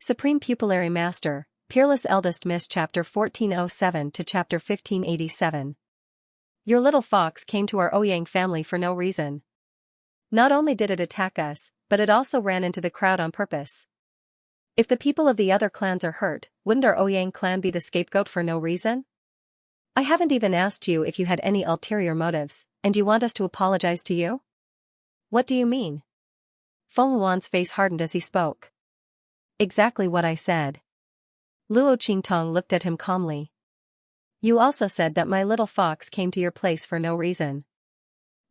Supreme Pupillary Master, Peerless Eldest Miss Chapter 1407 to Chapter 1587. Your little fox came to our Ouyang family for no reason. Not only did it attack us, but it also ran into the crowd on purpose. If the people of the other clans are hurt, wouldn't our Ouyang clan be the scapegoat for no reason? I haven't even asked you if you had any ulterior motives, and you want us to apologize to you? What do you mean? Feng Wan's face hardened as he spoke. Exactly what I said. Luo Qingtong looked at him calmly. You also said that my little fox came to your place for no reason.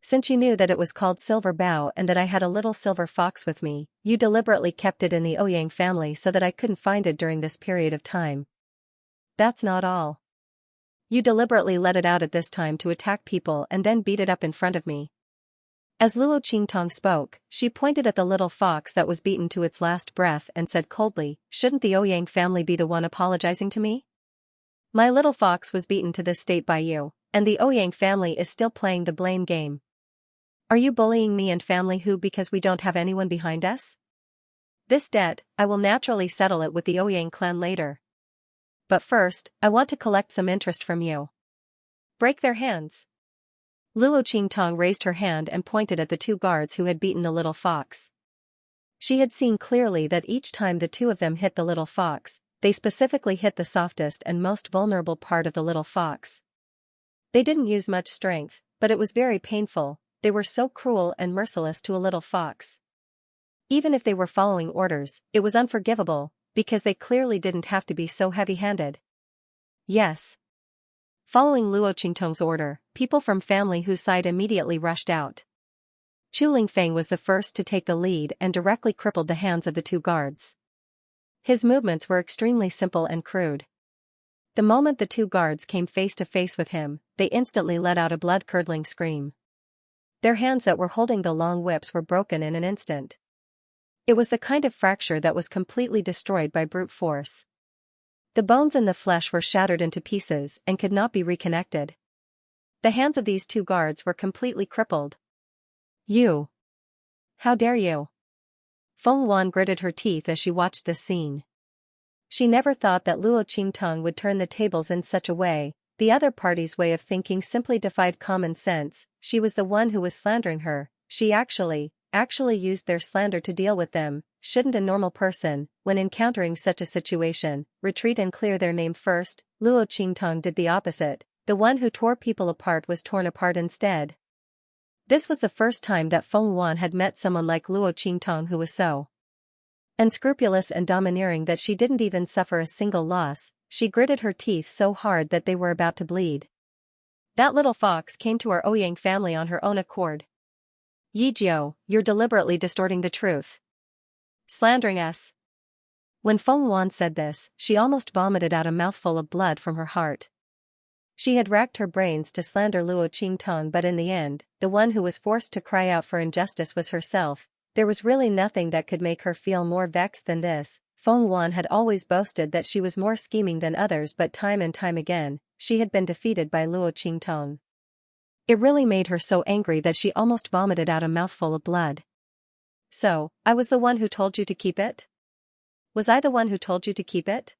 Since you knew that it was called Silver Bow and that I had a little silver fox with me, you deliberately kept it in the Ouyang family so that I couldn't find it during this period of time. That's not all. You deliberately let it out at this time to attack people and then beat it up in front of me. As Luo Qingtong spoke, she pointed at the little fox that was beaten to its last breath and said coldly, shouldn't the Ouyang family be the one apologizing to me? My little fox was beaten to this state by you, and the Ouyang family is still playing the blame game. Are you bullying me and family who because we don't have anyone behind us? This debt, I will naturally settle it with the Ouyang clan later. But first, I want to collect some interest from you. Break their hands. Luo Qingtong raised her hand and pointed at the two guards who had beaten the little fox. She had seen clearly that each time the two of them hit the little fox, they specifically hit the softest and most vulnerable part of the little fox. They didn't use much strength, but it was very painful. They were so cruel and merciless to a little fox. Even if they were following orders, it was unforgivable, because they clearly didn't have to be so heavy-handed. Yes. Following Luo Qingtong's order, people from family whose side immediately rushed out. Chu Lingfeng was the first to take the lead and directly crippled the hands of the two guards. His movements were extremely simple and crude. The moment the two guards came face to face with him, they instantly let out a blood-curdling scream. Their hands that were holding the long whips were broken in an instant. It was the kind of fracture that was completely destroyed by brute force. The bones and the flesh were shattered into pieces and could not be reconnected. The hands of these two guards were completely crippled. You! How dare you! Feng Wan gritted her teeth as she watched this scene. She never thought that Luo Qingtong would turn the tables in such a way. The other party's way of thinking simply defied common sense. She was the one who was slandering her. She actually used their slander to deal with them. Shouldn't a normal person, when encountering such a situation, retreat and clear their name first? Luo Qingtong did the opposite. The one who tore people apart was torn apart instead. This was the first time that Feng Wan had met someone like Luo Qingtong who was so unscrupulous and domineering that she didn't even suffer a single loss. She gritted her teeth so hard that they were about to bleed. That little fox came to our Ouyang family on her own accord. Yi Jiao, you're deliberately distorting the truth. Slandering us. When Feng Wan said this, she almost vomited out a mouthful of blood from her heart. She had racked her brains to slander Luo Qingtong, but in the end, the one who was forced to cry out for injustice was herself. There was really nothing that could make her feel more vexed than this. Feng Wan had always boasted that she was more scheming than others, but time and time again, she had been defeated by Luo Qingtong. It really made her so angry that she almost vomited out a mouthful of blood. So, I was the one who told you to keep it? Was I the one who told you to keep it?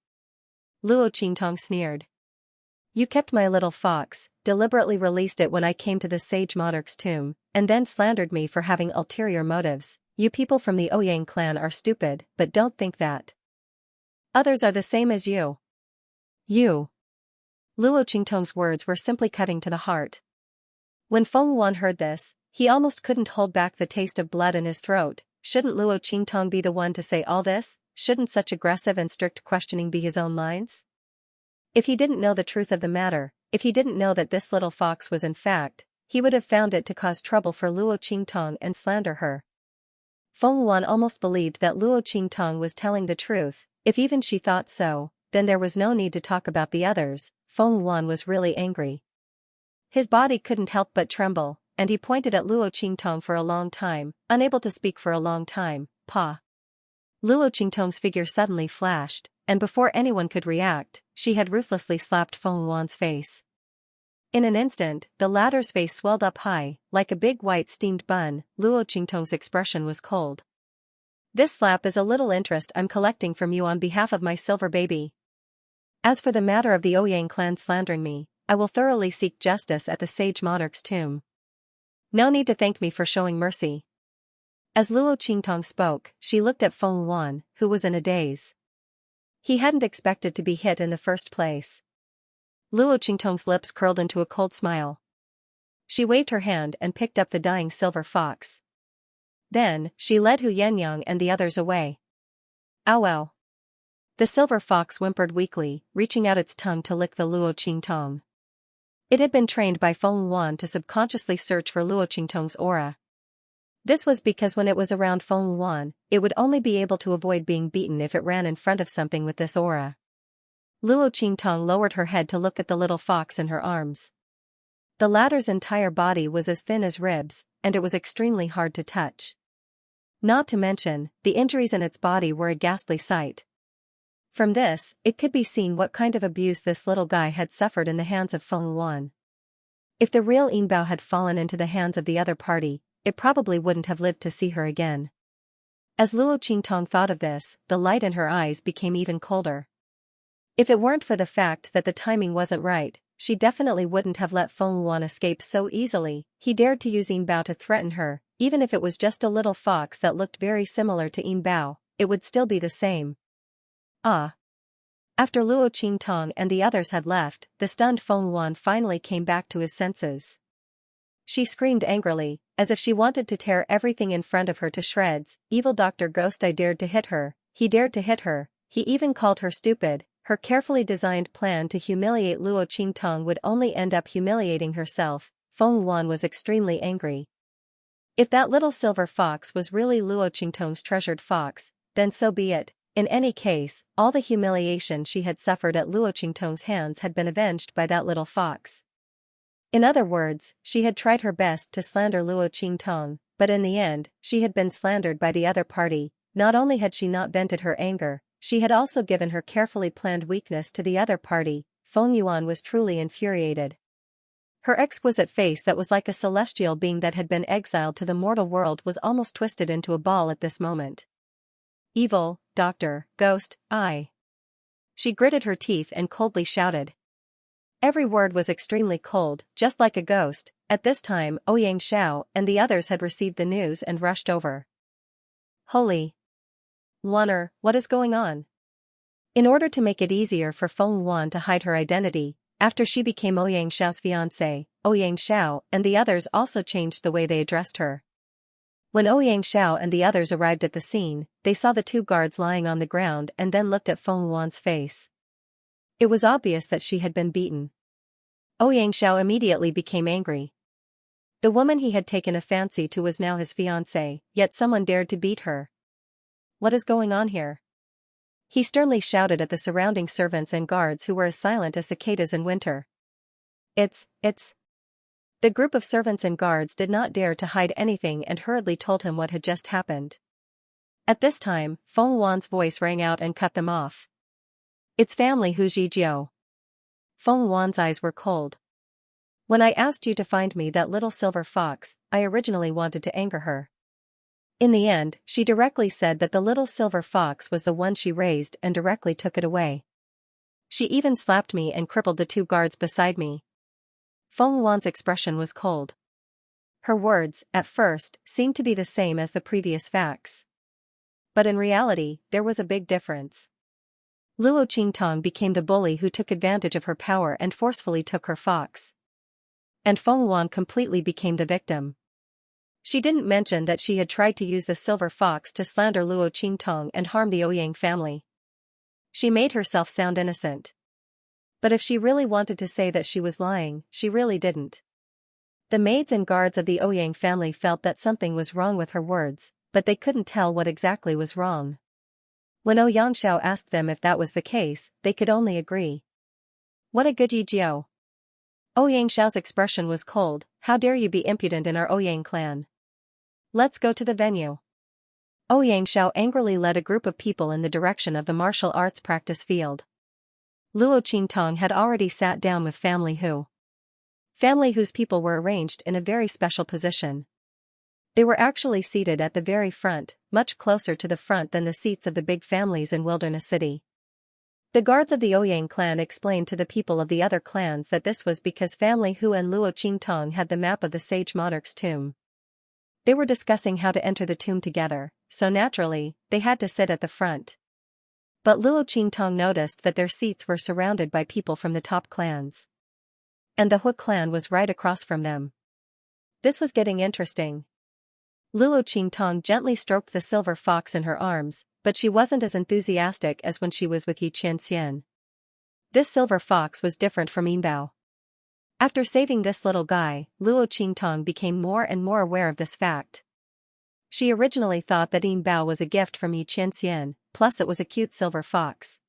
Luo Qingtong sneered. You kept my little fox, deliberately released it when I came to the sage monarch's tomb, and then slandered me for having ulterior motives. You people from the Ouyang clan are stupid, but don't think that others are the same as you. You. Luo Qingtong's words were simply cutting to the heart. When Feng Wan heard this, he almost couldn't hold back the taste of blood in his throat. Shouldn't Luo Qingtong be the one to say all this? Shouldn't such aggressive and strict questioning be his own lines? If he didn't know the truth of the matter, if he didn't know that this little fox was in fact, he would have found it to cause trouble for Luo Qingtong and slander her. Feng Wan almost believed that Luo Qingtong was telling the truth. If even she thought so, then there was no need to talk about the others. Feng Wan was really angry. His body couldn't help but tremble, and he pointed at Luo Qingtong for a long time, unable to speak for a long time. Pa. Luo Qingtong's figure suddenly flashed, and before anyone could react, she had ruthlessly slapped Feng Wan's face. In an instant, the latter's face swelled up high, like a big white steamed bun. Luo Qingtong's expression was cold. This slap is a little interest I'm collecting from you on behalf of my silver baby. As for the matter of the Ouyang clan slandering me, I will thoroughly seek justice at the sage monarch's tomb. No need to thank me for showing mercy. As Luo Qingtong spoke, she looked at Feng Yuan, who was in a daze. He hadn't expected to be hit in the first place. Luo Qingtong's lips curled into a cold smile. She waved her hand and picked up the dying silver fox. Then, she led Hu Yannyang and the others away. Ow ow. The silver fox whimpered weakly, reaching out its tongue to lick the Luo Qingtong. It had been trained by Feng Yuan to subconsciously search for Luo Qingtong's aura. This was because when it was around Feng Yuan, it would only be able to avoid being beaten if it ran in front of something with this aura. Luo Qingtong lowered her head to look at the little fox in her arms. The latter's entire body was as thin as ribs, and it was extremely hard to touch. Not to mention, the injuries in its body were a ghastly sight. From this, it could be seen what kind of abuse this little guy had suffered in the hands of Feng Yuan. If the real Yinbao had fallen into the hands of the other party, it probably wouldn't have lived to see her again. As Luo Qingtong thought of this, the light in her eyes became even colder. If it weren't for the fact that the timing wasn't right, she definitely wouldn't have let Feng Yuan escape so easily. He dared to use Yinbao to threaten her, even if it was just a little fox that looked very similar to Yinbao, it would still be the same. Ah. After Luo Qingtong and the others had left, the stunned Feng Yuan finally came back to his senses. She screamed angrily, as if she wanted to tear everything in front of her to shreds. Evil Dr. Ghost! I dared to hit her, he dared to hit her, he even called her stupid. Her carefully designed plan to humiliate Luo Qingtong would only end up humiliating herself. Feng Yuan was extremely angry. If that little silver fox was really Luo Qingtong's treasured fox, then so be it. In any case, all the humiliation she had suffered at Luo Qingtong's hands had been avenged by that little fox. In other words, she had tried her best to slander Luo Qingtong, but in the end, she had been slandered by the other party. Not only had she not vented her anger, she had also given her carefully planned weakness to the other party. Feng Yuan was truly infuriated. Her exquisite face that was like a celestial being that had been exiled to the mortal world was almost twisted into a ball at this moment. Evil, Dr. Ghost, I. She gritted her teeth and coldly shouted. Every word was extremely cold, just like a ghost. At this time, Ouyang Xiao and the others had received the news and rushed over. Holy Yuaner, what is going on? In order to make it easier for Feng Yuan to hide her identity, after she became Ouyang Xiao's fiancé, Ouyang Xiao and the others also changed the way they addressed her. When Ouyang Xiao and the others arrived at the scene, they saw the two guards lying on the ground and then looked at Feng Yuan's face. It was obvious that she had been beaten. Ouyang Xiao immediately became angry. The woman he had taken a fancy to was now his fiancée, yet someone dared to beat her. What is going on here? He sternly shouted at the surrounding servants and guards who were as silent as cicadas in winter. It's. The group of servants and guards did not dare to hide anything and hurriedly told him what had just happened. At this time, Feng Yuan's voice rang out and cut them off. It's family Hu Zhijiao. Feng Yuan's eyes were cold. When I asked you to find me that little silver fox, I originally wanted to anger her. In the end, she directly said that the little silver fox was the one she raised and directly took it away. She even slapped me and crippled the two guards beside me. Feng Yuan's expression was cold. Her words, at first, seemed to be the same as the previous facts. But in reality, there was a big difference. Luo Qingtong became the bully who took advantage of her power and forcefully took her fox. And Feng Yuan completely became the victim. She didn't mention that she had tried to use the silver fox to slander Luo Qingtong and harm the Ouyang family. She made herself sound innocent. But if she really wanted to say that she was lying, she really didn't. The maids and guards of the Ouyang family felt that something was wrong with her words, but they couldn't tell what exactly was wrong. When Ouyang Xiao asked them if that was the case, they could only agree. What a good Yijiao. Ouyang Xiao's expression was cold. How dare you be impudent in our Ouyang clan? Let's go to the venue. Ouyang Xiao angrily led a group of people in the direction of the martial arts practice field. Luo Qingtong had already sat down with family whose people were arranged in a very special position. They were actually seated at the very front, much closer to the front than the seats of the big families in Wilderness City. The guards of the Ouyang clan explained to the people of the other clans that this was because family Hu and Luo Qingtong had the map of the sage monarch's tomb. They were discussing how to enter the tomb together, so naturally, they had to sit at the front. But Luo Qingtong noticed that their seats were surrounded by people from the top clans. And the Hu clan was right across from them. This was getting interesting. Luo Qingtong gently stroked the silver fox in her arms, but she wasn't as enthusiastic as when she was with Yi Qianxian. This silver fox was different from Yinbao. After saving this little guy, Luo Qingtong became more and more aware of this fact. She originally thought that Yinbao was a gift from Yi Qianxian, plus it was a cute silver fox.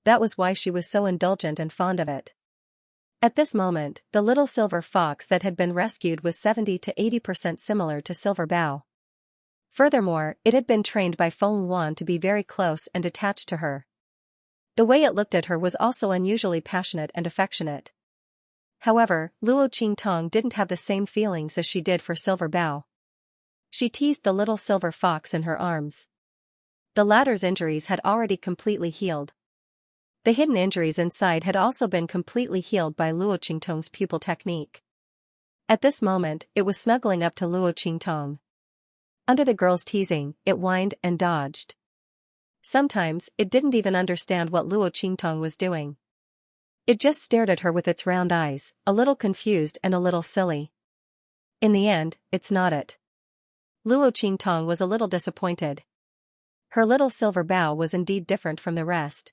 That was why she was so indulgent and fond of it. At this moment, the little silver fox that had been rescued was 70 to 80% similar to Silver Bao. Furthermore, it had been trained by Feng Yuan to be very close and attached to her. The way it looked at her was also unusually passionate and affectionate. However, Luo Qingtong didn't have the same feelings as she did for Silver Bao. She teased the little silver fox in her arms. The latter's injuries had already completely healed. The hidden injuries inside had also been completely healed by Luo Qingtong's pupil technique. At this moment, it was snuggling up to Luo Qingtong. Under the girl's teasing, it whined and dodged. Sometimes, it didn't even understand what Luo Qingtong was doing. It just stared at her with its round eyes, a little confused and a little silly. In the end, it's not it. Luo Qingtong was a little disappointed. Her little silver bao was indeed different from the rest.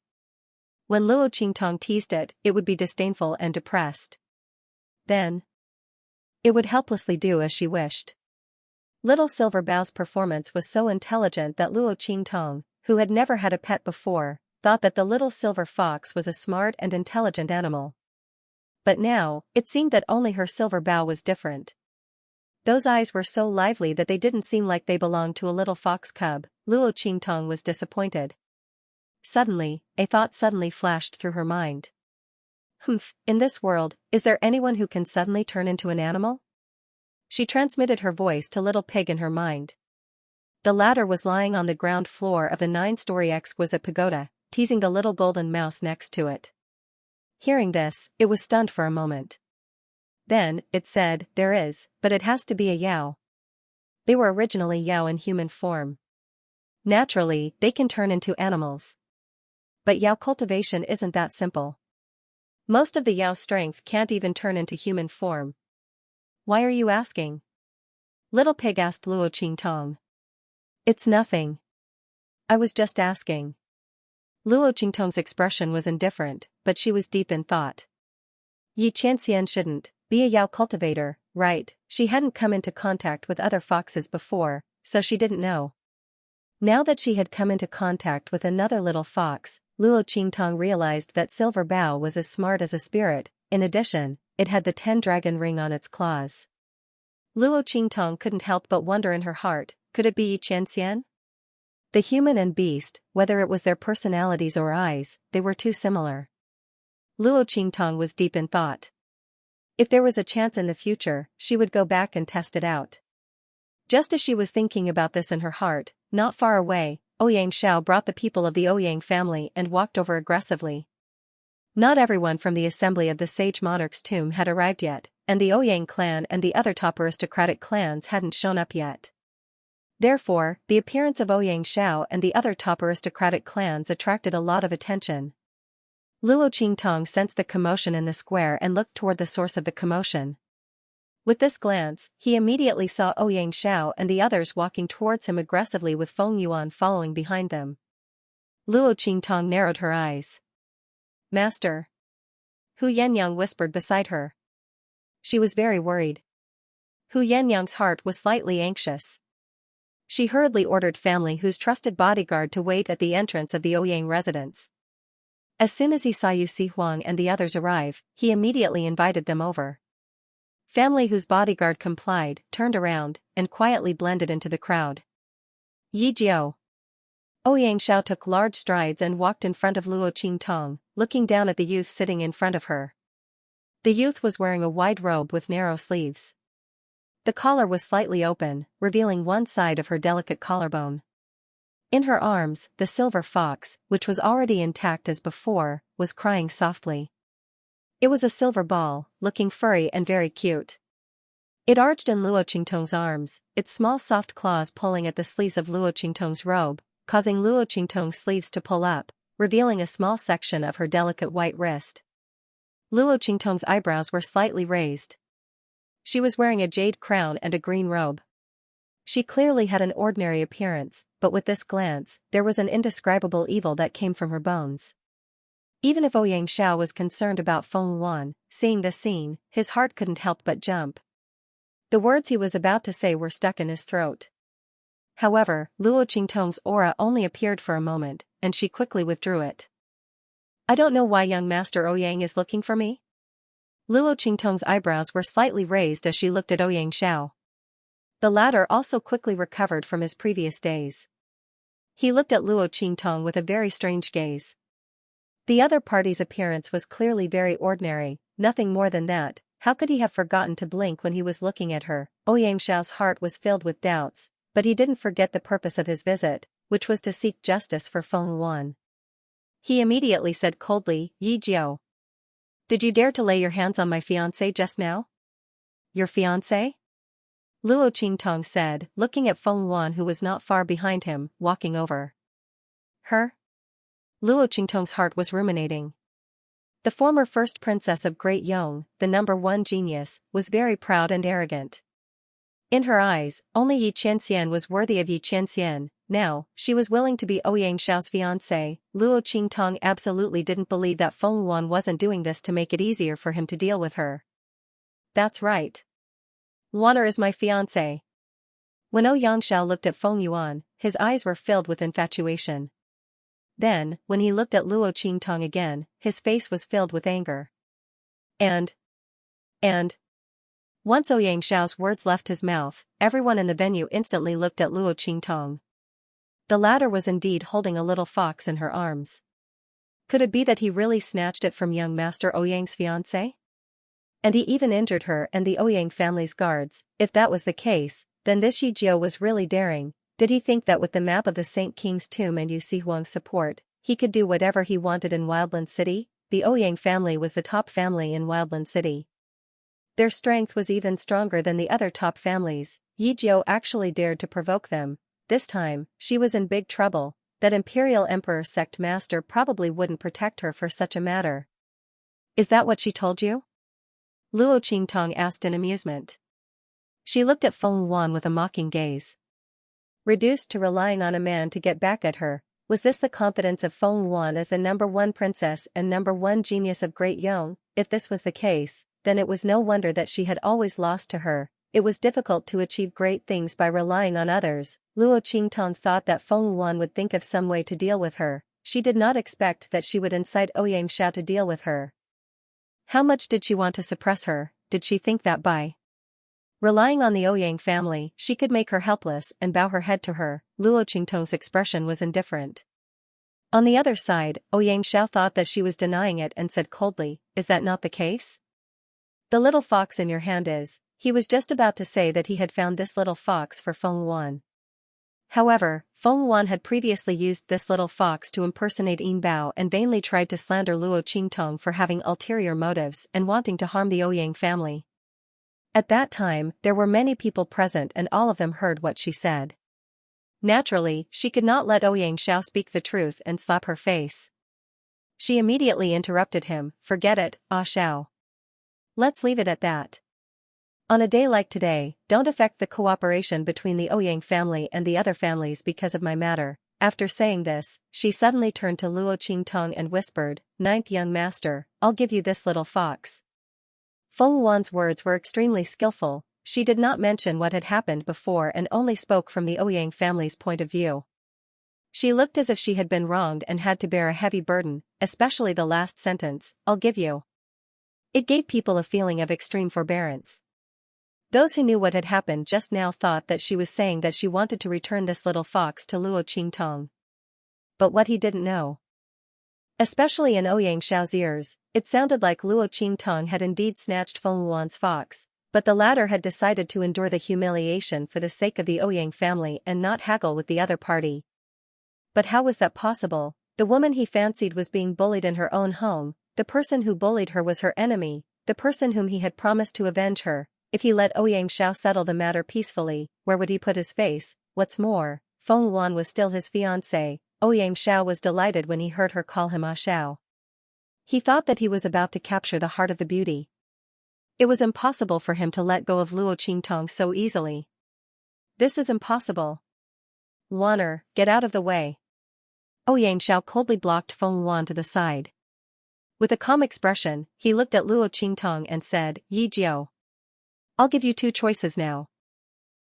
When Luo Qingtong teased it, it would be disdainful and depressed. Then, it would helplessly do as she wished. Little Silver Bao's performance was so intelligent that Luo Qingtong, who had never had a pet before, thought that the little silver fox was a smart and intelligent animal. But now, it seemed that only her silver bao was different. Those eyes were so lively that they didn't seem like they belonged to a little fox cub. Luo Qingtong was disappointed. Suddenly, a thought suddenly flashed through her mind. In this world, is there anyone who can suddenly turn into an animal? She transmitted her voice to Little Pig in her mind. The latter was lying on the ground floor of the 9-story exquisite pagoda, teasing the little golden mouse next to it. Hearing this, it was stunned for a moment. Then, it said, "There is, but it has to be a Yao." They were originally Yao in human form. Naturally, they can turn into animals. But Yao cultivation isn't that simple. Most of the Yao's strength can't even turn into human form. Why are you asking? Little Pig asked Luo Qingtong. It's nothing. I was just asking. Luo Qingtong's expression was indifferent, but she was deep in thought. Yi Qianxian shouldn't be a Yao cultivator, right? She hadn't come into contact with other foxes before, so she didn't know. Now that she had come into contact with another little fox, Luo Qingtong realized that Silver Bao was as smart as a spirit. In addition, it had the 10-dragon ring on its claws. Luo Qingtong couldn't help but wonder in her heart, could it be Yi Qianxian? The human and beast, whether it was their personalities or eyes, they were too similar. Luo Qingtong was deep in thought. If there was a chance in the future, she would go back and test it out. Just as she was thinking about this in her heart, not far away, Ouyang Shao brought the people of the Ouyang family and walked over aggressively. Not everyone from the assembly of the sage monarch's tomb had arrived yet, and the Ouyang clan and the other top aristocratic clans hadn't shown up yet. Therefore, the appearance of Ouyang Shao and the other top aristocratic clans attracted a lot of attention. Luo Qingtong sensed the commotion in the square and looked toward the source of the commotion. With this glance, he immediately saw Ouyang Shao and the others walking towards him aggressively with Feng Yuan following behind them. Luo Qingtong narrowed her eyes. "Master." Hu Yenyang whispered beside her. She was very worried. Hu Yenyang's heart was slightly anxious. She hurriedly ordered family Hu's trusted bodyguard to wait at the entrance of the Ouyang residence. As soon as he saw Yu Huang and the others arrive, he immediately invited them over. Family Hu's bodyguard complied, turned around, and quietly blended into the crowd. "Yi Jiao." Ouyang Shao took large strides and walked in front of Luo Qingtong, looking down at the youth sitting in front of her. The youth was wearing a wide robe with narrow sleeves. The collar was slightly open, revealing one side of her delicate collarbone. In her arms, the silver fox, which was already intact as before, was crying softly. It was a silver ball, looking furry and very cute. It arched in Luo Qingtong's arms, its small soft claws pulling at the sleeves of Luo Qingtong's robe, causing Luo Qingtong's sleeves to pull up, revealing a small section of her delicate white wrist. Luo Qingtong's eyebrows were slightly raised. She was wearing a jade crown and a green robe. She clearly had an ordinary appearance, but with this glance, there was an indescribable evil that came from her bones. Even if Xianxia was concerned about Feng Yuan, seeing this scene, his heart couldn't help but jump. The words he was about to say were stuck in his throat. However, Luo Qingtong's aura only appeared for a moment, and she quickly withdrew it. I don't know why young Master Ouyang is looking for me? Luo Qingtong's eyebrows were slightly raised as she looked at Xianxia. The latter also quickly recovered from his previous daze. He looked at Luo Qingtong with a very strange gaze. The other party's appearance was clearly very ordinary, nothing more than that. How could he have forgotten to blink when he was looking at her? Xiao's heart was filled with doubts, but he didn't forget the purpose of his visit, which was to seek justice for Feng Yuan. He immediately said coldly, Yi Jiao. Did you dare to lay your hands on my fiancé just now? Your fiancé? Luo Qingtong said, looking at Feng Yuan who was not far behind him, walking over. Her? Luo Qingtong's heart was ruminating. The former first princess of Great Yong, the #1 genius, was very proud and arrogant. In her eyes, only Yi Qianxian was worthy of Yi Qianxian. Now, she was willing to be Xiao's fiancé. Luo Qingtong absolutely didn't believe that Feng Yuan wasn't doing this to make it easier for him to deal with her. That's right. Yuaner is my fiancé. When Xianxia looked at Feng Yuan, his eyes were filled with infatuation. Then, when he looked at Luo Qingtong again, his face was filled with anger. And once Xiao's words left his mouth, everyone in the venue instantly looked at Luo Qingtong. The latter was indeed holding a little fox in her arms. Could it be that he really snatched it from young Master Ouyang's fiancé? And he even injured her and the Ouyang family's guards. If that was the case, then this Yi Jiao was really daring. Did he think that with the map of the Saint King's tomb and Yu Huang's support, he could do whatever he wanted in Wildland City? The Ouyang family was the top family in Wildland City. Their strength was even stronger than the other top families. Yi Jiao actually dared to provoke them. This time, she was in big trouble. That Imperial Emperor sect master probably wouldn't protect her for such a matter. Is that what she told you? Luo Qingtong asked in amusement. She looked at Feng Yuan with a mocking gaze. Reduced to relying on a man to get back at her, was this the confidence of Feng Yuan as the #1 princess and #1 genius of Great Yong? If this was the case, then it was no wonder that she had always lost to her. It was difficult to achieve great things by relying on others. Luo Qingtong thought that Feng Yuan would think of some way to deal with her. She did not expect that she would incite Xianxia to deal with her. How much did she want to suppress her? Did she think that by relying on the Ouyang family, she could make her helpless and bow her head to her? Luo Qingtong's expression was indifferent. On the other side, Xianxia thought that she was denying it and said coldly, is that not the case? The little fox in your hand is. He was just about to say that he had found this little fox for Feng Yuan. However, Feng Yuan had previously used this little fox to impersonate Yin Bao and vainly tried to slander Luo Qingtong for having ulterior motives and wanting to harm the Ouyang family. At that time, there were many people present and all of them heard what she said. Naturally, she could not let Xiao speak the truth and slap her face. She immediately interrupted him, forget it, Xiao. Let's leave it at that. On a day like today, don't affect the cooperation between the Ouyang family and the other families because of my matter. After saying this, she suddenly turned to Luo Qingtong and whispered, Ninth young master, I'll give you this little fox. Feng Yuan's words were extremely skillful. She did not mention what had happened before and only spoke from the Ouyang family's point of view. She looked as if she had been wronged and had to bear a heavy burden, especially the last sentence, I'll give you. It gave people a feeling of extreme forbearance. Those who knew what had happened just now thought that she was saying that she wanted to return this little fox to Luo Qingtong. But what he didn't know, especially in Xiao's ears, it sounded like Luo Qingtong had indeed snatched Feng Yuan's fox, But the latter had decided to endure the humiliation for the sake of the Ouyang family and not haggle with the other party. But how was that possible? The woman he fancied was being bullied in her own home, the person who bullied her was her enemy, the person whom he had promised to avenge her. If he let Xianxia settle the matter peacefully, where would he put his face? What's more, Feng Yuan was still his fiancée. Xianxia was delighted when he heard her call him A Xiao. He thought that he was about to capture the heart of the beauty. It was impossible for him to let go of Luo Qingtong so easily. This is impossible. Luaner, get out of the way. Xianxia coldly blocked Feng Yuan to the side. With a calm expression, he looked at Luo Qingtong and said, Yi Jiao. I'll give you two choices now.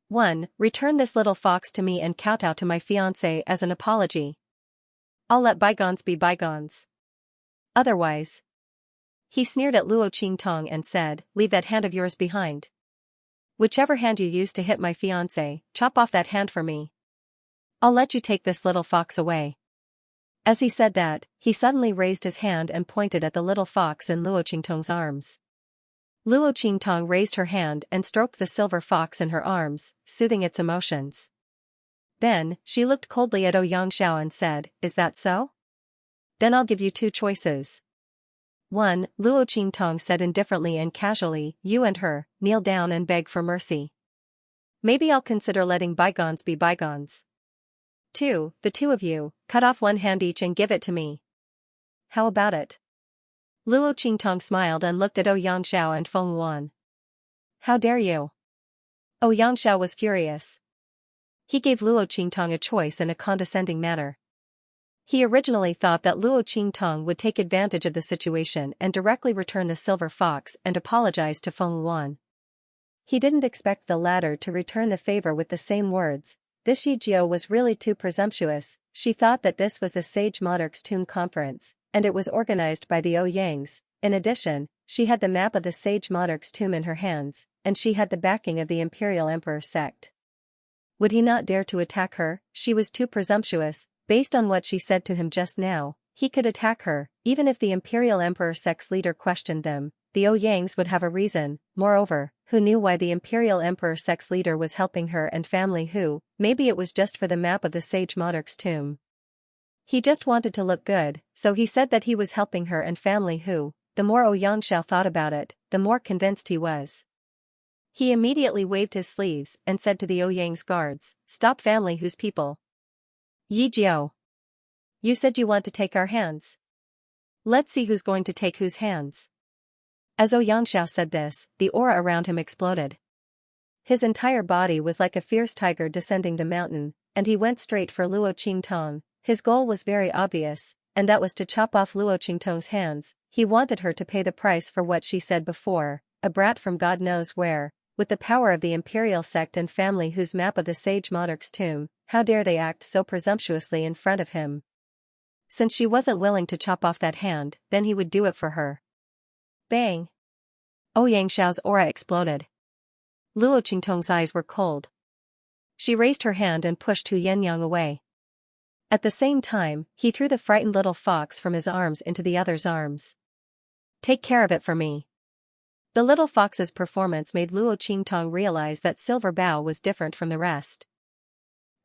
1. Return this little fox to me and kowtow to my fiancé as an apology. I'll let bygones be bygones. Otherwise. He sneered at Luo Qingtong and said, leave that hand of yours behind. Whichever hand you use to hit my fiancé, chop off that hand for me. I'll let you take this little fox away. As he said that, he suddenly raised his hand and pointed at the little fox in Luo Qingtong's arms. Luo Qingtong raised her hand and stroked the silver fox in her arms, soothing its emotions. Then, she looked coldly at Xianxia and said, is that so? Then I'll give you two choices. 1. Luo Qingtong said indifferently and casually, you and her, kneel down and beg for mercy. Maybe I'll consider letting bygones be bygones. 2. The two of you, cut off one hand each and give it to me. How about it? Luo Qingtong smiled and looked at Xianxia and Feng Yuan. How dare you? Xianxia was furious. He gave Luo Qingtong a choice in a condescending manner. He originally thought that Luo Qingtong would take advantage of the situation and directly return the silver fox and apologize to Feng Yuan. He didn't expect the latter to return the favor with the same words. This Yi Jiao was really too presumptuous. She thought that this was the Sage Monarch's Tomb Conference, and it was organized by the Oyangs. In addition, she had the map of the Sage Monarch's tomb in her hands, and she had the backing of the Imperial Emperor sect. Would he not dare to attack her? She was too presumptuous. Based on what she said to him just now, he could attack her. Even if the Imperial Emperor sect's leader questioned them, the Oyangs would have a reason. Moreover, who knew why the Imperial Emperor sect's leader was helping her and family who? Maybe it was just for the map of the Sage Monarch's tomb. He just wanted to look good, so he said that he was helping her and family who? The more Xianxia thought about it, the more convinced he was. He immediately waved his sleeves and said to the Ouyang's guards, stop family whose people. Yi Jiao. You said you want to take our hands. Let's see who's going to take whose hands. As Xianxia said this, the aura around him exploded. His entire body was like a fierce tiger descending the mountain, and he went straight for Luo Qingtong. His goal was very obvious, and that was to chop off Luo Qingtong's hands. He wanted her to pay the price for what she said before, a brat from God knows where. With the power of the imperial sect and family whose map of the Sage Monarch's tomb, how dare they act so presumptuously in front of him? Since she wasn't willing to chop off that hand, then he would do it for her. Bang! Xiao's aura exploded. Luo Qingtong's eyes were cold. She raised her hand and pushed Hu Yenyang away. At the same time, he threw the frightened little fox from his arms into the other's arms. Take care of it for me. The little fox's performance made Luo Qingtong realize that Silver Bao was different from the rest.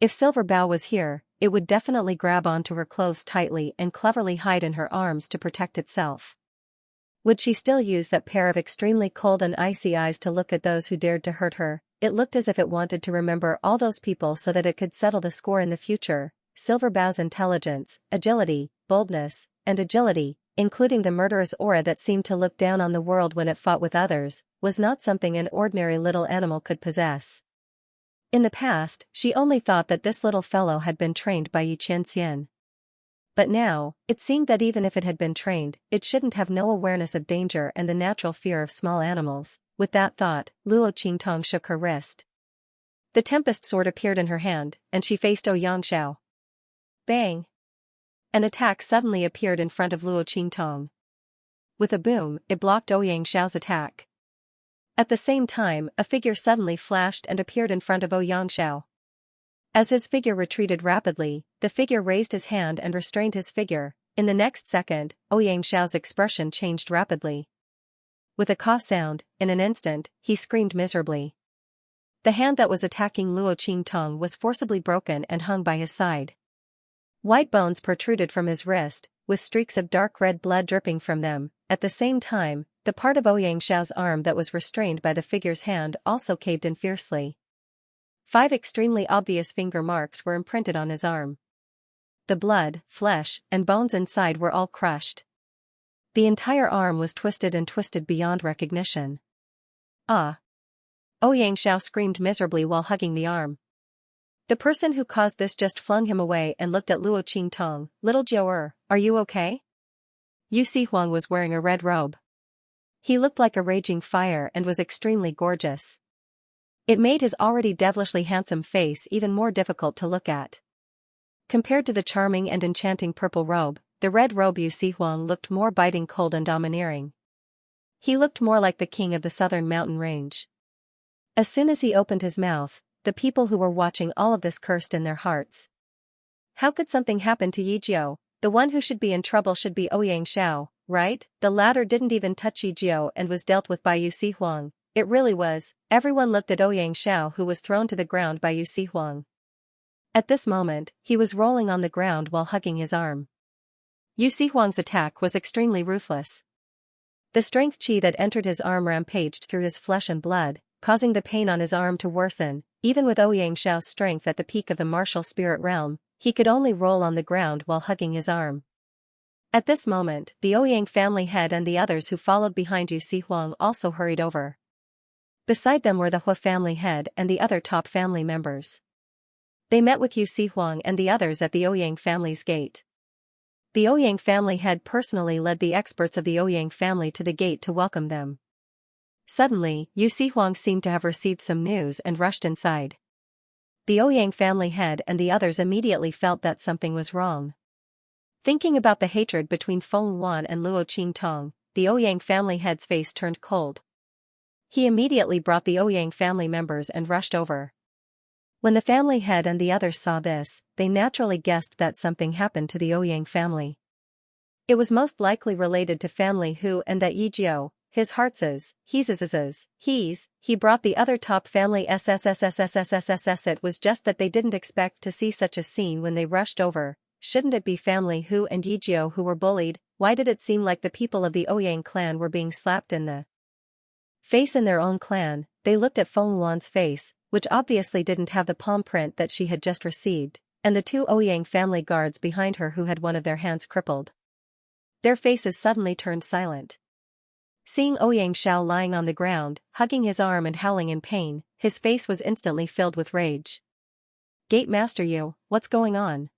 If Silver Bao was here, it would definitely grab onto her clothes tightly and cleverly hide in her arms to protect itself. Would she still use that pair of extremely cold and icy eyes to look at those who dared to hurt her? It looked as if it wanted to remember all those people so that it could settle the score in the future. Silver Bao's intelligence, agility, boldness, and agility, including the murderous aura that seemed to look down on the world when it fought with others, was not something an ordinary little animal could possess. In the past, she only thought that this little fellow had been trained by Yi Qianxian. But now, it seemed that even if it had been trained, it shouldn't have no awareness of danger and the natural fear of small animals. With that thought, Luo Qingtong shook her wrist. The Tempest Sword appeared in her hand, and she faced Xianxia. Bang! An attack suddenly appeared in front of Luo Qingtong. With a boom, it blocked Xiao's attack. At the same time, a figure suddenly flashed and appeared in front of Xianxia. As his figure retreated rapidly, the figure raised his hand and restrained his figure. In the next second, Xiao's expression changed rapidly. with a caw sound. In an instant, he screamed miserably. The hand that was attacking Luo Qingtong was forcibly broken and hung by his side. White bones protruded from his wrist, with streaks of dark red blood dripping from them. At the same time, the part of Ouyang Xiao's arm that was restrained by the figure's hand also caved in fiercely. 5 extremely obvious finger marks were imprinted on his arm. The blood, flesh, and bones inside were all crushed. The entire arm was twisted and twisted beyond recognition. Ah! Ouyang Xiao screamed miserably while hugging the arm. The person who caused this just flung him away and looked at Luo Qingtong. Little Jiao, are you okay? Yu Sihuang was wearing a red robe. He looked like a raging fire and was extremely gorgeous. It made his already devilishly handsome face even more difficult to look at. Compared to the charming and enchanting purple robe, the red robe Yu Sihuang looked more biting, cold and domineering. He looked more like the king of the southern mountain range. As soon as he opened his mouth, the people who were watching all of this cursed in their hearts. How could something happen to Yi Jiao? The one who should be in trouble should be Ouyang Xiao, right? The latter didn't even touch Yi Jiao and was dealt with by Yu Sihuang. It really was. Everyone looked at Ouyang Xiao, who was thrown to the ground by Yu Sihuang. At this moment, he was rolling on the ground while hugging his arm. Yu Sihuang's attack was extremely ruthless. The strength qi that entered his arm rampaged through his flesh and blood, causing the pain on his arm to worsen. Even with Ouyang Xiao's strength at the peak of the martial spirit realm, he could only roll on the ground while hugging his arm. At this moment, the Ouyang family head and the others who followed behind Yu Sihuang also hurried over. Beside them were the Hua family head and the other top family members. They met with Yu Sihuang and the others at the Ouyang family's gate. The Ouyang family head personally led the experts of the Ouyang family to the gate to welcome them. Suddenly, Yu Sihuang seemed to have received some news and rushed inside. The Ouyang family head and the others immediately felt that something was wrong. Thinking about the hatred between Feng Wan and Luo Qingtong, the Ouyang family head's face turned cold. He immediately brought the Ouyang family members and rushed over. When the family head and the others saw this, they naturally guessed that something happened to the Ouyang family. It was most likely related to family Hu and that Yi Jiao, his heart's, he brought the other top family SSSSSSSSSS. It was just that they didn't expect to see such a scene when they rushed over. Shouldn't it be family Hu and Yi Jiao who were bullied? Why did it seem like the people of the Ouyang clan were being slapped in the face in their own clan? They looked at Feng Wan's face, which obviously didn't have the palm print that she had just received, and the 2 Ouyang family guards behind her who had one of their hands crippled. Their faces suddenly turned silent. Seeing Ouyang Xiao lying on the ground, hugging his arm and howling in pain, his face was instantly filled with rage. Gate Master Yu, what's going on?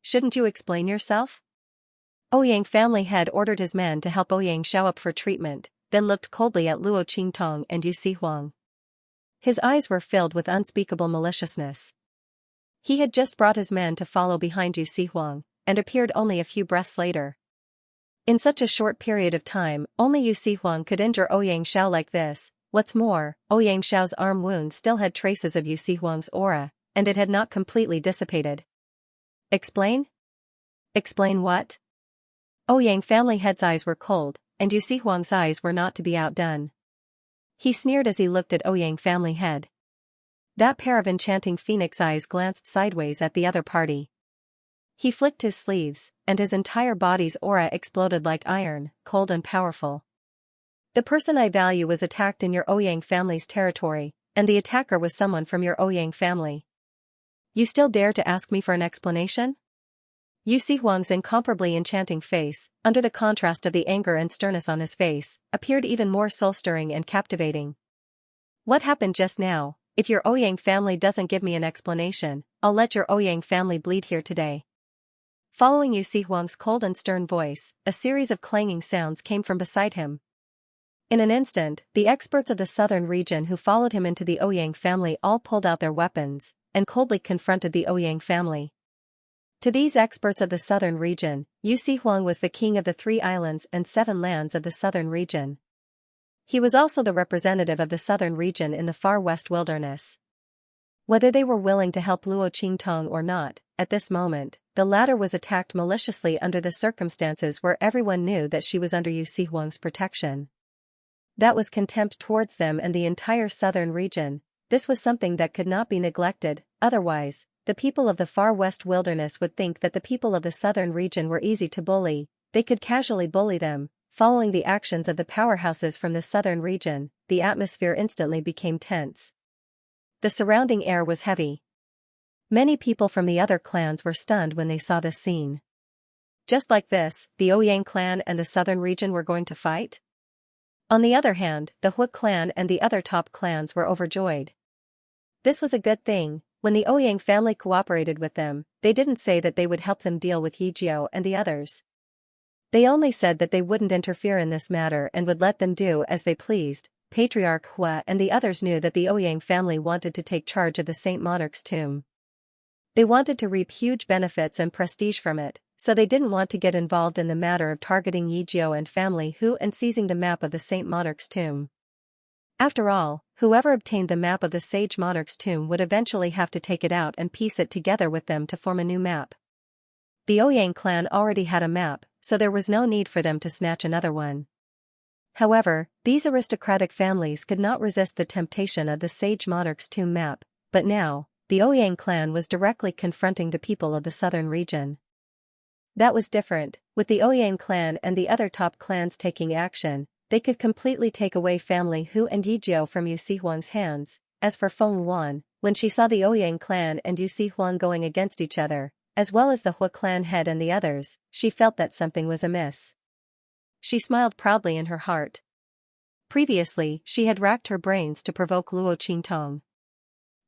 Shouldn't you explain yourself? Ouyang family head ordered his men to help Ouyang Xiao up for treatment, then looked coldly at Luo Qingtong and Yu Sihuang. His eyes were filled with unspeakable maliciousness. He had just brought his men to follow behind Yu Sihuang, and appeared only a few breaths later. In such a short period of time, only Yu Sihuang could injure Ouyang Xiao like this. What's more, Ouyang Xiao's arm wound still had traces of Yu Sihuang's aura, and it had not completely dissipated. Explain? Explain what? Ouyang family head's eyes were cold, and Yu Sihuang's eyes were not to be outdone. He sneered as he looked at Ouyang family head. That pair of enchanting phoenix eyes glanced sideways at the other party. He flicked his sleeves, and his entire body's aura exploded like iron, cold and powerful. The person I value was attacked in your Ouyang family's territory, and the attacker was someone from your Ouyang family. You still dare to ask me for an explanation? Yu Sihuang's incomparably enchanting face, under the contrast of the anger and sternness on his face, appeared even more soul-stirring and captivating. What happened just now? If your Ouyang family doesn't give me an explanation, I'll let your Ouyang family bleed here today. Following Yu Sihuang's cold and stern voice, a series of clanging sounds came from beside him. In an instant, the experts of the southern region who followed him into the Ouyang family all pulled out their weapons, and coldly confronted the Ouyang family. To these experts of the southern region, Yu Sihuang was the king of the 3 islands and 7 lands of the southern region. He was also the representative of the southern region in the far west wilderness. Whether they were willing to help Luo Qingtong or not, at this moment, the latter was attacked maliciously under the circumstances where everyone knew that she was under Yu Sihuang's protection. That was contempt towards them and the entire southern region. This was something that could not be neglected, otherwise, the people of the far west wilderness would think that the people of the southern region were easy to bully. They could casually bully them. Following the actions of the powerhouses from the southern region, the atmosphere instantly became tense. The surrounding air was heavy. Many people from the other clans were stunned when they saw this scene. Just like this, the Ouyang clan and the southern region were going to fight? On the other hand, the Hui clan and the other top clans were overjoyed. This was a good thing. When the Ouyang family cooperated with them, they didn't say that they would help them deal with Yijiao and the others. They only said that they wouldn't interfere in this matter and would let them do as they pleased. Patriarch Hua and the others knew that the Ouyang family wanted to take charge of the Saint Monarch's tomb. They wanted to reap huge benefits and prestige from it, so they didn't want to get involved in the matter of targeting Yijiao and family Hu and seizing the map of the Saint Monarch's tomb. After all, whoever obtained the map of the Sage Monarch's tomb would eventually have to take it out and piece it together with them to form a new map. The Ouyang clan already had a map, so there was no need for them to snatch another one. However, these aristocratic families could not resist the temptation of the Sage Monarch's tomb map, but now, the Ouyang clan was directly confronting the people of the southern region. That was different. With the Ouyang clan and the other top clans taking action, they could completely take away family Hu and Yijiao from Yu Sihuang's hands. As for Feng Yuan, when she saw the Ouyang clan and Yu Sihuang going against each other, as well as the Hui clan head and the others, she felt that something was amiss. She smiled proudly in her heart. Previously, she had racked her brains to provoke Luo Qingtong.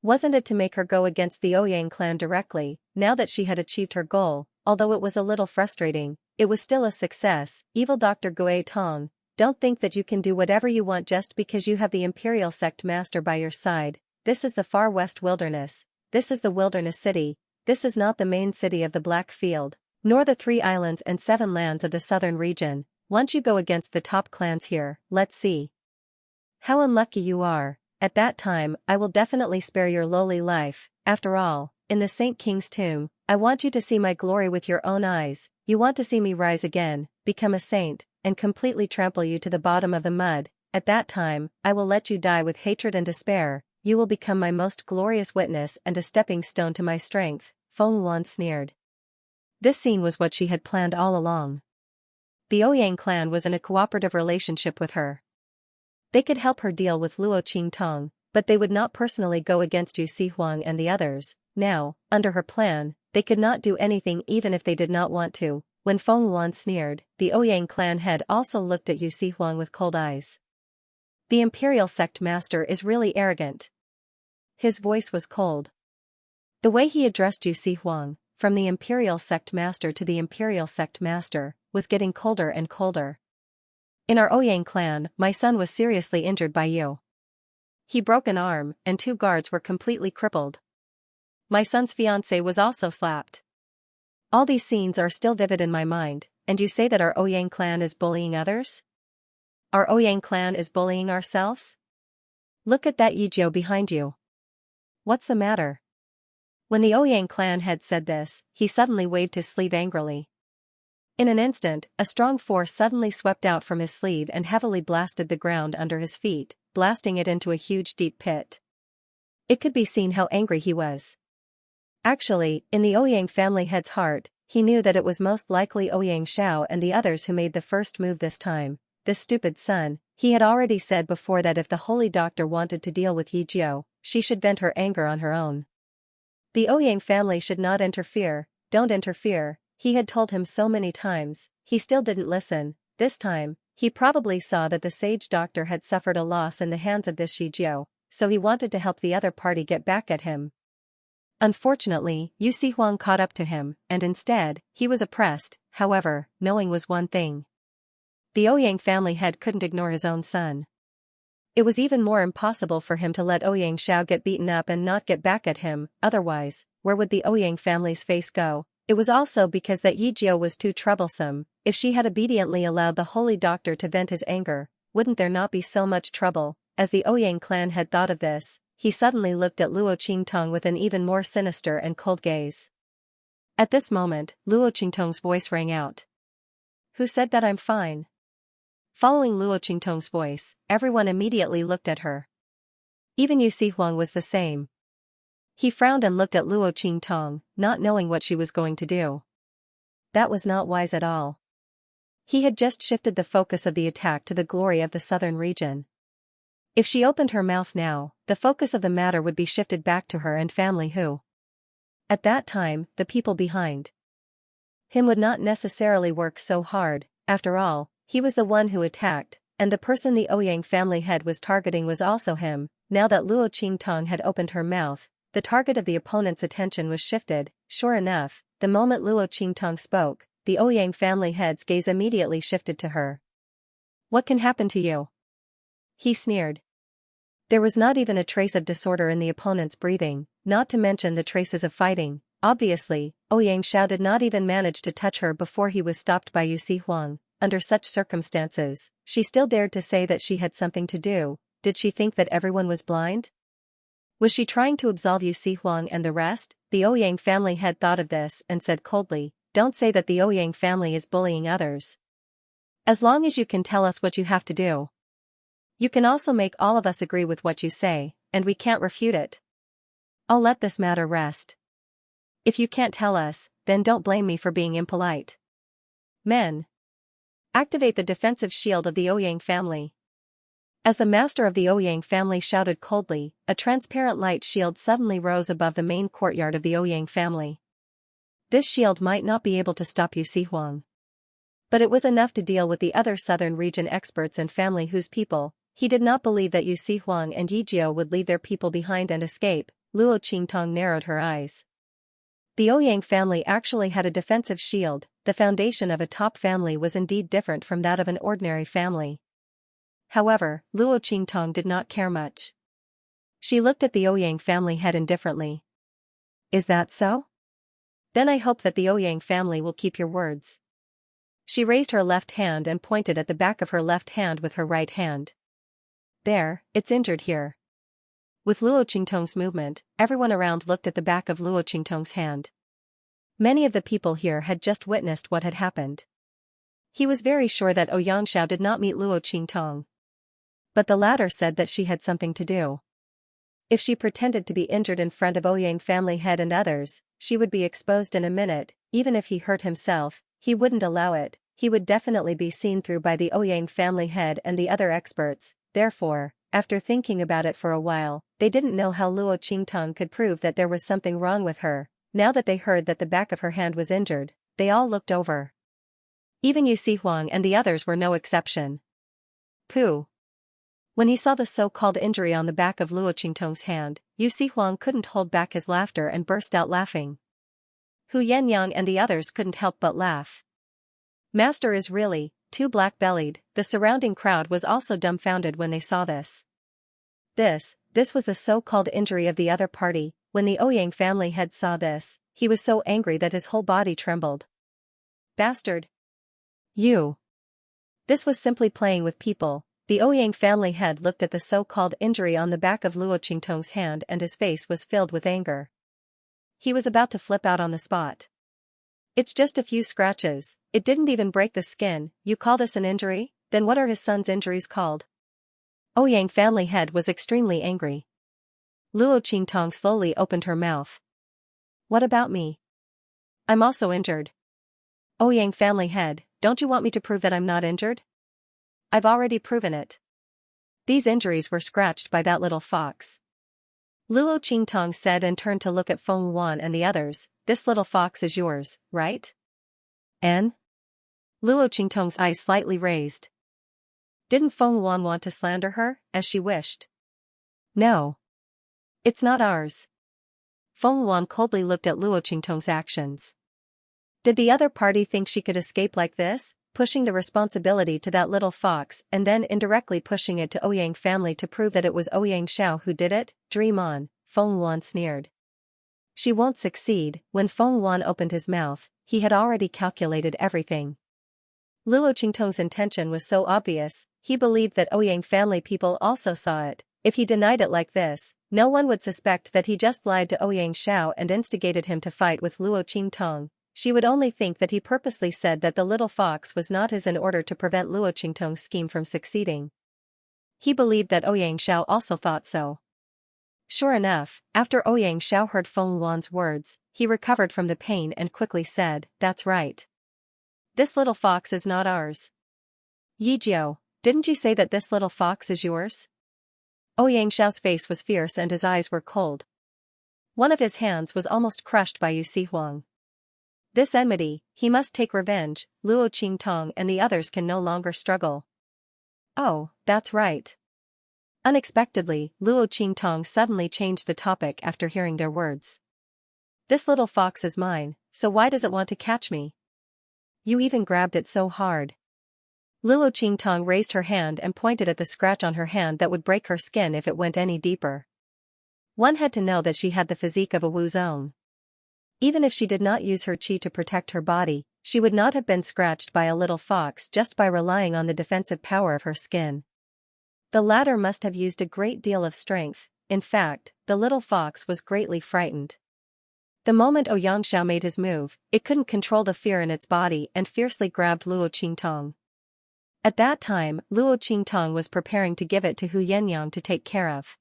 Wasn't it to make her go against the Ouyang clan directly? Now that she had achieved her goal, although it was a little frustrating, it was still a success. Evil Dr. Gui Tong, don't think that you can do whatever you want just because you have the Imperial Sect Master by your side. This is the far west wilderness. This is the wilderness city. This is not the main city of the Black Field, nor the 3 islands and 7 lands of the southern region. Once you go against the top clans here, let's see how unlucky you are. At that time, I will definitely spare your lowly life. After all, in the Saint King's tomb, I want you to see my glory with your own eyes. You want to see me rise again, become a saint, and completely trample you to the bottom of the mud. At that time, I will let you die with hatred and despair. You will become my most glorious witness and a stepping stone to my strength. Feng Yuan sneered. This scene was what she had planned all along. The Ouyang clan was in a cooperative relationship with her. They could help her deal with Luo Qingtong, but they would not personally go against Yu Sihuang and the others. Now, under her plan, they could not do anything even if they did not want to. When Feng Yuan sneered, the Ouyang clan head also looked at Yu Sihuang with cold eyes. The Imperial Sect Master is really arrogant. His voice was cold. The way he addressed Yu Sihuang, from the Imperial Sect Master to the Imperial Sect Master, was getting colder and colder. In our Ouyang clan, my son was seriously injured by you. He broke an arm, and 2 guards were completely crippled. My son's fiancée was also slapped. All these scenes are still vivid in my mind, and you say that our Ouyang clan is bullying others? Our Ouyang clan is bullying ourselves? Look at that Yijiao behind you. What's the matter? When the Ouyang clan had said this, he suddenly waved his sleeve angrily. In an instant, a strong force suddenly swept out from his sleeve and heavily blasted the ground under his feet, blasting it into a huge deep pit. It could be seen how angry he was. Actually, in the Ouyang family head's heart, he knew that it was most likely Ouyang Xiao and the others who made the first move this time. This stupid son, he had already said before that if the holy doctor wanted to deal with Yijiao, she should vent her anger on her own. The Ouyang family should not interfere. Don't interfere. He had told him so many times. He still didn't listen. This time, he probably saw that the sage doctor had suffered a loss in the hands of this Yijiao, so he wanted to help the other party get back at him. Unfortunately, Yu Sihuang caught up to him, and instead, he was oppressed. However, knowing was one thing. The Ouyang family head couldn't ignore his own son. It was even more impossible for him to let Ouyang Xiao get beaten up and not get back at him. Otherwise, where would the Ouyang family's face go? It was also because that Yijiao was too troublesome. If she had obediently allowed the holy doctor to vent his anger, wouldn't there not be so much trouble? As the Ouyang clan had thought of this, he suddenly looked at Luo Qingtong with an even more sinister and cold gaze. At this moment, Luo Qingtong's voice rang out. Who said that I'm fine? Following Luo Qingtong's voice, everyone immediately looked at her. Even Yu Huang was the same. He frowned and looked at Luo Qingtong, not knowing what she was going to do. That was not wise at all. He had just shifted the focus of the attack to the glory of the southern region. If she opened her mouth now, the focus of the matter would be shifted back to her and family who. At that time, the people behind him would not necessarily work so hard. After all, he was the one who attacked, and the person the Ouyang family head was targeting was also him. Now that Luo Qingtong had opened her mouth, the target of the opponent's attention was shifted. Sure enough, the moment Luo Qingtong spoke, the Ouyang family head's gaze immediately shifted to her. "What can happen to you?" he sneered. There was not even a trace of disorder in the opponent's breathing, not to mention the traces of fighting. Obviously, Ouyang Xiao did not even manage to touch her before he was stopped by Yu Huang. Under such circumstances, she still dared to say that she had something to do. Did she think that everyone was blind? Was she trying to absolve Yu Huang and the rest? The Ouyang family head thought of this and said coldly, "Don't say that the Ouyang family is bullying others. As long as you can tell us what you have to do. You can also make all of us agree with what you say, and we can't refute it. I'll let this matter rest. If you can't tell us, then don't blame me for being impolite. Men, activate the defensive shield of the Ouyang family." As the master of the Ouyang family shouted coldly, a transparent light shield suddenly rose above the main courtyard of the Ouyang family. This shield might not be able to stop Yu Huang, but it was enough to deal with the other southern region experts and family whose people. He did not believe that Yu Huang and Yijiao would leave their people behind and escape. Luo Qingtong narrowed her eyes. The Ouyang family actually had a defensive shield. The foundation of a top family was indeed different from that of an ordinary family. However, Luo Qingtong did not care much. She looked at the Ouyang family head indifferently. "Is that so? Then I hope that the Ouyang family will keep your words." She raised her left hand and pointed at the back of her left hand with her right hand. "There, it's injured here." With Luo Qingtong's movement, everyone around looked at the back of Luo Qingtong's hand. Many of the people here had just witnessed what had happened. He was very sure that Ouyang Xiao did not meet Luo Qingtong. But the latter said that she had something to do. If she pretended to be injured in front of Ouyang family head and others, she would be exposed in a minute. Even if he hurt himself, he wouldn't allow it. He would definitely be seen through by the Ouyang family head and the other experts. Therefore, after thinking about it for a while, they didn't know how Luo Qingtong could prove that there was something wrong with her. Now that they heard that the back of her hand was injured, they all looked over. Even Yu Huang and the others were no exception. Pooh. When he saw the so-called injury on the back of Luo Qingtong's hand, Yu Huang couldn't hold back his laughter and burst out laughing. Hu Yannyang and the others couldn't help but laugh. Master is really too black-bellied. The surrounding crowd was also dumbfounded when they saw this. This was the so-called injury of the other party. When the Ouyang family head saw this, he was so angry that his whole body trembled. "Bastard! You!" This was simply playing with people. The Ouyang family head looked at the so-called injury on the back of Luo Qingtong's hand and his face was filled with anger. He was about to flip out on the spot. "It's just a few scratches. It didn't even break the skin. You call this an injury? Then what are his son's injuries called?" Ouyang family head was extremely angry. Luo Qingtong slowly opened her mouth. "What about me? I'm also injured." "Ouyang family head, don't you want me to prove that I'm not injured? I've already proven it. These injuries were scratched by that little fox." Luo Qingtong said and turned to look at Feng Wan and the others. "This little fox is yours, right? And?" Luo Qingtong's eyes slightly raised. Didn't Feng Wan want to slander her, as she wished? "No. It's not ours." Feng Wan coldly looked at Luo Qingtong's actions. Did the other party think she could escape like this, pushing the responsibility to that little fox and then indirectly pushing it to Ouyang family to prove that it was Ouyang Xiao who did it? Dream on, Feng Wan sneered. She won't succeed. When Feng Wan opened his mouth, he had already calculated everything. Luo Qingtong's intention was so obvious, he believed that Ouyang family people also saw it. If he denied it like this, no one would suspect that he just lied to Ouyang Xiao and instigated him to fight with Luo Qingtong. she would only think that he purposely said that the little fox was not his in order to prevent Luo Qingtong's scheme from succeeding. He believed that Ouyang Xiao also thought so. Sure enough, after Ouyang Xiao heard Feng Yuan's words, he recovered from the pain and quickly said, "That's right. This little fox is not ours." "Yi Jiao, didn't you say that this little fox is yours?" Ouyang Xiao's face was fierce and his eyes were cold. One of his hands was almost crushed by Yu Huang. This enmity, he must take revenge. Luo Qingtong and the others can no longer struggle. "Oh, that's right." Unexpectedly, Luo Qingtong suddenly changed the topic after hearing their words. "This little fox is mine, so why does it want to catch me? You even grabbed it so hard." Luo Qingtong raised her hand and pointed at the scratch on her hand that would break her skin if it went any deeper. One had to know that she had the physique of a Wu Zong. Even if she did not use her qi to protect her body, she would not have been scratched by a little fox just by relying on the defensive power of her skin. The latter must have used a great deal of strength. In fact, the little fox was greatly frightened. The moment Ouyang Xiao made his move, it couldn't control the fear in its body and fiercely grabbed Luo Qingtong. At that time, Luo Qingtong was preparing to give it to Hu Yenyang to take care of.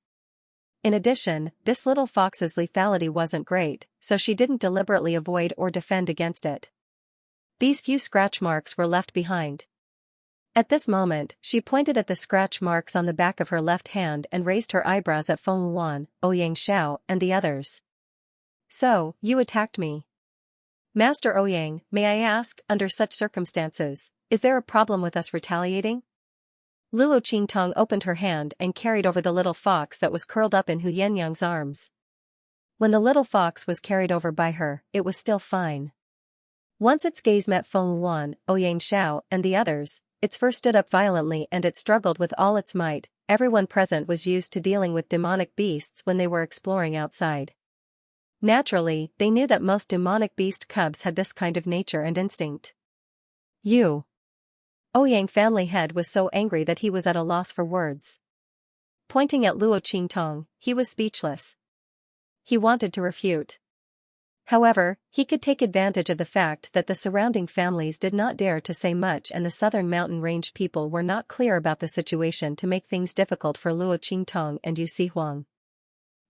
In addition, this little fox's lethality wasn't great, so she didn't deliberately avoid or defend against it. These few scratch marks were left behind. At this moment, she pointed at the scratch marks on the back of her left hand and raised her eyebrows at Feng Yuan, Ouyang Xiao, and the others. "So, you attacked me. Master Ouyang, may I ask, under such circumstances, is there a problem with us retaliating?" Luo Qingtong opened her hand and carried over the little fox that was curled up in Hu Yenyang's arms. When the little fox was carried over by her, it was still fine. Once its gaze met Feng Yuan, Ouyang Xiao, and the others, its fur stood up violently and it struggled with all its might. Everyone present was used to dealing with demonic beasts when they were exploring outside. Naturally, they knew that most demonic beast cubs had this kind of nature and instinct. "You." Ouyang family head was so angry that he was at a loss for words. Pointing at Luo Qingtong, he was speechless. He wanted to refute. However, he could take advantage of the fact that the surrounding families did not dare to say much and the southern mountain range people were not clear about the situation to make things difficult for Luo Qingtong and Yu Huang.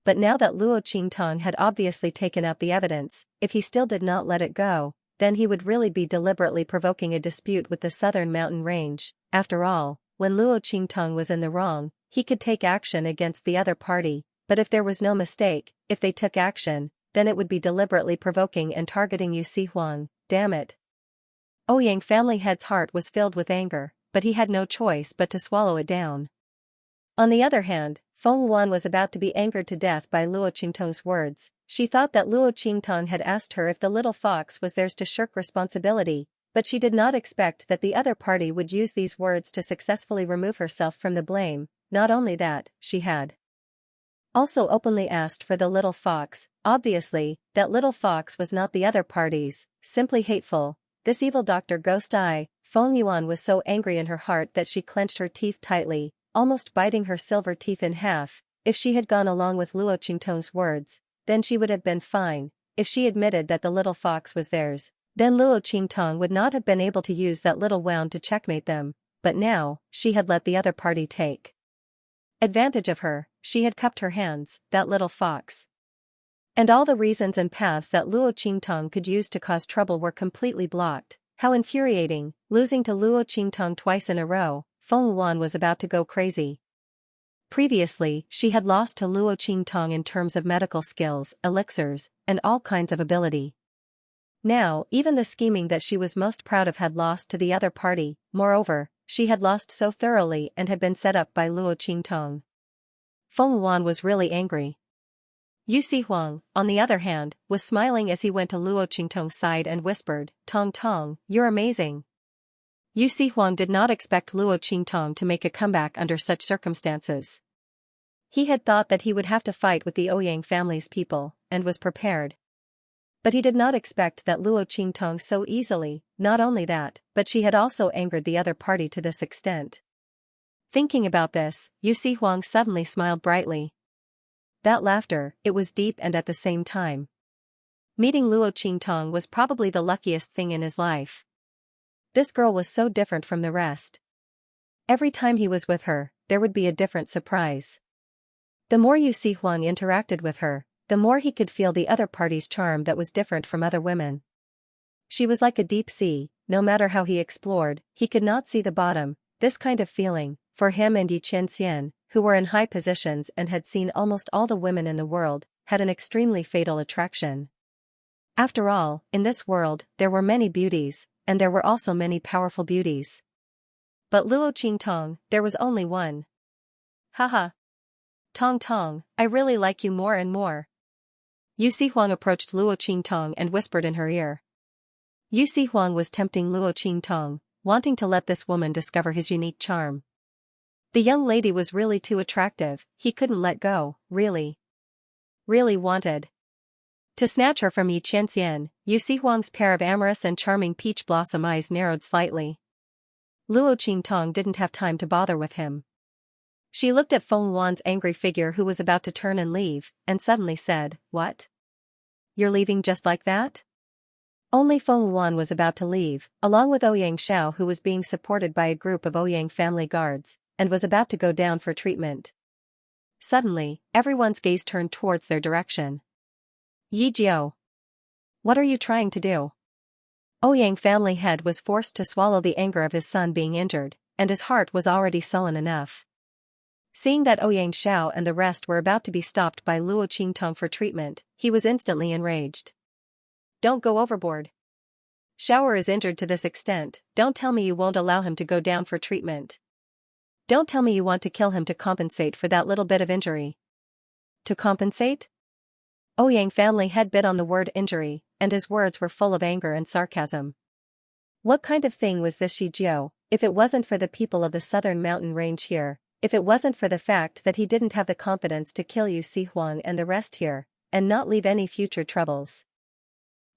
But now that Luo Qingtong had obviously taken out the evidence, if he still did not let it go, then he would really be deliberately provoking a dispute with the southern mountain range. After all, when Luo Qingtong was in the wrong, he could take action against the other party, but if there was no mistake, if they took action, then it would be deliberately provoking and targeting Yu Huang. Damn it. Ouyang family head's heart was filled with anger, but he had no choice but to swallow it down. On the other hand, Feng Yuan was about to be angered to death by Luo Qingtong's words. She thought that Luo Qingtong had asked her if the little fox was theirs to shirk responsibility, but she did not expect that the other party would use these words to successfully remove herself from the blame. Not only that, she had also openly asked for the little fox. Obviously, that little fox was not the other party's, simply hateful. This evil Dr. Ghost Eye. Feng Yuan was so angry in her heart that she clenched her teeth tightly, almost biting her silver teeth in half. If she had gone along with Luo Qingtong's words, then she would have been fine. If she admitted that the little fox was theirs, then Luo Qingtong would not have been able to use that little wound to checkmate them, but now, she had let the other party take advantage of her. She had cupped her hands, that little fox. And all the reasons and paths that Luo Qingtong could use to cause trouble were completely blocked. How infuriating, losing to Luo Qingtong twice in a row. Feng Yuan was about to go crazy. Previously, she had lost to Luo Qingtong in terms of medical skills, elixirs, and all kinds of ability. Now, even the scheming that she was most proud of had lost to the other party. Moreover, she had lost so thoroughly and had been set up by Luo Qingtong. Feng Yuan was really angry. Yu Huang, on the other hand, was smiling as he went to Luo Qingtong's side and whispered, "Tong Tong, you're amazing." Yu Huang did not expect Luo Qingtong to make a comeback under such circumstances. He had thought that he would have to fight with the Ouyang family's people, and was prepared. But he did not expect that Luo Qingtong so easily. Not only that, but she had also angered the other party to this extent. Thinking about this, Yu Huang suddenly smiled brightly. That laughter, it was deep and at the same time Meeting Luo Qingtong was probably the luckiest thing in his life. This girl was so different from the rest. Every time he was with her, there would be a different surprise. The more Yu Huang interacted with her, the more he could feel the other party's charm that was different from other women. She was like a deep sea, no matter how he explored, he could not see the bottom. This kind of feeling, for him and Xianxia, who were in high positions and had seen almost all the women in the world, had an extremely fatal attraction. After all, in this world, there were many beauties, and there were also many powerful beauties. But Luo Qingtong, there was only one. Haha. Tong Tong, I really like you more and more. Yu Huang approached Luo Qingtong and whispered in her ear. Yu Huang was tempting Luo Qingtong, wanting to let this woman discover his unique charm. The young lady was really too attractive, he couldn't let go, really wanted to snatch her from Xianxia. Yu Huang's pair of amorous and charming peach blossom eyes narrowed slightly. Luo Qingtong didn't have time to bother with him. She looked at Feng Wan's angry figure who was about to turn and leave, and suddenly said, "What? You're leaving just like that?" Only Feng Wan was about to leave, along with Ouyang Xiao who was being supported by a group of Ouyang family guards, and was about to go down for treatment. Suddenly, everyone's gaze turned towards their direction. Yi Jiao. What are you trying to do? Ouyang family head was forced to swallow the anger of his son being injured, and his heart was already sullen enough. Seeing that Ouyang Xiao and the rest were about to be stopped by Luo Qingtong for treatment, he was instantly enraged. Don't go overboard. Xiao is injured to this extent, don't tell me you won't allow him to go down for treatment. Don't tell me you want to kill him to compensate for that little bit of injury. To compensate? Ouyang family head bit on the word injury, and his words were full of anger and sarcasm. What kind of thing was this Shi Jiao? If it wasn't for the people of the southern mountain range here, if it wasn't for the fact that he didn't have the confidence to kill Yu Huang and the rest here, and not leave any future troubles.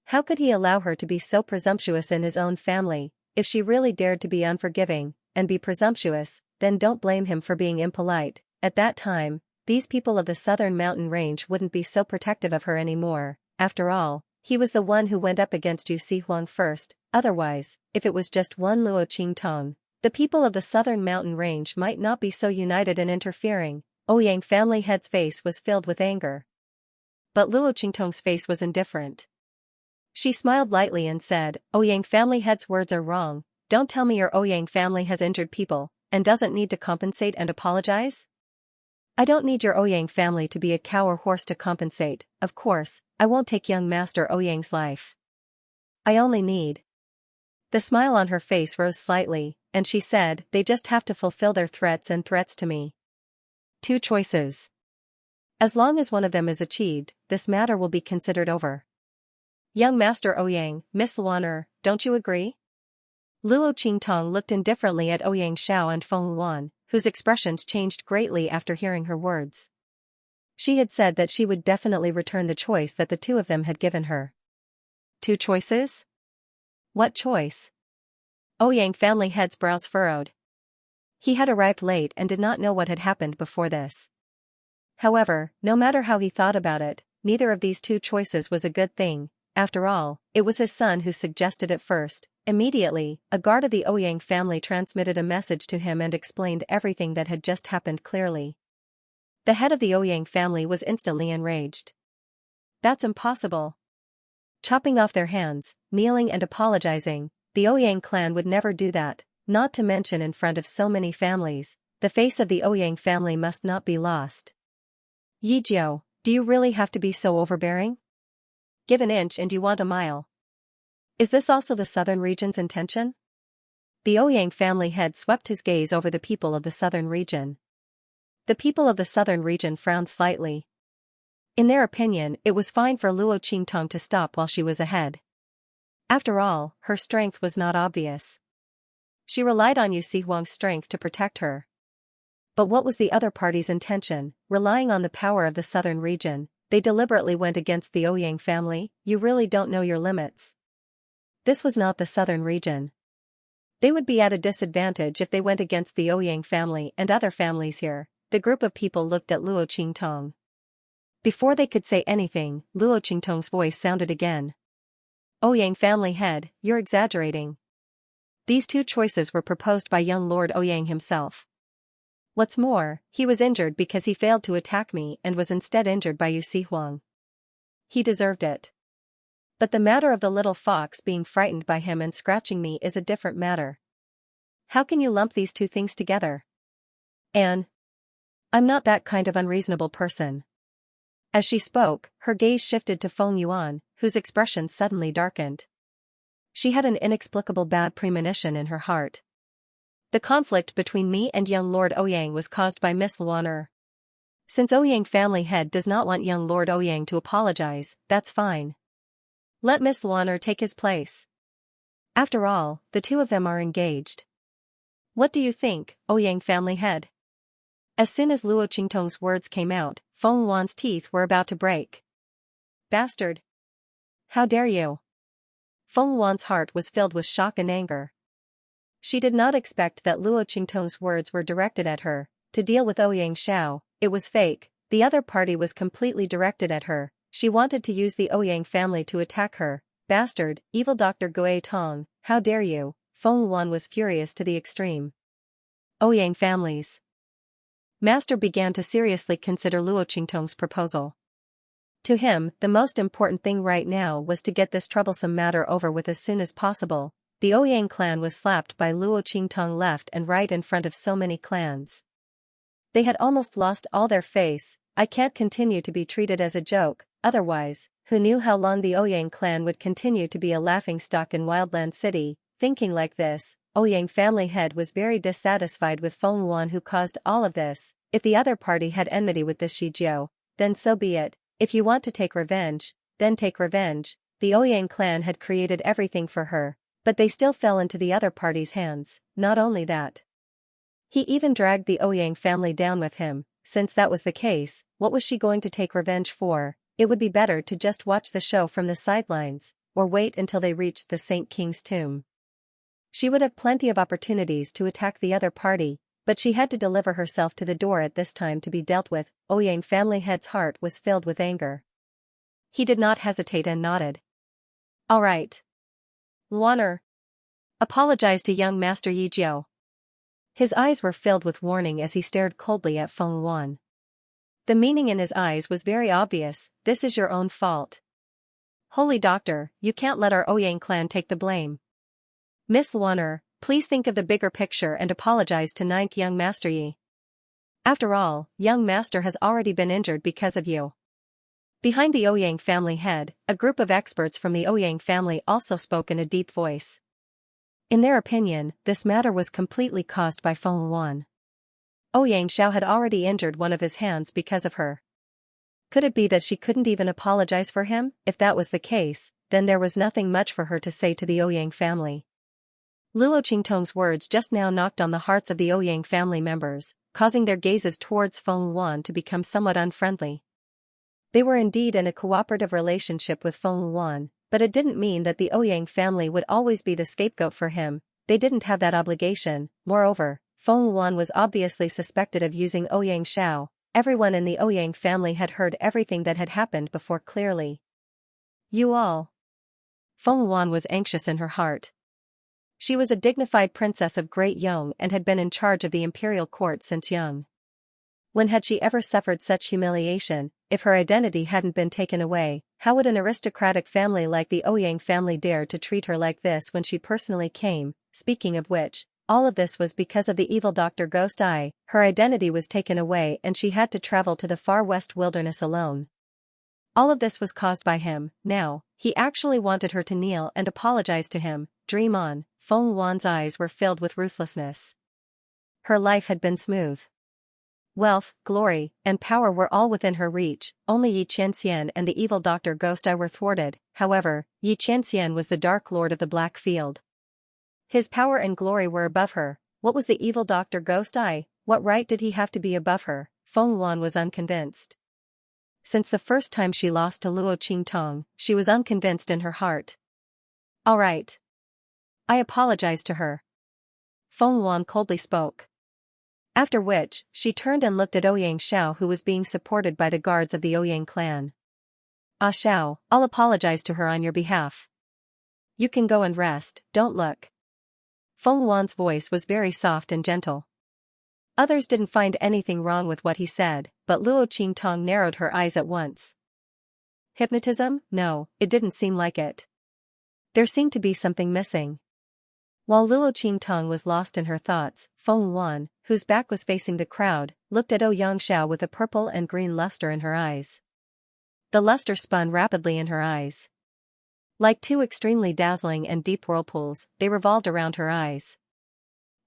How could he allow her to be so presumptuous in his own family? If she really dared to be unforgiving, and be presumptuous, then don't blame him for being impolite. At that time, these people of the southern mountain range wouldn't be so protective of her anymore. After all, he was the one who went up against Yu Huang first. Otherwise, if it was just one Luo Qingtong, the people of the southern mountain range might not be so united and interfering. Ouyang family head's face was filled with anger. But Luo Qingtong's face was indifferent. She smiled lightly and said, Ouyang family head's words are wrong. Don't tell me your Ouyang family has injured people, and doesn't need to compensate and apologize? I don't need your Ouyang family to be a cow or horse to compensate. Of course, I won't take young Master Ouyang's life. I only need. The smile on her face rose slightly, and she said, they just have to fulfill their threats and threats to me. 2 choices. As long as one of them is achieved, this matter will be considered over. Young Master Ouyang, Miss Luaner, don't you agree? Luo Qingtong looked indifferently at Ouyang Xiao and Feng Wan, whose expressions changed greatly after hearing her words. She had said that she would definitely return the choice that the two of them had given her. 2 choices? What choice? Ouyang family head's brows furrowed. He had arrived late and did not know what had happened before this. However, no matter how he thought about it, neither of these 2 choices was a good thing. After all, it was his son who suggested it first. Immediately, a guard of the Ouyang family transmitted a message to him and explained everything that had just happened clearly. The head of the Ouyang family was instantly enraged. That's impossible. Chopping off their hands, kneeling and apologizing, the Ouyang clan would never do that, not to mention in front of so many families. The face of the Ouyang family must not be lost. Yi Jiao, do you really have to be so overbearing? Give an inch and you want a mile. Is this also the southern region's intention? The Ouyang family head swept his gaze over the people of the southern region. The people of the southern region frowned slightly. In their opinion, it was fine for Luo Qingtong to stop while she was ahead. After all, her strength was not obvious. She relied on Yu Huang's strength to protect her. But what was the other party's intention? Relying on the power of the southern region, they deliberately went against the Ouyang family. You really don't know your limits. This was not the southern region. They would be at a disadvantage if they went against the Ouyang family and other families here. The group of people looked at Luo Qingtong. Before they could say anything, Luo Qingtong's voice sounded again. Ouyang family head, you're exaggerating. These two choices were proposed by young Lord Ouyang himself. What's more, he was injured because he failed to attack me and was instead injured by Yu Huang. He deserved it. But the matter of the little fox being frightened by him and scratching me is a different matter. How can you lump these two things together? And I'm not that kind of unreasonable person. As she spoke, her gaze shifted to Feng Yuan, whose expression suddenly darkened. She had an inexplicable bad premonition in her heart. The conflict between me and young Lord Ouyang was caused by Miss Luan. Since Ouyang family head does not want young Lord Ouyang to apologize, that's fine. Let Miss Luan take his place. After all, the two of them are engaged. What do you think, Ouyang family head? As soon as Luo Qingtong's words came out, Feng Yuan's teeth were about to break. Bastard! How dare you? Feng Yuan's heart was filled with shock and anger. She did not expect that Luo Qingtong's words were directed at her. To deal with Ouyang Xiao, it was fake. The other party was completely directed at her. She wanted to use the Ouyang family to attack her. Bastard, evil Dr. Gui Tong, how dare you? Feng Yuan was furious to the extreme. Ouyang families. Master began to seriously consider Luo Qingtong's proposal. To him, the most important thing right now was to get this troublesome matter over with as soon as possible. The Ouyang clan was slapped by Luo Qingtong left and right in front of so many clans. They had almost lost all their face. I can't continue to be treated as a joke, otherwise, who knew how long the Ouyang clan would continue to be a laughingstock in Wildland City. Thinking like this, Ouyang family head was very dissatisfied with Feng Yuan, who caused all of this. If the other party had enmity with this Shijiao, then so be it. If you want to take revenge, then take revenge. The Ouyang clan had created everything for her, but they still fell into the other party's hands. Not only that, he even dragged the Ouyang family down with him. Since that was the case, what was she going to take revenge for? It would be better to just watch the show from the sidelines, or wait until they reached the Saint King's tomb. She would have plenty of opportunities to attack the other party, but she had to deliver herself to the door at this time to be dealt with. Ouyang family head's heart was filled with anger. He did not hesitate and nodded. All right. Luaner. Apologize to young Master Yi Jiao. His eyes were filled with warning as he stared coldly at Feng Yuan. The meaning in his eyes was very obvious. This is your own fault. Holy Doctor, you can't let our Ouyang clan take the blame. Miss Luaner, please think of the bigger picture and apologize to ninth young Master Yi. After all, young Master has already been injured because of you. Behind the Ouyang family head, a group of experts from the Ouyang family also spoke in a deep voice. In their opinion, this matter was completely caused by Feng Yuan. Ouyang Xiao had already injured one of his hands because of her. Could it be that she couldn't even apologize for him? If that was the case, then there was nothing much for her to say to the Ouyang family. Luo Qingtong's words just now knocked on the hearts of the Ouyang family members, causing their gazes towards Feng Yuan to become somewhat unfriendly. They were indeed in a cooperative relationship with Feng Yuan, but it didn't mean that the Ouyang family would always be the scapegoat for him. They didn't have that obligation. Moreover, Feng Yuan was obviously suspected of using Ouyang Xiao. Everyone in the Ouyang family had heard everything that had happened before clearly. You all. Feng Yuan was anxious in her heart. She was a dignified princess of Great Yong and had been in charge of the imperial court since young. When had she ever suffered such humiliation? If her identity hadn't been taken away, how would an aristocratic family like the Ouyang family dare to treat her like this when she personally came? Speaking of which, all of this was because of the evil Dr. Ghost Eye. Her identity was taken away and she had to travel to the far west wilderness alone. All of this was caused by him. Now, he actually wanted her to kneel and apologize to him. Dream on. Feng Yuan's eyes were filled with ruthlessness. Her life had been smooth. Wealth, glory, and power were all within her reach. Only Yi Qianxian and the evil Dr. Ghost Eye were thwarted. However, Yi Qianxian was the Dark Lord of the Black Field. His power and glory were above her. What was the evil Dr. Ghost Eye? What right did he have to be above her? Feng Yuan was unconvinced. Since the first time she lost to Luo Qingtong, she was unconvinced in her heart. All right. I apologize to her. Feng Yuan coldly spoke. After which, she turned and looked at Xiao, who was being supported by the guards of the Ouyang clan. "Ah Xiao, I'll apologize to her on your behalf. You can go and rest, don't look." Feng Wan's voice was very soft and gentle. Others didn't find anything wrong with what he said, but Luo Qingtong narrowed her eyes at once. Hypnotism? No, it didn't seem like it. There seemed to be something missing. While Luo Qingtong was lost in her thoughts, Feng Wan, whose back was facing the crowd, looked at Xianxia with a purple and green luster in her eyes. The luster spun rapidly in her eyes. Like two extremely dazzling and deep whirlpools, they revolved around her eyes.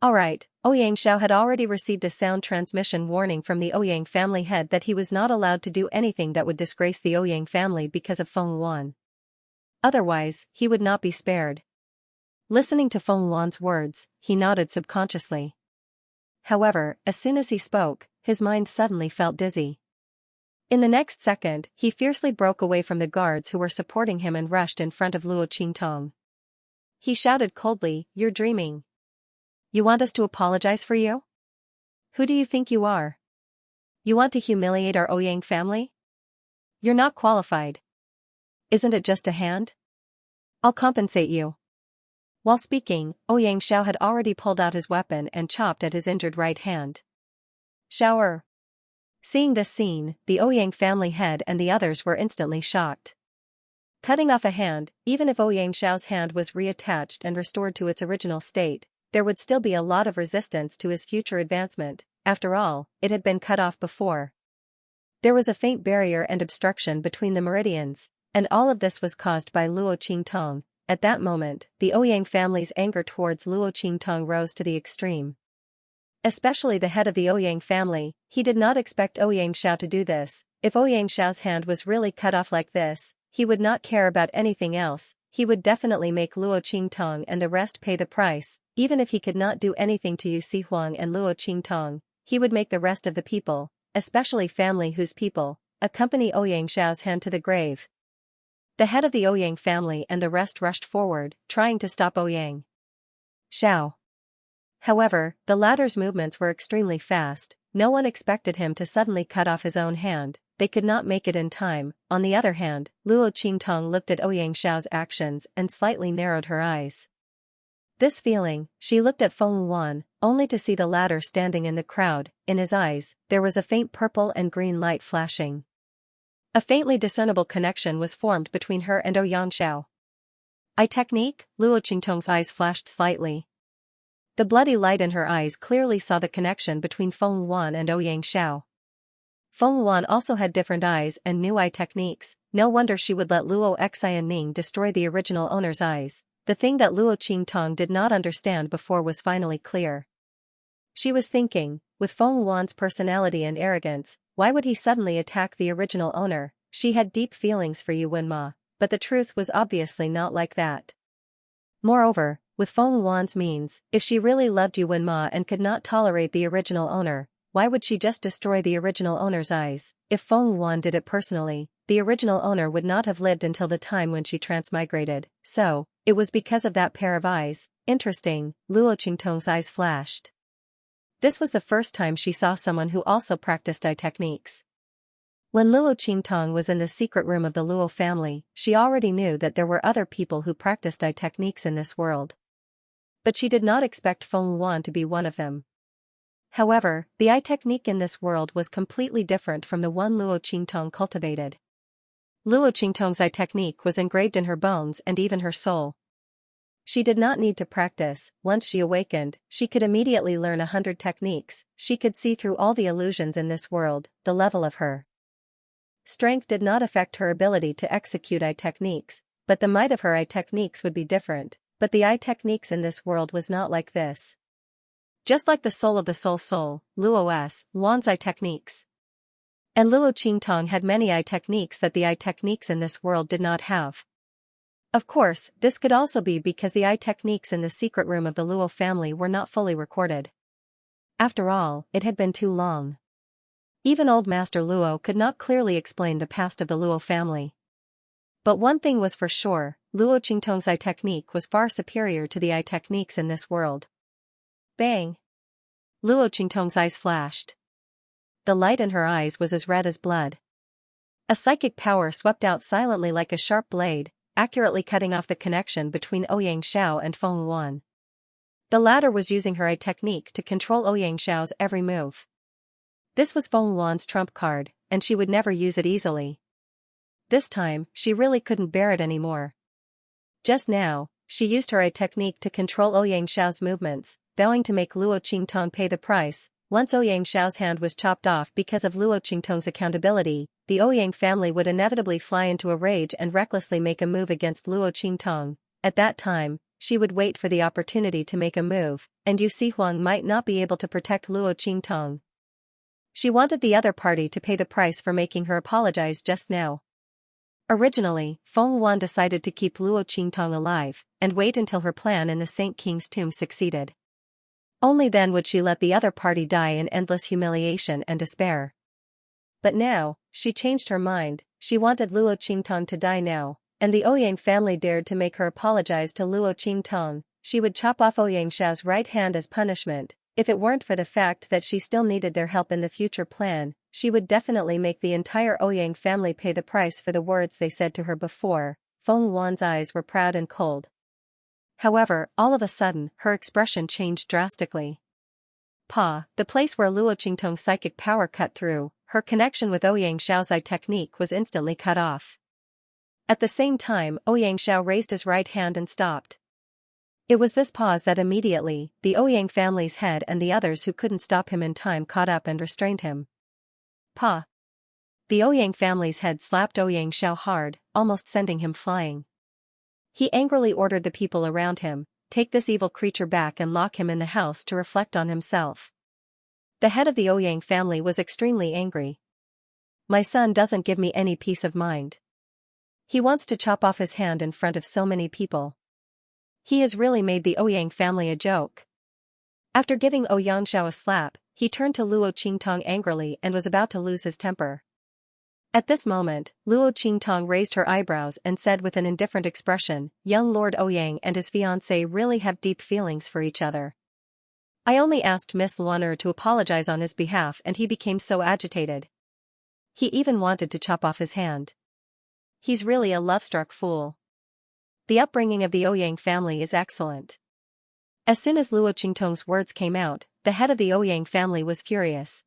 Alright, Xianxia had already received a sound transmission warning from the Ouyang family head that he was not allowed to do anything that would disgrace the Ouyang family because of Feng Wan. Otherwise, he would not be spared. Listening to Feng Wan's words, he nodded subconsciously. However, as soon as he spoke, his mind suddenly felt dizzy. In the next second, he fiercely broke away from the guards who were supporting him and rushed in front of Luo Qingtong. He shouted coldly, "You're dreaming. You want us to apologize for you? Who do you think you are? You want to humiliate our Ouyang family? You're not qualified. Isn't it just a hand? I'll compensate you." While speaking, Xiao had already pulled out his weapon and chopped at his injured right hand. "Shower." Seeing this scene, the Ouyang family head and the others were instantly shocked. Cutting off a hand, even if Xiao's hand was reattached and restored to its original state, there would still be a lot of resistance to his future advancement. After all, it had been cut off before. There was a faint barrier and obstruction between the meridians, and all of this was caused by Luo Qingtong. At that moment, the Ouyang family's anger towards Luo Qingtong rose to the extreme. Especially the head of the Ouyang family, he did not expect Xiao to do this. If Xiao's hand was really cut off like this, he would not care about anything else. He would definitely make Luo Qingtong and the rest pay the price. Even if he could not do anything to Yu Sihuang and Luo Qingtong, he would make the rest of the people, especially family whose people, accompany Xiao's hand to the grave. The head of the Ouyang family and the rest rushed forward, trying to stop Xiao. However, the latter's movements were extremely fast. No one expected him to suddenly cut off his own hand. They could not make it in time. On the other hand, Luo Qingtong looked at Xiao's actions and slightly narrowed her eyes. This feeling, she looked at Feng Wan, only to see the latter standing in the crowd. In his eyes, there was a faint purple and green light flashing. A faintly discernible connection was formed between her and Xiao. Eye technique? Luo Qingtong's eyes flashed slightly. The bloody light in her eyes clearly saw the connection between Feng Wan and Xiao. Feng Wan also had different eyes and new eye techniques. No wonder she would let Luo Xianning destroy the original owner's eyes. The thing that Luo Qingtong did not understand before was finally clear. She was thinking, with Feng Wan's personality and arrogance, why would he suddenly attack the original owner? She had deep feelings for Yu Wenma, but the truth was obviously not like that. Moreover, with Feng Wan's means, if she really loved Yu Wenma and could not tolerate the original owner, why would she just destroy the original owner's eyes? If Feng Wan did it personally, the original owner would not have lived until the time when she transmigrated. So, it was because of that pair of eyes. Interesting, Luo Qingtong's eyes flashed. This was the first time she saw someone who also practiced eye techniques. When Luo Qingtong was in the secret room of the Luo family, she already knew that there were other people who practiced eye techniques in this world. But she did not expect Feng Wan to be one of them. However, the eye technique in this world was completely different from the one Luo Qingtong cultivated. Luo Qingtong's eye technique was engraved in her bones and even her soul. She did not need to practice. Once she awakened, she could immediately learn 100 techniques. She could see through all the illusions in this world. The level of her strength did not affect her ability to execute eye techniques, but the might of her eye techniques would be different. But the eye techniques in this world was not like this. Just like the soul of the soul, Luo Wan's eye techniques. And Luo Qingtong had many eye techniques that the eye techniques in this world did not have. Of course, this could also be because the eye techniques in the secret room of the Luo family were not fully recorded. After all, it had been too long. Even old Master Luo could not clearly explain the past of the Luo family. But one thing was for sure, Luo Qingtong's eye technique was far superior to the eye techniques in this world. Bang! Luo Qingtong's eyes flashed. The light in her eyes was as red as blood. A psychic power swept out silently like a sharp blade, accurately cutting off the connection between Ouyang Xiao and Feng Yuan. The latter was using her eye technique to control Ouyang Xiao's every move. This was Feng Yuan's trump card, and she would never use it easily. This time, she really couldn't bear it anymore. Just now, she used her eye technique to control Ouyang Xiao's movements, vowing to make Luo Qingtong pay the price. Once Ouyang Xiao's hand was chopped off because of Luo Qingtong's accountability, the Ouyang family would inevitably fly into a rage and recklessly make a move against Luo Qingtong. At that time, she would wait for the opportunity to make a move, and Yu Sihuang might not be able to protect Luo Qingtong. She wanted the other party to pay the price for making her apologize just now. Originally, Feng Yuan decided to keep Luo Qingtong alive, and wait until her plan in the Saint King's tomb succeeded. Only then would she let the other party die in endless humiliation and despair. But now, she changed her mind. She wanted Luo Qingtong to die now, and the Ouyang family dared to make her apologize to Luo Qingtong. She would chop off Ouyang Xiao's right hand as punishment. If it weren't for the fact that she still needed their help in the future plan, she would definitely make the entire Ouyang family pay the price for the words they said to her before. Feng Yuan's eyes were proud and cold. However, all of a sudden, her expression changed drastically. The place where Luo Qingtong's psychic power cut through, her connection with Ouyang Xiao's eye technique was instantly cut off. At the same time, Ouyang Xiao raised his right hand and stopped. It was this pause that immediately, the Ouyang family's head and the others who couldn't stop him in time caught up and restrained him. The Ouyang family's head slapped Ouyang Xiao hard, almost sending him flying. He angrily ordered the people around him, "Take this evil creature back and lock him in the house to reflect on himself." The head of the Ouyang family was extremely angry. "My son doesn't give me any peace of mind. He wants to chop off his hand in front of so many people. He has really made the Ouyang family a joke." After giving Ouyang Xiao a slap, he turned to Luo Qingtong angrily and was about to lose his temper. At this moment, Luo Qingtong raised her eyebrows and said with an indifferent expression, "Young Lord Ouyang and his fiancée really have deep feelings for each other. I only asked Miss Luaner to apologize on his behalf and he became so agitated. He even wanted to chop off his hand. He's really a love-struck fool. The upbringing of the Ouyang family is excellent." As soon as Luo Qingtong's words came out, the head of the Ouyang family was furious.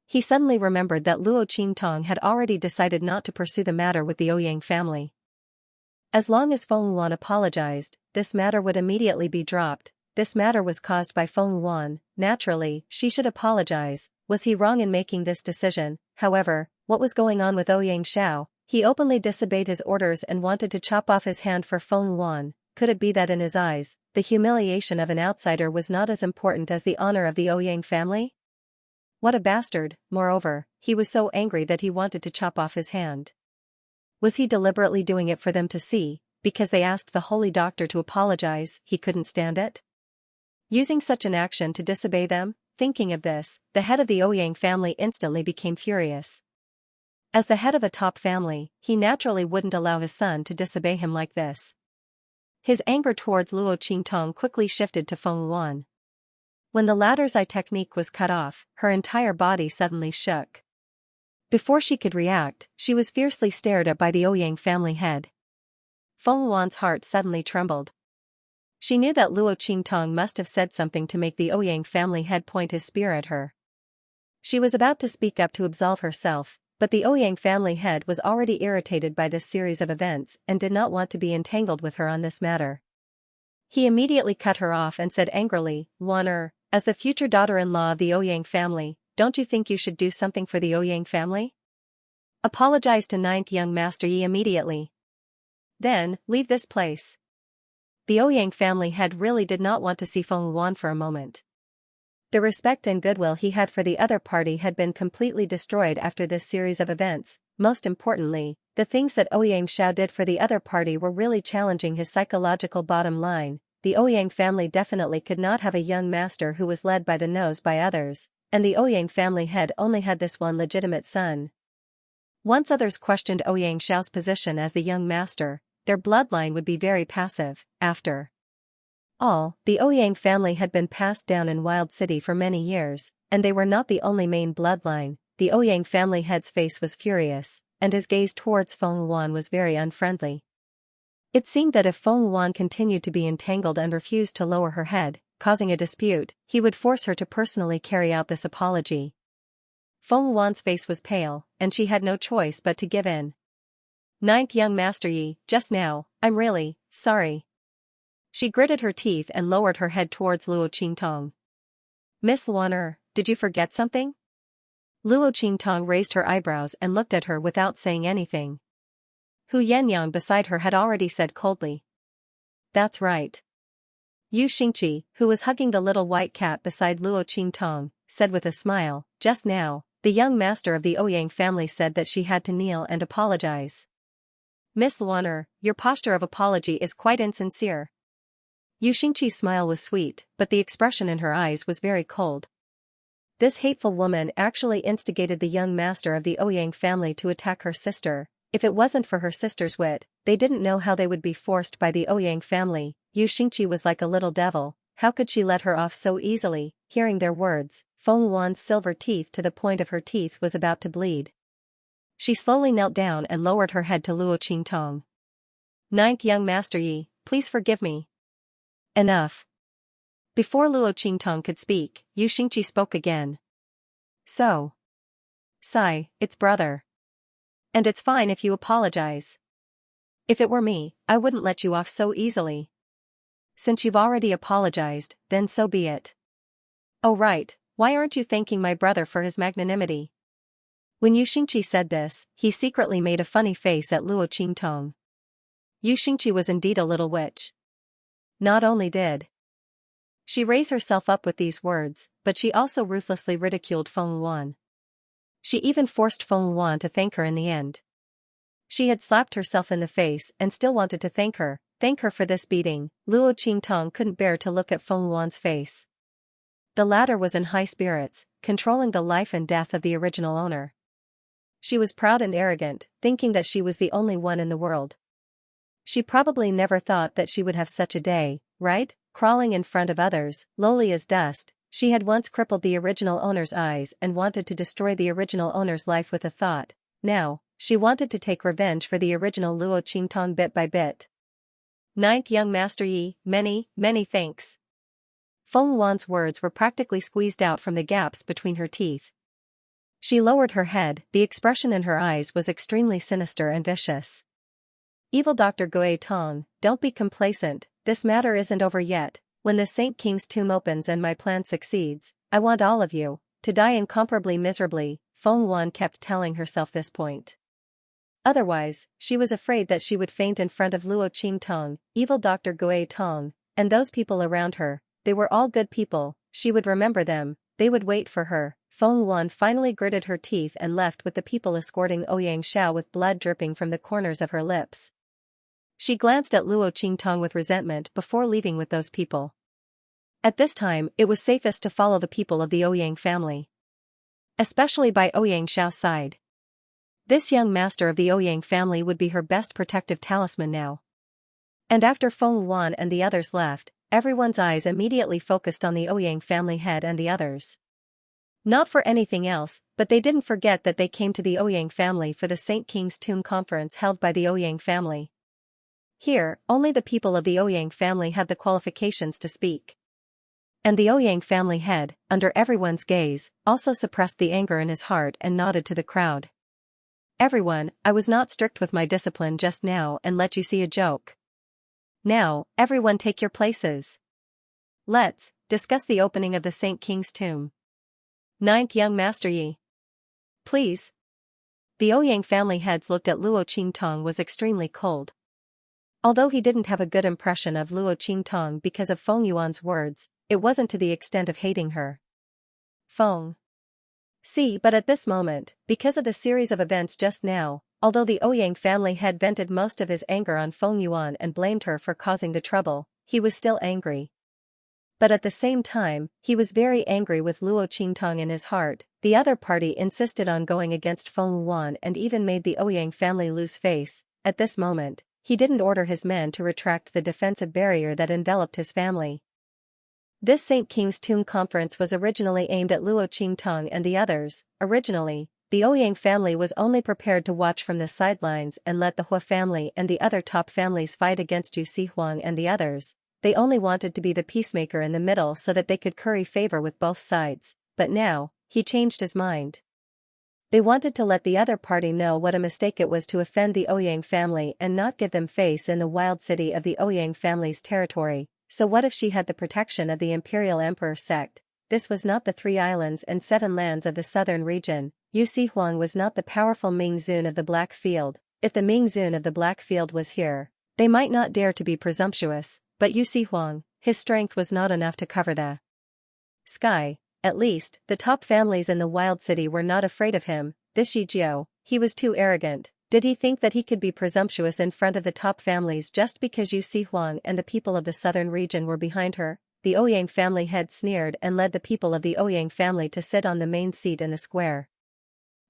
He suddenly remembered that Luo Qingtong had already decided not to pursue the matter with the Ouyang family. As long as Feng Yuan apologized, this matter would immediately be dropped. This matter was caused by Feng Yuan. Naturally, she should apologize. Was he wrong in making this decision? However, what was going on with Ouyang Xiao? He openly disobeyed his orders and wanted to chop off his hand for Feng Yuan. Could it be that in his eyes, the humiliation of an outsider was not as important as the honor of the Ouyang family? What a bastard! Moreover, he was so angry that he wanted to chop off his hand. Was he deliberately doing it for them to see, because they asked the holy doctor to apologize? He couldn't stand it? Using such an action to disobey them? Thinking of this, the head of the Ouyang family instantly became furious. As the head of a top family, he naturally wouldn't allow his son to disobey him like this. His anger towards Luo Qingtong quickly shifted to Feng Yuan. When the latter's eye technique was cut off, her entire body suddenly shook. Before she could react, she was fiercely stared at by the Ouyang family head. Feng Yuan's heart suddenly trembled. She knew that Luo Qingtong must have said something to make the Ouyang family head point his spear at her. She was about to speak up to absolve herself, but the Ouyang family head was already irritated by this series of events and did not want to be entangled with her on this matter. He immediately cut her off and said angrily, "Luaner, as the future daughter-in-law of the Ouyang family, don't you think you should do something for the Ouyang family? Apologize to ninth young master Yi immediately. Then, leave this place." The Ouyang family head really did not want to see Feng Yuan for a moment. The respect and goodwill he had for the other party had been completely destroyed after this series of events. Most importantly, the things that Ouyang Xiao did for the other party were really challenging his psychological bottom line. The Ouyang family definitely could not have a young master who was led by the nose by others, and the Ouyang family head only had this one legitimate son. Once others questioned Ouyang Xiao's position as the young master, their bloodline would be very passive. After The Ouyang family had been passed down in Wild City for many years, and they were not the only main bloodline. The Ouyang family head's face was furious, and his gaze towards Feng Yuan was very unfriendly. It seemed that if Feng Yuan continued to be entangled and refused to lower her head, causing a dispute, he would force her to personally carry out this apology. Feng Yuan's face was pale, and she had no choice but to give in. Ninth young Master Yi, just now, I'm really sorry. She gritted her teeth and lowered her head towards Luo Qingtong. Miss Luan, did you forget something? Luo Qingtong raised her eyebrows and looked at her without saying anything. Hu Yenyang beside her had already said coldly. That's right. Yu Xingqi, who was hugging the little white cat beside Luo Qingtong, said with a smile, just now, the young master of the Ouyang family said that she had to kneel and apologize. Miss Luan, your posture of apology is quite insincere. Yu Xingqi's smile was sweet, but the expression in her eyes was very cold. This hateful woman actually instigated the young master of the Ouyang family to attack her sister. If it wasn't for her sister's wit, they didn't know how they would be forced by the Ouyang family. Yu Xingqi was like a little devil. How could she let her off so easily? Hearing their words, Feng Yuan's silver teeth to the point of her teeth was about to bleed. She slowly knelt down and lowered her head to Luo Qingtong. Ninth young Master Yi, please forgive me. Enough. Before Luo Qingtong could speak, Yu Xingqi spoke again. So. Sai, it's brother. And it's fine if you apologize. If it were me, I wouldn't let you off so easily. Since you've already apologized, then so be it. Oh right, why aren't you thanking my brother for his magnanimity? When Yu Xingqi said this, he secretly made a funny face at Luo Qingtong. Yu Xingqi was indeed a little witch. Not only did she raise herself up with these words, but she also ruthlessly ridiculed Feng Yuan. She even forced Feng Yuan to thank her in the end. She had slapped herself in the face and still wanted to thank her for this beating. Luo Qingtong couldn't bear to look at Feng Yuan's face. The latter was in high spirits, controlling the life and death of the original owner. She was proud and arrogant, thinking that she was the only one in the world. She probably never thought that she would have such a day, right? Crawling in front of others, lowly as dust. She had once crippled the original owner's eyes and wanted to destroy the original owner's life with a thought. Now, she wanted to take revenge for the original Luo Qingtong bit by bit. Ninth young Master Yi, many thanks. Feng Yuan's words were practically squeezed out from the gaps between her teeth. She lowered her head, the expression in her eyes was extremely sinister and vicious. Evil Dr. Gui Tong, don't be complacent, this matter isn't over yet. When the Saint King's tomb opens and my plan succeeds, I want all of you to die incomparably miserably. Feng Yuan kept telling herself this point. Otherwise, she was afraid that she would faint in front of Luo Qingtong, evil Dr. Gui Tong, and those people around her. They were all good people, she would remember them, they would wait for her. Feng Yuan finally gritted her teeth and left with the people escorting Ouyang Xiao with blood dripping from the corners of her lips. She glanced at Luo Qingtong with resentment before leaving with those people. At this time, it was safest to follow the people of the Ouyang family. Especially by Ouyang Xiao's side. This young master of the Ouyang family would be her best protective talisman now. And after Feng Yuan and the others left, everyone's eyes immediately focused on the Ouyang family head and the others. Not for anything else, but they didn't forget that they came to the Ouyang family for the Saint King's Tomb conference held by the Ouyang family. Here, only the people of the Ouyang family had the qualifications to speak. And the Ouyang family head, under everyone's gaze, also suppressed the anger in his heart and nodded to the crowd. Everyone, I was not strict with my discipline just now and let you see a joke. Now, everyone take your places. Let's discuss the opening of the Saint King's tomb. Ninth young Master Yi. Please. The Ouyang family heads looked at Luo Qingtong was extremely cold. Although he didn't have a good impression of Luo Qingtong because of Feng Yuan's words, it wasn't to the extent of hating her. Feng. See, but at this moment, because of the series of events just now, although the Ouyang family head vented most of his anger on Feng Yuan and blamed her for causing the trouble, he was still angry. But at the same time, he was very angry with Luo Qingtong in his heart. The other party insisted on going against Feng Yuan and even made the Ouyang family lose face. At this moment, he didn't order his men to retract the defensive barrier that enveloped his family. This Saint King's Tomb conference was originally aimed at Luo Qingtong and the others. Originally, the Ouyang family was only prepared to watch from the sidelines and let the Hua family and the other top families fight against Yu Sihuang and the others. They only wanted to be the peacemaker in the middle so that they could curry favor with both sides, but now, he changed his mind. They wanted to let the other party know what a mistake it was to offend the Ouyang family and not give them face in the wild city of the Ouyang family's territory. So what if she had the protection of the Imperial Emperor sect? This was not the 3 islands and 7 lands of the southern region. Yu Sihuang was not the powerful Ming Zun of the Black Field. If the Ming Zun of the Black Field was here, they might not dare to be presumptuous, but Yu Sihuang, his strength was not enough to cover the sky. At least, the top families in the wild city were not afraid of him. This Yi Jiao, he was too arrogant. Did he think that he could be presumptuous in front of the top families just because Yu Sihuang and the people of the southern region were behind her? The Ouyang family head sneered and led the people of the Ouyang family to sit on the main seat in the square.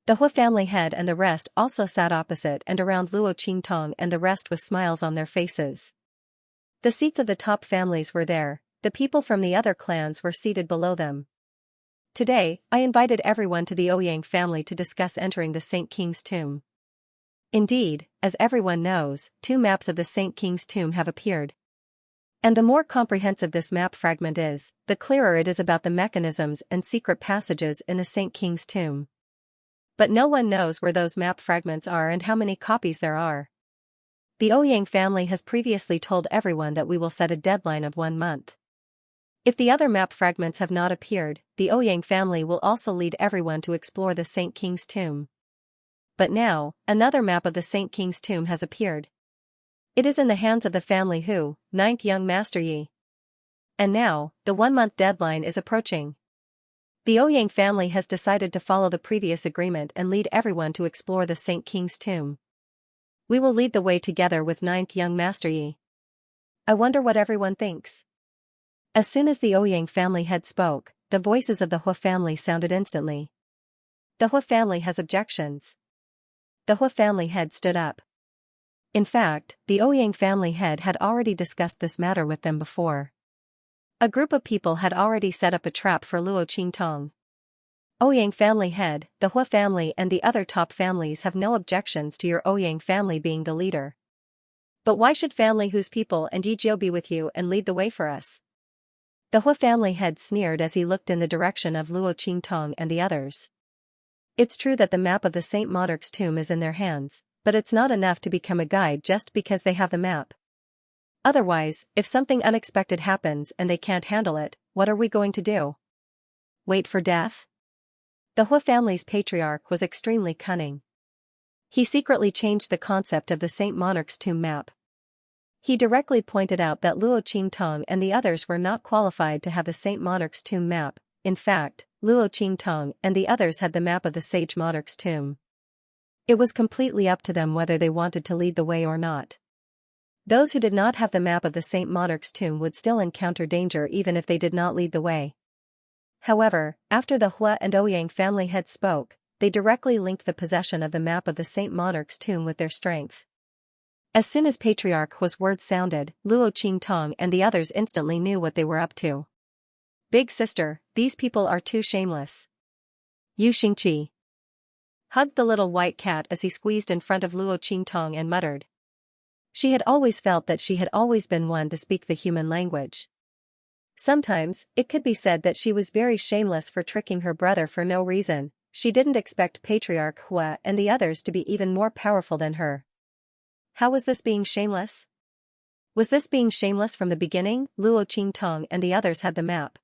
The Hua family head and the rest also sat opposite and around Luo Qingtong and the rest with smiles on their faces. The seats of the top families were there, the people from the other clans were seated below them. Today, I invited everyone to the Ouyang family to discuss entering the Saint King's Tomb. Indeed, as everyone knows, 2 maps of the Saint King's Tomb have appeared. And the more comprehensive this map fragment is, the clearer it is about the mechanisms and secret passages in the Saint King's Tomb. But no one knows where those map fragments are and how many copies there are. The Ouyang family has previously told everyone that we will set a deadline of 1 month. If the other map fragments have not appeared, the Ouyang family will also lead everyone to explore the Saint King's Tomb. But now, another map of the Saint King's Tomb has appeared. It is in the hands of the family who, 9th young Master Yi. And now, the 1-month deadline is approaching. The Ouyang family has decided to follow the previous agreement and lead everyone to explore the Saint King's Tomb. We will lead the way together with 9th young Master Yi. I wonder what everyone thinks. As soon as the Ouyang family head spoke, the voices of the Hua family sounded instantly. The Hua family has objections. The Hua family head stood up. In fact, the Ouyang family head had already discussed this matter with them before. A group of people had already set up a trap for Luo Qingtong. Ouyang family head, the Hua family and the other top families have no objections to your Ouyang family being the leader. But why should family whose people and Yi Jiao be with you and lead the way for us? The Hua family head sneered as he looked in the direction of Luo Qingtong and the others. It's true that the map of the Saint Monarch's tomb is in their hands, but it's not enough to become a guide just because they have the map. Otherwise, if something unexpected happens and they can't handle it, what are we going to do? Wait for death? The Hua family's patriarch was extremely cunning. He secretly changed the concept of the Saint Monarch's tomb map. He directly pointed out that Luo Qingtong and the others were not qualified to have the Saint Monarch's tomb map. In fact, Luo Qingtong and the others had the map of the Sage Monarch's tomb. It was completely up to them whether they wanted to lead the way or not. Those who did not have the map of the Saint Monarch's tomb would still encounter danger even if they did not lead the way. However, after the Hua and Ouyang family heads spoke, they directly linked the possession of the map of the Saint Monarch's tomb with their strength. As soon as Patriarch Hua's words sounded, Luo Qingtong and the others instantly knew what they were up to. Big sister, these people are too shameless. Yu Xingqi hugged the little white cat as he squeezed in front of Luo Qingtong and muttered. She had always felt that she had always been one to speak the human language. Sometimes, it could be said that she was very shameless for tricking her brother for no reason. She didn't expect Patriarch Hua and the others to be even more powerful than her. How was this being shameless? Was this being shameless from the beginning? Luo Qingtong and the others had the map.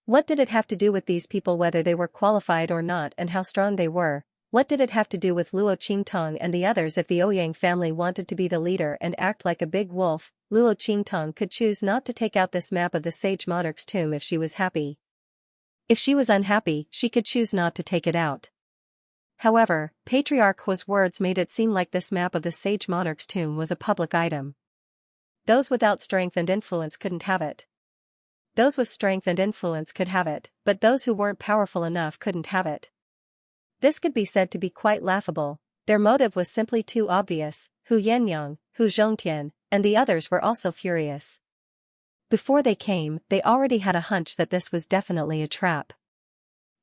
What did it have to do with these people whether they were qualified or not and how strong they were? What did it have to do with Luo Qingtong and the others if the Ouyang family wanted to be the leader and act like a big wolf? Luo Qingtong could choose not to take out this map of the Sage Monarch's tomb if she was happy. If she was unhappy, she could choose not to take it out. However, Patriarch Hua's words made it seem like this map of the Sage Monarch's tomb was a public item. Those without strength and influence couldn't have it. Those with strength and influence could have it, but those who weren't powerful enough couldn't have it. This could be said to be quite laughable. Their motive was simply too obvious. Hu Yannyang, Hu Zhongtian, and the others were also furious. Before they came, they already had a hunch that this was definitely a trap.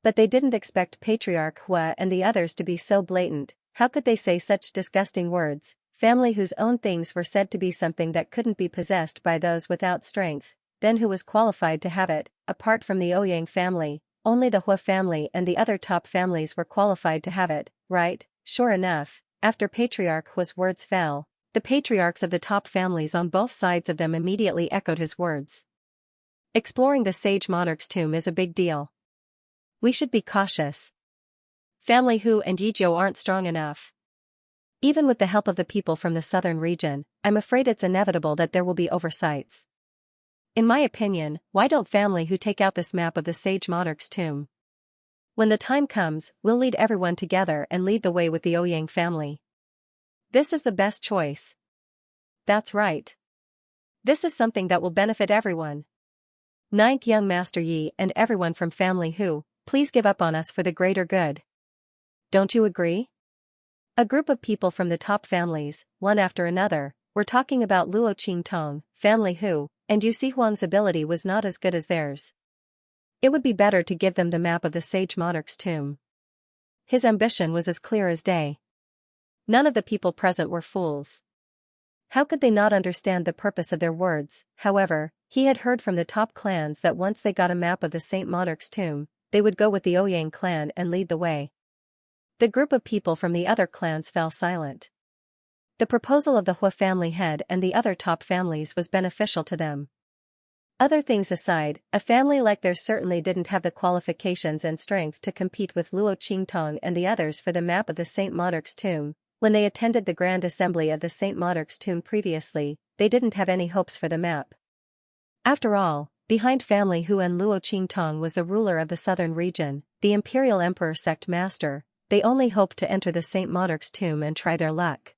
But they didn't expect Patriarch Hua and the others to be so blatant. How could they say such disgusting words? Family whose own things were said to be something that couldn't be possessed by those without strength, then who was qualified to have it? Apart from the Ouyang family, only the Hua family and the other top families were qualified to have it, right? Sure enough, after Patriarch Hua's words fell, the patriarchs of the top families on both sides of them immediately echoed his words. Exploring the sage monarch's tomb is a big deal. We should be cautious. Family Hu and Yizhou aren't strong enough. Even with the help of the people from the southern region, I'm afraid it's inevitable that there will be oversights. In my opinion, why don't Family Hu take out this map of the sage monarch's tomb? When the time comes, we'll lead everyone together and lead the way with the Ouyang family. This is the best choice. That's right. This is something that will benefit everyone. Ninth Young Master Yi and everyone from Family Hu, please give up on us for the greater good. Don't you agree? A group of people from the top families, one after another, were talking about Luo Qingtong, Family Hu, and Yu Huang's ability was not as good as theirs. It would be better to give them the map of the sage monarch's tomb. His ambition was as clear as day. None of the people present were fools. How could they not understand the purpose of their words? However, he had heard from the top clans that once they got a map of the Saint Monarch's tomb, they would go with the Ouyang clan and lead the way. The group of people from the other clans fell silent. The proposal of the Hua family head and the other top families was beneficial to them. Other things aside, a family like theirs certainly didn't have the qualifications and strength to compete with Luo Qingtong and the others for the map of the Saint Monarch's tomb. When they attended the Grand Assembly of the Saint Monarch's tomb previously, they didn't have any hopes for the map. After all, behind Family Hu and Luo Qingtong was the ruler of the southern region, the Imperial Emperor Sect Master. They only hoped to enter the Saint Monarch's tomb and try their luck.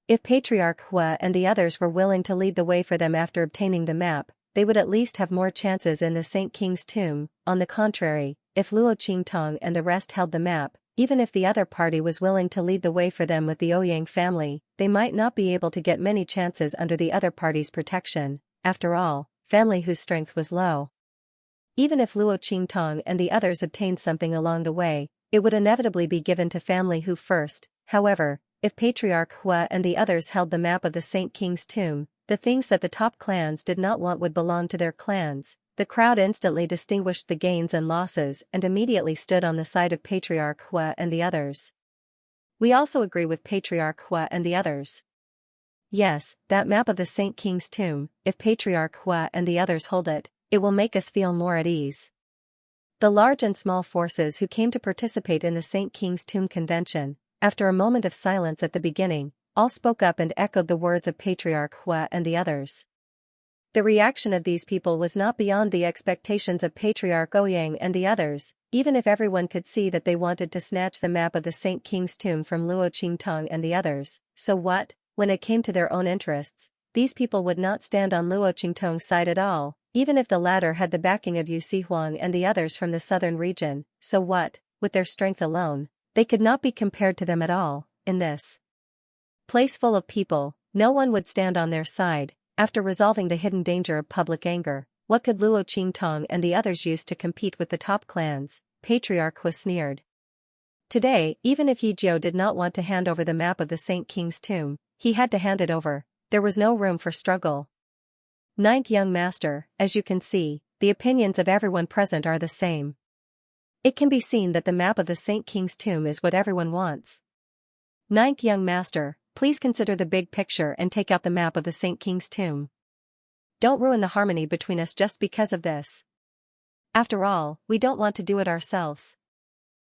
If Patriarch Hua and the others were willing to lead the way for them after obtaining the map, they would at least have more chances in the Saint King's tomb. On the contrary, if Luo Qingtong and the rest held the map, even if the other party was willing to lead the way for them with the Ouyang family, they might not be able to get many chances under the other party's protection. After all, Family Hu's strength was low. Even if Luo Qingtong and the others obtained something along the way, it would inevitably be given to Family Hu first. However, if Patriarch Hua and the others held the map of the Saint King's tomb, the things that the top clans did not want would belong to their clans. The crowd instantly distinguished the gains and losses and immediately stood on the side of Patriarch Hua and the others. We also agree with Patriarch Hua and the others. Yes, that map of the Saint King's tomb, if Patriarch Hua and the others hold it, it will make us feel more at ease. The large and small forces who came to participate in the Saint King's tomb convention, after a moment of silence at the beginning, all spoke up and echoed the words of Patriarch Hua and the others. The reaction of these people was not beyond the expectations of Patriarch Ouyang and the others, even if everyone could see that they wanted to snatch the map of the Saint King's tomb from Luo Qingtong and the others. So what? When it came to their own interests, these people would not stand on Luo Qingtong's side at all, even if the latter had the backing of Yu Huang and the others from the southern region. So what? With their strength alone, they could not be compared to them at all. In this place full of people, no one would stand on their side. After resolving the hidden danger of public anger, what could Luo Qingtong and the others use to compete with the top clans? Patriarch was sneered. Today, even if Yizhou did not want to hand over the map of the Saint King's tomb, he had to hand it over. There was no room for struggle. Ninth Young Master, as you can see, the opinions of everyone present are the same. It can be seen that the map of the Saint King's tomb is what everyone wants. Ninth Young Master, please consider the big picture and take out the map of the Saint King's tomb. Don't ruin the harmony between us just because of this. After all, we don't want to do it ourselves.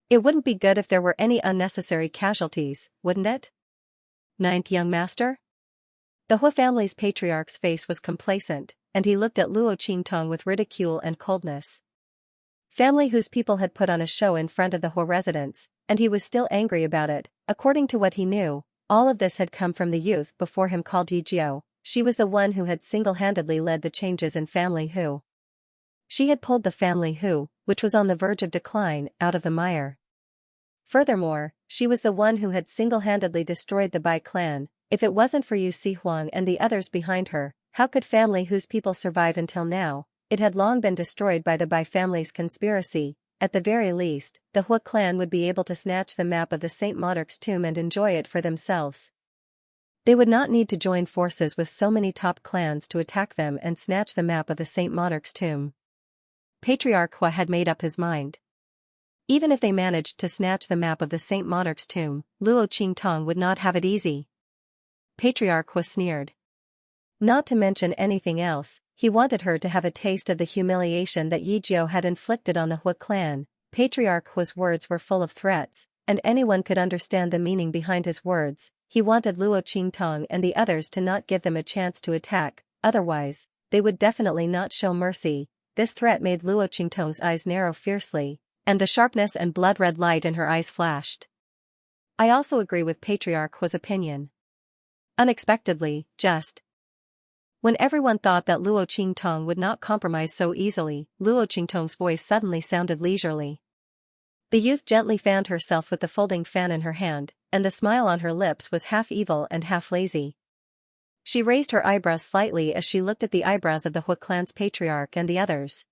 It wouldn't be good if there were any unnecessary casualties, wouldn't it? Ninth Young Master? The Hua family's patriarch's face was complacent, and he looked at Luo Qingtong with ridicule and coldness. Family whose people had put on a show in front of the Hua residence, and he was still angry about it. According to what he knew, all of this had come from the youth before him called Yizhou. She was the one who had single-handedly led the changes in Family Hu. She had pulled the Family Hu, which was on the verge of decline, out of the mire. Furthermore, she was the one who had single-handedly destroyed the Bai clan, If it wasn't for Yu Si Huang and the others behind her, how could family whose people survive until now? It had long been destroyed by the Bai family's conspiracy. At the very least, the Hua clan would be able to snatch the map of the Saint Monarch's tomb and enjoy it for themselves. They would not need to join forces with so many top clans to attack them and snatch the map of the Saint Monarch's tomb. Patriarch Hua had made up his mind. Even if they managed to snatch the map of the Saint Monarch's tomb, Luo Qingtong would not have it easy. Patriarch Hua sneered. Not to mention anything else, he wanted her to have a taste of the humiliation that Yi Jiao had inflicted on the Hua clan. Patriarch Hua's words were full of threats, and anyone could understand the meaning behind his words. He wanted Luo Qingtong and the others to not give them a chance to attack, otherwise, they would definitely not show mercy. This threat made Luo Qingtong's eyes narrow fiercely, and the sharpness and blood-red light in her eyes flashed. I also agree with Patriarch Hua's opinion. Unexpectedly, just when everyone thought that Luo Qingtong would not compromise so easily, Luo Qingtong's voice suddenly sounded leisurely. The youth gently fanned herself with the folding fan in her hand, and the smile on her lips was half evil and half lazy. She raised her eyebrows slightly as she looked at the eyebrows of the Hua clan's patriarch and the others.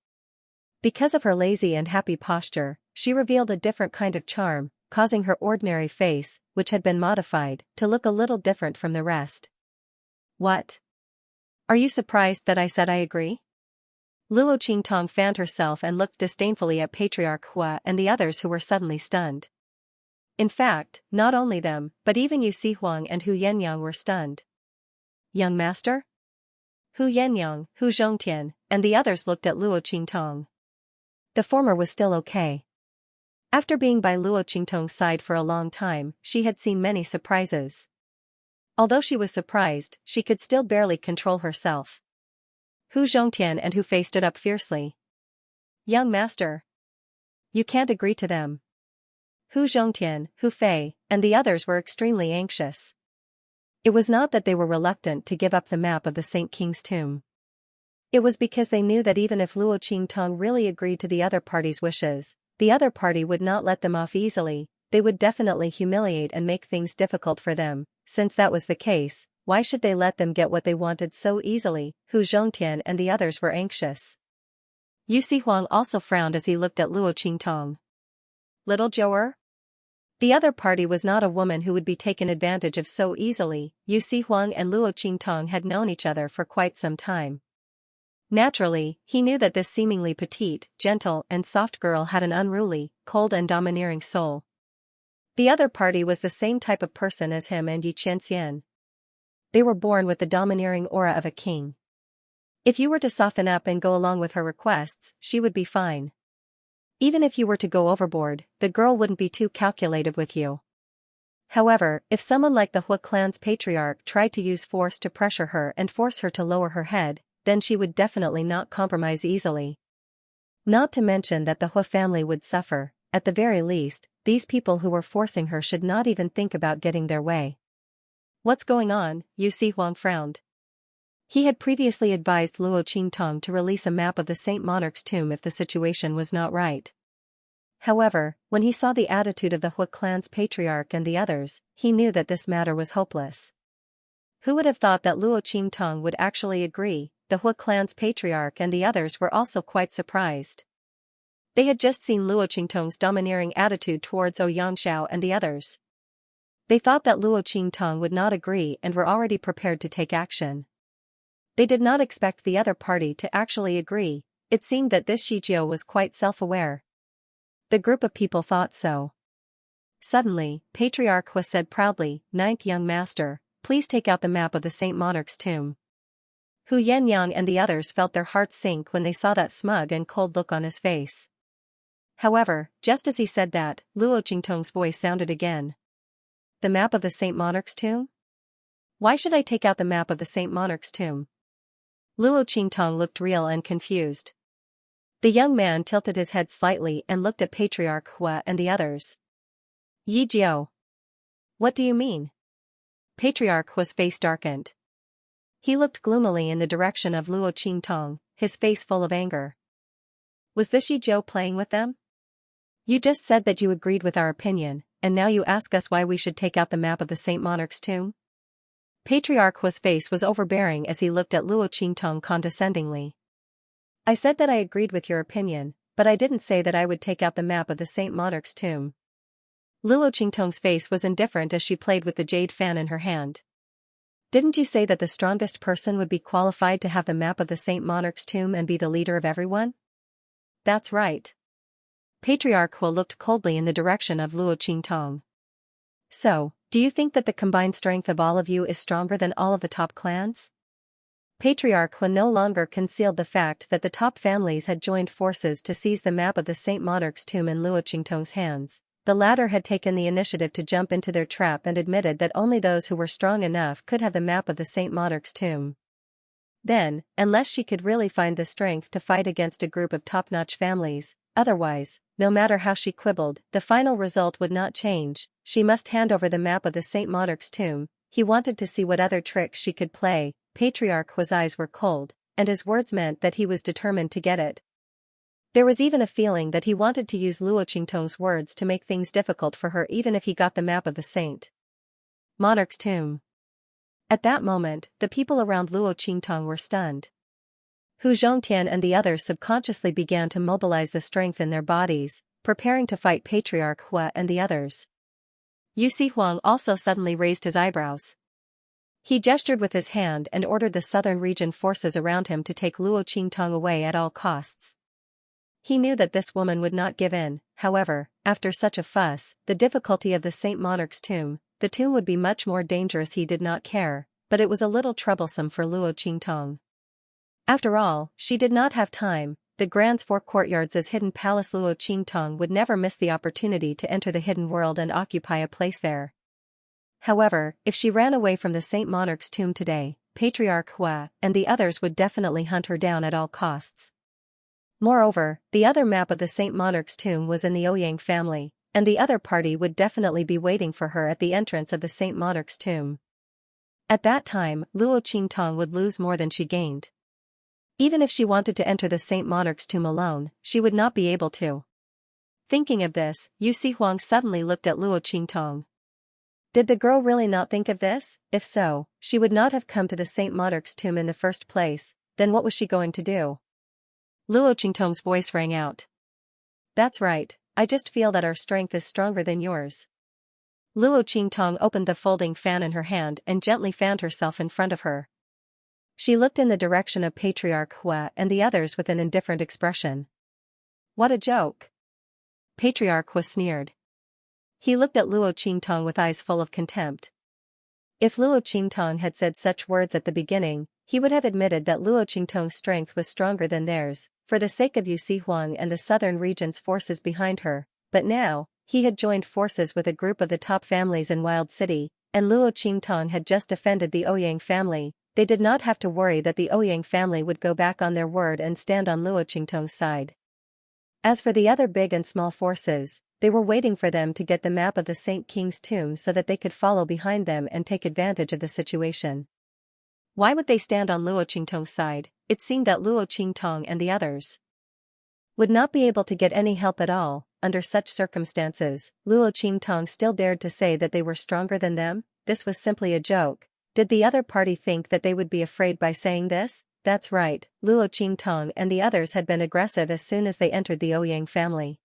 Because of her lazy and happy posture, she revealed a different kind of charm, causing her ordinary face, which had been modified, to look a little different from the rest. What? Are you surprised that I said I agree? Luo Qingtong fanned herself and looked disdainfully at Patriarch Hua and the others who were suddenly stunned. In fact, not only them, but even Yu Si Huang and Hu Yenyang were stunned. Young master? Hu Yenyang, Hu Zhongtian, and the others looked at Luo Qingtong. The former was still okay. After being by Luo Qingtong's side for a long time, she had seen many surprises. Although she was surprised, she could still barely control herself. Hu Zhongtian and Hu Fei stood up fiercely. Young master. You can't agree to them. Hu Zhongtian, Hu Fei, and the others were extremely anxious. It was not that they were reluctant to give up the map of the Saint King's tomb. It was because they knew that even if Luo Qingtong really agreed to the other party's wishes, the other party would not let them off easily. They would definitely humiliate and make things difficult for them. Since that was the case, why should they let them get what they wanted so easily? Hu Zhongtian and the others were anxious. Yu Si Huang also frowned as he looked at Luo Qingtong. Little Zhou'er? The other party was not a woman who would be taken advantage of so easily. Yu Si Huang and Luo Qingtong had known each other for quite some time. Naturally, he knew that this seemingly petite, gentle, and soft girl had an unruly, cold and domineering soul. The other party was the same type of person as him and Yi Qianxian. They were born with the domineering aura of a king. If you were to soften up and go along with her requests, she would be fine. Even if you were to go overboard, the girl wouldn't be too calculative with you. However, if someone like the Hua clan's patriarch tried to use force to pressure her and force her to lower her head, then she would definitely not compromise easily. Not to mention that the Hua family would suffer. At the very least, these people who were forcing her should not even think about getting their way. What's going on? Yu Si Huang frowned. He had previously advised Luo Qingtong to release a map of the Saint Monarch's tomb if the situation was not right. However, when he saw the attitude of the Hua clan's patriarch and the others, he knew that this matter was hopeless. Who would have thought that Luo Qingtong would actually agree? The Hua clan's patriarch and the others were also quite surprised. They had just seen Luo Qingtong's domineering attitude towards Xianxia and the others. They thought that Luo Qingtong would not agree and were already prepared to take action. They did not expect the other party to actually agree. It seemed that this Shijiao was quite self-aware. The group of people thought so. Suddenly, Patriarch Hua said proudly, "Ninth young master, please take out the map of the Saint Monarch's tomb." Hu Yenyang and the others felt their hearts sink when they saw that smug and cold look on his face. However, just as he said that, Luo Qingtong's voice sounded again. The map of the Saint Monarch's tomb? Why should I take out the map of the Saint Monarch's tomb? Luo Qingtong looked real and confused. The young man tilted his head slightly and looked at Patriarch Hua and the others. Yi Jiao. What do you mean? Patriarch Hua's face darkened. He looked gloomily in the direction of Luo Qingtong, his face full of anger. Was this Yi Jiao playing with them? You just said that you agreed with our opinion, and now you ask us why we should take out the map of the Saint Monarch's tomb? Patriarch Hua's face was overbearing as he looked at Luo Qingtong condescendingly. I said that I agreed with your opinion, but I didn't say that I would take out the map of the Saint Monarch's tomb. Luo Qingtong's face was indifferent as she played with the jade fan in her hand. Didn't you say that the strongest person would be qualified to have the map of the Saint Monarch's tomb and be the leader of everyone? That's right. Patriarch Hua looked coldly in the direction of Luo Qingtong. So, do you think that the combined strength of all of you is stronger than all of the top clans? Patriarch Hua no longer concealed the fact that the top families had joined forces to seize the map of the Saint Monarch's tomb in Luo Qingtong's hands. The latter had taken the initiative to jump into their trap and admitted that only those who were strong enough could have the map of the Saint Monarch's tomb. Then, unless she could really find the strength to fight against a group of top-notch families, otherwise, no matter how she quibbled, the final result would not change. She must hand over the map of the Saint Monarch's tomb. He wanted to see what other tricks she could play. Patriarch Hua's eyes were cold, and his words meant that he was determined to get it. There was even a feeling that he wanted to use Luo Qingtong's words to make things difficult for her even if he got the map of the Saint Monarch's tomb. At that moment, the people around Luo Qingtong were stunned. Hu Zhongtian and the others subconsciously began to mobilize the strength in their bodies, preparing to fight Patriarch Hua and the others. Yu Huang also suddenly raised his eyebrows. He gestured with his hand and ordered the southern region forces around him to take Luo Qingtong away at all costs. He knew that this woman would not give in. However, after such a fuss, the difficulty of the Saint Monarch's tomb, the tomb would be much more dangerous. He did not care, but it was a little troublesome for Luo Qingtong. After all, she did not have time. The Grand's 4 courtyards as hidden palace. Luo Qingtong would never miss the opportunity to enter the hidden world and occupy a place there. However, if she ran away from the Saint Monarch's tomb today, Patriarch Hua and the others would definitely hunt her down at all costs. Moreover, the other map of the Saint Monarch's tomb was in the Ouyang family, and the other party would definitely be waiting for her at the entrance of the Saint Monarch's tomb. At that time, Luo Qingtong would lose more than she gained. Even if she wanted to enter the Saint Monarch's tomb alone, she would not be able to. Thinking of this, Yu Huang suddenly looked at Luo Qingtong. Did the girl really not think of this? If so, she would not have come to the Saint Monarch's tomb in the first place. Then what was she going to do? Luo Qingtong's voice rang out. That's right, I just feel that our strength is stronger than yours. Luo Qingtong opened the folding fan in her hand and gently fanned herself in front of her. She looked in the direction of Patriarch Hua and the others with an indifferent expression. What a joke! Patriarch Hua sneered. He looked at Luo Qingtong with eyes full of contempt. If Luo Qingtong had said such words at the beginning, he would have admitted that Luo Qingtong's strength was stronger than theirs, for the sake of Yu Huang and the southern region's forces behind her, but now, he had joined forces with a group of the top families in Wild City, and Luo Qingtong had just defended the Ouyang family. They did not have to worry that the Ouyang family would go back on their word and stand on Luo Qingtong's side. As for the other big and small forces, they were waiting for them to get the map of the Saint King's tomb so that they could follow behind them and take advantage of the situation. Why would they stand on Luo Qingtong's side? It seemed that Luo Qingtong and the others would not be able to get any help at all. Under such circumstances, Luo Qingtong still dared to say that they were stronger than them. This was simply a joke. Did the other party think that they would be afraid by saying this? That's right, Luo Qingtong and the others had been aggressive as soon as they entered the Ouyang family.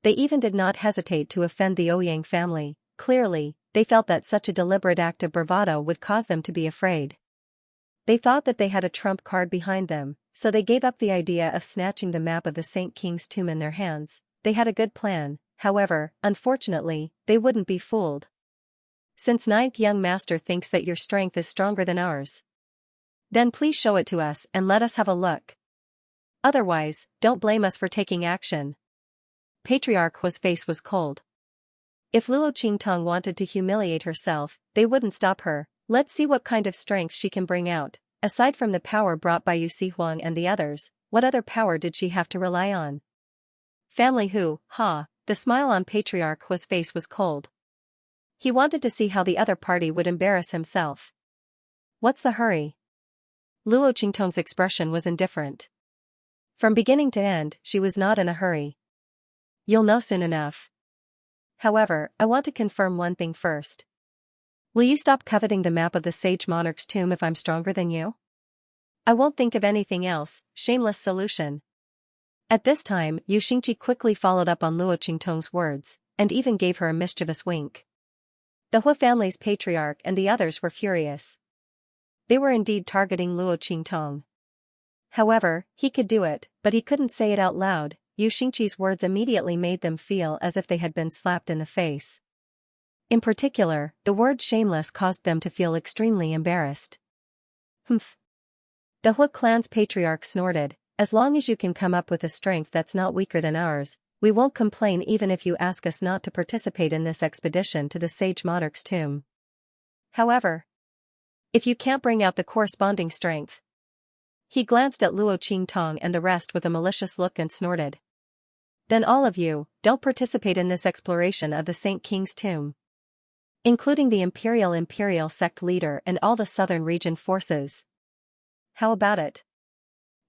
They even did not hesitate to offend the Ouyang family. Clearly, they felt that such a deliberate act of bravado would cause them to be afraid. They thought that they had a trump card behind them, so they gave up the idea of snatching the map of the Saint King's tomb in their hands. They had a good plan, however, unfortunately, they wouldn't be fooled. Since ninth young master thinks that your strength is stronger than ours, then please show it to us and let us have a look. Otherwise, don't blame us for taking action. Patriarch Hua's face was cold. If Luo Qingtong wanted to humiliate herself, they wouldn't stop her. Let's see what kind of strength she can bring out. Aside from the power brought by Yu Huang and the others, what other power did she have to rely on? Family Hu, ha, the smile on Patriarch Hua's face was cold. He wanted to see how the other party would embarrass himself. What's the hurry? Luo Qingtong's expression was indifferent. From beginning to end, she was not in a hurry. You'll know soon enough. However, I want to confirm one thing first. Will you stop coveting the map of the sage monarch's tomb if I'm stronger than you? I won't think of anything else. Shameless solution. At this time, Xianxia quickly followed up on Luo Qingtong's words, and even gave her a mischievous wink. The Hu family's patriarch and the others were furious. They were indeed targeting Luo Qingtong. However, he could do it, but he couldn't say it out loud. Xianxia's words immediately made them feel as if they had been slapped in the face. In particular, the word shameless caused them to feel extremely embarrassed. Humph. The Hu clan's patriarch snorted, as long as you can come up with a strength that's not weaker than ours, we won't complain even if you ask us not to participate in this expedition to the sage monarch's tomb. However, if you can't bring out the corresponding strength. He glanced at Luo Qingtong and the rest with a malicious look and snorted. Then all of you, don't participate in this exploration of the Saint King's tomb. Including the Imperial sect leader and all the southern region forces. How about it?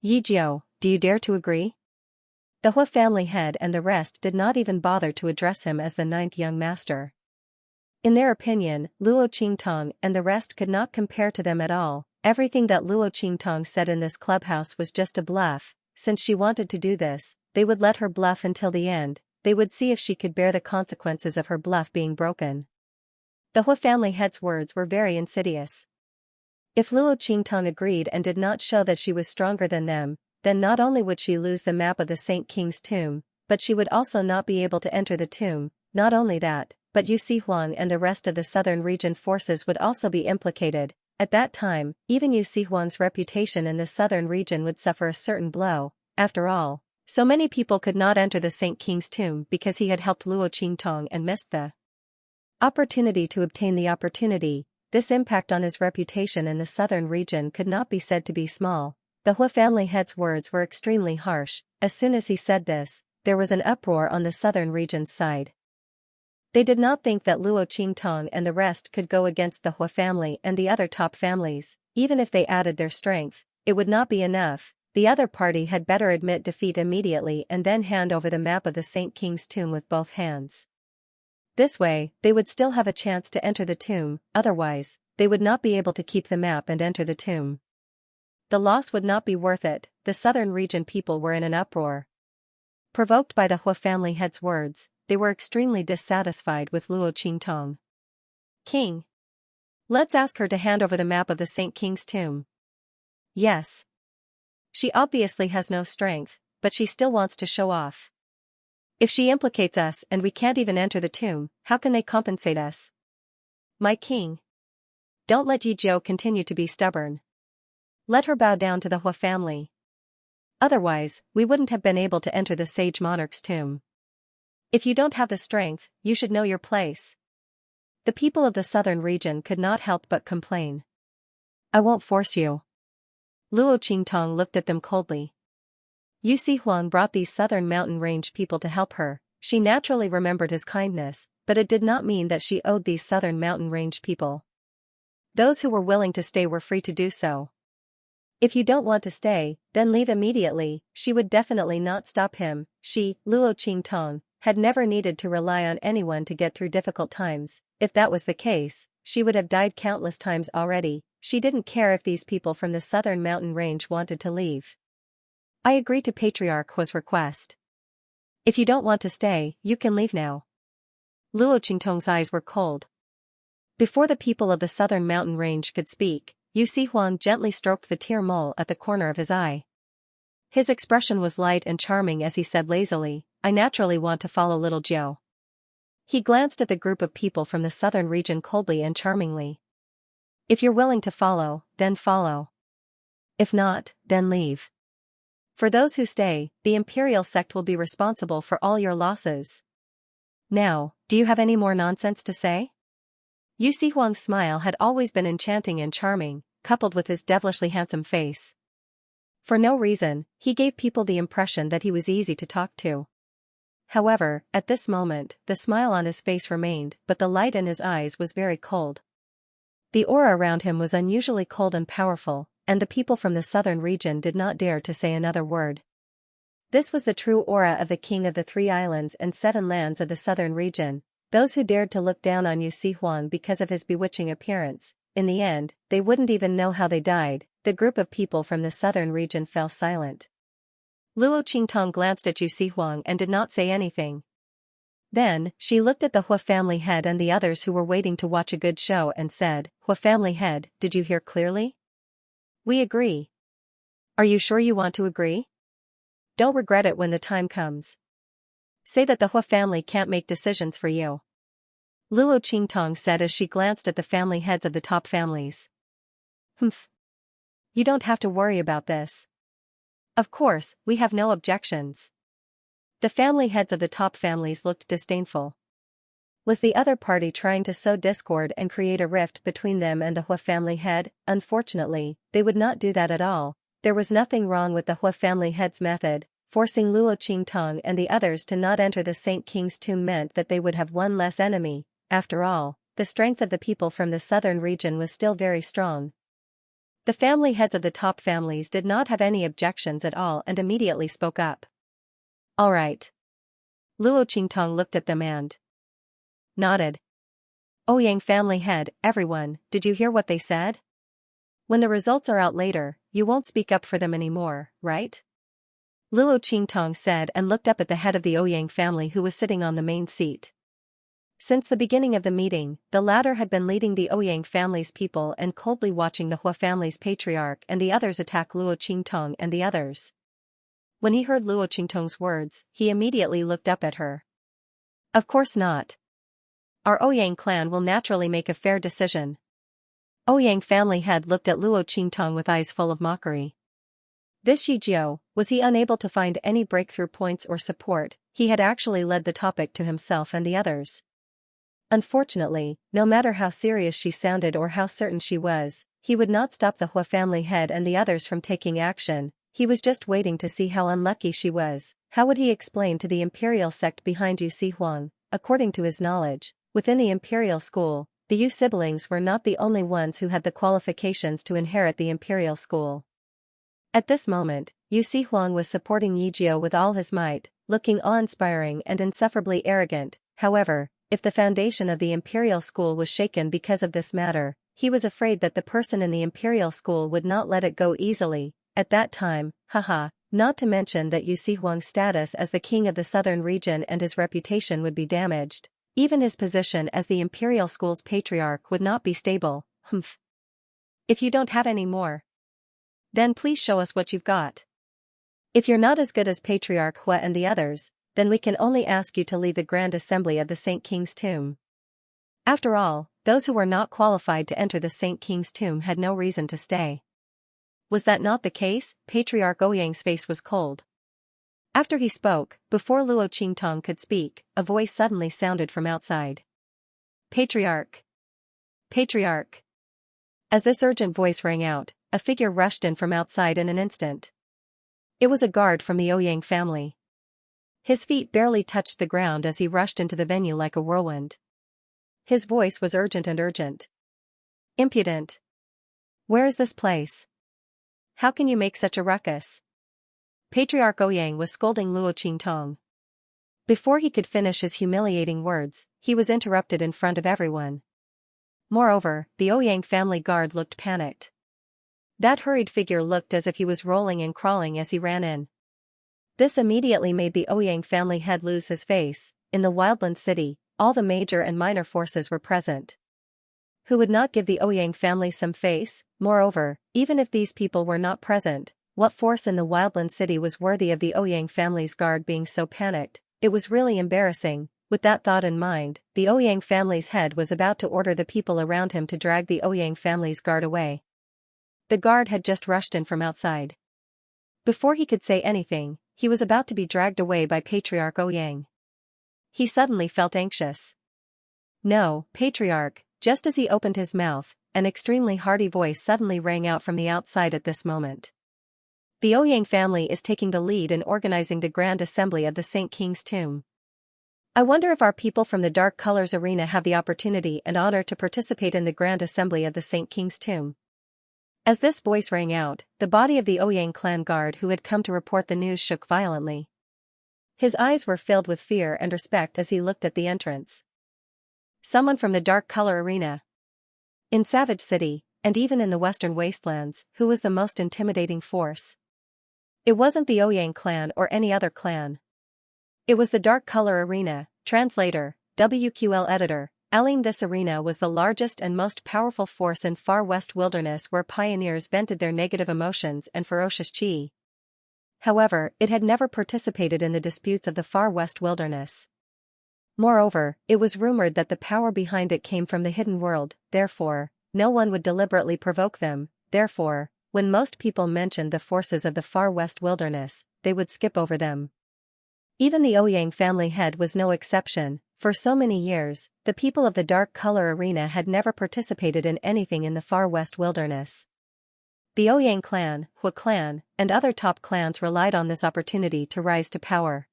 Yi Jiao, do you dare to agree? The Hu family head and the rest did not even bother to address him as the ninth young master. In their opinion, Luo Qingtong and the rest could not compare to them at all. Everything that Luo Qingtong said in this clubhouse was just a bluff. Since she wanted to do this, they would let her bluff until the end. They would see if she could bear the consequences of her bluff being broken. The Hu family head's words were very insidious. If Luo Qingtong agreed and did not show that she was stronger than them, then not only would she lose the map of the Saint King's tomb, but she would also not be able to enter the tomb. Not only that, but Yu Huang and the rest of the southern region forces would also be implicated. At that time, even Yu Huang's reputation in the southern region would suffer a certain blow. After all, so many people could not enter the Saint King's tomb because he had helped Luo Qingtong and missed the opportunity to obtain the opportunity. This impact on his reputation in the southern region could not be said to be small. The Hu family head's words were extremely harsh. As soon as he said this, there was an uproar on the southern region's side. They did not think that Luo Qingtong and the rest could go against the Hu family and the other top families. Even if they added their strength, it would not be enough. The other party had better admit defeat immediately and then hand over the map of the Saint King's tomb with both hands. This way, they would still have a chance to enter the tomb. Otherwise, they would not be able to keep the map and enter the tomb. The loss would not be worth it. The southern region people were in an uproar. Provoked by the Hu family head's words, they were extremely dissatisfied with Luo Qingtong. King. Let's ask her to hand over the map of the Saint King's tomb. Yes. She obviously has no strength, but she still wants to show off. If she implicates us and we can't even enter the tomb, how can they compensate us? My king. Don't let Yi Jiao continue to be stubborn. Let her bow down to the Hu family. Otherwise, we wouldn't have been able to enter the sage monarch's tomb. If you don't have the strength, you should know your place. The people of the southern region could not help but complain. I won't force you. Luo Qingtong looked at them coldly. Yu Huang brought these southern mountain range people to help her. She naturally remembered his kindness, but it did not mean that she owed these southern mountain range people. Those who were willing to stay were free to do so. If you don't want to stay, then leave immediately. She would definitely not stop him. She, Luo Qingtong, had never needed to rely on anyone to get through difficult times. If that was the case, she would have died countless times already. She didn't care if these people from the southern mountain range wanted to leave. I agree to Patriarch Hu's request. If you don't want to stay, you can leave now. Luo Qingtong's eyes were cold. Before the people of the southern mountain range could speak, Yu Huang gently stroked the tear mole at the corner of his eye. His expression was light and charming as he said lazily, I naturally want to follow little Jiao. He glanced at the group of people from the southern region coldly and charmingly. If you're willing to follow, then follow. If not, then leave. For those who stay, the Imperial sect will be responsible for all your losses. Now, do you have any more nonsense to say? Yu Huang's smile had always been enchanting and charming, coupled with his devilishly handsome face. For no reason, he gave people the impression that he was easy to talk to. However, at this moment, the smile on his face remained, but the light in his eyes was very cold. The aura around him was unusually cold and powerful, and the people from the southern region did not dare to say another word. This was the true aura of the king of the 3 islands and 7 lands of the southern region. Those who dared to look down on Yu Huang because of his bewitching appearance, in the end, they wouldn't even know how they died. The group of people from the southern region fell silent. Luo Qingtong glanced at Yu Huang and did not say anything. Then, she looked at the Hua family head and the others who were waiting to watch a good show and said, "Hua family head, did you hear clearly? We agree. Are you sure you want to agree? Don't regret it when the time comes. Say that the Hua family can't make decisions for you." Luo Qingtong said as she glanced at the family heads of the top families. "Humph. You don't have to worry about this. Of course, we have no objections." The family heads of the top families looked disdainful. Was the other party trying to sow discord and create a rift between them and the Hua family head? Unfortunately, they would not do that at all. There was nothing wrong with the Hua family head's method. Forcing Luo Qingtong and the others to not enter the Saint King's tomb meant that they would have one less enemy. After all, the strength of the people from the southern region was still very strong. The family heads of the top families did not have any objections at all and immediately spoke up. "All right." Luo Qingtong looked at them and nodded. "Ouyang family head, everyone, did you hear what they said? When the results are out later, you won't speak up for them anymore, right?" Luo Qingtong said and looked up at the head of the Ouyang family who was sitting on the main seat. Since the beginning of the meeting, the latter had been leading the Ouyang family's people and coldly watching the Hua family's patriarch and the others attack Luo Qingtong and the others. When he heard Luo Qingtong's words, he immediately looked up at her. "Of course not. Our Ouyang clan will naturally make a fair decision." Ouyang family head looked at Luo Qingtong with eyes full of mockery. This Yijiao, was he unable to find any breakthrough points or support? He had actually led the topic to himself and the others. Unfortunately, no matter how serious she sounded or how certain she was, he would not stop the Hua family head and the others from taking action. He was just waiting to see how unlucky she was. How would he explain to the imperial sect behind Yu Huang? According to his knowledge, within the imperial school, the Yu siblings were not the only ones who had the qualifications to inherit the imperial school. At this moment, Yu Huang was supporting Yijiao with all his might, looking awe-inspiring and insufferably arrogant. However, if the foundation of the imperial school was shaken because of this matter, he was afraid that the person in the imperial school would not let it go easily. At that time, not to mention that Yu Huang's status as the king of the southern region and his reputation would be damaged. Even his position as the imperial school's patriarch would not be stable. If you don't have any more, then please show us what you've got. If you're not as good as Patriarch Hua and the others, then we can only ask you to leave the Grand Assembly of the Saint King's tomb. After all, those who were not qualified to enter the Saint King's tomb had no reason to stay. Was that not the case? Patriarch Ouyang's face was cold. After he spoke, before Luo Qingtong could speak, a voice suddenly sounded from outside. "Patriarch! Patriarch!" As this urgent voice rang out, a figure rushed in from outside in an instant. It was a guard from the Ouyang family. His feet barely touched the ground as he rushed into the venue like a whirlwind. His voice was urgent and urgent. "Impudent! Where is this place? How can you make such a ruckus?" Patriarch Ouyang was scolding Luo Qingtong. Before he could finish his humiliating words, he was interrupted in front of everyone. Moreover, the Ouyang family guard looked panicked. That hurried figure looked as if he was rolling and crawling as he ran in. This immediately made the Ouyang family head lose his face. In the Wildland city, all the major and minor forces were present. Who would not give the Ouyang family some face? Moreover, even if these people were not present, what force in the Wildland city was worthy of the Ouyang family's guard being so panicked? It was really embarrassing. With that thought in mind, the Ouyang family's head was about to order the people around him to drag the Ouyang family's guard away. The guard had just rushed in from outside. Before he could say anything, he was about to be dragged away by Patriarch Ouyang. He suddenly felt anxious. "No, Patriarch." Just as he opened his mouth, an extremely hearty voice suddenly rang out from the outside at this moment. "The Ouyang family is taking the lead in organizing the Grand Assembly of the Saint King's tomb. I wonder if our people from the Dark Colors Arena have the opportunity and honor to participate in the Grand Assembly of the Saint King's tomb." As this voice rang out, the body of the Ouyang clan guard who had come to report the news shook violently. His eyes were filled with fear and respect as he looked at the entrance. Someone from the dark color arena. In Savage City, and even in the Western Wastelands, who was the most intimidating force? It wasn't the Ouyang clan or any other clan. It was the dark color arena. Translator, WQL editor. Alim. This arena was the largest and most powerful force in Far West Wilderness where pioneers vented their negative emotions and ferocious chi. However, it had never participated in the disputes of the Far West Wilderness. Moreover, it was rumored that the power behind it came from the hidden world, therefore, no one would deliberately provoke them, therefore, when most people mentioned the forces of the Far West Wilderness, they would skip over them. Even the Ouyang family head was no exception. For so many years, the people of the dark color arena had never participated in anything in the Far West Wilderness. The Ouyang clan, Hui clan, and other top clans relied on this opportunity to rise to power.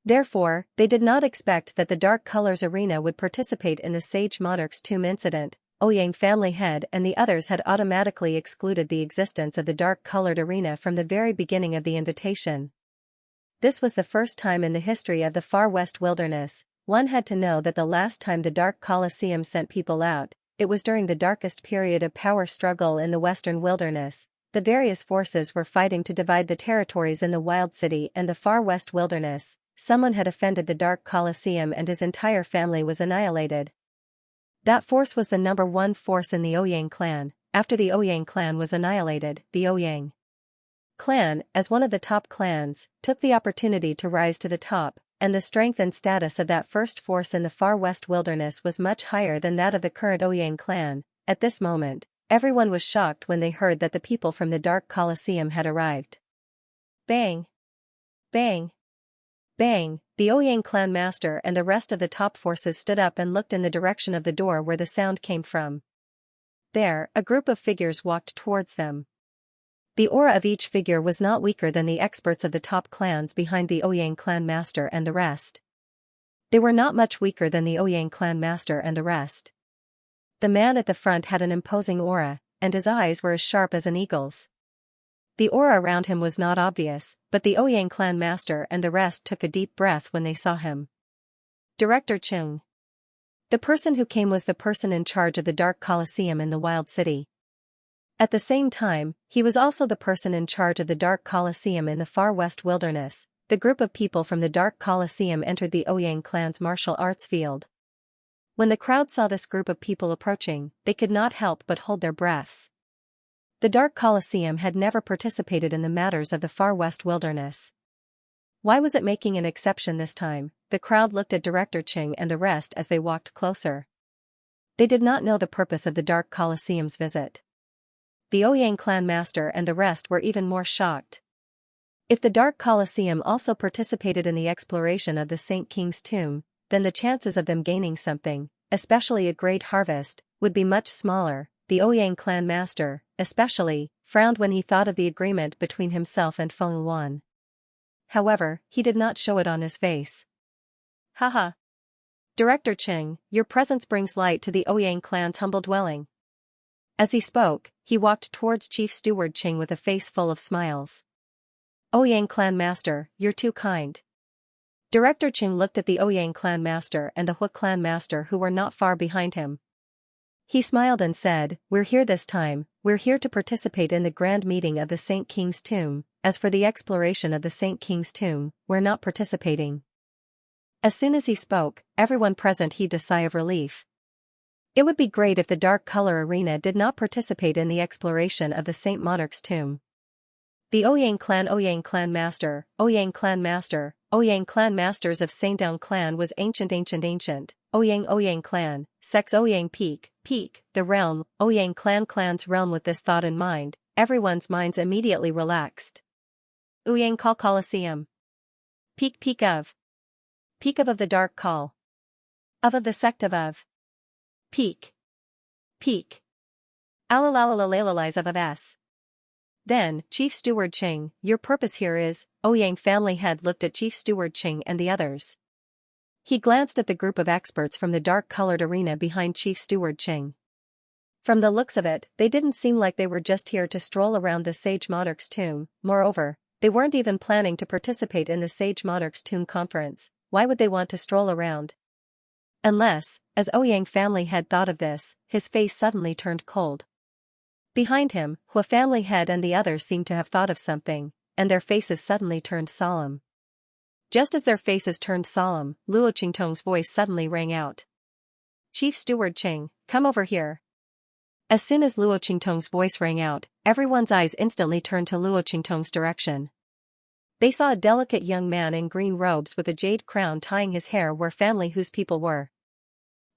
Therefore, they did not expect that the Dark Colors arena would participate in the Sage Monarch's tomb incident. Ouyang family head and the others had automatically excluded the existence of the dark-colored arena from the very beginning of the invitation. This was the first time in the history of the Far West Wilderness. One had to know that the last time the Dark Colosseum sent people out, it was during the darkest period of power struggle in the Western Wilderness. The various forces were fighting to divide the territories in the Wild City and the Far West Wilderness. Someone had offended the Dark Colosseum and his entire family was annihilated. That force was the number one force in the Ouyang clan. After the Ouyang clan was annihilated, the Ouyang clan, as one of the top clans, took the opportunity to rise to the top, and the strength and status of that first force in the Far West Wilderness was much higher than that of the current Ouyang clan. At this moment, everyone was shocked when they heard that the people from the Dark Colosseum had arrived. Bang! Bang! Bang! The Ouyang clan master and the rest of the top forces stood up and looked in the direction of the door where the sound came from. There, a group of figures walked towards them. The aura of each figure was not weaker than the experts of the top clans behind the Ouyang clan master and the rest. They were not much weaker than the Ouyang clan master and the rest. The man at the front had an imposing aura, and his eyes were as sharp as an eagle's. The aura around him was not obvious, but the Ouyang clan master and the rest took a deep breath when they saw him. Director Chung. The person who came was the person in charge of the Dark Colosseum in the Wild City. At the same time, he was also the person in charge of the Dark Colosseum in the Far West Wilderness. The group of people from the Dark Colosseum entered the Ouyang clan's martial arts field. When the crowd saw this group of people approaching, they could not help but hold their breaths. The Dark Colosseum had never participated in the matters of the Far West Wilderness. Why was it making an exception this time? The crowd looked at Director Ching and the rest as they walked closer. They did not know the purpose of the Dark Colosseum's visit. The Ouyang clan master and the rest were even more shocked. If the Dark Colosseum also participated in the exploration of the Saint King's tomb, then the chances of them gaining something, especially a great harvest, would be much smaller. The Ouyang clan master, especially, frowned when he thought of the agreement between himself and Feng Yuan. However, he did not show it on his face. Haha. Director Cheng, your presence brings light to the Ouyang clan's humble dwelling. As he spoke, he walked towards Chief Steward Ching with a face full of smiles. Ouyang clan master, you're too kind. Director Ching looked at the Ouyang clan master and the Hui clan master who were not far behind him. He smiled and said, we're here this time, we're here to participate in the grand meeting of the Saint King's tomb. As for the exploration of the Saint King's tomb, we're not participating. As soon as he spoke, everyone present heaved a sigh of relief. It would be great if the Dark Color Arena did not participate in the exploration of the Saint Monarch's tomb. The Ouyang clan master, Ouyang clan master, Ouyang clan masters of Saintdown clan was ancient. Ouyang clan, sex Ouyang peak, the realm, Ouyang clan's realm. With this thought in mind, everyone's minds immediately relaxed. Ouyang Colosseum. Peak of the Dark Call. Of the sect of. Peak. Alalalalalalalize of S. Then, Chief Steward Ching, your purpose here is. Ouyang family head looked at Chief Steward Ching and the others. He glanced at the group of experts from the dark-colored arena behind Chief Steward Ching. From the looks of it, they didn't seem like they were just here to stroll around the Sage Monarch's tomb. Moreover, they weren't even planning to participate in the Sage Monarch's tomb conference. Why would they want to stroll around? Unless, as Ouyang family head thought of this, his face suddenly turned cold. Behind him, Hua family head and the others seemed to have thought of something, and their faces suddenly turned solemn. Just as their faces turned solemn, Luo Qingtong's voice suddenly rang out. Chief Steward Qing, come over here. As soon as Luo Qingtong's voice rang out, everyone's eyes instantly turned to Luo Qingtong's direction. They saw a delicate young man in green robes with a jade crown tying his hair where family whose people were.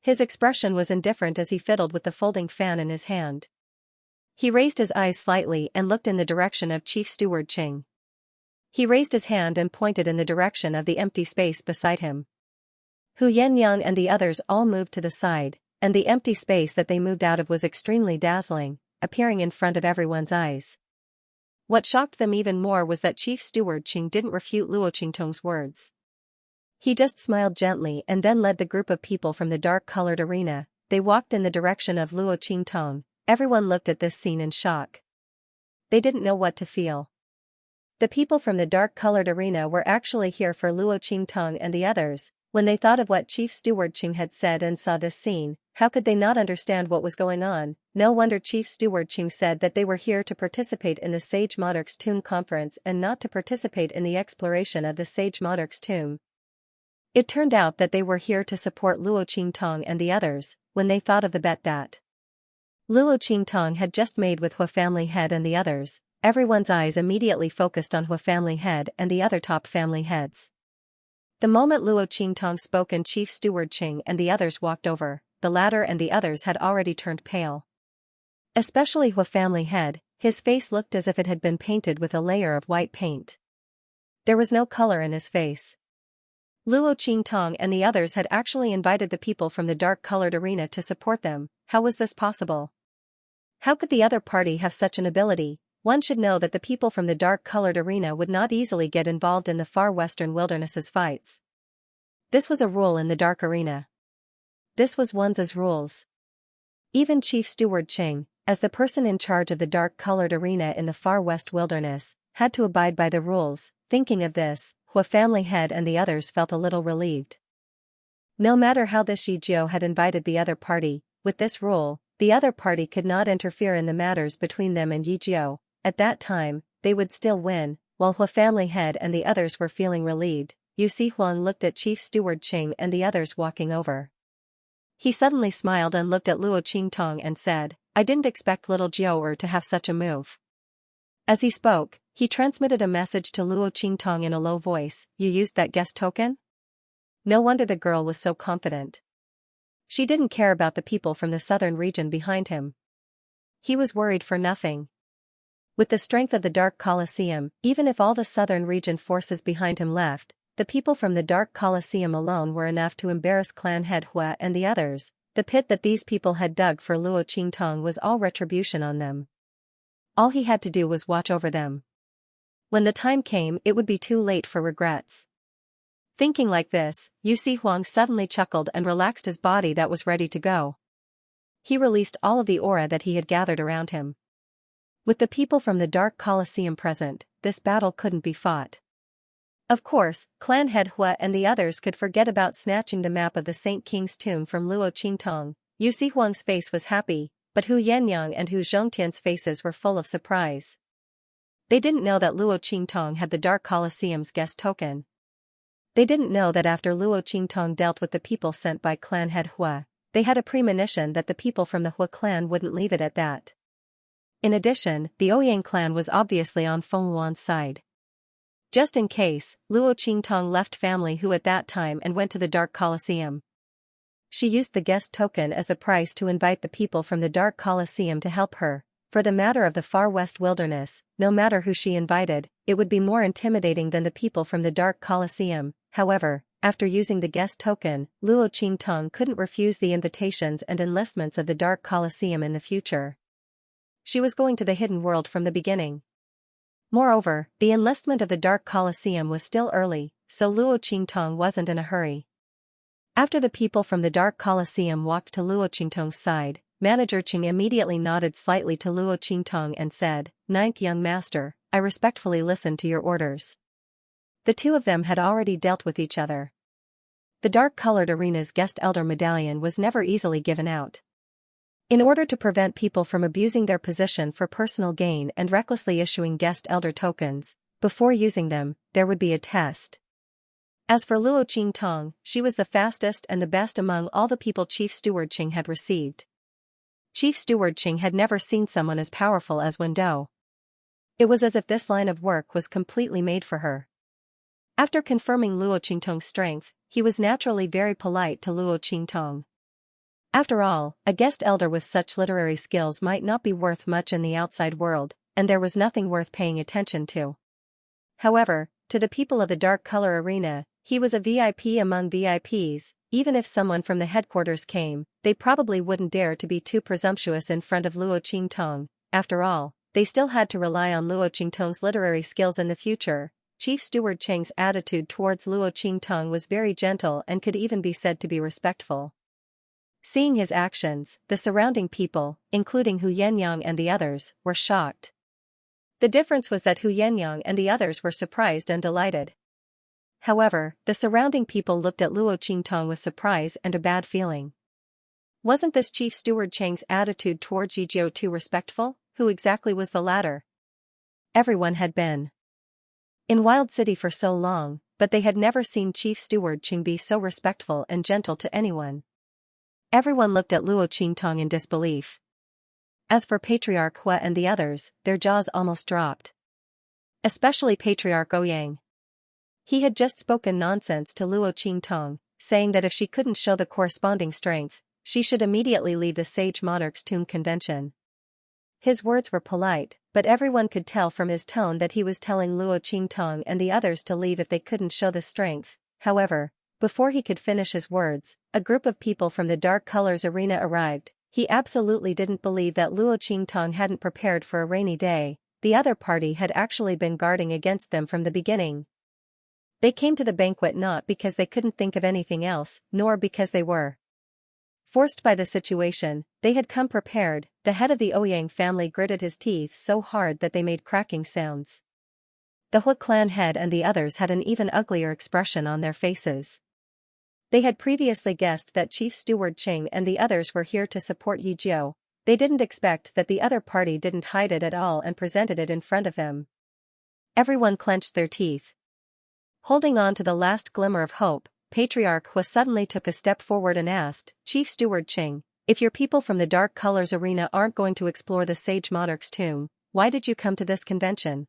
His expression was indifferent as he fiddled with the folding fan in his hand. He raised his eyes slightly and looked in the direction of Chief Steward Qing. He raised his hand and pointed in the direction of the empty space beside him. Hu Yanyan and the others all moved to the side, and the empty space that they moved out of was extremely dazzling, appearing in front of everyone's eyes. What shocked them even more was that Chief Steward Qing didn't refute Luo Qingtong's words. He just smiled gently and then led the group of people from the dark-colored arena. They walked in the direction of Luo Qingtong. Everyone looked at this scene in shock. They didn't know what to feel. The people from the dark-colored arena were actually here for Luo Qingtong and the others. When they thought of what Chief Steward Qing had said and saw this scene, how could they not understand what was going on? No wonder Chief Steward Qing said that they were here to participate in the Sage Monarch's Tomb conference and not to participate in the exploration of the Sage Monarch's tomb. It turned out that they were here to support Luo Qingtong and the others, when they thought of the bet that Luo Qingtong had just made with Hua family head and the others. Everyone's eyes immediately focused on Hua family head and the other top family heads. The moment Luo Qingtong spoke and Chief Steward Qing and the others walked over, the latter and the others had already turned pale. Especially Hua family head, his face looked as if it had been painted with a layer of white paint. There was no color in his face. Luo Qingtong and the others had actually invited the people from the dark-colored arena to support them. How was this possible? How could the other party have such an ability? One should know that the people from the dark-colored arena would not easily get involved in the far western wilderness's fights. This was a rule in the dark arena. This was one's rules. Even Chief Steward Qing, as the person in charge of the dark-colored arena in the far west wilderness, had to abide by the rules. Thinking of this, Hua family head and the others felt a little relieved. No matter how this Yijiao had invited the other party, with this rule, the other party could not interfere in the matters between them and Yijiao. At that time, they would still win. While Hua family head and the others were feeling relieved, Yu Huang looked at Chief Steward Qing and the others walking over. He suddenly smiled and looked at Luo Qingtong and said, I didn't expect little Jiao to have such a move. As he spoke, he transmitted a message to Luo Qingtong in a low voice. You used that guest token? No wonder the girl was so confident. She didn't care about the people from the southern region behind him. He was worried for nothing. With the strength of the Dark Colosseum, even if all the southern region forces behind him left, the people from the Dark Colosseum alone were enough to embarrass clan head Hua and the others. The pit that these people had dug for Luo Qingtong was all retribution on them. All he had to do was watch over them. When the time came, it would be too late for regrets. Thinking like this, Yu Huang suddenly chuckled and relaxed his body that was ready to go. He released all of the aura that he had gathered around him. With the people from the Dark Colosseum present, this battle couldn't be fought. Of course, clan head Hua and the others could forget about snatching the map of the Saint King's tomb from Luo Qingtong. Yu Huang's face was happy, but Hu Yanyan and Hu Zhongtian's faces were full of surprise. They didn't know that Luo Qingtong had the Dark Colosseum's guest token. They didn't know that after Luo Qingtong dealt with the people sent by clan head Hua, they had a premonition that the people from the Hua clan wouldn't leave it at that. In addition, the Ouyang clan was obviously on Feng Luan's side. Just in case, Luo Qingtong left family Hu at that time and went to the Dark Colosseum. She used the guest token as the price to invite the people from the Dark Colosseum to help her. For the matter of the far west wilderness, no matter who she invited, it would be more intimidating than the people from the Dark Colosseum. However, after using the guest token, Luo Qingtong couldn't refuse the invitations and enlistments of the Dark Colosseum in the future. She was going to the hidden world from the beginning. Moreover, the enlistment of the Dark Colosseum was still early, so Luo Qingtong wasn't in a hurry. After the people from the Dark Colosseum walked to Luo Qingtong's side, Manager Qing immediately nodded slightly to Luo Qingtong and said, Ninth young master, I respectfully listen to your orders. The two of them had already dealt with each other. the dark-colored arena's guest elder medallion was never easily given out. In order to prevent people from abusing their position for personal gain and recklessly issuing guest elder tokens, before using them, there would be a test. As for Luo Qingtong, she was the fastest and the best among all the people Chief Steward Qing had received. Chief Steward Qing had never seen someone as powerful as Wen Dou. It was as if this line of work was completely made for her. After confirming Luo Qingtong's strength, he was naturally very polite to Luo Qingtong. After all, a guest elder with such literary skills might not be worth much in the outside world, and there was nothing worth paying attention to. However, to the people of the dark color arena, he was a VIP among VIPs. Even if someone from the headquarters came, they probably wouldn't dare to be too presumptuous in front of Luo Qingtong. After all, they still had to rely on Luo Qingtong's literary skills in the future. Chief Steward Qing's attitude towards Luo Qingtong was very gentle and could even be said to be respectful. Seeing his actions, the surrounding people, including Hu Yenyang and the others, were shocked. The difference was that Hu Yenyang and the others were surprised and delighted. However, the surrounding people looked at Luo Qingtong with surprise and a bad feeling. Wasn't this Chief Steward Chang's attitude towards Yijiao too respectful? Who exactly was the latter? Everyone had been in Wild City for so long, but they had never seen Chief Steward Qing be so respectful and gentle to anyone. Everyone looked at Luo Qingtong in disbelief. As for Patriarch Hua and the others, their jaws almost dropped. Especially Patriarch Ouyang. He had just spoken nonsense to Luo Qingtong, saying that if she couldn't show the corresponding strength, she should immediately leave the Sage Monarch's tomb convention. His words were polite, but everyone could tell from his tone that he was telling Luo Qingtong and the others to leave if they couldn't show the strength. However, before he could finish his words, a group of people from the Dark Colors arena arrived. He absolutely didn't believe that Luo Qingtong hadn't prepared for a rainy day. The other party had actually been guarding against them from the beginning. They came to the banquet not because they couldn't think of anything else, nor because they were forced by the situation. They had come prepared. The head of the Ouyang family gritted his teeth so hard that they made cracking sounds. The Hui clan head and the others had an even uglier expression on their faces. They had previously guessed that Chief Steward Qing and the others were here to support Yijiao. They didn't expect that the other party didn't hide it at all and presented it in front of them. Everyone clenched their teeth. Holding on to the last glimmer of hope, Patriarch Hua suddenly took a step forward and asked, Chief Steward Qing, if your people from the Dark Colors arena aren't going to explore the Sage Monarch's tomb, why did you come to this convention?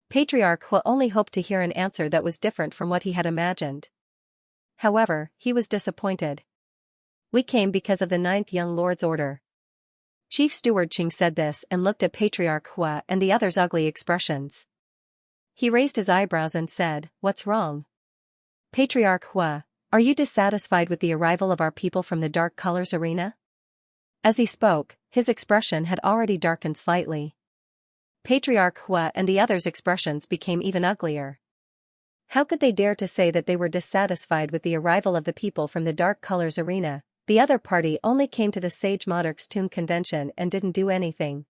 Patriarch Hua only hoped to hear an answer that was different from what he had imagined. However, he was disappointed. We came because of the 9th Young Lord's order. Chief Steward Qing said this and looked at Patriarch Hua and the others' ugly expressions. He raised his eyebrows and said, What's wrong? Patriarch Hua, are you dissatisfied with the arrival of our people from the Dark Colors arena? As he spoke, his expression had already darkened slightly. Patriarch Hua and the others' expressions became even uglier. How could they dare to say that they were dissatisfied with the arrival of the people from the Dark Colors arena? The other party only came to the Sage Monarch's tomb convention and didn't do anything.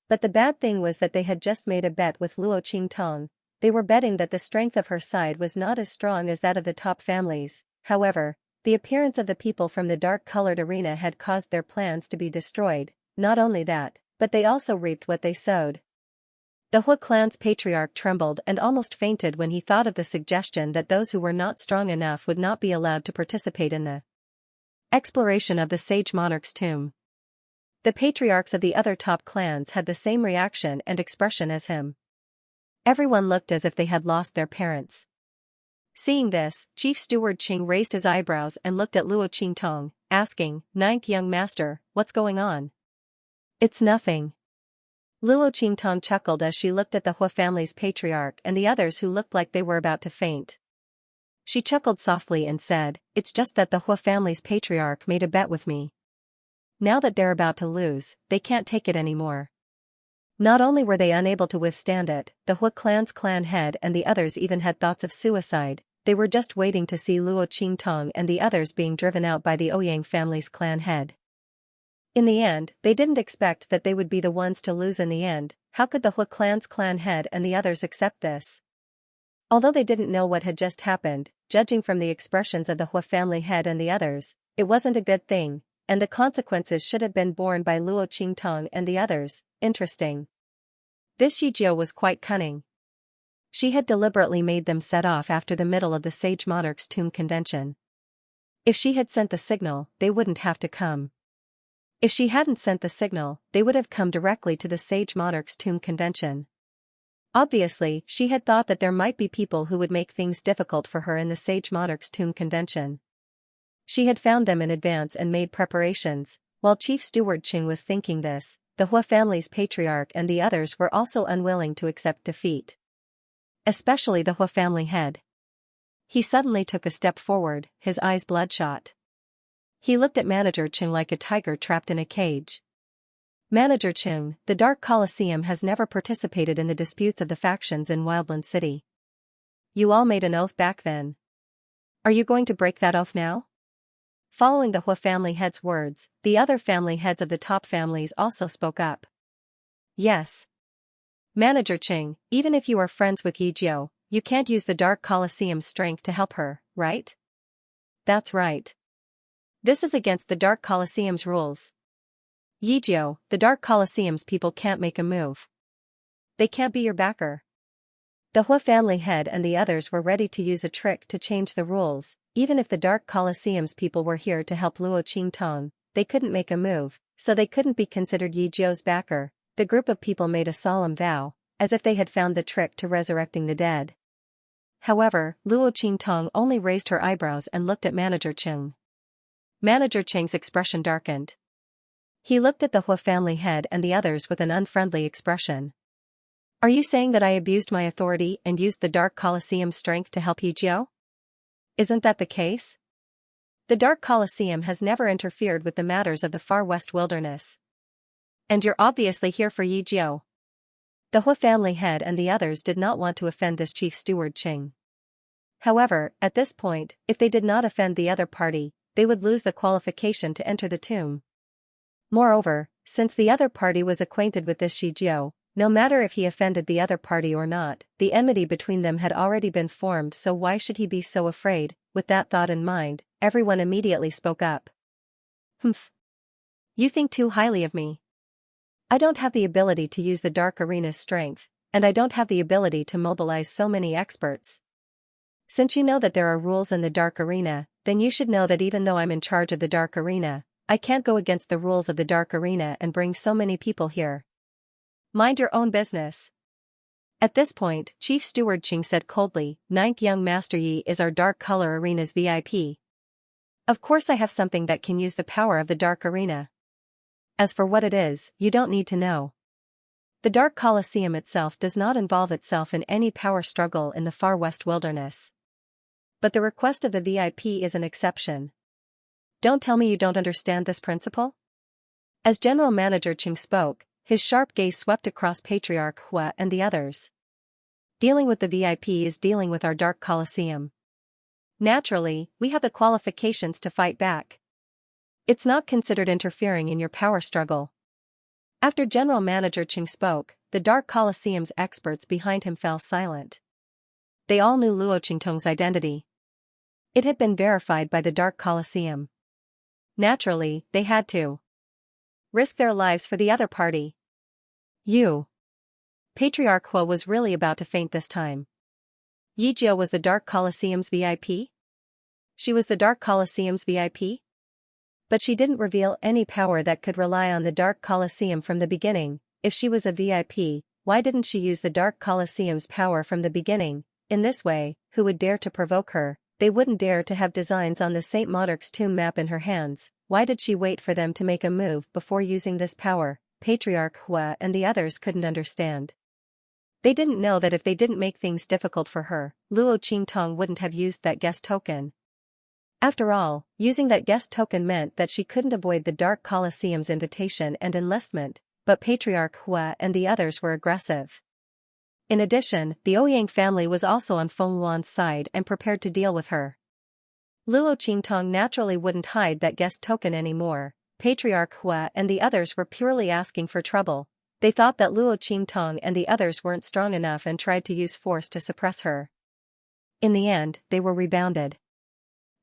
But the bad thing was that they had just made a bet with Luo Qingtong. They were betting that the strength of her side was not as strong as that of the top families. However, the appearance of the people from the dark-colored arena had caused their plans to be destroyed. Not only that, but they also reaped what they sowed. The Hui clan's patriarch trembled and almost fainted when he thought of the suggestion that those who were not strong enough would not be allowed to participate in the exploration of the Sage Monarch's tomb. The patriarchs of the other top clans had the same reaction and expression as him. Everyone looked as if they had lost their parents. Seeing this, Chief Steward Qing raised his eyebrows and looked at Luo Qingtong, asking, 9th young master, what's going on? It's nothing. Luo Qingtong chuckled as she looked at the Hua family's patriarch and the others who looked like they were about to faint. She chuckled softly and said, It's just that the Hua family's patriarch made a bet with me. Now that they're about to lose, they can't take it anymore. Not only were they unable to withstand it, the Hua clan's clan head and the others even had thoughts of suicide. They were just waiting to see Luo Qingtong and the others being driven out by the Ouyang family's clan head. In the end, they didn't expect that they would be the ones to lose in the end. How could the Hua clan's clan head and the others accept this? Although they didn't know what had just happened, judging from the expressions of the Hua family head and the others, it wasn't a good thing, and the consequences should have been borne by Luo Qingtong and the others. Interesting. This Yijiao was quite cunning. She had deliberately made them set off after the middle of the Sage Monarch's Tomb Convention. If she had sent the signal, they wouldn't have to come. If she hadn't sent the signal, they would have come directly to the Sage Monarch's Tomb Convention. Obviously, she had thought that there might be people who would make things difficult for her in the Sage Monarch's Tomb Convention. She had found them in advance and made preparations. While Chief Steward Qing was thinking this, the Hua family's patriarch and the others were also unwilling to accept defeat. Especially the Hua family head. He suddenly took a step forward, his eyes bloodshot. He looked at Manager Qing like a tiger trapped in a cage. Manager Qing, the Dark Colosseum has never participated in the disputes of the factions in Wildland City. You all made an oath back then. Are you going to break that oath now? Following the Hua family head's words, the other family heads of the top families also spoke up. Yes. Manager Qing, even if you are friends with Yijiao, you can't use the Dark Colosseum's strength to help her, right? That's right. This is against the Dark Colosseum's rules. Yijiao, the Dark Colosseum's people can't make a move. They can't be your backer. The Hua family head and the others were ready to use a trick to change the rules. Even if the Dark Colosseum's people were here to help Luo Qingtong, they couldn't make a move, so they couldn't be considered Yijiao's backer. The group of people made a solemn vow, as if they had found the trick to resurrecting the dead. However, Luo Qingtong only raised her eyebrows and looked at Manager Qing. Manager Qing's expression darkened. He looked at the Hua family head and the others with an unfriendly expression. Are you saying that I abused my authority and used the Dark Colosseum's strength to help Yijiao? Isn't that the case? The Dark Colosseum has never interfered with the matters of the Far West Wilderness. And you're obviously here for Yijiao. The Hua family head and the others did not want to offend this Chief Steward Qing. However, at this point, if they did not offend the other party, they would lose the qualification to enter the tomb. Moreover, since the other party was acquainted with this Yijiao, no matter if he offended the other party or not, the enmity between them had already been formed, so why should he be so afraid? With that thought in mind, everyone immediately spoke up. Humph. You think too highly of me. I don't have the ability to use the Dark Arena's strength, and I don't have the ability to mobilize so many experts. Since you know that there are rules in the Dark Arena, then you should know that even though I'm in charge of the Dark Arena, I can't go against the rules of the Dark Arena and bring so many people here. Mind your own business. At this point, Chief Steward Qing said coldly, Ninth Young Master Yi is our Dark Color Arena's VIP. Of course I have something that can use the power of the Dark Arena. As for what it is, you don't need to know. The Dark Colosseum itself does not involve itself in any power struggle in the Far West Wilderness. But the request of the VIP is an exception. Don't tell me you don't understand this principle? As General Manager Qing spoke, his sharp gaze swept across Patriarch Hua and the others. Dealing with the VIP is dealing with our Dark Colosseum. Naturally, we have the qualifications to fight back. It's not considered interfering in your power struggle. After General Manager Qing spoke, the Dark Colosseum's experts behind him fell silent. They all knew Luo Qingtong's identity. It had been verified by the Dark Colosseum. Naturally, they had to risk their lives for the other party. You. Patriarch Hua was really about to faint this time. Yijiao was the Dark Colosseum's VIP? She was the Dark Colosseum's VIP? But she didn't reveal any power that could rely on the Dark Colosseum from the beginning. If she was a VIP, why didn't she use the Dark Colosseum's power from the beginning? In this way, who would dare to provoke her? They wouldn't dare to have designs on the Saint Monarch's tomb map in her hands. Why did she wait for them to make a move before using this power? Patriarch Hua and the others couldn't understand. They didn't know that if they didn't make things difficult for her, Luo Qingtong wouldn't have used that guest token. After all, using that guest token meant that she couldn't avoid the Dark Colosseum's invitation and enlistment, but Patriarch Hua and the others were aggressive. In addition, the Ouyang family was also on Feng Luan's side and prepared to deal with her. Luo Qingtong naturally wouldn't hide that guest token anymore. Patriarch Hua and the others were purely asking for trouble. They thought that Luo Qingtong and the others weren't strong enough and tried to use force to suppress her. In the end, they were rebounded.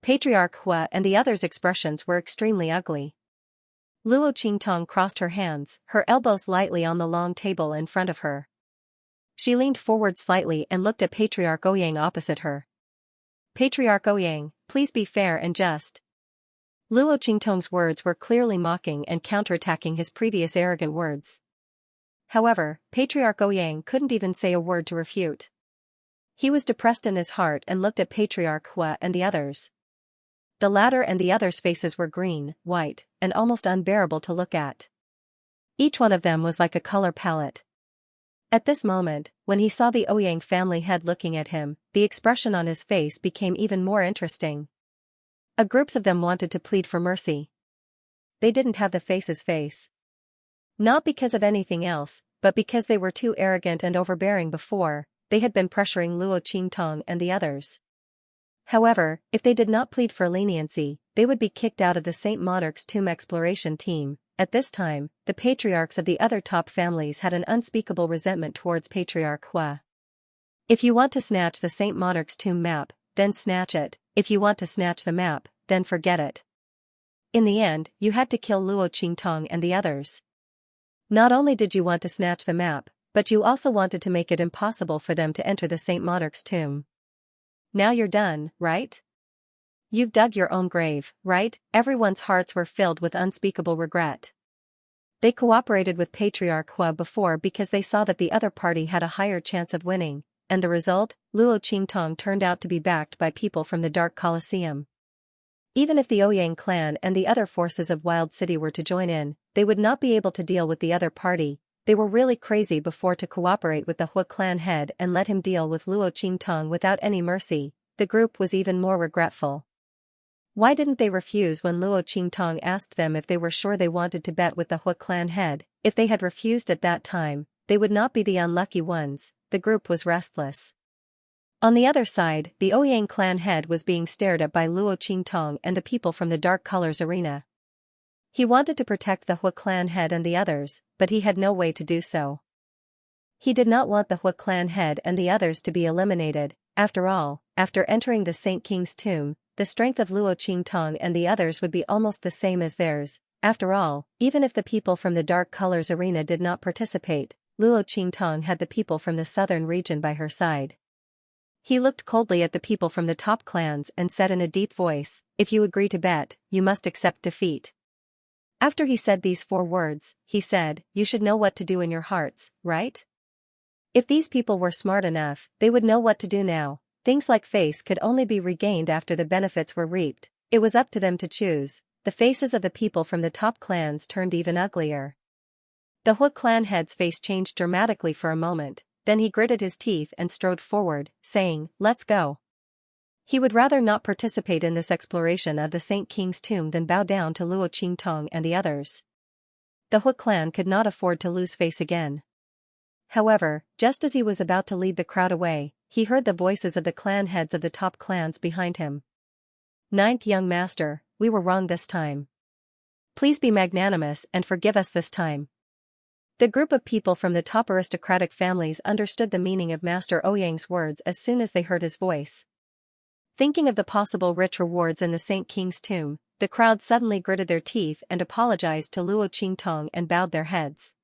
Patriarch Hua and the others' expressions were extremely ugly. Luo Qingtong crossed her hands, her elbows lightly on the long table in front of her. She leaned forward slightly and looked at Patriarch Ouyang opposite her. Patriarch Ouyang, please be fair and just. Luo Qingtong's words were clearly mocking and counterattacking his previous arrogant words. However, Patriarch Ouyang couldn't even say a word to refute. He was depressed in his heart and looked at Patriarch Hua and the others. The latter and the others' faces were green, white, and almost unbearable to look at. Each one of them was like a color palette. At this moment, when he saw the Ouyang family head looking at him, the expression on his face became even more interesting. Groups of them wanted to plead for mercy. They didn't have the face's face. Not because of anything else, but because they were too arrogant and overbearing before, they had been pressuring Luo Qingtong and the others. However, if they did not plead for leniency, they would be kicked out of the Saint Monarch's tomb exploration team. At this time, the patriarchs of the other top families had an unspeakable resentment towards Patriarch Hua. If you want to snatch the Saint Monarch's tomb map, then snatch it. If you want to snatch the map, then forget it. In the end, you had to kill Luo Qingtong and the others. Not only did you want to snatch the map, but you also wanted to make it impossible for them to enter the Saint Monarch's tomb. Now you're done, right? You've dug your own grave, right? Everyone's hearts were filled with unspeakable regret. They cooperated with Patriarch Hua before because they saw that the other party had a higher chance of winning, and the result, Luo Qingtong turned out to be backed by people from the Dark Colosseum. Even if the Ouyang clan and the other forces of Wild City were to join in, they would not be able to deal with the other party. They were really crazy before to cooperate with the Hua clan head and let him deal with Luo Qingtong without any mercy. The group was even more regretful. Why didn't they refuse when Luo Qingtong asked them if they were sure they wanted to bet with the Hua clan head? If they had refused at that time, they would not be the unlucky ones. The group was restless. On the other side, the Ouyang clan head was being stared at by Luo Qingtong and the people from the Dark Colors arena. He wanted to protect the Hua clan head and the others, but he had no way to do so. He did not want the Hua clan head and the others to be eliminated. After all, after entering the Saint King's tomb, the strength of Luo Qingtong and the others would be almost the same as theirs. After all, even if the people from the Dark Colors arena did not participate, Luo Qingtong had the people from the southern region by her side. He looked coldly at the people from the top clans and said in a deep voice, "If you agree to bet, you must accept defeat." After he said these 4 words, he said, "You should know what to do in your hearts, right?" If these people were smart enough, they would know what to do now. Things like face could only be regained after the benefits were reaped. It was up to them to choose. The faces of the people from the top clans turned even uglier. The Hua clan head's face changed dramatically for a moment, then he gritted his teeth and strode forward, saying, "Let's go." He would rather not participate in this exploration of the Saint King's tomb than bow down to Luo Qingtong and the others. The Hua clan could not afford to lose face again. However, just as he was about to lead the crowd away, he heard the voices of the clan heads of the top clans behind him. "Ninth young master, we were wrong this time. Please be magnanimous and forgive us this time." The group of people from the top aristocratic families understood the meaning of Master Ouyang's words as soon as they heard his voice. Thinking of the possible rich rewards in the Saint King's tomb, the crowd suddenly gritted their teeth and apologized to Luo Qingtong and bowed their heads.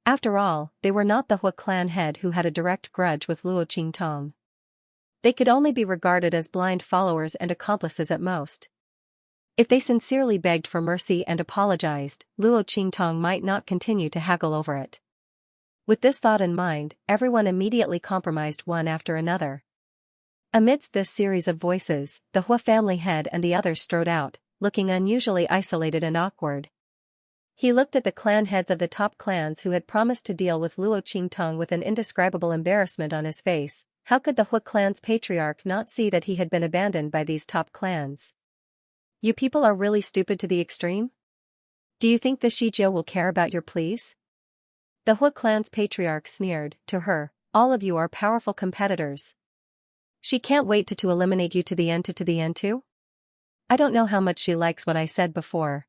After all, they were not the Hua clan head who had a direct grudge with Luo Qingtong. They could only be regarded as blind followers and accomplices at most. If they sincerely begged for mercy and apologized, Luo Qingtong might not continue to haggle over it. With this thought in mind, everyone immediately compromised one after another. Amidst this series of voices, the Hua family head and the others strode out, looking unusually isolated and awkward. He looked at the clan heads of the top clans who had promised to deal with Luo Qingtong with an indescribable embarrassment on his face. How could the Hua clan's patriarch not see that he had been abandoned by these top clans? "You people are really stupid to the extreme? Do you think the Shijiao will care about your pleas?" The Hua clan's patriarch sneered. To her, "All of you are powerful competitors. She can't wait to eliminate you to the end too? I don't know how much she likes what I said before.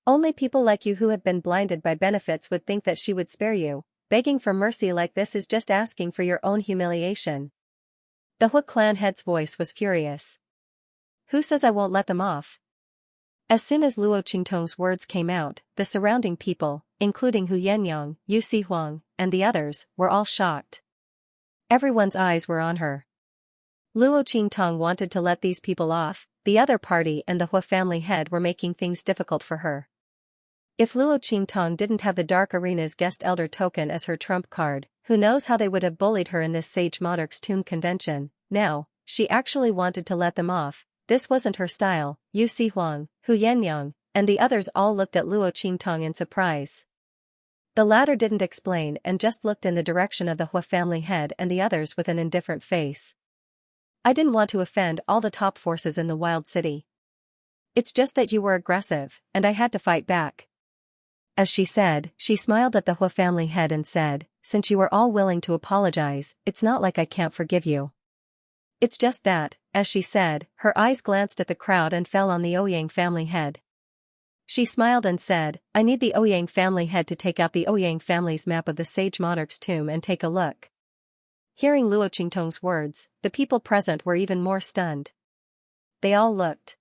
Only people like you who have been blinded by benefits would think that she would spare you. Begging for mercy like this is just asking for your own humiliation." The Hui clan head's voice was furious. Who says I won't let them off? As soon as Luo Qingtong's words came out, the surrounding people, including Hu Yannyang, Yu Sihuang, and the others, were all shocked. Everyone's eyes were on her. Luo Qingtong wanted to let these people off, the other party and the Hui family head were making things difficult for her. If Luo Qingtong didn't have the Dark Arena's guest elder token as her trump card, who knows how they would have bullied her in this Sage Monarch's Tomb convention. Now, she actually wanted to let them off. This wasn't her style. Yu Sihuang, Hu Yannyang, and the others all looked at Luo Qingtong in surprise. The latter didn't explain and just looked in the direction of the Hui family head and the others with an indifferent face. I didn't want to offend all the top forces in the Wild City. It's just that you were aggressive, and I had to fight back. As she said, she smiled at the Hui family head and said, since you were all willing to apologize, it's not like I can't forgive you. It's just that, as she said, her eyes glanced at the crowd and fell on the Ouyang family head. She smiled and said, I need the Ouyang family head to take out the Ouyang family's map of the Sage Monarch's tomb and take a look. Hearing Luo Qingtong's words, the people present were even more stunned. They all looked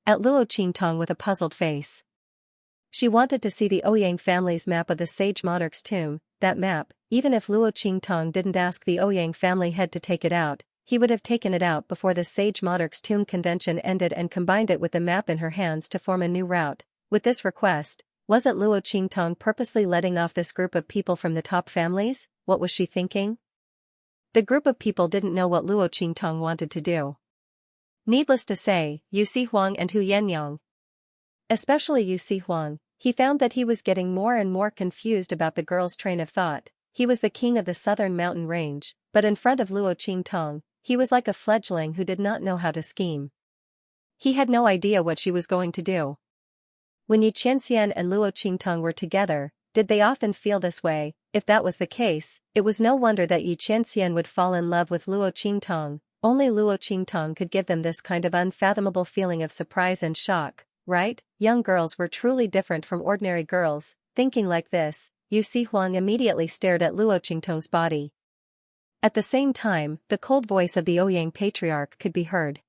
at Luo Qingtong with a puzzled face. She wanted to see the Ouyang family's map of the Sage Monarch's tomb. That map, even if Luo Qingtong didn't ask the Ouyang family head to take it out, he would have taken it out before the Sage Monarch's Tomb convention ended and combined it with the map in her hands to form a new route. With this request, wasn't Luo Qingtong purposely letting off this group of people from the top families? What was she thinking? The group of people didn't know what Luo Qingtong wanted to do. Needless to say, Yu Sihuang and Hu Yannyang, especially Yu Sihuang, he found that he was getting more and more confused about the girl's train of thought. He was the king of the southern mountain range, but in front of Luo Qingtong, he was like a fledgling who did not know how to scheme. He had no idea what she was going to do. When Xianxia and Luo Qingtong were together, did they often feel this way? If that was the case, it was no wonder that Xianxia would fall in love with Luo Qingtong. Only Luo Qingtong could give them this kind of unfathomable feeling of surprise and shock, right? Young girls were truly different from ordinary girls. Thinking like this, Yu Sihuang immediately stared at Luo Qingtong's body. At the same time, the cold voice of the Ouyang patriarch could be heard.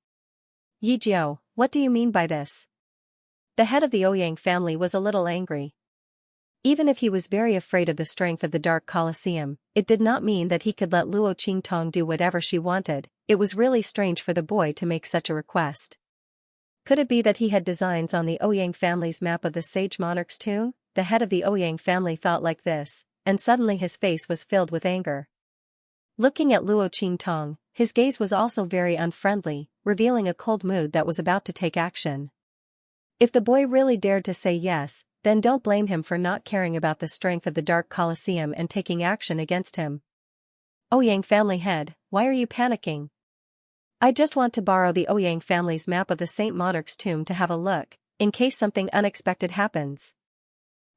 Yi Jiao, what do you mean by this? The head of the Ouyang family was a little angry. Even if he was very afraid of the strength of the Dark Colosseum, it did not mean that he could let Luo Qingtong do whatever she wanted. It was really strange for the boy to make such a request. Could it be that he had designs on the Ouyang family's map of the Sage Monarch's tomb? The head of the Ouyang family thought like this, and suddenly his face was filled with anger. Looking at Luo Qingtong, his gaze was also very unfriendly, revealing a cold mood that was about to take action. If the boy really dared to say yes, then don't blame him for not caring about the strength of the Dark Colosseum and taking action against him. Ouyang family head, why are you panicking? I just want to borrow the Ouyang family's map of the Saint Monarch's tomb to have a look, in case something unexpected happens.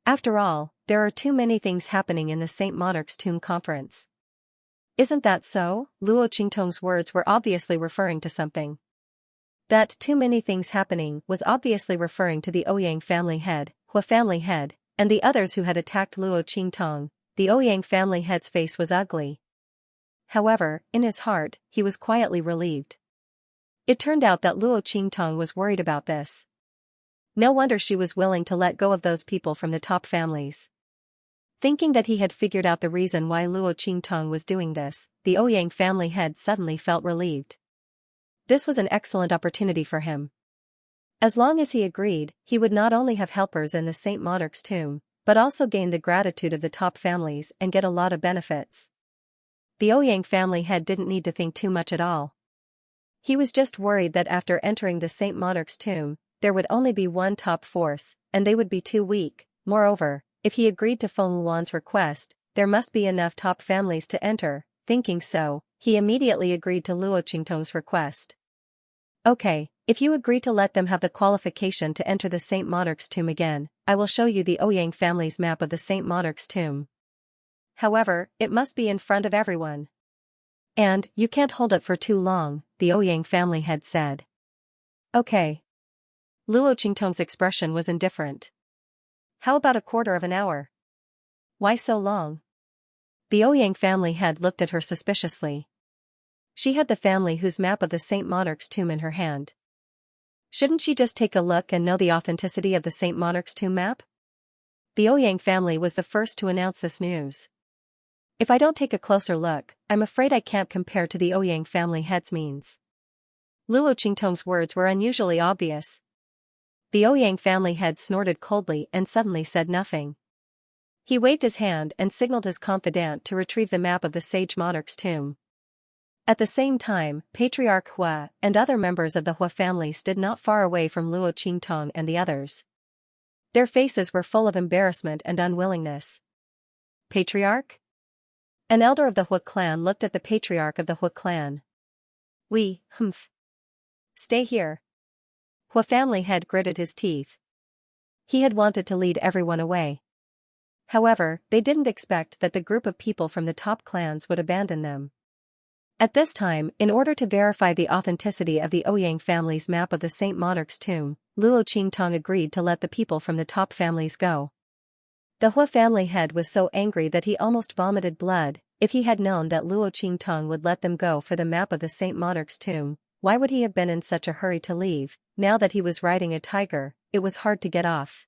After all, there are too many things happening in the Saint Monarch's tomb conference. Isn't that so? Luo Qingtong's words were obviously referring to something. That too many things happening was obviously referring to the Ouyang family head, Hui family head, and the others who had attacked Luo Qingtong. The Ouyang family head's face was ugly. However, in his heart, he was quietly relieved. It turned out that Luo Qingtong was worried about this. No wonder she was willing to let go of those people from the top families. Thinking that he had figured out the reason why Luo Qingtong was doing this, the Ouyang family head suddenly felt relieved. This was an excellent opportunity for him. As long as he agreed, he would not only have helpers in the Saint Monarch's tomb, but also gain the gratitude of the top families and get a lot of benefits. The Ouyang family head didn't need to think too much at all. He was just worried that after entering the Saint Monarch's tomb, there would only be one top force, and they would be too weak. Moreover, if he agreed to Feng Luan's request, there must be enough top families to enter. Thinking so, he immediately agreed to Luo Qingtong's request. Okay, if you agree to let them have the qualification to enter the Saint Monarch's tomb again, I will show you the Ouyang family's map of the Saint Monarch's tomb. However, it must be in front of everyone. And, you can't hold it for too long, the Ouyang family head said. Okay. Luo Qingtong's expression was indifferent. How about a quarter of an hour? Why so long? The Ouyang family head looked at her suspiciously. She had the family whose map of the Saint Monarch's tomb in her hand. Shouldn't she just take a look and know the authenticity of the Saint Monarch's tomb map? The Ouyang family was the first to announce this news. If I don't take a closer look, I'm afraid I can't compare to the Ouyang family head's means. Luo Qingtong's words were unusually obvious. The Ouyang family head snorted coldly and suddenly said nothing. He waved his hand and signaled his confidant to retrieve the map of the sage monarch's tomb. At the same time, Patriarch Hua and other members of the Hua family stood not far away from Luo Qingtong and the others. Their faces were full of embarrassment and unwillingness. Patriarch? An elder of the Hua clan looked at the patriarch of the Hua clan. Humph. Stay here. Hua family head gritted his teeth. He had wanted to lead everyone away. However, they didn't expect that the group of people from the top clans would abandon them. At this time, in order to verify the authenticity of the Ouyang family's map of the Saint Monarch's tomb, Luo Qingtong agreed to let the people from the top families go. The Hua family head was so angry that he almost vomited blood. If he had known that Luo Qingtong would let them go for the map of the Saint Monarch's tomb, why would he have been in such a hurry to leave? Now that he was riding a tiger, it was hard to get off.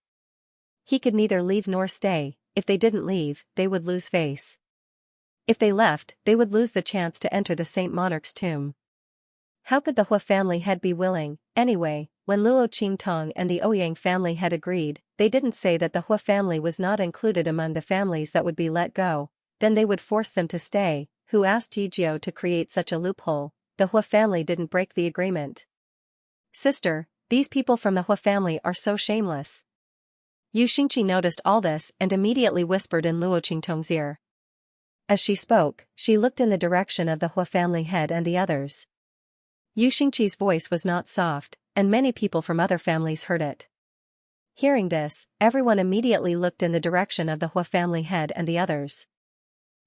He could neither leave nor stay. If they didn't leave, they would lose face. If they left, they would lose the chance to enter the Saint Monarch's tomb. How could the Hua family head be willing? Anyway, when Luo Qingtong and the Ouyang family had agreed, they didn't say that the Hua family was not included among the families that would be let go. Then they would force them to stay. Who asked Yijio to create such a loophole? The Hua family didn't break the agreement. Sister, these people from the Hua family are so shameless. Xianxia noticed all this and immediately whispered in Luo Qingtong's ear. As she spoke, she looked in the direction of the Hua family head and the others. Xianxia's voice was not soft, and many people from other families heard it. Hearing this, everyone immediately looked in the direction of the Hua family head and the others.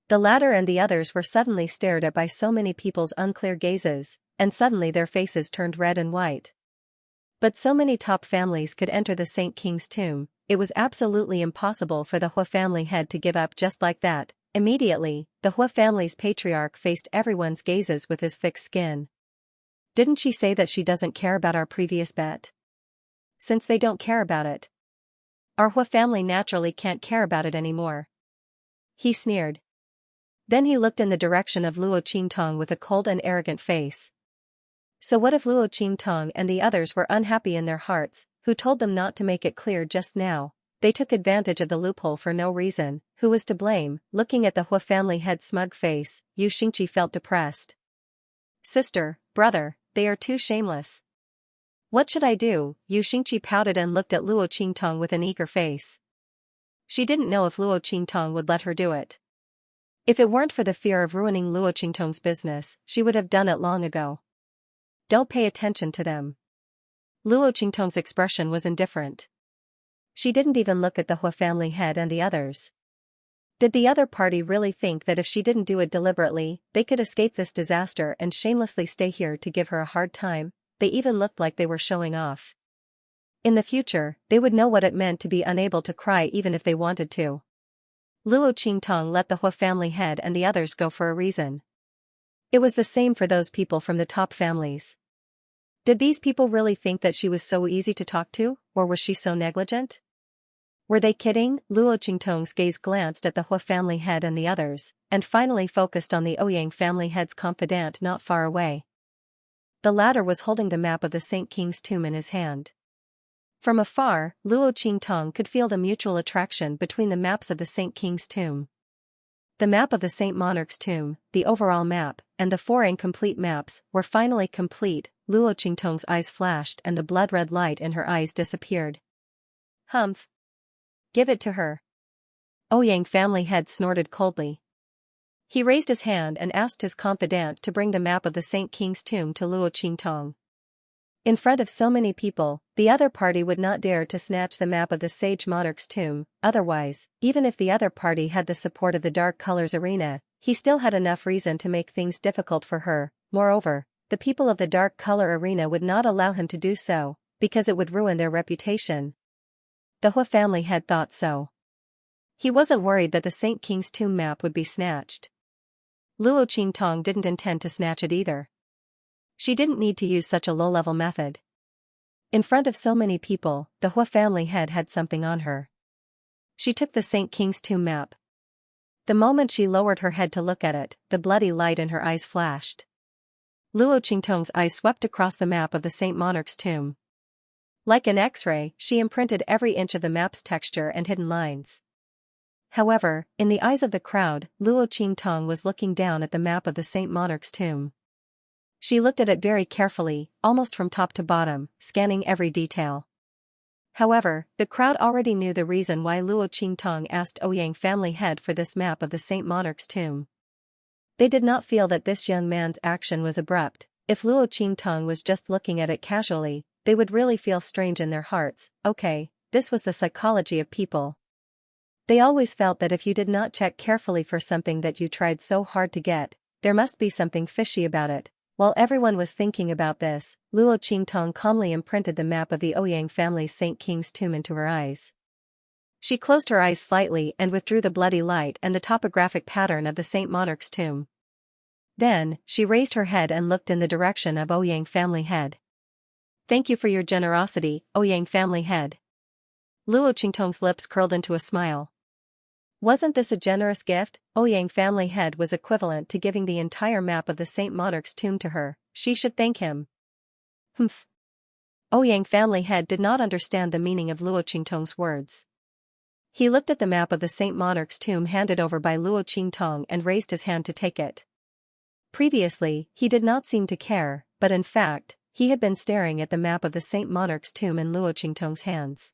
The latter and the others were suddenly stared at by so many people's unclear gazes, and suddenly their faces turned red and white. But so many top families could enter the Saint King's tomb, it was absolutely impossible for the Hua family head to give up just like that. Immediately, the Hua family's patriarch faced everyone's gazes with his thick skin. Didn't she say that she doesn't care about our previous bet? Since they don't care about it, our Hua family naturally can't care about it anymore. He sneered. Then he looked in the direction of Luo Qingtong with a cold and arrogant face. So what if Luo Qingtong and the others were unhappy in their hearts? Who told them not to make it clear just now? They took advantage of the loophole for no reason. Who was to blame? Looking at the Hua family head's smug face, Xianxia felt depressed. Sister, brother, they are too shameless. What should I do? Xianxia pouted and looked at Luo Qingtong with an eager face. She didn't know if Luo Qingtong would let her do it. If it weren't for the fear of ruining Luo Qingtong's business, she would have done it long ago. Don't pay attention to them. Luo Qingtong's expression was indifferent. She didn't even look at the Hua family head and the others. Did the other party really think that if she didn't do it deliberately, they could escape this disaster and shamelessly stay here to give her a hard time? They even looked like they were showing off. In the future, they would know what it meant to be unable to cry even if they wanted to. Luo Qingtong let the Hua family head and the others go for a reason. It was the same for those people from the top families. Did these people really think that she was so easy to talk to, or was she so negligent? Were they kidding? Luo Qingtong's gaze glanced at the Hua family head and the others, and finally focused on the Ouyang family head's confidant not far away. The latter was holding the map of the Saint King's tomb in his hand. From afar, Luo Qingtong could feel the mutual attraction between the maps of the Saint King's tomb. The map of the Saint Monarch's tomb, the overall map, and the 4 incomplete maps were finally complete. Luo Qingtong's eyes flashed and the blood-red light in her eyes disappeared. Humph. Give it to her. Ouyang family head snorted coldly. He raised his hand and asked his confidant to bring the map of the Saint King's tomb to Luo Qingtong. In front of so many people, the other party would not dare to snatch the map of the sage monarch's tomb. Otherwise, even if the other party had the support of the Dark Colors Arena, he still had enough reason to make things difficult for her. Moreover, the people of the Dark Color Arena would not allow him to do so, because it would ruin their reputation. The Hua family had thought so. He wasn't worried that the Saint King's tomb map would be snatched. Luo Qingtong didn't intend to snatch it either. She didn't need to use such a low-level method. In front of so many people, the Hua family head had something on her. She took the Saint King's tomb map. The moment she lowered her head to look at it, the bloody light in her eyes flashed. Luo Qingtong's eyes swept across the map of the Saint Monarch's tomb. Like an X-ray, she imprinted every inch of the map's texture and hidden lines. However, in the eyes of the crowd, Luo Qingtong was looking down at the map of the Saint Monarch's tomb. She looked at it very carefully, almost from top to bottom, scanning every detail. However, the crowd already knew the reason why Luo Qingtong asked Ouyang family head for this map of the Saint Monarch's tomb. They did not feel that this young man's action was abrupt. If Luo Qingtong was just looking at it casually, they would really feel strange in their hearts. Okay, this was the psychology of people. They always felt that if you did not check carefully for something that you tried so hard to get, there must be something fishy about it. While everyone was thinking about this, Luo Qingtong calmly imprinted the map of the Ouyang family's Saint King's tomb into her eyes. She closed her eyes slightly and withdrew the bloody light and the topographic pattern of the Saint Monarch's tomb. Then, she raised her head and looked in the direction of Ouyang family head. "Thank you for your generosity, Ouyang family head." Luo Qingtong's lips curled into a smile. Wasn't this a generous gift? Ouyang family head was equivalent to giving the entire map of the Saint Monarch's tomb to her. She should thank him. Humph. Ouyang family head did not understand the meaning of Luo Qingtong's words. He looked at the map of the Saint Monarch's tomb handed over by Luo Qingtong and raised his hand to take it. Previously, he did not seem to care, but in fact, he had been staring at the map of the Saint Monarch's tomb in Luo Qingtong's hands.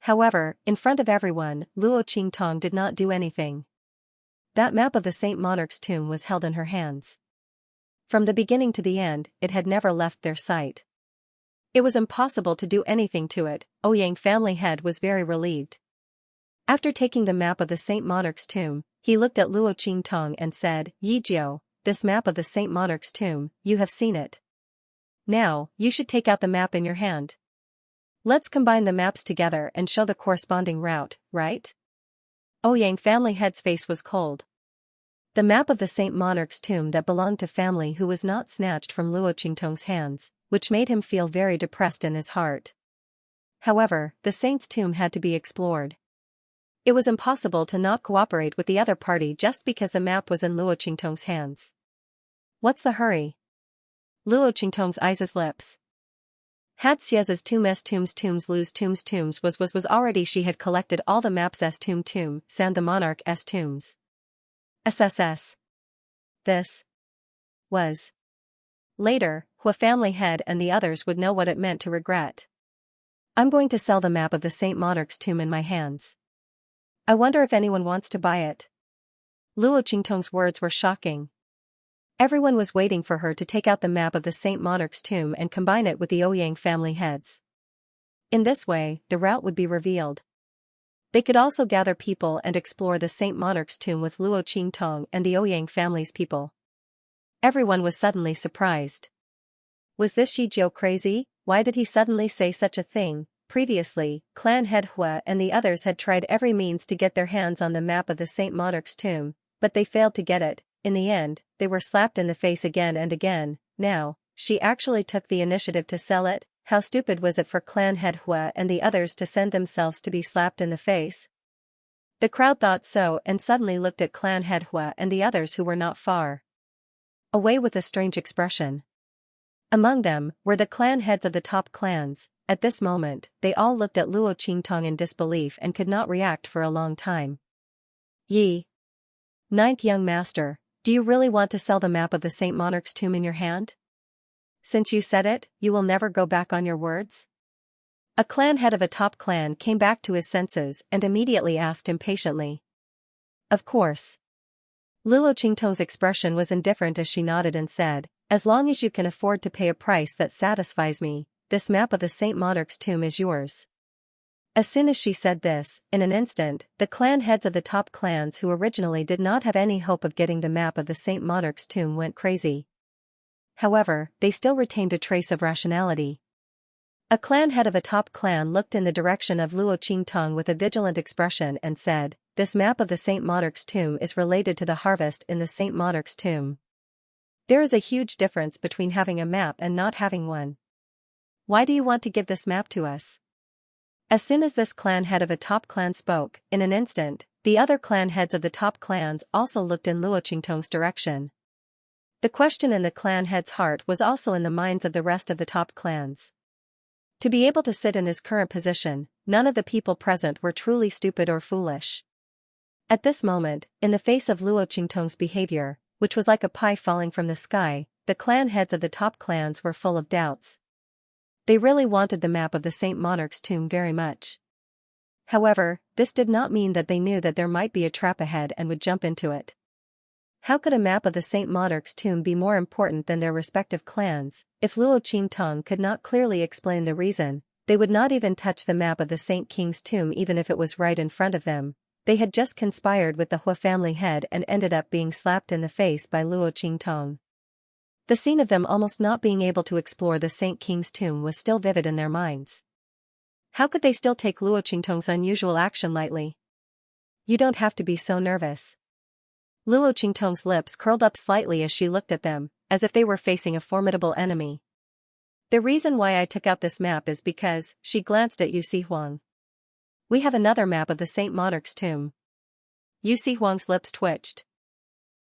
However, in front of everyone, Luo Qingtong did not do anything. That map of the Saint Monarch's tomb was held in her hands. From the beginning to the end, it had never left their sight. It was impossible to do anything to it. Ouyang family head was very relieved. After taking the map of the Saint Monarch's tomb, he looked at Luo Qingtong and said, "Yi Jiu, this map of the Saint Monarch's tomb, you have seen it. Now, you should take out the map in your hand. Let's combine the maps together and show the corresponding route, right?" Ouyang family head's face was cold. The map of the Saint Monarch's tomb that belonged to family who was not snatched from Luo Qingtong's hands, which made him feel very depressed in his heart. However, the saint's tomb had to be explored. It was impossible to not cooperate with the other party just because the map was in Luo Qingtong's hands. What's the hurry? Luo Qingtong's eyes' lips. Had Xia's tombs was already she had collected all the maps S tomb San the Monarch's tombs. SSS. This was. Later, Hua family head and the others would know what it meant to regret. I'm going to sell the map of the Saint Monarch's tomb in my hands. I wonder if anyone wants to buy it. Luo Qingtong's words were shocking. Everyone was waiting for her to take out the map of the Saint Monarch's tomb and combine it with the Ouyang family heads. In this way, the route would be revealed. They could also gather people and explore the Saint Monarch's tomb with Luo Qingtong and the Ouyang family's people. Everyone was suddenly surprised. Was this Shi Jiu crazy? Why did he suddenly say such a thing? Previously, Clan Head Hua and the others had tried every means to get their hands on the map of the Saint Monarch's tomb, but they failed to get it. In the end, they were slapped in the face again and again. Now, she actually took the initiative to sell it. How stupid was it for Clan Head Hua and the others to send themselves to be slapped in the face? The crowd thought so and suddenly looked at Clan Head Hua and the others who were not far away with a strange expression. Among them were the clan heads of the top clans. At this moment, they all looked at Luo Qingtong in disbelief and could not react for a long time. Yi. Ninth young master, do you really want to sell the map of the Saint Monarch's tomb in your hand? Since you said it, you will never go back on your words? A clan head of a top clan came back to his senses and immediately asked impatiently. Of course. Luo Qingtong's expression was indifferent as she nodded and said, as long as you can afford to pay a price that satisfies me, this map of the Saint Monarch's tomb is yours. As soon as she said this, in an instant, the clan heads of the top clans who originally did not have any hope of getting the map of the Saint Monarch's tomb went crazy. However, they still retained a trace of rationality. A clan head of a top clan looked in the direction of Luo Qingtong with a vigilant expression and said, "This map of the Saint Monarch's tomb is related to the harvest in the Saint Monarch's tomb. There is a huge difference between having a map and not having one. Why do you want to give this map to us?" As soon as this clan head of a top clan spoke, in an instant, the other clan heads of the top clans also looked in Luo Qingtong's direction. The question in the clan head's heart was also in the minds of the rest of the top clans. To be able to sit in his current position, none of the people present were truly stupid or foolish. At this moment, in the face of Luo Qingtong's behavior, which was like a pie falling from the sky, the clan heads of the top clans were full of doubts. They really wanted the map of the Saint Monarch's tomb very much. However, this did not mean that they knew that there might be a trap ahead and would jump into it. How could a map of the Saint Monarch's tomb be more important than their respective clans? If Luo Qingtong could not clearly explain the reason, they would not even touch the map of the Saint King's tomb even if it was right in front of them. They had just conspired with the Hua family head and ended up being slapped in the face by Luo Qingtong. The scene of them almost not being able to explore the Saint King's tomb was still vivid in their minds. How could they still take Luo Qingtong's unusual action lightly? "You don't have to be so nervous." Luo Qingtong's lips curled up slightly as she looked at them, as if they were facing a formidable enemy. "The reason why I took out this map is because," she glanced at Yu Huang. "We have another map of the Saint Monarch's tomb." Yu Huang's lips twitched.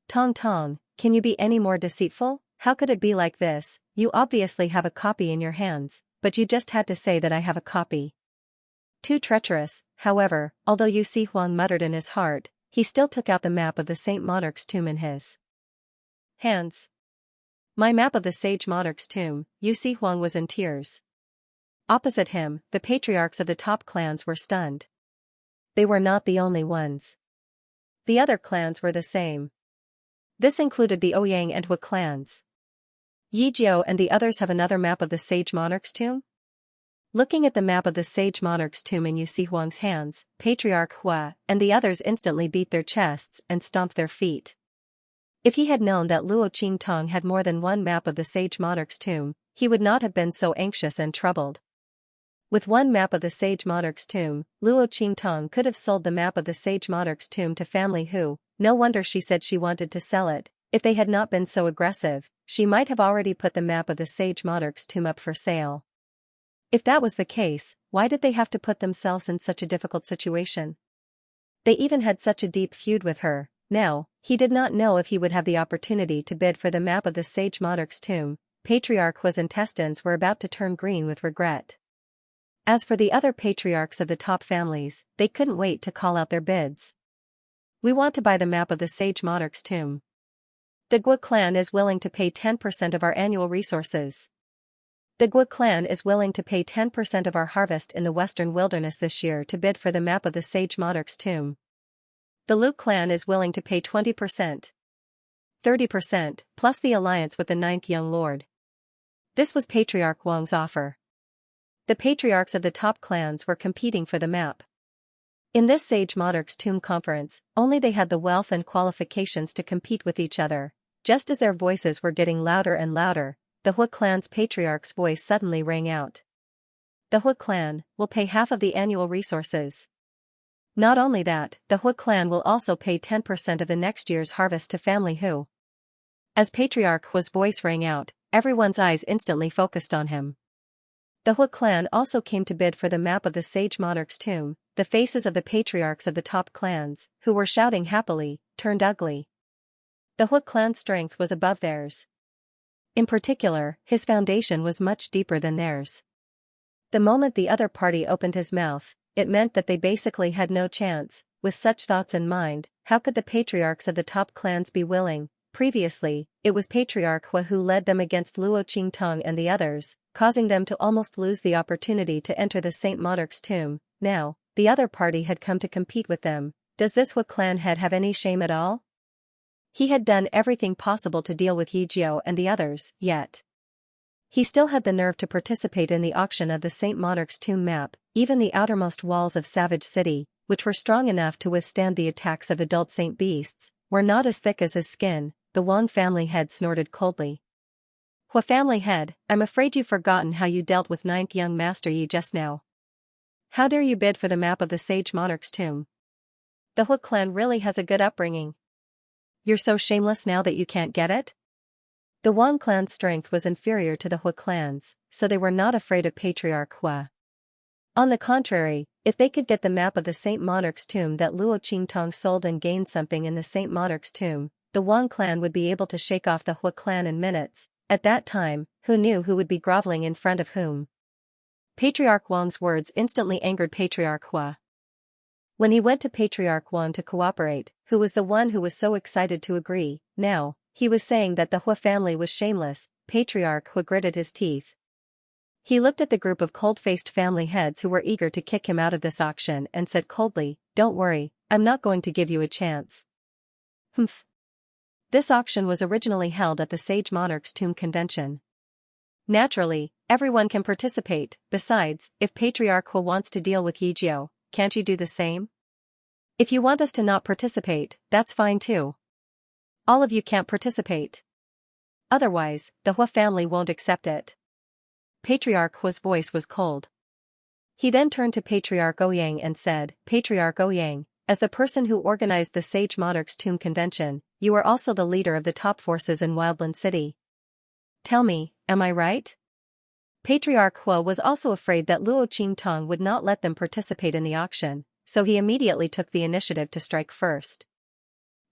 "Tong Tong, can you be any more deceitful? How could it be like this? You obviously have a copy in your hands, but you just had to say that I have a copy." Too treacherous, however, although Yu Huang muttered in his heart, he still took out the map of the Saint Monarch's tomb in his hands. "My map of the Sage Monarch's tomb." Yu Huang was in tears. Opposite him, the patriarchs of the top clans were stunned. They were not the only ones. The other clans were the same. This included the Ouyang and Hua clans. "Yijiao and the others have another map of the Sage Monarch's tomb?" Looking at the map of the Sage Monarch's tomb in Yu Huang's hands, Patriarch Hua and the others instantly beat their chests and stomped their feet. If he had known that Luo Qingtong had more than one map of the Sage Monarch's tomb, he would not have been so anxious and troubled. With one map of the Sage Monarch's tomb, Luo Qingtong could have sold the map of the Sage Monarch's tomb to family Hu. No wonder she said she wanted to sell it. If they had not been so aggressive, she might have already put the map of the Sage Monarch's tomb up for sale. If that was the case, why did they have to put themselves in such a difficult situation? They even had such a deep feud with her. Now, he did not know if he would have the opportunity to bid for the map of the Sage Monarch's tomb. Patriarch Hua's intestines were about to turn green with regret. As for the other patriarchs of the top families, they couldn't wait to call out their bids. "We want to buy the map of the Sage Monarch's tomb. The Gua clan is willing to pay 10% of our annual resources. The Gua clan is willing to pay 10% of our harvest in the Western Wilderness this year to bid for the map of the Sage Monarch's tomb. The Lu clan is willing to pay 20%. 30%, plus the alliance with the 9th Young Lord." This was Patriarch Wang's offer. The patriarchs of the top clans were competing for the map. In this Sage Monarch's tomb conference, only they had the wealth and qualifications to compete with each other. Just as their voices were getting louder and louder, the Hua clan's patriarch's voice suddenly rang out. "The Hua clan will pay half of the annual resources. Not only that, the Hua clan will also pay 10% of the next year's harvest to family Hu." As Patriarch Hua's voice rang out, everyone's eyes instantly focused on him. The Hua clan also came to bid for the map of the Sage Monarch's tomb. The faces of the patriarchs of the top clans, who were shouting happily, turned ugly. The Hua clan's strength was above theirs. In particular, his foundation was much deeper than theirs. The moment the other party opened his mouth, it meant that they basically had no chance. With such thoughts in mind, how could the patriarchs of the top clans be willing? Previously, it was Patriarch Hua who led them against Luo Qingtong and the others, causing them to almost lose the opportunity to enter the Saint Monarch's tomb. Now, the other party had come to compete with them. Does this Hua clan head have any shame at all? He had done everything possible to deal with Yijiao and the others, yet he still had the nerve to participate in the auction of the Saint Monarch's tomb map. Even the outermost walls of Savage City, which were strong enough to withstand the attacks of adult saint beasts, were not as thick as his skin. The Wang family head snorted coldly. Hua family head, I'm afraid you've forgotten how you dealt with ninth young master Yi just now. How dare you bid for the map of the sage monarch's tomb? The Hua clan really has a good upbringing. You're so shameless now that you can't get it? The Wang clan's strength was inferior to the Hua clan's, so they were not afraid of Patriarch Hua. On the contrary, if they could get the map of the Saint Monarch's tomb that Luo Qingtong sold and gain something in the Saint Monarch's tomb, the Wang clan would be able to shake off the Hua clan in minutes. At that time, who knew who would be groveling in front of whom? Patriarch Wang's words instantly angered Patriarch Hua. When he went to Patriarch Wang to cooperate, who was the one who was so excited to agree, now, he was saying that the Hua family was shameless. Patriarch Hua gritted his teeth. He looked at the group of cold-faced family heads who were eager to kick him out of this auction and said coldly, "Don't worry, I'm not going to give you a chance." Humph. This auction was originally held at the Sage Monarch's Tomb Convention. Naturally, everyone can participate. Besides, if Patriarch Hua wants to deal with Yijiao, can't you do the same? If you want us to not participate, that's fine too. All of you can't participate. Otherwise, the Hua family won't accept it. Patriarch Hua's voice was cold. He then turned to Patriarch Ouyang and said, "Patriarch Ouyang, as the person who organized the Sage Monarch's Tomb Convention, you are also the leader of the top forces in Wildland City. Tell me, am I right?" Patriarch Hua was also afraid that Luo Qingtong would not let them participate in the auction, so he immediately took the initiative to strike first.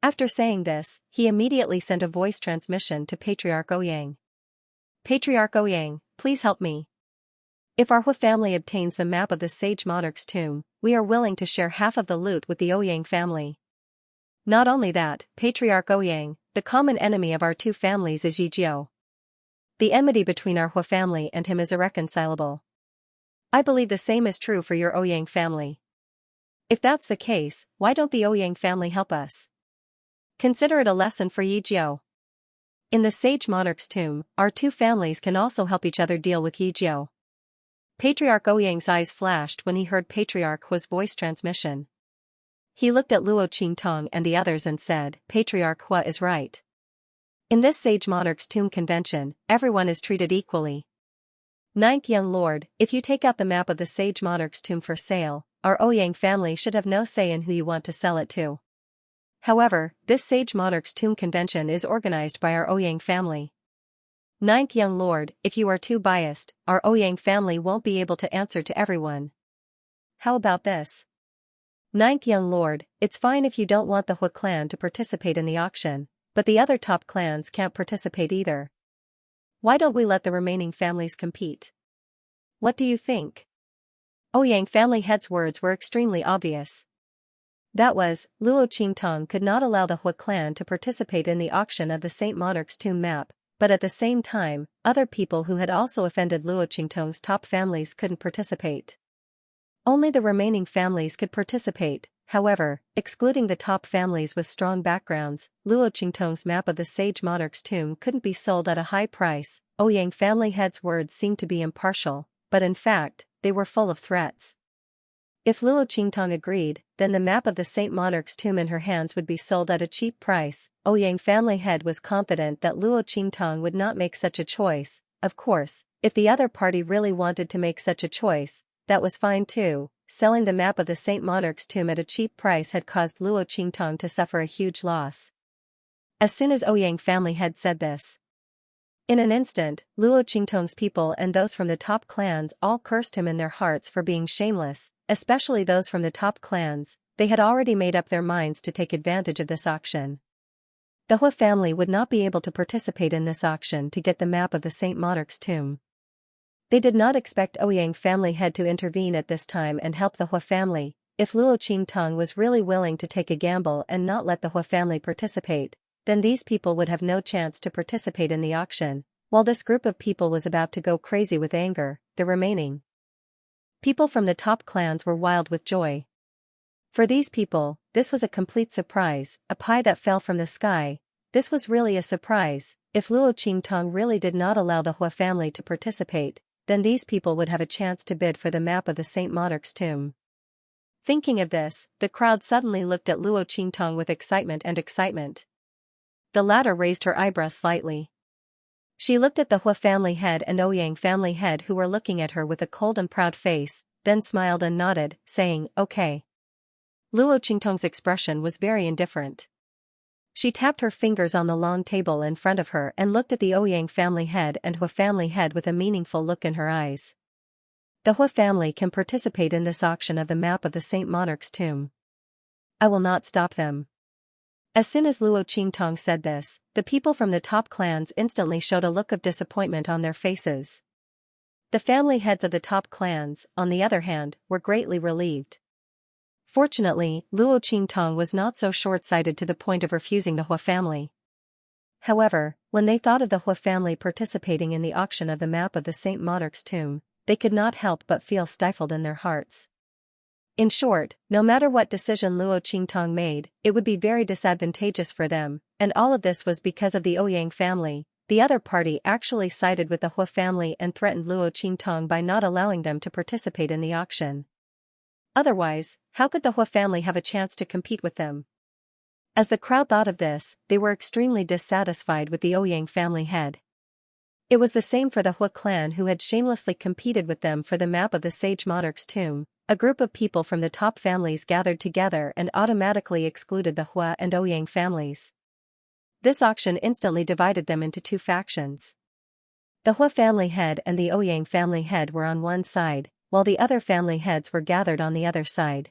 After saying this, he immediately sent a voice transmission to Patriarch Ouyang. "Patriarch Ouyang, please help me. If our Hua family obtains the map of the Sage Monarch's tomb, we are willing to share half of the loot with the Ouyang family. Not only that, Patriarch Ouyang, the common enemy of our two families is Yijiao. The enmity between our Hua family and him is irreconcilable. I believe the same is true for your Ouyang family. If that's the case, why don't the Ouyang family help us? Consider it a lesson for Yijiao. In the Sage Monarch's tomb, our two families can also help each other deal with Yijiao." Patriarch Ouyang's eyes flashed when he heard Patriarch Hua's voice transmission. He looked at Luo Qingtong and the others and said, "Patriarch Hua is right. In this Sage Monarch's Tomb Convention, everyone is treated equally. Ninth young lord, if you take out the map of the Sage Monarch's tomb for sale, our Ouyang family should have no say in who you want to sell it to. However, this Sage Monarch's Tomb Convention is organized by our Ouyang family. Ninth young lord, if you are too biased, our Ouyang family won't be able to answer to everyone. How about this? Ninth young lord, it's fine if you don't want the Hua clan to participate in the auction, but the other top clans can't participate either. Why don't we let the remaining families compete? What do you think?" Ouyang family head's words were extremely obvious. That was, Luo Qingtong could not allow the Hua clan to participate in the auction of the Saint Monarch's tomb map, but at the same time, other people who had also offended Luo Qingtong's top families couldn't participate. Only the remaining families could participate. However, excluding the top families with strong backgrounds, Luo Qingtong's map of the Sage Monarch's tomb couldn't be sold at a high price. Ouyang family head's words seemed to be impartial, but in fact, they were full of threats. If Luo Qingtong agreed, then the map of the Saint Monarch's tomb in her hands would be sold at a cheap price. Ouyang family head was confident that Luo Qingtong would not make such a choice. Of course, if the other party really wanted to make such a choice, that was fine too. Selling the map of the Saint Monarch's tomb at a cheap price had caused Luo Qingtong to suffer a huge loss. As soon as Ouyang family had said this, in an instant, Luo Qingtong's people and those from the top clans all cursed him in their hearts for being shameless, especially those from the top clans. They had already made up their minds to take advantage of this auction. The Hua family would not be able to participate in this auction to get the map of the Saint Monarch's tomb. They did not expect Ouyang family head to intervene at this time and help the Hua family. If Luo Qingtong was really willing to take a gamble and not let the Hua family participate, then these people would have no chance to participate in the auction. While this group of people was about to go crazy with anger, the remaining people from the top clans were wild with joy. For these people, this was a complete surprise, a pie that fell from the sky. This was really a surprise. If Luo Qingtong really did not allow the Hua family to participate, then these people would have a chance to bid for the map of the Saint Monarch's tomb. Thinking of this, the crowd suddenly looked at Luo Qingtong with excitement. The latter raised her eyebrows slightly. She looked at the Hua family head and Ouyang family head who were looking at her with a cold and proud face, then smiled and nodded, saying, "Okay." Luo Qingtong's expression was very indifferent. She tapped her fingers on the long table in front of her and looked at the Ouyang family head and Hua family head with a meaningful look in her eyes. The Hua family can participate in this auction of the map of the Saint Monarch's tomb. I will not stop them. As soon as Luo Qingtong said this, the people from the top clans instantly showed a look of disappointment on their faces. The family heads of the top clans, on the other hand, were greatly relieved. Fortunately, Luo Qingtong was not so short-sighted to the point of refusing the Hua family. However, when they thought of the Hua family participating in the auction of the map of the Saint Monarch's tomb, they could not help but feel stifled in their hearts. In short, no matter what decision Luo Qingtong made, it would be very disadvantageous for them, and all of this was because of the Ouyang family. The other party actually sided with the Hua family and threatened Luo Qingtong by not allowing them to participate in the auction. Otherwise, how could the Hua family have a chance to compete with them? As the crowd thought of this, they were extremely dissatisfied with the Ouyang family head. It was the same for the Hua clan who had shamelessly competed with them for the map of the sage monarch's tomb. A group of people from the top families gathered together and automatically excluded the Hua and Ouyang families. This auction instantly divided them into two factions. The Hua family head and the Ouyang family head were on one side, while the other family heads were gathered on the other side.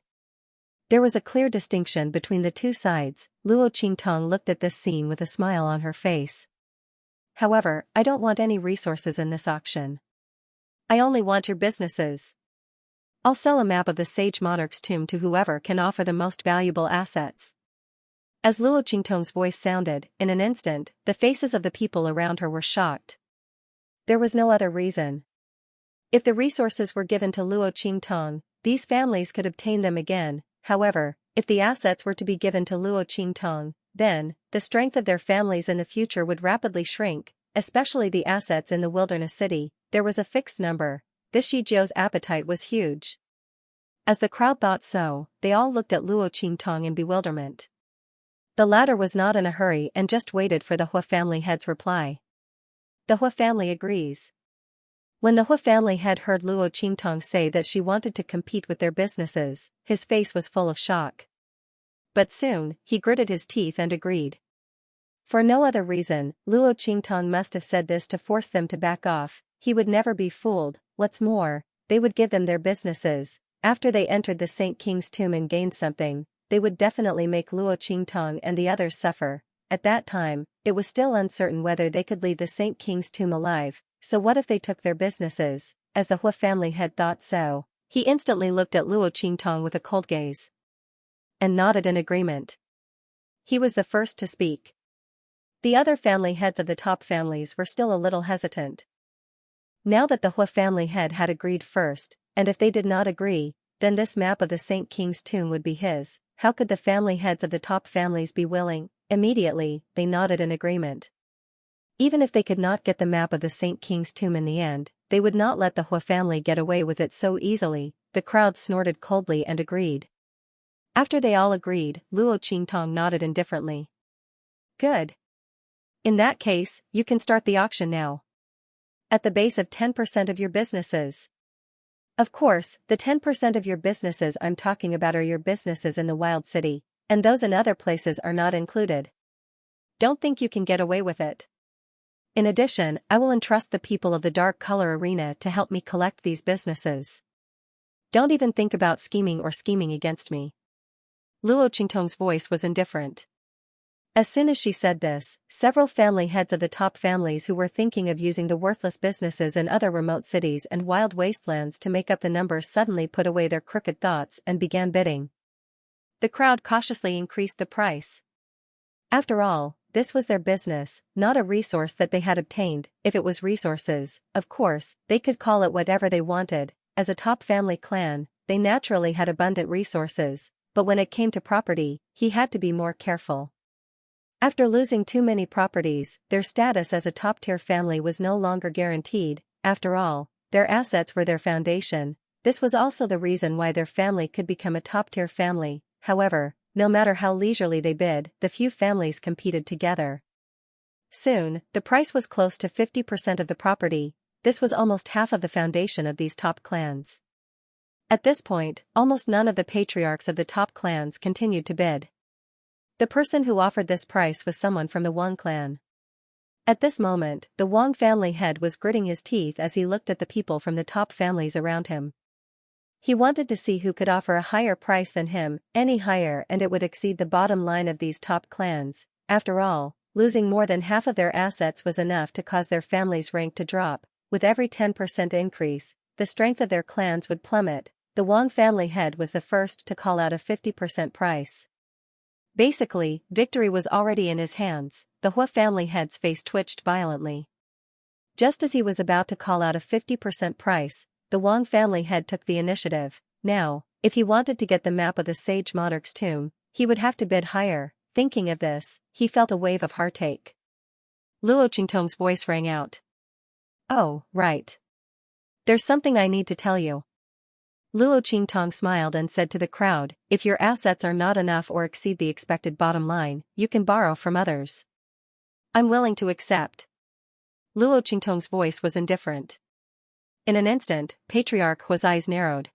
There was a clear distinction between the two sides. Luo Qingtong looked at this scene with a smile on her face. However, I don't want any resources in this auction. I only want your businesses. I'll sell a map of the sage monarch's tomb to whoever can offer the most valuable assets. As Luo Qingtong's voice sounded, in an instant, the faces of the people around her were shocked. There was no other reason. If the resources were given to Luo Qingtong, these families could obtain them again. However, if the assets were to be given to Luo Qingtong, then, the strength of their families in the future would rapidly shrink, especially the assets in the wilderness city. There was a fixed number. This Shijiu's appetite was huge. As the crowd thought so, they all looked at Luo Qingtong in bewilderment. The latter was not in a hurry and just waited for the Hua family head's reply. The Hua family agrees. When the Hua family head heard Luo Qingtong say that she wanted to compete with their businesses, his face was full of shock. But soon, he gritted his teeth and agreed. For no other reason, Luo Qingtong must have said this to force them to back off. He would never be fooled. What's more, they would give them their businesses. After they entered the Saint King's tomb and gained something, they would definitely make Luo Qingtong and the others suffer. At that time, it was still uncertain whether they could leave the Saint King's tomb alive. So what if they took their businesses? As the Hua family head thought so, he instantly looked at Luo Qingtong with a cold gaze and nodded in agreement. He was the first to speak. The other family heads of the top families were still a little hesitant. Now that the Hua family head had agreed first, and if they did not agree, then this map of the Saint King's tomb would be his. How could the family heads of the top families be willing? Immediately, they nodded in agreement. Even if they could not get the map of the Saint King's tomb in the end, they would not let the Hua family get away with it so easily. The crowd snorted coldly and agreed. After they all agreed, Luo Qingtong nodded indifferently. Good. In that case, you can start the auction now. At the base of 10% of your businesses. Of course, the 10% of your businesses I'm talking about are your businesses in the Wild City, and those in other places are not included. Don't think you can get away with it. In addition, I will entrust the people of the Dark Color Arena to help me collect these businesses. Don't even think about scheming against me. Luo Qingtong's voice was indifferent. As soon as she said this, several family heads of the top families who were thinking of using the worthless businesses in other remote cities and wild wastelands to make up the numbers suddenly put away their crooked thoughts and began bidding. The crowd cautiously increased the price. After all, this was their business, not a resource that they had obtained. If it was resources, of course, they could call it whatever they wanted. As a top family clan, they naturally had abundant resources, but when it came to property, he had to be more careful. After losing too many properties, their status as a top-tier family was no longer guaranteed. After all, their assets were their foundation. This was also the reason why their family could become a top-tier family. However, no matter how leisurely they bid, the few families competed together. Soon, the price was close to 50% of the property. This was almost half of the foundation of these top clans. At this point, almost none of the patriarchs of the top clans continued to bid. The person who offered this price was someone from the Wang clan. At this moment, the Wang family head was gritting his teeth as he looked at the people from the top families around him. He wanted to see who could offer a higher price than him, any higher, and it would exceed the bottom line of these top clans. After all, losing more than half of their assets was enough to cause their family's rank to drop. With every 10% increase, the strength of their clans would plummet. The Wang family head was the first to call out a 50% price. Basically, victory was already in his hands. The Hua family head's face twitched violently. Just as he was about to call out a 50% price, the Wang family head took the initiative. Now, if he wanted to get the map of the sage monarch's tomb, he would have to bid higher. Thinking of this, he felt a wave of heartache. Luo Qingtong's voice rang out. "Oh, right. There's something I need to tell you." Luo Qingtong smiled and said to the crowd, "If your assets are not enough or exceed the expected bottom line, you can borrow from others. I'm willing to accept." Luo Qingtong's voice was indifferent. In an instant, Patriarch Hua's eyes narrowed.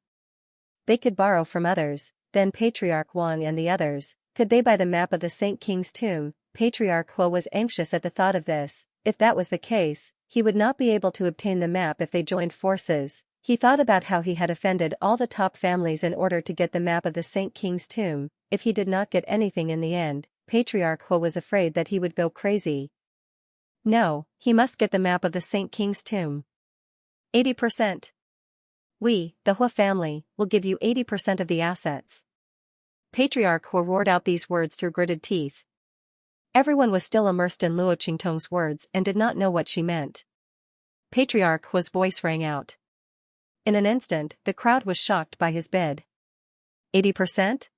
They could borrow from others, then Patriarch Wang and the others, could they buy the map of the Saint King's tomb? Patriarch Hua was anxious at the thought of this. If that was the case, he would not be able to obtain the map if they joined forces. He thought about how he had offended all the top families in order to get the map of the Saint King's tomb. If he did not get anything in the end, Patriarch Hua was afraid that he would go crazy. No, he must get the map of the Saint King's tomb. 80%. We, the Hua family, will give you 80% of the assets. Patriarch Hua roared out these words through gritted teeth. Everyone was still immersed in Luo Qingtong's words and did not know what she meant. Patriarch Hua's voice rang out. In an instant, the crowd was shocked by his bid. 80%?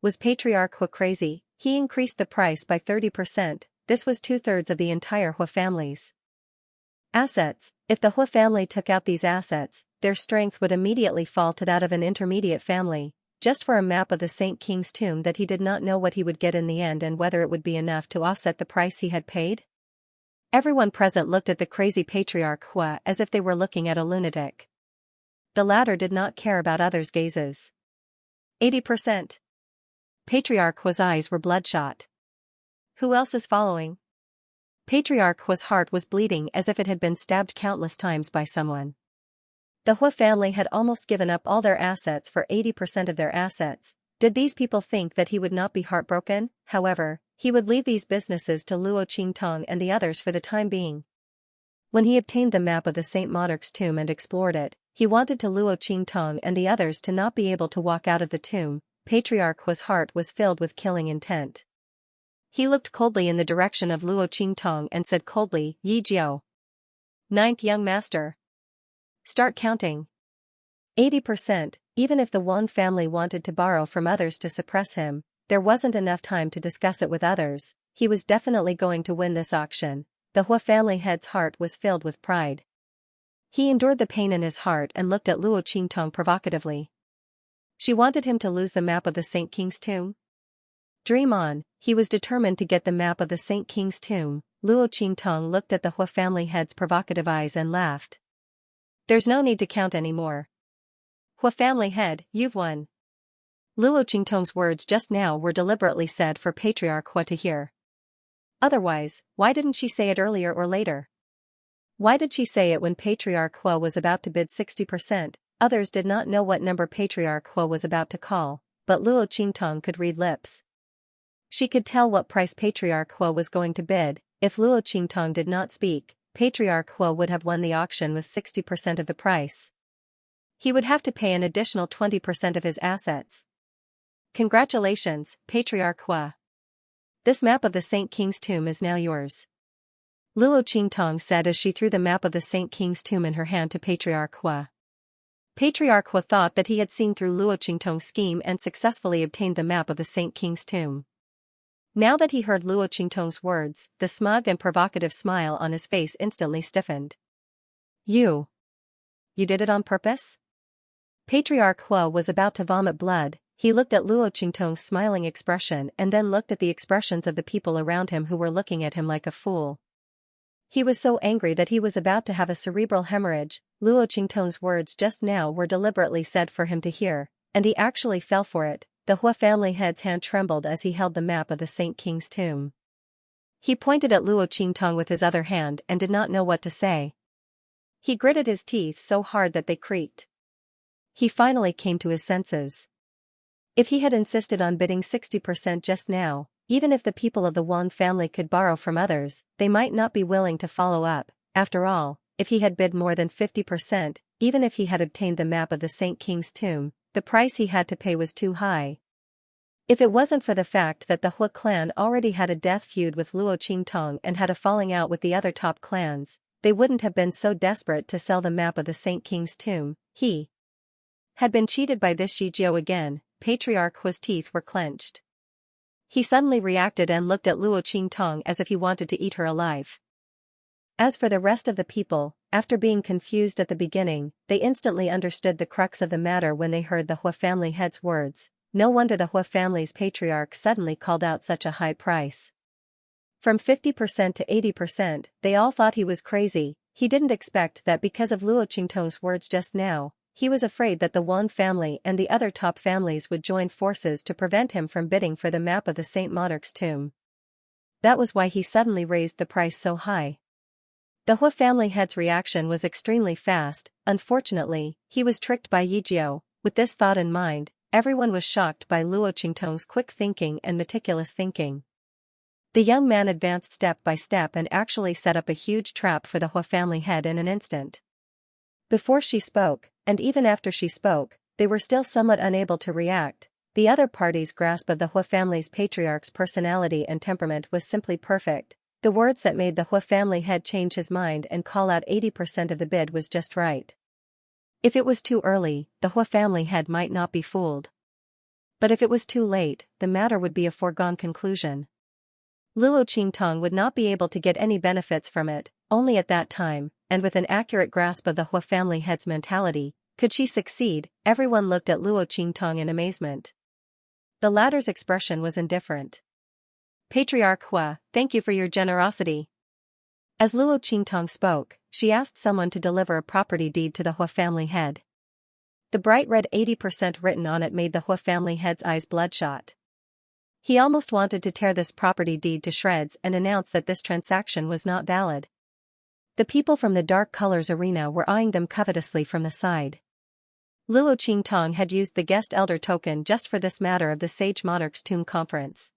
Was Patriarch Hua crazy? He increased the price by 30%. This was 2/3 of the entire Hua family's assets. If the Hua family took out these assets, their strength would immediately fall to that of an intermediate family, just for a map of the Saint King's tomb that he did not know what he would get in the end and whether it would be enough to offset the price he had paid. Everyone present looked at the crazy Patriarch Hua as if they were looking at a lunatic. The latter did not care about others' gazes. 80%. Patriarch Hua's eyes were bloodshot. Who else is following? Patriarch Hua's heart was bleeding as if it had been stabbed countless times by someone. The Hua family had almost given up all their assets for 80% of their assets. Did these people think that he would not be heartbroken? However, he would leave these businesses to Luo Qingtong and the others for the time being. When he obtained the map of the Saint Monarch's tomb and explored it, he wanted to Luo Qingtong and the others to not be able to walk out of the tomb. Patriarch Hua's heart was filled with killing intent. He looked coldly in the direction of Luo Qingtong and said coldly, "Yi Jiao. Ninth young master. Start counting." 80%, even if the Wang family wanted to borrow from others to suppress him, there wasn't enough time to discuss it with others. He was definitely going to win this auction. The Hua family head's heart was filled with pride. He endured the pain in his heart and looked at Luo Qingtong provocatively. She wanted him to lose the map of the Saint King's tomb? Dream on, he was determined to get the map of the Saint King's tomb. Luo Qingtong looked at the Hua family head's provocative eyes and laughed. There's no need to count anymore. Hua family head, you've won. Luo Qingtong's words just now were deliberately said for Patriarch Hua to hear. Otherwise, why didn't she say it earlier or later? Why did she say it when Patriarch Hua was about to bid 60%? Others did not know what number Patriarch Hua was about to call, but Luo Qingtong could read lips. She could tell what price Patriarch Hua was going to bid. If Luo Qingtong did not speak, Patriarch Hua would have won the auction with 60% of the price. He would have to pay an additional 20% of his assets. Congratulations, Patriarch Hua. This map of the Saint King's tomb is now yours. Luo Qingtong said as she threw the map of the Saint King's tomb in her hand to Patriarch Hua. Patriarch Hua thought that he had seen through Luo Qingtong's scheme and successfully obtained the map of the Saint King's tomb. Now that he heard Luo Qingtong's words, the smug and provocative smile on his face instantly stiffened. You did it on purpose? Patriarch Hua was about to vomit blood. He looked at Luo Qingtong's smiling expression and then looked at the expressions of the people around him who were looking at him like a fool. He was so angry that he was about to have a cerebral hemorrhage. Luo Qingtong's words just now were deliberately said for him to hear, and he actually fell for it. The Hua family head's hand trembled as he held the map of the Saint King's tomb. He pointed at Luo Qingtong with his other hand and did not know what to say. He gritted his teeth so hard that they creaked. He finally came to his senses. If he had insisted on bidding 60% just now, even if the people of the Wang family could borrow from others, they might not be willing to follow up. After all, if he had bid more than 50%, even if he had obtained the map of the Saint King's tomb, the price he had to pay was too high. If it wasn't for the fact that the Hua clan already had a death feud with Luo Qingtong and had a falling out with the other top clans, they wouldn't have been so desperate to sell the map of the Saint King's tomb. He had been cheated by this Xianxia again. Patriarch Hua's teeth were clenched. He suddenly reacted and looked at Luo Qingtong as if he wanted to eat her alive. As for the rest of the people, after being confused at the beginning, they instantly understood the crux of the matter when they heard the Hua family head's words. No wonder the Hua family's patriarch suddenly called out such a high price. From 50% to 80%, they all thought he was crazy. He didn't expect that because of Luo Qingtong's words just now. He was afraid that the Wang family and the other top families would join forces to prevent him from bidding for the map of the Saint Monarch's tomb. That was why he suddenly raised the price so high. The Hua family head's reaction was extremely fast. Unfortunately, he was tricked by Yijiao. With this thought in mind, everyone was shocked by Luo Qingtong's quick thinking and meticulous thinking. The young man advanced step by step and actually set up a huge trap for the Hua family head in an instant. Before she spoke, and even after she spoke, they were still somewhat unable to react. The other party's grasp of the Hua family's patriarch's personality and temperament was simply perfect. The words that made the Hua family head change his mind and call out 80% of the bid was just right. If it was too early, the Hua family head might not be fooled. But if it was too late, the matter would be a foregone conclusion. Luo Qingtong would not be able to get any benefits from it. Only at that time, and with an accurate grasp of the Hua family head's mentality, could she succeed. Everyone looked at Luo Qingtong in amazement. The latter's expression was indifferent. Patriarch Hua, thank you for your generosity. As Luo Qingtong spoke, she asked someone to deliver a property deed to the Hua family head. The bright red 80% written on it made the Hua family head's eyes bloodshot. He almost wanted to tear this property deed to shreds and announce that this transaction was not valid. The people from the Dark Colors arena were eyeing them covetously from the side. Luo Qingtong had used the guest elder token just for this matter of the Sage Monarch's tomb conference.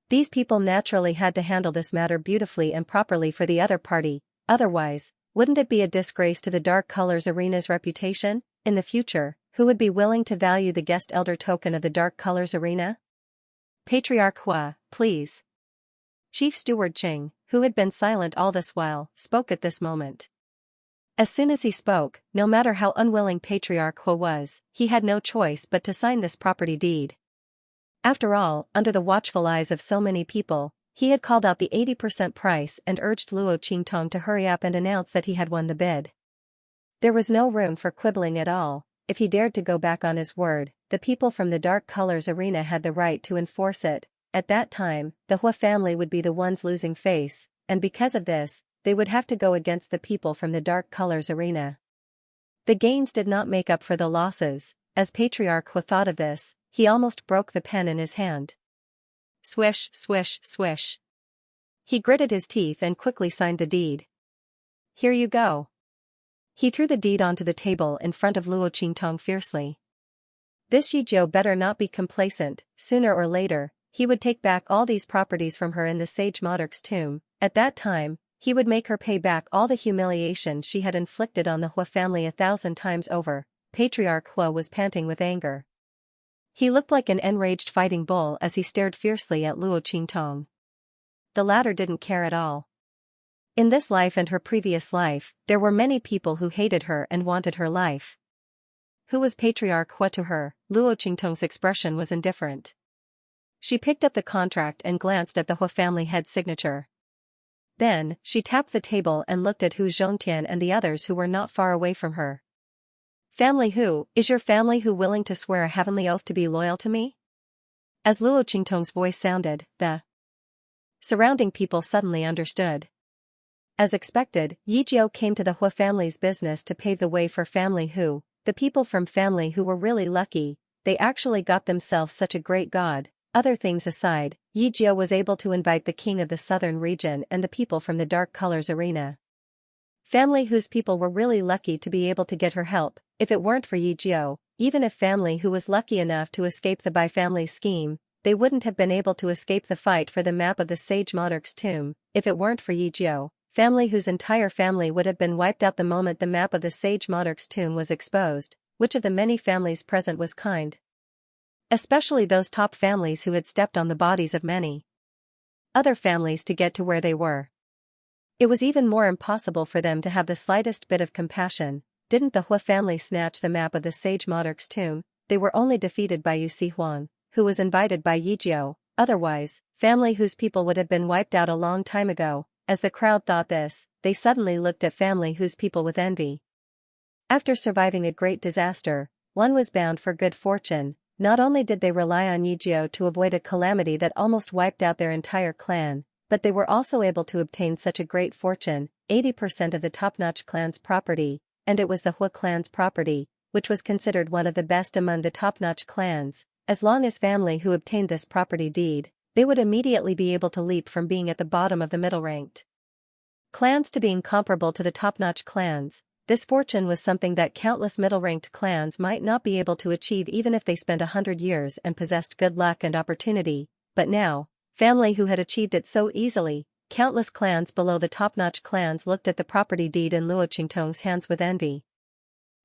These people naturally had to handle this matter beautifully and properly for the other party, otherwise, wouldn't it be a disgrace to the Dark Colors arena's reputation? In the future, who would be willing to value the guest elder token of the Dark Colors arena? Patriarch Hua, please. Chief Steward Qing, who had been silent all this while, spoke at this moment. As soon as he spoke, no matter how unwilling Patriarch Hua was, he had no choice but to sign this property deed. After all, under the watchful eyes of so many people, he had called out the 80% price and urged Luo Qingtong to hurry up and announce that he had won the bid. There was no room for quibbling at all. If he dared to go back on his word, the people from the Dark Colors arena had the right to enforce it. At that time, the Hua family would be the ones losing face, and because of this, they would have to go against the people from the Dark Colors arena. The gains did not make up for the losses. As Patriarch Hua thought of this, he almost broke the pen in his hand. Swish, swish, swish. He gritted his teeth and quickly signed the deed. Here you go. He threw the deed onto the table in front of Luo Qingtong fiercely. This Yijiao better not be complacent. Sooner or later, he would take back all these properties from her in the Sage Monarch's tomb. At that time, he would make her pay back all the humiliation she had inflicted on the Hua family 1,000 times over. Patriarch Hua was panting with anger. He looked like an enraged fighting bull as he stared fiercely at Luo Qingtong. The latter didn't care at all. In this life and her previous life, there were many people who hated her and wanted her life. Who was Patriarch Hua to her? Luo Qingtong's expression was indifferent. She picked up the contract and glanced at the Hua family head's signature. Then, she tapped the table and looked at Hu Zhongtian and the others who were not far away from her. Family who? Is your family who willing to swear a heavenly oath to be loyal to me? As Luo Qingtong's voice sounded, the surrounding people suddenly understood. As expected, Yi Jiao came to the Hua family's business to pave the way for family who, the people from family who were really lucky, they actually got themselves such a great god. Other things aside, Yi Jiao was able to invite the king of the southern region and the people from the Dark Colors arena. Family whose people were really lucky to be able to get her help. If it weren't for Yi Jiao, even if family who was lucky enough to escape the Bai family scheme, they wouldn't have been able to escape the fight for the map of the sage monarch's tomb. If it weren't for Yi Jiao, family whose entire family would have been wiped out the moment the map of the sage monarch's tomb was exposed. Which of the many families present was kind? Especially those top families who had stepped on the bodies of many other families to get to where they were. It was even more impossible for them to have the slightest bit of compassion. Didn't the Hua family snatch the map of the sage monarch's tomb? They were only defeated by Yu Sihuan, who was invited by Yi Jiao. Otherwise, family whose people would have been wiped out a long time ago. As the crowd thought this, they suddenly looked at family whose people with envy. After surviving a great disaster, one was bound for good fortune. Not only did they rely on Yi Jiao to avoid a calamity that almost wiped out their entire clan, but they were also able to obtain such a great fortune, 80% of the top-notch clan's property, and it was the Hua clan's property, which was considered one of the best among the top-notch clans. As long as family who obtained this property deed, they would immediately be able to leap from being at the bottom of the middle-ranked clans to being comparable to the top-notch clans. This fortune was something that countless middle-ranked clans might not be able to achieve even if they spent 100 years and possessed good luck and opportunity, but now, family who had achieved it so easily, countless clans below the top-notch clans looked at the property deed in Luo Qingtong's hands with envy.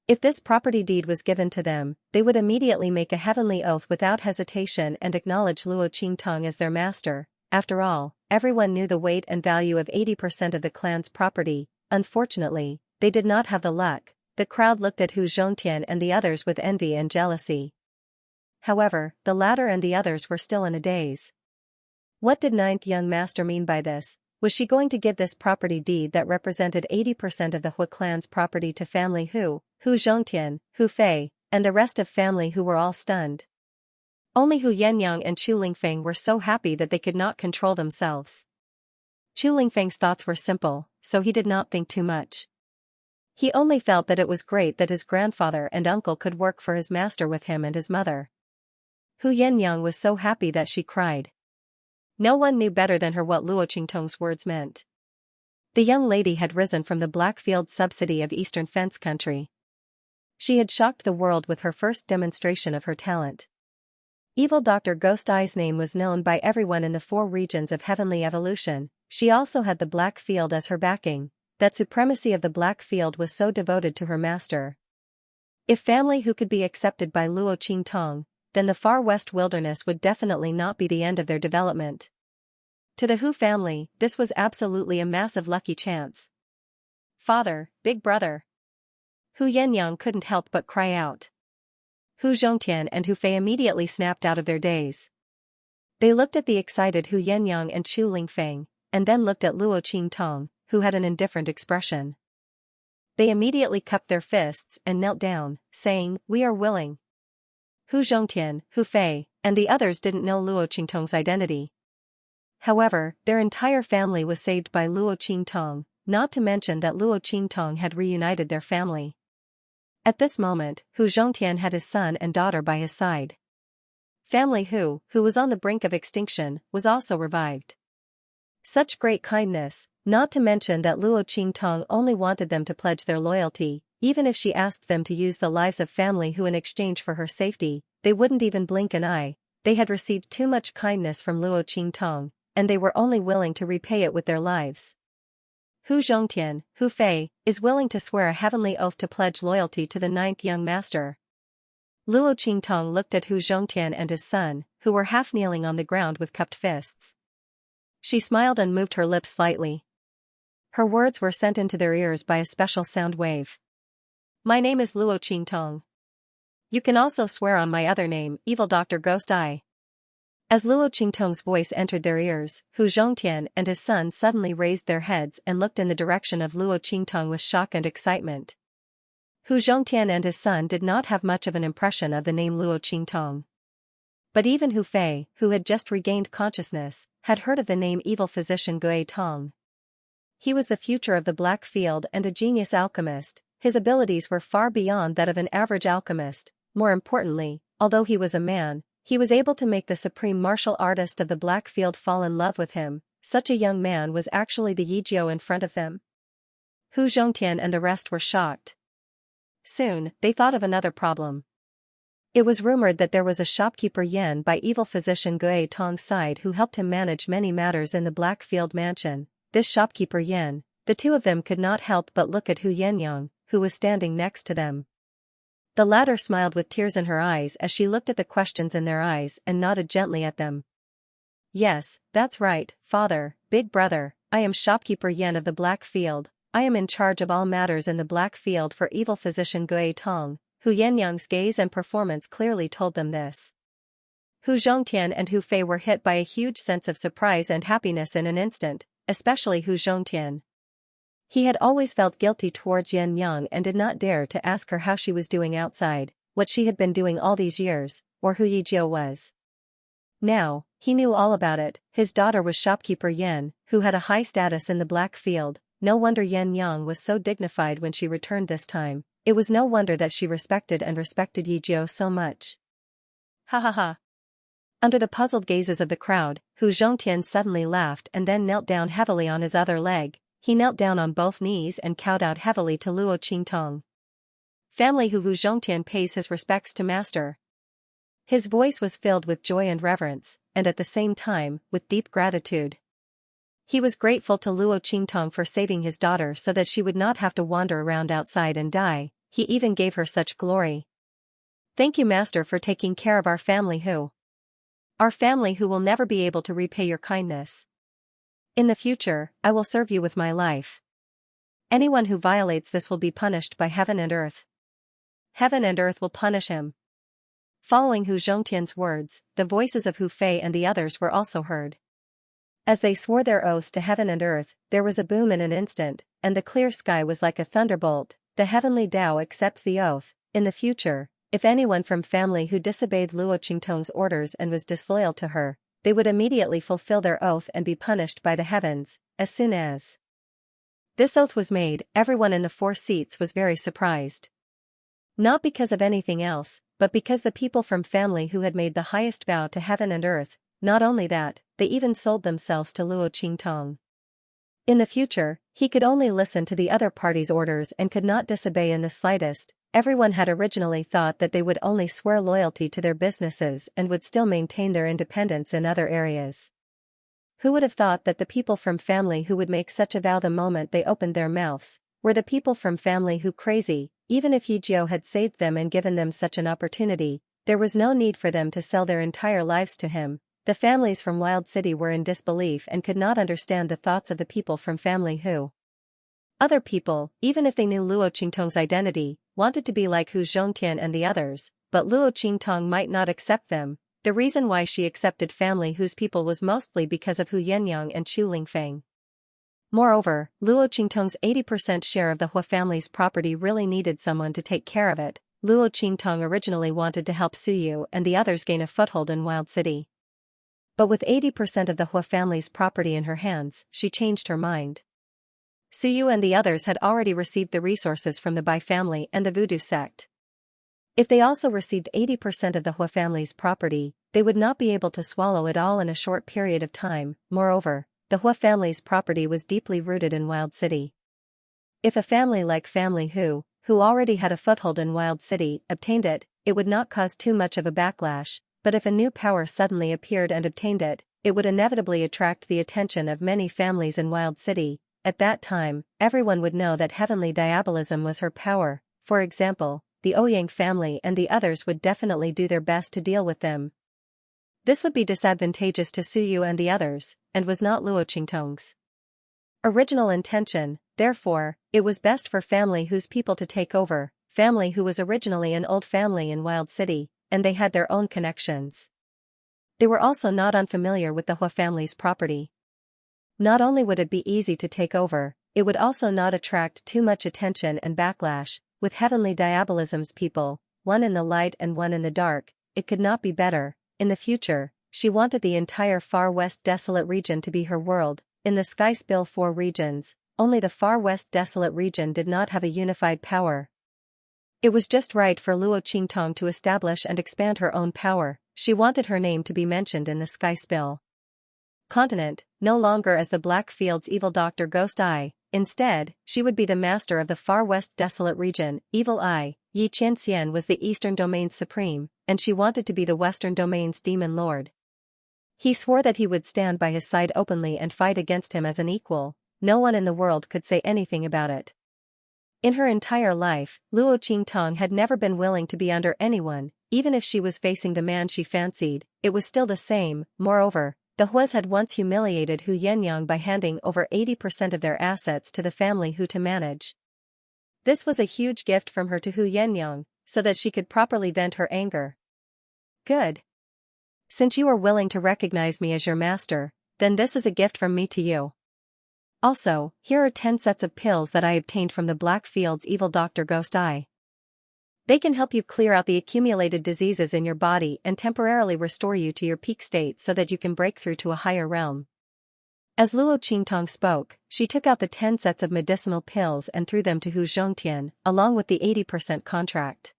If this property deed was given to them, they would immediately make a heavenly oath without hesitation and acknowledge Luo Qingtong as their master. After all, everyone knew the weight and value of 80% of the clan's property. Unfortunately, they did not have the luck. The crowd looked at Hu Zhongtian and the others with envy and jealousy. However, the latter and the others were still in a daze. What did ninth young master mean by this? Was she going to give this property deed that represented 80% of the Hua clan's property to family Hu Zhongtian, Hu Fei, and the rest of family who were all stunned? Only Hu Yenyang and Chu Lingfeng were so happy that they could not control themselves. Chu Lingfeng's thoughts were simple, so he did not think too much. He only felt that it was great that his grandfather and uncle could work for his master with him and his mother. Hu Yenyang was so happy that she cried. No one knew better than her what Luo Qingtong's words meant. The young lady had risen from the Blackfield subsidy of Eastern Fence Country. She had shocked the world with her first demonstration of her talent. Evil Dr. Ghost Eye's name was known by everyone in the 4 regions of heavenly evolution. She also had the Black Field as her backing. That supremacy of the Black Field was so devoted to her master. If family who could be accepted by Luo Qingtong, then the far west wilderness would definitely not be the end of their development. To the Hu family, this was absolutely a massive lucky chance. Father, big brother. Hu Yenyang couldn't help but cry out. Hu Zhongtian and Hu Fei immediately snapped out of their daze. They looked at the excited Hu Yenyang and Chu Lingfeng, and then looked at Luo Qingtong, who had an indifferent expression. They immediately cupped their fists and knelt down, saying, "We are willing." Hu Zhongtian, Hu Fei, and the others didn't know Luo Qingtong's identity. However, their entire family was saved by Luo Qingtong, not to mention that Luo Qingtong had reunited their family. At this moment, Hu Zhongtian had his son and daughter by his side. Family who was on the brink of extinction, was also revived. Such great kindness, not to mention that Luo Qingtong only wanted them to pledge their loyalty. Even if she asked them to use the lives of family who in exchange for her safety, they wouldn't even blink an eye. They had received too much kindness from Luo Qingtong, and they were only willing to repay it with their lives. Hu Zhongtian, Hu Fei, is willing to swear a heavenly oath to pledge loyalty to the 9th young master. Luo Qingtong looked at Hu Zhongtian and his son, who were half kneeling on the ground with cupped fists. She smiled and moved her lips slightly. Her words were sent into their ears by a special sound wave. My name is Luo Qingtong. You can also swear on my other name, Evil Dr. Ghost Eye. As Luo Qingtong's voice entered their ears, Hu Zhongtian and his son suddenly raised their heads and looked in the direction of Luo Qingtong with shock and excitement. Hu Zhongtian and his son did not have much of an impression of the name Luo Qingtong. But even Hu Fei, who had just regained consciousness, had heard of the name evil physician Gui Tong. He was the future of the Black Field and a genius alchemist. His abilities were far beyond that of an average alchemist. More importantly, although he was a man, he was able to make the supreme martial artist of the Black Field fall in love with him. Such a young man was actually the Yijiao in front of them. Hu Zhongtian and the rest were shocked. Soon, they thought of another problem. It was rumored that there was a shopkeeper Yan by evil physician Gui Tong's side who helped him manage many matters in the Black Field mansion. This shopkeeper Yan, the two of them could not help but look at Hu Yenyang, who was standing next to them. The latter smiled with tears in her eyes as she looked at the questions in their eyes and nodded gently at them. Yes, that's right, father, big brother, I am shopkeeper Yan of the Black Field. I am in charge of all matters in the Black Field for evil physician Gui Tong. Hu Yenyang's gaze and performance clearly told them this. Hu Zhongtian and Hu Fei were hit by a huge sense of surprise and happiness in an instant, especially Hu Zhongtian. He had always felt guilty towards Yenyang and did not dare to ask her how she was doing outside, what she had been doing all these years, or who Yijiao was. Now, he knew all about it. His daughter was shopkeeper Yan, who had a high status in the Black Field. No wonder Yenyang was so dignified when she returned this time. It was no wonder that she respected Yijiao so much. Ha ha ha. Under the puzzled gazes of the crowd, Hu Zhongtian suddenly laughed and then knelt down heavily on his other leg. He knelt down on both knees and kowed out heavily to Luo Qingtong. Family Hu Zhongtian pays his respects to master. His voice was filled with joy and reverence, and at the same time, with deep gratitude. He was grateful to Luo Qingtong for saving his daughter so that she would not have to wander around outside and die. He even gave her such glory. Thank you, master, for taking care of our family Hu. Our family Hu will never be able to repay your kindness. In the future, I will serve you with my life. Anyone who violates this will be punished by heaven and earth. Heaven and earth will punish him. Following Hu Zhongtian's words, the voices of Hu Fei and the others were also heard. As they swore their oaths to heaven and earth, there was a boom in an instant, and the clear sky was like a thunderbolt. The heavenly Tao accepts the oath. In the future, if anyone from family who disobeyed Luo Qingtong's orders and was disloyal to her, they would immediately fulfill their oath and be punished by the heavens. As soon as this oath was made, everyone in the 4 seats was very surprised. Not because of anything else, but because the people from family who had made the highest vow to heaven and earth. Not only that, they even sold themselves to Luo Qingtong. In the future, he could only listen to the other party's orders and could not disobey in the slightest. Everyone had originally thought that they would only swear loyalty to their businesses and would still maintain their independence in other areas. Who would have thought that the people from family who would make such a vow the moment they opened their mouths, were the people from family who crazy? Even if Yijiao had saved them and given them such an opportunity, there was no need for them to sell their entire lives to him. The families from Wild City were in disbelief and could not understand the thoughts of the people from family who. Other people, even if they knew Luo Qingtong's identity, wanted to be like Hu Zhongtian and the others, but Luo Qingtong might not accept them. The reason why she accepted family whose people was mostly because of Hu Yenyang and Chu Lingfeng. Moreover, Luo Qingtong's 80% share of the Hua family's property really needed someone to take care of it. Luo Qingtong originally wanted to help Suyu and the others gain a foothold in Wild City. But with 80% of the Hua family's property in her hands, she changed her mind. Suyu and the others had already received the resources from the Bai family and the Voodoo sect. If they also received 80% of the Hua family's property, they would not be able to swallow it all in a short period of time. Moreover, the Hua family's property was deeply rooted in Wild City. If a family like family who already had a foothold in Wild City, obtained it, it would not cause too much of a backlash. But if a new power suddenly appeared and obtained it, it would inevitably attract the attention of many families in Wild City. At that time, everyone would know that heavenly diabolism was her power. For example, the Ouyang family and the others would definitely do their best to deal with them. This would be disadvantageous to Suyu and the others, and was not Luo Qingtong's original intention. Therefore, it was best for family whose people to take over, family who was originally an old family in Wild City, and they had their own connections. They were also not unfamiliar with the Hua family's property. Not only would it be easy to take over, it would also not attract too much attention and backlash. with heavenly diabolism's people, one in the light and one in the dark, it could not be better. In the future, she wanted the entire Far West Desolate region to be her world. In the Sky Spill 4 regions, only the Far West Desolate region did not have a unified power. It was just right for Luo Qingtong to establish and expand her own power. She wanted her name to be mentioned in the Sky Spill continent, no longer as the Blackfield's evil Dr. Ghost Eye. Instead, she would be the master of the Far West Desolate region. Evil Eye, Yi Qianxian was the Eastern Domain's supreme, and she wanted to be the Western Domain's demon lord. He swore that he would stand by his side openly and fight against him as an equal. No one in the world could say anything about it. In her entire life, Luo Qingtong had never been willing to be under anyone, even if she was facing the man she fancied, it was still the same. Moreover, the Huas had once humiliated Hu Yenyang by handing over 80% of their assets to the family Hu to manage. This was a huge gift from her to Hu Yenyang, so that she could properly vent her anger. Good. Since you are willing to recognize me as your master, then this is a gift from me to you. Also, here are 10 sets of pills that I obtained from the Blackfield's evil Dr. Ghost Eye. They can help you clear out the accumulated diseases in your body and temporarily restore you to your peak state so that you can break through to a higher realm. As Luo Qingtong spoke, she took out the 10 sets of medicinal pills and threw them to Hu Zhongtian, along with the 80% contract.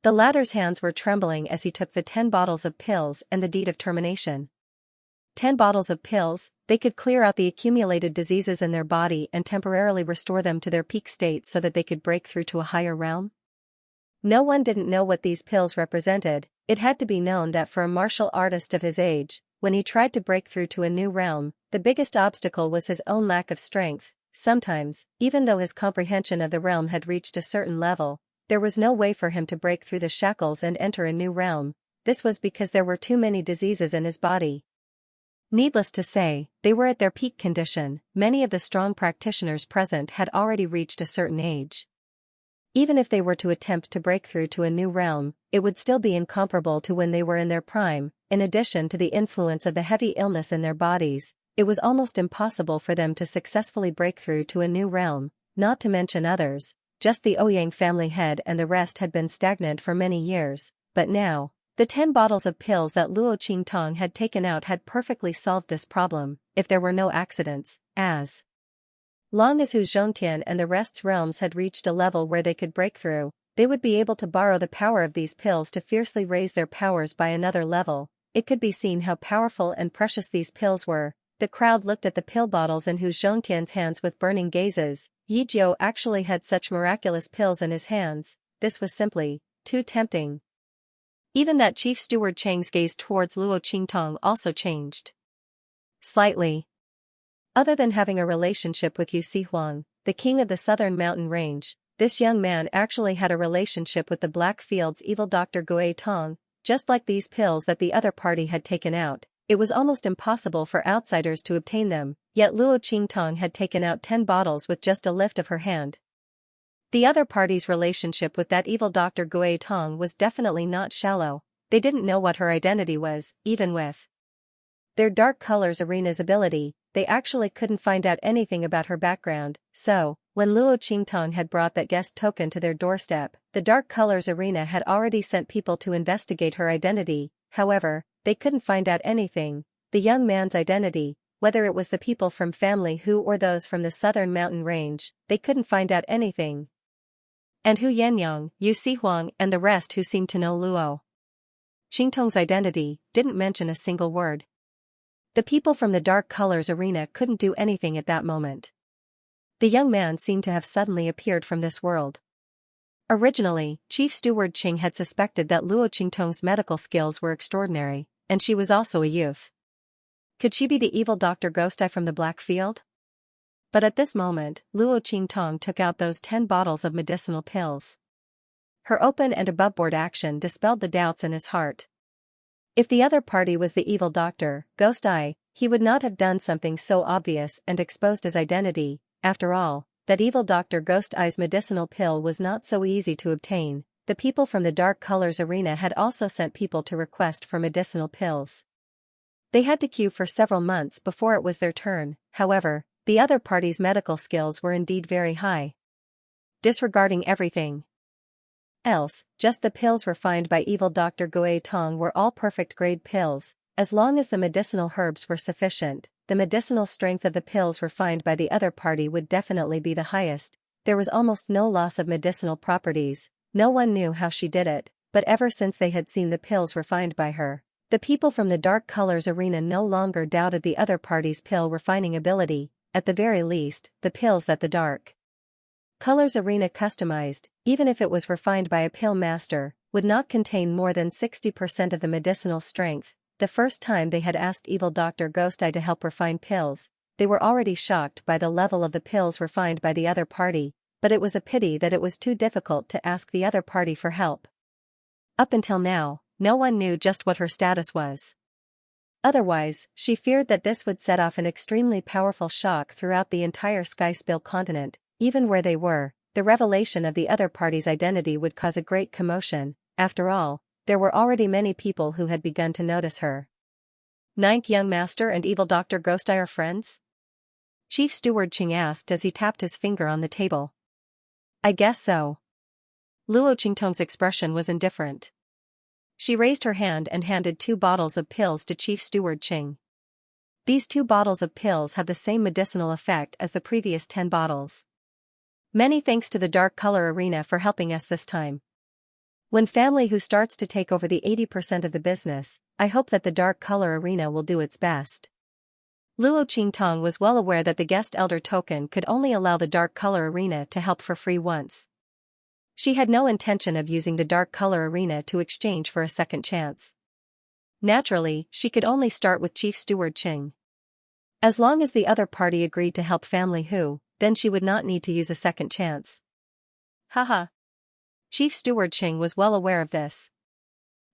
The latter's hands were trembling as he took the 10 bottles of pills and the deed of termination. 10 bottles of pills, they could clear out the accumulated diseases in their body and temporarily restore them to their peak state so that they could break through to a higher realm. No one didn't know what these pills represented. It had to be known that for a martial artist of his age, when he tried to break through to a new realm, the biggest obstacle was his own lack of strength. Sometimes, even though his comprehension of the realm had reached a certain level, there was no way for him to break through the shackles and enter a new realm. This was because there were too many diseases in his body. Needless to say, they were at their peak condition. Many of the strong practitioners present had already reached a certain age. Even if they were to attempt to break through to a new realm, it would still be incomparable to when they were in their prime. In addition to the influence of the heavy illness in their bodies, it was almost impossible for them to successfully break through to a new realm, not to mention others. Just the Ouyang family head and the rest had been stagnant for many years, but now, the 10 bottles of pills that Luo Qingtong had taken out had perfectly solved this problem, if there were no accidents, as long as Hu Zhongtian and the rest's realms had reached a level where they could break through, they would be able to borrow the power of these pills to fiercely raise their powers by another level. It could be seen how powerful and precious these pills were. The crowd looked at the pill bottles in Hu Zhongtian's hands with burning gazes. Yi Jiu actually had such miraculous pills in his hands, this was simply too tempting. Even that Chief Steward Cheng's gaze towards Luo Qingtong also changed slightly. Other than having a relationship with Yu Sihuang, the king of the southern mountain range, this young man actually had a relationship with the Blackfield's evil Dr. Gui Tong. Just like these pills that the other party had taken out, it was almost impossible for outsiders to obtain them, yet Luo Qingtong had taken out 10 bottles with just a lift of her hand. The other party's relationship with that evil Dr. Gui Tong was definitely not shallow. They didn't know what her identity was, even with their Dark Colors Arena's ability. They actually couldn't find out anything about her background. So, when Luo Qingtong had brought that guest token to their doorstep, the Dark Colors Arena had already sent people to investigate her identity. However, they couldn't find out anything. The young man's identity, whether it was the people from Family Hu or those from the southern mountain range, they couldn't find out anything. And Hu Yenyang, Yu Sihuang and the rest who seemed to know Luo Qingtong's identity, didn't mention a single word. The people from the Dark Colors Arena couldn't do anything at that moment. The young man seemed to have suddenly appeared from this world. Originally, Chief Steward Qing had suspected that Luo Qingtong's medical skills were extraordinary, and she was also a youth. Could she be the evil Dr. Ghost Eye from the Blackfield? But at this moment, Luo Qingtong took out those 10 bottles of medicinal pills. Her open and aboveboard action dispelled the doubts in his heart. If the other party was the evil Dr. Ghost Eye, he would not have done something so obvious and exposed his identity. After all, that evil Dr. Ghost Eye's medicinal pill was not so easy to obtain. The people from the Dark Colors Arena had also sent people to request for medicinal pills. They had to queue for several months before it was their turn. However, the other party's medical skills were indeed very high. disregarding everything else. Just the pills refined by evil Dr. Gui Tong were all perfect grade pills. As long as the medicinal herbs were sufficient, the medicinal strength of the pills refined by the other party would definitely be the highest. There was almost no loss of medicinal properties. No one knew how she did it, but ever since they had seen the pills refined by her, the people from the Dark Colors arena no longer doubted the other party's pill refining ability. At the very least, the pills that the Dark Colors arena customized, even if it was refined by a pill master, would not contain more than 60% of the medicinal strength. The first time they had asked evil Dr. Ghost Eye to help refine pills, they were already shocked by the level of the pills refined by the other party, but it was a pity that it was too difficult to ask the other party for help. Up until now, no one knew just what her status was. Otherwise, she feared that this would set off an extremely powerful shock throughout the entire Skyspill continent. Even where they were, the revelation of the other party's identity would cause a great commotion. After all, there were already many people who had begun to notice her. Ninth Young Master and evil Dr. Ghost Eye are friends? Chief Steward Qing asked as he tapped his finger on the table. I guess so. Luo Qingtong's expression was indifferent. She raised her hand and handed 2 bottles of pills to Chief Steward Qing. These 2 bottles of pills have the same medicinal effect as the previous 10 bottles. Many thanks to the Dark Color Arena for helping us this time. When family who starts to take over the 80% of the business, I hope that the Dark Color Arena will do its best. Luo Qingtong was well aware that the guest elder token could only allow the Dark Color Arena to help for free once. She had no intention of using the Dark Color Arena to exchange for a second chance. Naturally, she could only start with Chief Steward Qing. As long as the other party agreed to help family who, then she would not need to use a second chance. Haha. Chief Steward Qing was well aware of this.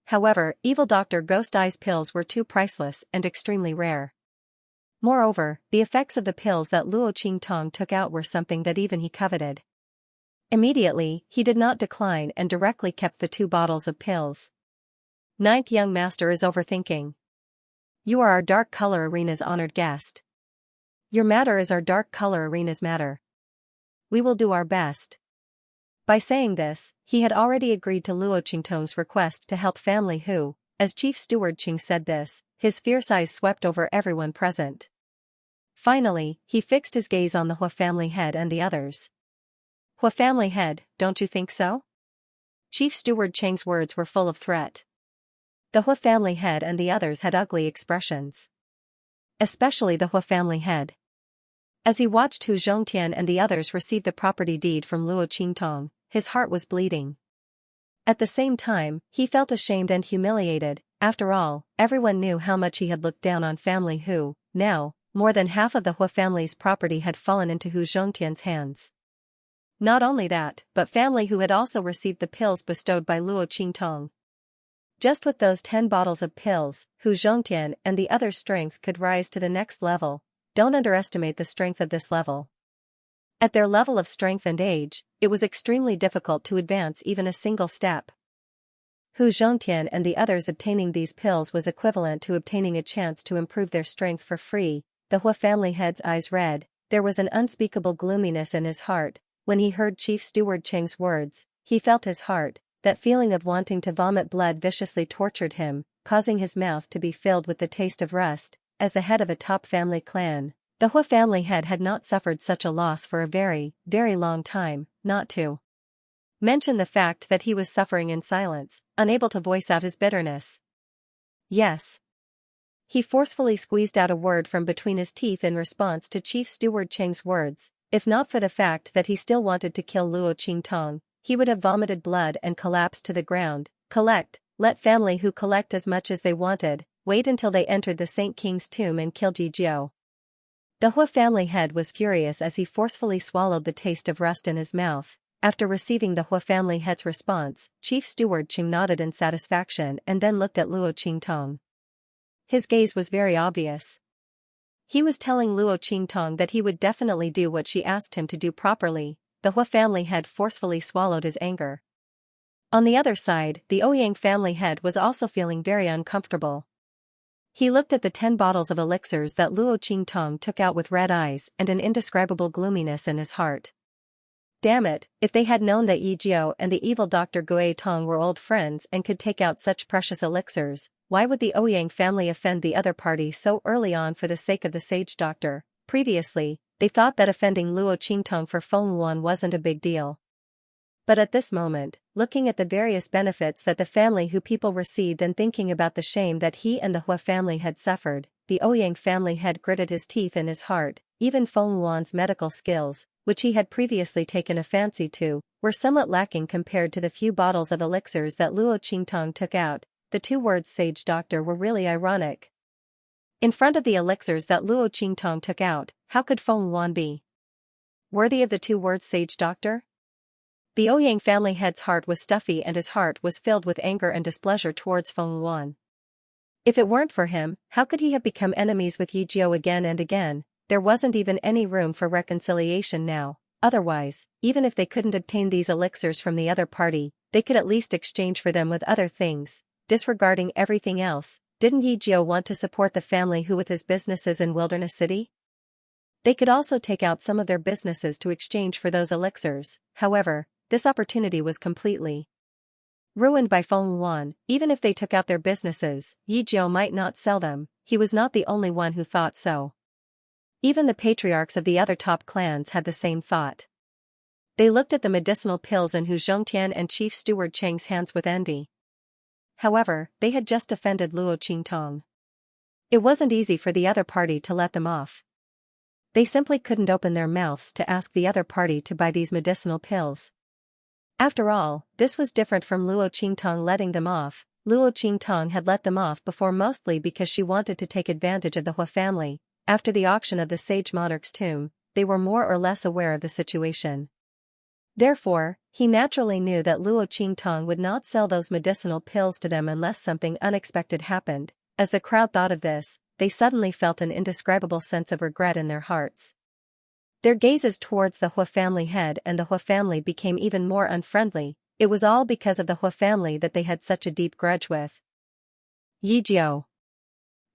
However, evil Dr. Ghost Eye's pills were too priceless and extremely rare. Moreover, the effects of the pills that Luo Qingtong took out were something that even he coveted. Immediately, he did not decline and directly kept the 2 bottles of pills. Ninth Young Master is overthinking. You are our Dark Color Arena's honored guest. Your matter is our Dark Color Arena's matter. We will do our best. By saying this, he had already agreed to Luo Qingtong's request to help family who, as Chief Steward Qing said this, his fierce eyes swept over everyone present. Finally, he fixed his gaze on the Hua family head and the others. Hua family head, don't you think so? Chief Steward Cheng's words were full of threat. The Hua family head and the others had ugly expressions. Especially the Hua family head. As he watched Hu Zhongtian and the others receive the property deed from Luo Qingtong, his heart was bleeding. At the same time, he felt ashamed and humiliated. After all, everyone knew how much he had looked down on family who, now, more than half of the Hua family's property had fallen into Hu Zhongtian's hands. Not only that, but family who had also received the pills bestowed by Luo Qingtong. Just with those 10 bottles of pills, Hu Zhongtian and the others' strength could rise to the next level. Don't underestimate the strength of this level. At their level of strength and age, it was extremely difficult to advance even a single step. Hu Zhongtian and the others obtaining these pills was equivalent to obtaining a chance to improve their strength for free. The Hua family head's eyes red, there was an unspeakable gloominess in his heart. When he heard Chief Steward Cheng's words, he felt his heart, that feeling of wanting to vomit blood viciously tortured him, causing his mouth to be filled with the taste of rust. As the head of a top family clan, the Hua family head had not suffered such a loss for a very, very long time, not to mention the fact that he was suffering in silence, unable to voice out his bitterness. Yes. He forcefully squeezed out a word from between his teeth in response to Chief Steward Cheng's words. If not for the fact that he still wanted to kill Luo Qingtong, he would have vomited blood and collapsed to the ground. Let family who collect as much as they wanted. Wait until they entered the Saint King's tomb and killed Ji Jiao. The Hua family head was furious as he forcefully swallowed the taste of rust in his mouth. After receiving the Hua family head's response, Chief Steward Qing nodded in satisfaction and then looked at Luo Qingtong. His gaze was very obvious. He was telling Luo Qingtong that he would definitely do what she asked him to do properly. The Hua family head forcefully swallowed his anger. On the other side, the Ouyang family head was also feeling very uncomfortable. He looked at the 10 bottles of elixirs that Luo Qingtong took out with red eyes and an indescribable gloominess in his heart. Damn it, if they had known that Yi Jiao and the evil Dr. Gui Tong were old friends and could take out such precious elixirs, why would the Ouyang family offend the other party so early on for the sake of the sage doctor? Previously, they thought that offending Luo Qingtong for Feng Yuan wasn't a big deal. But at this moment, looking at the various benefits that the family Hu people received and thinking about the shame that he and the Hua family had suffered, the Ouyang family head gritted his teeth in his heart. Even Feng Yuan's medical skills, which he had previously taken a fancy to, were somewhat lacking compared to the few bottles of elixirs that Luo Qingtong took out. The two words sage doctor were really ironic. In front of the elixirs that Luo Qingtong took out, how could Feng Yuan be worthy of the two words sage doctor? The Ouyang family head's heart was stuffy and his heart was filled with anger and displeasure towards Feng Yuan. If it weren't for him, how could he have become enemies with Yi Jiao again and again? There wasn't even any room for reconciliation now. Otherwise, even if they couldn't obtain these elixirs from the other party, they could at least exchange for them with other things. Disregarding everything else, didn't Yi Jiao want to support the family Hu with his businesses in Wilderness City? They could also take out some of their businesses to exchange for those elixirs. However, this opportunity was completely ruined by Feng Yuan. Even if they took out their businesses, Yi Jiao might not sell them. He was not the only one who thought so. Even the patriarchs of the other top clans had the same thought. They looked at the medicinal pills in Hu Zhongtian and Chief Steward Cheng's hands with envy. However, they had just offended Luo Qingtong. It wasn't easy for the other party to let them off. They simply couldn't open their mouths to ask the other party to buy these medicinal pills. After all, this was different from Luo Qingtong letting them off. Luo Qingtong had let them off before mostly because she wanted to take advantage of the Hua family. After the auction of the sage monarch's tomb, they were more or less aware of the situation. Therefore, he naturally knew that Luo Qingtong would not sell those medicinal pills to them unless something unexpected happened. As the crowd thought of this, they suddenly felt an indescribable sense of regret in their hearts. Their gazes towards the Hua family head and the Hua family became even more unfriendly. It was all because of the Hua family that they had such a deep grudge with Yi Jiao.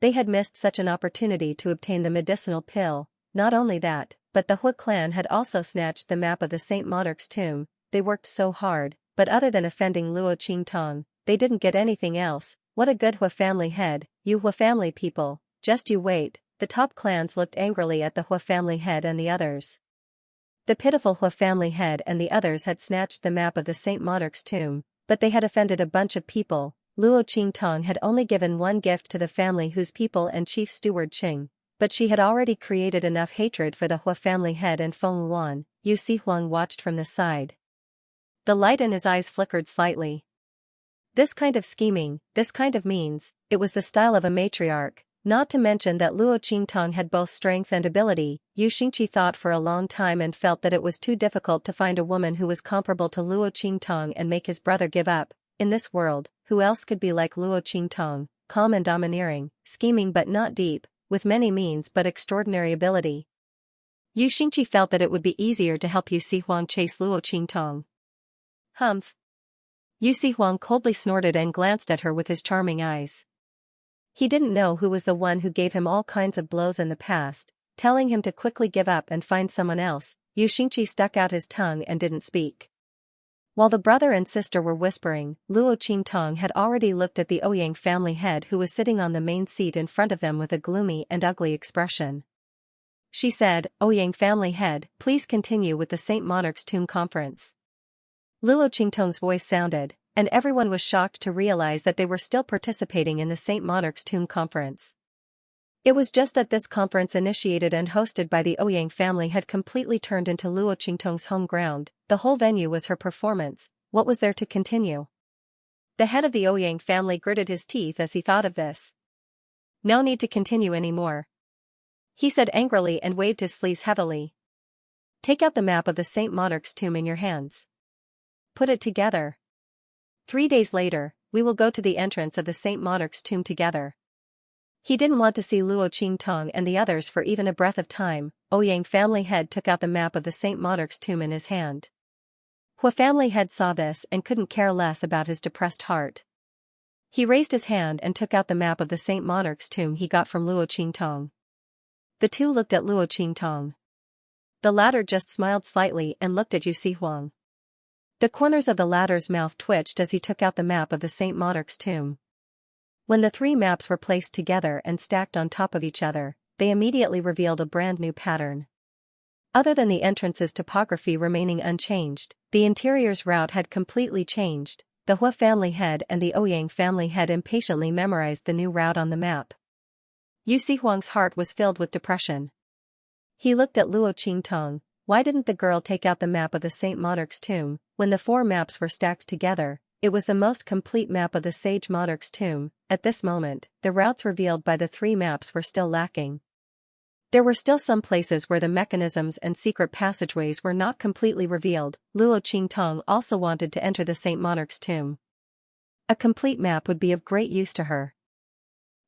They had missed such an opportunity to obtain the medicinal pill. Not only that, but the Hua clan had also snatched the map of the Saint Monarch's tomb. They worked so hard, but other than offending Luo Qingtong, they didn't get anything else. What a good Hua family head, you Hua family people, just you wait. The top clans looked angrily at the Hua family head and the others. The pitiful Hua family head and the others had snatched the map of the Saint Monarch's tomb, but they had offended a bunch of people. Luo Qingtong had only given one gift to the family whose people and Chief Steward Qing, but she had already created enough hatred for the Hua family head and Feng Yuan. Yu Sihuang watched from the side. The light in his eyes flickered slightly. This kind of scheming, this kind of means, it was the style of a matriarch, not to mention that Luo Qingtong had both strength and ability. Yu Xingqi thought for a long time and felt that it was too difficult to find a woman who was comparable to Luo Qingtong and make his brother give up. In this world, who else could be like Luo Qingtong, calm and domineering, scheming but not deep, with many means but extraordinary ability. Yu Xingqi felt that it would be easier to help Yu Sihuang chase Luo Qingtong. Humph. Yu Sihuang coldly snorted and glanced at her with his charming eyes. He didn't know who was the one who gave him all kinds of blows in the past, telling him to quickly give up and find someone else. Yu Xingqi stuck out his tongue and didn't speak. While the brother and sister were whispering, Luo Qingtong had already looked at the Ouyang family head who was sitting on the main seat in front of them with a gloomy and ugly expression. She said, "Ouyang family head, please continue with the Saint Monarch's tomb conference." Luo Qingtong's voice sounded, and everyone was shocked to realize that they were still participating in the Saint Monarch's tomb conference. It was just that this conference initiated and hosted by the Ouyang family had completely turned into Luo Qingtong's home ground. The whole venue was her performance. What was there to continue? The head of the Ouyang family gritted his teeth as he thought of this. No need to continue anymore, he said angrily and waved his sleeves heavily. Take out the map of the Saint Monarch's tomb in your hands. Put it together. 3 days later, we will go to the entrance of the Saint Monarch's tomb together. He didn't want to see Luo Qingtong and the others for even a breath of time. Ouyang family head took out the map of the Saint Monarch's tomb in his hand. Hua family head saw this and couldn't care less about his depressed heart. He raised his hand and took out the map of the Saint Monarch's tomb he got from Luo Qingtong. The two looked at Luo Qingtong. The latter just smiled slightly and looked at Yu Huang. The corners of the latter's mouth twitched as he took out the map of the Saint Monarch's tomb. When the three maps were placed together and stacked on top of each other, they immediately revealed a brand new pattern. Other than the entrance's topography remaining unchanged, the interior's route had completely changed. The Hua family head and the Ouyang family head impatiently memorized the new route on the map. Yu Huang's heart was filled with depression. He looked at Luo Qingtong. Why didn't the girl take out the map of the Saint Monarch's tomb? When the four maps were stacked together, it was the most complete map of the Sage Monarch's tomb. At this moment, the routes revealed by the three maps were still lacking. There were still some places where the mechanisms and secret passageways were not completely revealed. Luo Qingtong also wanted to enter the Saint Monarch's tomb. A complete map would be of great use to her.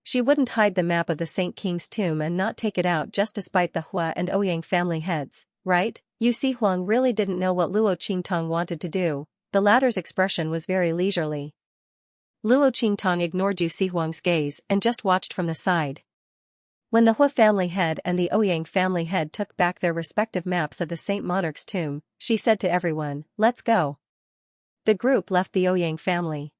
She wouldn't hide the map of the Saint King's tomb and not take it out just to spite the Hua and Ouyang family heads, right? Yu Huang really didn't know what Luo Qingtong wanted to do. The latter's expression was very leisurely. Luo Qingtong ignored Yu Huang's gaze and just watched from the side. When the Hua family head and the Ouyang family head took back their respective maps of the Saint Monarch's tomb, she said to everyone, "Let's go." The group left the Ouyang family.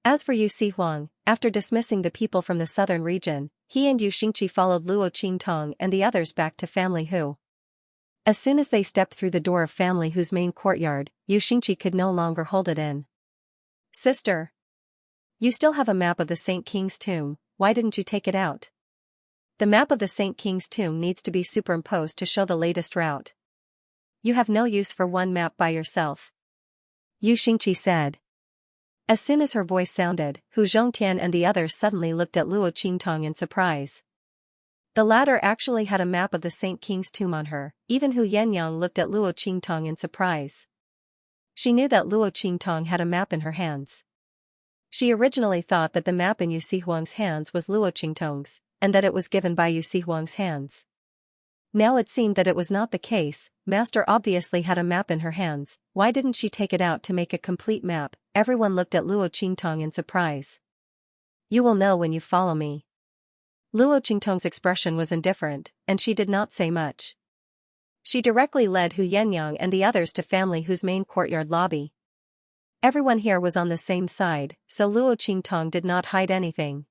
As for Yu Huang, after dismissing the people from the southern region, he and Yu Xianxia followed Luo Qingtong and the others back to Family Hu. As soon as they stepped through the door of Family Hu's main courtyard, Yu Xianxia could no longer hold it in. "Sister, you still have a map of the Saint King's tomb, why didn't you take it out? The map of the Saint King's tomb needs to be superimposed to show the latest route. You have no use for one map by yourself," Yu Xianxia said. As soon as her voice sounded, Hu Zhongtian and the others suddenly looked at Luo Qingtong in surprise. The latter actually had a map of the Saint King's tomb on her. Even Hu Yannyang looked at Luo Qingtong in surprise. She knew that Luo Qingtong had a map in her hands. She originally thought that the map in Yu Huang's hands was Luo Qingtong's, and that it was given by Yu Huang's hands. Now it seemed that it was not the case. Master obviously had a map in her hands. Why didn't she take it out to make a complete map? Everyone looked at Luo Qingtong in surprise. "You will know when you follow me." Luo Qingtong's expression was indifferent, and she did not say much. She directly led Hu Yannyang and the others to Family Hu's main courtyard lobby. Everyone here was on the same side, so Luo Qingtong did not hide anything.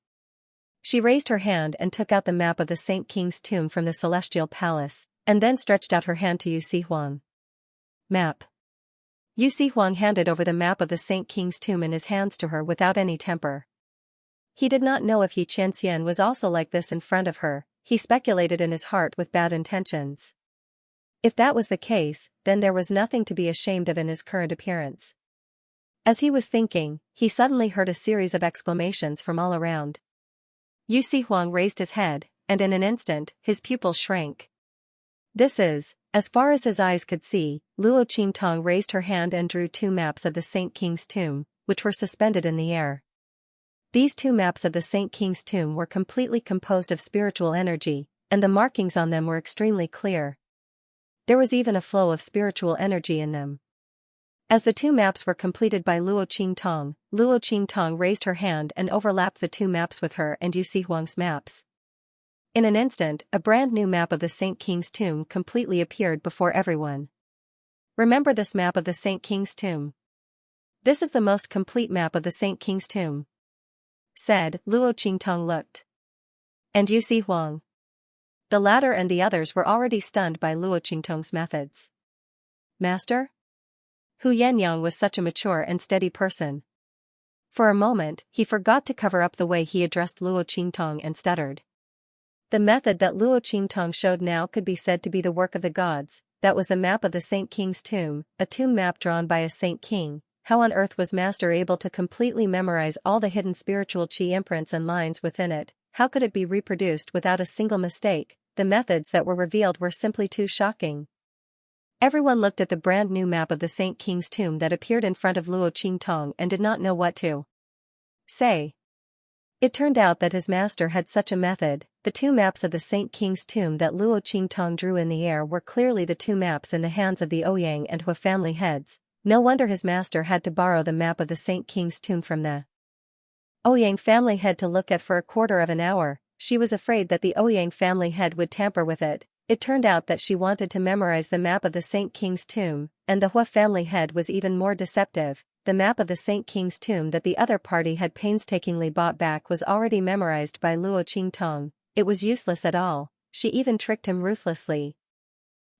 She raised her hand and took out the map of the Saint King's tomb from the Celestial Palace, and then stretched out her hand to Yu Huang. "Map." Yu Huang handed over the map of the Saint King's tomb in his hands to her without any temper. He did not know if Xianxia was also like this in front of her. He speculated in his heart with bad intentions. If that was the case, then there was nothing to be ashamed of in his current appearance. As he was thinking, he suddenly heard a series of exclamations from all around. Yu Huang raised his head, and in an instant, his pupils shrank. "This is," as far as his eyes could see, Luo Qingtong raised her hand and drew two maps of the Saint King's tomb, which were suspended in the air. These two maps of the Saint King's tomb were completely composed of spiritual energy, and the markings on them were extremely clear. There was even a flow of spiritual energy in them. As the two maps were completed by Luo Qingtong raised her hand and overlapped the two maps with her and Yu Huang's maps. In an instant, a brand new map of the Saint King's tomb completely appeared before everyone. "Remember this map of the Saint King's tomb? This is the most complete map of the Saint King's tomb," said. Luo Qingtong looked. "And Yu Huang?" The latter and the others were already stunned by Luo Qingtong's methods. "Master?" Hu Yannyang was such a mature and steady person. For a moment, he forgot to cover up the way he addressed Luo Qingtong and stuttered. The method that Luo Qingtong showed now could be said to be the work of the gods. That was the map of the Saint King's tomb, a tomb map drawn by a Saint King. How on earth was Master able to completely memorize all the hidden spiritual chi imprints and lines within it? How could it be reproduced without a single mistake? The methods that were revealed were simply too shocking. Everyone looked at the brand new map of the Saint King's tomb that appeared in front of Luo Qingtong and did not know what to say. It turned out that his master had such a method. The two maps of the Saint King's tomb that Luo Qingtong drew in the air were clearly the two maps in the hands of the Ouyang and Hua family heads. No wonder his master had to borrow the map of the Saint King's tomb from the Ouyang family head to look at for a quarter of an hour. She was afraid that the Ouyang family head would tamper with it. It turned out that she wanted to memorize the map of the Saint King's tomb, and the Hua family head was even more deceptive. The map of the Saint King's tomb that the other party had painstakingly bought back was already memorized by Luo Qingtong. It was useless at all. She even tricked him ruthlessly.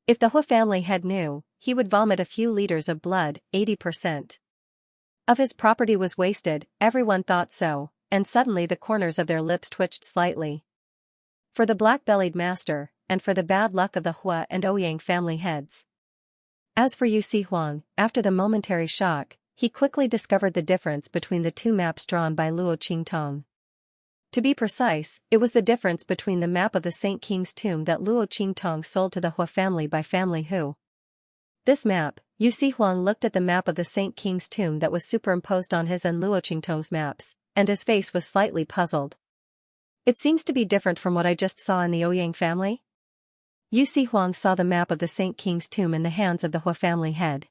If the Hua family head knew, he would vomit a few liters of blood. 80% of his property was wasted. Everyone thought so, and suddenly the corners of their lips twitched slightly. For the black-bellied master, and for the bad luck of the Hua and Ouyang family heads. As for Yu Huang, after the momentary shock, he quickly discovered the difference between the two maps drawn by Luo Qingtong. To be precise, it was the difference between the map of the Saint King's tomb that Luo Qingtong sold to the Hua family by family Hu. This map, Yu Huang looked at the map of the Saint King's tomb that was superimposed on his and Luo Qingtong's maps, and his face was slightly puzzled. It seems to be different from what I just saw in the Ouyang family? Yu Huang saw the map of the Saint King's tomb in the hands of the Hua family head.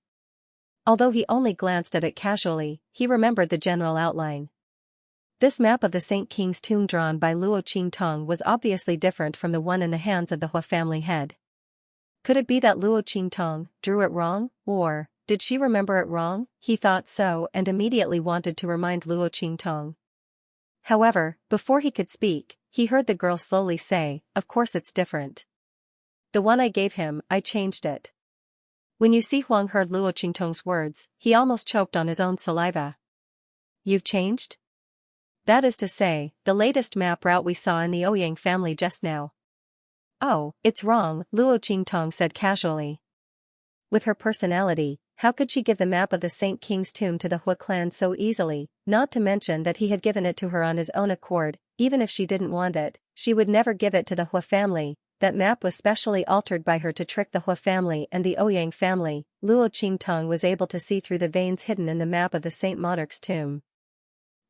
Although he only glanced at it casually, he remembered the general outline. This map of the Saint King's tomb drawn by Luo Qingtong was obviously different from the one in the hands of the Hua family head. Could it be that Luo Qingtong drew it wrong, or did she remember it wrong? He thought so and immediately wanted to remind Luo Qingtong. However, before he could speak, he heard the girl slowly say, "Of course it's different. The one I gave him, I changed it." When Yu Huang heard Luo Qingtong's words, he almost choked on his own saliva. "You've changed?" "That is to say, the latest map route we saw in the Ouyang family just now." "Oh, it's wrong," Luo Qingtong said casually. With her personality, how could she give the map of the Saint King's tomb to the Hua clan so easily, not to mention that he had given it to her on his own accord. Even if she didn't want it, she would never give it to the Hua family. That map was specially altered by her to trick the Hua family and the Ouyang family. Luo Qingtong was able to see through the veins hidden in the map of the Saint Monarch's tomb.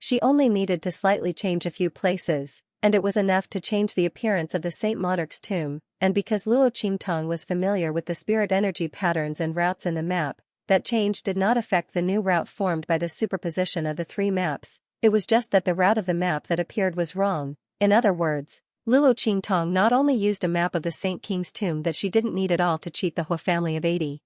She only needed to slightly change a few places, and it was enough to change the appearance of the Saint Monarch's tomb, and because Luo Qingtong was familiar with the spirit energy patterns and routes in the map, that change did not affect the new route formed by the superposition of the three maps. It was just that the route of the map that appeared was wrong. In other words, Luo Qingtong not only used a map of the Saint King's tomb that she didn't need at all to cheat the Hua family of 80%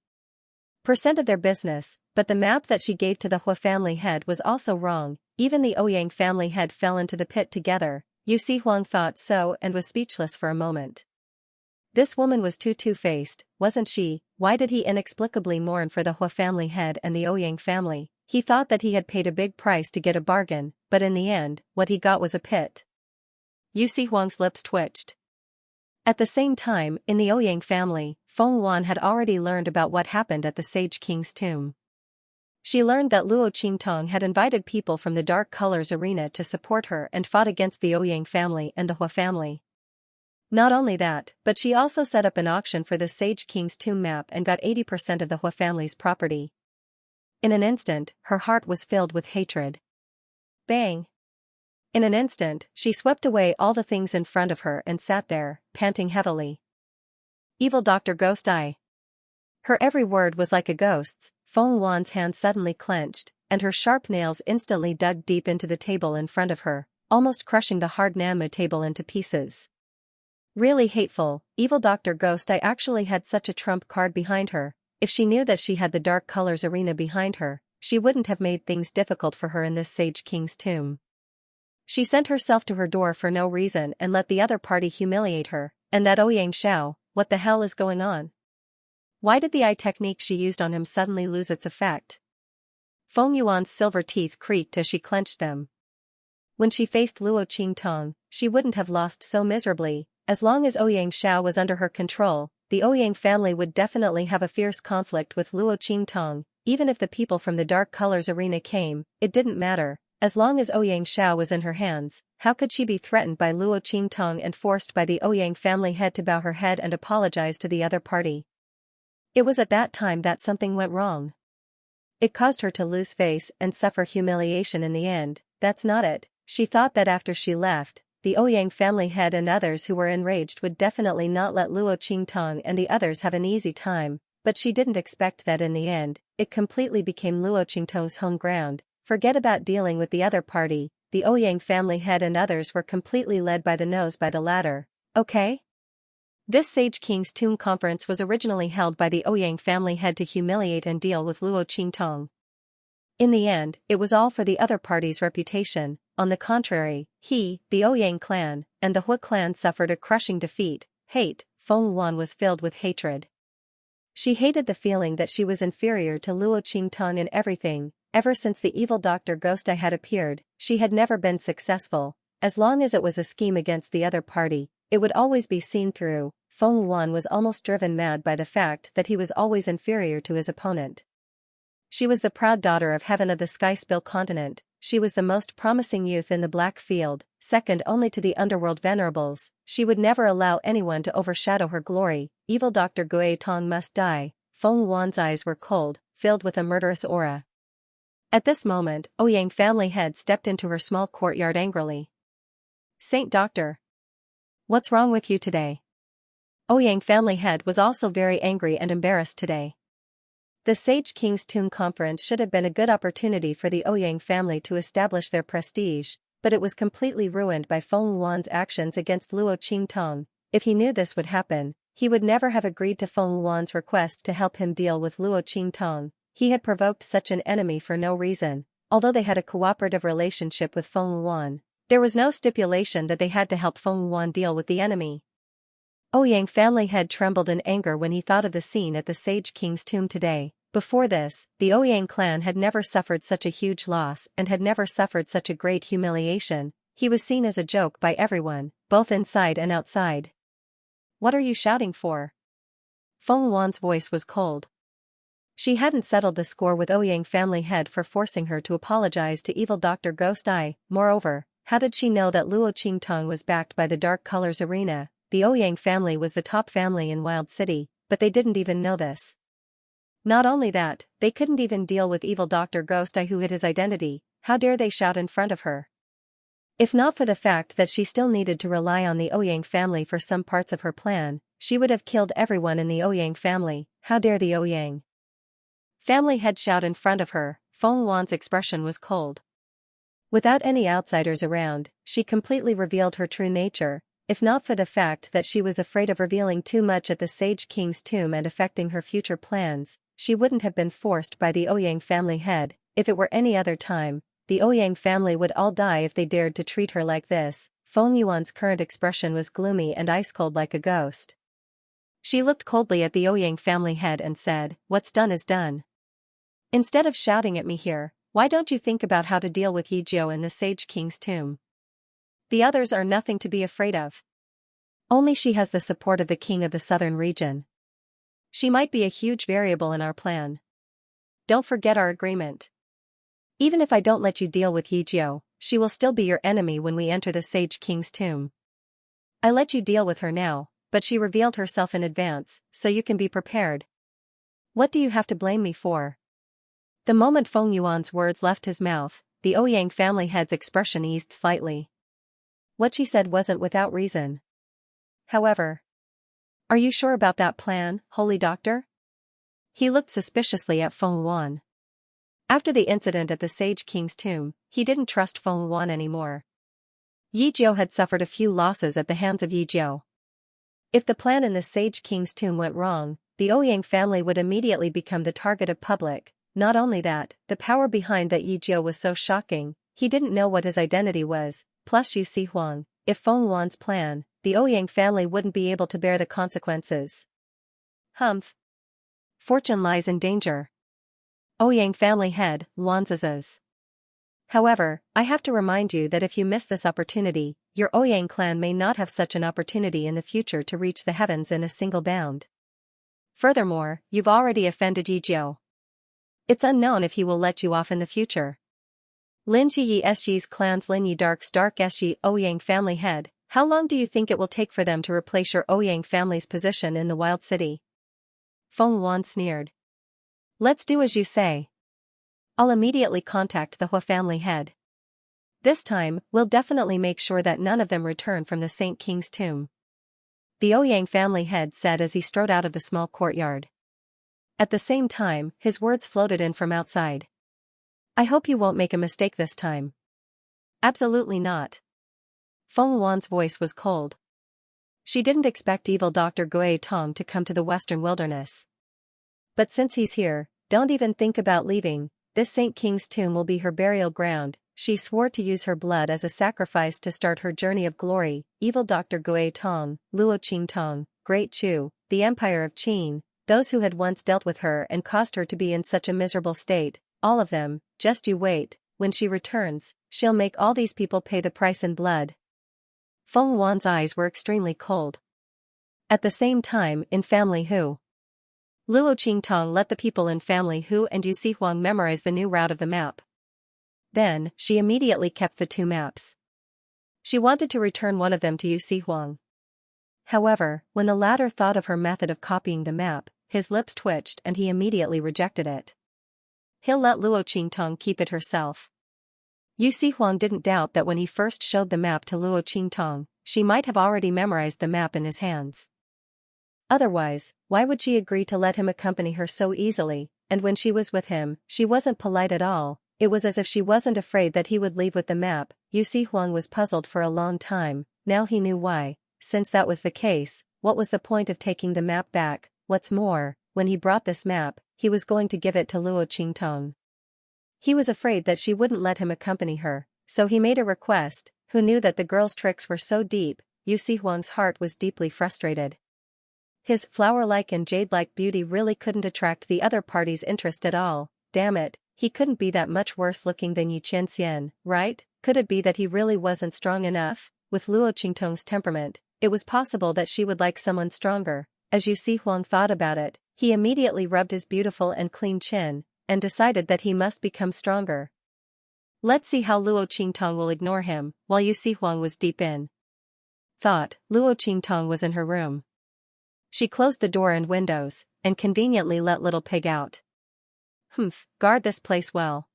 of their business, but the map that she gave to the Hua family head was also wrong. Even the Ouyang family head fell into the pit together. Yu Huang thought so and was speechless for a moment. This woman was too two-faced, wasn't she? Why did he inexplicably mourn for the Hua family head and the Ouyang family? He thought that he had paid a big price to get a bargain, but in the end, what he got was a pit. Yu Huang's lips twitched. At the same time, in the Ouyang family, Feng Wan had already learned about what happened at the Sage King's tomb. She learned that Luo Qingtong had invited people from the Dark Colors arena to support her and fought against the Ouyang family and the Hua family. Not only that, but she also set up an auction for the Sage King's tomb map and got 80% of the Hua family's property. In an instant, her heart was filled with hatred. Bang! In an instant, she swept away all the things in front of her and sat there, panting heavily. Evil Dr. Ghost Eye. Her every word was like a ghost's. Feng Wan's hand suddenly clenched, and her sharp nails instantly dug deep into the table in front of her, almost crushing the hard Nanmu table into pieces. Really hateful, evil Dr. Ghost Eye actually had such a trump card behind her. If she knew that she had the Dark Colors arena behind her, she wouldn't have made things difficult for her in this Sage King's tomb. She sent herself to her door for no reason and let the other party humiliate her. And that Ouyang Xiao, what the hell is going on? Why did the eye technique she used on him suddenly lose its effect? Feng Yuan's silver teeth creaked as she clenched them. When she faced Luo Qingtong, she wouldn't have lost so miserably. As long as Ouyang Xiao was under her control, the Ouyang family would definitely have a fierce conflict with Luo Qingtong. Even if the people from the Dark Colors arena came, it didn't matter. As long as Ouyang Xiao was in her hands, how could she be threatened by Luo Qingtong and forced by the Ouyang family head to bow her head and apologize to the other party? It was at that time that something went wrong. It caused her to lose face and suffer humiliation in the end. That's not it. She thought that after she left, the Ouyang family head and others who were enraged would definitely not let Luo Qingtong and the others have an easy time, but she didn't expect that in the end. It completely became Luo Qingtong's home ground. Forget about dealing with the other party. The Ouyang family head and others were completely led by the nose by the latter. Okay? This Sage King's Tomb conference was originally held by the Ouyang family head to humiliate and deal with Luo Qingtong. In the end, it was all for the other party's reputation. On the contrary, he, the Ouyang clan, and the Hui clan suffered a crushing defeat. Hate. Feng Yuan was filled with hatred. She hated the feeling that she was inferior to Luo Qingtong in everything. Ever since the evil Dr. Ghost Eye had appeared, she had never been successful. As long as it was a scheme against the other party, it would always be seen through. Feng Yuan was almost driven mad by the fact that he was always inferior to his opponent. She was the proud daughter of Heaven of the Sky Spill continent. She was the most promising youth in the Black Field, second only to the underworld venerables. She would never allow anyone to overshadow her glory. Evil Dr. Gui Tong must die. Feng Yuan's eyes were cold, filled with a murderous aura. At this moment, Ouyang family head stepped into her small courtyard angrily. Saint Doctor. What's wrong with you today? Ouyang family head was also very angry and embarrassed today. The Sage King's Tomb conference should have been a good opportunity for the Ouyang family to establish their prestige, but it was completely ruined by Feng Yuan's actions against Luo Qingtong. If he knew this would happen, he would never have agreed to Feng Yuan's request to help him deal with Luo Qingtong. He had provoked such an enemy for no reason. Although they had a cooperative relationship with Feng Yuan, there was no stipulation that they had to help Feng Yuan deal with the enemy. Ouyang family head trembled in anger when he thought of the scene at the Sage King's tomb today. Before this, the Ouyang clan had never suffered such a huge loss and had never suffered such a great humiliation. He was seen as a joke by everyone, both inside and outside. What are you shouting for? Feng Yuan's voice was cold. She hadn't settled the score with Ouyang family head for forcing her to apologize to evil Dr. Ghost Eye. Moreover, how did she know that Luo Qingtong was backed by the Dark Colors Arena? The Ouyang family was the top family in Wild City, but they didn't even know this. Not only that, they couldn't even deal with evil Dr. Ghost Eye who hid his identity. How dare they shout in front of her? If not for the fact that she still needed to rely on the Ouyang family for some parts of her plan, she would have killed everyone in the Ouyang family. How dare the Ouyang family head shout in front of her? Feng Yuan's expression was cold. Without any outsiders around, she completely revealed her true nature. If not for the fact that she was afraid of revealing too much at the Sage King's tomb and affecting her future plans, she wouldn't have been forced by the Ouyang family head. If it were any other time, the Ouyang family would all die if they dared to treat her like this. Feng Yuan's current expression was gloomy and ice-cold like a ghost. She looked coldly at the Ouyang family head and said, "What's done is done. Instead of shouting at me here, why don't you think about how to deal with Yijiao in the Sage King's tomb? The others are nothing to be afraid of. Only she has the support of the king of the southern region. She might be a huge variable in our plan. Don't forget our agreement. Even if I don't let you deal with Yijiao, she will still be your enemy when we enter the Sage King's tomb. I let you deal with her now, but she revealed herself in advance, so you can be prepared. What do you have to blame me for?" The moment Feng Yuan's words left his mouth, the Ouyang family head's expression eased slightly. What she said wasn't without reason. However, "Are you sure about that plan, Holy Doctor?" He looked suspiciously at Feng Yuan. After the incident at the Sage King's tomb, he didn't trust Feng Yuan anymore. Yijiao had suffered a few losses at the hands of Yijiao. If the plan in the Sage King's tomb went wrong, the Ouyang family would immediately become the target of public. Not only that, the power behind that Yijiao was so shocking, he didn't know what his identity was. Plus Yu Si Huang, if Feng Yuan's plan, the Ouyang family wouldn't be able to bear the consequences. Humph. Fortune lies in danger. Ouyang family head, Luanzazaz. However, I have to remind you that if you miss this opportunity, your Ouyang clan may not have such an opportunity in the future to reach the heavens in a single bound. Furthermore, you've already offended Yijiao. It's unknown if he will let you off in the future. Lin Yi Shi's clan's Lin Yi Dark's Dark Shi Ouyang family head, how long do you think it will take for them to replace your Ouyang family's position in the Wild City? Feng Yuan sneered. Let's do as you say. I'll immediately contact the Hua family head. This time, we'll definitely make sure that none of them return from the Saint King's tomb. The Ouyang family head said as he strode out of the small courtyard. At the same time, his words floated in from outside. I hope you won't make a mistake this time. Absolutely not. Feng Yuan's voice was cold. She didn't expect evil Dr. Gui Tong to come to the western wilderness. But since he's here, don't even think about leaving. This Saint King's tomb will be her burial ground. She swore to use her blood as a sacrifice to start her journey of glory. Evil Dr. Gui Tong, Luo Qingtong, Great Chu, the Empire of Qin, those who had once dealt with her and caused her to be in such a miserable state, all of them, just you wait, when she returns, she'll make all these people pay the price in blood. Feng Wan's eyes were extremely cold. At the same time, in Family Hu, Luo Qingtong let the people in Family Hu and Yu Huang memorize the new route of the map. Then, she immediately kept the two maps. She wanted to return one of them to Yu Huang. However, when the latter thought of her method of copying the map, his lips twitched and he immediately rejected it. He'll let Luo Qingtong keep it herself. Yu Huang didn't doubt that when he first showed the map to Luo Qingtong, she might have already memorized the map in his hands. Otherwise, why would she agree to let him accompany her so easily? And when she was with him, she wasn't polite at all. It was as if she wasn't afraid that he would leave with the map. Yu Huang was puzzled for a long time. Now he knew why. Since that was the case, what was the point of taking the map back? What's more, when he brought this map, he was going to give it to Luo Qingtong. He was afraid that she wouldn't let him accompany her, so he made a request. Who knew that the girl's tricks were so deep? Yu Huang's heart was deeply frustrated. His flower-like and jade-like beauty really couldn't attract the other party's interest at all. Damn it, he couldn't be that much worse looking than Xianxia, right? Could it be that he really wasn't strong enough? With Luo Qingtong's temperament, it was possible that she would like someone stronger. As Yu Huang thought about it, he immediately rubbed his beautiful and clean chin, and decided that he must become stronger. Let's see how Luo Qingtong will ignore him. While Yu Huang was deep in thought, Luo Qingtong was in her room. She closed the door and windows, and conveniently let Little Pig out. Guard this place well,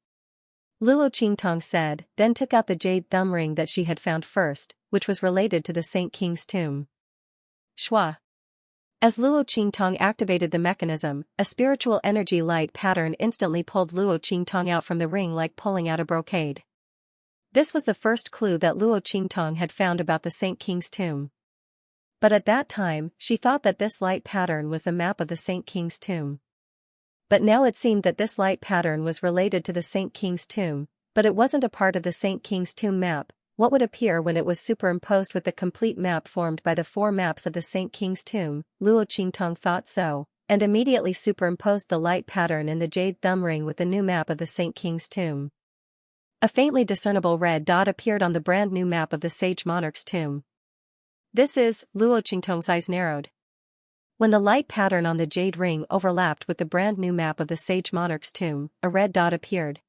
Luo Qingtong said, then took out the jade thumb ring that she had found first, which was related to the Saint King's tomb. Shwa. As Luo Qingtong activated the mechanism, a spiritual energy light pattern instantly pulled Luo Qingtong out from the ring like pulling out a brocade. This was the first clue that Luo Qingtong had found about the Saint King's tomb. But at that time, she thought that this light pattern was the map of the Saint King's tomb. But now it seemed that this light pattern was related to the Saint King's tomb, but it wasn't a part of the Saint King's tomb map. What would appear when it was superimposed with the complete map formed by the four maps of the Saint King's tomb? Luo Qingtong thought so, and immediately superimposed the light pattern in the jade thumb ring with the new map of the Saint King's tomb. A faintly discernible red dot appeared on the brand new map of the Sage Monarch's tomb. This is, Luo Qingtong's eyes narrowed. When the light pattern on the jade ring overlapped with the brand new map of the Sage Monarch's tomb, a red dot appeared.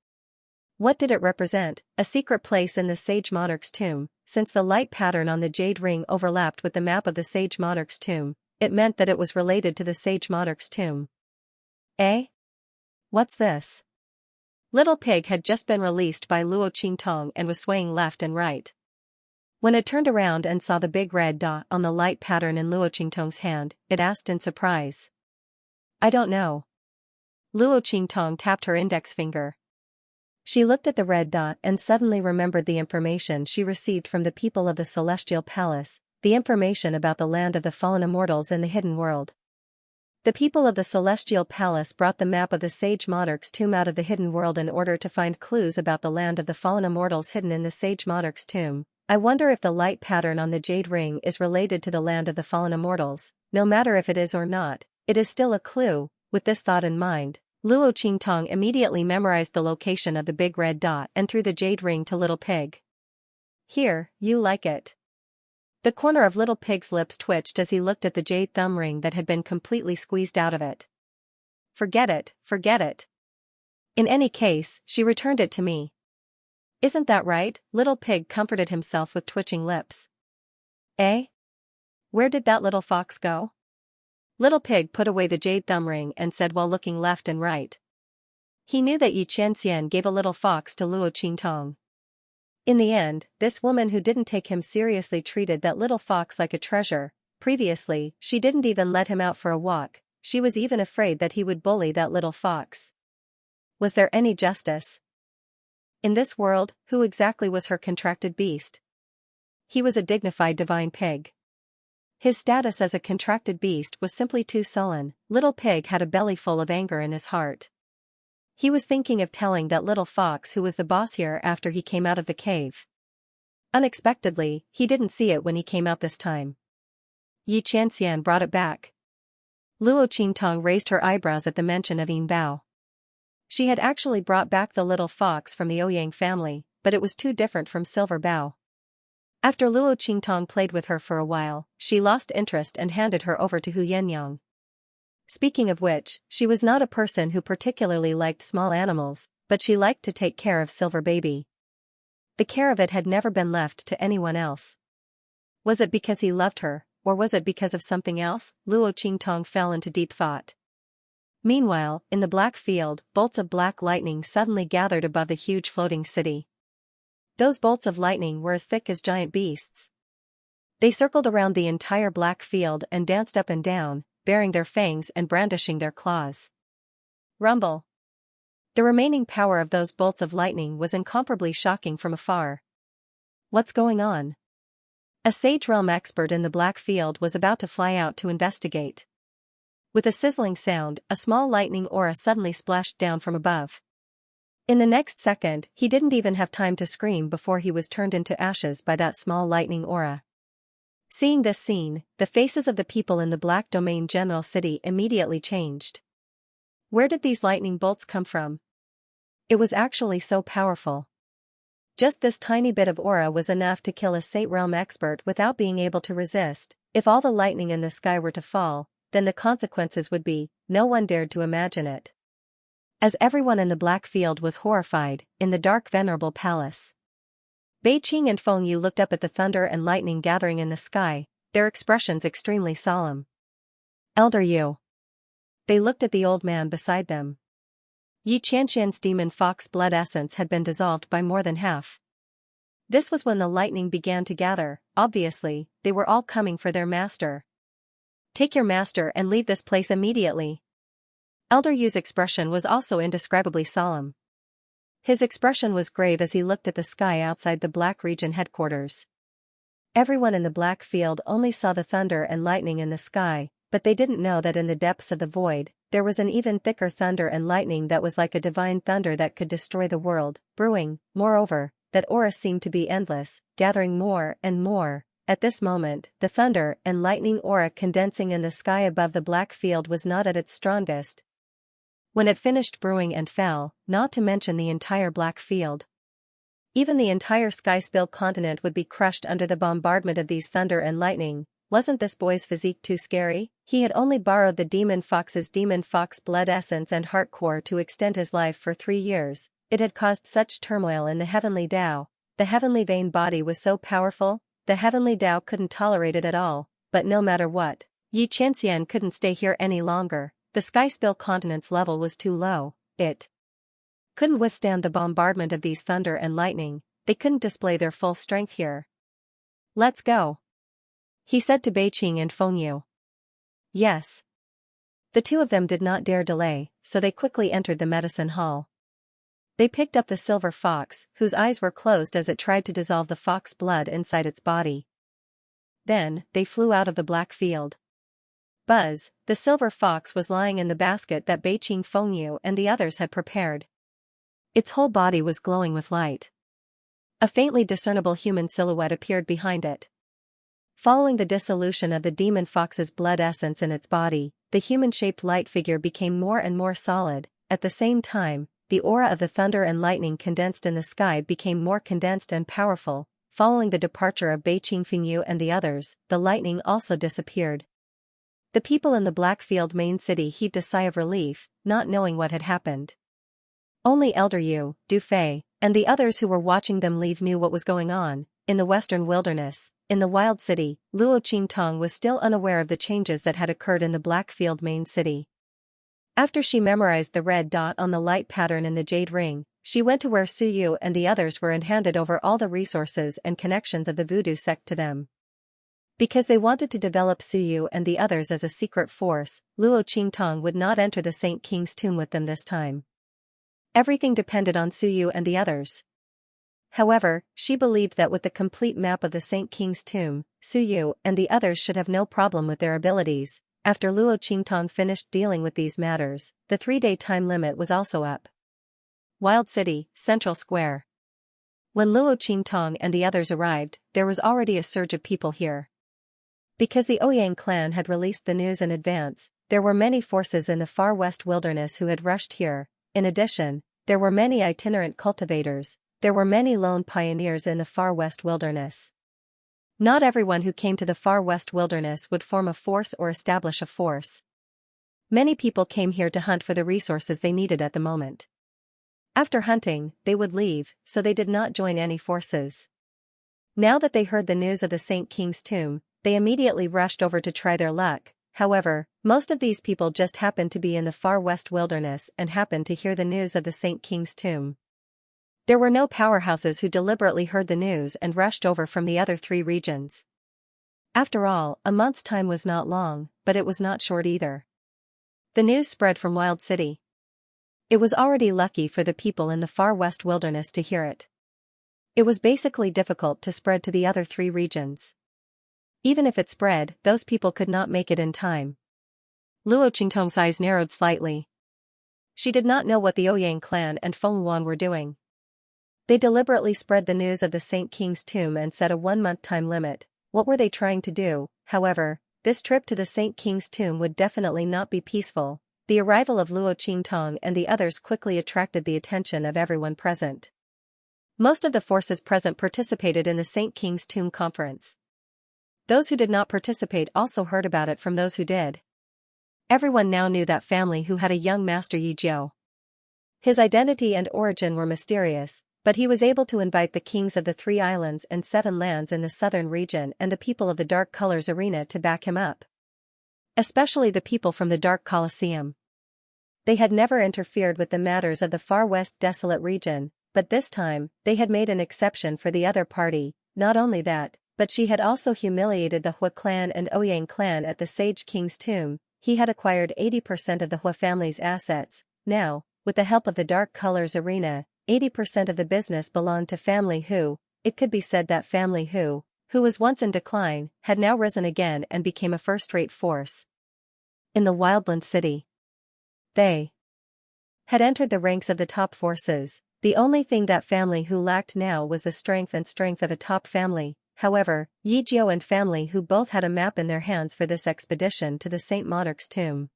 What did it represent? A secret place in the Sage Monarch's tomb. Since the light pattern on the jade ring overlapped with the map of the Sage Monarch's tomb, it meant that it was related to the Sage Monarch's tomb. Eh? What's this? Little Pig had just been released by Luo Qingtong and was swaying left and right. When it turned around and saw the big red dot on the light pattern in Luo Qingtong's hand, it asked in surprise. I don't know. Luo Qingtong tapped her index finger. She looked at the red dot and suddenly remembered the information she received from the people of the Celestial Palace, the information about the land of the fallen immortals in the hidden world. The people of the Celestial Palace brought the map of the Sage Monarch's tomb out of the hidden world in order to find clues about the land of the fallen immortals hidden in the Sage Monarch's tomb. I wonder if the light pattern on the jade ring is related to the land of the fallen immortals. No matter if it is or not, it is still a clue. With this thought in mind, Luo Qingtong immediately memorized the location of the big red dot and threw the jade ring to Little Pig. Here, you like it. The corner of Little Pig's lips twitched as he looked at the jade thumb ring that had been completely squeezed out of it. Forget it, forget it. In any case, she returned it to me. Isn't that right? Little Pig comforted himself with twitching lips. Eh? Where did that little fox go? Little Pig put away the jade thumb ring and said while looking left and right. He knew that Xianxia gave a little fox to Luo Qingtong. In the end, this woman who didn't take him seriously treated that little fox like a treasure. Previously, she didn't even let him out for a walk. She was even afraid that he would bully that little fox. Was there any justice? In this world, who exactly was her contracted beast? He was a dignified divine pig. His status as a contracted beast was simply too sullen. Little Pig had a belly full of anger in his heart. He was thinking of telling that little fox who was the boss here after he came out of the cave. Unexpectedly, he didn't see it when he came out this time. Xianxia brought it back. Luo Qingtong raised her eyebrows at the mention of Yin Bao. She had actually brought back the little fox from the Ouyang family, but it was too different from Silver Bao. After Luo Qingtong played with her for a while, she lost interest and handed her over to Hu Yenyang. Speaking of which, she was not a person who particularly liked small animals, but she liked to take care of Silver Baby. The care of it had never been left to anyone else. Was it because he loved her, or was it because of something else? Luo Qingtong fell into deep thought. Meanwhile, in the black field, bolts of black lightning suddenly gathered above the huge floating city. Those bolts of lightning were as thick as giant beasts. They circled around the entire black field and danced up and down, baring their fangs and brandishing their claws. Rumble. The remaining power of those bolts of lightning was incomparably shocking from afar. What's going on? A Sage Realm expert in the black field was about to fly out to investigate. With a sizzling sound, a small lightning aura suddenly splashed down from above. In the next second, he didn't even have time to scream before he was turned into ashes by that small lightning aura. Seeing this scene, the faces of the people in the Black Domain General City immediately changed. Where did these lightning bolts come from? It was actually so powerful. Just this tiny bit of aura was enough to kill a Sate Realm expert without being able to resist. If all the lightning in the sky were to fall, then the consequences would be, no one dared to imagine it. As everyone in the black field was horrified, in the dark venerable palace, Bei Qing and Feng Yu looked up at the thunder and lightning gathering in the sky, their expressions extremely solemn. Elder Yu. They looked at the old man beside them. Yi Qianxian's demon fox blood essence had been dissolved by more than half. This was when the lightning began to gather. Obviously, they were all coming for their master. Take your master and leave this place immediately. Elder Yu's expression was also indescribably solemn. His expression was grave as he looked at the sky outside the Black Region headquarters. Everyone in the Black Field only saw the thunder and lightning in the sky, but they didn't know that in the depths of the void, there was an even thicker thunder and lightning that was like a divine thunder that could destroy the world, brewing. Moreover, that aura seemed to be endless, gathering more and more. At this moment, the thunder and lightning aura condensing in the sky above the Black Field was not at its strongest. When it finished brewing and fell, not to mention the entire Black Field, even the entire Skyspill continent would be crushed under the bombardment of these thunder and lightning. Wasn't this boy's physique too scary? He had only borrowed the demon fox's demon fox blood essence and heart core to extend his life for 3 years. It had caused such turmoil in the heavenly Tao. The heavenly vein body was so powerful, the heavenly Tao couldn't tolerate it at all. But no matter what, Yi Qianxian couldn't stay here any longer. The Skyspill continent's level was too low. It couldn't withstand the bombardment of these thunder and lightning. They couldn't display their full strength here. Let's go, he said to Bei Qing and Feng Yu. Yes. The two of them did not dare delay, so they quickly entered the medicine hall. They picked up the silver fox, whose eyes were closed as it tried to dissolve the fox blood inside its body. Then, they flew out of the black field. Buzz, the silver fox was lying in the basket that Bei Qing, Feng Yu and the others had prepared. Its whole body was glowing with light. A faintly discernible human silhouette appeared behind it. Following the dissolution of the demon fox's blood essence in its body, the human-shaped light figure became more and more solid. At the same time, the aura of the thunder and lightning condensed in the sky became more condensed and powerful. Following the departure of Bei Qing, Feng Yu and the others, the lightning also disappeared. The people in the Blackfield main city heaved a sigh of relief, not knowing what had happened. Only Elder Yu, Du Fei, and the others who were watching them leave knew what was going on. In the western wilderness, in the wild city, Luo Qingtong was still unaware of the changes that had occurred in the Blackfield main city. After she memorized the red dot on the light pattern in the jade ring, she went to where Su Yu and the others were and handed over all the resources and connections of the voodoo sect to them. Because they wanted to develop Su Yu and the others as a secret force, Luo Qingtong would not enter the Saint King's tomb with them this time. Everything depended on Su Yu and the others. However, she believed that with the complete map of the Saint King's tomb, Su Yu and the others should have no problem with their abilities. After Luo Qingtong finished dealing with these matters, the 3-day time limit was also up. Wild City, Central Square. When Luo Qingtong and the others arrived, there was already a surge of people here. Because the Ouyang clan had released the news in advance, there were many forces in the far west wilderness who had rushed here. In addition, there were many itinerant cultivators, there were many lone pioneers in the far west wilderness. Not everyone who came to the far west wilderness would form a force or establish a force. Many people came here to hunt for the resources they needed at the moment. After hunting, they would leave, so they did not join any forces. Now that they heard the news of the Saint King's tomb, they immediately rushed over to try their luck. However, most of these people just happened to be in the far west wilderness and happened to hear the news of the Saint King's tomb. There were no powerhouses who deliberately heard the news and rushed over from the other 3 regions. After all, a month's time was not long, but it was not short either. The news spread from Wild City. It was already lucky for the people in the far west wilderness to hear it. It was basically difficult to spread to the other 3 regions. Even if it spread, those people could not make it in time. Luo Qingtong's eyes narrowed slightly. She did not know what the Ouyang clan and Feng Yuan were doing. They deliberately spread the news of the Saint King's tomb and set a 1-month time limit. What were they trying to do? However, this trip to the Saint King's tomb would definitely not be peaceful. The arrival of Luo Qingtong and the others quickly attracted the attention of everyone present. Most of the forces present participated in the Saint King's tomb conference. Those who did not participate also heard about it from those who did. Everyone now knew that family who had a young master Yi Jiao. His identity and origin were mysterious, but he was able to invite the kings of the 3 islands and 7 lands in the southern region and the people of the Dark Colors Arena to back him up. Especially the people from the Dark Colosseum. They had never interfered with the matters of the far west desolate region, but this time, they had made an exception for the other party. Not only that, but she had also humiliated the Hua clan and Ouyang clan at the Sage King's tomb. He had acquired 80% of the Hua family's assets. Now, with the help of the Dark Colors Arena, 80% of the business belonged to family who, it could be said that family who was once in decline, had now risen again and became a first-rate force. In the Wildland City, they had entered the ranks of the top forces. The only thing that family who lacked now was the strength of a top family. However, Yi Jiao and family who both had a map in their hands for this expedition to the Saint Monarch's tomb.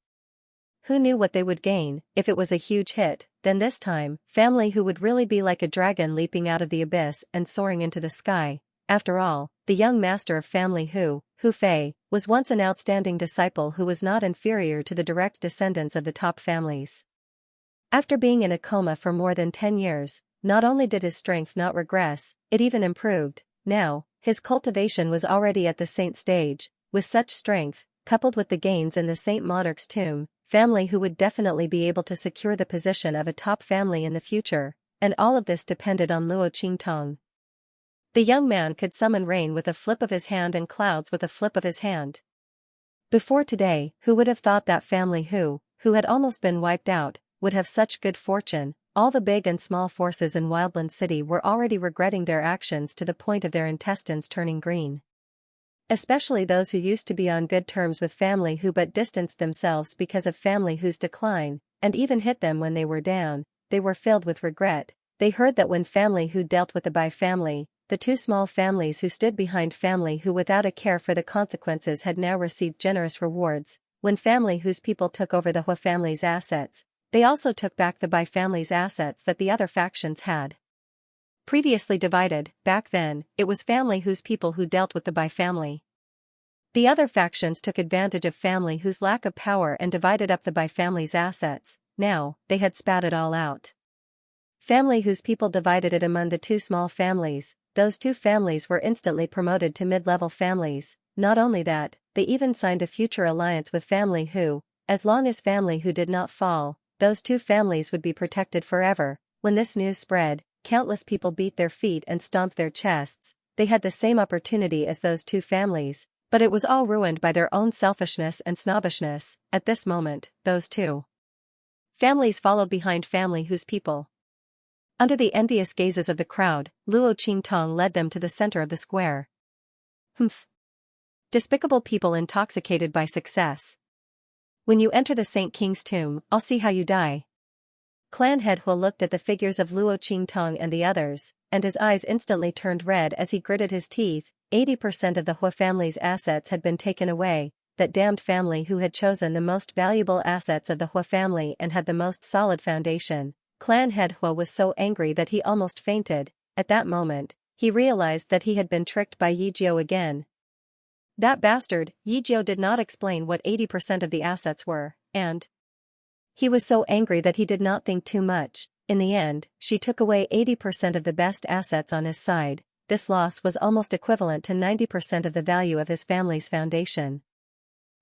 Who knew what they would gain? If it was a huge hit, then this time, family who would really be like a dragon leaping out of the abyss and soaring into the sky. After all, the young master of family Hu Fei, was once an outstanding disciple who was not inferior to the direct descendants of the top families. After being in a coma for more than 10 years, not only did his strength not regress, it even improved. Now, his cultivation was already at the saint stage. With such strength, coupled with the gains in the Saint Monarch's tomb, family who would definitely be able to secure the position of a top family in the future, and all of this depended on Luo Qingtong. The young man could summon rain with a flip of his hand and clouds with a flip of his hand. Before today, who would have thought that family who had almost been wiped out, would have such good fortune? All the big and small forces in Wildland City were already regretting their actions to the point of their intestines turning green. Especially those who used to be on good terms with family who but distanced themselves because of family whose decline, and even hit them when they were down. They were filled with regret. They heard that when family who dealt with the Bai family, the 2 small families who stood behind family who without a care for the consequences had now received generous rewards. When family whose people took over the Hua family's assets, they also took back the Bai family's assets that the other factions had previously divided. Back then, it was family whose people who dealt with the Bai family. The other factions took advantage of family whose lack of power and divided up the Bai family's assets. Now, they had spat it all out. Family whose people divided it among the 2 small families. Those 2 families were instantly promoted to mid-level families. Not only that, they even signed a future alliance with family who, as long as family who did not fall, those 2 families would be protected forever. When this news spread, countless people beat their feet and stomped their chests. They had the same opportunity as those 2 families, but it was all ruined by their own selfishness and snobbishness. At this moment, those 2 families followed behind family whose people. Under the envious gazes of the crowd, Luo Qingtong led them to the center of the square. Humph. Despicable people intoxicated by success. When you enter the Saint King's tomb, I'll see how you die. Clan head Hua looked at the figures of Luo Qingtong and the others, and his eyes instantly turned red as he gritted his teeth. 80% of the Hua family's assets had been taken away, that damned family who had chosen the most valuable assets of the Hua family and had the most solid foundation. Clan head Hua was so angry that he almost fainted. At that moment, he realized that he had been tricked by Yi Jiao again. That bastard, Yi Jiao did not explain what 80% of the assets were, and he was so angry that he did not think too much. In the end, she took away 80% of the best assets on his side. This loss was almost equivalent to 90% of the value of his family's foundation.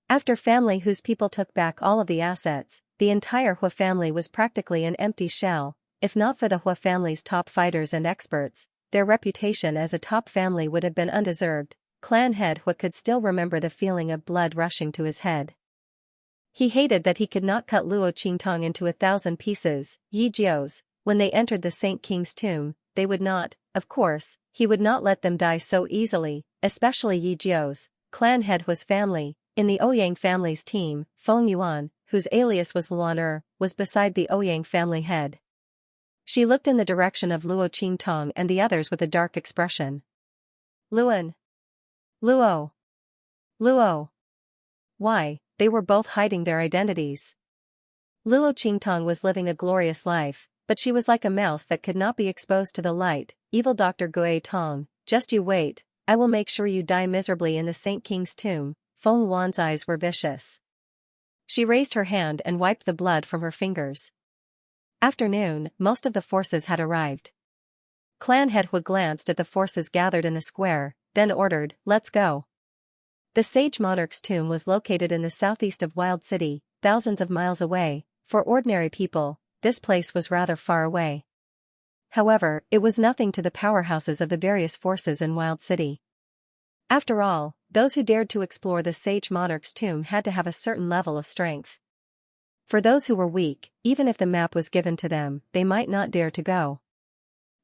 After family whose people took back all of the assets, the entire Hua family was practically an empty shell. If not for the Hua family's top fighters and experts, their reputation as a top family would have been undeserved. Clan head Hua could still remember the feeling of blood rushing to his head. He hated that he could not cut Luo Qingtong into 1,000 pieces. Yi Jiao's, when they entered the Saint King's tomb, they would not, of course, he would not let them die so easily, especially Yi Jiao's. Clan head Hua's family. In the Ouyang family's team, Feng Yuan, whose alias was Luan was beside the Ouyang family head. She looked in the direction of Luo Qingtong and the others with a dark expression. Luan. Luo. Luo. Why, they were both hiding their identities. Luo Qingtong was living a glorious life, but she was like a mouse that could not be exposed to the light. Evil Dr. Gui Tong, just you wait, I will make sure you die miserably in the Saint King's tomb. Feng Yuan's eyes were vicious. She raised her hand and wiped the blood from her fingers. Afternoon, most of the forces had arrived. Clan head Hua glanced at the forces gathered in the square, then ordered, "Let's go." The sage monarch's tomb was located in the southeast of Wild City, thousands of miles away. For ordinary people, this place was rather far away. However, it was nothing to the powerhouses of the various forces in Wild City. After all, those who dared to explore the sage monarch's tomb had to have a certain level of strength. For those who were weak, even if the map was given to them, they might not dare to go.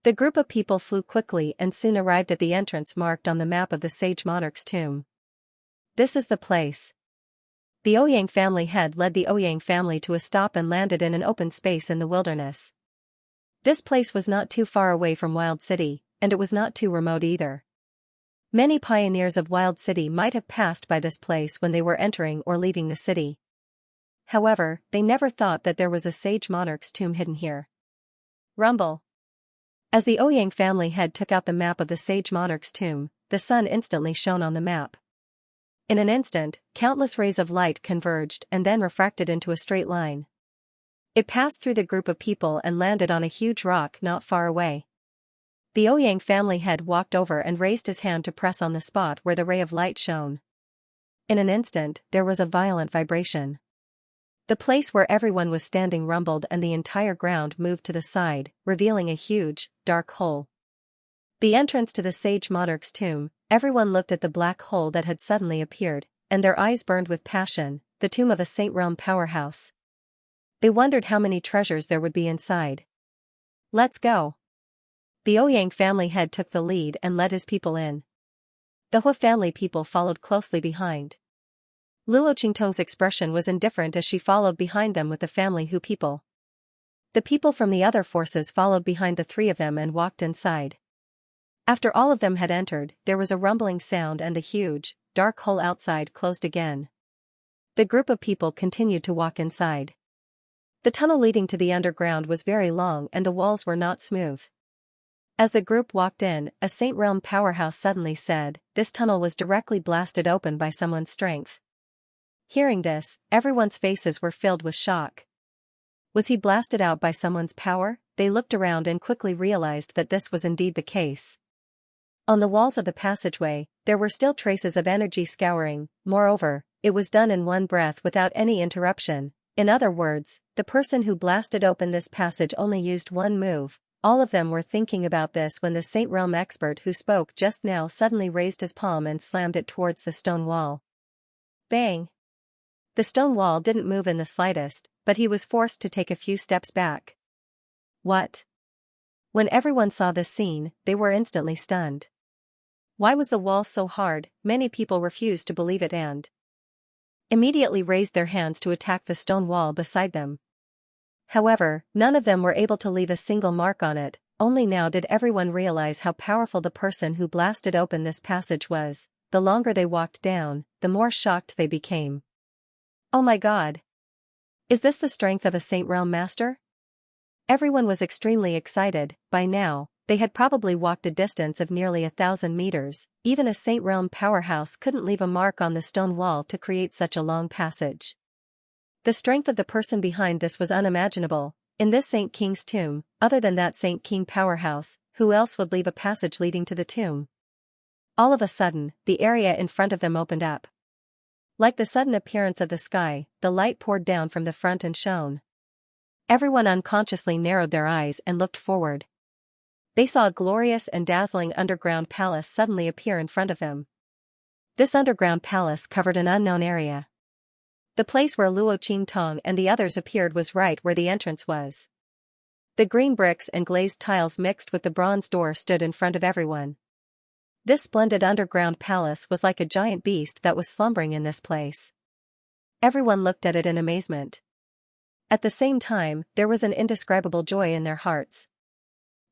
The group of people flew quickly and soon arrived at the entrance marked on the map of the sage monarch's tomb. This is the place. The Ouyang family head led the Ouyang family to a stop and landed in an open space in the wilderness. This place was not too far away from Wild City, and it was not too remote either. Many pioneers of Wild City might have passed by this place when they were entering or leaving the city. However, they never thought that there was a sage monarch's tomb hidden here. Rumble. As the Ouyang family head took out the map of the sage monarch's tomb, the sun instantly shone on the map. In an instant, countless rays of light converged and then refracted into a straight line. It passed through the group of people and landed on a huge rock not far away. The Ouyang family head walked over and raised his hand to press on the spot where the ray of light shone. In an instant, there was a violent vibration. The place where everyone was standing rumbled and the entire ground moved to the side, revealing a huge, dark hole. The entrance to the sage monarch's tomb. Everyone looked at the black hole that had suddenly appeared, and their eyes burned with passion. The tomb of a Saint Realm powerhouse. They wondered how many treasures there would be inside. Let's go. The Ouyang family head took the lead and led his people in. The Hua family people followed closely behind. Luo Qingtong's expression was indifferent as she followed behind them with the family Hu people. The people from the other forces followed behind the three of them and walked inside. After all of them had entered, there was a rumbling sound and the huge, dark hole outside closed again. The group of people continued to walk inside. The tunnel leading to the underground was very long and the walls were not smooth. As the group walked in, a Saint Realm powerhouse suddenly said, "This tunnel was directly blasted open by someone's strength." Hearing this, everyone's faces were filled with shock. Was he blasted out by someone's power? They looked around and quickly realized that this was indeed the case. On the walls of the passageway, there were still traces of energy scouring. Moreover, it was done in one breath without any interruption. In other words, the person who blasted open this passage only used one move. All of them were thinking about this when the Saint Realm expert who spoke just now suddenly raised his palm and slammed it towards the stone wall. Bang! The stone wall didn't move in the slightest, but he was forced to take a few steps back. What? When everyone saw this scene, they were instantly stunned. Why was the wall so hard? Many people refused to believe it and immediately raised their hands to attack the stone wall beside them. However, none of them were able to leave a single mark on it. Only now did everyone realize how powerful the person who blasted open this passage was. The longer they walked down, the more shocked they became. Oh my God! Is this the strength of a Saint Realm Master? Everyone was extremely excited. By now, they had probably walked a distance of nearly 1,000 meters. Even a Saint Realm powerhouse couldn't leave a mark on the stone wall to create such a long passage. The strength of the person behind this was unimaginable. In this Saint King's tomb, other than that Saint King powerhouse, who else would leave a passage leading to the tomb? All of a sudden, the area in front of them opened up. Like the sudden appearance of the sky, the light poured down from the front and shone. Everyone unconsciously narrowed their eyes and looked forward. They saw a glorious and dazzling underground palace suddenly appear in front of them. This underground palace covered an unknown area. The place where Luo Qingtong and the others appeared was right where the entrance was. The green bricks and glazed tiles mixed with the bronze door stood in front of everyone. This splendid underground palace was like a giant beast that was slumbering in this place. Everyone looked at it in amazement. At the same time, there was an indescribable joy in their hearts.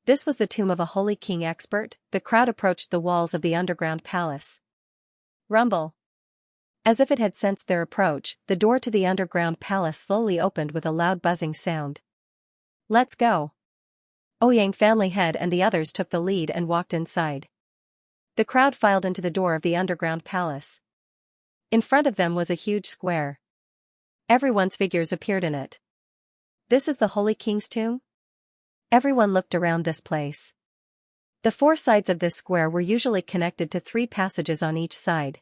This was the tomb of a holy king expert. The crowd approached the walls of the underground palace. Rumble. As if it had sensed their approach, the door to the underground palace slowly opened with a loud buzzing sound. Let's go. Ouyang family head and the others took the lead and walked inside. The crowd filed into the door of the underground palace. In front of them was a huge square. Everyone's figures appeared in it. This is the Holy King's tomb? Everyone looked around this place. The four sides of this square were usually connected to 3 passages on each side.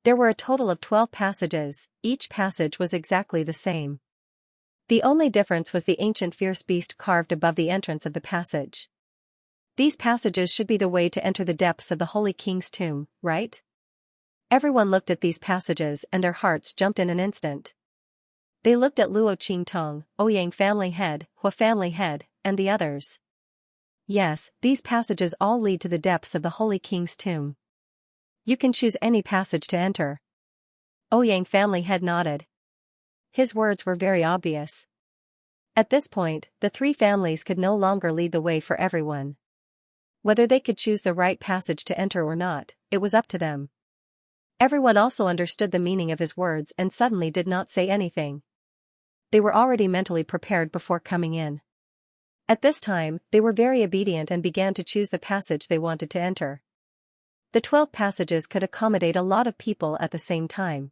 There were a total of 12 passages. Each passage was exactly the same. The only difference was the ancient fierce beast carved above the entrance of the passage. These passages should be the way to enter the depths of the Holy King's tomb, right? Everyone looked at these passages and their hearts jumped in an instant. They looked at Luo Qingtong, Ouyang family head, Hua family head, and the others. Yes, these passages all lead to the depths of the Holy King's tomb. You can choose any passage to enter. Ouyang family head nodded. His words were very obvious. At this point, the 3 families could no longer lead the way for everyone. Whether they could choose the right passage to enter or not, it was up to them. Everyone also understood the meaning of his words and suddenly did not say anything. They were already mentally prepared before coming in. At this time, they were very obedient and began to choose the passage they wanted to enter. The 12 passages could accommodate a lot of people at the same time.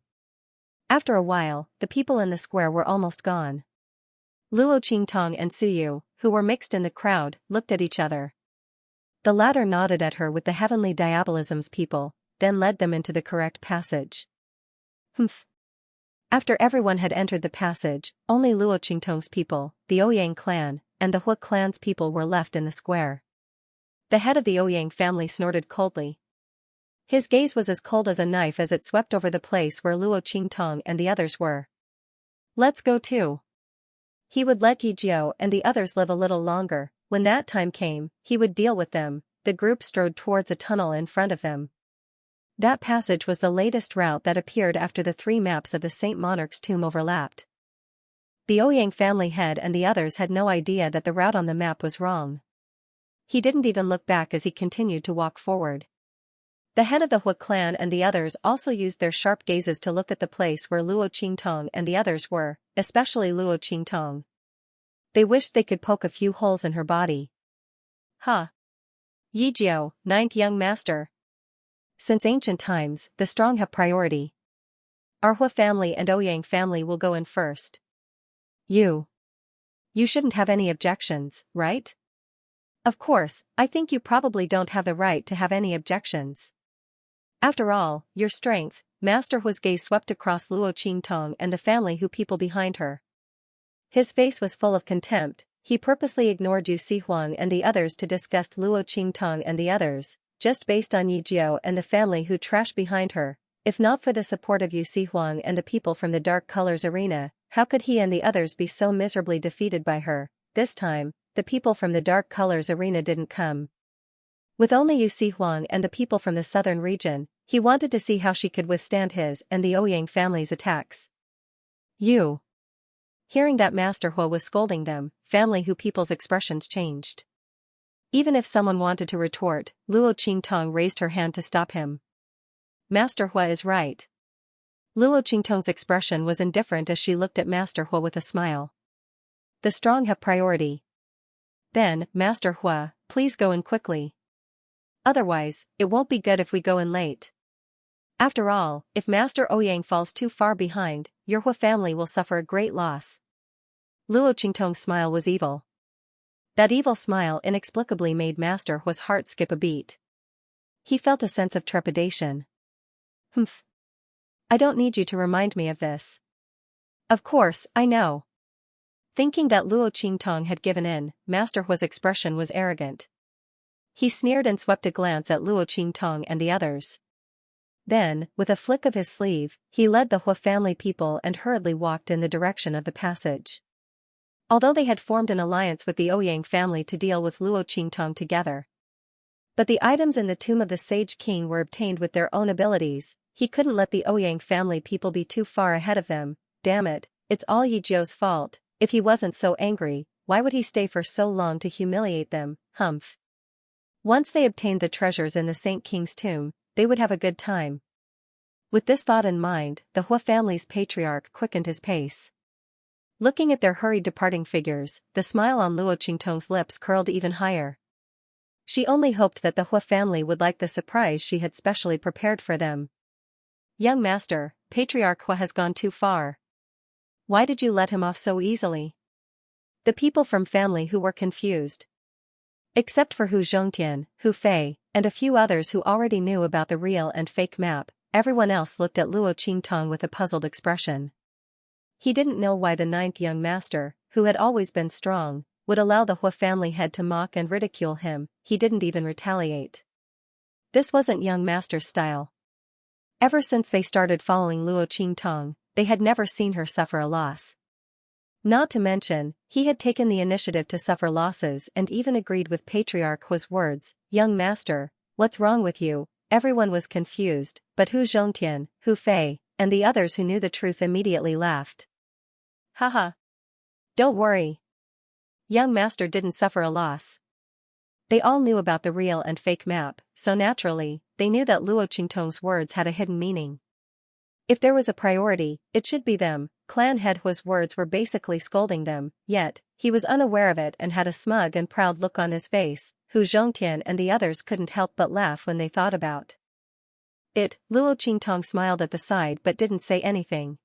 After a while, the people in the square were almost gone. Luo Qingtong and Suyu, who were mixed in the crowd, looked at each other. The latter nodded at her with the heavenly diabolism's people, then led them into the correct passage. Humph. After everyone had entered the passage, only Luo Qingtong's people, the Ouyang clan, and the Hua clan's people were left in the square. The head of the Ouyang family snorted coldly. His gaze was as cold as a knife as it swept over the place where Luo Qingtong and the others were. Let's go too. He would let Yi Jiao and the others live a little longer. When that time came, he would deal with them. The group strode towards a tunnel in front of them. That passage was the latest route that appeared after the 3 maps of the Saint Monarch's tomb overlapped. The Ouyang family head and the others had no idea that the route on the map was wrong. He didn't even look back as he continued to walk forward. The head of the Hua clan and the others also used their sharp gazes to look at the place where Luo Qingtong and the others were, especially Luo Qingtong. They wished they could poke a few holes in her body. Ha! Yi Jiao, 9th young master. Since ancient times, the strong have priority. Our Hua family and Ouyang family will go in first. You shouldn't have any objections, right? Of course, I think you probably don't have the right to have any objections. After all, your strength, Master Hua's gaze swept across Luo Qingtong and the family who people behind her. His face was full of contempt. He purposely ignored Yu Sihuang and the others to discuss Luo Qingtong and the others, just based on Yi Jiao and the family who trashed behind her. If not for the support of Yu Sihuang and the people from the Dark Colors arena, how could he and the others be so miserably defeated by her? This time, the people from the dark colors arena didn't come. With only Yu Huang and the people from the southern region, he wanted to see how she could withstand his and the Ouyang family's attacks. You. Hearing that Master Hua was scolding them, family Hu people's expressions changed. Even if someone wanted to retort, Luo Qingtong raised her hand to stop him. Master Hua is right. Luo Qingtong's expression was indifferent as she looked at Master Hua with a smile. The strong have priority. Then, Master Hua, please go in quickly. Otherwise, it won't be good if we go in late. After all, if Master Ouyang falls too far behind, your Hua family will suffer a great loss. Luo Qingtong's smile was evil. That evil smile inexplicably made Master Hua's heart skip a beat. He felt a sense of trepidation. Humph. I don't need you to remind me of this. Of course, I know. Thinking that Luo Qingtong had given in, Master Hua's expression was arrogant. He sneered and swept a glance at Luo Qingtong and the others. Then, with a flick of his sleeve, he led the Hua family people and hurriedly walked in the direction of the passage. Although they had formed an alliance with the Ouyang family to deal with Luo Qingtong together. But the items in the tomb of the Sage King were obtained with their own abilities, he couldn't let the Ouyang family people be too far ahead of them. Damn it, it's all Yi Zhou's fault. If he wasn't so angry, why would he stay for so long to humiliate them? Humph. Once they obtained the treasures in the Saint King's tomb, they would have a good time. With this thought in mind, the Hua family's patriarch quickened his pace. Looking at their hurried departing figures, the smile on Luo Qingtong's lips curled even higher. She only hoped that the Hua family would like the surprise she had specially prepared for them. Young master, Patriarch Hua has gone too far. Why did you let him off so easily? The people from family who were confused. Except for Hu Zhongtian, Hu Fei, and a few others who already knew about the real and fake map, everyone else looked at Luo Qingtong with a puzzled expression. He didn't know why the ninth young master, who had always been strong, would allow the Hua family head to mock and ridicule him. He didn't even retaliate. This wasn't young master's style. Ever since they started following Luo Qingtong, they had never seen her suffer a loss. Not to mention, he had taken the initiative to suffer losses and even agreed with Patriarch Hua's words. Young master, what's wrong with you? Everyone was confused, but Hu Zhongtian, Hu Fei, and the others who knew the truth immediately laughed. Haha. Don't worry. Young master didn't suffer a loss. They all knew about the real and fake map, so naturally, they knew that Luo Qingtong's words had a hidden meaning. If there was a priority, it should be them. Clan head Hua's words were basically scolding them, yet, he was unaware of it and had a smug and proud look on his face. Hu Zhongtian and the others couldn't help but laugh when they thought about it. Luo Qingtong smiled at the side but didn't say anything.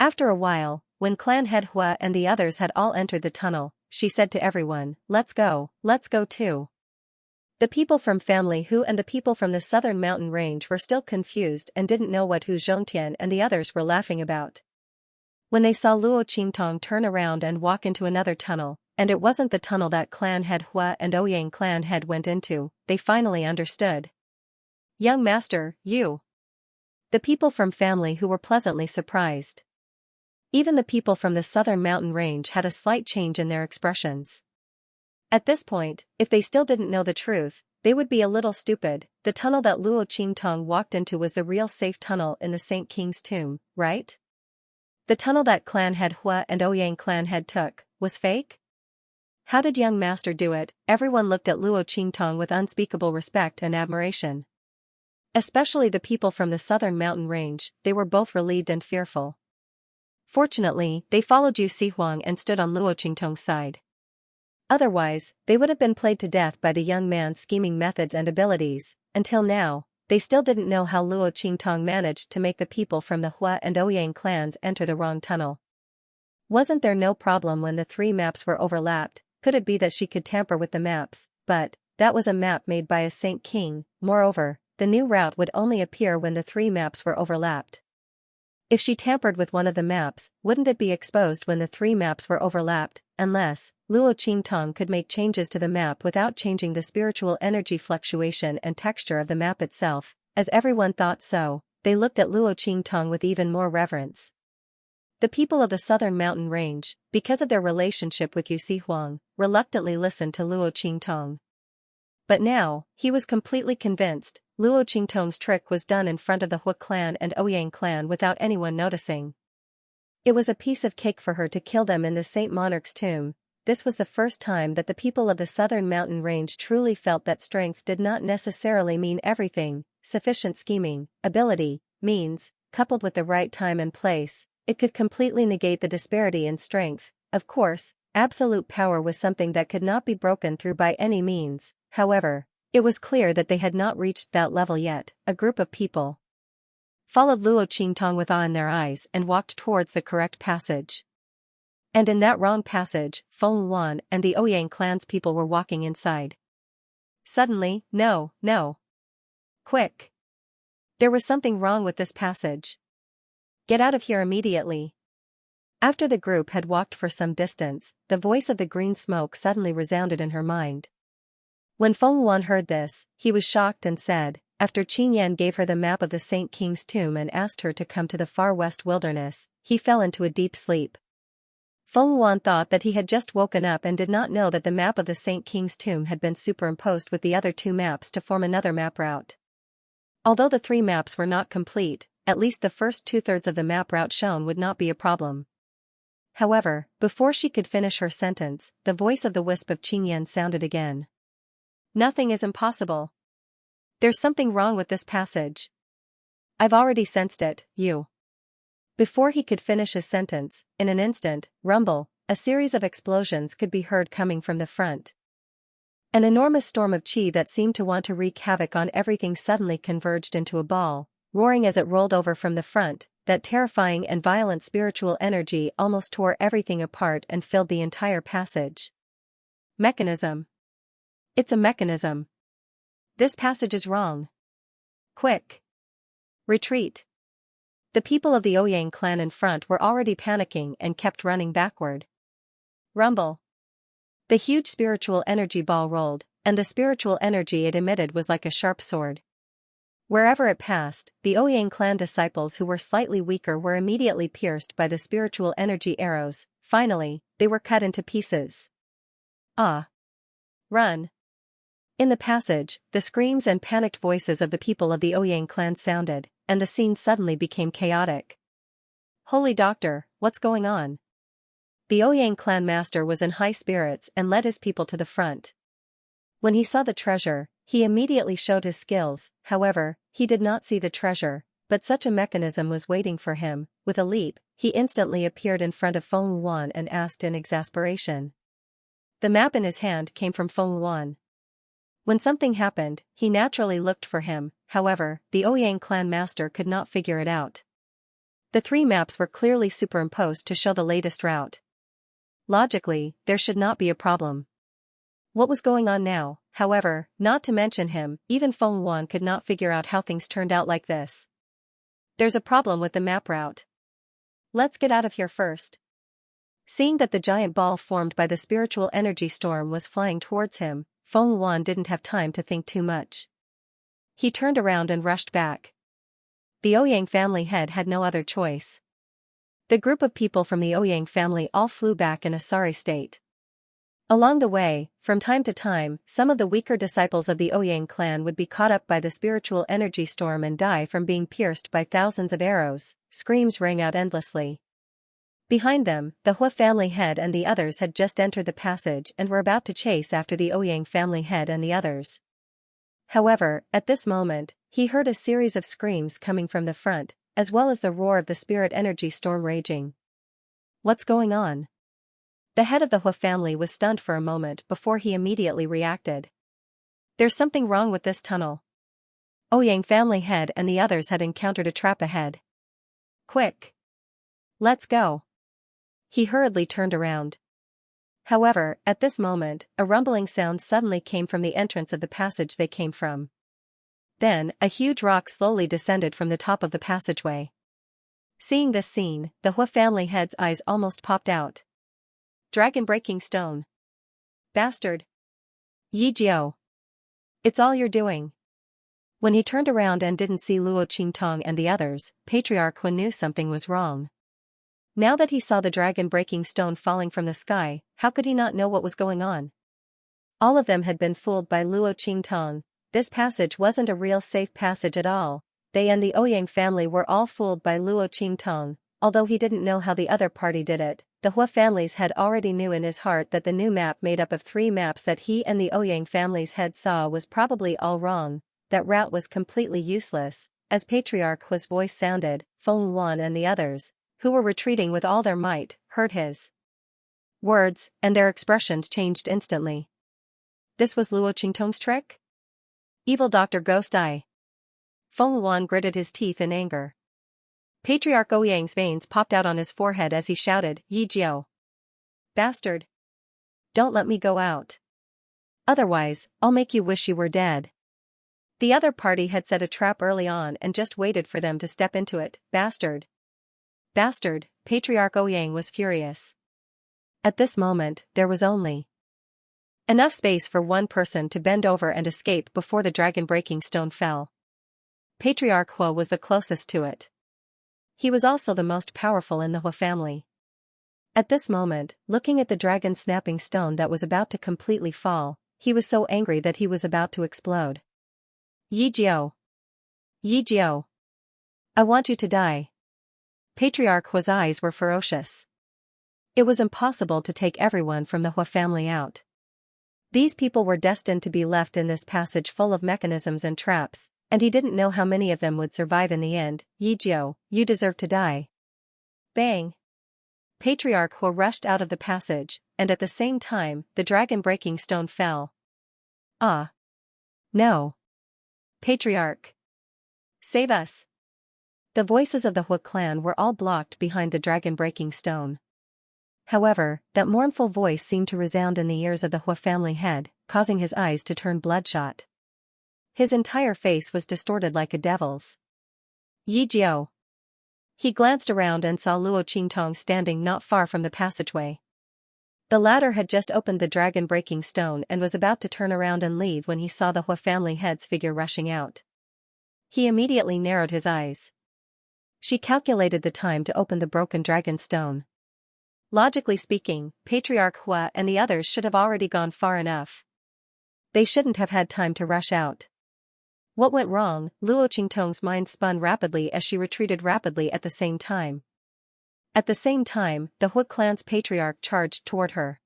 After a while, when Clan head Hua and the others had all entered the tunnel, she said to everyone, let's go too. The people from family Hu and the people from the southern mountain range were still confused and didn't know what Hu Zhongtian and the others were laughing about. When they saw Luo Qingtong turn around and walk into another tunnel, and it wasn't the tunnel that Clan head Hua and Ouyang clan head went into, they finally understood. Young master, you. The people from family Hu were pleasantly surprised. Even the people from the southern mountain range had a slight change in their expressions. At this point, if they still didn't know the truth, they would be a little stupid. The tunnel that Luo Qingtong walked into was the real safe tunnel in the Saint King's tomb, right? The tunnel that Clan head Hua and Ouyang clan head took was fake? How did young master do it? Everyone looked at Luo Qingtong with unspeakable respect and admiration. Especially the people from the southern mountain range, they were both relieved and fearful. Fortunately, they followed Yu Huang and stood on Luo Qingtong's side. Otherwise, they would have been played to death by the young man's scheming methods and abilities. Until now, they still didn't know how Luo Qingtong managed to make the people from the Hua and Ouyang clans enter the wrong tunnel. Wasn't there no problem when the three maps were overlapped? Could it be that she could tamper with the maps? But that was a map made by a Saint King. Moreover, the new route would only appear when the three maps were overlapped. If she tampered with one of the maps, wouldn't it be exposed when the three maps were overlapped? Unless Luo Qingtong could make changes to the map without changing the spiritual energy fluctuation and texture of the map itself. As everyone thought so, they looked at Luo Qingtong with even more reverence. The people of the southern mountain range, because of their relationship with Yu Huang, reluctantly listened to Luo Qingtong. But now, he was completely convinced, Luo Qingtong's trick was done in front of the Hu clan and Ouyang clan without anyone noticing. It was a piece of cake for her to kill them in the Saint Monarch's tomb. This was the first time that the people of the southern mountain range truly felt that strength did not necessarily mean everything. Sufficient scheming, ability, means, coupled with the right time and place, it could completely negate the disparity in strength. Of course, absolute power was something that could not be broken through by any means. However, it was clear that they had not reached that level yet. A group of people followed Luo Qingtong with awe in their eyes and walked towards the correct passage. And in that wrong passage, Feng Wan and the Ouyang clan's people were walking inside. Suddenly, no. Quick! There was something wrong with this passage. Get out of here immediately. After the group had walked for some distance, the voice of the green smoke suddenly resounded in her mind. When Feng Wan heard this, he was shocked and said, after Qin Yan gave her the map of the Saint King's tomb and asked her to come to the far west wilderness, he fell into a deep sleep. Feng Wan thought that he had just woken up and did not know that the map of the Saint King's tomb had been superimposed with the other two maps to form another map route. Although the three maps were not complete, at least the first two-thirds of the map route shown would not be a problem. However, before she could finish her sentence, the voice of the wisp of Qin Yan sounded again. Nothing is impossible. There's something wrong with this passage. I've already sensed it, you. Before he could finish his sentence, in an instant, rumble, a series of explosions could be heard coming from the front. An enormous storm of qi that seemed to want to wreak havoc on everything suddenly converged into a ball, roaring as it rolled over from the front. That terrifying and violent spiritual energy almost tore everything apart and filled the entire passage. Mechanism. It's a mechanism. This passage is wrong. Quick! Retreat! The people of the Ouyang clan in front were already panicking and kept running backward. Rumble! The huge spiritual energy ball rolled, and the spiritual energy it emitted was like a sharp sword. Wherever it passed, the Ouyang clan disciples who were slightly weaker were immediately pierced by the spiritual energy arrows. Finally, they were cut into pieces. Ah! Run! In the passage, the screams and panicked voices of the people of the Ouyang clan sounded, and the scene suddenly became chaotic. Holy Doctor, what's going on? The Ouyang clan master was in high spirits and led his people to the front. When he saw the treasure, he immediately showed his skills. However, he did not see the treasure, but such a mechanism was waiting for him. With a leap, he instantly appeared in front of Feng Wan and asked in exasperation. The map in his hand came from Feng Wan. When something happened, he naturally looked for him. However, the Ouyang clan master could not figure it out. The three maps were clearly superimposed to show the latest route. Logically, there should not be a problem. What was going on now? However, not to mention him, even Feng Wan could not figure out how things turned out like this. There's a problem with the map route. Let's get out of here first. Seeing that the giant ball formed by the spiritual energy storm was flying towards him, Feng Wan didn't have time to think too much. He turned around and rushed back. The Ouyang family head had no other choice. The group of people from the Ouyang family all flew back in a sorry state. Along the way, from time to time, some of the weaker disciples of the Ouyang clan would be caught up by the spiritual energy storm and die from being pierced by thousands of arrows. Screams rang out endlessly. Behind them, the Hu family head and the others had just entered the passage and were about to chase after the Ouyang family head and the others. However, at this moment, he heard a series of screams coming from the front, as well as the roar of the spirit energy storm raging. What's going on? The head of the Hu family was stunned for a moment before he immediately reacted. There's something wrong with this tunnel. Ouyang family head and the others had encountered a trap ahead. Quick! Let's go! He hurriedly turned around. However, at this moment, a rumbling sound suddenly came from the entrance of the passage they came from. Then, a huge rock slowly descended from the top of the passageway. Seeing this scene, the Hu family head's eyes almost popped out. Dragon-breaking stone. Bastard! Yi Jiao! It's all you're doing. When he turned around and didn't see Luo Qingtong and the others, Patriarch Hu knew something was wrong. Now that he saw the dragon-breaking stone falling from the sky, how could he not know what was going on? All of them had been fooled by Luo Qingtong. This passage wasn't a real safe passage at all. They and the Ouyang family were all fooled by Luo Qingtong. Although he didn't know how the other party did it, the Hua families had already knew in his heart that the new map made up of 3 maps that he and the Ouyang families had saw was probably all wrong. That route was completely useless. As Patriarch Hua's voice sounded, Feng Yuan and the others, who were retreating with all their might, heard his words, and their expressions changed instantly. This was Luo Qingtong's trick? Evil Dr. Ghost Eye. Feng Yuan gritted his teeth in anger. Patriarch Ouyang's veins popped out on his forehead as he shouted, Yi Jiao. Bastard! Don't let me go out. Otherwise, I'll make you wish you were dead. The other party had set a trap early on and just waited for them to step into it. Bastard! Bastard! Patriarch Ouyang was furious. At this moment, there was only enough space for one person to bend over and escape before the dragon-breaking stone fell. Patriarch Hua was the closest to it. He was also the most powerful in the Hua family. At this moment, looking at the dragon-snapping stone that was about to completely fall, he was so angry that he was about to explode. Yi Jiao! Yi Jiao! I want you to die. Patriarch Hua's eyes were ferocious. It was impossible to take everyone from the Hua family out. These people were destined to be left in this passage full of mechanisms and traps, and he didn't know how many of them would survive in the end. Yi Jiao, you deserve to die. Bang! Patriarch Hua rushed out of the passage, and at the same time, the dragon-breaking stone fell. Ah! No! Patriarch! Save us! The voices of the Hua clan were all blocked behind the dragon-breaking stone. However, that mournful voice seemed to resound in the ears of the Hua family head, causing his eyes to turn bloodshot. His entire face was distorted like a devil's. Yi Jiao! He glanced around and saw Luo Qingtong standing not far from the passageway. The latter had just opened the dragon-breaking stone and was about to turn around and leave when he saw the Hua family head's figure rushing out. He immediately narrowed his eyes. She calculated the time to open the broken dragon stone. Logically speaking, Patriarch Hua and the others should have already gone far enough. They shouldn't have had time to rush out. What went wrong? Luo Qingtong's mind spun rapidly as she retreated rapidly at the same time. At the same time, the Hua clan's patriarch charged toward her.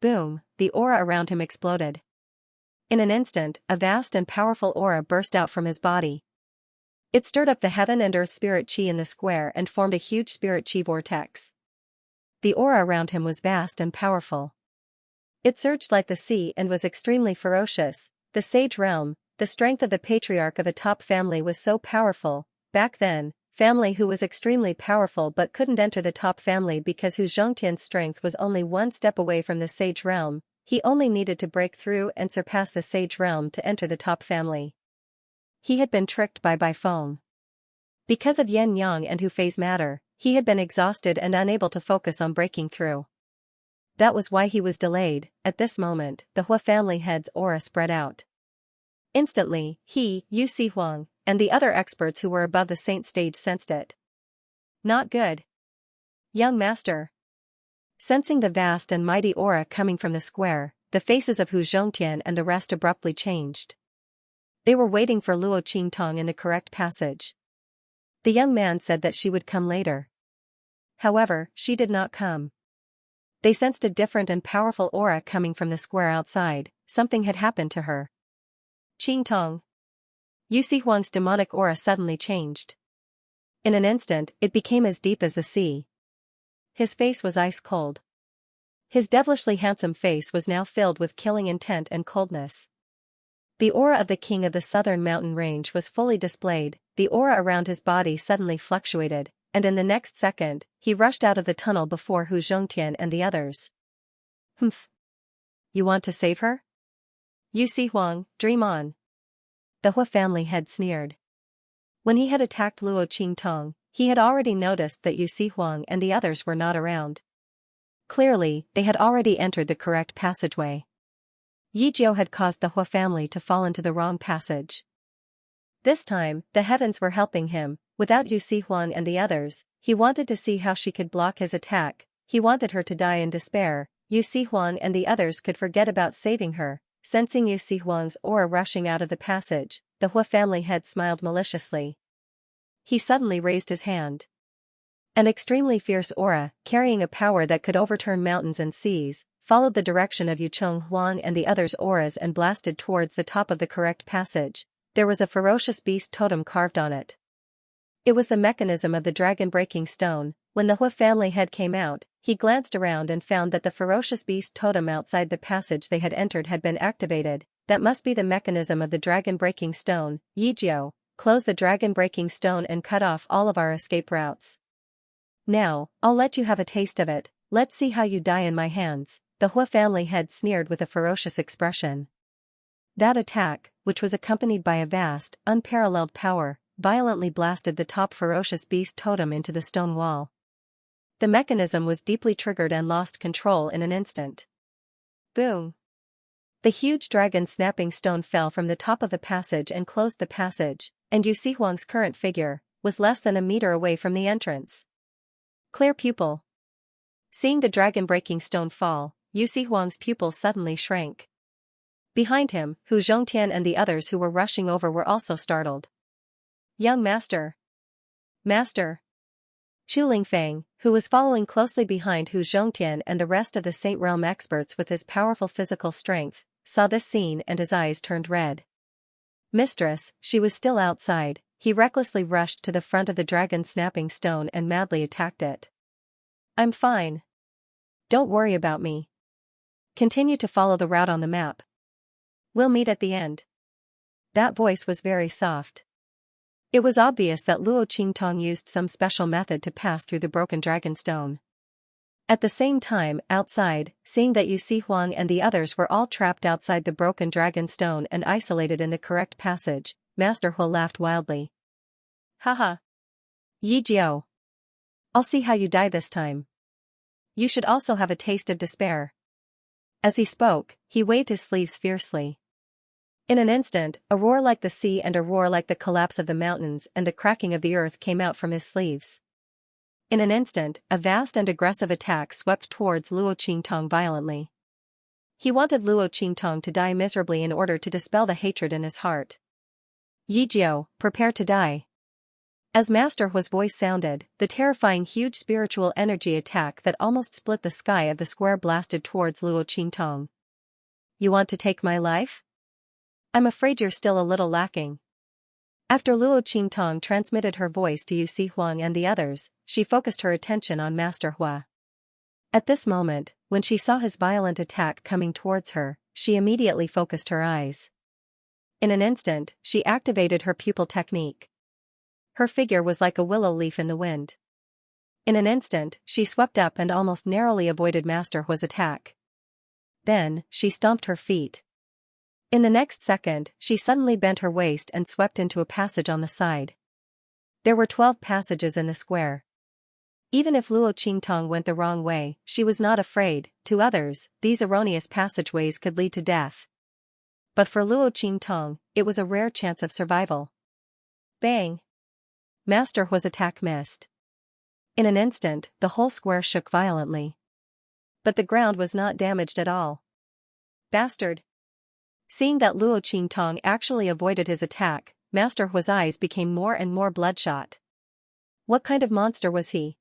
Boom, the aura around him exploded. In an instant, a vast and powerful aura burst out from his body. It stirred up the heaven and earth spirit chi in the square and formed a huge spirit chi vortex. The aura around him was vast and powerful. It surged like the sea and was extremely ferocious. The Sage Realm, the strength of the patriarch of a top family was so powerful. Back then, family who was extremely powerful but couldn't enter the top family because Hu Zhongtian's strength was only one step away from the Sage Realm. He only needed to break through and surpass the Sage Realm to enter the top family. He had been tricked by Baifeng. Because of Yin Yang and Hu Fei's matter, he had been exhausted and unable to focus on breaking through. That was why he was delayed. At this moment, the Hua family head's aura spread out. Instantly, he, Yu Sihuang, and the other experts who were above the saint stage sensed it. Not good. Young master. Sensing the vast and mighty aura coming from the square, the faces of Hu Zhongtian and the rest abruptly changed. They were waiting for Luo Qingtong in the correct passage. The young man said that she would come later. However, she did not come. They sensed a different and powerful aura coming from the square outside. Something had happened to her. Qingtong. Yu Sihuang's demonic aura suddenly changed. In an instant, it became as deep as the sea. His face was ice cold. His devilishly handsome face was now filled with killing intent and coldness. The aura of the king of the southern mountain range was fully displayed. The aura around his body suddenly fluctuated, and in the next second, he rushed out of the tunnel before Hu Zhongtian and the others. Humph. You want to save her? Yu Sihuang, dream on. The Hua family head sneered. When he had attacked Luo Qingtong, he had already noticed that Yu Sihuang and the others were not around. Clearly, they had already entered the correct passageway. Yi Jiao had caused the Hua family to fall into the wrong passage. This time, the heavens were helping him. Without Yu Sihuang and the others, He wanted to see how she could block his attack. He wanted her to die in despair. Yu Huang and the others could forget about saving her. Sensing Yu Huang's aura rushing out of the passage, the Hua family head smiled maliciously. He suddenly raised his hand. An extremely fierce aura, carrying a power that could overturn mountains and seas, followed the direction of Yu Huang and the others' auras and blasted towards the top of the correct passage. There was a ferocious beast totem carved on it. It was the mechanism of the dragon-breaking stone. When the Hua family head came out, he glanced around and found that the ferocious beast totem outside the passage they had entered had been activated. That must be the mechanism of the dragon-breaking stone. Yijiao, close the dragon-breaking stone and cut off all of our escape routes. Now, I'll let you have a taste of it. Let's see how you die in my hands. The Hua family head sneered with a ferocious expression. That attack, which was accompanied by a vast, unparalleled power, violently blasted the top ferocious beast totem into the stone wall. The mechanism was deeply triggered and lost control in an instant. Boom! The huge dragon snapping stone fell from the top of the passage and closed the passage, and Yu Huang's current figure was less than a meter away from the entrance. Clear pupil. Seeing the dragon-breaking stone fall, Yu Huang's pupils suddenly shrank. Behind him, Hu Zhongtian and the others who were rushing over were also startled. Young master. Master. Chu Lingfang, who was following closely behind Hu Zhongtian and the rest of the Saint Realm experts with his powerful physical strength, saw this scene and his eyes turned red. Mistress, she was still outside. He recklessly rushed to the front of the dragon snapping stone and madly attacked it. I'm fine. Don't worry about me. Continue to follow the route on the map. We'll meet at the end. That voice was very soft. It was obvious that Luo Qingtong used some special method to pass through the broken dragon stone. At the same time, outside, seeing that Yu Huang and the others were all trapped outside the broken dragon stone and isolated in the correct passage, Master Hua laughed wildly. Haha. Yi Jiao. I'll see how you die this time. You should also have a taste of despair. As he spoke, he waved his sleeves fiercely. In an instant, a roar like the sea and a roar like the collapse of the mountains and the cracking of the earth came out from his sleeves. In an instant, a vast and aggressive attack swept towards Luo Qingtong violently. He wanted Luo Qingtong to die miserably in order to dispel the hatred in his heart. Yijiao, prepare to die. As Master Hua's voice sounded, the terrifying huge spiritual energy attack that almost split the sky of the square blasted towards Luo Qingtong. You want to take my life? I'm afraid you're still a little lacking. After Luo Qingtong transmitted her voice to Yu Huang and the others, she focused her attention on Master Hua. At this moment, when she saw his violent attack coming towards her, she immediately focused her eyes. In an instant, she activated her pupil technique. Her figure was like a willow leaf in the wind. In an instant, she swept up and almost narrowly avoided Master Hua's attack. Then, she stomped her feet. In the next second, she suddenly bent her waist and swept into a passage on the side. There were 12 passages in the square. Even if Luo Qingtong went the wrong way, she was not afraid. To others, these erroneous passageways could lead to death. But for Luo Qingtong, it was a rare chance of survival. Bang! Master Hua's attack missed. In an instant, the whole square shook violently. But the ground was not damaged at all. Bastard! Seeing that Luo Qingtong actually avoided his attack, Master Hua's eyes became more and more bloodshot. What kind of monster was he?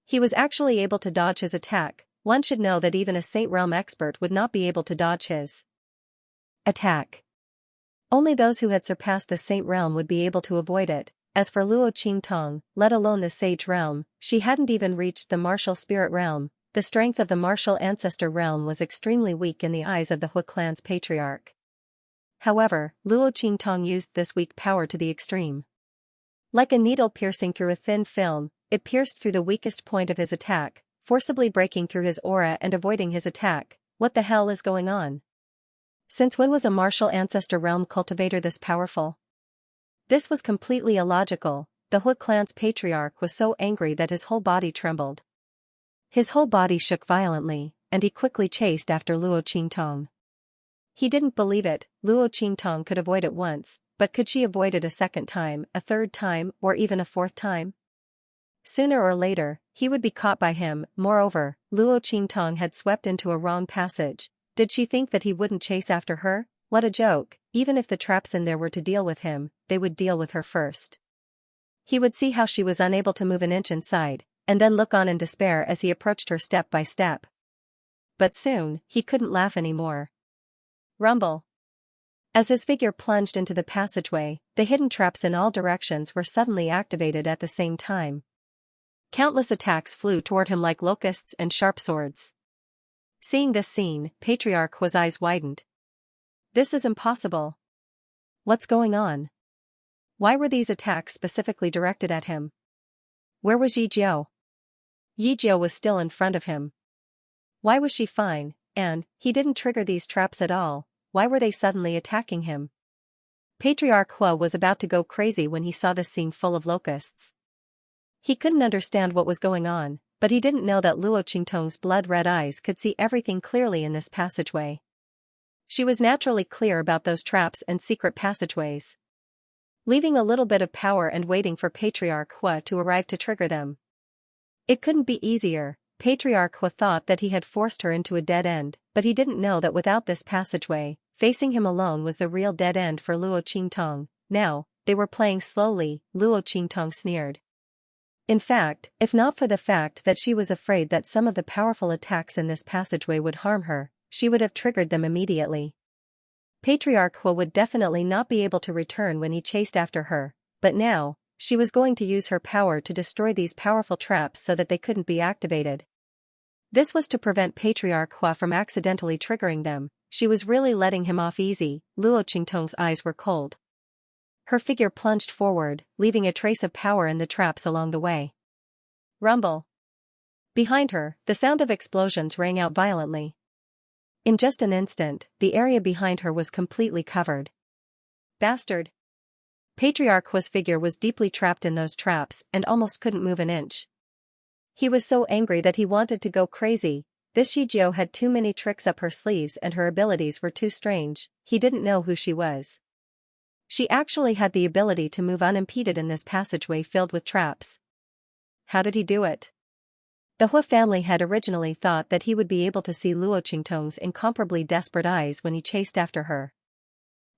He was actually able to dodge his attack. One should know that even a Saint Realm expert would not be able to dodge his attack. Only those who had surpassed the Saint Realm would be able to avoid it. As for Luo Qingtong, let alone the Sage Realm, she hadn't even reached the Martial Spirit Realm. The strength of the Martial Ancestor Realm was extremely weak in the eyes of the Hua clan's patriarch. However, Luo Qingtong used this weak power to the extreme. Like a needle piercing through a thin film, it pierced through the weakest point of his attack, forcibly breaking through his aura and avoiding his attack. What the hell is going on? Since when was a Martial Ancestor Realm cultivator this powerful? This was completely illogical. The Hua clan's patriarch was so angry that his whole body trembled. His whole body shook violently, and he quickly chased after Luo Qingtong. He didn't believe it. Luo Qingtong could avoid it once, but could she avoid it a second time, a third time, or even a fourth time? Sooner or later, he would be caught by him. Moreover, Luo Qingtong had swept into a wrong passage. Did she think that he wouldn't chase after her? What a joke. Even if the traps in there were to deal with him, they would deal with her first. He would see how she was unable to move an inch inside, and then look on in despair as he approached her step by step. But soon, he couldn't laugh anymore. Rumble. As his figure plunged into the passageway, the hidden traps in all directions were suddenly activated at the same time. Countless attacks flew toward him like locusts and sharp swords. Seeing this scene, Patriarch Hua's eyes widened. This is impossible. What's going on? Why were these attacks specifically directed at him? Where was Yi Jiao? Yi Jiao was still in front of him. Why was she fine, and he didn't trigger these traps at all? Why were they suddenly attacking him? Patriarch Hua was about to go crazy when he saw the scene full of locusts. He couldn't understand what was going on, but he didn't know that Luo Qingtong's blood-red eyes could see everything clearly in this passageway. She was naturally clear about those traps and secret passageways. Leaving a little bit of power and waiting for Patriarch Hua to arrive to trigger them. It couldn't be easier. Patriarch Hua thought that he had forced her into a dead end, but he didn't know that without this passageway, facing him alone was the real dead end for Luo Qingtong. Now, they were playing slowly, Luo Qingtong sneered. In fact, if not for the fact that she was afraid that some of the powerful attacks in this passageway would harm her, she would have triggered them immediately. Patriarch Hua would definitely not be able to return when he chased after her, but now, she was going to use her power to destroy these powerful traps so that they couldn't be activated. This was to prevent Patriarch Hua from accidentally triggering them. She was really letting him off easy. Luo Qingtong's eyes were cold. Her figure plunged forward, leaving a trace of power in the traps along the way. Rumble. Behind her, the sound of explosions rang out violently. In just an instant, the area behind her was completely covered. Bastard. Patriarch Hua's figure was deeply trapped in those traps and almost couldn't move an inch. He was so angry that he wanted to go crazy. This Yi Jiao had too many tricks up her sleeves and her abilities were too strange. He didn't know who she was. She actually had the ability to move unimpeded in this passageway filled with traps. How did he do it? The Hua family had originally thought that he would be able to see Luo Qingtong's incomparably desperate eyes when he chased after her.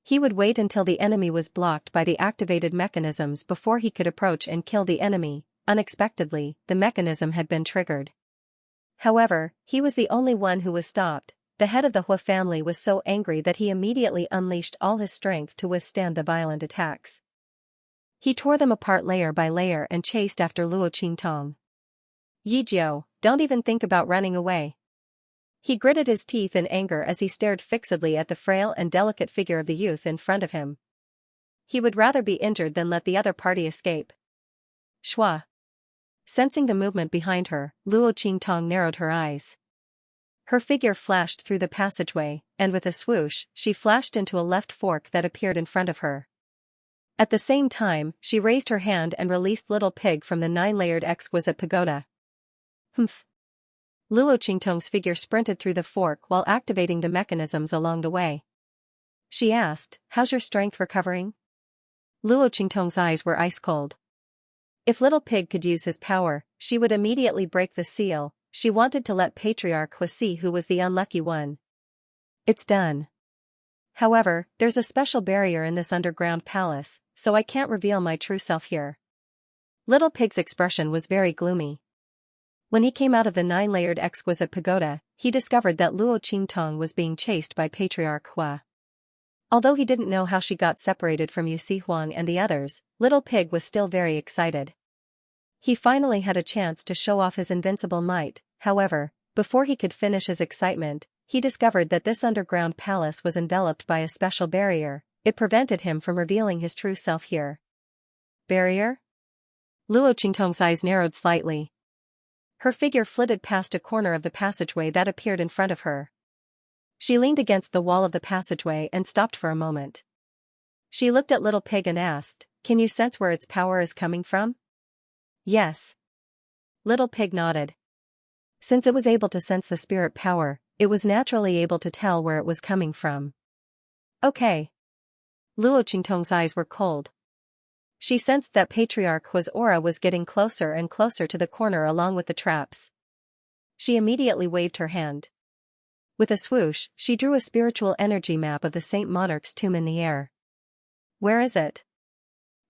He would wait until the enemy was blocked by the activated mechanisms before he could approach and kill the enemy. Unexpectedly, the mechanism had been triggered. However, he was the only one who was stopped. The head of the Hua family was so angry that he immediately unleashed all his strength to withstand the violent attacks. He tore them apart layer by layer and chased after Luo Qingtong. Yi Jiao, don't even think about running away. He gritted his teeth in anger as he stared fixedly at the frail and delicate figure of the youth in front of him. He would rather be injured than let the other party escape. Shua. Sensing the movement behind her, Luo Qingtong narrowed her eyes. Her figure flashed through the passageway, and with a swoosh, she flashed into a left fork that appeared in front of her. At the same time, she raised her hand and released Little Pig from the 9-layered exquisite pagoda. Humph. Luo Qingtong's figure sprinted through the fork while activating the mechanisms along the way. She asked, "How's your strength recovering?" Luo Qingtong's eyes were ice cold. If Little Pig could use his power, she would immediately break the seal. She wanted to let Patriarch Hua see who was the unlucky one. It's done. However, there's a special barrier in this underground palace, so I can't reveal my true self here. Little Pig's expression was very gloomy. When he came out of the 9-layered exquisite pagoda, he discovered that Luo Qingtong was being chased by Patriarch Hua. Although he didn't know how she got separated from Yu Si Huang and the others, Little Pig was still very excited. He finally had a chance to show off his invincible might. However, before he could finish his excitement, he discovered that this underground palace was enveloped by a special barrier. It prevented him from revealing his true self here. Barrier? Luo Qingtong's eyes narrowed slightly. Her figure flitted past a corner of the passageway that appeared in front of her. She leaned against the wall of the passageway and stopped for a moment. She looked at Little Pig and asked, "Can you sense where its power is coming from?" "Yes." Little Pig nodded. Since it was able to sense the spirit power, it was naturally able to tell where it was coming from. Okay. Luo Qingtong's eyes were cold. She sensed that Patriarch Hua's aura was getting closer and closer to the corner along with the traps. She immediately waved her hand. With a swoosh, she drew a spiritual energy map of the Saint Monarch's tomb in the air. Where is it?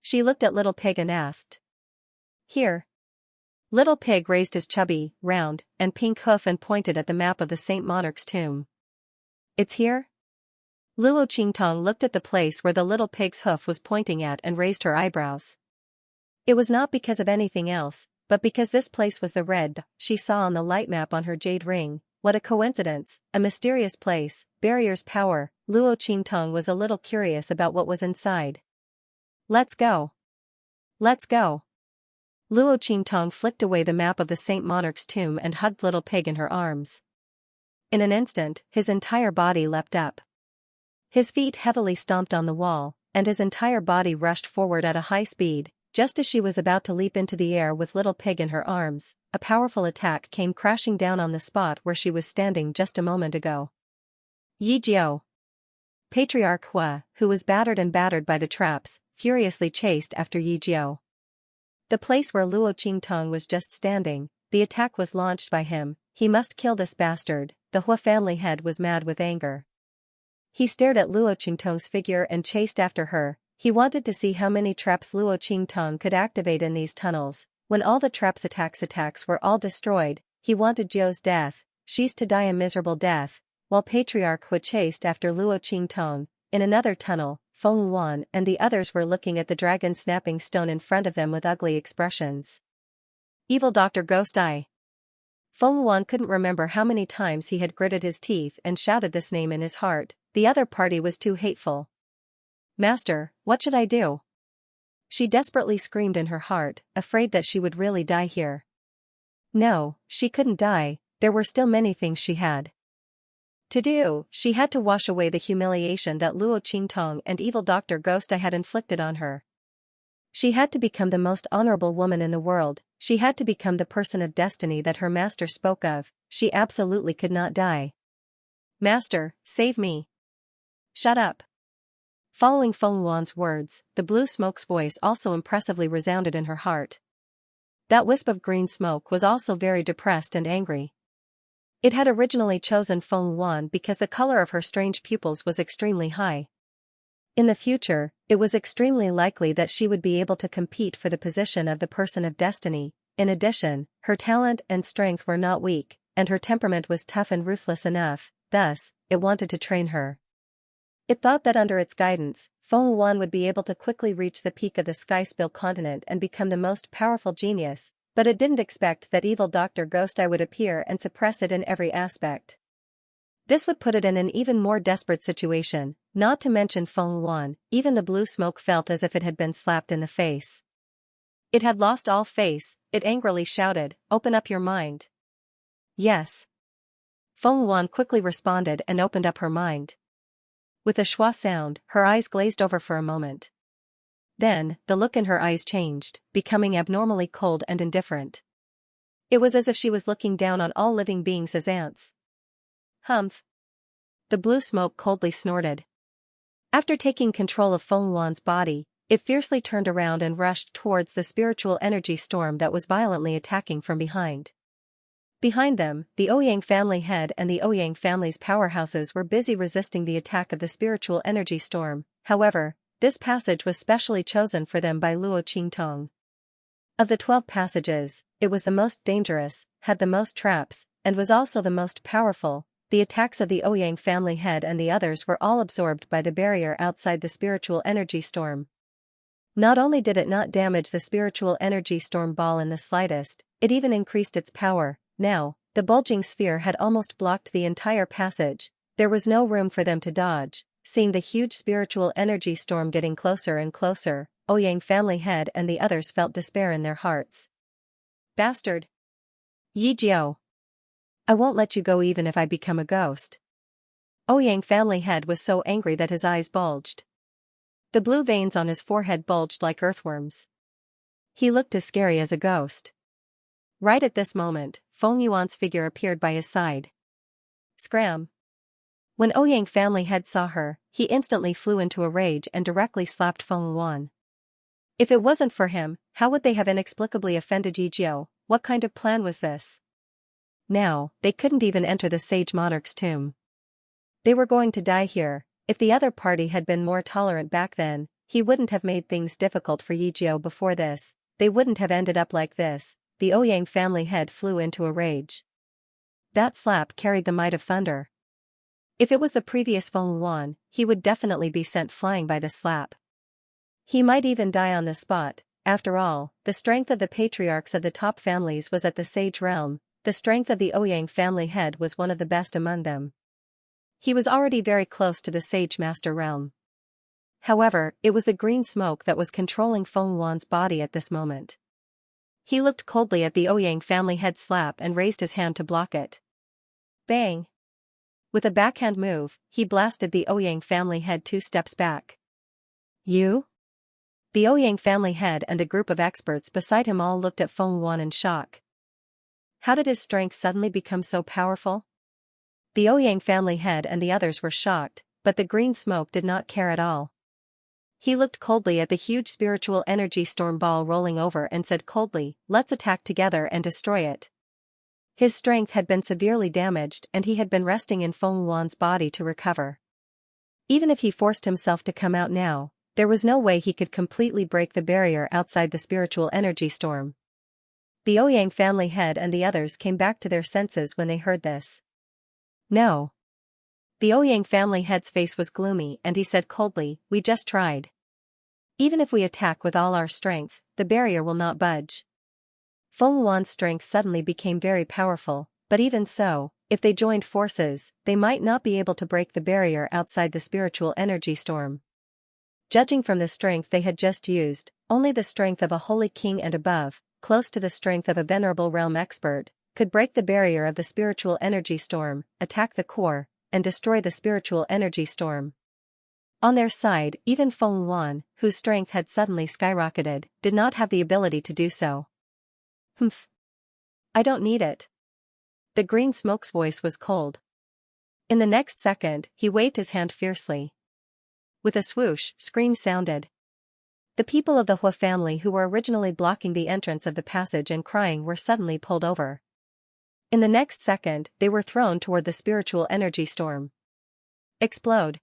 She looked at Little Pig and asked. Here. Little Pig raised his chubby, round, and pink hoof and pointed at the map of the Saint Monarch's tomb. It's here? Luo Qingtong looked at the place where the little pig's hoof was pointing at and raised her eyebrows. It was not because of anything else, but because this place was the red she saw on the light map on her jade ring. What a coincidence, a mysterious place, barrier's power. Luo Qingtong was a little curious about what was inside. Let's go. Let's go. Luo Qingtong flicked away the map of the Saint Monarch's tomb and hugged Little Pig in her arms. In an instant, his entire body leapt up. His feet heavily stomped on the wall, and his entire body rushed forward at a high speed. Just as she was about to leap into the air with Little Pig in her arms, a powerful attack came crashing down on the spot where she was standing just a moment ago. Yi Jiao. Patriarch Hua, who was battered by the traps, furiously chased after Yi Jiao. The place where Luo Qingtong was just standing, the attack was launched by him. He must kill this bastard. The Hua family head was mad with anger. He stared at Luo Qingtong's figure and chased after her. He wanted to see how many traps Luo Qingtong could activate in these tunnels. When all the traps attacks were all destroyed, he wanted Jiao's death. She's to die a miserable death. While Patriarch Hua chased after Luo Qingtong, in another tunnel, Feng Yuan and the others were looking at the dragon snapping stone in front of them with ugly expressions. Evil Dr. Ghost Eye. Feng Yuan couldn't remember how many times he had gritted his teeth and shouted this name in his heart. The other party was too hateful. Master, what should I do? She desperately screamed in her heart, afraid that she would really die here. No, she couldn't die. There were still many things she had to do. She had to wash away the humiliation that Luo Qingtong and evil Dr. Ghost Eye had inflicted on her. She had to become the most honorable woman in the world. She had to become the person of destiny that her master spoke of. She absolutely could not die. Master, save me. Shut up. Following Feng Yuan's words, the blue smoke's voice also impressively resounded in her heart. That wisp of green smoke was also very depressed and angry. It had originally chosen Feng Yuan because the color of her strange pupils was extremely high. In the future, it was extremely likely that she would be able to compete for the position of the person of destiny. In addition, her talent and strength were not weak, and her temperament was tough and ruthless enough. Thus, it wanted to train her. It thought that under its guidance, Feng Yuan would be able to quickly reach the peak of the Skyspill continent and become the most powerful genius, but it didn't expect that evil Dr. Ghost Eye would appear and suppress it in every aspect. This would put it in an even more desperate situation, not to mention Feng Yuan. Even the blue smoke felt as if it had been slapped in the face. It had lost all face. It angrily shouted, "Open up your mind." Yes. Feng Yuan quickly responded and opened up her mind. With a schwa sound, her eyes glazed over for a moment. Then, the look in her eyes changed, becoming abnormally cold and indifferent. It was as if she was looking down on all living beings as ants. Humph. The blue smoke coldly snorted. After taking control of Feng Yuan's body, it fiercely turned around and rushed towards the spiritual energy storm that was violently attacking from behind. Behind them, the Ouyang family head and the Ouyang family's powerhouses were busy resisting the attack of the spiritual energy storm. However, this passage was specially chosen for them by Luo Qingtong. Of the 12 passages, it was the most dangerous, had the most traps, and was also the most powerful. The attacks of the Ouyang family head and the others were all absorbed by the barrier outside the spiritual energy storm. Not only did it not damage the spiritual energy storm ball in the slightest, it even increased its power. Now, the bulging sphere had almost blocked the entire passage. There was no room for them to dodge. Seeing the huge spiritual energy storm getting closer and closer, Ouyang family head and the others felt despair in their hearts. Bastard! Yi Jiao! I won't let you go even if I become a ghost. Ouyang family head was so angry that his eyes bulged. The blue veins on his forehead bulged like earthworms. He looked as scary as a ghost. Right at this moment, Feng Yuan's figure appeared by his side. Scram! When Ouyang family head saw her, he instantly flew into a rage and directly slapped Feng Yuan. If it wasn't for him, how would they have inexplicably offended Yijio? What kind of plan was this? Now, they couldn't even enter the sage monarch's tomb. They were going to die here. If the other party had been more tolerant back then, he wouldn't have made things difficult for Yijio before this. They wouldn't have ended up like this. The Ouyang family head flew into a rage. That slap carried the might of thunder. If it was the previous Feng Yuan, he would definitely be sent flying by the slap. He might even die on the spot. After all, the strength of the patriarchs of the top families was at the sage realm. The strength of the Ouyang family head was one of the best among them. He was already very close to the sage master realm. However, it was the green smoke that was controlling Feng Yuan's body at this moment. He looked coldly at the Ouyang family head slap and raised his hand to block it. Bang! With a backhand move, he blasted the Ouyang family head 2 steps back. You? The Ouyang family head and a group of experts beside him all looked at Feng Yuan in shock. How did his strength suddenly become so powerful? The Ouyang family head and the others were shocked, but the green smoke did not care at all. He looked coldly at the huge spiritual energy storm ball rolling over and said coldly, "Let's attack together and destroy it." His strength had been severely damaged and he had been resting in Feng Yuan's body to recover. Even if he forced himself to come out now, there was no way he could completely break the barrier outside the spiritual energy storm. The Ouyang family head and the others came back to their senses when they heard this. No. The Ouyang family head's face was gloomy and he said coldly, "We just tried. Even if we attack with all our strength, the barrier will not budge." Feng Yuan's strength suddenly became very powerful, but even so, if they joined forces, they might not be able to break the barrier outside the spiritual energy storm. Judging from the strength they had just used, only the strength of a holy king and above, close to the strength of a venerable realm expert, could break the barrier of the spiritual energy storm, attack the core, and destroy the spiritual energy storm. On their side, even Feng Yuan, whose strength had suddenly skyrocketed, did not have the ability to do so. "Humph. I don't need it." The green smoke's voice was cold. In the next second, he waved his hand fiercely. With a swoosh, screams sounded. The people of the Hua family who were originally blocking the entrance of the passage and crying were suddenly pulled over. In the next second, they were thrown toward the spiritual energy storm. Explode.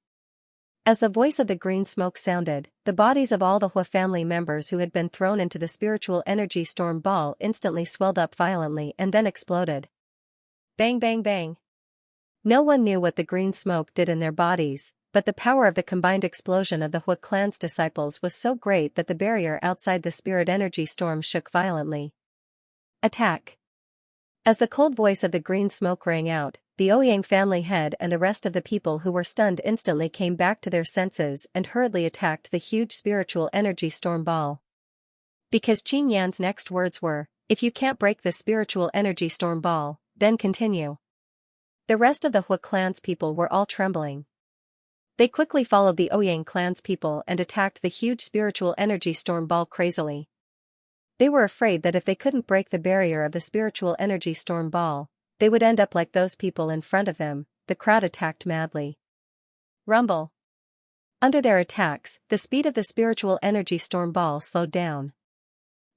As the voice of the green smoke sounded, the bodies of all the Hua family members who had been thrown into the spiritual energy storm ball instantly swelled up violently and then exploded. Bang bang bang. No one knew what the green smoke did in their bodies, but the power of the combined explosion of the Hua clan's disciples was so great that the barrier outside the spirit energy storm shook violently. Attack. As the cold voice of the green smoke rang out, the Ouyang family head and the rest of the people who were stunned instantly came back to their senses and hurriedly attacked the huge spiritual energy storm ball. Because Qin Yan's next words were, "If you can't break the spiritual energy storm ball, then continue." The rest of the Hua clan's people were all trembling. They quickly followed the Ouyang clan's people and attacked the huge spiritual energy storm ball crazily. They were afraid that if they couldn't break the barrier of the spiritual energy storm ball, they would end up like those people in front of them. The crowd attacked madly. Rumble. Under their attacks, the speed of the spiritual energy storm ball slowed down.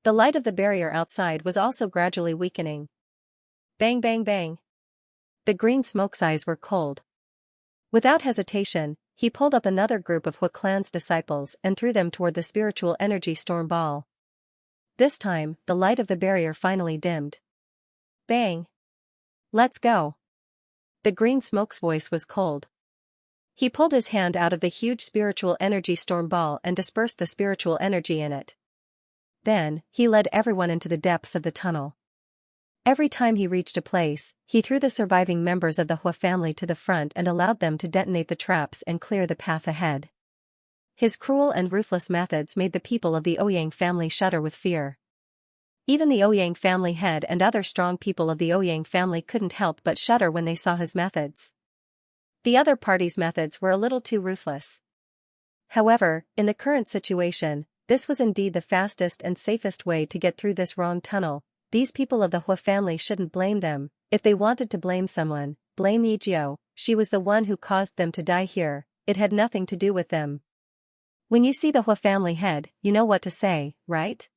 The light of the barrier outside was also gradually weakening. Bang bang bang. The green smoke's eyes were cold. Without hesitation, he pulled up another group of Hua clan's disciples and threw them toward the spiritual energy storm ball. This time, the light of the barrier finally dimmed. Bang. Let's go. The green smoke's voice was cold. He pulled his hand out of the huge spiritual energy storm ball and dispersed the spiritual energy in it. Then, he led everyone into the depths of the tunnel. Every time he reached a place, he threw the surviving members of the Hua family to the front and allowed them to detonate the traps and clear the path ahead. His cruel and ruthless methods made the people of the Ouyang family shudder with fear. Even the Ouyang family head and other strong people of the Ouyang family couldn't help but shudder when they saw his methods. The other party's methods were a little too ruthless. However, in the current situation, this was indeed the fastest and safest way to get through this wrong tunnel. These people of the Hua family shouldn't blame them. If they wanted to blame someone, blame Yijio. She was the one who caused them to die here. It had nothing to do with them. When you see the Hua family head, you know what to say, right?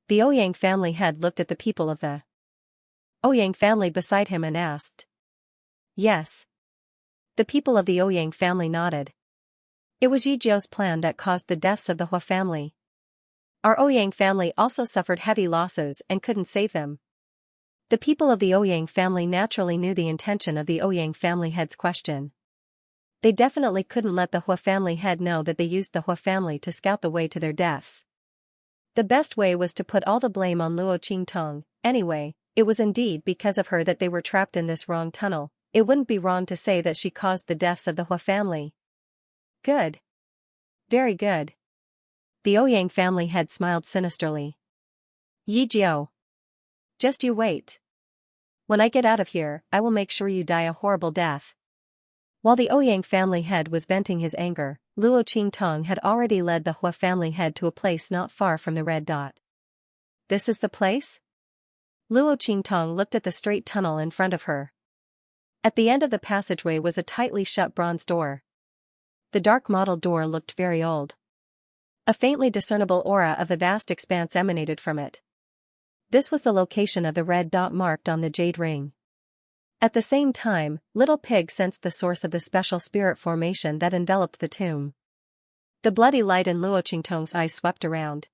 The Ouyang family head looked at the people of the Ouyang family beside him and asked. Yes. The people of the Ouyang family nodded. It was Yi Jiao's plan that caused the deaths of the Hua family. Our Ouyang family also suffered heavy losses and couldn't save them. The people of the Ouyang family naturally knew the intention of the Ouyang family head's question. They definitely couldn't let the Hua family head know that they used the Hua family to scout the way to their deaths. The best way was to put all the blame on Luo Qingtong. Anyway, it was indeed because of her that they were trapped in this wrong tunnel. It wouldn't be wrong to say that she caused the deaths of the Hua family. Good. Very good. The Ouyang family head smiled sinisterly. Yi Jiao. Just you wait. When I get out of here, I will make sure you die a horrible death. While the Ouyang family head was venting his anger, Luo Qingtong had already led the Hua family head to a place not far from the red dot. This is the place? Luo Qingtong looked at the straight tunnel in front of her. At the end of the passageway was a tightly shut bronze door. The dark mottled door looked very old. A faintly discernible aura of the vast expanse emanated from it. This was the location of the red dot marked on the jade ring. At the same time, Little Pig sensed the source of the special spirit formation that enveloped the tomb. The bloody light in Luo Qingtong's eyes swept around.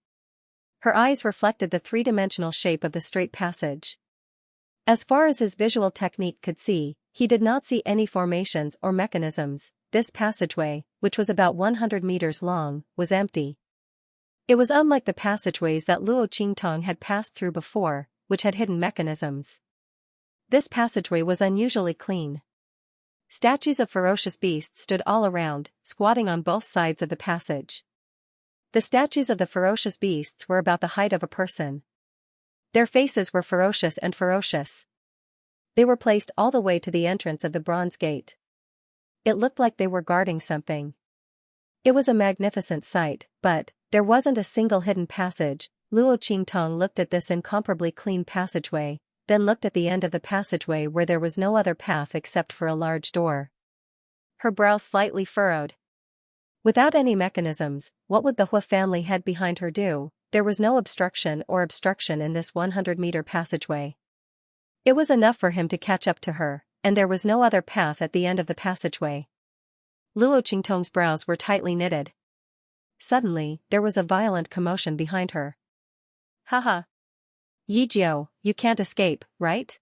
Her eyes reflected the three-dimensional shape of the straight passage. As far as his visual technique could see, he did not see any formations or mechanisms. This passageway, which was about 100 meters long, was empty. It was unlike the passageways that Luo Qingtong had passed through before, which had hidden mechanisms. This passageway was unusually clean. Statues of ferocious beasts stood all around, squatting on both sides of the passage. The statues of the ferocious beasts were about the height of a person. Their faces were ferocious and ferocious. They were placed all the way to the entrance of the bronze gate. It looked like they were guarding something. It was a magnificent sight, but there wasn't a single hidden passage. Luo Qingtong looked at this incomparably clean passageway, then looked at the end of the passageway where there was no other path except for a large door. Her brow slightly furrowed. Without any mechanisms, what would the Hua family head behind her do? There was no obstruction in this 100-meter passageway. It was enough for him to catch up to her, and there was no other path at the end of the passageway. Luo Qingtong's brows were tightly knitted. Suddenly, there was a violent commotion behind her. Haha. Yi Jiao, you can't escape, right?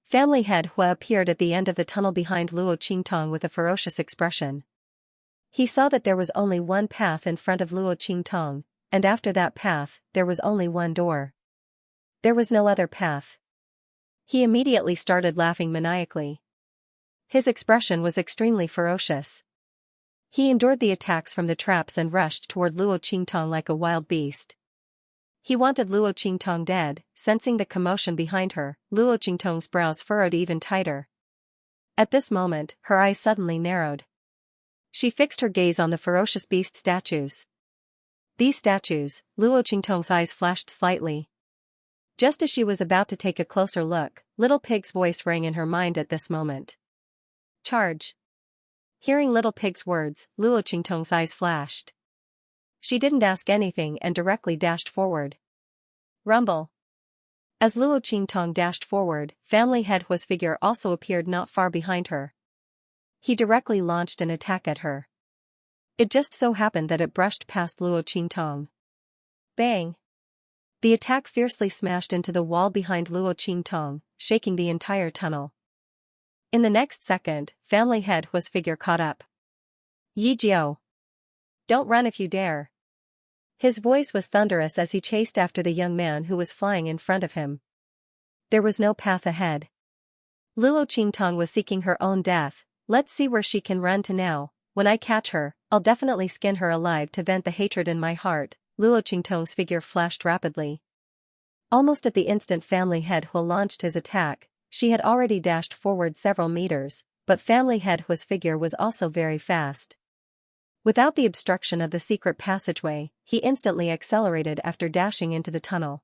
Family head Hua appeared at the end of the tunnel behind Luo Qingtong with a ferocious expression. He saw that there was only one path in front of Luo Qingtong, and after that path, there was only one door. There was no other path. He immediately started laughing maniacally. His expression was extremely ferocious. He endured the attacks from the traps and rushed toward Luo Qingtong like a wild beast. He wanted Luo Qingtong dead. Sensing the commotion behind her, Luo Qingtong's brows furrowed even tighter. At this moment, her eyes suddenly narrowed. She fixed her gaze on the ferocious beast statues. These statues, Luo Qingtong's eyes flashed slightly. Just as she was about to take a closer look, Little Pig's voice rang in her mind at this moment. Charge. Hearing Little Pig's words, Luo Qingtong's eyes flashed. She didn't ask anything and directly dashed forward. Rumble. As Luo Qingtong dashed forward, family head Hua's figure also appeared not far behind her. He directly launched an attack at her. It just so happened that it brushed past Luo Qingtong. Bang! The attack fiercely smashed into the wall behind Luo Qingtong, shaking the entire tunnel. In the next second, family head Hua's figure caught up. Yi Jiao. Don't run if you dare. His voice was thunderous as he chased after the young man who was flying in front of him. There was no path ahead. Luo Qingtong was seeking her own death. Let's see where she can run to now. When I catch her, I'll definitely skin her alive to vent the hatred in my heart. Luo Qingtong's figure flashed rapidly. Almost at the instant family head Hua launched his attack, she had already dashed forward several meters, but family head Hua's figure was also very fast. Without the obstruction of the secret passageway, he instantly accelerated after dashing into the tunnel.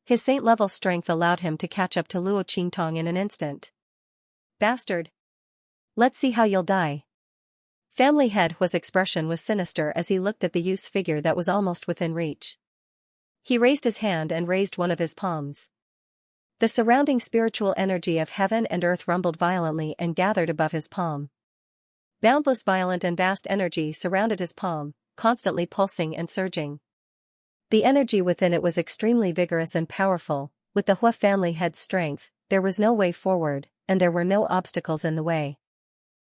His saint-level strength allowed him to catch up to Luo Qingtong in an instant. Bastard! Let's see how you'll die. Family head Hua's expression was sinister as he looked at the youth's figure that was almost within reach. He raised his hand and raised one of his palms. The surrounding spiritual energy of heaven and earth rumbled violently and gathered above his palm. Boundless violent and vast energy surrounded his palm, constantly pulsing and surging. The energy within it was extremely vigorous and powerful. With the Hua family head's strength, there was no way forward, and there were no obstacles in the way.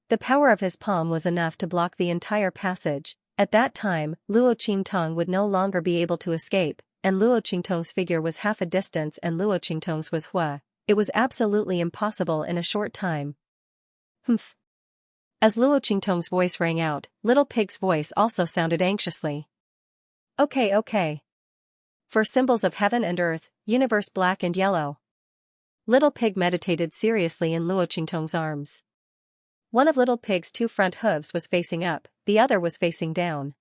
The power of his palm was enough to block the entire passage. At that time, Luo Qingtong would no longer be able to escape, and Luo Qingtong's figure was half a distance and Luo Qingtong's was Hua. It was absolutely impossible in a short time. Humph. As Luo Qingtong's voice rang out, Little Pig's voice also sounded anxiously. Okay. For symbols of heaven and earth, universe black and yellow. Little Pig meditated seriously in Luo Qingtong's arms. One of Little Pig's two front hooves was facing up, the other was facing down.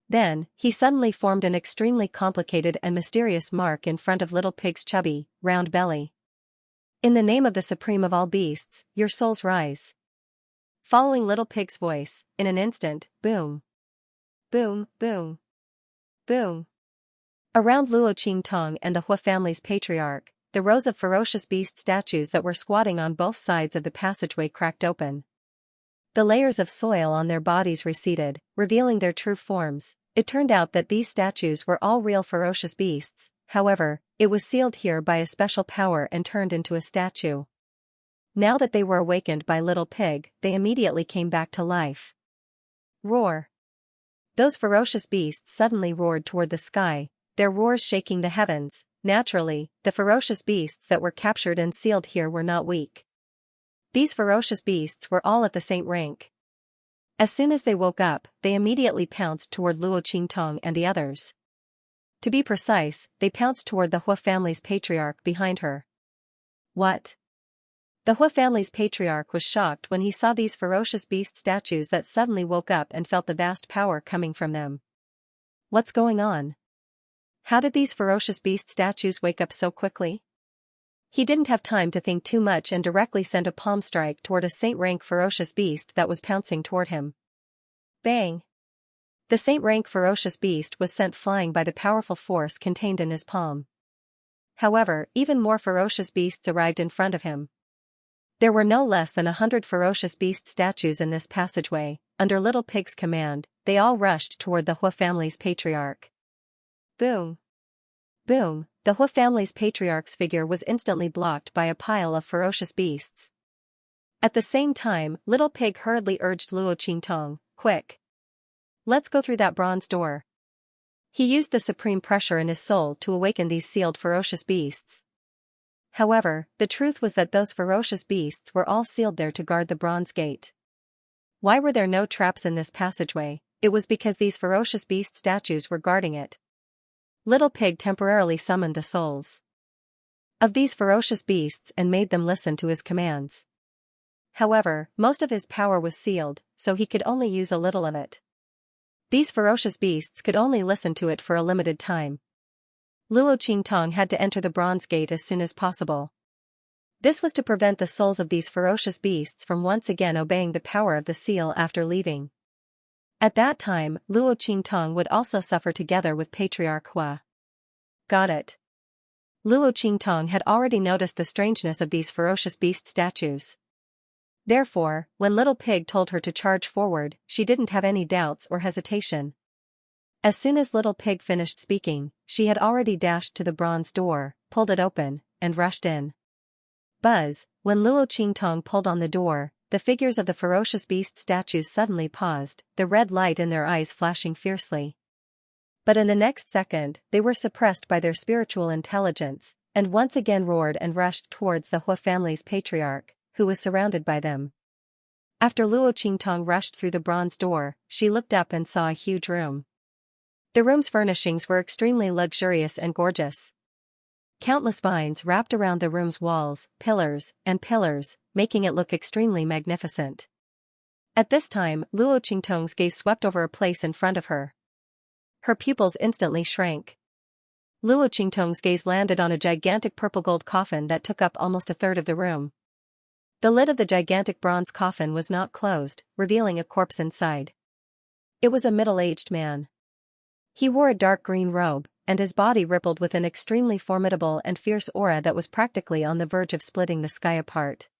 Then, he suddenly formed an extremely complicated and mysterious mark in front of Little Pig's chubby, round belly. In the name of the supreme of all beasts, your souls rise. Following Little Pig's voice, in an instant, boom. Boom, boom. Boom. Around Luo Qingtong and the Hua family's patriarch, the rows of ferocious beast statues that were squatting on both sides of the passageway cracked open. The layers of soil on their bodies receded, revealing their true forms. It turned out that these statues were all real ferocious beasts. However, it was sealed here by a special power and turned into a statue. Now that they were awakened by Little Pig, they immediately came back to life. Roar. Those ferocious beasts suddenly roared toward the sky, their roars shaking the heavens. Naturally, the ferocious beasts that were captured and sealed here were not weak. These ferocious beasts were all at the same rank. As soon as they woke up, they immediately pounced toward Luo Qingtong and the others. To be precise, they pounced toward the Hua family's patriarch behind her. What? The Hua family's patriarch was shocked when he saw these ferocious beast statues that suddenly woke up and felt the vast power coming from them. What's going on? How did these ferocious beast statues wake up so quickly? He didn't have time to think too much and directly sent a palm strike toward a saint-rank ferocious beast that was pouncing toward him. Bang! The saint-rank ferocious beast was sent flying by the powerful force contained in his palm. However, even more ferocious beasts arrived in front of him. There were no less than 100 ferocious beast statues in this passageway. Under Little Pig's command, they all rushed toward the Hua family's patriarch. Boom! Boom! The Hua family's patriarch's figure was instantly blocked by a pile of ferocious beasts. At the same time, Little Pig hurriedly urged Luo Qingtong, quick! Let's go through that bronze door. He used the supreme pressure in his soul to awaken these sealed ferocious beasts. However, the truth was that those ferocious beasts were all sealed there to guard the bronze gate. Why were there no traps in this passageway? It was because these ferocious beast statues were guarding it. Little Pig temporarily summoned the souls of these ferocious beasts and made them listen to his commands. However, most of his power was sealed, so he could only use a little of it. These ferocious beasts could only listen to it for a limited time. Luo Qingtong had to enter the bronze gate as soon as possible. This was to prevent the souls of these ferocious beasts from once again obeying the power of the seal after leaving. At that time, Luo Qingtong would also suffer together with Patriarch Hua. Got it. Luo Qingtong had already noticed the strangeness of these ferocious beast statues. Therefore, when Little Pig told her to charge forward, she didn't have any doubts or hesitation. As soon as Little Pig finished speaking, she had already dashed to the bronze door, pulled it open, and rushed in. Buzz! When Luo Qingtong pulled on the door, the figures of the ferocious beast statues suddenly paused, the red light in their eyes flashing fiercely. But in the next second, they were suppressed by their spiritual intelligence, and once again roared and rushed towards the Hua family's patriarch, who was surrounded by them. After Luo Qingtong rushed through the bronze door, she looked up and saw a huge room. The room's furnishings were extremely luxurious and gorgeous. Countless vines wrapped around the room's walls, pillars, making it look extremely magnificent. At this time, Luo Qingtong's gaze swept over a place in front of her. Her pupils instantly shrank. Luo Qingtong's gaze landed on a gigantic purple-gold coffin that took up almost a third of the room. The lid of the gigantic bronze coffin was not closed, revealing a corpse inside. It was a middle-aged man. He wore a dark green robe, and his body rippled with an extremely formidable and fierce aura that was practically on the verge of splitting the sky apart.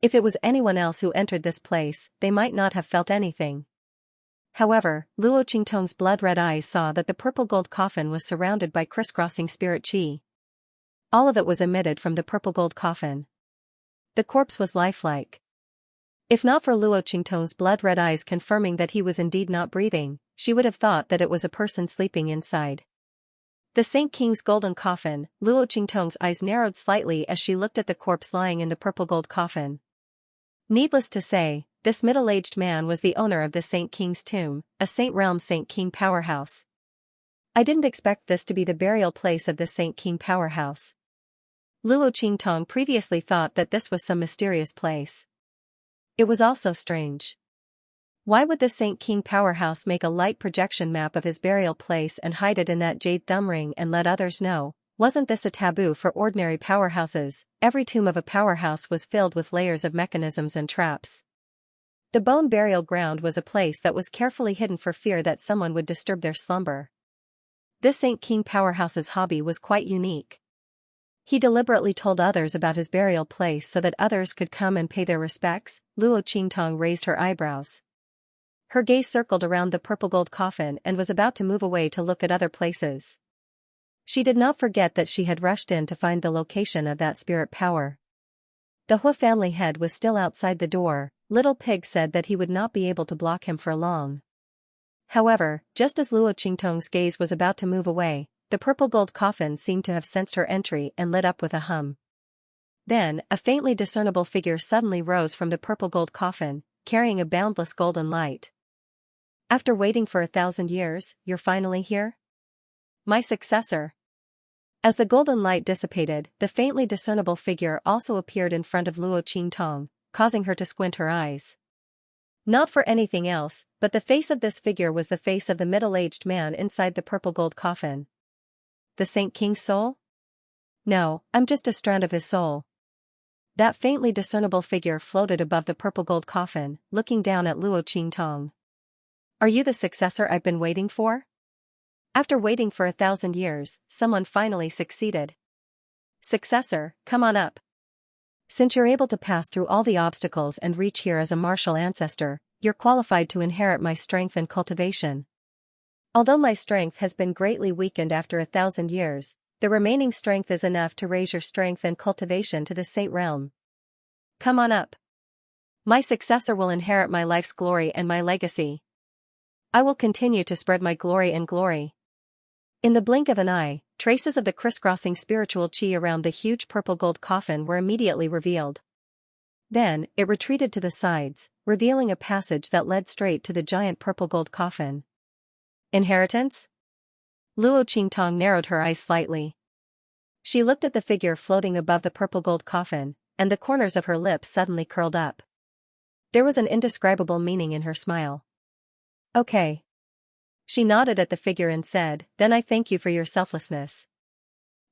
If it was anyone else who entered this place, they might not have felt anything. However, Luo Qingtong's blood-red eyes saw that the purple-gold coffin was surrounded by crisscrossing spirit qi. All of it was emitted from the purple-gold coffin. The corpse was lifelike. If not for Luo Qingtong's blood-red eyes confirming that he was indeed not breathing, she would have thought that it was a person sleeping inside. The Saint King's golden coffin. Luo Qingtong's eyes narrowed slightly as she looked at the corpse lying in the purple-gold coffin. Needless to say, this middle-aged man was the owner of the Saint King's tomb, a Saint Realm Saint King powerhouse. I didn't expect this to be the burial place of the Saint King powerhouse. Luo Qingtong previously thought that this was some mysterious place. It was also strange. Why would the Saint King powerhouse make a light projection map of his burial place and hide it in that jade thumb ring and let others know? Wasn't this a taboo for ordinary powerhouses? Every tomb of a powerhouse was filled with layers of mechanisms and traps. The bone burial ground was a place that was carefully hidden for fear that someone would disturb their slumber. This Saint King powerhouse's hobby was quite unique. He deliberately told others about his burial place so that others could come and pay their respects. Luo Qingtong raised her eyebrows. Her gaze circled around the purple-gold coffin and was about to move away to look at other places. She did not forget that she had rushed in to find the location of that spirit power. The Hua family head was still outside the door. Little Pig said that he would not be able to block him for long. However, just as Luo Qingtong's gaze was about to move away, the purple-gold coffin seemed to have sensed her entry and lit up with a hum. Then, a faintly discernible figure suddenly rose from the purple-gold coffin, carrying a boundless golden light. After waiting for 1,000 years, you're finally here? My successor. As the golden light dissipated, the faintly discernible figure also appeared in front of Luo Qingtong, causing her to squint her eyes. Not for anything else, but the face of this figure was the face of the middle-aged man inside the purple-gold coffin. The Saint King's soul? No, I'm just a strand of his soul. That faintly discernible figure floated above the purple-gold coffin, looking down at Luo Qingtong. Are you the successor I've been waiting for? After waiting for 1,000 years, someone finally succeeded. Successor, come on up. Since you're able to pass through all the obstacles and reach here as a martial ancestor, you're qualified to inherit my strength and cultivation. Although my strength has been greatly weakened after 1,000 years, the remaining strength is enough to raise your strength and cultivation to the Saint Realm. Come on up. My successor will inherit my life's glory and my legacy. I will continue to spread my glory and glory. In the blink of an eye, traces of the crisscrossing spiritual qi around the huge purple-gold coffin were immediately revealed. Then, it retreated to the sides, revealing a passage that led straight to the giant purple-gold coffin. Inheritance? Luo Qingtong narrowed her eyes slightly. She looked at the figure floating above the purple-gold coffin, and the corners of her lips suddenly curled up. There was an indescribable meaning in her smile. Okay. She nodded at the figure and said, then I thank you for your selflessness.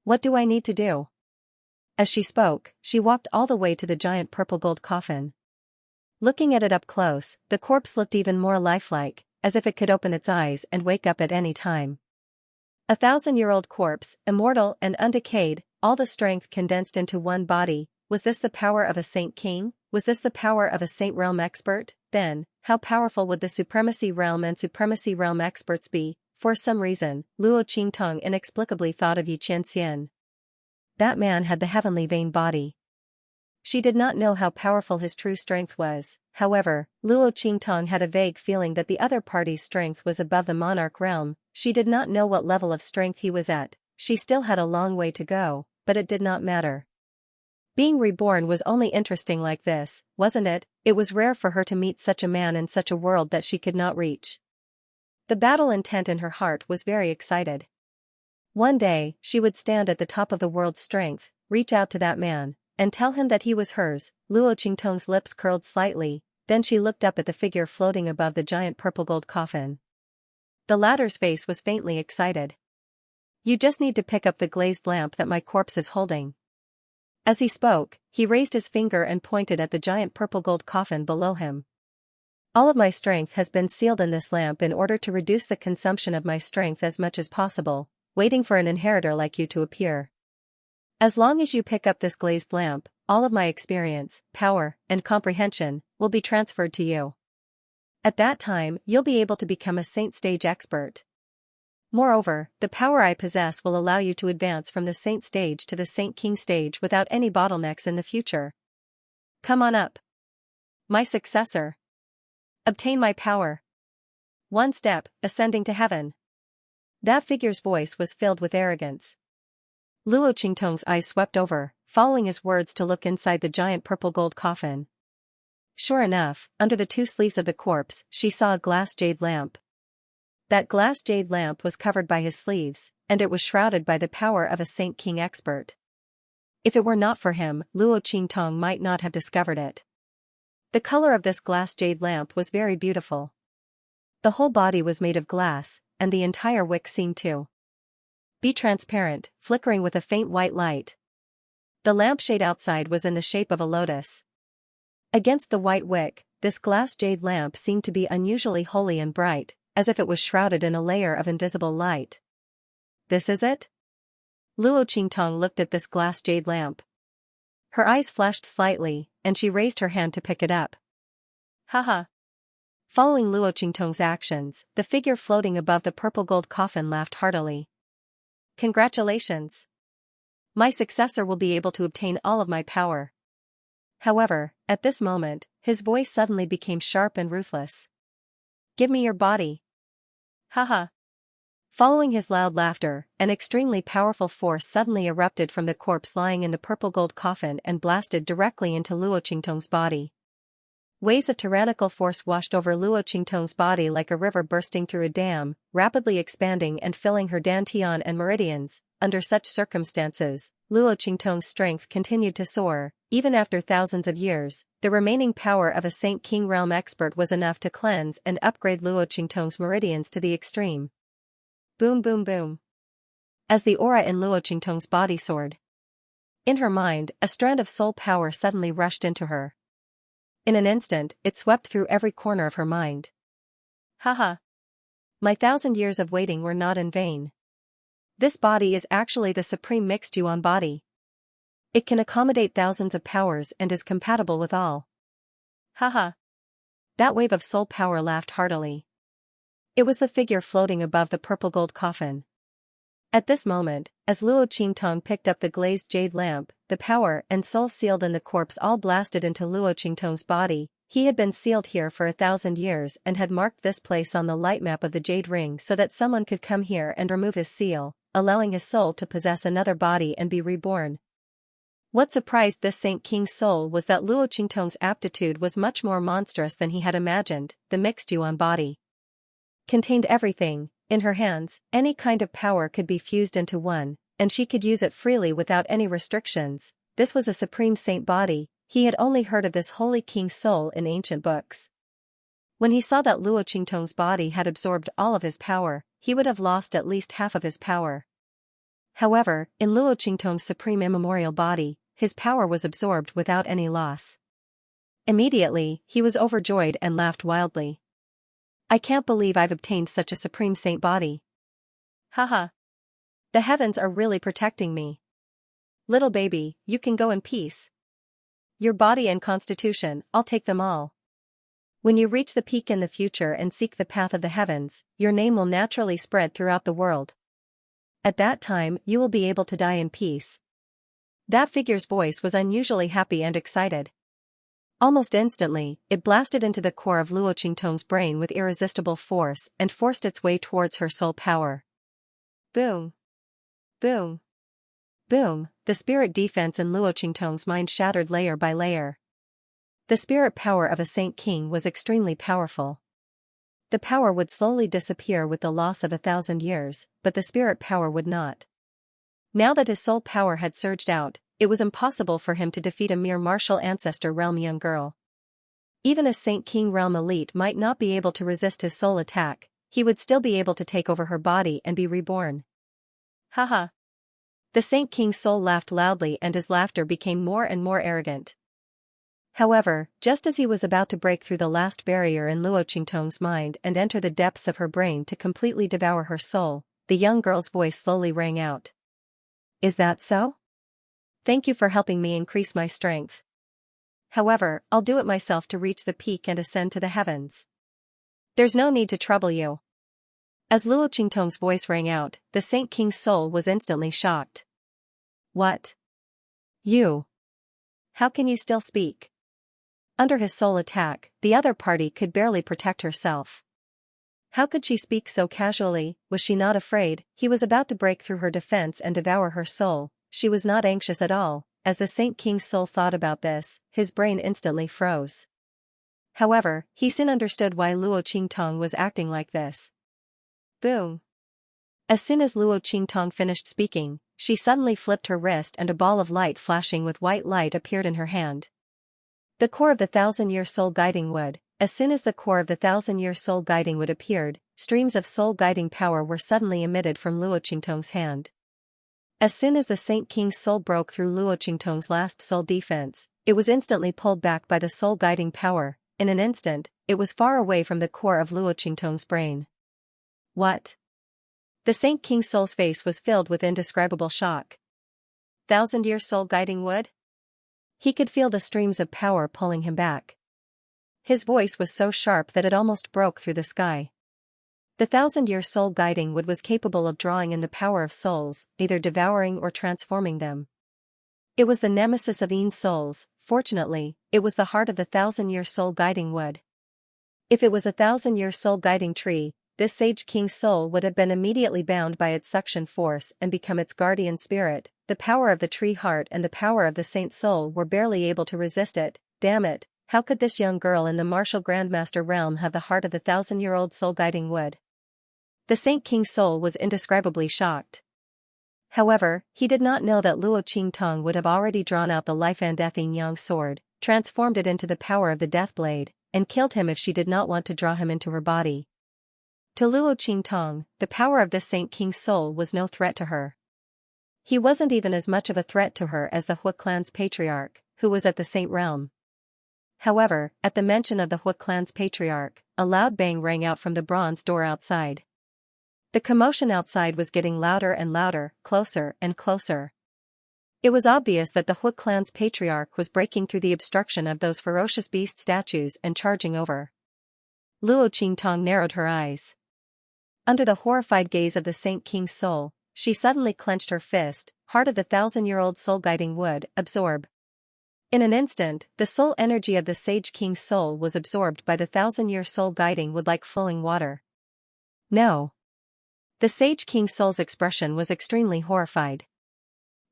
What do I need to do? As she spoke, she walked all the way to the giant purple-gold coffin. Looking at it up close, the corpse looked even more lifelike, as if it could open its eyes and wake up at any time. 1,000-year-old corpse, immortal and undecayed, all the strength condensed into one body. Was this the power of a Saint King? Was this the power of a Saint Realm expert? Then, how powerful would the Supremacy Realm and Supremacy Realm experts be? For some reason, Luo Qingtong inexplicably thought of Xianxia. That man had the heavenly vein body. She did not know how powerful his true strength was. However, Luo Qingtong had a vague feeling that the other party's strength was above the monarch realm. She did not know what level of strength he was at. She still had a long way to go, but it did not matter. Being reborn was only interesting like this, wasn't it? It was rare for her to meet such a man in such a world that she could not reach. The battle intent in her heart was very excited. One day, she would stand at the top of the world's strength, reach out to that man, and tell him that he was hers. Luo Qingtong's lips curled slightly, then she looked up at the figure floating above the giant purple-gold coffin. The latter's face was faintly excited. You just need to pick up the glazed lamp that my corpse is holding. As he spoke, he raised his finger and pointed at the giant purple gold coffin below him. All of my strength has been sealed in this lamp in order to reduce the consumption of my strength as much as possible, waiting for an inheritor like you to appear. As long as you pick up this glazed lamp, all of my experience, power, and comprehension will be transferred to you. At that time, you'll be able to become a saint stage expert. Moreover, the power I possess will allow you to advance from the saint stage to the saint king stage without any bottlenecks in the future. Come on up. My successor. Obtain my power. One step, ascending to heaven. That figure's voice was filled with arrogance. Luo Qingtong's eyes swept over, following his words to look inside the giant purple gold coffin. Sure enough, under the two sleeves of the corpse, she saw a glass jade lamp. That glass jade lamp was covered by his sleeves, and it was shrouded by the power of a saint king expert. If it were not for him, Luo Qingtong might not have discovered it. The color of this glass jade lamp was very beautiful. The whole body was made of glass, and the entire wick seemed to be transparent, flickering with a faint white light. The lampshade outside was in the shape of a lotus. Against the white wick, this glass jade lamp seemed to be unusually holy and bright, as if it was shrouded in a layer of invisible light. This is it? Luo Qingtong looked at this glass jade lamp. Her eyes flashed slightly, and she raised her hand to pick it up. Haha. Following Luo Qingtong's actions, the figure floating above the purple gold coffin laughed heartily. Congratulations. My successor will be able to obtain all of my power. However, at this moment, his voice suddenly became sharp and ruthless. Give me your body. Haha. Following his loud laughter, an extremely powerful force suddenly erupted from the corpse lying in the purple gold coffin and blasted directly into Luo Qingtong's body. Waves of tyrannical force washed over Luo Qingtong's body like a river bursting through a dam, rapidly expanding and filling her dantian and meridians. Under such circumstances, Luo Qingtong's strength continued to soar. Even after thousands of years, the remaining power of a Saint King realm expert was enough to cleanse and upgrade Luo Qingtong's meridians to the extreme. Boom boom boom. As the aura in Luo Qingtong's body soared. In her mind, a strand of soul power suddenly rushed into her. In an instant, it swept through every corner of her mind. Haha. My 1,000 years of waiting were not in vain. This body is actually the supreme mixed yuan body. It can accommodate thousands of powers and is compatible with all. Haha. That wave of soul power laughed heartily. It was the figure floating above the purple gold coffin. At this moment, as Luo Qingtong picked up the glazed jade lamp, the power and soul sealed in the corpse all blasted into Luo Qingtong's body. He had been sealed here for 1,000 years and had marked this place on the light map of the jade ring so that someone could come here and remove his seal, allowing his soul to possess another body and be reborn. What surprised this Saint King's soul was that Luo Qingtong's aptitude was much more monstrous than he had imagined. The mixed yuan body contained everything. In her hands, any kind of power could be fused into one, and she could use it freely without any restrictions. This was a supreme saint body. He had only heard of this holy king's soul in ancient books. When he saw that Luo Qingtong's body had absorbed all of his power, he would have lost at least half of his power. However, in Luo Qingtong's supreme immemorial body, his power was absorbed without any loss. Immediately, he was overjoyed and laughed wildly. I can't believe I've obtained such a supreme saint body. Haha. The heavens are really protecting me. Little baby, you can go in peace. Your body and constitution, I'll take them all. When you reach the peak in the future and seek the path of the heavens, your name will naturally spread throughout the world. At that time, you will be able to die in peace. That figure's voice was unusually happy and excited. Almost instantly, it blasted into the core of Luo Qingtong's brain with irresistible force and forced its way towards her soul power. Boom. Boom. Boom, the spirit defense in Luo Qingtong's mind shattered layer by layer. The spirit power of a Saint King was extremely powerful. The power would slowly disappear with the loss of 1,000 years, but the spirit power would not. Now that his soul power had surged out, it was impossible for him to defeat a mere martial ancestor realm young girl. Even a Saint King realm elite might not be able to resist his soul attack. He would still be able to take over her body and be reborn. Haha. The Saint King's soul laughed loudly, and his laughter became more and more arrogant. However, just as he was about to break through the last barrier in Luo Qingtong's mind and enter the depths of her brain to completely devour her soul, the young girl's voice slowly rang out. Is that so? Thank you for helping me increase my strength. However, I'll do it myself to reach the peak and ascend to the heavens. There's no need to trouble you. As Luo Qingtong's voice rang out, the Saint King's soul was instantly shocked. What? You? How can you still speak? Under his soul attack, the other party could barely protect herself. How could she speak so casually? Was she not afraid? He was about to break through her defense and devour her soul. She was not anxious at all. As the Saint King's soul thought about this, his brain instantly froze. However, he soon understood why Luo Qingtong was acting like this. Boom! As soon as Luo Qingtong finished speaking, she suddenly flipped her wrist and a ball of light flashing with white light appeared in her hand. The core of the 1,000-year soul guiding wood. As soon as the core of the 1,000-year soul guiding wood appeared, streams of soul guiding power were suddenly emitted from Luo Qingtong's hand. As soon as the Saint King's soul broke through Luo Qingtong's last soul defense, it was instantly pulled back by the soul guiding power. In an instant, it was far away from the core of Luo Qingtong's brain. What? The Saint King's soul's face was filled with indescribable shock. 1,000-year soul guiding wood? He could feel the streams of power pulling him back. His voice was so sharp that it almost broke through the sky. The 1,000-year soul guiding wood was capable of drawing in the power of souls, either devouring or transforming them. It was the nemesis of Yin souls. Fortunately, it was the heart of the 1,000-year soul guiding wood. If it was a 1,000-year soul guiding tree, this Sage King's soul would have been immediately bound by its suction force and become its guardian spirit. The power of the tree heart and the power of the saint's soul were barely able to resist it. Damn it, how could this young girl in the martial grandmaster realm have the heart of the 1,000-year-old soul guiding wood? The Saint King's soul was indescribably shocked. However, he did not know that Luo Qingtong would have already drawn out the life and death yin yang sword, transformed it into the power of the death blade, and killed him if she did not want to draw him into her body. To Luo Qingtong, the power of this Saint King's soul was no threat to her. He wasn't even as much of a threat to her as the Hui clan's patriarch, who was at the Saint realm. However, at the mention of the Hui clan's patriarch, a loud bang rang out from the bronze door outside. The commotion outside was getting louder and louder, closer and closer. It was obvious that the Hui clan's patriarch was breaking through the obstruction of those ferocious beast statues and charging over. Luo Qingtong narrowed her eyes. Under the horrified gaze of the Saint King's soul, she suddenly clenched her fist. Heart of the 1,000-year-old soul guiding wood, absorb. In an instant, the soul energy of the Sage King's soul was absorbed by the 1,000-year soul guiding wood like flowing water. No. The Sage King's soul's expression was extremely horrified.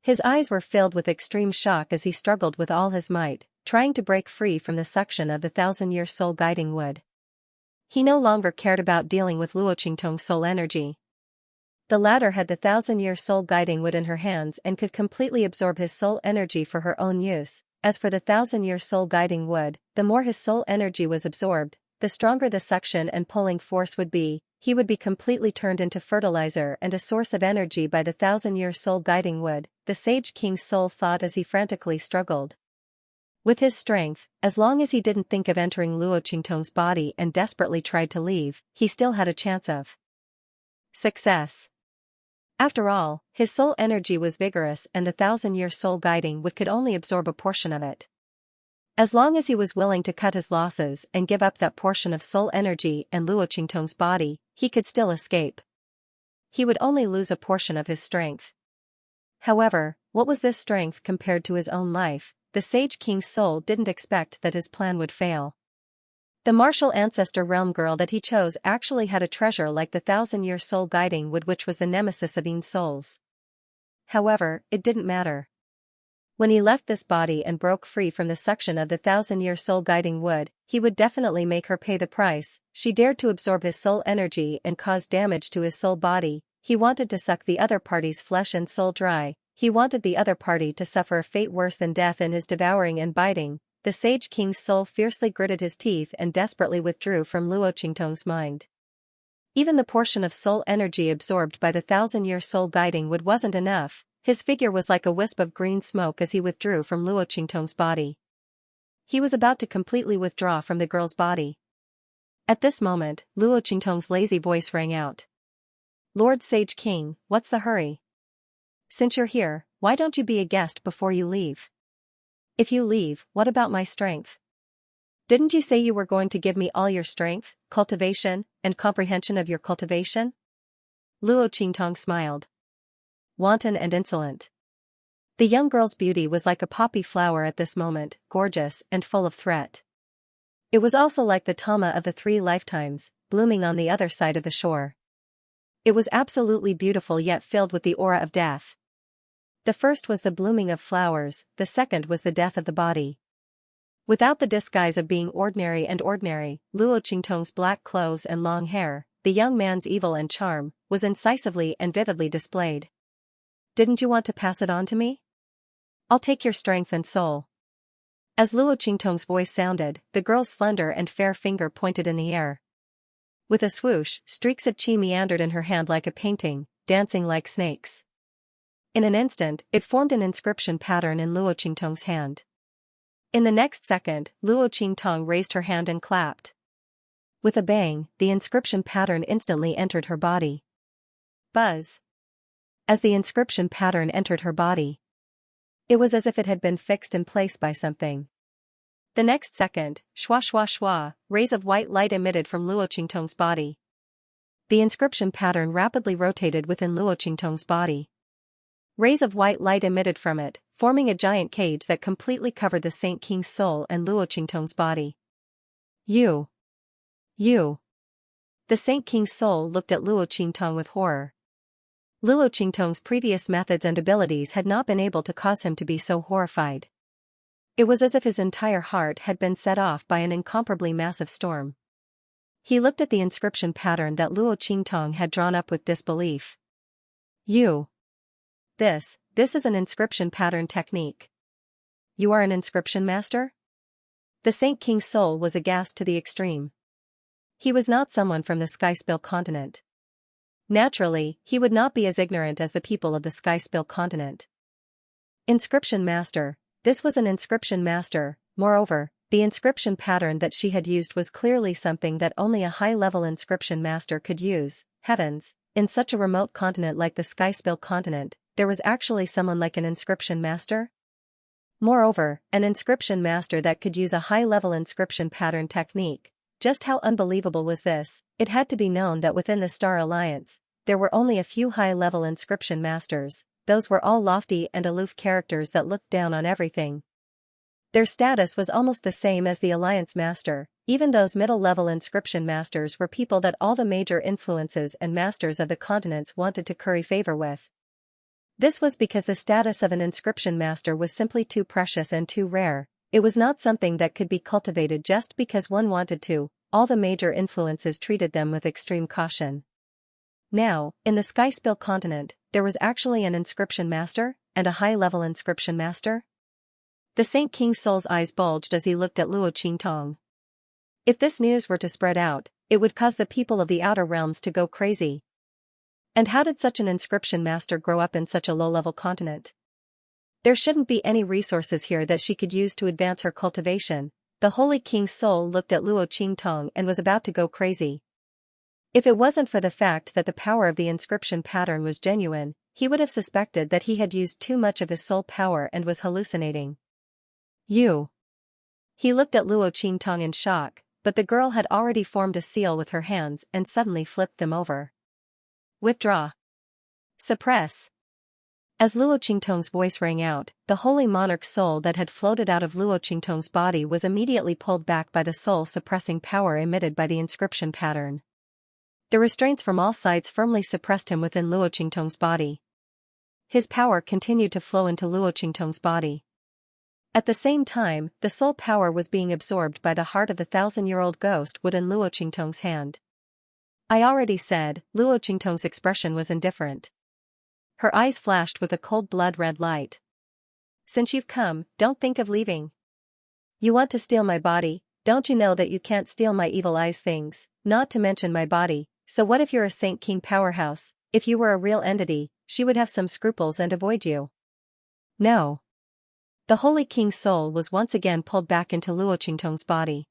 His eyes were filled with extreme shock as he struggled with all his might, trying to break free from the suction of the 1,000-year soul guiding wood. He no longer cared about dealing with Luo Qingtong's soul energy. The latter had the 1,000-year soul guiding wood in her hands and could completely absorb his soul energy for her own use. As for the 1,000-year soul guiding wood, the more his soul energy was absorbed, the stronger the suction and pulling force would be. He would be completely turned into fertilizer and a source of energy by the 1,000-year soul guiding wood, the Sage King's soul thought as he frantically struggled. With his strength, as long as he didn't think of entering Luo Qingtong's body and desperately tried to leave, he still had a chance of success. After all, his soul energy was vigorous and the 1,000-year soul guiding wood could only absorb a portion of it. As long as he was willing to cut his losses and give up that portion of soul energy and Luo Qingtong's body, he could still escape. He would only lose a portion of his strength. However, what was this strength compared to his own life? The Sage King's soul didn't expect that his plan would fail. The martial ancestor realm girl that he chose actually had a treasure like the 1,000-year soul guiding wood, which was the nemesis of Yin souls. However, it didn't matter. When he left this body and broke free from the suction of the 1,000-year soul guiding wood, he would definitely make her pay the price. She dared to absorb his soul energy and cause damage to his soul body. He wanted to suck the other party's flesh and soul dry. He wanted the other party to suffer a fate worse than death in his devouring and biting. The Sage King's soul fiercely gritted his teeth and desperately withdrew from Luo Qingtong's mind. Even the portion of soul energy absorbed by the 1,000-year soul guiding wood wasn't enough. His figure was like a wisp of green smoke as he withdrew from Luo Qingtong's body. He was about to completely withdraw from the girl's body. At this moment, Luo Qingtong's lazy voice rang out. Lord Sage King, what's the hurry? Since you're here, why don't you be a guest before you leave? If you leave, what about my strength? Didn't you say you were going to give me all your strength, cultivation, and comprehension of your cultivation? Luo Qingtong smiled. Wanton and insolent. The young girl's beauty was like a poppy flower at this moment, gorgeous and full of threat. It was also like the Tama of the 3 lifetimes, blooming on the other side of the shore. It was absolutely beautiful yet filled with the aura of death. The first was the blooming of flowers, the second was the death of the body. Without the disguise of being ordinary, Luo Qingtong's black clothes and long hair, the young man's evil and charm, was incisively and vividly displayed. Didn't you want to pass it on to me? I'll take your strength and soul. As Luo Qingtong's voice sounded, the girl's slender and fair finger pointed in the air. With a swoosh, streaks of qi meandered in her hand like a painting, dancing like snakes. In an instant, it formed an inscription pattern in Luo Qingtong's hand. In the next second, Luo Qingtong raised her hand and clapped. With a bang, the inscription pattern instantly entered her body. Buzz. As the inscription pattern entered her body, it was as if it had been fixed in place by something. The next second, shwa shwa shwa, rays of white light emitted from Luo Qingtong's body. The inscription pattern rapidly rotated within Luo Qingtong's body. Rays of white light emitted from it, forming a giant cage that completely covered the Saint King's soul and Luo Qingtong's body. You. The Saint King's soul looked at Luo Qingtong with horror. Luo Qingtong's previous methods and abilities had not been able to cause him to be so horrified. It was as if his entire heart had been set off by an incomparably massive storm. He looked at the inscription pattern that Luo Qingtong had drawn up with disbelief. This is an inscription pattern technique. You are an inscription master? The Saint King's soul was aghast to the extreme. He was not someone from the Skyspill continent. Naturally, he would not be as ignorant as the people of the Skyspill continent. Inscription master. This was an inscription master. Moreover, the inscription pattern that she had used was clearly something that only a high-level inscription master could use. Heavens, in such a remote continent like the Skyspill continent, there was actually someone like an inscription master? Moreover, an inscription master that could use a high-level inscription pattern technique. Just how unbelievable was this? It had to be known that within the Star Alliance, there were only a few high-level inscription masters. Those were all lofty and aloof characters that looked down on everything. Their status was almost the same as the Alliance Master. Even those middle-level inscription masters were people that all the major influences and masters of the continents wanted to curry favor with. This was because the status of an inscription master was simply too precious and too rare. It was not something that could be cultivated just because one wanted to. All the major influences treated them with extreme caution. Now, in the Skyspill continent, there was actually an inscription master, and a high-level inscription master? The Saint King's soul's eyes bulged as he looked at Luo Qingtong. If this news were to spread out, it would cause the people of the Outer Realms to go crazy. And how did such an inscription master grow up in such a low-level continent? There shouldn't be any resources here that she could use to advance her cultivation. The Holy King's soul looked at Luo Qingtong and was about to go crazy. If it wasn't for the fact that the power of the inscription pattern was genuine, he would have suspected that he had used too much of his soul power and was hallucinating. You. He looked at Luo Qingtong in shock, but the girl had already formed a seal with her hands and suddenly flipped them over. Withdraw. Suppress. As Luo Qingtong's voice rang out, the holy monarch's soul that had floated out of Luo Qingtong's body was immediately pulled back by the soul-suppressing power emitted by the inscription pattern. The restraints from all sides firmly suppressed him within Luo Qingtong's body. His power continued to flow into Luo Qingtong's body. At the same time, the soul power was being absorbed by the heart of the 1,000-year-old ghost wood in Luo Qingtong's hand. I already said, Luo Qingtong's expression was indifferent. Her eyes flashed with a cold blood-red light. Since you've come, don't think of leaving. You want to steal my body, don't you know that you can't steal my evil eyes things, not to mention my body? So what if you're a Saint King powerhouse? If you were a real entity, she would have some scruples and avoid you. No. The Holy King's soul was once again pulled back into Luo Qingtong's body.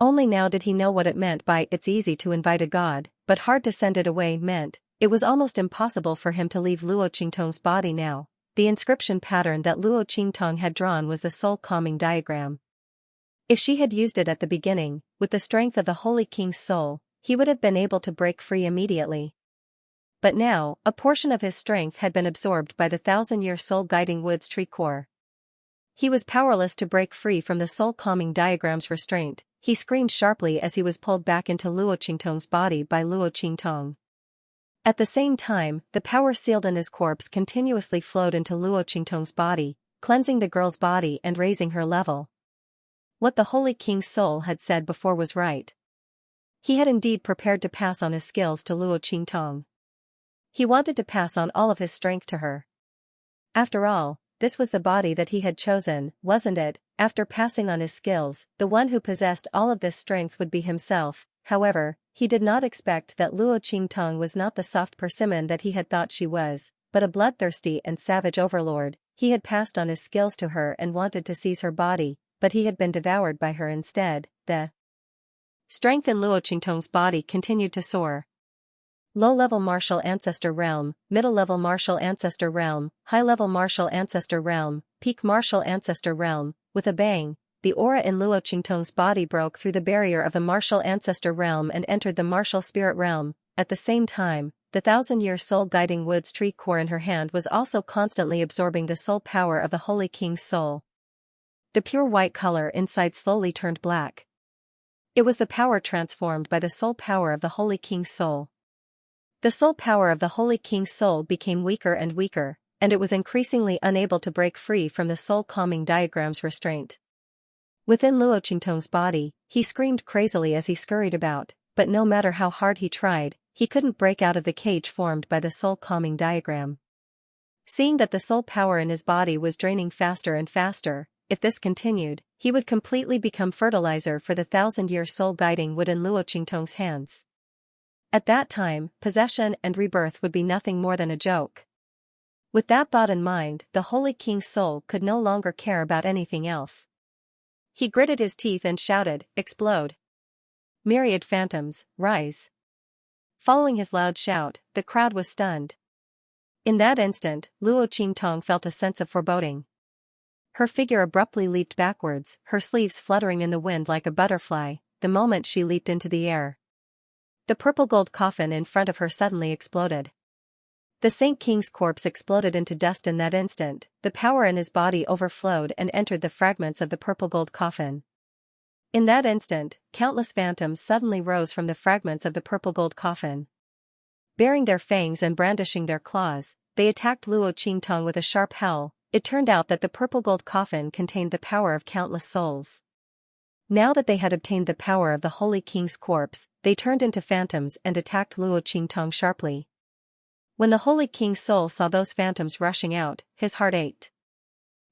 Only now did he know what it meant by "it's easy to invite a god, but hard to send it away" meant. It was almost impossible for him to leave Luo Qingtong's body now. The inscription pattern that Luo Qingtong had drawn was the soul calming diagram. If she had used it at the beginning, with the strength of the Holy King's soul, he would have been able to break free immediately. But now, a portion of his strength had been absorbed by the 1,000-year soul-guiding wood's tree core. He was powerless to break free from the soul-calming diagram's restraint. He screamed sharply as he was pulled back into Luo Qingtong's body by Luo Qingtong. At the same time, the power sealed in his corpse continuously flowed into Luo Qingtong's body, cleansing the girl's body and raising her level. What the Holy King's soul had said before was right. He had indeed prepared to pass on his skills to Luo Qingtong. He wanted to pass on all of his strength to her. After all, this was the body that he had chosen, wasn't it? After passing on his skills, the one who possessed all of this strength would be himself. However, he did not expect that Luo Qingtong was not the soft persimmon that he had thought she was, but a bloodthirsty and savage overlord. He had passed on his skills to her and wanted to seize her body, but he had been devoured by her instead. The strength in Luo Qingtong's body continued to soar. Low-level martial ancestor realm, middle-level martial ancestor realm, high-level martial ancestor realm, peak martial ancestor realm. With a bang, the aura in Luo Qingtong's body broke through the barrier of the martial ancestor realm and entered the martial spirit realm. At the same time, the 1,000-year soul-guiding wood's tree core in her hand was also constantly absorbing the soul power of the Holy King's soul. The pure white color inside slowly turned black. It was the power transformed by the soul power of the Holy King's soul. The soul power of the Holy King's soul became weaker and weaker, and it was increasingly unable to break free from the soul-calming diagram's restraint. Within Luo Qingtong's body, he screamed crazily as he scurried about, but no matter how hard he tried, he couldn't break out of the cage formed by the soul-calming diagram. Seeing that the soul power in his body was draining faster and faster, if this continued, he would completely become fertilizer for the 1,000-year soul-guiding wood in Luo Qingtong's hands. At that time, possession and rebirth would be nothing more than a joke. With that thought in mind, the Holy King's soul could no longer care about anything else. He gritted his teeth and shouted, "Explode! Myriad phantoms, rise!" Following his loud shout, the crowd was stunned. In that instant, Luo Qingtong felt a sense of foreboding. Her figure abruptly leaped backwards, her sleeves fluttering in the wind like a butterfly, the moment she leaped into the air. The purple gold coffin in front of her suddenly exploded. The Saint King's corpse exploded into dust in that instant. The power in his body overflowed and entered the fragments of the purple gold coffin. In that instant, countless phantoms suddenly rose from the fragments of the purple gold coffin. Baring their fangs and brandishing their claws, they attacked Luo Qingtong with a sharp howl. It turned out that the purple gold coffin contained the power of countless souls. Now that they had obtained the power of the Holy King's corpse, they turned into phantoms and attacked Luo Qingtong sharply. When the Holy King's soul saw those phantoms rushing out, his heart ached.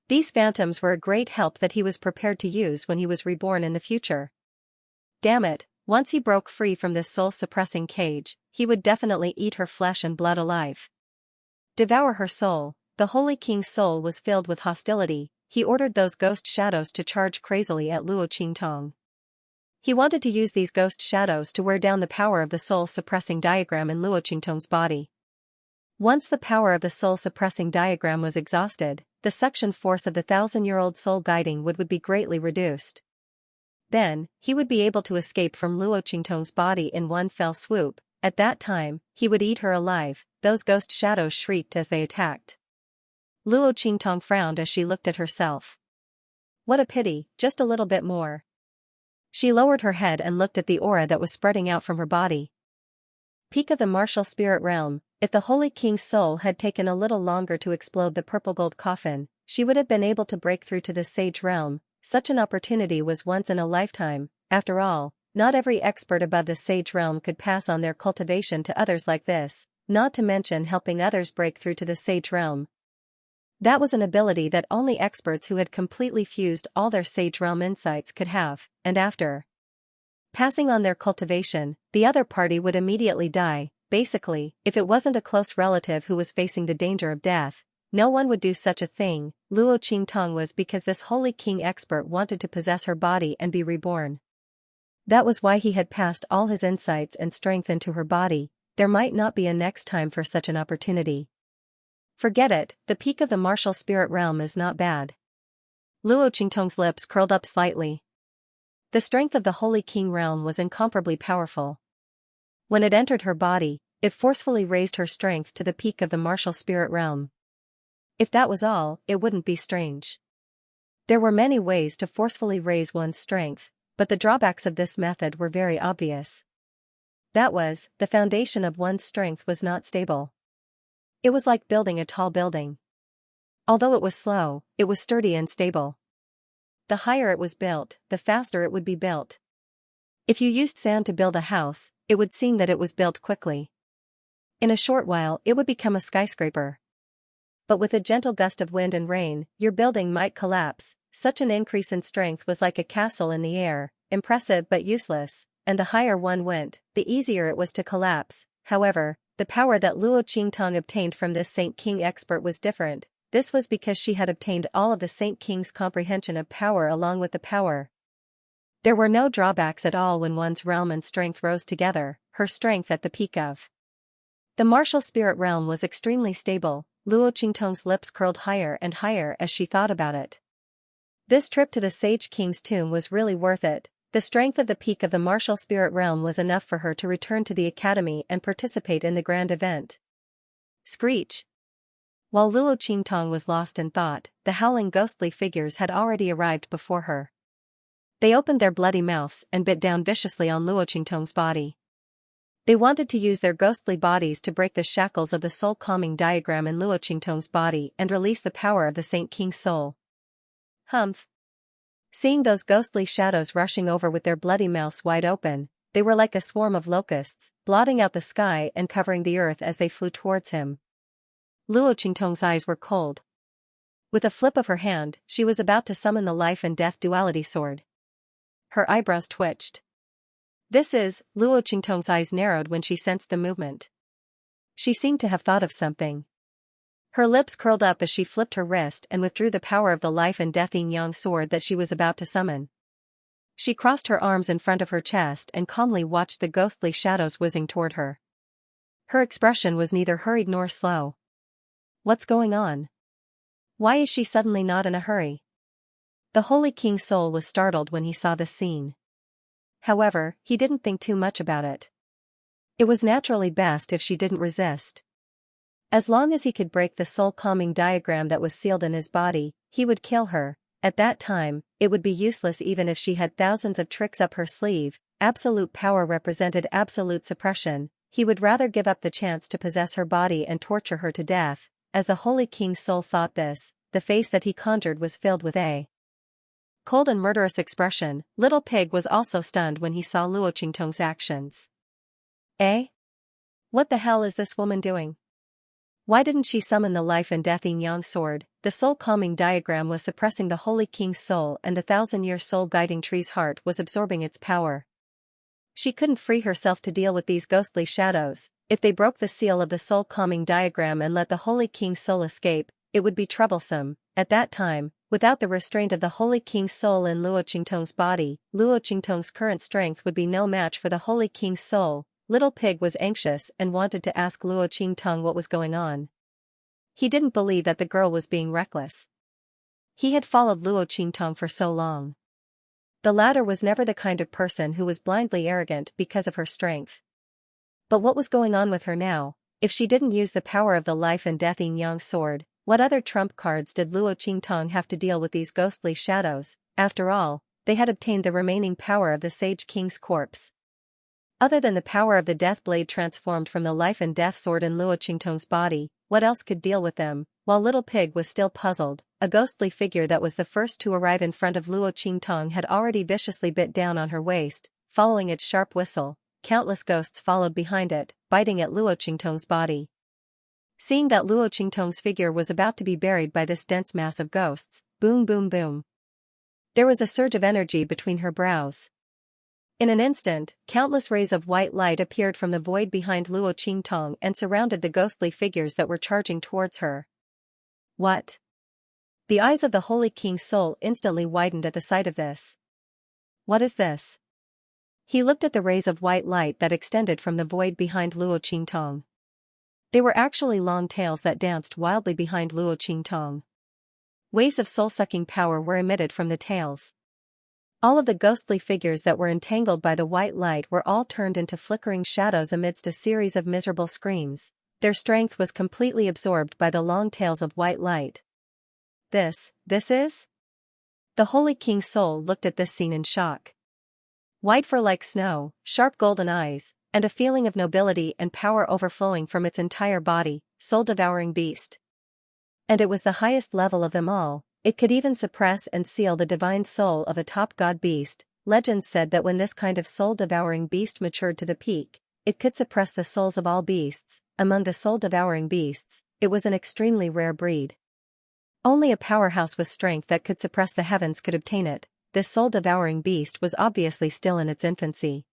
These phantoms were a great help that he was prepared to use when he was reborn in the future. Damn it, once he broke free from this soul-suppressing cage, he would definitely eat her flesh and blood alive. Devour her soul. The Holy King's soul was filled with hostility. He ordered those ghost shadows to charge crazily at Luo Qingtong. He wanted to use these ghost shadows to wear down the power of the soul-suppressing diagram in Luo Qingtong's body. Once the power of the soul-suppressing diagram was exhausted, the suction force of the 1,000-year-old soul-guiding would be greatly reduced. Then, he would be able to escape from Luo Qingtong's body in one fell swoop. At that time, he would eat her alive. Those ghost shadows shrieked as they attacked. Luo Qingtong frowned as she looked at herself. What a pity, just a little bit more. She lowered her head and looked at the aura that was spreading out from her body. Peak of the martial spirit realm. If the Holy King's soul had taken a little longer to explode the purple gold coffin, she would have been able to break through to the sage realm. Such an opportunity was once in a lifetime. After all, not every expert above the sage realm could pass on their cultivation to others like this, not to mention helping others break through to the sage realm. That was an ability that only experts who had completely fused all their sage realm insights could have, and after passing on their cultivation, the other party would immediately die. Basically, if it wasn't a close relative who was facing the danger of death, no one would do such a thing. Luo Qingtong was because this holy king expert wanted to possess her body and be reborn. That was why he had passed all his insights and strength into her body. There might not be a next time for such an opportunity. Forget it, the peak of the martial spirit realm is not bad. Luo Qingtong's lips curled up slightly. The strength of the holy king realm was incomparably powerful. When it entered her body, it forcefully raised her strength to the peak of the martial spirit realm. If that was all, it wouldn't be strange. There were many ways to forcefully raise one's strength, but the drawbacks of this method were very obvious. That was, the foundation of one's strength was not stable. It was like building a tall building. Although it was slow, it was sturdy and stable. The higher it was built, the faster it would be built. If you used sand to build a house, it would seem that it was built quickly. In a short while, it would become a skyscraper. But with a gentle gust of wind and rain, your building might collapse. Such an increase in strength was like a castle in the air, impressive but useless, and the higher one went, the easier it was to collapse. However, the power that Luo Qingtong obtained from this Saint King expert was different. This was because she had obtained all of the Saint King's comprehension of power along with the power. There were no drawbacks at all when one's realm and strength rose together, her strength at the peak of. The martial spirit realm was extremely stable. Luo Qingtong's lips curled higher and higher as she thought about it. This trip to the Sage King's tomb was really worth it. The strength of the peak of the martial spirit realm was enough for her to return to the academy and participate in the grand event. Screech! While Luo Qingtong was lost in thought, the howling ghostly figures had already arrived before her. They opened their bloody mouths and bit down viciously on Luo Qingtong's body. They wanted to use their ghostly bodies to break the shackles of the soul calming diagram in Luo Qingtong's body and release the power of the Saint King's soul. Humph! Seeing those ghostly shadows rushing over with their bloody mouths wide open, they were like a swarm of locusts, blotting out the sky and covering the earth as they flew towards him. Luo Qingtong's eyes were cold. With a flip of her hand, she was about to summon the life and death duality sword. Her eyebrows twitched. Luo Qingtong's eyes narrowed when she sensed the movement. She seemed to have thought of something. Her lips curled up as she flipped her wrist and withdrew the power of the life and death yin-yang sword that she was about to summon. She crossed her arms in front of her chest and calmly watched the ghostly shadows whizzing toward her. Her expression was neither hurried nor slow. What's going on? Why is she suddenly not in a hurry? The Holy King's soul was startled when he saw this scene. However, he didn't think too much about it. It was naturally best if she didn't resist. As long as he could break the soul-calming diagram that was sealed in his body, he would kill her. At that time, it would be useless even if she had thousands of tricks up her sleeve. Absolute power represented absolute suppression. He would rather give up the chance to possess her body and torture her to death. As the Holy King's soul thought this, the face that he conjured was filled with a cold and murderous expression. Little Pig was also stunned when he saw Luo Qingtong's actions. Eh? What the hell is this woman doing? Why didn't she summon the life and death yin-yang sword? The soul-calming diagram was suppressing the Holy King's soul and the 1,000-year soul-guiding tree's heart was absorbing its power. She couldn't free herself to deal with these ghostly shadows. If they broke the seal of the soul-calming diagram and let the Holy King's soul escape, it would be troublesome. At that time, without the restraint of the Holy King's soul in Luo Qingtong's body, Luo Qingtong's current strength would be no match for the Holy King's soul. Little Pig was anxious and wanted to ask Luo Qingtong what was going on. He didn't believe that the girl was being reckless. He had followed Luo Qingtong for so long. The latter was never the kind of person who was blindly arrogant because of her strength. But what was going on with her now? If she didn't use the power of the life and death yin-yang sword, what other trump cards did Luo Qingtong have to deal with these ghostly shadows? After all, they had obtained the remaining power of the Sage King's corpse. Other than the power of the death blade transformed from the life and death sword in Luo Qingtong's body, what else could deal with them? While Little Pig was still puzzled, a ghostly figure that was the first to arrive in front of Luo Qingtong had already viciously bit down on her waist. Following its sharp whistle, countless ghosts followed behind it, biting at Luo Qingtong's body. Seeing that Luo Qingtong's figure was about to be buried by this dense mass of ghosts, boom boom boom. There was a surge of energy between her brows. In an instant, countless rays of white light appeared from the void behind Luo Qingtong and surrounded the ghostly figures that were charging towards her. What? The eyes of the Holy King's soul instantly widened at the sight of this. What is this? He looked at the rays of white light that extended from the void behind Luo Qingtong. They were actually long tails that danced wildly behind Luo Qingtong. Waves of soul-sucking power were emitted from the tails. All of the ghostly figures that were entangled by the white light were all turned into flickering shadows amidst a series of miserable screams. Their strength was completely absorbed by the long tails of white light. This is? The Holy King's soul looked at this scene in shock. White fur like snow, sharp golden eyes, and a feeling of nobility and power overflowing from its entire body, soul-devouring beast. And it was the highest level of them all. It could even suppress and seal the divine soul of a top god beast. Legends said that when this kind of soul-devouring beast matured to the peak, it could suppress the souls of all beasts. Among the soul-devouring beasts, it was an extremely rare breed. Only a powerhouse with strength that could suppress the heavens could obtain it. This soul-devouring beast was obviously still in its infancy.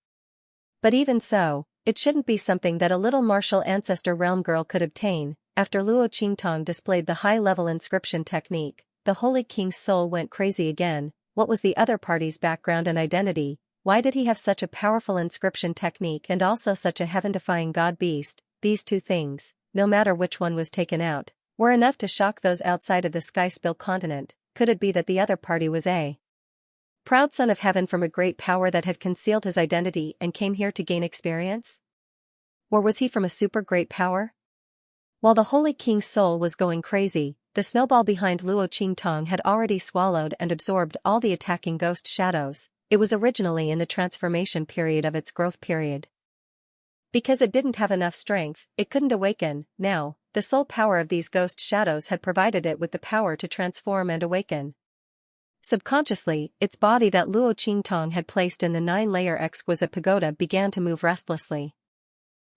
But even so, it shouldn't be something that a little martial ancestor realm girl could obtain. After Luo Qingtong displayed the high-level inscription technique, the Holy King's soul went crazy again. What was the other party's background and identity? Why did he have such a powerful inscription technique and also such a heaven-defying god beast? These two things, no matter which one was taken out, were enough to shock those outside of the Sky-Spill continent. Could it be that the other party was a proud son of heaven from a great power that had concealed his identity and came here to gain experience? Or was he from a super great power? While the Holy King's soul was going crazy, the snowball behind Luo Qingtong had already swallowed and absorbed all the attacking ghost shadows. It was originally in the transformation period of its growth period. Because it didn't have enough strength, it couldn't awaken. Now, the soul power of these ghost shadows had provided it with the power to transform and awaken. Subconsciously, its body that Luo Qingtong had placed in the 9-layer exquisite pagoda began to move restlessly.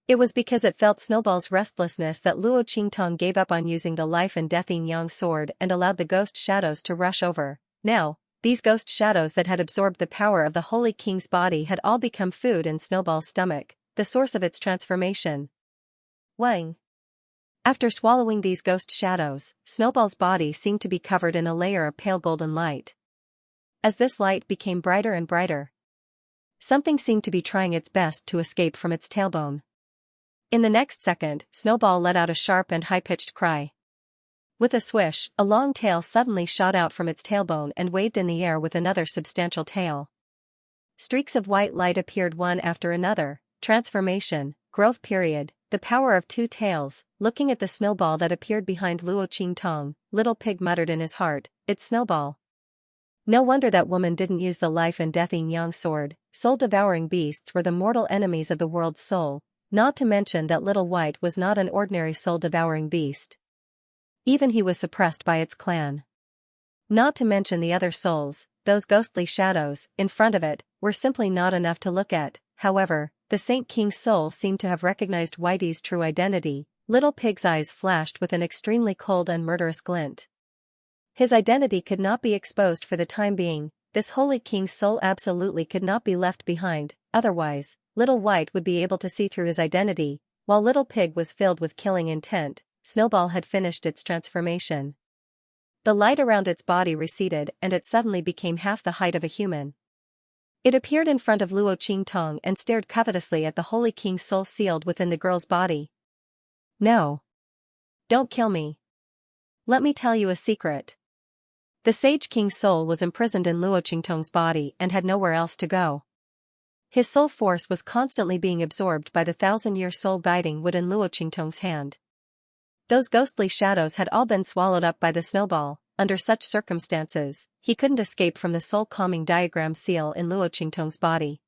It was because it felt Snowball's restlessness that Luo Qingtong gave up on using the life and death yin-yang sword and allowed the ghost shadows to rush over. Now, these ghost shadows that had absorbed the power of the Holy King's body had all become food in Snowball's stomach, the source of its transformation. Wang. After swallowing these ghost shadows, Snowball's body seemed to be covered in a layer of pale golden light. As this light became brighter and brighter, something seemed to be trying its best to escape from its tailbone. In the next second, Snowball let out a sharp and high-pitched cry. With a swish, a long tail suddenly shot out from its tailbone and waved in the air with another substantial tail. Streaks of white light appeared one after another. Transformation, growth period, the power of two tails. Looking at the snowball that appeared behind Luo Qingtong, Little Pig muttered in his heart, "It's Snowball." No wonder that woman didn't use the life and death yin-yang sword. Soul-devouring beasts were the mortal enemies of the world's soul. Not to mention that Little White was not an ordinary soul-devouring beast. Even he was suppressed by its clan. Not to mention the other souls, those ghostly shadows, in front of it, were simply not enough to look at. However, the Saint King's soul seemed to have recognized Whitey's true identity. Little Pig's eyes flashed with an extremely cold and murderous glint. His identity could not be exposed for the time being. This Holy King's soul absolutely could not be left behind, otherwise, Little White would be able to see through his identity. While Little Pig was filled with killing intent, Snowball had finished its transformation. The light around its body receded and it suddenly became half the height of a human. It appeared in front of Luo Qingtong and stared covetously at the Holy King's soul sealed within the girl's body. "No. Don't kill me. Let me tell you a secret." The Sage King's soul was imprisoned in Luo Qingtong's body and had nowhere else to go. His soul force was constantly being absorbed by the 1,000-year soul guiding wood in Luo Qingtong's hand. Those ghostly shadows had all been swallowed up by the snowball. Under such circumstances, he couldn't escape from the soul-calming diagram seal in Luo Qingtong's body.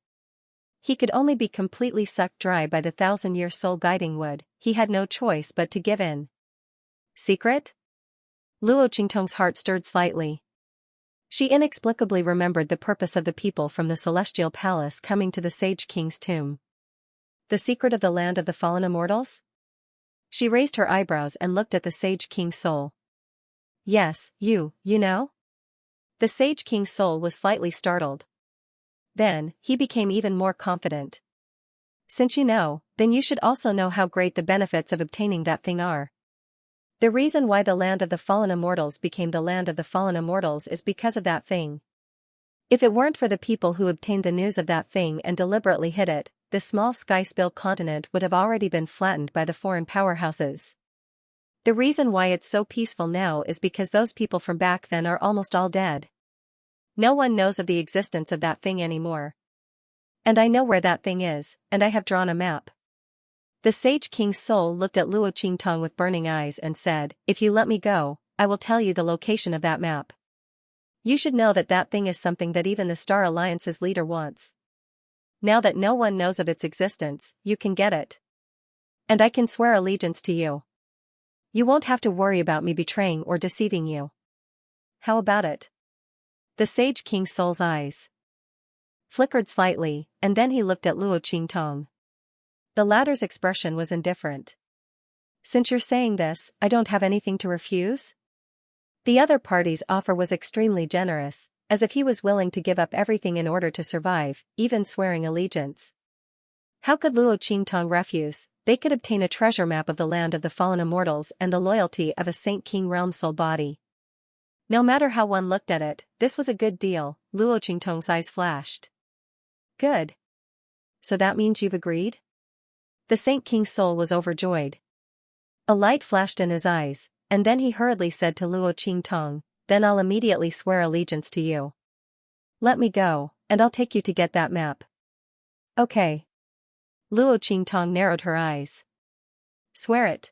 He could only be completely sucked dry by the 1,000-year soul guiding wood. He had no choice but to give in. Secret? Luo Qingtong's heart stirred slightly. She inexplicably remembered the purpose of the people from the Celestial Palace coming to the Sage King's tomb. The secret of the land of the fallen immortals? She raised her eyebrows and looked at the Sage King's soul. "Yes, you know?" The Sage King's soul was slightly startled. Then, he became even more confident. Since you know, then you should also know how great the benefits of obtaining that thing are. The reason why the land of the fallen immortals became the land of the fallen immortals is because of that thing. If it weren't for the people who obtained the news of that thing and deliberately hid it, the small sky-spill continent would have already been flattened by the foreign powerhouses. The reason why it's so peaceful now is because those people from back then are almost all dead. No one knows of the existence of that thing anymore. And I know where that thing is, and I have drawn a map. The Sage King's soul looked at Luo Qingtong with burning eyes and said, "If you let me go, I will tell you the location of that map. You should know that that thing is something that even the Star Alliance's leader wants. Now that no one knows of its existence, you can get it. And I can swear allegiance to you. You won't have to worry about me betraying or deceiving you. How about it?" The Sage King's soul's eyes flickered slightly, and then he looked at Luo Qingtong. The latter's expression was indifferent. "Since you're saying this, I don't have anything to refuse?" The other party's offer was extremely generous, as if he was willing to give up everything in order to survive, even swearing allegiance. How could Luo Qingtong refuse? They could obtain a treasure map of the land of the fallen immortals and the loyalty of a Saint King realm soul body. No matter how one looked at it, this was a good deal. Luo Qingtong's eyes flashed. "Good. So that means you've agreed?" The Saint King's soul was overjoyed. A light flashed in his eyes, and then he hurriedly said to Luo Qingtong, "Then I'll immediately swear allegiance to you. Let me go, and I'll take you to get that map." "Okay." Luo Qingtong narrowed her eyes. "Swear it."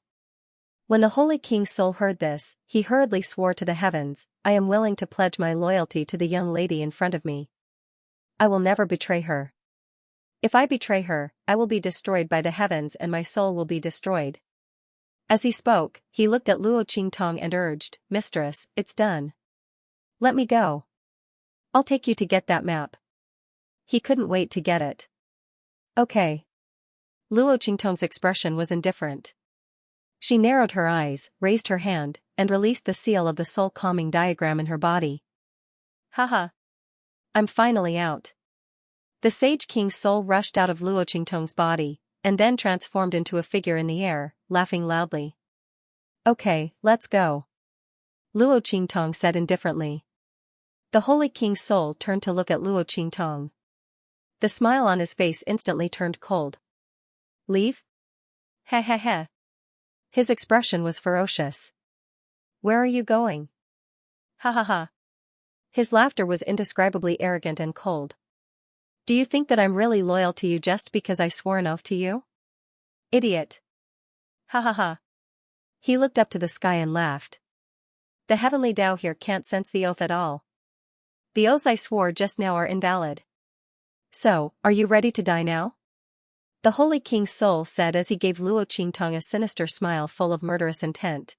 When the Holy King's soul heard this, he hurriedly swore to the heavens, "I am willing to pledge my loyalty to the young lady in front of me. I will never betray her. If I betray her, I will be destroyed by the heavens and my soul will be destroyed." As he spoke, he looked at Luo Qingtong and urged, "Mistress, it's done. Let me go. I'll take you to get that map." He couldn't wait to get it. "Okay." Luo Qingtong's expression was indifferent. She narrowed her eyes, raised her hand, and released the seal of the soul calming diagram in her body. "Haha. I'm finally out." The Sage King's soul rushed out of Luo Qingtong's body, and then transformed into a figure in the air, laughing loudly. "Okay, let's go," Luo Qingtong said indifferently. The Holy King's soul turned to look at Luo Qingtong. The smile on his face instantly turned cold. "Leave? Heh heh heh." His expression was ferocious. "Where are you going?" "Ha ha ha." His laughter was indescribably arrogant and cold. "Do you think that I'm really loyal to you just because I swore an oath to you? Idiot." "Ha ha ha." He looked up to the sky and laughed. "The heavenly Tao here can't sense the oath at all. The oaths I swore just now are invalid. So, are you ready to die now?" The Holy King's soul said as he gave Luo Qingtong a sinister smile full of murderous intent.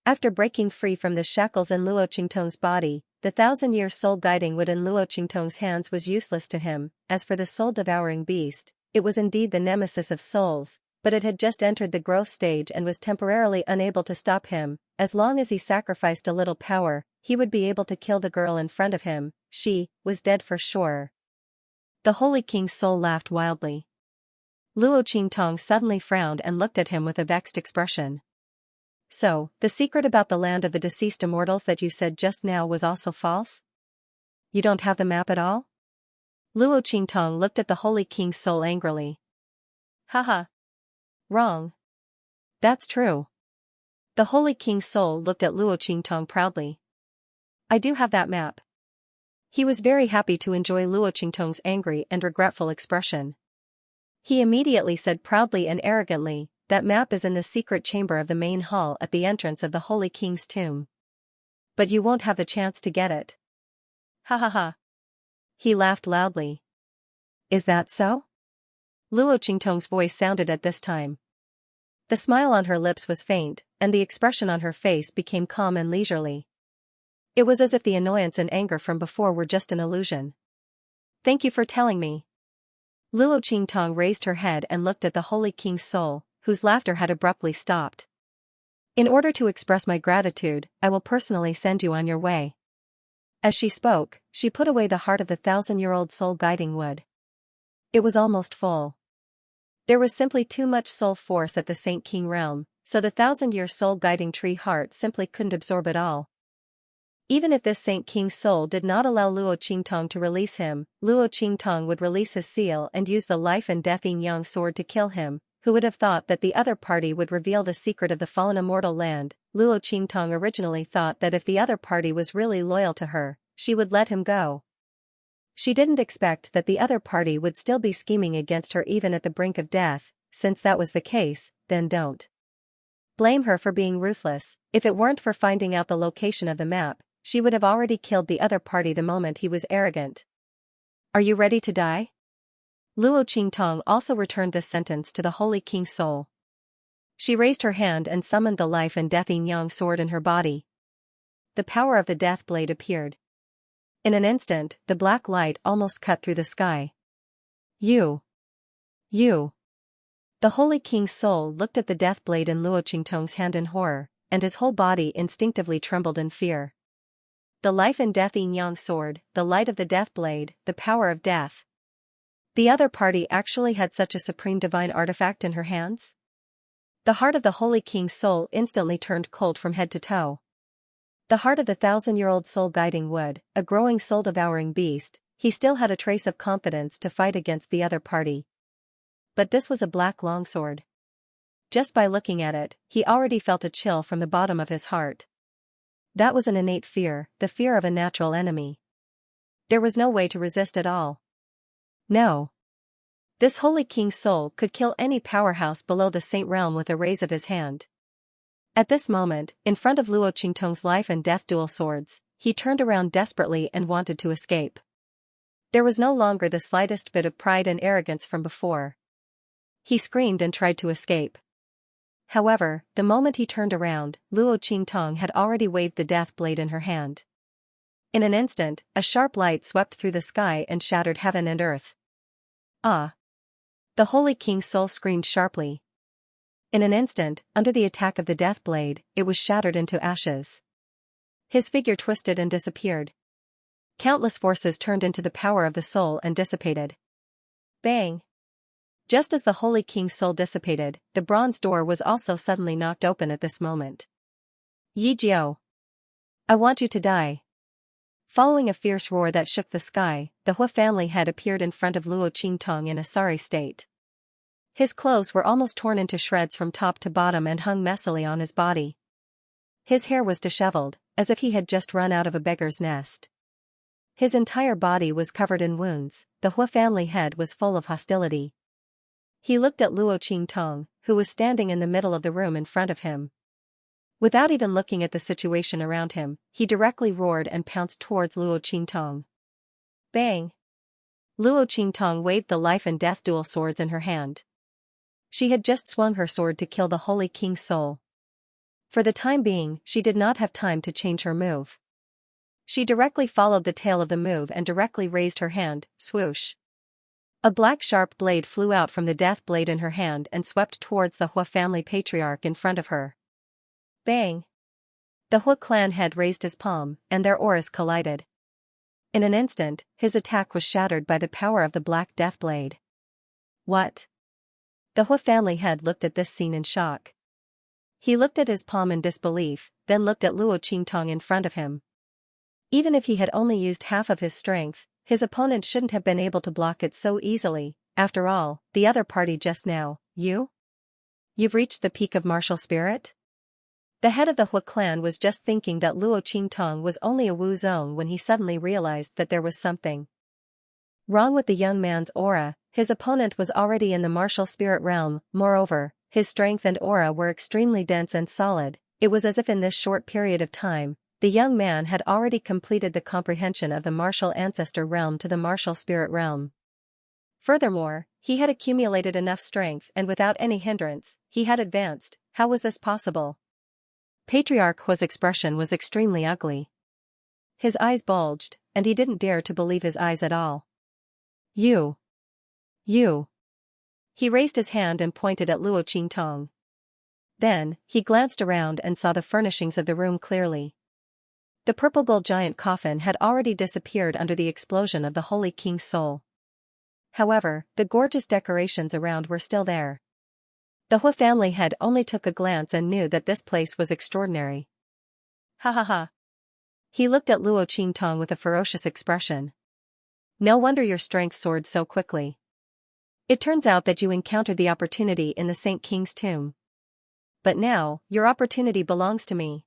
After breaking free from the shackles in Luo Qingtong's body, the 1,000-year soul guiding wood in Luo Qingtong's hands was useless to him. As for the soul-devouring beast, it was indeed the nemesis of souls, but it had just entered the growth stage and was temporarily unable to stop him. As long as he sacrificed a little power, he would be able to kill the girl in front of him. She was dead for sure. The Holy King's soul laughed wildly. Luo Qingtong suddenly frowned and looked at him with a vexed expression. "So, the secret about the land of the deceased immortals that you said just now was also false? You don't have the map at all?" Luo Qingtong looked at the Holy King's soul angrily. "Haha. Wrong. That's true." The Holy King's soul looked at Luo Qingtong proudly. "I do have that map." He was very happy to enjoy Luo Qingtong's angry and regretful expression. He immediately said proudly and arrogantly, "That map is in the secret chamber of the main hall at the entrance of the Holy King's tomb. But you won't have the chance to get it." "Ha ha ha." He laughed loudly. "Is that so?" Luo Qingtong's voice sounded at this time. The smile on her lips was faint, and the expression on her face became calm and leisurely. It was as if the annoyance and anger from before were just an illusion. "Thank you for telling me." Luo Qingtong raised her head and looked at the Holy King's soul, whose laughter had abruptly stopped. "In order to express my gratitude, I will personally send you on your way." As she spoke, she put away the heart of the 1,000-year-old soul guiding wood. It was almost full. There was simply too much soul force at the Saint King realm, so the 1,000-year soul guiding tree heart simply couldn't absorb it all. Even if this Saint King's soul did not allow Luo Qingtong to release him, Luo Qingtong would release his seal and use the life and death yin-yang sword to kill him. Who would have thought that the other party would reveal the secret of the fallen immortal land? Luo Qingtong originally thought that if the other party was really loyal to her, she would let him go. She didn't expect that the other party would still be scheming against her even at the brink of death. Since that was the case, then don't blame her for being ruthless. If it weren't for finding out the location of the map, she would have already killed the other party the moment he was arrogant. Are you ready to die? Luo Qingtong also returned this sentence to the Holy King's soul. She raised her hand and summoned the life and death yin-yang sword in her body. The power of the death blade appeared. In an instant, the black light almost cut through the sky. You. The Holy King's soul looked at the death blade in Luo Qingtong's hand in horror, and his whole body instinctively trembled in fear. The life and death yin-yang sword, the light of the death blade, the power of death. The other party actually had such a supreme divine artifact in her hands? The heart of the Holy King's soul instantly turned cold from head to toe. The heart of the 1,000-year-old soul guiding wood, a growing soul-devouring beast, he still had a trace of confidence to fight against the other party. But this was a black longsword. Just by looking at it, he already felt a chill from the bottom of his heart. That was an innate fear, the fear of a natural enemy. There was no way to resist at all. No. This Holy King's soul could kill any powerhouse below the Saint realm with a raise of his hand. At this moment, in front of Luo Qingtong's life and death dual swords, he turned around desperately and wanted to escape. There was no longer the slightest bit of pride and arrogance from before. He screamed and tried to escape. However, the moment he turned around, Luo Qingtong had already waved the death blade in her hand. In an instant, a sharp light swept through the sky and shattered heaven and earth. Ah! The Holy King's soul screamed sharply. In an instant, under the attack of the death blade, it was shattered into ashes. His figure twisted and disappeared. Countless forces turned into the power of the soul and dissipated. Bang! Just as the Holy King's soul dissipated, the bronze door was also suddenly knocked open at this moment. Yi Jiao! I want you to die. Following a fierce roar that shook the sky, the Hua family head appeared in front of Luo Qingtong in a sorry state. His clothes were almost torn into shreds from top to bottom and hung messily on his body. His hair was disheveled, as if he had just run out of a beggar's nest. His entire body was covered in wounds. The Hua family head was full of hostility. He looked at Luo Qingtong, who was standing in the middle of the room in front of him. Without even looking at the situation around him, he directly roared and pounced towards Luo Qingtong. Bang! Luo Qingtong waved the life and death dual swords in her hand. She had just swung her sword to kill the Holy King's soul. For the time being, she did not have time to change her move. She directly followed the tail of the move and directly raised her hand, swoosh. A black sharp blade flew out from the death blade in her hand and swept towards the Hua family patriarch in front of her. Bang! The Hua clan head raised his palm, and their auras collided. In an instant, his attack was shattered by the power of the black death blade. What? The Hua family head looked at this scene in shock. He looked at his palm in disbelief, then looked at Luo Qingtong in front of him. Even if he had only used half of his strength, his opponent shouldn't have been able to block it so easily. After all, the other party just now, You've reached the peak of martial spirit? The head of the Hua clan was just thinking that Luo Qingtong was only a Wu zone when he suddenly realized that there was something wrong with the young man's aura. His opponent was already in the martial spirit realm. Moreover, his strength and aura were extremely dense and solid. It was as if in this short period of time, the young man had already completed the comprehension of the martial ancestor realm to the martial spirit realm. Furthermore, he had accumulated enough strength and without any hindrance, he had advanced. How was this possible? Patriarch Hua's expression was extremely ugly. His eyes bulged, and he didn't dare to believe his eyes at all. You. He raised his hand and pointed at Luo Qingtong. Then, he glanced around and saw the furnishings of the room clearly. The purple gold giant coffin had already disappeared under the explosion of the Holy King's soul. However, the gorgeous decorations around were still there. The Hu family head only took a glance and knew that this place was extraordinary. Ha ha ha. He looked at Luo Qingtong with a ferocious expression. No wonder your strength soared so quickly. It turns out that you encountered the opportunity in the Saint King's tomb. But now, your opportunity belongs to me.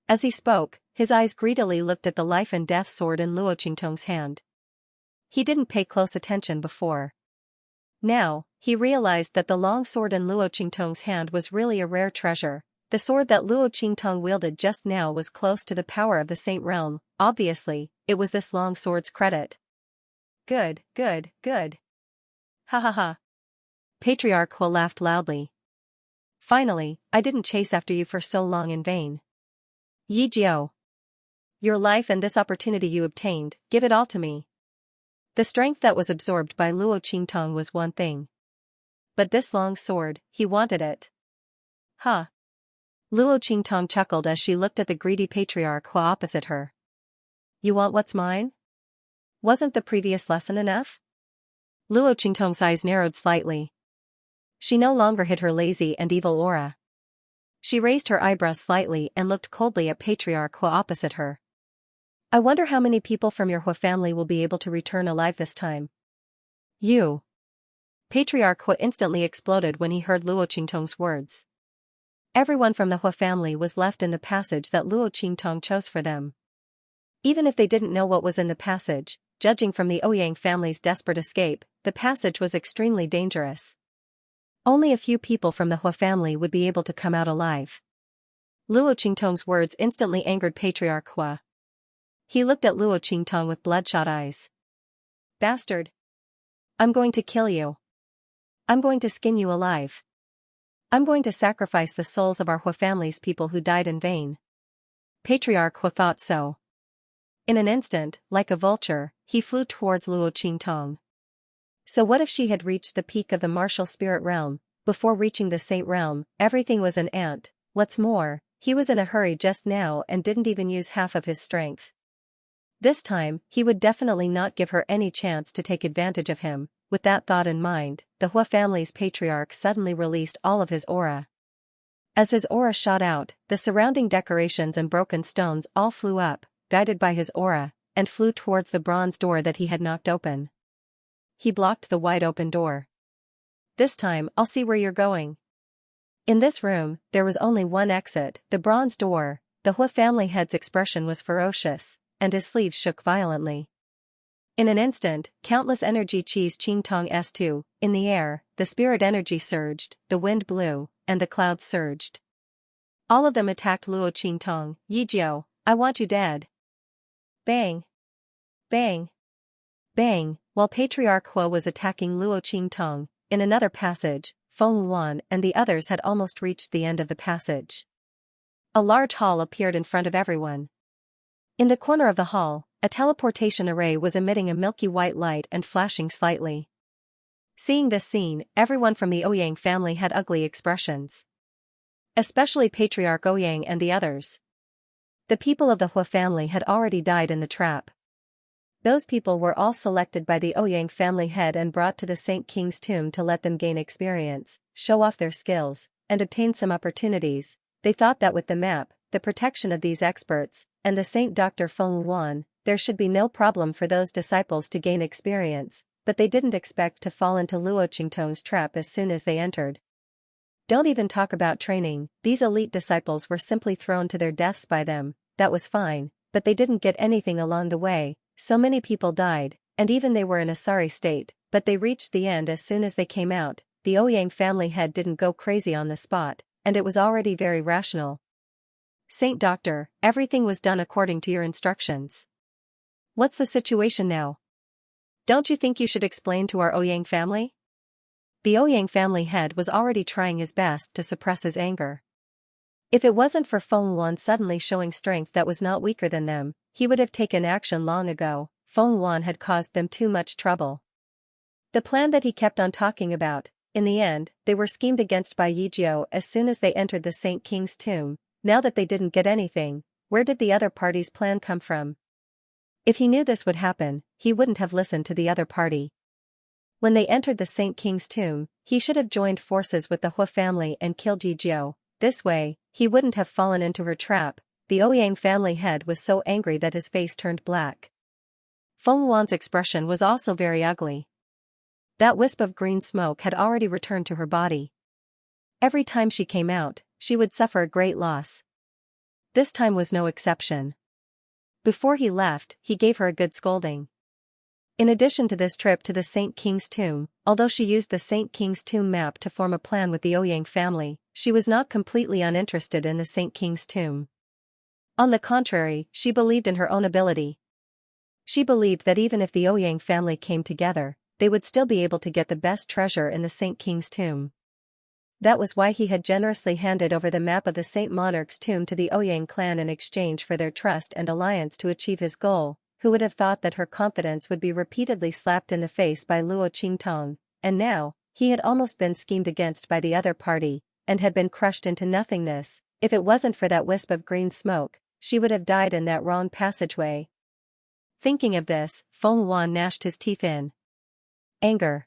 As he spoke, his eyes greedily looked at the life and death sword in Luo Qingtong's hand. He didn't pay close attention before. Now, he realized that the long sword in Luo Qingtong's hand was really a rare treasure. The sword that Luo Qingtong wielded just now was close to the power of the Saint Realm. Obviously, it was this long sword's credit. Good, good, good. Ha ha ha. Patriarch Hu laughed loudly. Finally, I didn't chase after you for so long in vain. Yi Jiao. Your life and this opportunity you obtained, give it all to me. The strength that was absorbed by Luo Qingtong was one thing. But this long sword, he wanted it. Huh. Luo Qingtong chuckled as she looked at the greedy patriarch Hu opposite her. You want what's mine? Wasn't the previous lesson enough? Luo Qingtong's eyes narrowed slightly. She no longer hid her lazy and evil aura. She raised her eyebrows slightly and looked coldly at Patriarch Hu opposite her. I wonder how many people from your Hu family will be able to return alive this time. You. Patriarch Hu instantly exploded when he heard Luo Qingtong's words. Everyone from the Hu family was left in the passage that Luo Qingtong chose for them. Even if they didn't know what was in the passage, judging from the Ouyang family's desperate escape, the passage was extremely dangerous. Only a few people from the Hu family would be able to come out alive. Luo Qingtong's words instantly angered Patriarch Hu. He looked at Luo Qingtong with bloodshot eyes. Bastard! I'm going to kill you. I'm going to skin you alive. I'm going to sacrifice the souls of our Hu family's people who died in vain. Patriarch Hu thought so. In an instant, like a vulture, he flew towards Luo Qingtong. So what if she had reached the peak of the martial spirit realm? Before reaching the saint realm, everything was an ant. What's more, he was in a hurry just now and didn't even use half of his strength. This time, he would definitely not give her any chance to take advantage of him. With that thought in mind, the Hu family's patriarch suddenly released all of his aura. As his aura shot out, the surrounding decorations and broken stones all flew up, guided by his aura, and flew towards the bronze door that he had knocked open. He blocked the wide-open door. This time, I'll see where you're going. In this room, there was only one exit, the bronze door. The Hu family head's expression was ferocious, and his sleeves shook violently. In an instant, countless energy chis Qingtong S2, in the air, the spirit energy surged, the wind blew, and the clouds surged. All of them attacked Luo Qingtong. Yi Jiao, I want you dead. Bang! Bang! Bang! While Patriarch Hu was attacking Luo Qingtong, in another passage, Feng Yuan and the others had almost reached the end of the passage. A large hall appeared in front of everyone. In the corner of the hall, a teleportation array was emitting a milky white light and flashing slightly. Seeing this scene, everyone from the Ouyang family had ugly expressions. Especially Patriarch Ouyang and the others. The people of the Hu family had already died in the trap. Those people were all selected by the Ouyang family head and brought to the Saint King's tomb to let them gain experience, show off their skills, and obtain some opportunities. They thought that with the map, the protection of these experts, and the Saint Dr. Feng Yuan, there should be no problem for those disciples to gain experience, but they didn't expect to fall into Luo Qingtong's trap as soon as they entered. Don't even talk about training, these elite disciples were simply thrown to their deaths by them. That was fine, but they didn't get anything along the way. So many people died, and even they were in a sorry state, but they reached the end as soon as they came out. The Ouyang family head didn't go crazy on the spot, and it was already very rational. Saint Doctor, everything was done according to your instructions. What's the situation now? Don't you think you should explain to our Ouyang family? The Ouyang family head was already trying his best to suppress his anger. If it wasn't for Feng Yuan suddenly showing strength that was not weaker than them, he would have taken action long ago. Feng Yuan had caused them too much trouble. The plan that he kept on talking about, in the end, they were schemed against by Yi Jiao as soon as they entered the Saint King's tomb. Now that they didn't get anything, where did the other party's plan come from? If he knew this would happen, he wouldn't have listened to the other party. When they entered the Saint King's tomb, he should have joined forces with the Hu family and killed Yi Jiao. This way, he wouldn't have fallen into her trap. The Ouyang family head was so angry that his face turned black. Feng Wan's expression was also very ugly. That wisp of green smoke had already returned to her body. Every time she came out, she would suffer a great loss. This time was no exception. Before he left, he gave her a good scolding. In addition to this trip to the Saint King's tomb, although she used the Saint King's tomb map to form a plan with the Ouyang family, she was not completely uninterested in the Saint King's tomb. On the contrary, she believed in her own ability. She believed that even if the Ouyang family came together, they would still be able to get the best treasure in the Saint King's tomb. That was why he had generously handed over the map of the Saint Monarch's tomb to the Ouyang clan in exchange for their trust and alliance to achieve his goal. Who would have thought that her confidence would be repeatedly slapped in the face by Luo Qingtong, and now, he had almost been schemed against by the other party, and had been crushed into nothingness. If it wasn't for that wisp of green smoke, she would have died in that wrong passageway. Thinking of this, Feng Wan gnashed his teeth in anger.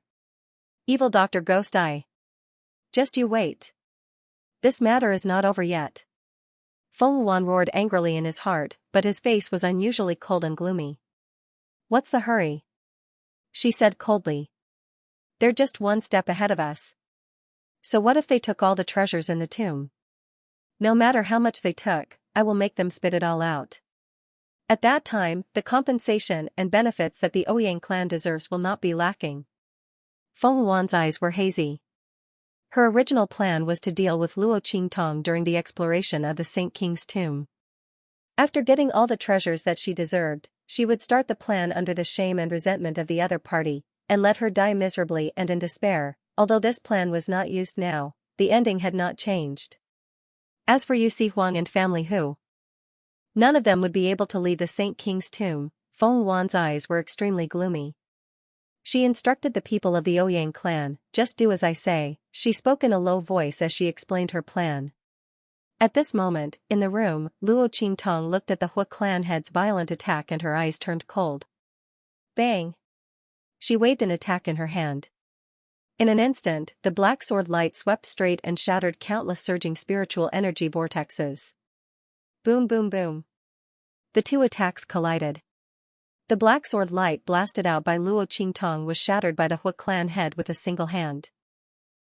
Evil Dr. Ghost Eye. Just you wait. This matter is not over yet. Feng Wan roared angrily in his heart, but his face was unusually cold and gloomy. What's the hurry? She said coldly. They're just one step ahead of us. So what if they took all the treasures in the tomb? No matter how much they took, I will make them spit it all out. At that time, the compensation and benefits that the Ouyang clan deserves will not be lacking. Feng Wan's eyes were hazy. Her original plan was to deal with Luo Qingtong during the exploration of the Saint King's tomb. After getting all the treasures that she deserved, she would start the plan under the shame and resentment of the other party, and let her die miserably and in despair. Although this plan was not used now, the ending had not changed. As for Yu Huang and family Hu, none of them would be able to leave the Saint King's tomb. Feng Wan's eyes were extremely gloomy. She instructed the people of the Ouyang clan, just do as I say. She spoke in a low voice as she explained her plan. At this moment, in the room, Luo Qingtong looked at the Hu clan head's violent attack and her eyes turned cold. Bang! She waved an attack in her hand. In an instant, the black sword light swept straight and shattered countless surging spiritual energy vortexes. Boom boom boom. The two attacks collided. The black sword light blasted out by Luo Qingtong was shattered by the Hu clan head with a single hand.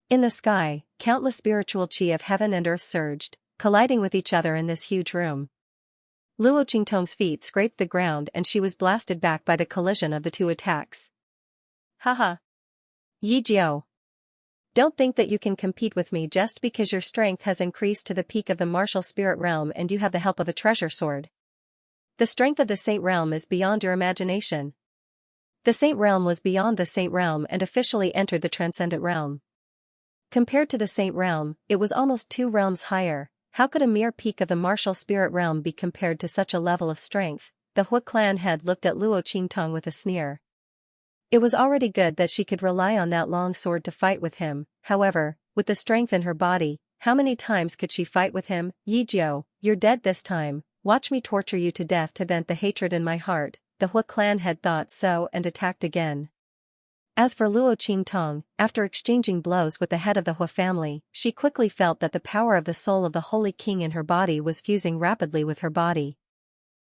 In the sky, countless spiritual chi of heaven and earth surged, colliding with each other in this huge room. Luo Qingtong's feet scraped the ground and she was blasted back by the collision of the two attacks. Haha. Yi Jiao. Don't think that you can compete with me just because your strength has increased to the peak of the martial spirit realm and you have the help of a treasure sword. The strength of the Saint Realm is beyond your imagination. The Saint Realm was beyond the Saint Realm and officially entered the Transcendent Realm. Compared to the Saint Realm, it was almost 2 realms higher. How could a mere peak of the martial spirit realm be compared to such a level of strength? The Hu clan head looked at Luo Qingtong with a sneer. It was already good that she could rely on that long sword to fight with him. However, with the strength in her body, how many times could she fight with him? Yi Jiao, you're dead this time. Watch me torture you to death to vent the hatred in my heart. The Hu clan had thought so and attacked again. As for Luo Qingtong, after exchanging blows with the head of the Hu family, she quickly felt that the power of the soul of the Holy King in her body was fusing rapidly with her body.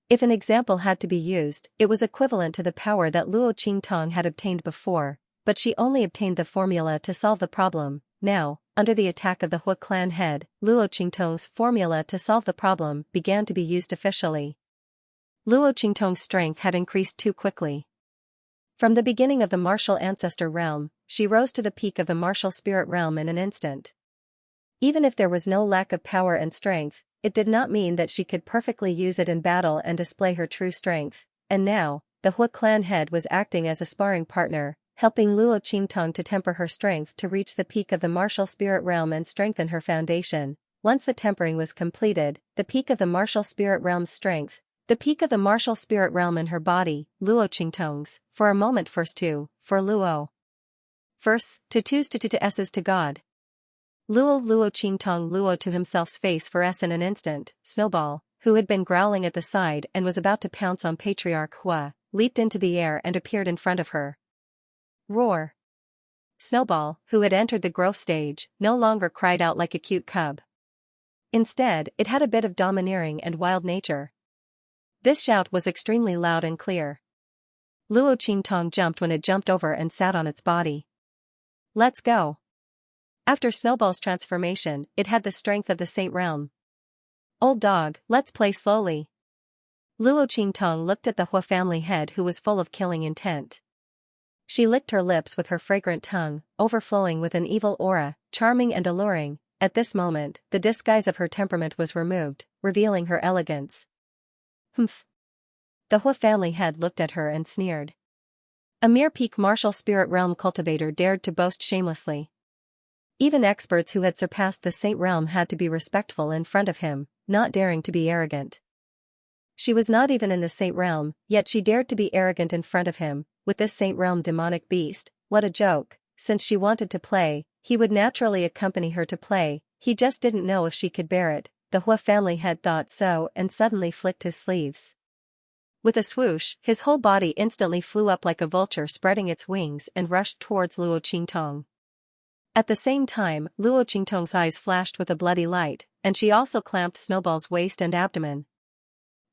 If an example had to be used, it was equivalent to the power that Luo Qingtong had obtained before, but she only obtained the formula to solve the problem. Now, under the attack of the Hu clan head, Luo Qingtong's formula to solve the problem began to be used officially. Luo Qingtong's strength had increased too quickly. From the beginning of the martial ancestor realm, she rose to the peak of the martial spirit realm in an instant. Even if there was no lack of power and strength, it did not mean that she could perfectly use it in battle and display her true strength. And now, the Hu clan head was acting as a sparring partner, helping Luo Qingtong to temper her strength to reach the peak of the martial spirit realm and strengthen her foundation. Once the tempering was completed, the peak of the martial spirit realm's strength, the peak of the martial spirit realm in her body, Luo Qingtong's, for a moment first to, for Luo. First, to twos to s's to God. Luo Qingtong Luo to himself's face for s in an instant, snowball, who had been growling at the side and was about to pounce on Patriarch Hua, leaped into the air and appeared in front of her. Roar! Snowball, who had entered the growth stage, no longer cried out like a cute cub. Instead, it had a bit of domineering and wild nature. This shout was extremely loud and clear. Luo Qingtong jumped when it jumped over and sat on its body. Let's go. After Snowball's transformation, it had the strength of the Saint Realm. Old dog, let's play slowly. Luo Qingtong looked at the Hua family head who was full of killing intent. She licked her lips with her fragrant tongue, overflowing with an evil aura, charming and alluring. At this moment, the disguise of her temperament was removed, revealing her elegance. Humph. The Hua family head looked at her and sneered. A mere peak martial spirit realm cultivator dared to boast shamelessly. Even experts who had surpassed the Saint Realm had to be respectful in front of him, not daring to be arrogant. She was not even in the Saint Realm, yet she dared to be arrogant in front of him. With this Saint Realm demonic beast, what a joke. Since she wanted to play, he would naturally accompany her to play. He just didn't know if she could bear it. The Hua family head thought so and suddenly flicked his sleeves. With a swoosh, his whole body instantly flew up like a vulture, spreading its wings and rushed towards Luo Qingtong. At the same time, Luo Qingtong's eyes flashed with a bloody light, and she also clamped Snowball's waist and abdomen.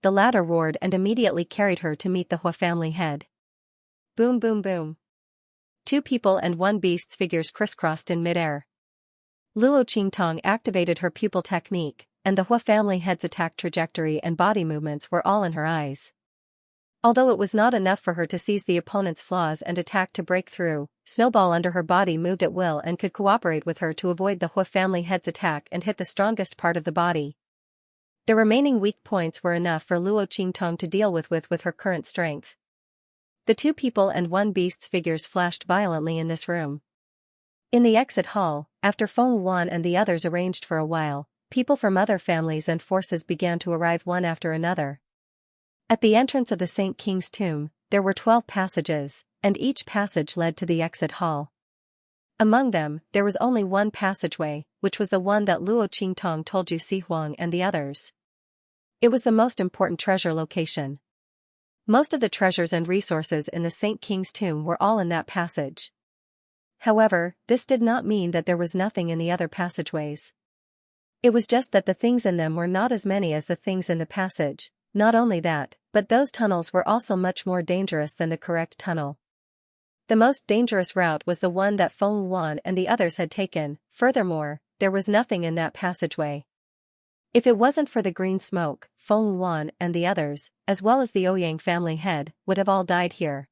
The latter roared and immediately carried her to meet the Hua family head. Boom boom boom. Two people and one beast's figures crisscrossed in midair. Luo Qingtong activated her pupil technique, and the Hua family head's attack trajectory and body movements were all in her eyes. Although it was not enough for her to seize the opponent's flaws and attack to break through, Snowball under her body moved at will and could cooperate with her to avoid the Hua family head's attack and hit the strongest part of the body. The remaining weak points were enough for Luo Qingtong to deal with her current strength. The two people and one beast's figures flashed violently in this room. In the exit hall, after Feng Yuan and the others arranged for a while, people from other families and forces began to arrive one after another. At the entrance of the Saint King's tomb, there were 12 passages, and each passage led to the exit hall. Among them, there was only one passageway, which was the one that Luo Qingtong told Ju Sihuang and the others. It was the most important treasure location. Most of the treasures and resources in the Saint King's tomb were all in that passage. However, this did not mean that there was nothing in the other passageways. It was just that the things in them were not as many as the things in the passage. Not only that, but those tunnels were also much more dangerous than the correct tunnel. The most dangerous route was the one that Feng Yuan and the others had taken. Furthermore, there was nothing in that passageway. If it wasn't for the green smoke, Feng Yuan and the others, as well as the Ouyang family head, would have all died here.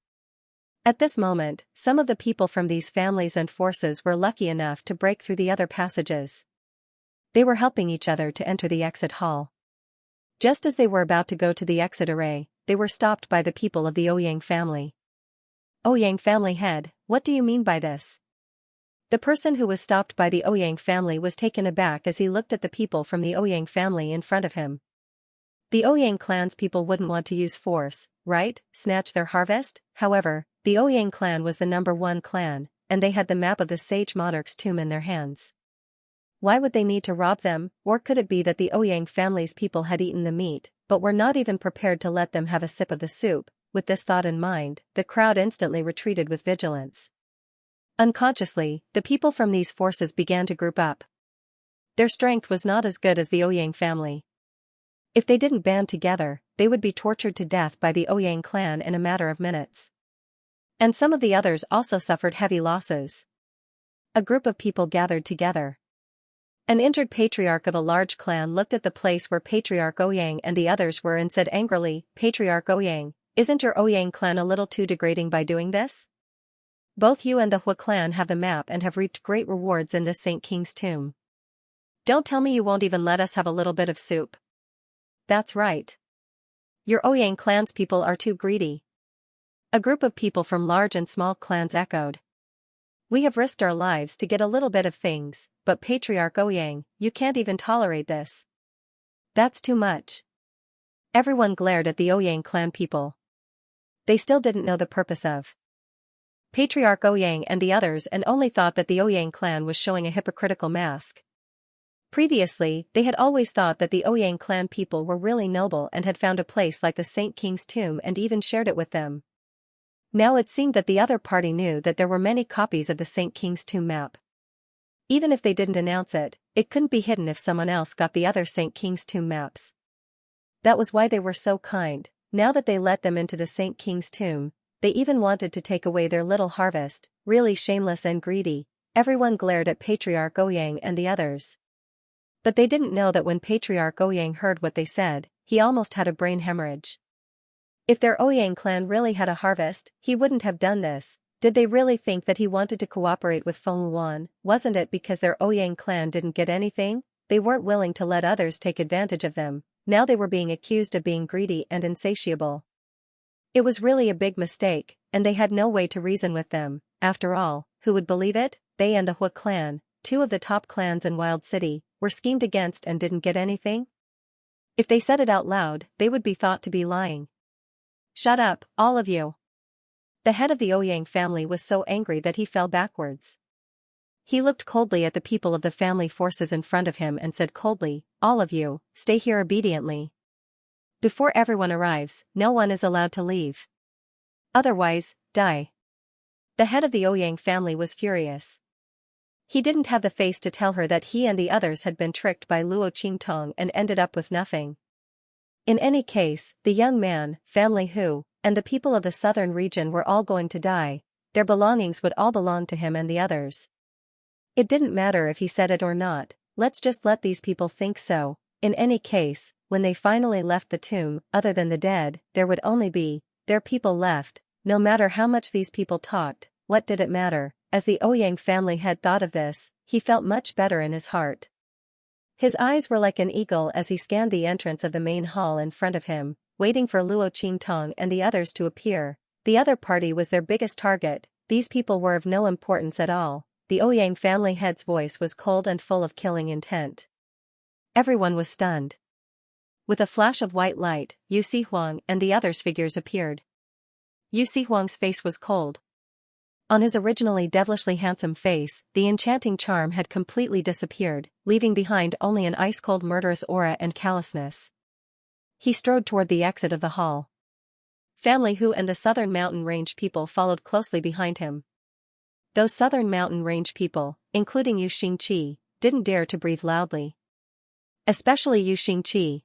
At this moment, some of the people from these families and forces were lucky enough to break through the other passages. They were helping each other to enter the exit hall. Just as they were about to go to the exit array, they were stopped by the people of the Ouyang family. Ouyang family head, what do you mean by this? The person who was stopped by the Ouyang family was taken aback as he looked at the people from the Ouyang family in front of him. The Ouyang clan's people wouldn't want to use force, right? Snatch their harvest? However, the Ouyang clan was the #1 clan, and they had the map of the sage monarch's tomb in their hands. Why would they need to rob them? Or could it be that the Ouyang family's people had eaten the meat, but were not even prepared to let them have a sip of the soup? With this thought in mind, the crowd instantly retreated with vigilance. Unconsciously, the people from these forces began to group up. Their strength was not as good as the Ouyang family. If they didn't band together, they would be tortured to death by the Ouyang clan in a matter of minutes. And some of the others also suffered heavy losses. A group of people gathered together. An injured patriarch of a large clan looked at the place where Patriarch Ouyang and the others were and said angrily, "Patriarch Ouyang, isn't your Ouyang clan a little too degrading by doing this? Both you and the Hua clan have the map and have reaped great rewards in this Saint King's tomb. Don't tell me you won't even let us have a little bit of soup." "That's right. Your Ouyang clan's people are too greedy." A group of people from large and small clans echoed. "We have risked our lives to get a little bit of things, but Patriarch Ouyang, you can't even tolerate this. That's too much." Everyone glared at the Ouyang clan people. They still didn't know the purpose of Patriarch Ouyang and the others and only thought that the Ouyang clan was showing a hypocritical mask. Previously, they had always thought that the Ouyang clan people were really noble and had found a place like the Saint King's tomb and even shared it with them. Now it seemed that the other party knew that there were many copies of the Saint King's tomb map. Even if they didn't announce it, it couldn't be hidden if someone else got the other Saint King's tomb maps. That was why they were so kind. Now that they let them into the Saint King's tomb, they even wanted to take away their little harvest. Really shameless and greedy. Everyone glared at Patriarch Ouyang and the others. But they didn't know that when Patriarch Ouyang heard what they said, he almost had a brain hemorrhage. If their Ouyang clan really had a harvest, he wouldn't have done this. Did they really think that he wanted to cooperate with Feng Luan? Wasn't it because their Ouyang clan didn't get anything? They weren't willing to let others take advantage of them. Now they were being accused of being greedy and insatiable. It was really a big mistake, and they had no way to reason with them. After all, who would believe it? They and the Hua clan, two of the top clans in Wild City, were schemed against and didn't get anything? If they said it out loud, they would be thought to be lying. Shut up, all of you. The head of the Ouyang family was so angry that he fell backwards. He looked coldly at the people of the family forces in front of him and said coldly, all of you, stay here obediently. Before everyone arrives, no one is allowed to leave. Otherwise, die. The head of the Ouyang family was furious. He didn't have the face to tell her that he and the others had been tricked by Luo Qingtong and ended up with nothing. In any case, the young man, family Hu, and the people of the southern region were all going to die. Their belongings would all belong to him and the others. It didn't matter if he said it or not, let's just let these people think so. In any case, when they finally left the tomb, other than the dead, there would only be their people left. No matter how much these people talked, what did it matter? As the Ouyang family head thought of this, he felt much better in his heart. His eyes were like an eagle as he scanned the entrance of the main hall in front of him, waiting for Luo Qingtong and the others to appear. The other party was their biggest target. These people were of no importance at all. The Ouyang family head's voice was cold and full of killing intent. Everyone was stunned. With a flash of white light, Yu Sihuang and the others' figures appeared. Yu Sihuang's face was cold. On his originally devilishly handsome face, the enchanting charm had completely disappeared, leaving behind only an ice-cold murderous aura and callousness. He strode toward the exit of the hall. Family Hu and the Southern Mountain Range people followed closely behind him. Those Southern Mountain Range people, including Yu Xingqi, didn't dare to breathe loudly. Especially Yu Xingqi.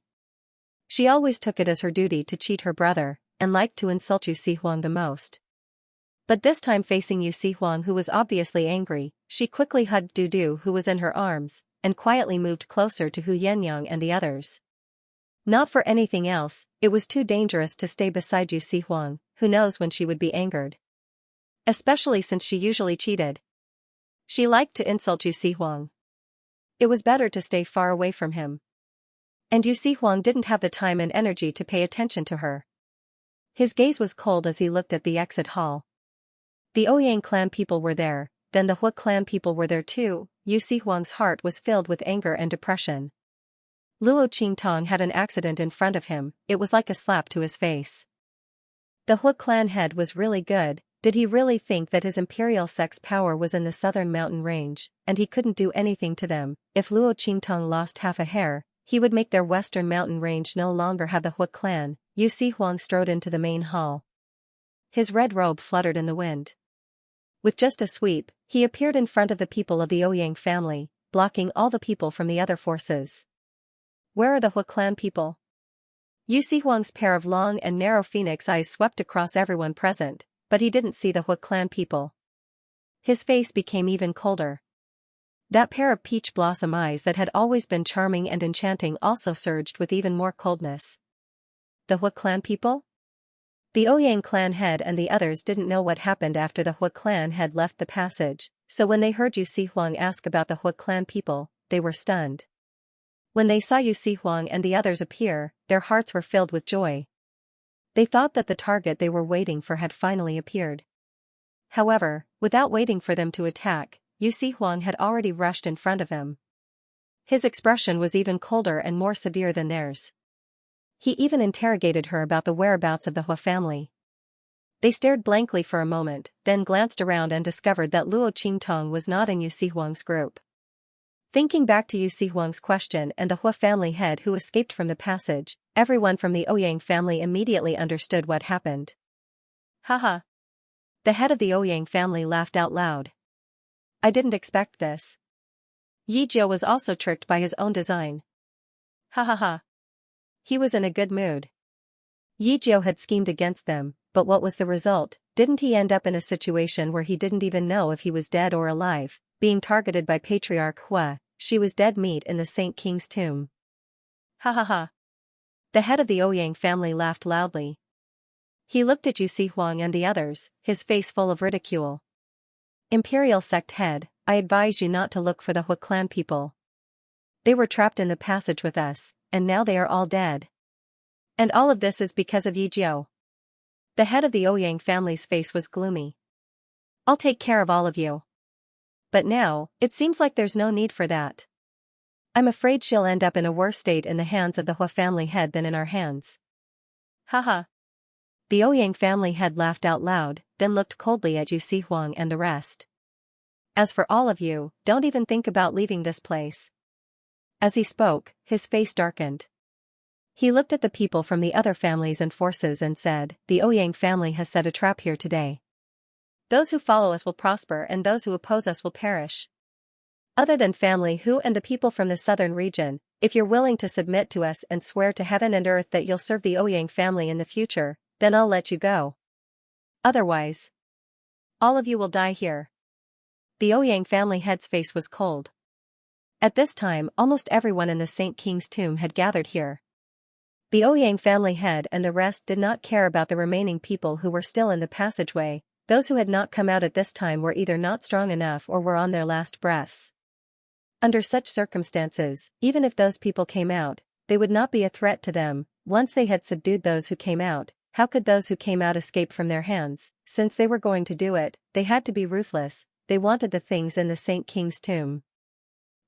She always took it as her duty to cheat her brother, and liked to insult Yu Sihuang the most. But this time facing Yu Sihuang, who was obviously angry, she quickly hugged Dudu, who was in her arms, and quietly moved closer to Hu Yenyang and the others. Not for anything else, it was too dangerous to stay beside Yu Sihuang. Who knows when she would be angered. Especially since she usually cheated. She liked to insult Yu Sihuang. It was better to stay far away from him. And Yu Sihuang didn't have the time and energy to pay attention to her. His gaze was cold as he looked at the exit hall. The Ouyang clan people were there, then the Hua clan people were there too. Yu Sihuang's heart was filled with anger and depression. Luo Qingtong had an accident in front of him, it was like a slap to his face. The Hua clan head was really good. Did he really think that his imperial sex power was in the southern mountain range, and he couldn't do anything to them? If Luo Qingtong lost half a hair, he would make their western mountain range no longer have the Hua clan. Yu Sihuang strode into the main hall. His red robe fluttered in the wind. With just a sweep, he appeared in front of the people of the Ouyang family, blocking all the people from the other forces. Where are the Hua clan people? Yu Sihuang's pair of long and narrow phoenix eyes swept across everyone present, but he didn't see the Hua clan people. His face became even colder. That pair of peach blossom eyes that had always been charming and enchanting also surged with even more coldness. The Hua clan people? The Ouyang clan head and the others didn't know what happened after the Hua clan had left the passage, so when they heard Yu Sihuang ask about the Hua clan people, they were stunned. When they saw Yu Sihuang and the others appear, their hearts were filled with joy. They thought that the target they were waiting for had finally appeared. However, without waiting for them to attack, Yu Sihuang had already rushed in front of them. His expression was even colder and more severe than theirs. He even interrogated her about the whereabouts of the Hua family. They stared blankly for a moment, then glanced around and discovered that Luo Qingtong was not in Yu Sihuang's group. Thinking back to Yu Huang's question and the Hua family head who escaped from the passage, everyone from the Ouyang family immediately understood what happened. Haha. The head of the Ouyang family laughed out loud. I didn't expect this. Yi Jiu was also tricked by his own design. Ha ha ha. He was in a good mood. Yi Jiu had schemed against them, but what was the result? Didn't he end up in a situation where he didn't even know if he was dead or alive, being targeted by Patriarch Hua? She was dead meat in the Saint King's tomb. Ha ha ha. The head of the Ouyang family laughed loudly. He looked at Yu Huang and the others, his face full of ridicule. Imperial sect head, I advise you not to look for the Hua clan people. They were trapped in the passage with us, and now they are all dead. And all of this is because of Yi Jiu. The head of the Ouyang family's face was gloomy. I'll take care of all of you. But now, it seems like there's no need for that. I'm afraid she'll end up in a worse state in the hands of the Hua family head than in our hands. Haha. The Ouyang family head laughed out loud, then looked coldly at Yu Huang and the rest. As for all of you, don't even think about leaving this place. As he spoke, his face darkened. He looked at the people from the other families and forces and said, the Ouyang family has set a trap here today. Those who follow us will prosper and those who oppose us will perish. Other than family Hu and the people from the southern region, if you're willing to submit to us and swear to heaven and earth that you'll serve the Ouyang family in the future, then I'll let you go. Otherwise, all of you will die here. The Ouyang family head's face was cold. At this time, almost everyone in the Saint King's tomb had gathered here. The Ouyang family head and the rest did not care about the remaining people who were still in the passageway. Those who had not come out at this time were either not strong enough or were on their last breaths. Under such circumstances, even if those people came out, they would not be a threat to them. Once they had subdued those who came out, how could those who came out escape from their hands? Since they were going to do it, they had to be ruthless. They wanted the things in the Saint King's tomb.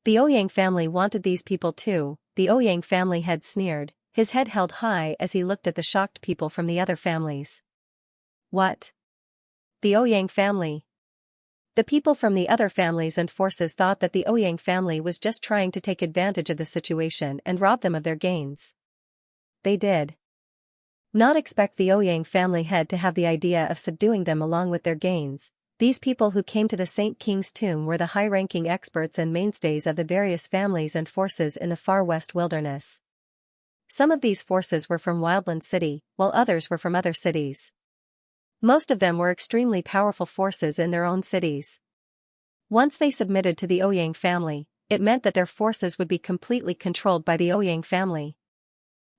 The Ouyang family wanted these people too. The Ouyang family head sneered, his head held high as he looked at the shocked people from the other families. What? The Ouyang family. The people from the other families and forces thought that the Ouyang family was just trying to take advantage of the situation and rob them of their gains. They did not expect the Ouyang family head to have the idea of subduing them along with their gains. These people who came to the Saint King's tomb were the high-ranking experts and mainstays of the various families and forces in the far west wilderness. Some of these forces were from Wildland City, while others were from other cities. Most of them were extremely powerful forces in their own cities. Once they submitted to the Ouyang family, it meant that their forces would be completely controlled by the Ouyang family.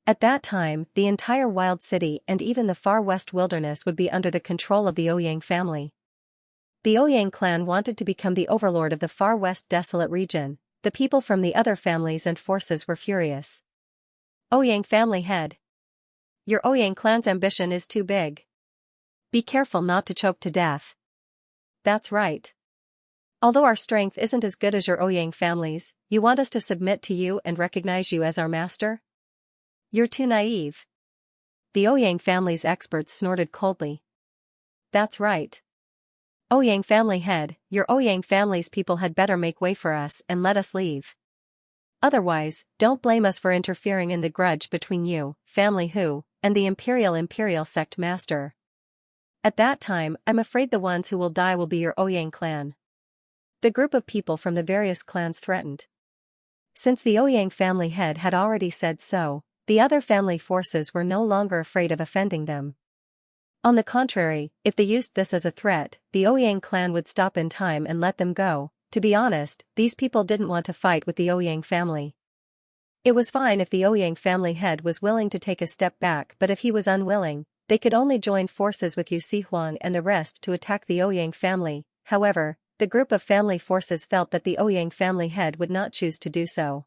At that time, the entire Wild City and even the far west wilderness would be under the control of the Ouyang family. The Ouyang clan wanted to become the overlord of the far west desolate region. The people from the other families and forces were furious. Ouyang family head. Your Ouyang clan's ambition is too big. Be careful not to choke to death. That's right. Although our strength isn't as good as your Ouyang family's, you want us to submit to you and recognize you as our master? You're too naive. The Ouyang family's experts snorted coldly. That's right. Ouyang family head, your Ouyang family's people had better make way for us and let us leave. Otherwise, don't blame us for interfering in the grudge between you, family Hu, and the Imperial sect master. At that time, I'm afraid the ones who will die will be your Ouyang clan. The group of people from the various clans threatened. Since the Ouyang family head had already said so, the other family forces were no longer afraid of offending them. On the contrary, if they used this as a threat, the Ouyang clan would stop in time and let them go. To be honest, these people didn't want to fight with the Ouyang family. It was fine if the Ouyang family head was willing to take a step back, but if he was unwilling, they could only join forces with Yu Huang and the rest to attack the Ouyang family. However, the group of family forces felt that the Ouyang family head would not choose to do so.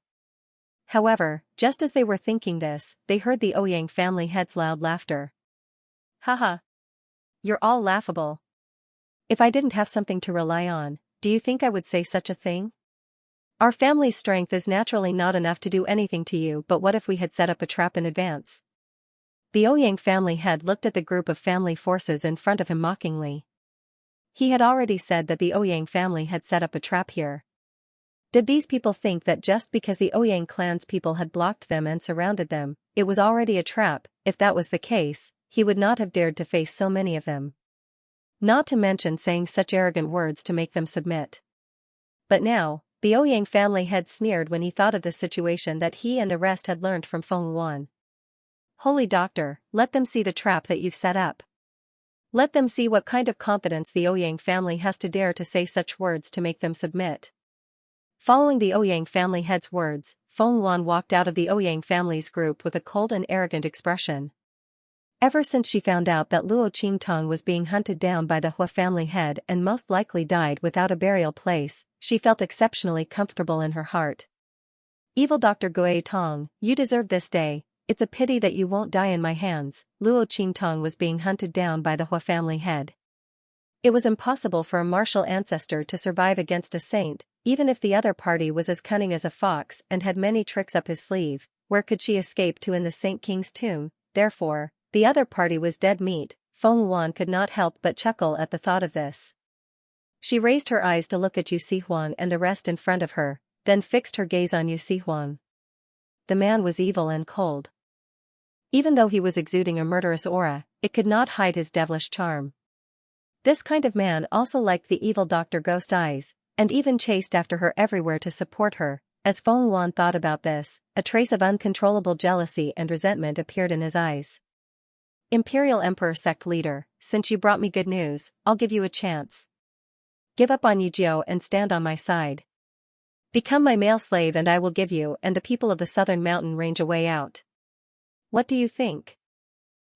However, just as they were thinking this, they heard the Ouyang family head's loud laughter. Haha. You're all laughable. If I didn't have something to rely on, do you think I would say such a thing? Our family's strength is naturally not enough to do anything to you, but what if we had set up a trap in advance? The Ouyang family head looked at the group of family forces in front of him mockingly. He had already said that the Ouyang family had set up a trap here. Did these people think that just because the Ouyang clan's people had blocked them and surrounded them, it was already a trap? If that was the case, he would not have dared to face so many of them. Not to mention saying such arrogant words to make them submit. But now, the Ouyang family head sneered when he thought of the situation that he and the rest had learned from Feng Yuan. Holy Doctor, let them see the trap that you've set up. Let them see what kind of confidence the Ouyang family has to dare to say such words to make them submit. Following the Ouyang family head's words, Feng Yuan walked out of the Ouyang family's group with a cold and arrogant expression. Ever since she found out that Luo Qingtong was being hunted down by the Hua family head and most likely died without a burial place, she felt exceptionally comfortable in her heart. Evil Dr. Gui Tong, you deserve this day. It's a pity that you won't die in my hands. Luo Qingtong was being hunted down by the Hua family head. It was impossible for a martial ancestor to survive against a saint, even if the other party was as cunning as a fox and had many tricks up his sleeve. Where could she escape to in the Saint King's tomb? Therefore, the other party was dead meat. Feng Yuan could not help but chuckle at the thought of this. She raised her eyes to look at Yu Sihuang and the rest in front of her, then fixed her gaze on Yu Sihuang. The man was evil and cold. Even though he was exuding a murderous aura, it could not hide his devilish charm. This kind of man also liked the evil Dr. Ghost Eyes, and even chased after her everywhere to support her. As Feng Yuan thought about this, a trace of uncontrollable jealousy and resentment appeared in his eyes. Imperial Emperor Sect Leader, since you brought me good news, I'll give you a chance. Give up on Yizhou and stand on my side. Become my male slave and I will give you and the people of the southern mountain range a way out. What do you think?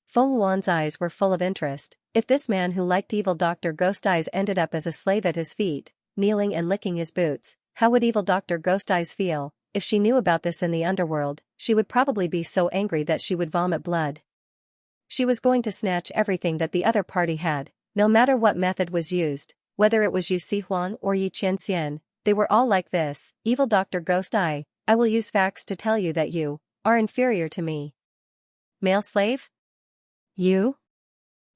Feng Yuan's eyes were full of interest. If this man who liked evil Dr. Ghost Eyes ended up as a slave at his feet, kneeling and licking his boots, how would evil Dr. Ghost Eyes feel? If she knew about this in the underworld, she would probably be so angry that she would vomit blood. She was going to snatch everything that the other party had, no matter what method was used, whether it was Yu Sihuang or Yi Qianxian, they were all like this. Evil Dr. Ghost Eye, I will use facts to tell you that you are inferior to me. Male slave? You?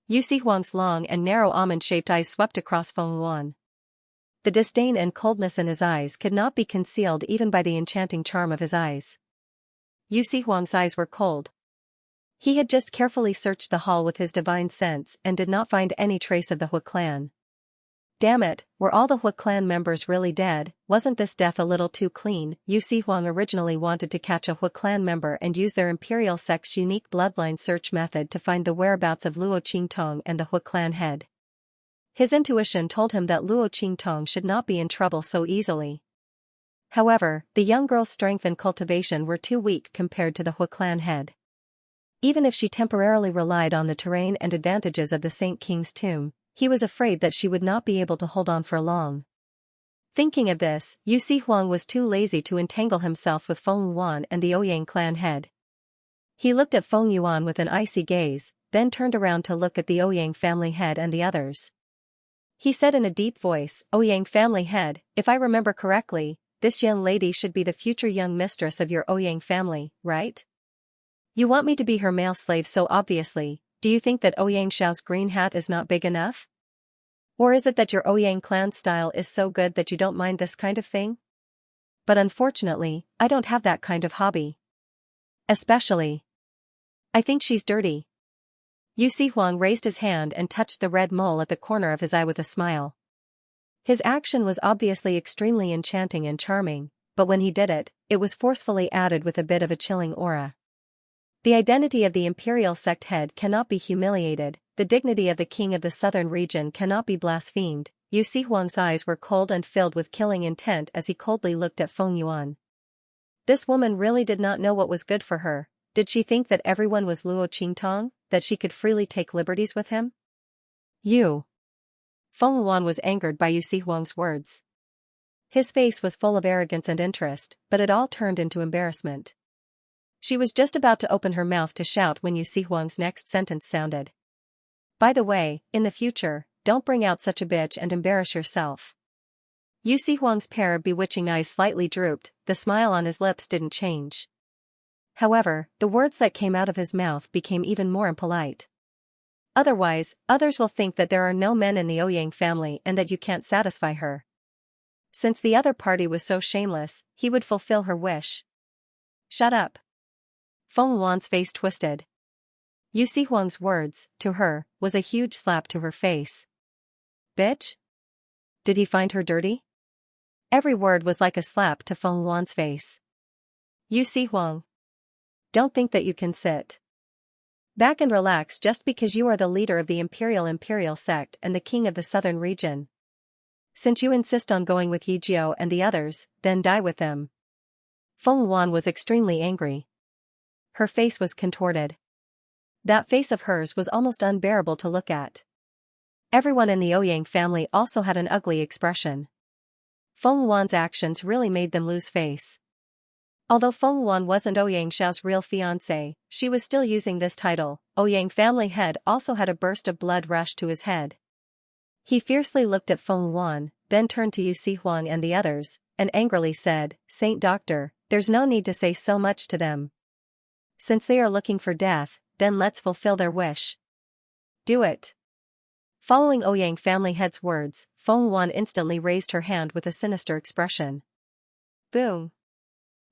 Yu Sihuang's long and narrow almond-shaped eyes swept across Feng Yuan. The disdain and coldness in his eyes could not be concealed even by the enchanting charm of his eyes. Yu Sihuang's eyes were cold. He had just carefully searched the hall with his divine sense and did not find any trace of the Hua clan. Damn it, were all the Hua clan members really dead? Wasn't this death a little too clean? Yu Sihuang originally wanted to catch a Hua clan member and use their imperial sect's unique bloodline search method to find the whereabouts of Luo Qingtong and the Hua clan head. His intuition told him that Luo Qingtong should not be in trouble so easily. However, the young girl's strength and cultivation were too weak compared to the Hua clan head. Even if she temporarily relied on the terrain and advantages of the Saint King's tomb, he was afraid that she would not be able to hold on for long. Thinking of this, Yu Sihuang was too lazy to entangle himself with Feng Yuan and the Ouyang clan head. He looked at Feng Yuan with an icy gaze, then turned around to look at the Ouyang family head and the others. He said in a deep voice, Ouyang family head, if I remember correctly, this young lady should be the future young mistress of your Ouyang family, right? You want me to be her male slave so obviously. Do you think that Ouyang Xiao's green hat is not big enough? Or is it that your Ouyang clan style is so good that you don't mind this kind of thing? But unfortunately, I don't have that kind of hobby. Especially. I think she's dirty. Yu Sihuang raised his hand and touched the red mole at the corner of his eye with a smile. His action was obviously extremely enchanting and charming, but when he did it, it was forcefully added with a bit of a chilling aura. The identity of the imperial sect head cannot be humiliated, the dignity of the king of the southern region cannot be blasphemed. Yu Sihuang's eyes were cold and filled with killing intent as he coldly looked at Feng Yuan. This woman really did not know what was good for her. Did she think that everyone was Luo Qingtong, that she could freely take liberties with him? You. Feng Yuan was angered by Yu Sihuang's words. His face was full of arrogance and interest, but it all turned into embarrassment. She was just about to open her mouth to shout when Yu Sihuang's next sentence sounded. By the way, in the future, don't bring out such a bitch and embarrass yourself. Yu Sihuang's pair of bewitching eyes slightly drooped, the smile on his lips didn't change. However, the words that came out of his mouth became even more impolite. Otherwise, others will think that there are no men in the Ouyang family and that you can't satisfy her. Since the other party was so shameless, he would fulfill her wish. Shut up. Feng Yuan's face twisted. Yu Huang's words, to her, was a huge slap to her face. Bitch? Did he find her dirty? Every word was like a slap to Feng Yuan's face. Yu Huang. Don't think that you can sit back and relax just because you are the leader of the imperial sect and the king of the southern region. Since you insist on going with Yi Jiao and the others, then die with them. Feng Yuan was extremely angry. Her face was contorted. That face of hers was almost unbearable to look at. Everyone in the Ouyang family also had an ugly expression. Feng Yuan's actions really made them lose face. Although Feng Yuan wasn't Ouyang Xiao's real fiancé, she was still using this title. Ouyang family head also had a burst of blood rush to his head. He fiercely looked at Feng Yuan, then turned to Yu Huang and the others, and angrily said, Saint Doctor, there's no need to say so much to them. Since they are looking for death, then let's fulfill their wish. Do it. Following Ouyang family head's words, Feng Yuan instantly raised her hand with a sinister expression. Boom.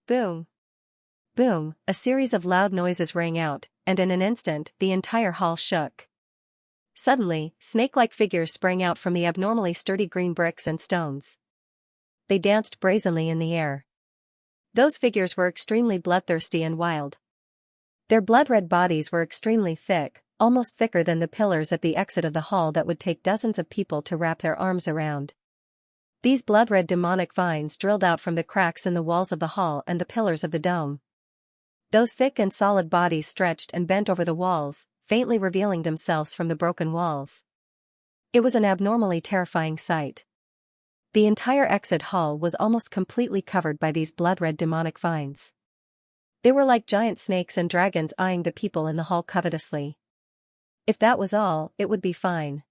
Boom. Boom, a series of loud noises rang out, and in an instant, the entire hall shook. Suddenly, snake-like figures sprang out from the abnormally sturdy green bricks and stones. They danced brazenly in the air. Those figures were extremely bloodthirsty and wild. Their blood-red bodies were extremely thick, almost thicker than the pillars at the exit of the hall that would take dozens of people to wrap their arms around. These blood-red demonic vines drilled out from the cracks in the walls of the hall and the pillars of the dome. Those thick and solid bodies stretched and bent over the walls, faintly revealing themselves from the broken walls. It was an abnormally terrifying sight. The entire exit hall was almost completely covered by these blood-red demonic vines. They were like giant snakes and dragons eyeing the people in the hall covetously. If that was all, it would be fine.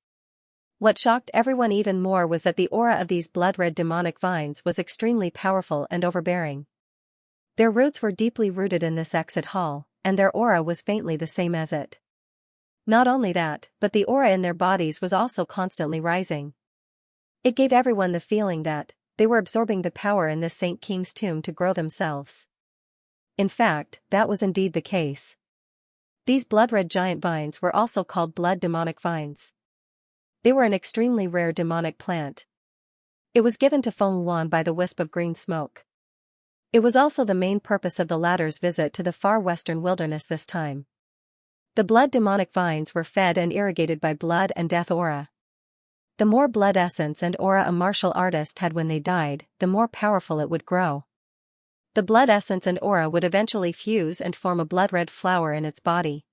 What shocked everyone even more was that the aura of these blood-red demonic vines was extremely powerful and overbearing. Their roots were deeply rooted in this exit hall, and their aura was faintly the same as it. Not only that, but the aura in their bodies was also constantly rising. It gave everyone the feeling that they were absorbing the power in this Saint King's tomb to grow themselves. In fact, that was indeed the case. These blood-red giant vines were also called blood demonic vines. They were an extremely rare demonic plant. It was given to Feng Yuan by the wisp of green smoke. It was also the main purpose of the latter's visit to the far western wilderness this time. The blood demonic vines were fed and irrigated by blood and death aura. The more blood essence and aura a martial artist had when they died, the more powerful it would grow. The blood essence and aura would eventually fuse and form a blood-red flower in its body.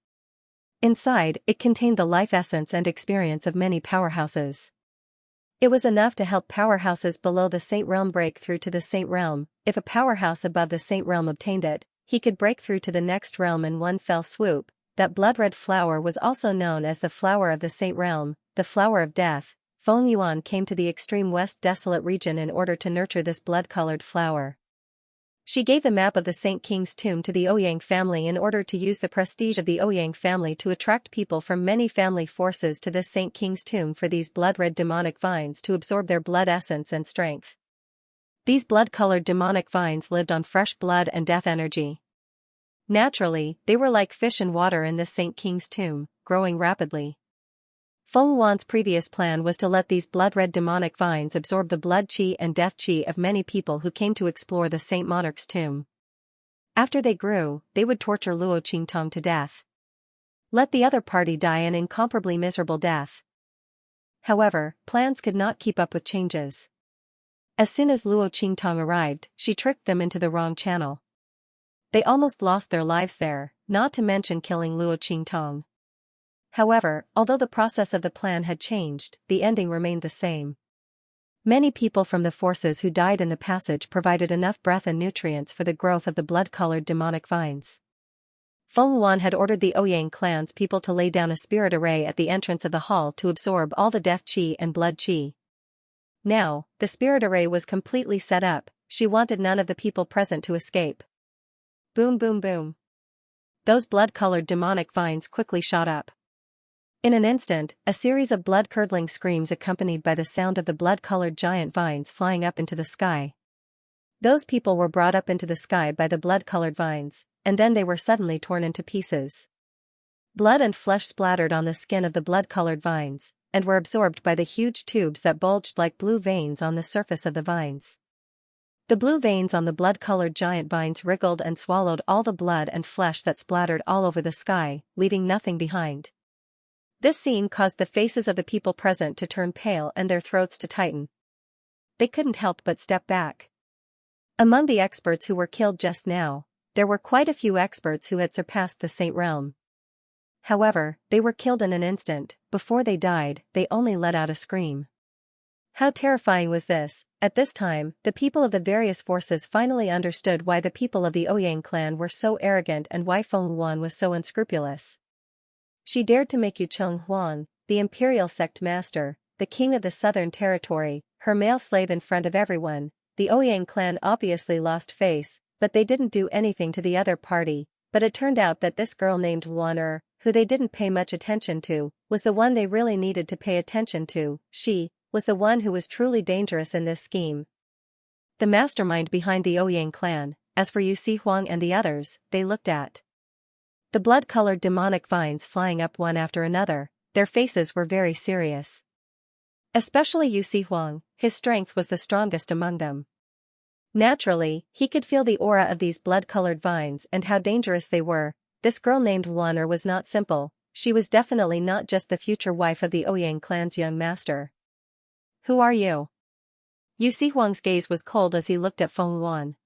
Inside, it contained the life essence and experience of many powerhouses. It was enough to help powerhouses below the Saint Realm break through to the Saint Realm. If a powerhouse above the Saint Realm obtained it, he could break through to the next realm in one fell swoop. That blood-red flower was also known as the flower of the Saint Realm, the flower of death. Feng Yuan came to the extreme west desolate region in order to nurture this blood-colored flower. She gave the map of the Saint King's tomb to the Ouyang family in order to use the prestige of the Ouyang family to attract people from many family forces to this Saint King's tomb for these blood-red demonic vines to absorb their blood essence and strength. These blood-colored demonic vines lived on fresh blood and death energy. Naturally, they were like fish in water in this Saint King's tomb, growing rapidly. Feng Yuan's previous plan was to let these blood-red demonic vines absorb the blood qi and death qi of many people who came to explore the Saint Monarch's tomb. After they grew, they would torture Luo Qingtong to death. Let the other party die an incomparably miserable death. However, plans could not keep up with changes. As soon as Luo Qingtong arrived, she tricked them into the wrong channel. They almost lost their lives there, not to mention killing Luo Qingtong. However, although the process of the plan had changed, the ending remained the same. Many people from the forces who died in the passage provided enough breath and nutrients for the growth of the blood-colored demonic vines. Feng Yuan had ordered the Ouyang clan's people to lay down a spirit array at the entrance of the hall to absorb all the death qi and blood qi. Now, the spirit array was completely set up. She wanted none of the people present to escape. Boom boom boom. Those blood-colored demonic vines quickly shot up. In an instant, a series of blood-curdling screams accompanied by the sound of the blood-colored giant vines flying up into the sky. Those people were brought up into the sky by the blood-colored vines, and then they were suddenly torn into pieces. Blood and flesh splattered on the skin of the blood-colored vines, and were absorbed by the huge tubes that bulged like blue veins on the surface of the vines. The blue veins on the blood-colored giant vines wriggled and swallowed all the blood and flesh that splattered all over the sky, leaving nothing behind. This scene caused the faces of the people present to turn pale and their throats to tighten. They couldn't help but step back. Among the experts who were killed just now, there were quite a few experts who had surpassed the Saint realm. However, they were killed in an instant. Before they died, they only let out a scream. How terrifying was this? At this time, the people of the various forces finally understood why the people of the Ouyang clan were so arrogant and why Feng Huan was so unscrupulous. She dared to make Yu Cheng Huang, the imperial sect master, the king of the southern territory, her male slave in front of everyone. The Ouyang clan obviously lost face, but they didn't do anything to the other party. But it turned out that this girl named Luan, who they didn't pay much attention to, was the one they really needed to pay attention to. She was the one who was truly dangerous in this scheme. The mastermind behind the Ouyang clan. As for Yu Huang and the others, they looked at the blood-colored demonic vines flying up one after another. Their faces were very serious. Especially Yu Huang, his strength was the strongest among them. Naturally, he could feel the aura of these blood-colored vines and how dangerous they were. This girl named Luan was not simple. She was definitely not just the future wife of the Ouyang clan's young master. Who are you? Yu Huang's gaze was cold as he looked at Feng Luan.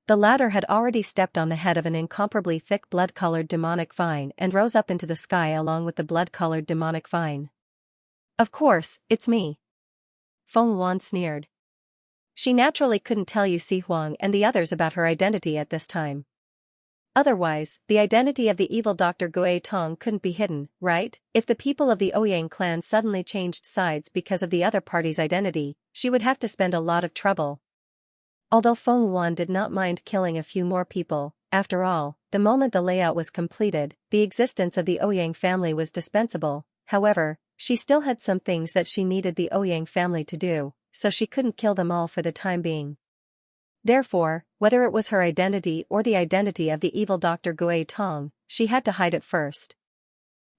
The latter had already stepped on the head of an incomparably thick blood-colored demonic vine and rose up into the sky along with the blood-colored demonic vine. Of course, it's me. Feng Luan sneered. She naturally couldn't tell Yu Huang and the others about her identity at this time. Otherwise, the identity of the evil Dr. Gui Tong couldn't be hidden, right? If the people of the Ouyang clan suddenly changed sides because of the other party's identity, she would have to spend a lot of trouble. Although Feng Luan did not mind killing a few more people, after all, the moment the layout was completed, the existence of the Ouyang family was dispensable. However, she still had some things that she needed the Ouyang family to do, so she couldn't kill them all for the time being. Therefore, whether it was her identity or the identity of the evil Dr. Gui Tong, she had to hide it first.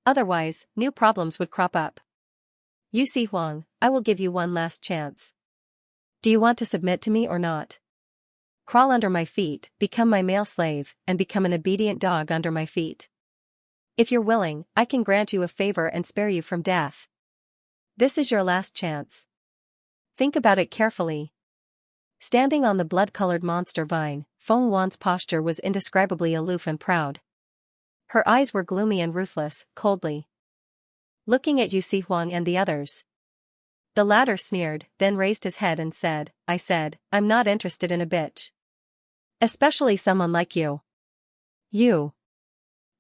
Otherwise, new problems would crop up. Yu Huang, I will give you one last chance. Do you want to submit to me or not? Crawl under my feet, become my male slave, and become an obedient dog under my feet. If you're willing, I can grant you a favor and spare you from death. This is your last chance. Think about it carefully. Standing on the blood-colored monster vine, Feng Luan's posture was indescribably aloof and proud. Her eyes were gloomy and ruthless, coldly looking at Yu Huang and the others. The latter sneered, then raised his head and said, I'm not interested in a bitch. Especially someone like you. You.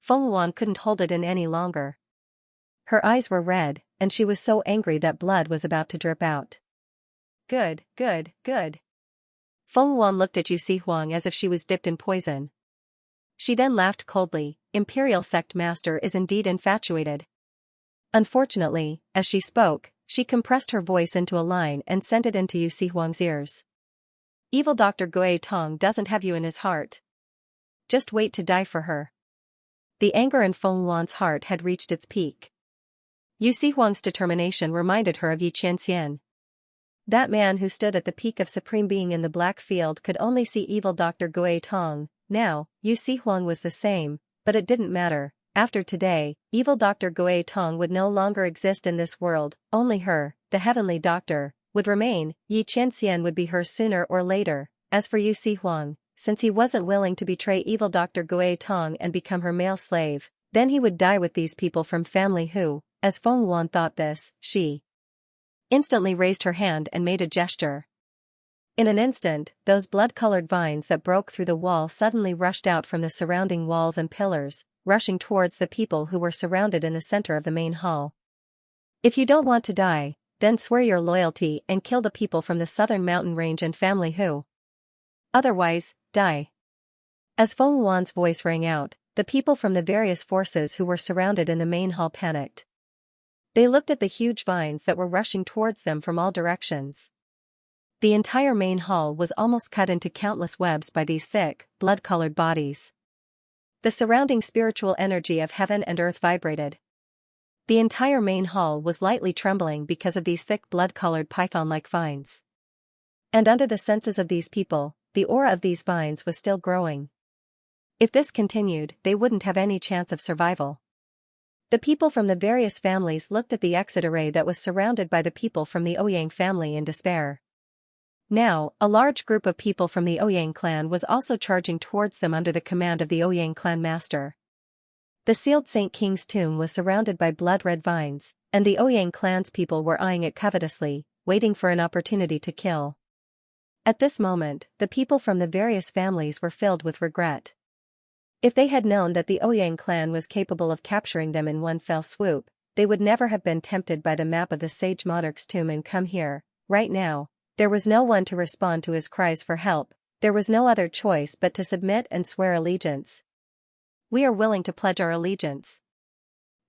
Feng Luan couldn't hold it in any longer. Her eyes were red, and she was so angry that blood was about to drip out. Good. Feng Luan looked at Yu Huang as if she was dipped in poison. She then laughed coldly. Imperial sect master is indeed infatuated. Unfortunately, as she spoke, she compressed her voice into a line and sent it into Yu Huang's ears. Evil Dr. Gui Tong doesn't have you in his heart. Just wait to die for her. The anger in Feng Luan's heart had reached its peak. Yu Huang's determination reminded her of Xianxia. That man who stood at the peak of supreme being in the black field could only see evil Dr. Gui Tong. Now, Yu Huang was the same, but it didn't matter. After today, evil Dr. Gui Tong would no longer exist in this world. Only her, the heavenly doctor, would remain. Xianxia would be hers sooner or later. As for Yu Huang, since he wasn't willing to betray evil Dr. Gui Tong and become her male slave, then he would die with these people from family who, as Feng Luan thought this, she instantly raised her hand and made a gesture. In an instant, those blood-colored vines that broke through the wall suddenly rushed out from the surrounding walls and pillars, rushing towards the people who were surrounded in the center of the main hall. If you don't want to die, then swear your loyalty and kill the people from the southern mountain range and family who otherwise, die. As Feng Luan's voice rang out, the people from the various forces who were surrounded in the main hall panicked. They looked at the huge vines that were rushing towards them from all directions. The entire main hall was almost cut into countless webs by these thick, blood-colored bodies. The surrounding spiritual energy of heaven and earth vibrated. The entire main hall was lightly trembling because of these thick blood-colored python-like vines. And under the senses of these people, the aura of these vines was still growing. If this continued, they wouldn't have any chance of survival. The people from the various families looked at the exit array that was surrounded by the people from the Ouyang family in despair. Now, a large group of people from the Ouyang clan was also charging towards them under the command of the Ouyang clan master. The sealed Saint King's tomb was surrounded by blood-red vines, and the Ouyang clan's people were eyeing it covetously, waiting for an opportunity to kill. At this moment, the people from the various families were filled with regret. If they had known that the Ouyang clan was capable of capturing them in one fell swoop, they would never have been tempted by the map of the sage monarch's tomb and come here. Right now, there was no one to respond to his cries for help. There was no other choice but to submit and swear allegiance. We are willing to pledge our allegiance.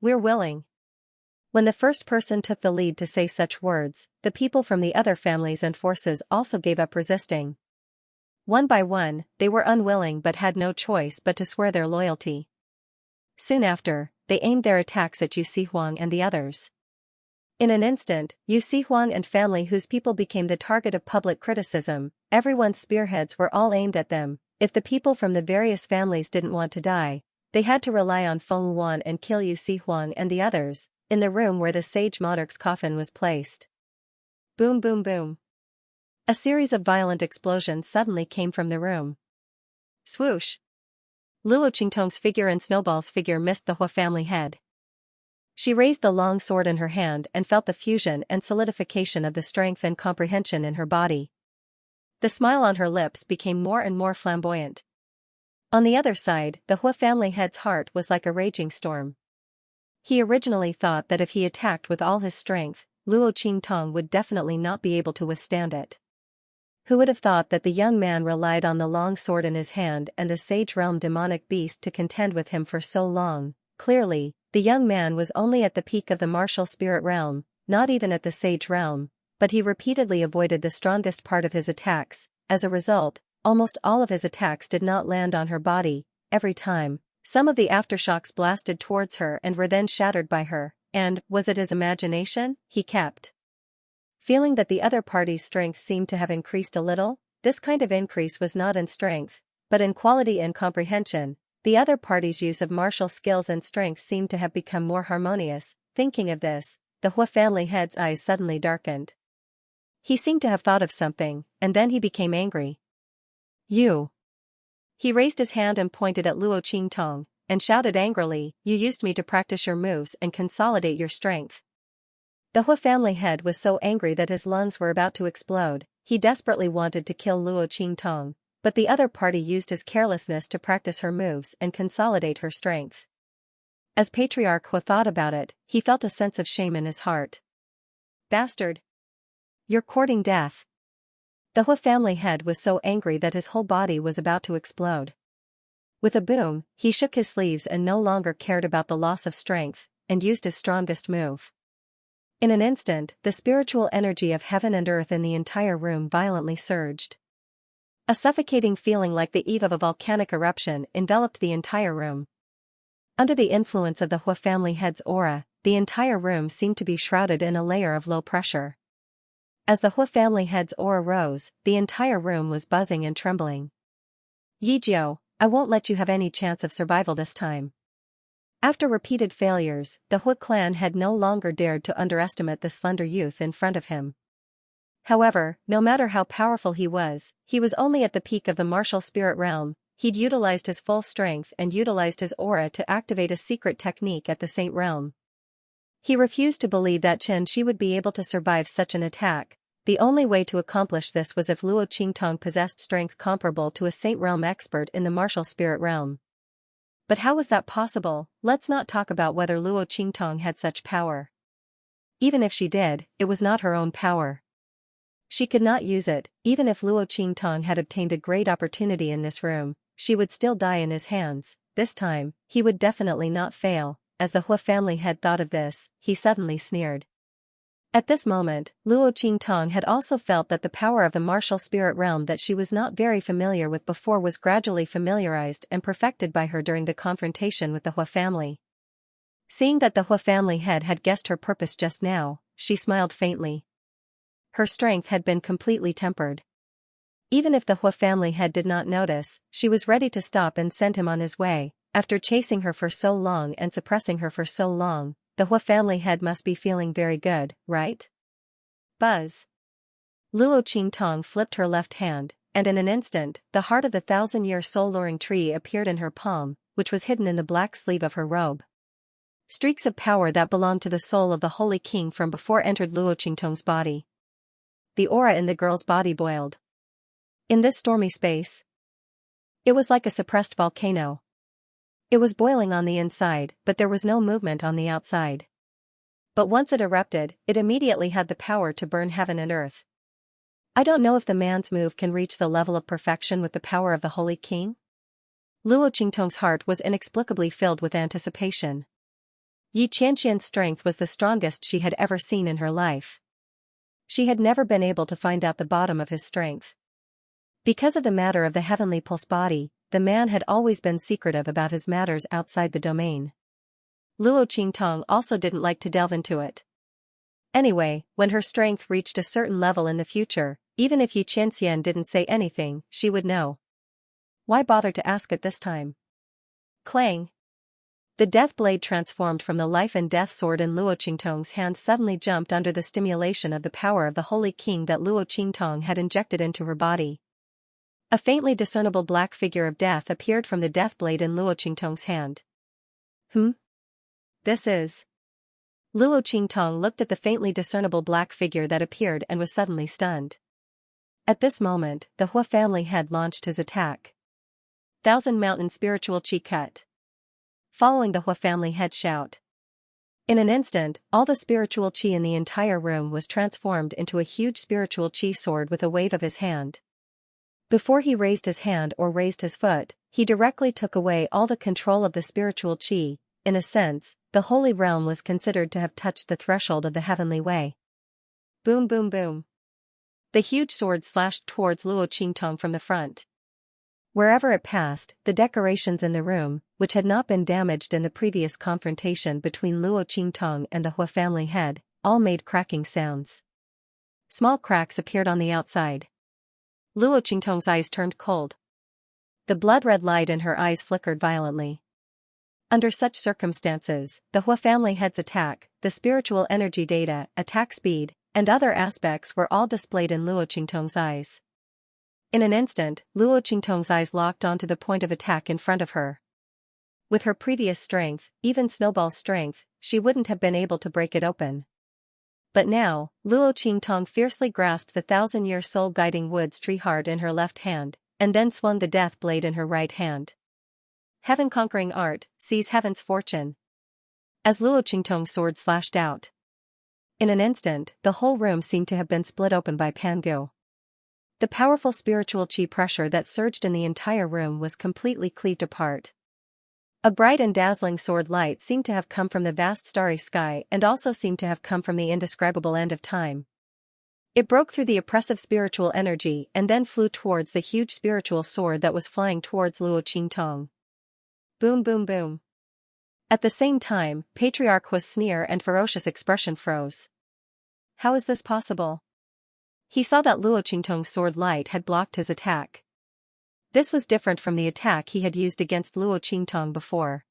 We're willing. When the first person took the lead to say such words, the people from the other families and forces also gave up resisting. One by one, they were unwilling but had no choice but to swear their loyalty. Soon after, they aimed their attacks at Yu Sihuang and the others. In an instant, Yu Sihuang and family whose people became the target of public criticism. Everyone's spearheads were all aimed at them. If the people from the various families didn't want to die, they had to rely on Feng Yuan and kill Yu Sihuang and the others, in the room where the sage monarch's coffin was placed. Boom boom boom. A series of violent explosions suddenly came from the room. Swoosh! Luo Qingtong's figure and Snowball's figure missed the Hua family head. She raised the long sword in her hand and felt the fusion and solidification of the strength and comprehension in her body. The smile on her lips became more and more flamboyant. On the other side, the Hua family head's heart was like a raging storm. He originally thought that if he attacked with all his strength, Luo Qingtong would definitely not be able to withstand it. Who would have thought that the young man relied on the long sword in his hand and the sage realm demonic beast to contend with him for so long? Clearly, the young man was only at the peak of the martial spirit realm, not even at the sage realm, but he repeatedly avoided the strongest part of his attacks. As a result, almost all of his attacks did not land on her body. Every time, some of the aftershocks blasted towards her and were then shattered by her, and, was it his imagination? He kept feeling that the other party's strength seemed to have increased a little. This kind of increase was not in strength, but in quality and comprehension. The other party's use of martial skills and strength seemed to have become more harmonious. Thinking of this, the Hua family head's eyes suddenly darkened. He seemed to have thought of something, and then he became angry. You! He raised his hand and pointed at Luo Qingtong, and shouted angrily, "You used me to practice your moves and consolidate your strength." The Hua family head was so angry that his lungs were about to explode. He desperately wanted to kill Luo Qingtong, but the other party used his carelessness to practice her moves and consolidate her strength. As Patriarch Hua thought about it, he felt a sense of shame in his heart. Bastard! You're courting death. The Hua family head was so angry that his whole body was about to explode. With a boom, he shook his sleeves and no longer cared about the loss of strength, and used his strongest move. In an instant, the spiritual energy of heaven and earth in the entire room violently surged. A suffocating feeling like the eve of a volcanic eruption enveloped the entire room. Under the influence of the Hua family head's aura, the entire room seemed to be shrouded in a layer of low pressure. As the Hua family head's aura rose, the entire room was buzzing and trembling. Yijiao, I won't let you have any chance of survival this time. After repeated failures, the Hua clan had no longer dared to underestimate the slender youth in front of him. However, no matter how powerful he was only at the peak of the martial spirit realm. He'd utilized his full strength and utilized his aura to activate a secret technique at the Saint realm. He refused to believe that Xianxia would be able to survive such an attack. The only way to accomplish this was if Luo Qingtong possessed strength comparable to a Saint realm expert in the martial spirit realm. But how was that possible? Let's not talk about whether Luo Qingtong had such power. Even if she did, it was not her own power. She could not use it. Even if Luo Qingtong had obtained a great opportunity in this room, she would still die in his hands. This time, he would definitely not fail. as the Hua family head thought of this, he suddenly sneered. At this moment, Luo Qingtong had also felt that the power of the martial spirit realm that she was not very familiar with before was gradually familiarized and perfected by her during the confrontation with the Hua family. Seeing that the Hua family head had guessed her purpose just now, she smiled faintly. Her strength had been completely tempered. Even if the Hua family head did not notice, she was ready to stop and send him on his way. After chasing her for so long and suppressing her for so long, the Hua family head must be feeling very good, right? Buzz. Luo Qingtong flipped her left hand, and in an instant, the heart of the 1,000-year soul-luring tree appeared in her palm, which was hidden in the black sleeve of her robe. Streaks of power that belonged to the soul of the Holy King from before entered Luo Qingtong's body. The aura in the girl's body boiled. In this stormy space, it was like a suppressed volcano. It was boiling on the inside, but there was no movement on the outside. But once it erupted, it immediately had the power to burn heaven and earth. I don't know if the man's move can reach the level of perfection with the power of the Holy King. Luo Qingtong's heart was inexplicably filled with anticipation. Xianxia's strength was the strongest she had ever seen in her life. She had never been able to find out the bottom of his strength. Because of the matter of the heavenly pulse body, the man had always been secretive about his matters outside the domain. Luo Qingtong also didn't like to delve into it. Anyway, when her strength reached a certain level in the future, even if Xianxia didn't say anything, she would know. Why bother to ask at this time? Clang! The death blade transformed from the life and death sword in Luo Qingtong's hand suddenly jumped under the stimulation of the power of the Holy King that Luo Qingtong had injected into her body. A faintly discernible black figure of death appeared from the death blade in Luo Qingtong's hand. This is... Luo Qingtong looked at the faintly discernible black figure that appeared and was suddenly stunned. At this moment, the Hua family head launched his attack. 1,000 Mountain Spiritual Qi Cut. Following the Hua family head shout. In an instant, all the spiritual qi in the entire room was transformed into a huge spiritual qi sword with a wave of his hand. Before he raised his hand or raised his foot, he directly took away all the control of the spiritual qi. In a sense, the holy realm was considered to have touched the threshold of the heavenly way. Boom boom boom. The huge sword slashed towards Luo Qingtong from the front. Wherever it passed, the decorations in the room, which had not been damaged in the previous confrontation between Luo Qingtong and the Hua family head, all made cracking sounds. Small cracks appeared on the outside. Luo Qingtong's eyes turned cold. The blood-red light in her eyes flickered violently. Under such circumstances, the Hua family head's attack, the spiritual energy data, attack speed, and other aspects were all displayed in Luo Qingtong's eyes. In an instant, Luo Qingtong's eyes locked onto the point of attack in front of her. With her previous strength, even Snowball's strength, she wouldn't have been able to break it open. But now, Luo Qingtong fiercely grasped the 1,000-year soul-guiding woods tree heart in her left hand, and then swung the death blade in her right hand. Heaven-conquering art, seize heaven's fortune. As Luo Qingtong's sword slashed out. In an instant, the whole room seemed to have been split open by Pangu. The powerful spiritual qi pressure that surged in the entire room was completely cleaved apart. A bright and dazzling sword light seemed to have come from the vast starry sky and also seemed to have come from the indescribable end of time. It broke through the oppressive spiritual energy and then flew towards the huge spiritual sword that was flying towards Luo Qingtong. Boom boom boom. At the same time, Patriarch Hua's sneer and ferocious expression froze. How is this possible? He saw that Luo Qingtong's sword light had blocked his attack. This was different from the attack he had used against Luo Qingtong before.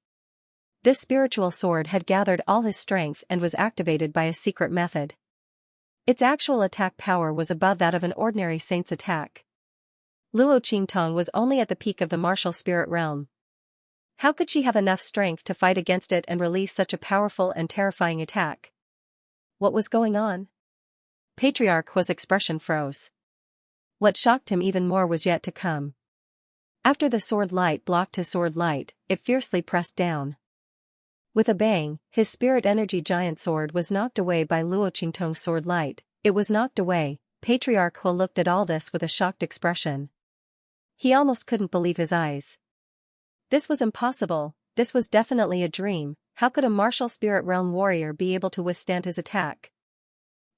This spiritual sword had gathered all his strength and was activated by a secret method. Its actual attack power was above that of an ordinary saint's attack. Luo Qingtong was only at the peak of the martial spirit realm. How could she have enough strength to fight against it and release such a powerful and terrifying attack? What was going on? Patriarch Hua's expression froze. What shocked him even more was yet to come. After the sword light blocked his sword light, it fiercely pressed down. With a bang, his spirit energy giant sword was knocked away by Luo Qingtong's sword light. It was knocked away. Patriarch Hua looked at all this with a shocked expression. He almost couldn't believe his eyes. This was impossible. this was definitely a dream. How could a martial spirit realm warrior be able to withstand his attack?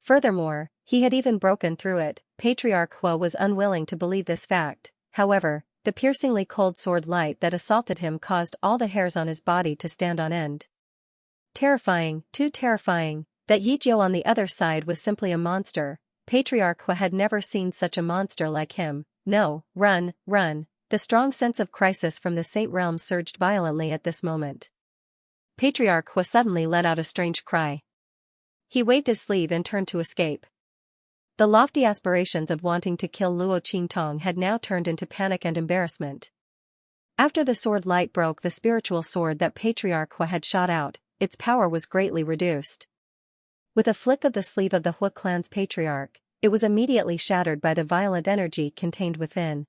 Furthermore, he had even broken through it. Patriarch Hua was unwilling to believe this fact. However, the piercingly cold sword light that assaulted him caused all the hairs on his body to stand on end. Terrifying, too terrifying. That Yijiu on the other side was simply a monster. Patriarch Hua had never seen such a monster like him. No, run, run. The strong sense of crisis from the Saint realm surged violently at this moment. Patriarch Hua suddenly let out a strange cry. He waved his sleeve and turned to escape. The lofty aspirations of wanting to kill Luo Qingtong had now turned into panic and embarrassment. After the sword light broke the spiritual sword that Patriarch Hua had shot out, its power was greatly reduced. With a flick of the sleeve of the Hua clan's patriarch, it was immediately shattered by the violent energy contained within.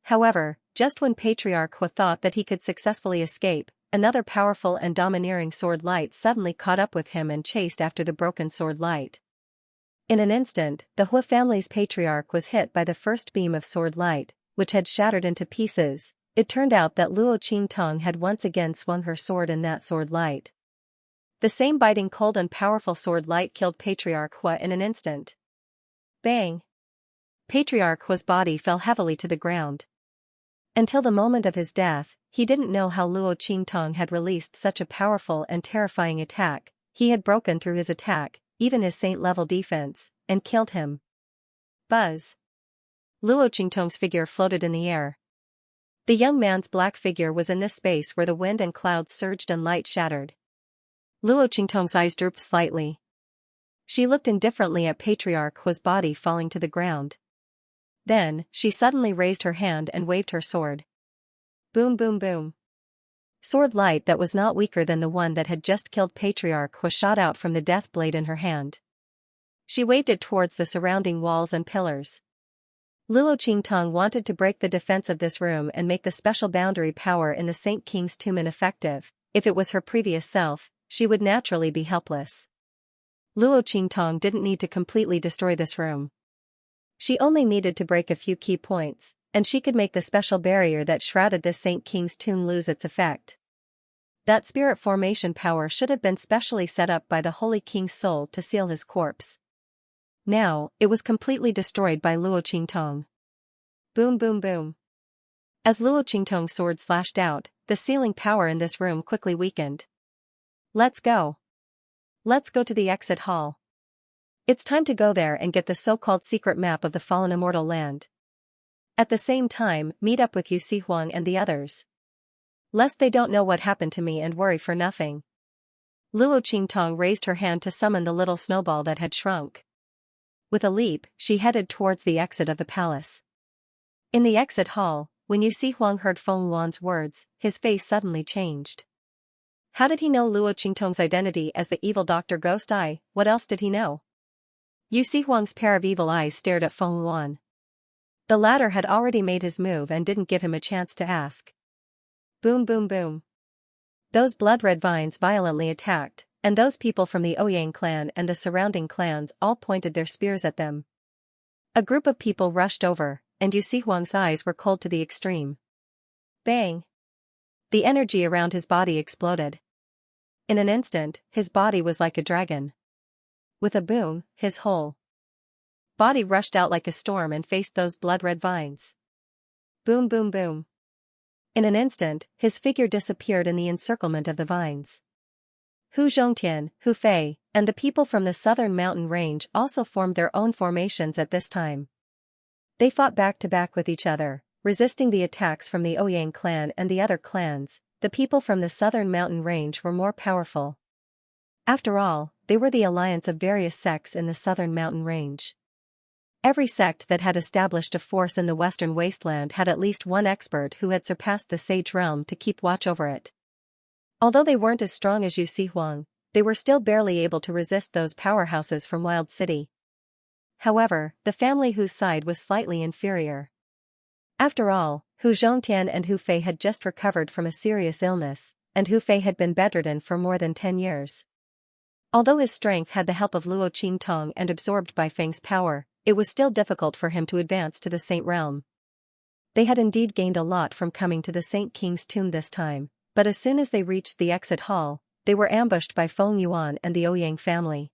However, just when Patriarch Hua thought that he could successfully escape, another powerful and domineering sword light suddenly caught up with him and chased after the broken sword light. In an instant, the Hua family's patriarch was hit by the first beam of sword light, which had shattered into pieces. It turned out that Luo Qingtong had once again swung her sword in that sword light. The same biting cold and powerful sword light killed Patriarch Hua in an instant. Bang! Patriarch Hua's body fell heavily to the ground. Until the moment of his death, he didn't know how Luo Qingtong had released such a powerful and terrifying attack. He had broken through his attack, even his saint-level defense, and killed him. Buzz! Luo Qingtong's figure floated in the air. The young man's black figure was in this space where the wind and clouds surged and light shattered. Luo Qingtong's eyes drooped slightly. She looked indifferently at Patriarch Hua's body falling to the ground. Then, she suddenly raised her hand and waved her sword. Boom boom boom. Sword light that was not weaker than the one that had just killed Patriarch Hua shot out from the death blade in her hand. She waved it towards the surrounding walls and pillars. Luo Qingtong wanted to break the defense of this room and make the special boundary power in the Saint King's tomb ineffective. If it was her previous self, she would naturally be helpless. Luo Qingtong didn't need to completely destroy this room. She only needed to break a few key points, and she could make the special barrier that shrouded this Saint King's tomb lose its effect. That spirit formation power should have been specially set up by the Holy King's soul to seal his corpse. Now, it was completely destroyed by Luo Qingtong. Boom boom boom. As Luo Qingtong's sword slashed out, the sealing power in this room quickly weakened. Let's go. Let's go to the exit hall. It's time to go there and get the so-called secret map of the fallen immortal land. At the same time, meet up with Yu Huang and the others. Lest they don't know what happened to me and worry for nothing. Luo Qingtong raised her hand to summon the little snowball that had shrunk. With a leap, she headed towards the exit of the palace. In the exit hall, when Yu Huang heard Feng Yuan's words, his face suddenly changed. How did he know Luo Qingtong's identity as the evil Dr. Ghost Eye? What else did he know? Yu Huang's pair of evil eyes stared at Feng Yuan. The latter had already made his move and didn't give him a chance to ask. Boom boom boom. Those blood-red vines violently attacked, and those people from the Ouyang clan and the surrounding clans all pointed their spears at them. A group of people rushed over, and Yu Huang's eyes were cold to the extreme. Bang! The energy around his body exploded. In an instant, his body was like a dragon. With a boom, his whole body rushed out like a storm and faced those blood-red vines. Boom boom boom. In an instant, his figure disappeared in the encirclement of the vines. Hu Zhongtian, Hu Fei, and the people from the southern mountain range also formed their own formations at this time. They fought back to back with each other, resisting the attacks from the Ouyang clan and the other clans. The people from the southern mountain range were more powerful. After all, they were the alliance of various sects in the southern mountain range. Every sect that had established a force in the western wasteland had at least one expert who had surpassed the sage realm to keep watch over it. Although they weren't as strong as Yu Huang, they were still barely able to resist those powerhouses from Wild City. However, the family whose side was slightly inferior. After all, Hu Zhongtian and Hu Fei had just recovered from a serious illness, and Hu Fei had been bedridden for more than 10 years. Although his strength had the help of Luo Qingtong and absorbed by Feng's power, it was still difficult for him to advance to the Saint realm. They had indeed gained a lot from coming to the Saint King's tomb this time, But as soon as they reached the exit hall, they were ambushed by Feng Yuan and the Ouyang family.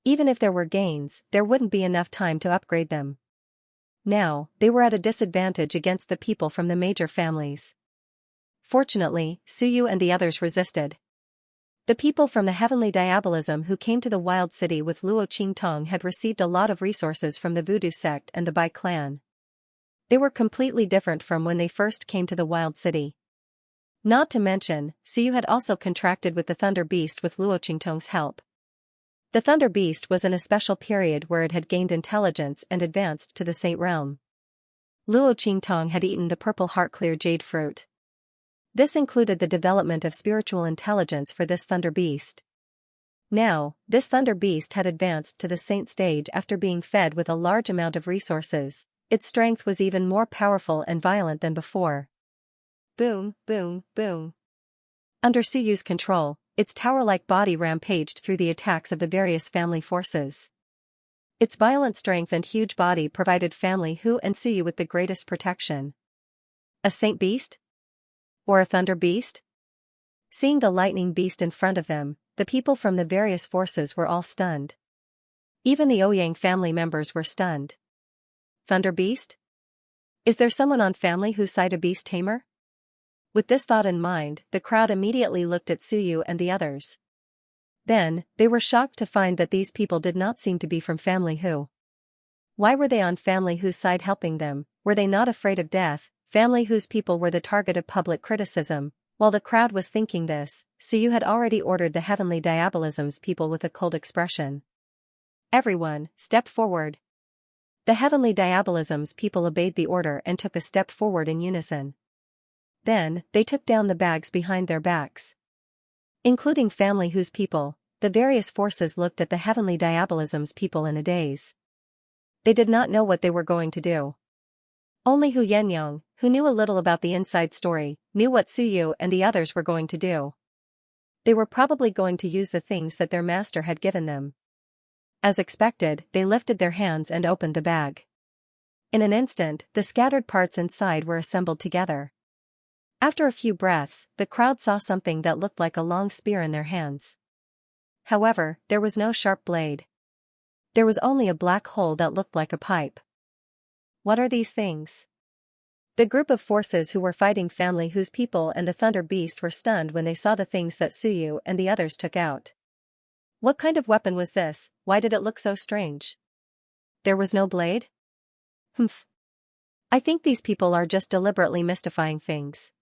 Even if there were gains, there wouldn't be enough time to upgrade them. Now, they were at a disadvantage against the people from the major families. Fortunately, Suyu and the others resisted. The people from the Heavenly Diabolism who came to the Wild City with Luo Qingtong had received a lot of resources from the Voodoo sect and the Bai clan. They were completely different from when they first came to the Wild City. Not to mention, Suyu had also contracted with the Thunder Beast with Luo Qingtong's help. The Thunder Beast was in a special period where it had gained intelligence and advanced to the Saint Realm. Luo Qingtong had eaten the purple heart-clear jade fruit. This included the development of spiritual intelligence for this Thunder Beast. Now, this Thunder Beast had advanced to the Saint stage after being fed with a large amount of resources. Its strength was even more powerful and violent than before. Boom, boom, boom. Under Suyu's control, its tower-like body rampaged through the attacks of the various family forces. Its violent strength and huge body provided family Hu and Suyu with the greatest protection. A Saint Beast? Or a Thunder Beast? Seeing the lightning beast in front of them, the people from the various forces were all stunned. Even the Ouyang family members were stunned. Thunder Beast? Is there someone on family whose side a beast tamer? With this thought in mind, the crowd immediately looked at Suyu and the others. Then, they were shocked to find that these people did not seem to be from family Hu. Why were they on family Hu's side helping them? Were they not afraid of death? Family Hu's people were the target of public criticism. While the crowd was thinking this, Suyu had already ordered the Heavenly Diabolism's people with a cold expression. Everyone, step forward. The Heavenly Diabolism's people obeyed the order and took a step forward in unison. Then, they took down the bags behind their backs. Including family Hu's people, the various forces looked at the Heavenly Diabolism's people in a daze. They did not know what they were going to do. Only Hu Yenyang, who knew a little about the inside story, knew what Suyu and the others were going to do. They were probably going to use the things that their master had given them. As expected, they lifted their hands and opened the bag. In an instant, the scattered parts inside were assembled together. After a few breaths, the crowd saw something that looked like a long spear in their hands. However, there was no sharp blade. There was only a black hole that looked like a pipe. What are these things? The group of forces who were fighting family Hu's people and the Thunder Beast were stunned when they saw the things that Suyu and the others took out. What kind of weapon was this? Why did it look so strange? There was no blade? Humph. I think these people are just deliberately mystifying things.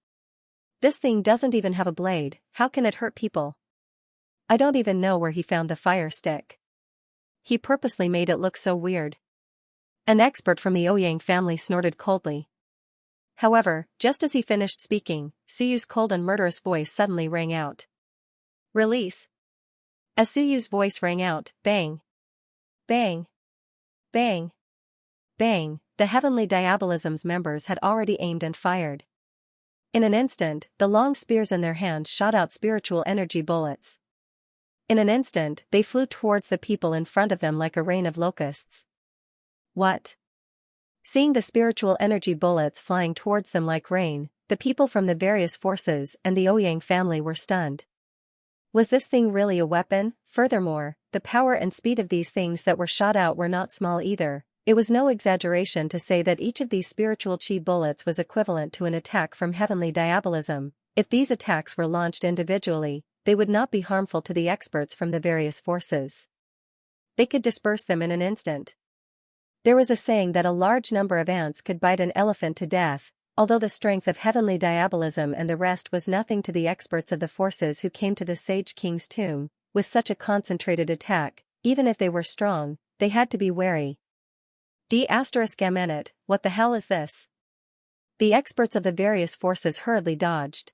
This thing doesn't even have a blade, how can it hurt people? I don't even know where he found the fire stick. He purposely made it look so weird. An expert from the Ouyang family snorted coldly. However, just as he finished speaking, Suyu's cold and murderous voice suddenly rang out. Release. As Suyu's voice rang out, bang. Bang. Bang. Bang, the Heavenly Diabolism's members had already aimed and fired. In an instant, the long spears in their hands shot out spiritual energy bullets. In an instant, they flew towards the people in front of them like a rain of locusts. What? Seeing the spiritual energy bullets flying towards them like rain, the people from the various forces and the Ouyang family were stunned. Was this thing really a weapon? Furthermore, the power and speed of these things that were shot out were not small either. It was no exaggeration to say that each of these spiritual chi bullets was equivalent to an attack from Heavenly Diabolism. If these attacks were launched individually, they would not be harmful to the experts from the various forces. They could disperse them in an instant. There was a saying that a large number of ants could bite an elephant to death, although the strength of Heavenly Diabolism and the rest was nothing to the experts of the forces who came to the Sage King's tomb. With such a concentrated attack, even if they were strong, they had to be wary. D***, what the hell is this? The experts of the various forces hurriedly dodged.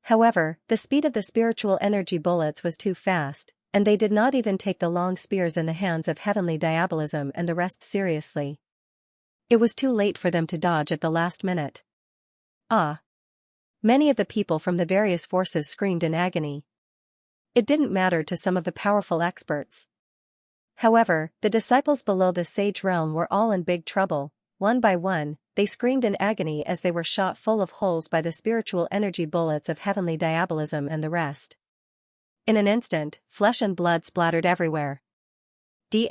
However, the speed of the spiritual energy bullets was too fast, and they did not even take the long spears in the hands of Heavenly Diabolism and the rest seriously. It was too late for them to dodge at the last minute. Ah! Many of the people from the various forces screamed in agony. It didn't matter to some of the powerful experts. However, the disciples below the sage realm were all in big trouble. One by one, they screamed in agony as they were shot full of holes by the spiritual energy bullets of heavenly diabolism and the rest. In an instant, flesh and blood splattered everywhere. D****.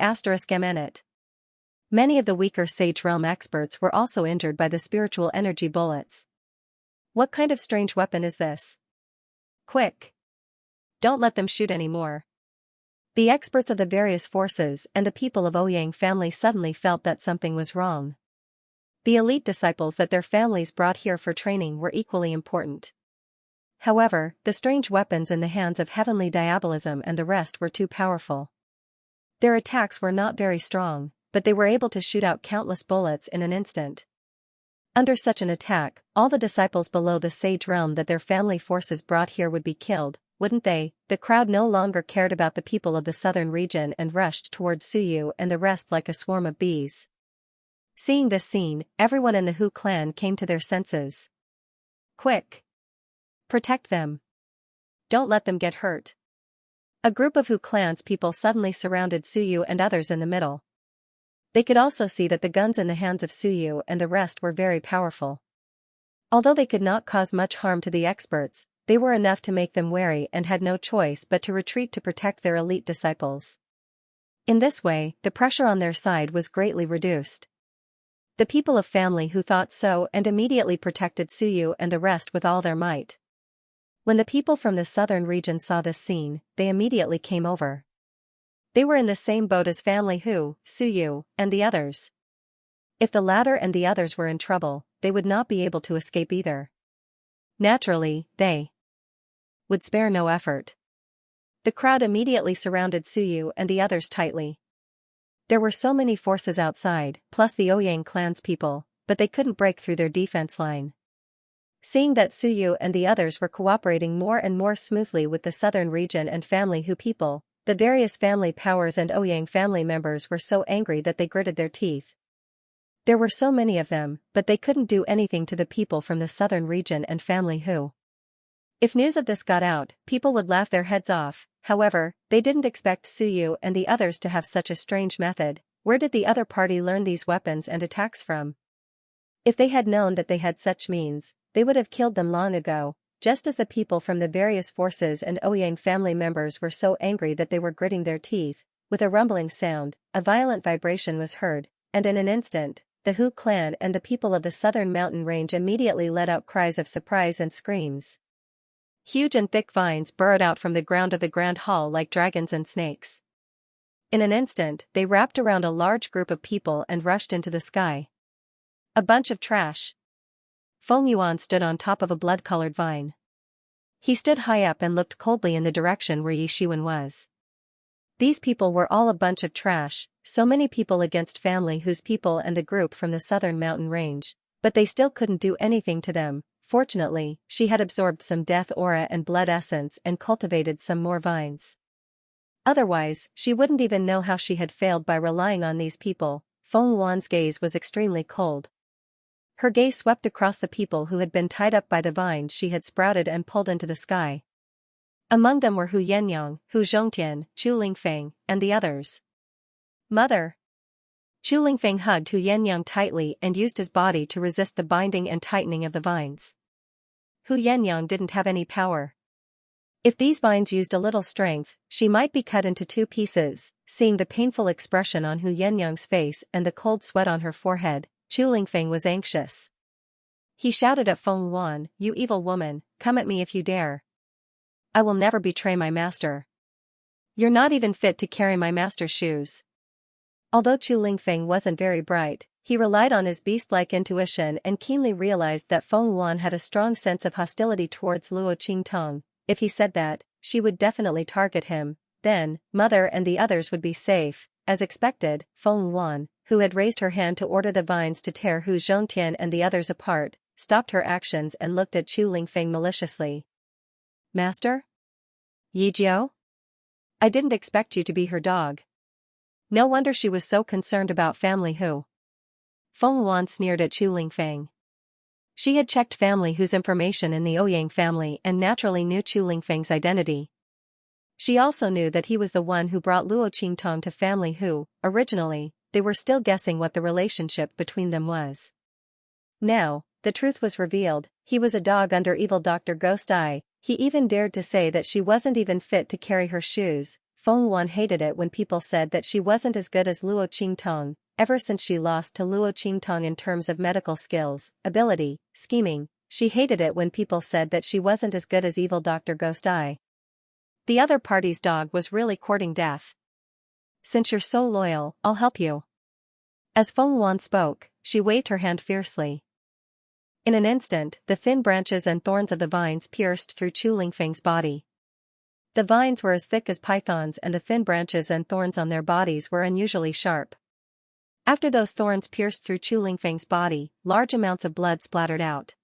Many of the weaker Sage Realm experts were also injured by the spiritual energy bullets. What kind of strange weapon is this? Quick! Don't let them shoot anymore. The experts of the various forces and the people of Ouyang family suddenly felt that something was wrong. The elite disciples that their families brought here for training were equally important. However, the strange weapons in the hands of heavenly diabolism and the rest were too powerful. Their attacks were not very strong, but they were able to shoot out countless bullets in an instant. Under such an attack, all the disciples below the Sage Realm that their family forces brought here would be killed, wouldn't they? The crowd no longer cared about the people of the southern region and rushed towards Suyu and the rest like a swarm of bees. Seeing this scene, everyone in the Hu clan came to their senses. Quick! Protect them. Don't let them get hurt. A group of Hu clan's people suddenly surrounded Suyu and others in the middle. They could also see that the guns in the hands of Suyu and the rest were very powerful. Although they could not cause much harm to the experts, they were enough to make them wary and had no choice but to retreat to protect their elite disciples. In this way, the pressure on their side was greatly reduced. The people of family who thought so and immediately protected Suyu and the rest with all their might. When the people from the southern region saw this scene, they immediately came over. They were in the same boat as family Hu, Suyu, and the others. If the latter and the others were in trouble, they would not be able to escape either. Naturally, they would spare no effort. The crowd immediately surrounded Suyu and the others tightly. There were so many forces outside, plus the Ouyang clan's people, but they couldn't break through their defense line. Seeing that Suyu and the others were cooperating more and more smoothly with the southern region and family Hu people, the various family powers and Ouyang family members were so angry that they gritted their teeth. There were so many of them, but they couldn't do anything to the people from the southern region and family Hu. If news of this got out, people would laugh their heads off. However, they didn't expect Suyu and the others to have such a strange method. Where did the other party learn these weapons and attacks from? If they had known that they had such means, they would have killed them long ago, just as the people from the various forces and Ouyang family members were so angry that they were gritting their teeth. With a rumbling sound, a violent vibration was heard, and in an instant, the Hu clan and the people of the southern mountain range immediately let out cries of surprise and screams. Huge and thick vines burrowed out from the ground of the grand hall like dragons and snakes. In an instant, they wrapped around a large group of people and rushed into the sky. A bunch of trash. Feng Yuan stood on top of a blood-colored vine. He stood high up and looked coldly in the direction where Yi Shiwen was. These people were all a bunch of trash, so many people against family Hu's people and the group from the southern mountain range, but they still couldn't do anything to them. Fortunately, she had absorbed some death aura and blood essence and cultivated some more vines. Otherwise, she wouldn't even know how she had failed by relying on these people. Feng Yuan's gaze was extremely cold. Her gaze swept across the people who had been tied up by the vines she had sprouted and pulled into the sky. Among them were Hu Yenyang, Hu Zhongtian, Chu Lingfeng, and the others. Mother! Chu Lingfeng hugged Hu Yenyang tightly and used his body to resist the binding and tightening of the vines. Hu Yenyang didn't have any power. If these vines used a little strength, she might be cut into two pieces. Seeing the painful expression on Hu Yenyang's face and the cold sweat on her forehead, Chu Lingfeng was anxious. He shouted at Feng Yuan, "You evil woman, come at me if you dare. I will never betray my master. You're not even fit to carry my master's shoes." Although Chu Lingfeng wasn't very bright, he relied on his beast-like intuition and keenly realized that Feng Yuan had a strong sense of hostility towards Luo Qingtong. If he said that, she would definitely target him. Then, Mother and the others would be safe. As expected, Feng Yuan, who had raised her hand to order the vines to tear Hu Zhongtian and the others apart, stopped her actions and looked at Chu Lingfeng maliciously. "Master? Yi Jiao? I didn't expect you to be her dog." No wonder she was so concerned about family Hu. Feng Yuan sneered at Chu Lingfeng. She had checked family Hu's information in the Ouyang family and naturally knew Chu Lingfeng's identity. She also knew that he was the one who brought Luo Qingtong to family Hu. Originally, they were still guessing what the relationship between them was. Now, the truth was revealed, he was a dog under evil Dr. Ghost Eye. He even dared to say that she wasn't even fit to carry her shoes. Feng Yuan hated it when people said that she wasn't as good as Luo Qingtong. Ever since she lost to Luo Qingtong in terms of medical skills, ability, scheming, she hated it when people said that she wasn't as good as evil Dr. Ghost Eye. The other party's dog was really courting death. Since you're so loyal, I'll help you. As Feng Yuan spoke, she waved her hand fiercely. In an instant, the thin branches and thorns of the vines pierced through Chu Lingfeng's body. The vines were as thick as pythons and the thin branches and thorns on their bodies were unusually sharp. After those thorns pierced through Chu Lingfeng's body, large amounts of blood splattered out.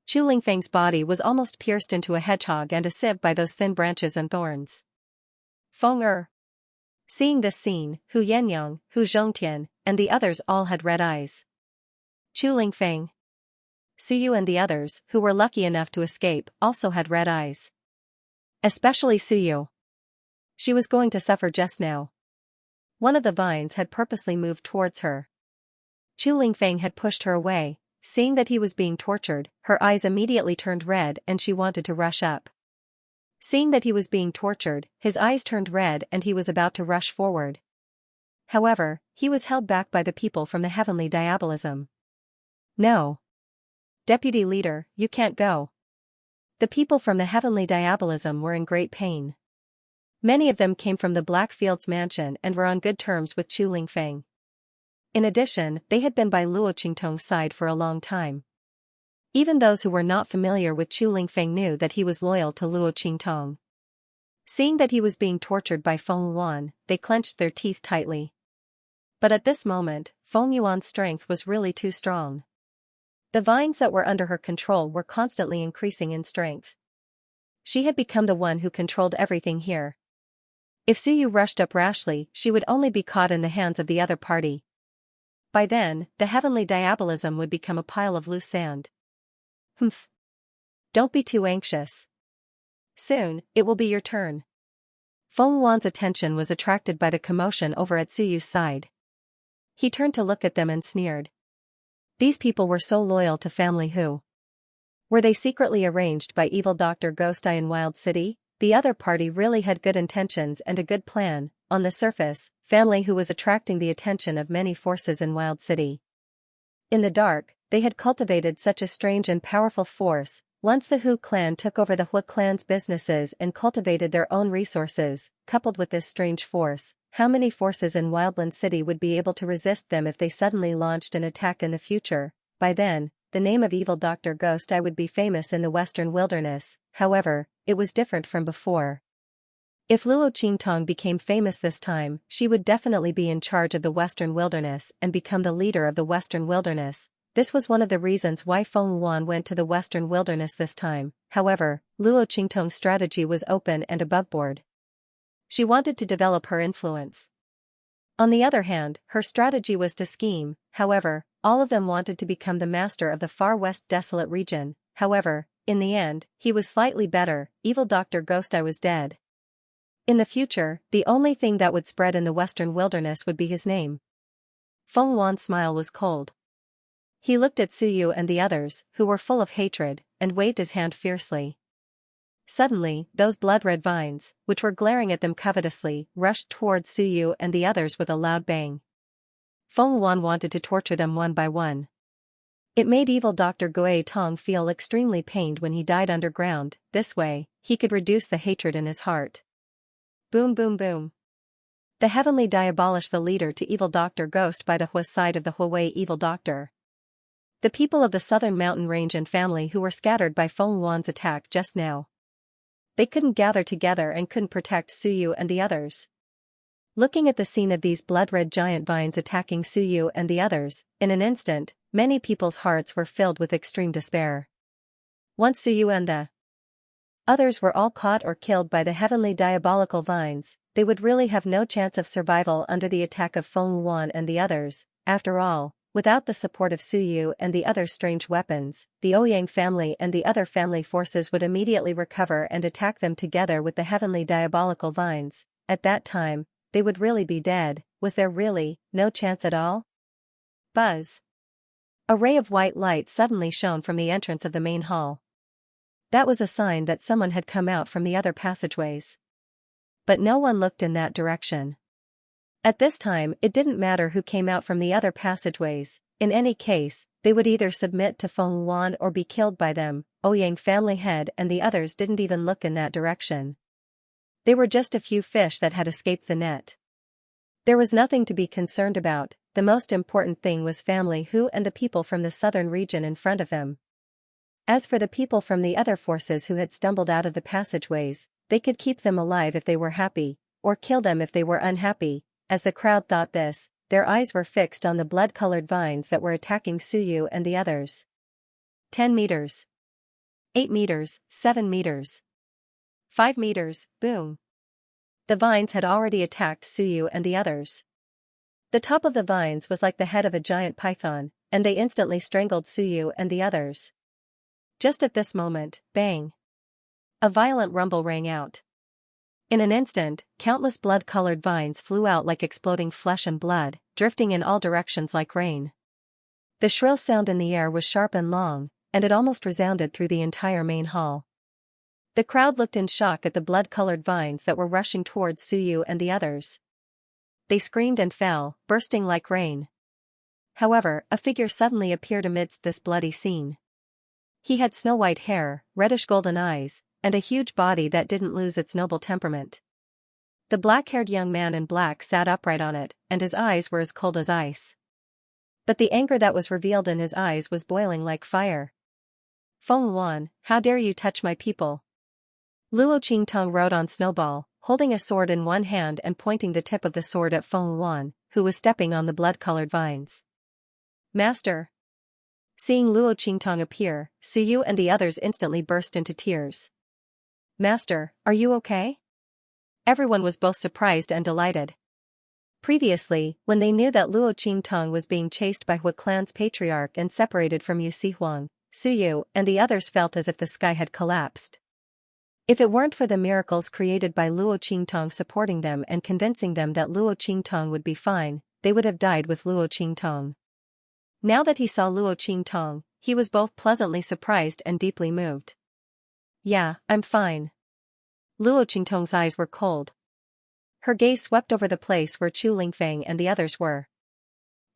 Chu Lingfeng's body was almost pierced into a hedgehog and a sieve by those thin branches and thorns. Feng Er. Seeing this scene, Hu Yenyang, Hu Zhongtian, and the others all had red eyes. Chu Lingfeng, Suyu and the others, who were lucky enough to escape, also had red eyes. Especially Suyu. She was going to suffer just now. One of the vines had purposely moved towards her. Chu Lingfeng had pushed her away. Seeing that he was being tortured, her eyes immediately turned red and she wanted to rush up. Seeing that he was being tortured, his eyes turned red and he was about to rush forward. However, he was held back by the people from the heavenly diabolism. No. Deputy leader, you can't go. The people from the heavenly diabolism were in great pain. Many of them came from the Blackfields mansion and were on good terms with Chu Lingfeng. In addition, they had been by Luo Qingtong's side for a long time. Even those who were not familiar with Chu Lingfeng knew that he was loyal to Luo Qingtong. Seeing that he was being tortured by Feng Yuan, they clenched their teeth tightly. But at this moment, Feng Yuan's strength was really too strong. The vines that were under her control were constantly increasing in strength. She had become the one who controlled everything here. If Suyu rushed up rashly, she would only be caught in the hands of the other party. By then, the heavenly diabolism would become a pile of loose sand. Humph. Don't be too anxious. Soon, it will be your turn. Feng Yuan's attention was attracted by the commotion over at Suyu's side. He turned to look at them and sneered. These people were so loyal to family Hu. Were they secretly arranged by evil Dr. Ghost Eye in Wild City? The other party really had good intentions and a good plan. On the surface, family Hu was attracting the attention of many forces in Wild City. In the dark, they had cultivated such a strange and powerful force. Once the Hu clan took over the Hu clan's businesses and cultivated their own resources, coupled with this strange force, how many forces in Wildland City would be able to resist them if they suddenly launched an attack in the future? By then, the name of evil Dr. Ghost Eye would be famous in the Western Wilderness. However, it was different from before. If Luo Qingtong became famous this time, she would definitely be in charge of the Western Wilderness and become the leader of the Western Wilderness. This was one of the reasons why Feng Yuan went to the Western Wilderness this time. However, Luo Qingtong's strategy was open and aboveboard. She wanted to develop her influence. On the other hand, her strategy was to scheme. However, all of them wanted to become the master of the far west desolate region. However, in the end, he was slightly better. Evil Dr. Ghost Eye was dead. In the future, the only thing that would spread in the Western Wilderness would be his name. Feng Yuan's smile was cold. He looked at Suyu and the others, who were full of hatred, and waved his hand fiercely. Suddenly, those blood-red vines, which were glaring at them covetously, rushed towards Suyu and the others with a loud bang. Feng Yuan wanted to torture them one by one. It made evil Dr. Gui Tong feel extremely pained when he died underground. This way, he could reduce the hatred in his heart. Boom boom boom. The heavenly diabolished the leader to evil Dr. Ghost by the Hua side of the Huawei evil doctor. The people of the southern mountain range and family who were scattered by Feng Yuan's attack just now. They couldn't gather together and couldn't protect Suyu and the others. Looking at the scene of these blood-red giant vines attacking Suyu and the others, in an instant, many people's hearts were filled with extreme despair. Once Suyu and the others were all caught or killed by the heavenly diabolical vines, they would really have no chance of survival under the attack of Feng Yuan and the others. After all, without the support of Suyu and the other strange weapons, the Ouyang family and the other family forces would immediately recover and attack them together with the heavenly diabolical vines. At that time, they would really be dead. Was there really no chance at all? Buzz. A ray of white light suddenly shone from the entrance of the main hall. That was a sign that someone had come out from the other passageways. But no one looked in that direction. At this time, it didn't matter who came out from the other passageways. In any case, they would either submit to Feng Yuan or be killed by them. Ouyang family head and the others didn't even look in that direction. They were just a few fish that had escaped the net. There was nothing to be concerned about. The most important thing was family Hu and the people from the southern region in front of them. As for the people from the other forces who had stumbled out of the passageways, they could keep them alive if they were happy, or kill them if they were unhappy. As the crowd thought this, their eyes were fixed on the blood-colored vines that were attacking Suyu and the others. 10 meters. 8 meters, 7 meters. 5 meters, boom. The vines had already attacked Suyu and the others. The top of the vines was like the head of a giant python, and they instantly strangled Suyu and the others. Just at this moment, bang! A violent rumble rang out. In an instant, countless blood-colored vines flew out like exploding flesh and blood, drifting in all directions like rain. The shrill sound in the air was sharp and long, and it almost resounded through the entire main hall. The crowd looked in shock at the blood-colored vines that were rushing towards Suyu and the others. They screamed and fell, bursting like rain. However, a figure suddenly appeared amidst this bloody scene. He had snow-white hair, reddish-golden eyes, and a huge body that didn't lose its noble temperament. The black-haired young man in black sat upright on it, and his eyes were as cold as ice. But the anger that was revealed in his eyes was boiling like fire. "Feng Yuan, how dare you touch my people?" Luo Qingtong rode on Snowball, holding a sword in one hand and pointing the tip of the sword at Feng Yuan, who was stepping on the blood-colored vines. "Master!" Seeing Luo Qingtong appear, Suyu and the others instantly burst into tears. "Master, are you okay?" Everyone was both surprised and delighted. Previously, when they knew that Luo Qingtong was being chased by Hui clan's patriarch and separated from Yu Sihuang, Suyu and the others felt as if the sky had collapsed. If it weren't for the miracles created by Luo Qingtong supporting them and convincing them that Luo Qingtong would be fine, they would have died with Luo Qingtong. Now that he saw Luo Qingtong, he was both pleasantly surprised and deeply moved. "Yeah, I'm fine." Luo Qingtong's eyes were cold. Her gaze swept over the place where Chu Lingfeng and the others were.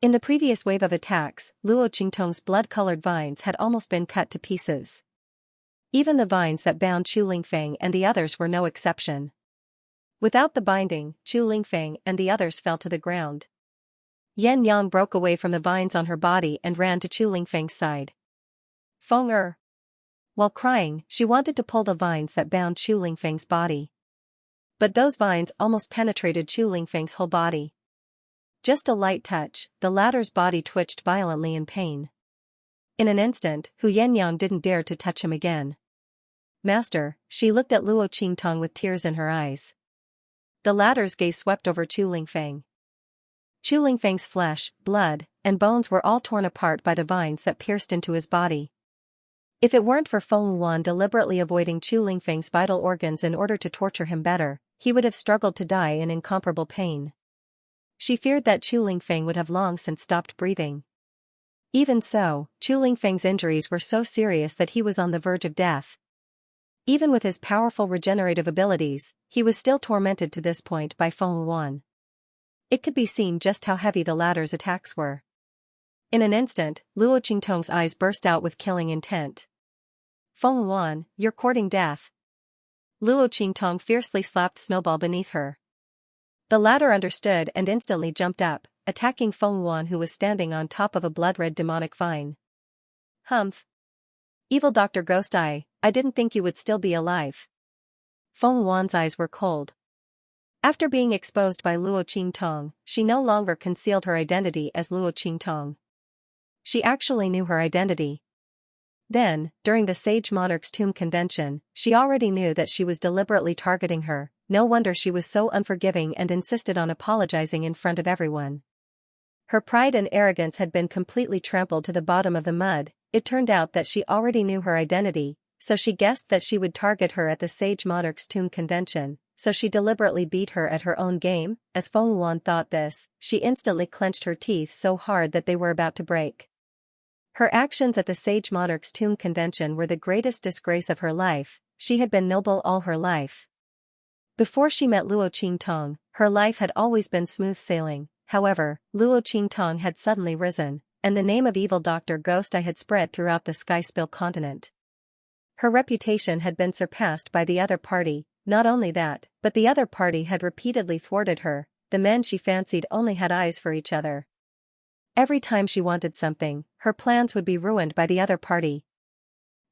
In the previous wave of attacks, Luo Qingtong's blood-colored vines had almost been cut to pieces. Even the vines that bound Chu Lingfeng and the others were no exception. Without the binding, Chu Lingfeng and the others fell to the ground. Yan Yang broke away from the vines on her body and ran to Chu Lingfeng's side. "Feng Er!" While crying, she wanted to pull the vines that bound Chu Lingfeng's body. But those vines almost penetrated Chu Lingfeng's whole body. Just a light touch, the latter's body twitched violently in pain. In an instant, Hu Yenyang didn't dare to touch him again. "Master," she looked at Luo Qingtong with tears in her eyes. The latter's gaze swept over Chu Lingfeng. Chu Lingfeng's flesh, blood, and bones were all torn apart by the vines that pierced into his body. If it weren't for Feng Yuan deliberately avoiding Chu Lingfeng's vital organs in order to torture him better, he would have struggled to die in incomparable pain. She feared that Chu Lingfeng would have long since stopped breathing. Even so, Chu Lingfeng's injuries were so serious that he was on the verge of death. Even with his powerful regenerative abilities, he was still tormented to this point by Feng Yuan. It could be seen just how heavy the latter's attacks were. In an instant, Luo Qingtong's eyes burst out with killing intent. "Feng Yuan, you're courting death." Luo Qingtong fiercely slapped Snowball beneath her. The latter understood and instantly jumped up, attacking Feng Yuan who was standing on top of a blood-red demonic vine. "Humph! Evil Dr. Ghost Eye, I didn't think you would still be alive." Feng Yuan's eyes were cold. After being exposed by Luo Qingtong, she no longer concealed her identity as Luo Qingtong. She actually knew her identity. Then, during the Sage Monarch's Tomb Convention, she already knew that she was deliberately targeting her. No wonder she was so unforgiving and insisted on apologizing in front of everyone. Her pride and arrogance had been completely trampled to the bottom of the mud. It turned out that she already knew her identity, so she guessed that she would target her at the Sage Monarch's Tomb Convention, so she deliberately beat her at her own game. As Feng Yuan thought this, she instantly clenched her teeth so hard that they were about to break. Her actions at the Sage Monarch's Tomb Convention were the greatest disgrace of her life. She had been noble all her life. Before she met Luo Qingtong, her life had always been smooth sailing. However, Luo Qingtong had suddenly risen, and the name of evil Dr. Ghost Eye had spread throughout the Skyspill continent. Her reputation had been surpassed by the other party. Not only that, but the other party had repeatedly thwarted her. The men she fancied only had eyes for each other. Every time she wanted something, her plans would be ruined by the other party.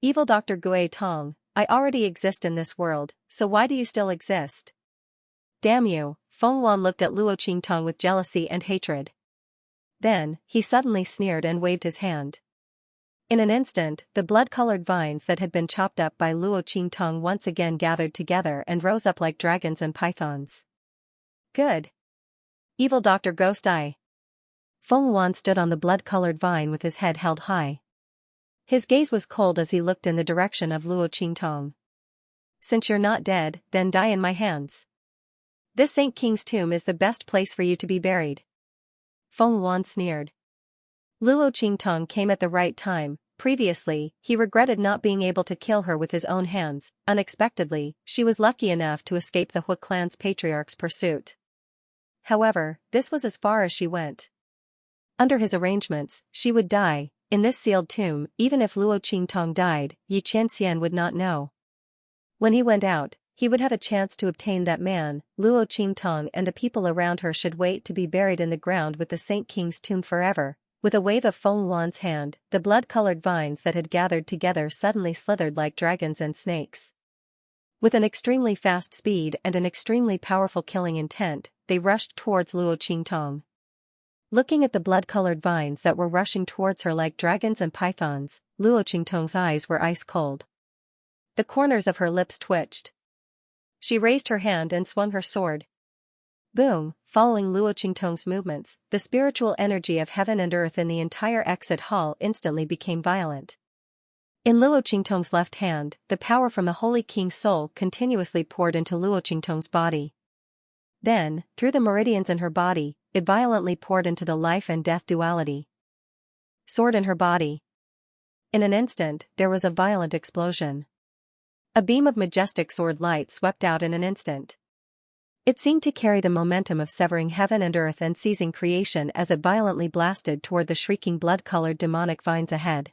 Evil Dr. Gui Tong, I already exist in this world, so why do you still exist? Damn you, Feng Wan looked at Luo Qingtong with jealousy and hatred. Then, he suddenly sneered and waved his hand. In an instant, the blood-colored vines that had been chopped up by Luo Qingtong once again gathered together and rose up like dragons and pythons. Good. Evil Dr. Ghost Eye. Feng Wan stood on the blood-colored vine with his head held high. His gaze was cold as he looked in the direction of Luo Qingtong. Since you're not dead, then die in my hands. This Saint King's tomb is the best place for you to be buried. Feng Wan sneered. Luo Qingtong came at the right time. Previously, he regretted not being able to kill her with his own hands. Unexpectedly, she was lucky enough to escape the Hui clan's patriarch's pursuit. However, this was as far as she went. Under his arrangements, she would die. In this sealed tomb, even if Luo Qingtong died, Xianxia would not know. When he went out, he would have a chance to obtain that man. Luo Qingtong and the people around her should wait to be buried in the ground with the Saint King's tomb forever. With a wave of Feng Wan's hand, the blood-colored vines that had gathered together suddenly slithered like dragons and snakes. With an extremely fast speed and an extremely powerful killing intent, they rushed towards Luo Qingtong. Looking at the blood-colored vines that were rushing towards her like dragons and pythons, Luo Qingtong's eyes were ice-cold. The corners of her lips twitched. She raised her hand and swung her sword. Boom! Following Luo Qingtong's movements, the spiritual energy of heaven and earth in the entire exit hall instantly became violent. In Luo Qingtong's left hand, the power from the Holy King's soul continuously poured into Luo Qingtong's body. Then, through the meridians in her body, it violently poured into the life and death duality. Sword in her body. In an instant, there was a violent explosion. A beam of majestic sword light swept out in an instant. It seemed to carry the momentum of severing heaven and earth and seizing creation as it violently blasted toward the shrieking blood-colored demonic vines ahead.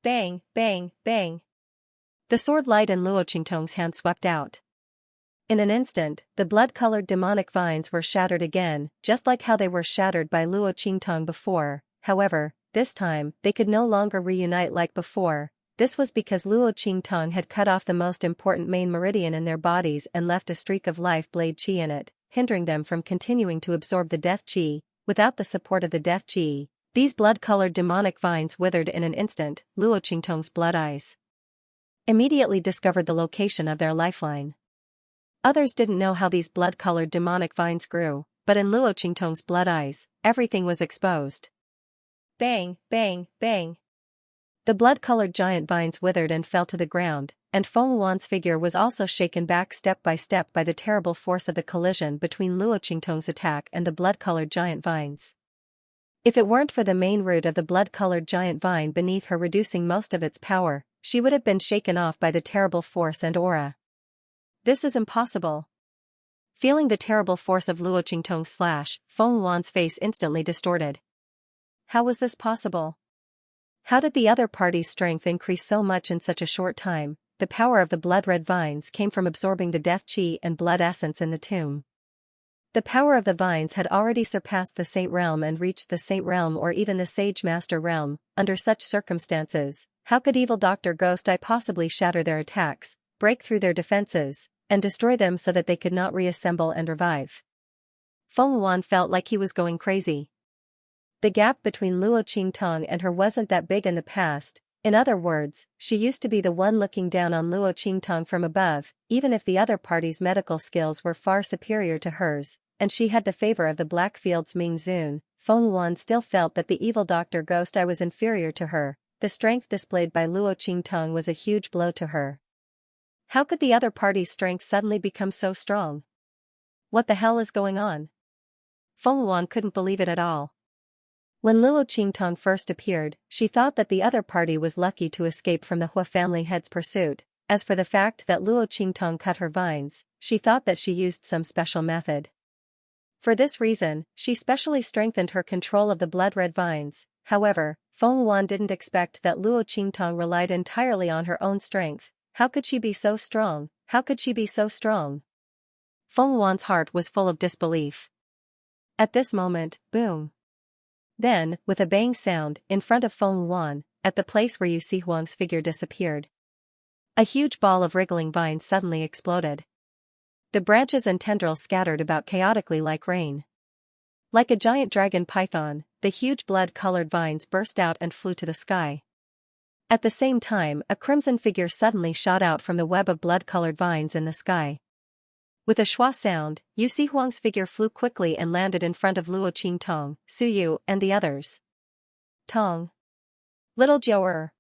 Bang, bang, bang. The sword light in Luo Qingtong's hand swept out. In an instant, the blood-colored demonic vines were shattered again, just like how they were shattered by Luo Qingtong before. However, this time, they could no longer reunite like before. This was because Luo Qingtong had cut off the most important main meridian in their bodies and left a streak of life blade qi in it, hindering them from continuing to absorb the death qi. Without the support of the death qi, these blood-colored demonic vines withered in an instant. Luo Qingtong's blood eyes immediately discovered the location of their lifeline. Others didn't know how these blood-colored demonic vines grew, but in Luo Qingtong's blood eyes, everything was exposed. Bang, bang, bang. The blood-colored giant vines withered and fell to the ground, and Feng Wan's figure was also shaken back step by the terrible force of the collision between Luo Qingtong's attack and the blood-colored giant vines. If it weren't for the main root of the blood-colored giant vine beneath her reducing most of its power, she would have been shaken off by the terrible force and aura. This is impossible. Feeling the terrible force of Luo Qingtong's slash, Feng Wan's face instantly distorted. How was this possible? How did the other party's strength increase so much in such a short time? The power of the blood-red vines came from absorbing the death qi and blood essence in the tomb. The power of the vines had already surpassed the Saint Realm and reached the Saint Realm or even the Sage Master Realm. Under such circumstances, how could evil Dr. Ghost Eye possibly shatter their attacks, break through their defenses, and destroy them so that they could not reassemble and revive? Feng Wan felt like he was going crazy. The gap between Luo Qingtong and her wasn't that big in the past. In other words, she used to be the one looking down on Luo Qingtong from above, even if the other party's medical skills were far superior to hers, and she had the favor of the Blackfield's Ming Zun. Feng Wan still felt that the evil Dr. Ghost Eye was inferior to her. The strength displayed by Luo Qingtong was a huge blow to her. How could the other party's strength suddenly become so strong? What the hell is going on? Feng Wan couldn't believe it at all. When Luo Qingtong first appeared, she thought that the other party was lucky to escape from the Hua family head's pursuit. As for the fact that Luo Qingtong cut her vines, she thought that she used some special method. For this reason, she specially strengthened her control of the blood-red vines. However, Feng Yuan didn't expect that Luo Qingtong relied entirely on her own strength. How could she be so strong? How could she be so strong? Feng Yuan's heart was full of disbelief. At this moment, boom. Then, with a bang sound, in front of Feng Yuan, at the place where Yu Huang's figure disappeared, a huge ball of wriggling vines suddenly exploded. The branches and tendrils scattered about chaotically like rain. Like a giant dragon python, the huge blood-colored vines burst out and flew to the sky. At the same time, a crimson figure suddenly shot out from the web of blood-colored vines in the sky. With a schwa sound, Yu Huang's figure flew quickly and landed in front of Luo Qingtong, Su Yu, and the others. Tong. Little Zhou.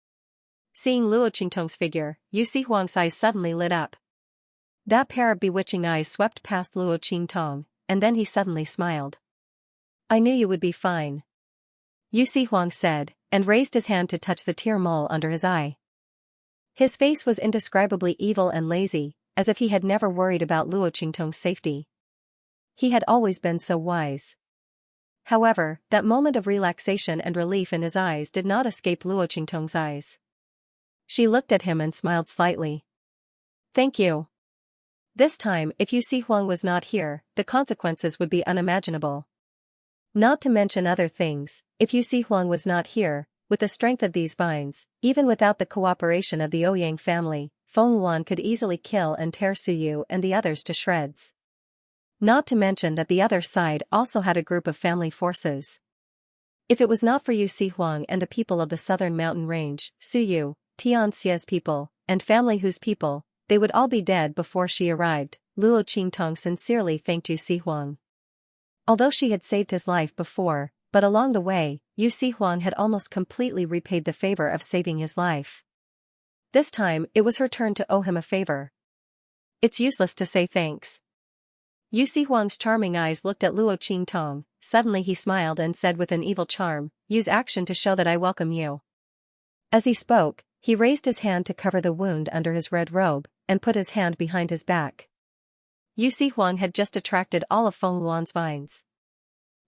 Seeing Luo Qingtong's figure, Yu Huang's eyes suddenly lit up. That pair of bewitching eyes swept past Luo Qingtong, and then he suddenly smiled. I knew you would be fine, Yu Huang said, and raised his hand to touch the tear mole under his eye. His face was indescribably evil and lazy, as if he had never worried about Luo Qingtong's safety. He had always been so wise. However, that moment of relaxation and relief in his eyes did not escape Luo Qingtong's eyes. She looked at him and smiled slightly. Thank you. This time, if Yu Huang was not here, the consequences would be unimaginable. Not to mention other things, if Yu Huang was not here, with the strength of these vines, even without the cooperation of the Ouyang family, Feng Yuan could easily kill and tear Su Yu and the others to shreds. Not to mention that the other side also had a group of family forces. If it was not for Yu Huang and the people of the southern mountain range, Su Yu, Xianxia's people, and family whose people, they would all be dead before she arrived. Luo Qingtong sincerely thanked Yu Huang. Although she had saved his life before, but along the way, Yu Huang had almost completely repaid the favor of saving his life. This time, it was her turn to owe him a favor. It's useless to say thanks. Yu Huang's charming eyes looked at Luo Qingtong. Suddenly he smiled and said with an evil charm, use action to show that I welcome you. As he spoke, he raised his hand to cover the wound under his red robe, and put his hand behind his back. Yu Huang had just attracted all of Feng Yuan's vines.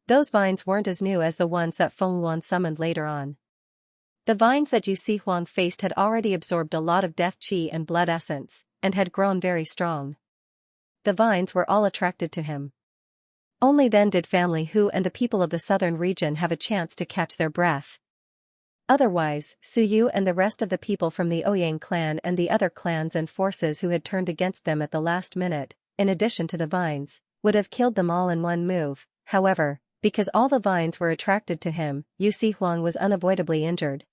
Those vines weren't as new as the ones that Feng Yuan summoned later on. The vines that Yu Huang faced had already absorbed a lot of death qi and blood essence, and had grown very strong. The vines were all attracted to him. Only then did family Hu and the people of the southern region have a chance to catch their breath. Otherwise, Su Yu and the rest of the people from the Ouyang clan and the other clans and forces who had turned against them at the last minute, in addition to the vines, would have killed them all in one move. However, because all the vines were attracted to him, Yu Huang was unavoidably injured.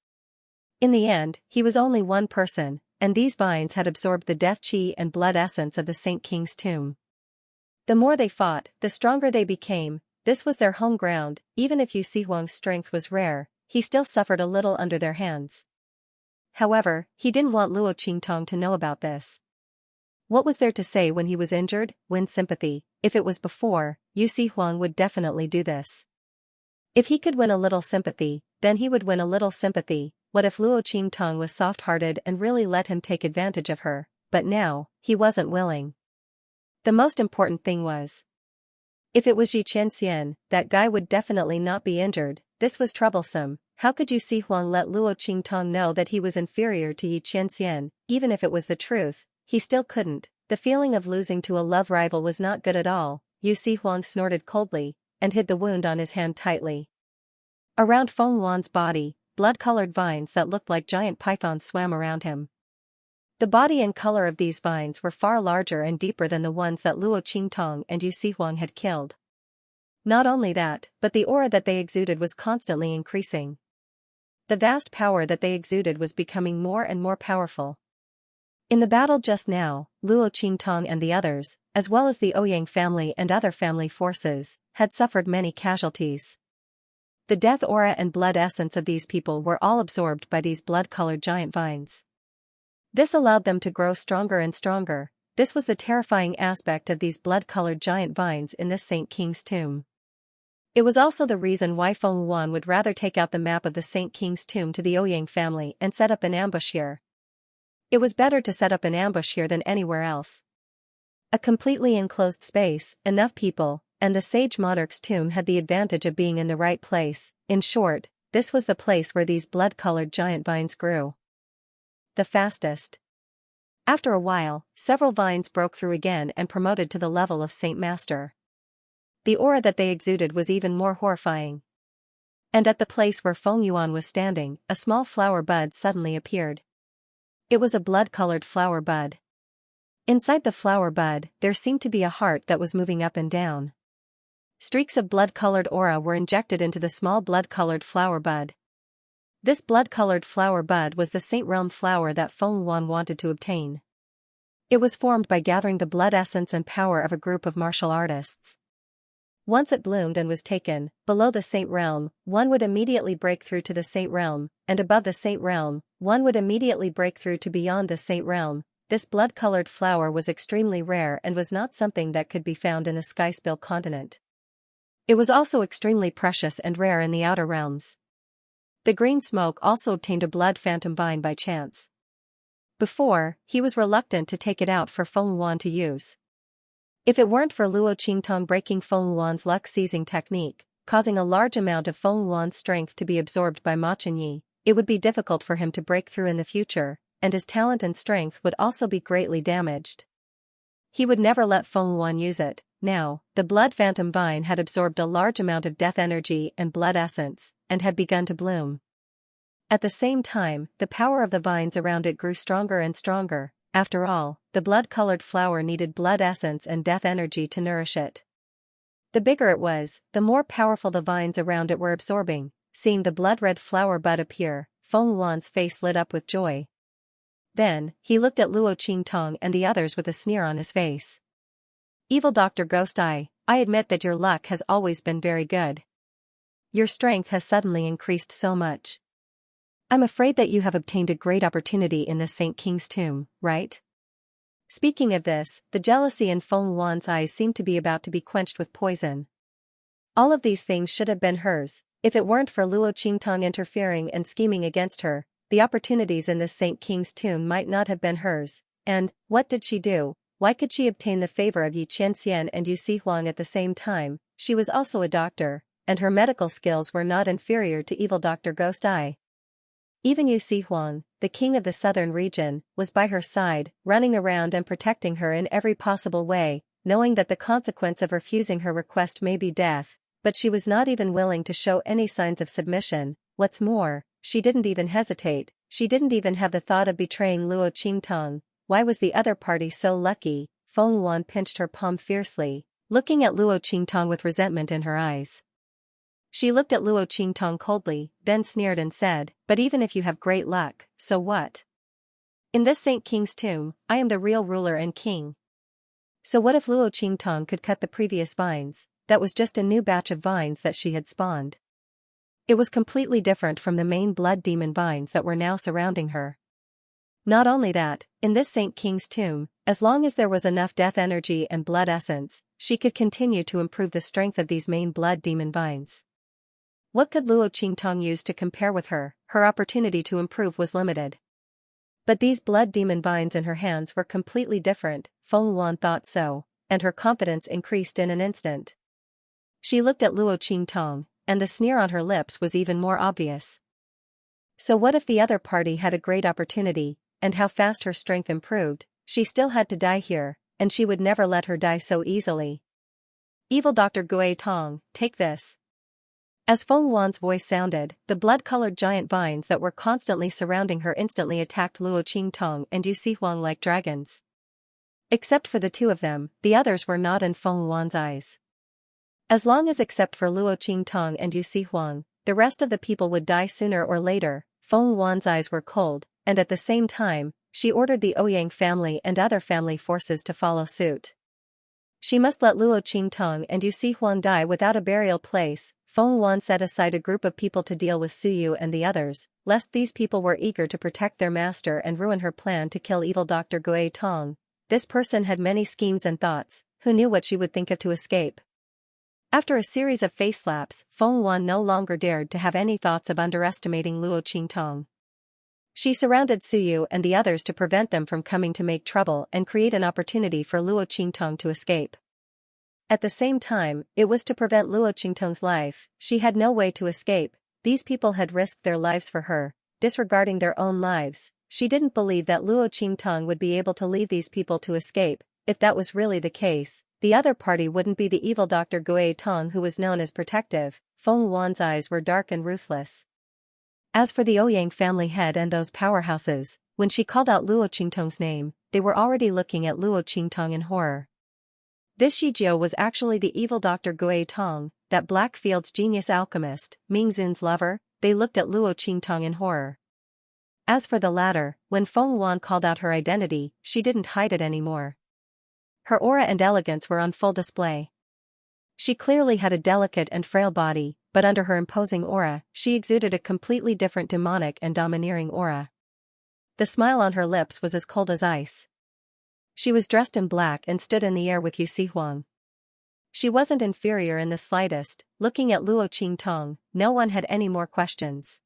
In the end, he was only one person, and these vines had absorbed the death qi and blood essence of the Saint King's tomb. The more they fought, the stronger they became. This was their home ground. Even if Yu Huang's strength was rare, he still suffered a little under their hands. However, he didn't want Luo Qingtong to know about this. What was there to say when he was injured? Win sympathy. If it was before, Yu Huang would definitely do this. If he could win a little sympathy, then he would win a little sympathy. What if Luo Qingtong was soft-hearted and really let him take advantage of her? But now, he wasn't willing. The most important thing was, if it was Xianxia, that guy would definitely not be injured. This was troublesome. How could Yu Huang let Luo Qingtong know that he was inferior to Xianxia? Even if it was the truth, he still couldn't. The feeling of losing to a love rival was not good at all. Yu Huang snorted coldly, and hid the wound on his hand tightly. Around Feng Yuan's body, blood-colored vines that looked like giant pythons swam around him. The body and color of these vines were far larger and deeper than the ones that Luo Qingtong and Yu Huang had killed. Not only that, but the aura that they exuded was constantly increasing. The vast power that they exuded was becoming more and more powerful. In the battle just now, Luo Qingtong and the others, as well as the Ouyang family and other family forces, had suffered many casualties. The death aura and blood essence of these people were all absorbed by these blood-colored giant vines. This allowed them to grow stronger and stronger. This was the terrifying aspect of these blood-colored giant vines in this Saint King's tomb. It was also the reason why Feng Yuan would rather take out the map of the Saint King's tomb to the Ouyang family and set up an ambush here. It was better to set up an ambush here than anywhere else. A completely enclosed space, enough people, and the sage monarch's tomb had the advantage of being in the right place. In short, this was the place where these blood-colored giant vines grew the fastest. After a while, several vines broke through again and promoted to the level of Saint Master. The aura that they exuded was even more horrifying. And at the place where Feng Yuan was standing, a small flower bud suddenly appeared. It was a blood-colored flower bud. Inside the flower bud, there seemed to be a heart that was moving up and down. Streaks of blood-colored aura were injected into the small blood-colored flower bud. This blood-colored flower bud was the Saint Realm flower that Feng Yuan wanted to obtain. It was formed by gathering the blood essence and power of a group of martial artists. Once it bloomed and was taken, below the Saint Realm, one would immediately break through to the Saint Realm, and above the Saint Realm, one would immediately break through to beyond the Saint Realm. This blood-colored flower was extremely rare and was not something that could be found in the Skyspill continent. It was also extremely precious and rare in the outer realms. The green smoke also obtained a blood phantom vine by chance. Before, he was reluctant to take it out for Feng Yuan to use. If it weren't for Luo Qingtong breaking Feng Yuan's luck-seizing technique, causing a large amount of Feng Yuan's strength to be absorbed by Ma Chenyi, it would be difficult for him to break through in the future, and his talent and strength would also be greatly damaged. He would never let Feng Yuan use it. Now, the blood phantom vine had absorbed a large amount of death energy and blood essence, and had begun to bloom. At the same time, the power of the vines around it grew stronger and stronger. After all, the blood-colored flower needed blood essence and death energy to nourish it. The bigger it was, the more powerful the vines around it were absorbing. Seeing the blood-red flower bud appear, Feng Yuan's face lit up with joy. Then, he looked at Luo Qingtong and the others with a sneer on his face. Evil Dr. Ghost Eye, I admit that your luck has always been very good. Your strength has suddenly increased so much. I'm afraid that you have obtained a great opportunity in the Saint King's tomb, right? Speaking of this, the jealousy in Feng Yuan's eyes seemed to be about to be quenched with poison. All of these things should have been hers. If it weren't for Luo Qingtong interfering and scheming against her, the opportunities in this Saint King's tomb might not have been hers. And, what did she do? Why could she obtain the favor of Yi Qianxian and Yu Sihuang at the same time? She was also a doctor, and her medical skills were not inferior to evil Dr. Ghost Eye. Even Yu Sihuang, the king of the southern region, was by her side, running around and protecting her in every possible way, knowing that the consequence of refusing her request may be death, but she was not even willing to show any signs of submission. What's more, she didn't even hesitate, she didn't even have the thought of betraying Luo Qingtong. Why was the other party so lucky? Feng Yuan pinched her palm fiercely, looking at Luo Qingtong with resentment in her eyes. She looked at Luo Qingtong coldly, then sneered and said, but even if you have great luck, so what? In this Saint King's tomb, I am the real ruler and king. So what if Luo Qingtong could cut the previous vines? That was just a new batch of vines that she had spawned. It was completely different from the main blood demon vines that were now surrounding her. Not only that, in this Saint King's tomb, as long as there was enough death energy and blood essence, she could continue to improve the strength of these main blood demon vines. What could Luo Qingtong use to compare with her? Her opportunity to improve was limited. But these blood demon vines in her hands were completely different. Feng Yuan thought so, and her confidence increased in an instant. She looked at Luo Qingtong, and the sneer on her lips was even more obvious. So what if the other party had a great opportunity, and how fast her strength improved? She still had to die here, and she would never let her die so easily. Evil Dr. Gui Tong, take this. As Feng Yuan's voice sounded, the blood-colored giant vines that were constantly surrounding her instantly attacked Luo Qingtong and Yu Sihuang like dragons. Except for the two of them, the others were not in Feng Yuan's eyes. As long as except for Luo Qingtong and Yu Sihuang, the rest of the people would die sooner or later. Feng Yuan's eyes were cold, and at the same time, she ordered the Ouyang family and other family forces to follow suit. She must let Luo Qingtong and Yu Sihuang die without a burial place. Feng Yuan set aside a group of people to deal with Suyu and the others, lest these people were eager to protect their master and ruin her plan to kill evil Dr. Gui Tong. This person had many schemes and thoughts. Who knew what she would think of to escape? After a series of face slaps, Feng Wan no longer dared to have any thoughts of underestimating Luo Qingtong. She surrounded Suyu and the others to prevent them from coming to make trouble and create an opportunity for Luo Qingtong to escape. At the same time, it was to prevent Luo Qingtong's life. She had no way to escape. These people had risked their lives for her, disregarding their own lives. She didn't believe that Luo Qingtong would be able to leave these people to escape. If that was really the case, the other party wouldn't be the evil Dr. Gui Tong who was known as protective. Feng Wan's eyes were dark and ruthless. As for the Ouyang family head and those powerhouses, when she called out Luo Qingtong's name, they were already looking at Luo Qingtong in horror. This Shijiu was actually the evil Dr. Gui Tong, that Blackfield's genius alchemist, Ming Zun's lover. They looked at Luo Qingtong in horror. As for the latter, when Feng Wan called out her identity, she didn't hide it anymore. Her aura and elegance were on full display. She clearly had a delicate and frail body, but under her imposing aura, she exuded a completely different demonic and domineering aura. The smile on her lips was as cold as ice. She was dressed in black and stood in the air with Yu Sihuang. She wasn't inferior in the slightest. Looking at Luo Qingtong, no one had any more questions.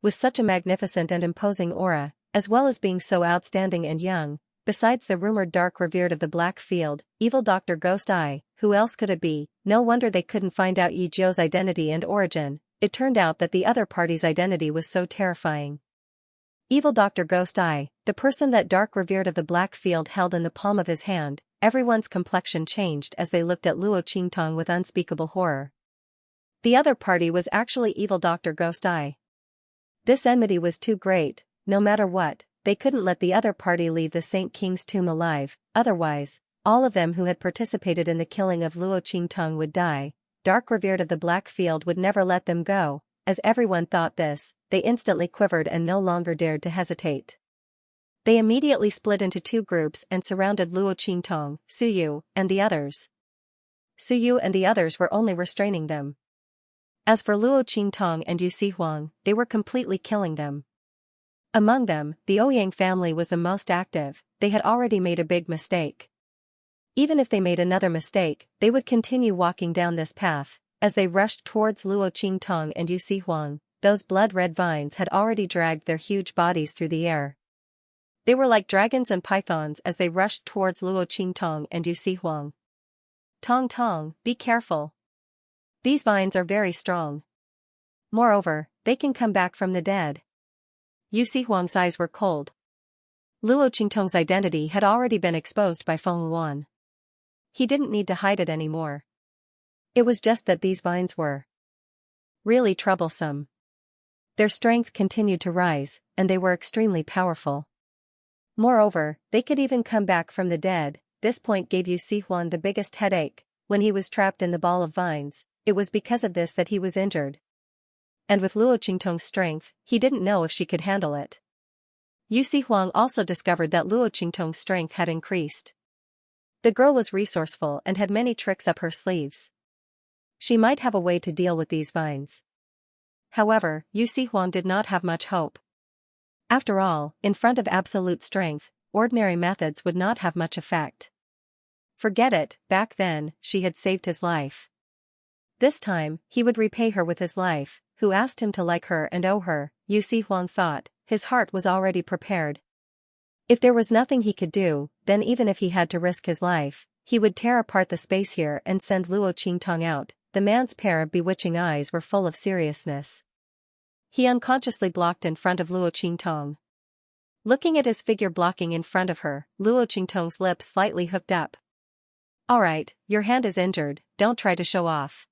With such a magnificent and imposing aura, as well as being so outstanding and young, besides the rumored dark revered of the Black Field, evil Dr. Ghost Eye, who else could it be? No wonder they couldn't find out Yi Zhou's identity and origin. It turned out that the other party's identity was so terrifying. Evil Dr. Ghost Eye, the person that dark revered of the Black Field held in the palm of his hand. Everyone's complexion changed as they looked at Luo Qingtong with unspeakable horror. The other party was actually evil Dr. Ghost Eye. This enmity was too great. No matter what, they couldn't let the other party leave the Saint King's tomb alive, otherwise, all of them who had participated in the killing of Luo Qingtong would die. Dark revered of the Black Field would never let them go. As everyone thought this, they instantly quivered and no longer dared to hesitate. They immediately split into two groups and surrounded Luo Qingtong, Suyu, and the others. Suyu and the others were only restraining them. As for Luo Qingtong and Yu Sihuang, they were completely killing them. Among them, the Ouyang family was the most active. They had already made a big mistake. Even if they made another mistake, they would continue walking down this path. As they rushed towards Luo Qingtong and Yu Sihuang, those blood-red vines had already dragged their huge bodies through the air. They were like dragons and pythons as they rushed towards Luo Qingtong and Yu Sihuang. Tong Tong, be careful. These vines are very strong. Moreover, they can come back from the dead. Yu Sihuang's eyes were cold. Luo Qingtong's identity had already been exposed by Feng Wan. He didn't need to hide it anymore. It was just that these vines were really troublesome. Their strength continued to rise, and they were extremely powerful. Moreover, they could even come back from the dead. This point gave Yu Sihuang the biggest headache. When he was trapped in the ball of vines, it was because of this that he was injured. And with Luo Qingtong's strength, he didn't know if she could handle it. Yu Sihuang also discovered that Luo Qingtong's strength had increased. The girl was resourceful and had many tricks up her sleeves. She might have a way to deal with these vines. However, Yu Sihuang did not have much hope. After all, in front of absolute strength, ordinary methods would not have much effect. Forget it, back then, she had saved his life. This time, he would repay her with his life. Who asked him to like her and owe her? Yu Sihuang thought. His heart was already prepared. If there was nothing he could do, then even if he had to risk his life, he would tear apart the space here and send Luo Qingtong out. The man's pair of bewitching eyes were full of seriousness. He unconsciously blocked in front of Luo Qingtong. Looking at his figure blocking in front of her, Luo Qingtong's lips slightly hooked up. Alright, your hand is injured, don't try to show off.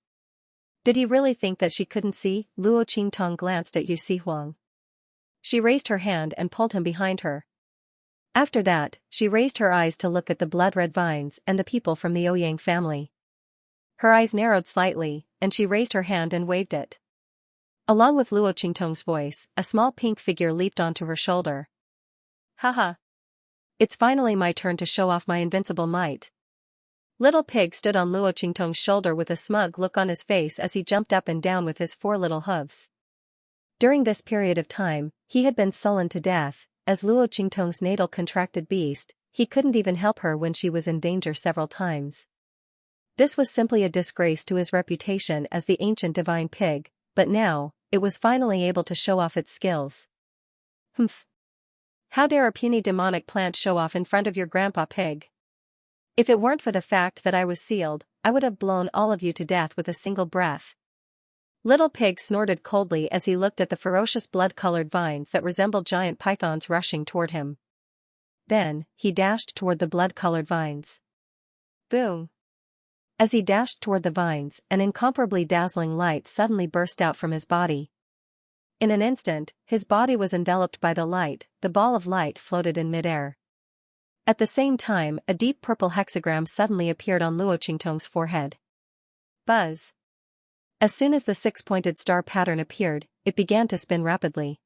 Did he really think that she couldn't see? Luo Qingtong glanced at Yu Sihuang. She raised her hand and pulled him behind her. After that, she raised her eyes to look at the blood-red vines and the people from the Ouyang family. Her eyes narrowed slightly, and she raised her hand and waved it. Along with Luo Qingtong's voice, a small pink figure leaped onto her shoulder. Haha. It's finally my turn to show off my invincible might. Little Pig stood on Luo Qingtong's shoulder with a smug look on his face as he jumped up and down with his four little hooves. During this period of time, he had been sullen to death. As Luo Qingtong's natal contracted beast, he couldn't even help her when she was in danger several times. This was simply a disgrace to his reputation as the ancient divine pig, but now, it was finally able to show off its skills. Humph. How dare a puny demonic plant show off in front of your grandpa pig? If it weren't for the fact that I was sealed, I would have blown all of you to death with a single breath. Little Pig snorted coldly as he looked at the ferocious blood-colored vines that resembled giant pythons rushing toward him. Then, he dashed toward the blood-colored vines. Boom! As he dashed toward the vines, an incomparably dazzling light suddenly burst out from his body. In an instant, his body was enveloped by the light, the ball of light floated in midair. At the same time, a deep purple hexagram suddenly appeared on Luo Qingtong's forehead. Buzz! As soon as the six-pointed star pattern appeared, it began to spin rapidly.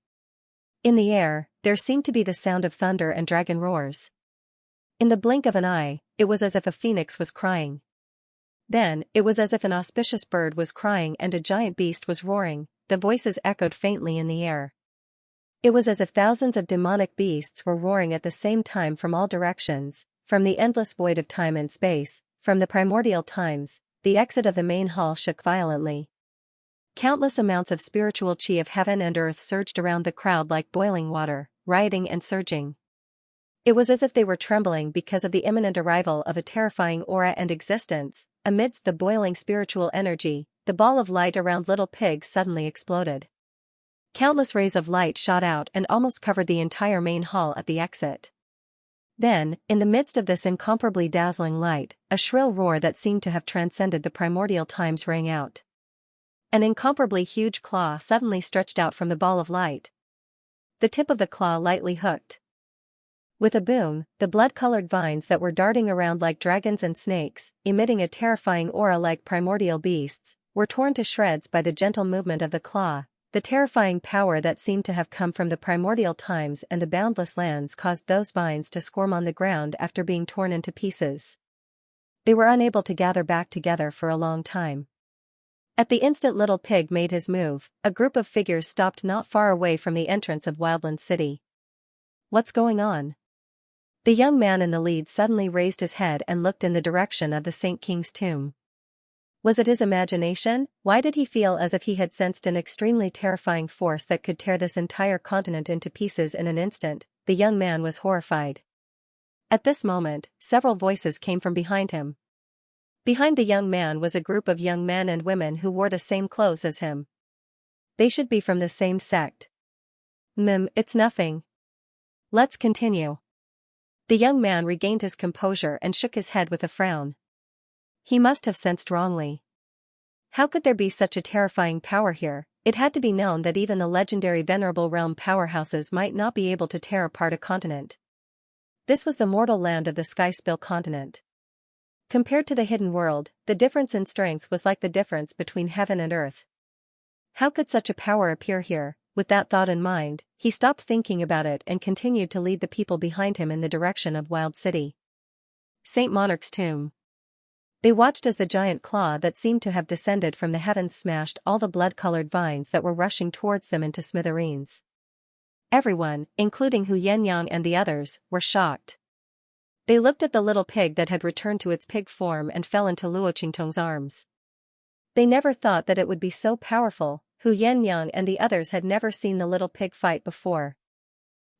In the air, there seemed to be the sound of thunder and dragon roars. In the blink of an eye, it was as if a phoenix was crying. Then, it was as if an auspicious bird was crying and a giant beast was roaring, the voices echoed faintly in the air. It was as if thousands of demonic beasts were roaring at the same time from all directions, from the endless void of time and space, from the primordial times. The exit of the main hall shook violently. Countless amounts of spiritual chi of heaven and earth surged around the crowd like boiling water, rioting and surging. It was as if they were trembling because of the imminent arrival of a terrifying aura and existence. Amidst the boiling spiritual energy, the ball of light around Little Pig suddenly exploded. Countless rays of light shot out and almost covered the entire main hall at the exit. Then, in the midst of this incomparably dazzling light, a shrill roar that seemed to have transcended the primordial times rang out. An incomparably huge claw suddenly stretched out from the ball of light. The tip of the claw lightly hooked. With a boom, the blood-colored vines that were darting around like dragons and snakes, emitting a terrifying aura like primordial beasts, were torn to shreds by the gentle movement of the claw. The terrifying power that seemed to have come from the primordial times and the boundless lands caused those vines to squirm on the ground after being torn into pieces. They were unable to gather back together for a long time. At the instant Little Pig made his move, a group of figures stopped not far away from the entrance of Wildland City. What's going on? The young man in the lead suddenly raised his head and looked in the direction of the Saint King's tomb. Was it his imagination? Why did he feel as if he had sensed an extremely terrifying force that could tear this entire continent into pieces in an instant? The young man was horrified. At this moment, several voices came from behind him. Behind the young man was a group of young men and women who wore the same clothes as him. They should be from the same sect. It's nothing. Let's continue. The young man regained his composure and shook his head with a frown. He must have sensed wrongly. How could there be such a terrifying power here? It had to be known that even the legendary Venerable Realm powerhouses might not be able to tear apart a continent. This was the mortal land of the Skyspill continent. Compared to the hidden world, the difference in strength was like the difference between heaven and earth. How could such a power appear here? With that thought in mind, he stopped thinking about it and continued to lead the people behind him in the direction of Wild City. Saint Monarch's tomb. They watched as the giant claw that seemed to have descended from the heavens smashed all the blood-colored vines that were rushing towards them into smithereens. Everyone, including Hu Yannyang and the others, were shocked. They looked at the little pig that had returned to its pig form and fell into Luo Qingtong's arms. They never thought that it would be so powerful. Hu Yannyang and the others had never seen the little pig fight before.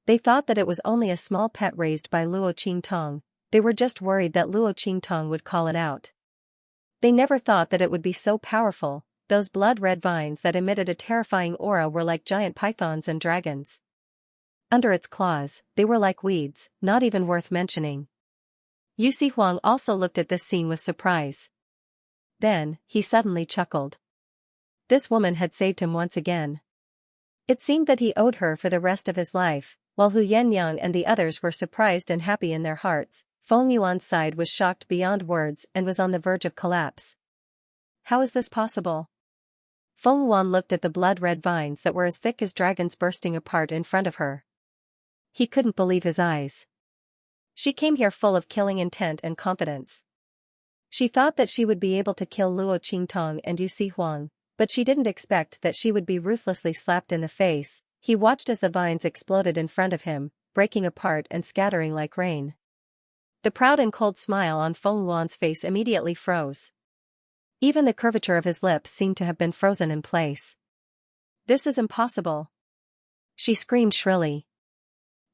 They thought that it was only a small pet raised by Luo Qingtong. They were just worried that Luo Qingtong would call it out. They never thought that it would be so powerful. Those blood-red vines that emitted a terrifying aura were like giant pythons and dragons. Under its claws, they were like weeds, not even worth mentioning. Yu Huang also looked at this scene with surprise. Then, he suddenly chuckled. This woman had saved him once again. It seemed that he owed her for the rest of his life. While Hu Yannyang and the others were surprised and happy in their hearts, Feng Yuan's side was shocked beyond words and was on the verge of collapse. How is this possible? Feng Yuan looked at the blood-red vines that were as thick as dragons bursting apart in front of her. He couldn't believe his eyes. She came here full of killing intent and confidence. She thought that she would be able to kill Luo Qingtong and Yu Huang. But she didn't expect that she would be ruthlessly slapped in the face. He watched as the vines exploded in front of him, breaking apart and scattering like rain. The proud and cold smile on Feng Yuan's face immediately froze. Even the curvature of his lips seemed to have been frozen in place. "This is impossible!" she screamed shrilly.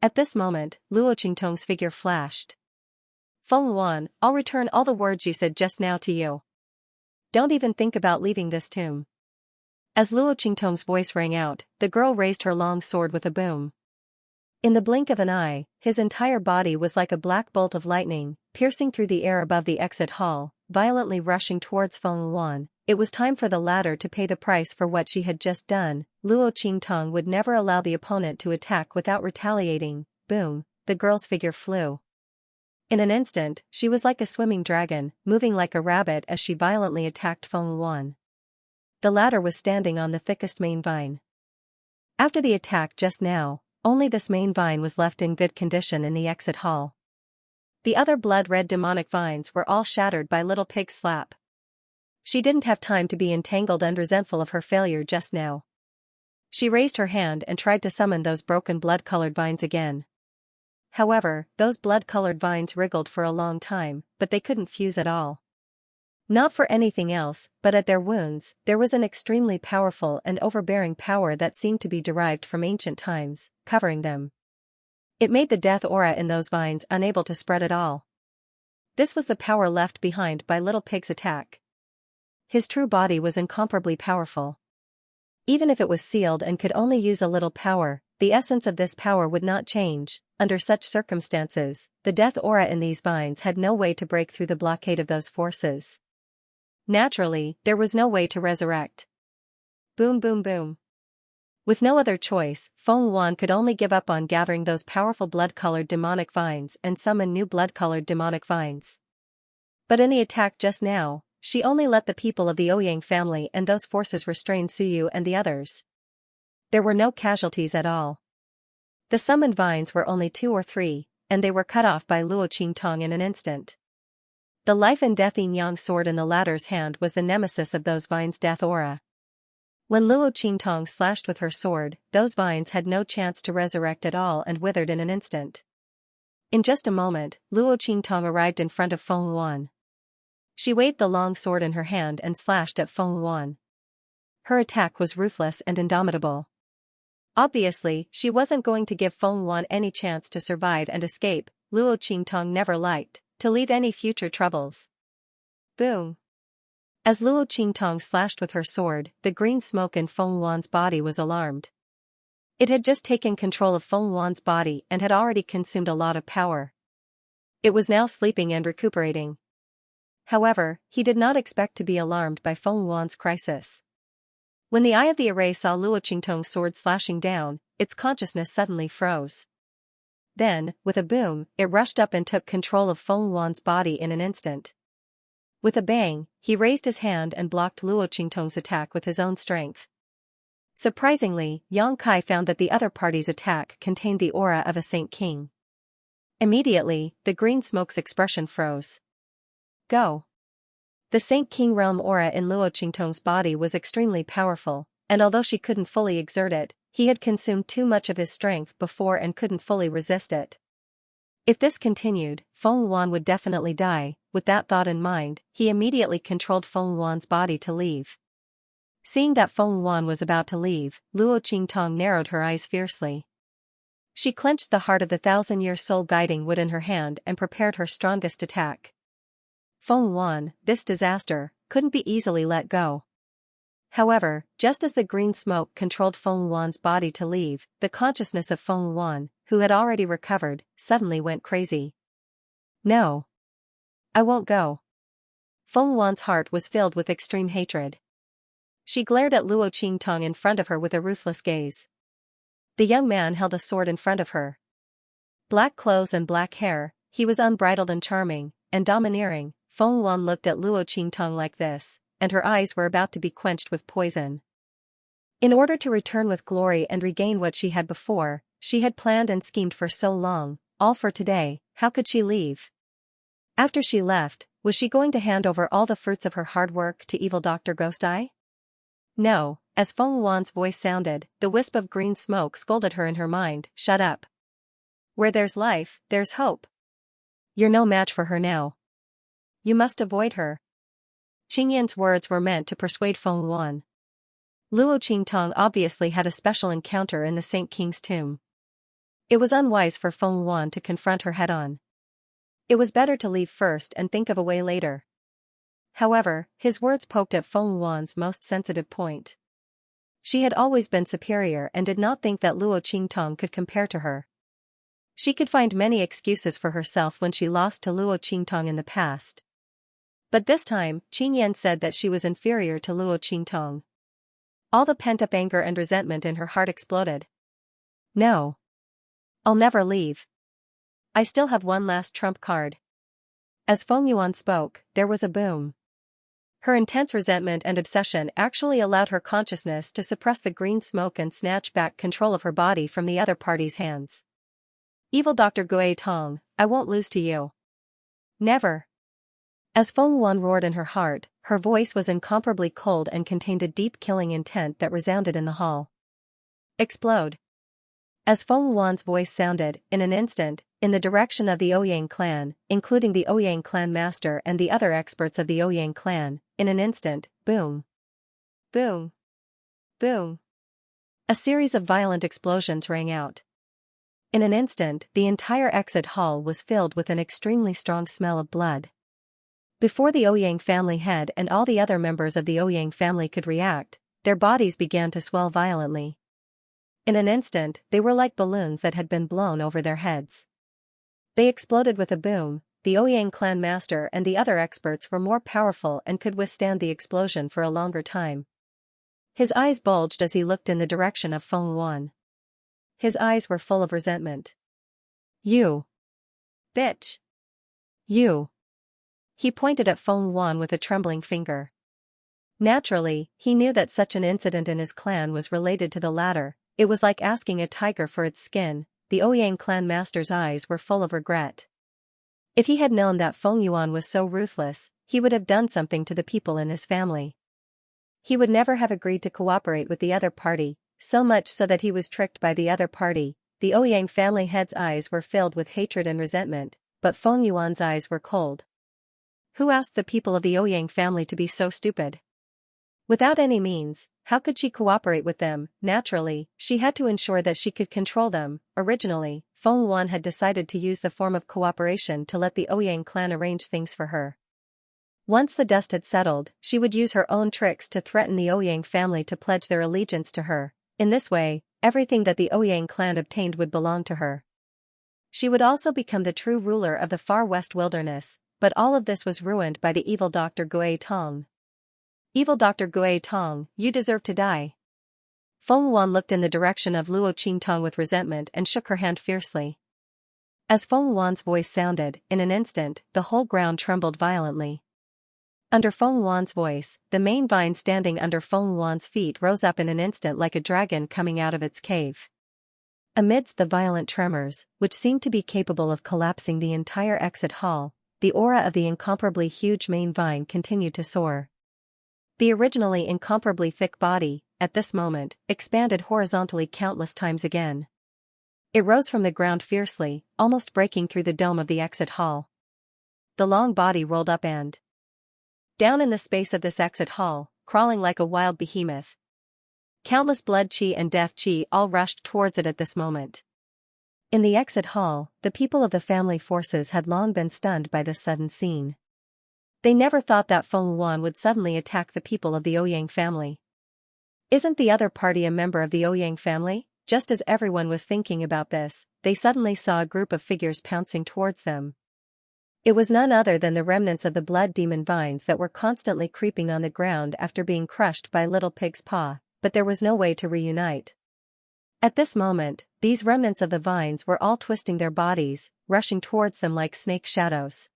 At this moment, Luo Qingtong's figure flashed. "Feng Yuan, I'll return all the words you said just now to you. Don't even think about leaving this tomb." As Luo Qingtong's voice rang out, the girl raised her long sword with a boom. In the blink of an eye, his entire body was like a black bolt of lightning, piercing through the air above the exit hall, violently rushing towards Feng Yuan. It was time for the latter to pay the price for what she had just done. Luo Qingtong would never allow the opponent to attack without retaliating. Boom, the girl's figure flew. In an instant, she was like a swimming dragon, moving like a rabbit as she violently attacked Feng Yuan. The latter was standing on the thickest main vine. After the attack just now, only this main vine was left in good condition in the exit hall. The other blood-red demonic vines were all shattered by Little Pig's slap. She didn't have time to be entangled and resentful of her failure just now. She raised her hand and tried to summon those broken blood-colored vines again. However, those blood-colored vines wriggled for a long time, but they couldn't fuse at all. Not for anything else, but at their wounds, there was an extremely powerful and overbearing power that seemed to be derived from ancient times, covering them. It made the death aura in those vines unable to spread at all. This was the power left behind by Little Pig's attack. His true body was incomparably powerful. Even if it was sealed and could only use a little power, the essence of this power would not change. Under such circumstances, the death aura in these vines had no way to break through the blockade of those forces. Naturally, there was no way to resurrect. Boom boom boom. With no other choice, Feng Yuan could only give up on gathering those powerful blood-colored demonic vines and summon new blood-colored demonic vines. But in the attack just now, she only let the people of the Ouyang family and those forces restrain Suyu and the others. There were no casualties at all. The summoned vines were only 2 or 3, and they were cut off by Luo Qingtong in an instant. The life and death yin-yang sword in the latter's hand was the nemesis of those vines' death aura. When Luo Qingtong slashed with her sword, those vines had no chance to resurrect at all and withered in an instant. In just a moment, Luo Qingtong arrived in front of Feng Yuan. She waved the long sword in her hand and slashed at Feng Yuan. Her attack was ruthless and indomitable. Obviously, she wasn't going to give Feng Yuan any chance to survive and escape. Luo Qingtong never liked to leave any future troubles. Boom. As Luo Qingtong slashed with her sword, the green smoke in Feng Yuan's body was alarmed. It had just taken control of Feng Yuan's body and had already consumed a lot of power. It was now sleeping and recuperating. However, he did not expect to be alarmed by Feng Yuan's crisis. When the eye of the array saw Luo Qingtong's sword slashing down, its consciousness suddenly froze. Then, with a boom, it rushed up and took control of Feng Yuan's body in an instant. With a bang, he raised his hand and blocked Luo Qingtong's attack with his own strength. Surprisingly, Yang Kai found that the other party's attack contained the aura of a Saint King. Immediately, the green smoke's expression froze. Go. The Saint King realm aura in Luo Qingtong's body was extremely powerful, and although she couldn't fully exert it, he had consumed too much of his strength before and couldn't fully resist it. If this continued, Feng Yuan would definitely die. With that thought in mind, he immediately controlled Feng Yuan's body to leave. Seeing that Feng Yuan was about to leave, Luo Qingtong narrowed her eyes fiercely. She clenched the heart of the 1,000-year soul guiding wood in her hand and prepared her strongest attack. Feng Yuan, this disaster, couldn't be easily let go. However, just as the green smoke controlled Feng Yuan's body to leave, the consciousness of Feng Yuan, who had already recovered, suddenly went crazy. No. I won't go. Feng Yuan's heart was filled with extreme hatred. She glared at Luo Qingtong in front of her with a ruthless gaze. The young man held a sword in front of her. Black clothes and black hair, he was unbridled and charming, and domineering. Feng Yuan looked at Luo Qingtong like this, and her eyes were about to be quenched with poison. In order to return with glory and regain what she had before, she had planned and schemed for so long, all for today. How could she leave? After she left, was she going to hand over all the fruits of her hard work to evil Dr. Ghost Eye? No. As Feng Yuan's voice sounded, the wisp of green smoke scolded her in her mind. Shut up. Where there's life, there's hope. You're no match for her now. You must avoid her. Qing Yan's words were meant to persuade Feng Yuan. Luo Qingtong obviously had a special encounter in the Saint King's tomb. It was unwise for Feng Yuan to confront her head-on. It was better to leave first and think of a way later. However, his words poked at Feng Yuan's most sensitive point. She had always been superior and did not think that Luo Qingtong could compare to her. She could find many excuses for herself when she lost to Luo Qingtong in the past. But this time, Qing Yan said that she was inferior to Luo Qingtong. All the pent-up anger and resentment in her heart exploded. No. I'll never leave. I still have one last trump card. As Feng Yuan spoke, there was a boom. Her intense resentment and obsession actually allowed her consciousness to suppress the green smoke and snatch back control of her body from the other party's hands. Evil Dr. Gui Tong, I won't lose to you. Never. As Feng Yuan roared in her heart, her voice was incomparably cold and contained a deep killing intent that resounded in the hall. Explode. As Feng Yuan's voice sounded, in an instant, in the direction of the Ouyang clan, including the Ouyang clan master and the other experts of the Ouyang clan, in an instant, boom. Boom. Boom. A series of violent explosions rang out. In an instant, the entire exit hall was filled with an extremely strong smell of blood. Before the Ouyang family head and all the other members of the Ouyang family could react, their bodies began to swell violently. In an instant, they were like balloons that had been blown over their heads. They exploded with a boom. The Ouyang clan master and the other experts were more powerful and could withstand the explosion for a longer time. His eyes bulged as he looked in the direction of Feng Yuan. His eyes were full of resentment. You. Bitch. You. He pointed at Feng Yuan with a trembling finger. Naturally, he knew that such an incident in his clan was related to the latter. It was like asking a tiger for its skin. The Ouyang clan master's eyes were full of regret. If he had known that Feng Yuan was so ruthless, he would have done something to the people in his family. He would never have agreed to cooperate with the other party, so much so that he was tricked by the other party. The Ouyang family head's eyes were filled with hatred and resentment, but Feng Yuan's eyes were cold. Who asked the people of the Ouyang family to be so stupid? Without any means, how could she cooperate with them? Naturally, she had to ensure that she could control them. Originally, Feng Yuan had decided to use the form of cooperation to let the Ouyang clan arrange things for her. Once the dust had settled, she would use her own tricks to threaten the Ouyang family to pledge their allegiance to her. In this way, everything that the Ouyang clan obtained would belong to her. She would also become the true ruler of the far west wilderness, but all of this was ruined by the evil Dr. Gui Tong. Evil Dr. Gui Tong, you deserve to die. Feng Yuan looked in the direction of Luo Qingtong with resentment and shook her hand fiercely. As Feng Yuan's voice sounded, in an instant, the whole ground trembled violently. Under Feng Yuan's voice, the main vine standing under Feng Yuan's feet rose up in an instant like a dragon coming out of its cave. Amidst the violent tremors, which seemed to be capable of collapsing the entire exit hall, the aura of the incomparably huge main vine continued to soar. The originally incomparably thick body, at this moment, expanded horizontally countless times again. It rose from the ground fiercely, almost breaking through the dome of the exit hall. The long body rolled up and down in the space of this exit hall, crawling like a wild behemoth. Countless blood chi and death chi all rushed towards it at this moment. In the exit hall, the people of the family forces had long been stunned by this sudden scene. They never thought that Feng Yuan would suddenly attack the people of the Ouyang family. Isn't the other party a member of the Ouyang family? Just as everyone was thinking about this, they suddenly saw a group of figures pouncing towards them. It was none other than the remnants of the blood demon vines that were constantly creeping on the ground after being crushed by Little Pig's paw, but there was no way to reunite. At this moment, these remnants of the vines were all twisting their bodies, rushing towards them like snake shadows.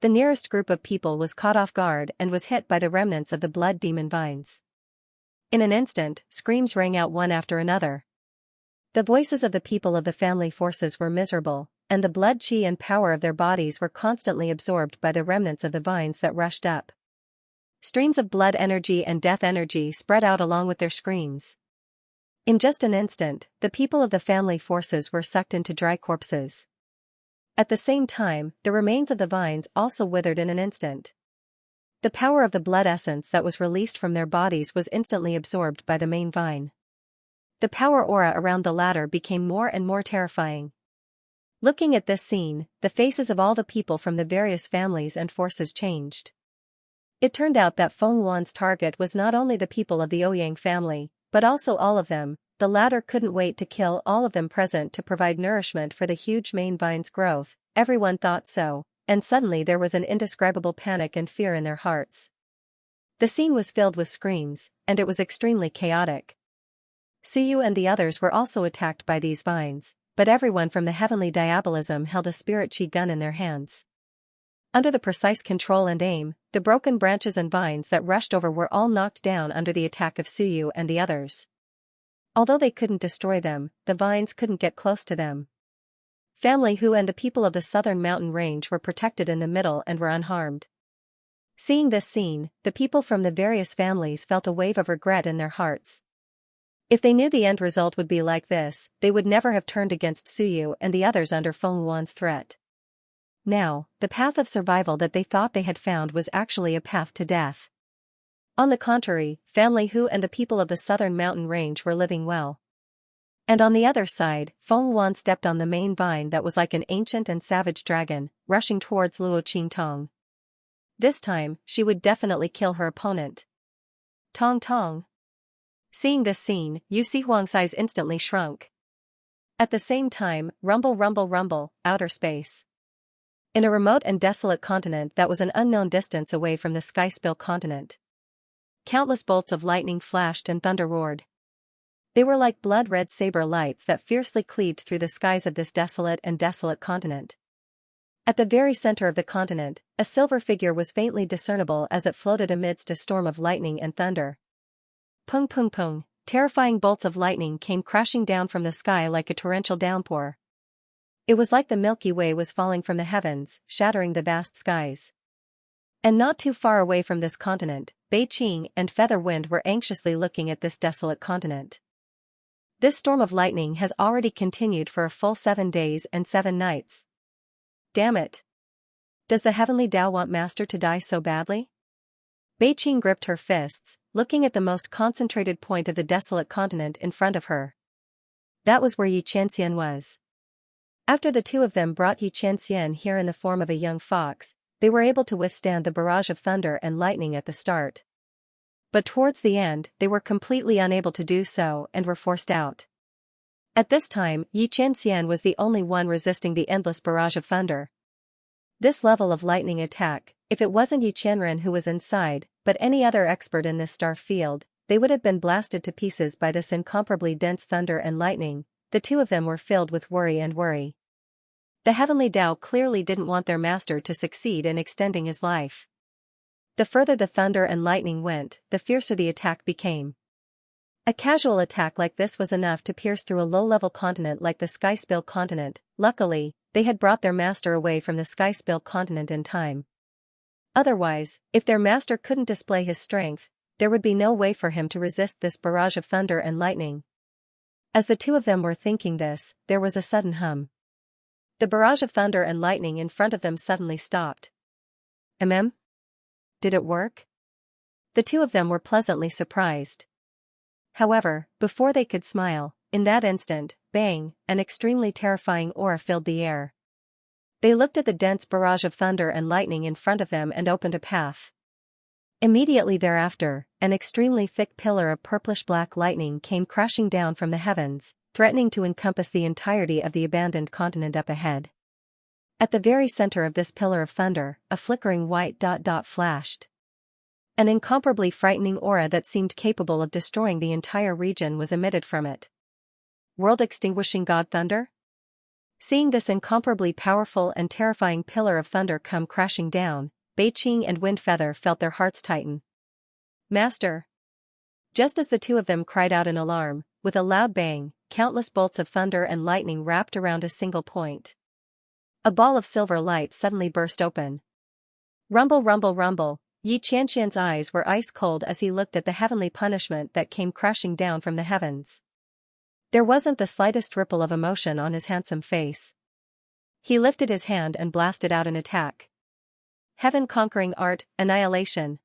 The nearest group of people was caught off guard and was hit by the remnants of the blood demon vines. In an instant, screams rang out one after another. The voices of the people of the family forces were miserable, and the blood chi and power of their bodies were constantly absorbed by the remnants of the vines that rushed up. Streams of blood energy and death energy spread out along with their screams. In just an instant, the people of the family forces were sucked into dry corpses. At the same time, the remains of the vines also withered in an instant. The power of the blood essence that was released from their bodies was instantly absorbed by the main vine. The power aura around the latter became more and more terrifying. Looking at this scene, the faces of all the people from the various families and forces changed. It turned out that Feng Yuan's target was not only the people of the Ouyang family, but also all of them. The latter couldn't wait to kill all of them present to provide nourishment for the huge main vine's growth. Everyone thought so, and suddenly there was an indescribable panic and fear in their hearts. The scene was filled with screams, and it was extremely chaotic. Suyu and the others were also attacked by these vines, but everyone from the heavenly diabolism held a spirit chi gun in their hands. Under the precise control and aim, the broken branches and vines that rushed over were all knocked down under the attack of Suyu and the others. Although they couldn't destroy them, the vines couldn't get close to them. Family Hu and the people of the southern mountain range were protected in the middle and were unharmed. Seeing this scene, the people from the various families felt a wave of regret in their hearts. If they knew the end result would be like this, they would never have turned against Suyu and the others under Feng Yuan's threat. Now, the path of survival that they thought they had found was actually a path to death. On the contrary, Family Hu and the people of the southern mountain range were living well. And on the other side, Feng Yuan stepped on the main vine that was like an ancient and savage dragon, rushing towards Luo Qingtong. This time, she would definitely kill her opponent. Tong tong. Seeing this scene, Yu Sihuang's eyes instantly shrunk. At the same time, rumble rumble rumble, outer space. In a remote and desolate continent that was an unknown distance away from the Sky Spill continent. Countless bolts of lightning flashed and thunder roared. They were like blood-red saber lights that fiercely cleaved through the skies of this desolate continent. At the very center of the continent, a silver figure was faintly discernible as it floated amidst a storm of lightning and thunder. Pung pung pung, terrifying bolts of lightning came crashing down from the sky like a torrential downpour. It was like the Milky Way was falling from the heavens, shattering the vast skies. And not too far away from this continent, Beiqing and Featherwind were anxiously looking at this desolate continent. This storm of lightning has already continued for a full 7 days and 7 nights. Damn it! Does the heavenly Tao want Master to die so badly? Beiqing gripped her fists, looking at the most concentrated point of the desolate continent in front of her. That was where Yi Qianxian was. After the two of them brought Yi Qianxian here in the form of a young fox, they were able to withstand the barrage of thunder and lightning at the start. But towards the end, they were completely unable to do so and were forced out. At this time, Yi Qianxian was the only one resisting the endless barrage of thunder. This level of lightning attack, if it wasn't Yi Qianren who was inside, but any other expert in this star field, they would have been blasted to pieces by this incomparably dense thunder and lightning. The two of them were filled with worry. The heavenly Tao clearly didn't want their master to succeed in extending his life. The further the thunder and lightning went, the fiercer the attack became. A casual attack like this was enough to pierce through a low-level continent like the Sky Spill continent. Luckily, they had brought their master away from the Sky Spill continent in time. Otherwise, if their master couldn't display his strength, there would be no way for him to resist this barrage of thunder and lightning. As the two of them were thinking this, there was a sudden hum. The barrage of thunder and lightning in front of them suddenly stopped. Did it work? The two of them were pleasantly surprised. However, before they could smile, in that instant, bang, an extremely terrifying aura filled the air. They looked at the dense barrage of thunder and lightning in front of them and opened a path. Immediately thereafter, an extremely thick pillar of purplish-black lightning came crashing down from the heavens, threatening to encompass the entirety of the abandoned continent up ahead. At the very center of this pillar of thunder, a flickering white dot flashed. An incomparably frightening aura that seemed capable of destroying the entire region was emitted from it. World-extinguishing God Thunder? Seeing this incomparably powerful and terrifying pillar of thunder come crashing down, Beiqing and Windfeather felt their hearts tighten. Master! Just as the two of them cried out in alarm, with a loud bang, countless bolts of thunder and lightning wrapped around a single point. A ball of silver light suddenly burst open. Rumble rumble rumble, Yi Qianxian's eyes were ice cold as he looked at the heavenly punishment that came crashing down from the heavens. There wasn't the slightest ripple of emotion on his handsome face. He lifted his hand and blasted out an attack. Heaven-conquering art, annihilation.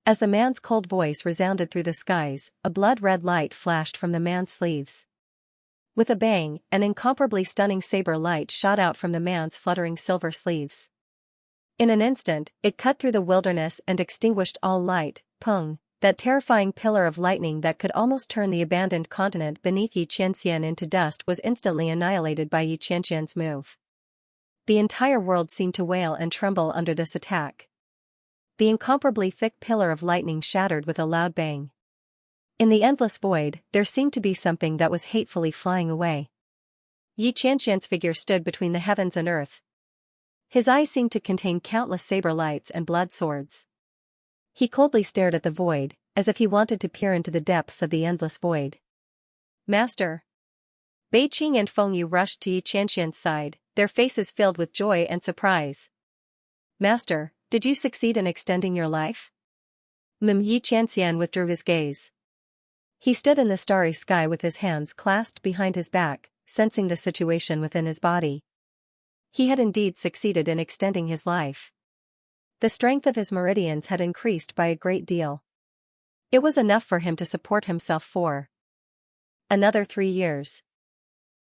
As the man's cold voice resounded through the skies, a blood-red light flashed from the man's sleeves. With a bang, an incomparably stunning saber light shot out from the man's fluttering silver sleeves. In an instant, it cut through the wilderness and extinguished all light. Pung, that terrifying pillar of lightning that could almost turn the abandoned continent beneath Xianxia into dust was instantly annihilated by Xianxia's move. The entire world seemed to wail and tremble under this attack. The incomparably thick pillar of lightning shattered with a loud bang. In the endless void, there seemed to be something that was hatefully flying away. Xianxia's figure stood between the heavens and earth. His eyes seemed to contain countless saber lights and blood swords. He coldly stared at the void, as if he wanted to peer into the depths of the endless void. Master! Bei Qing and Feng Yu rushed to Xianxia's side, their faces filled with joy and surprise. Master, did you succeed in extending your life? Xianxia withdrew his gaze. He stood in the starry sky with his hands clasped behind his back, sensing the situation within his body. He had indeed succeeded in extending his life. The strength of his meridians had increased by a great deal. It was enough for him to support himself for another 3 years.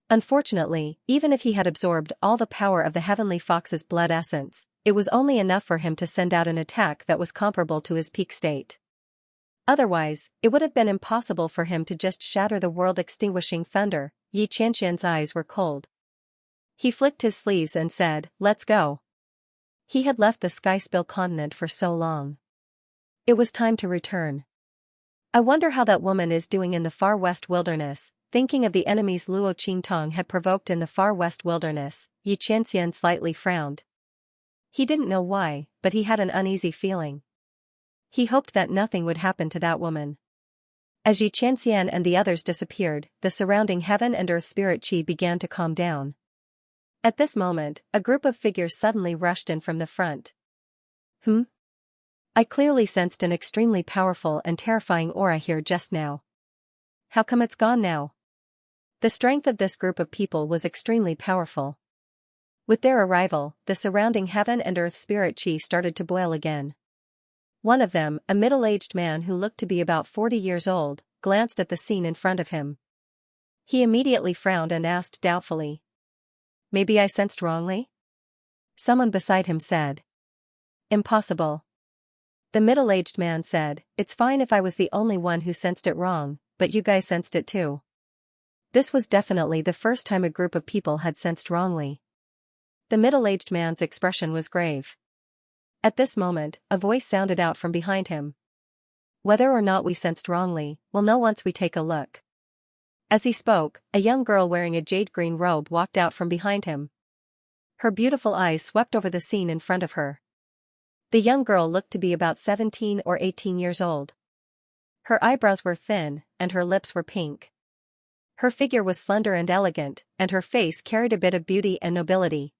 Unfortunately, even if he had absorbed all the power of the heavenly fox's blood essence, it was only enough for him to send out an attack that was comparable to his peak state. Otherwise, it would have been impossible for him to just shatter the world-extinguishing thunder. Xianxia's eyes were cold. He flicked his sleeves and said, "Let's go." He had left the Skyspill continent for so long. It was time to return. I wonder how that woman is doing in the far west wilderness. Thinking of the enemies Luo Qingtong had provoked in the far west wilderness, Xianxian slightly frowned. He didn't know why, but he had an uneasy feeling. He hoped that nothing would happen to that woman. As Xianxian and the others disappeared, the surrounding heaven and earth spirit qi began to calm down. At this moment, a group of figures suddenly rushed in from the front. I clearly sensed an extremely powerful and terrifying aura here just now. How come it's gone now? The strength of this group of people was extremely powerful. With their arrival, the surrounding heaven and earth spirit qi started to boil again. One of them, a middle-aged man who looked to be about 40 years old, glanced at the scene in front of him. He immediately frowned and asked doubtfully. Maybe I sensed wrongly? Someone beside him said. Impossible. The middle-aged man said, It's fine if I was the only one who sensed it wrong, but you guys sensed it too. This was definitely the first time a group of people had sensed wrongly. The middle-aged man's expression was grave. At this moment, a voice sounded out from behind him. Whether or not we sensed wrongly, we'll know once we take a look. As he spoke, a young girl wearing a jade-green robe walked out from behind him. Her beautiful eyes swept over the scene in front of her. The young girl looked to be about 17 or 18 years old. Her eyebrows were thin, and her lips were pink. Her figure was slender and elegant, and her face carried a bit of beauty and nobility.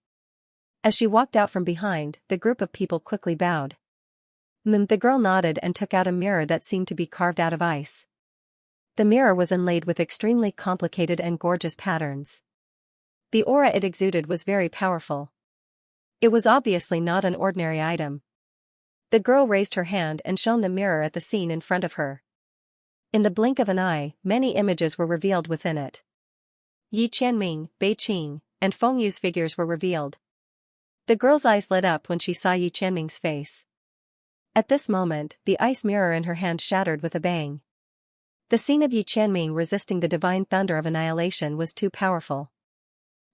As she walked out from behind, the group of people quickly bowed. The girl nodded and took out a mirror that seemed to be carved out of ice. The mirror was inlaid with extremely complicated and gorgeous patterns. The aura it exuded was very powerful. It was obviously not an ordinary item. The girl raised her hand and shone the mirror at the scene in front of her. In the blink of an eye, many images were revealed within it. Yi Qianming, Bei Qing, and Feng Yu's figures were revealed. The girl's eyes lit up when she saw Yi Qianming's face. At this moment, the ice mirror in her hand shattered with a bang. The scene of Yi Qianming resisting the divine thunder of annihilation was too powerful.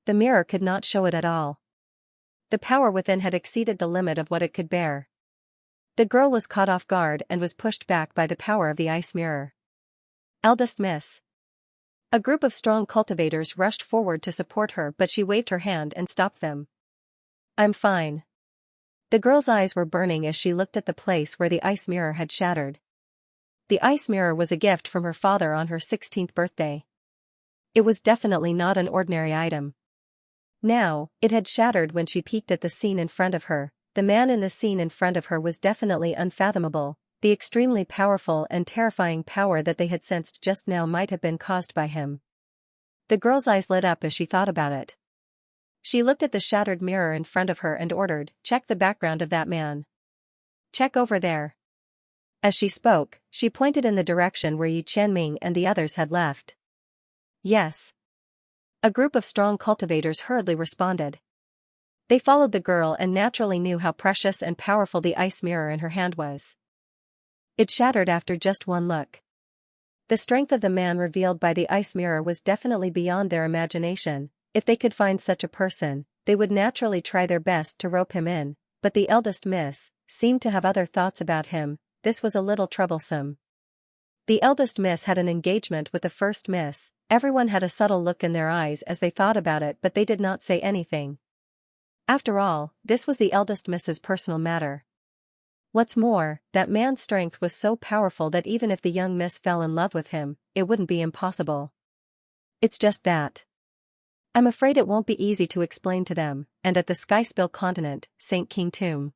The mirror could not show it at all. The power within had exceeded the limit of what it could bear. The girl was caught off guard and was pushed back by the power of the ice mirror. Eldest miss. A group of strong cultivators rushed forward to support her, but she waved her hand and stopped them. I'm fine. The girl's eyes were burning as she looked at the place where the ice mirror had shattered. The ice mirror was a gift from her father on her 16th birthday. It was definitely not an ordinary item. Now, it had shattered when she peeked at the scene in front of her. The man in the scene in front of her was definitely unfathomable. The extremely powerful and terrifying power that they had sensed just now might have been caused by him. The girl's eyes lit up as she thought about it. She looked at the shattered mirror in front of her and ordered, "Check the background of that man. Check over there." As she spoke, she pointed in the direction where Yi Qianming and the others had left. "Yes." A group of strong cultivators hurriedly responded. They followed the girl and naturally knew how precious and powerful the ice mirror in her hand was. It shattered after just one look. The strength of the man revealed by the ice mirror was definitely beyond their imagination. If they could find such a person, they would naturally try their best to rope him in, but the eldest miss seemed to have other thoughts about him. This was a little troublesome. The eldest miss had an engagement with the first miss. Everyone had a subtle look in their eyes as they thought about it, but they did not say anything. After all, this was the eldest miss's personal matter. What's more, that man's strength was so powerful that even if the young miss fell in love with him, it wouldn't be impossible. It's just that. I'm afraid it won't be easy to explain to them. And at the Skyspill continent, St. King Tomb.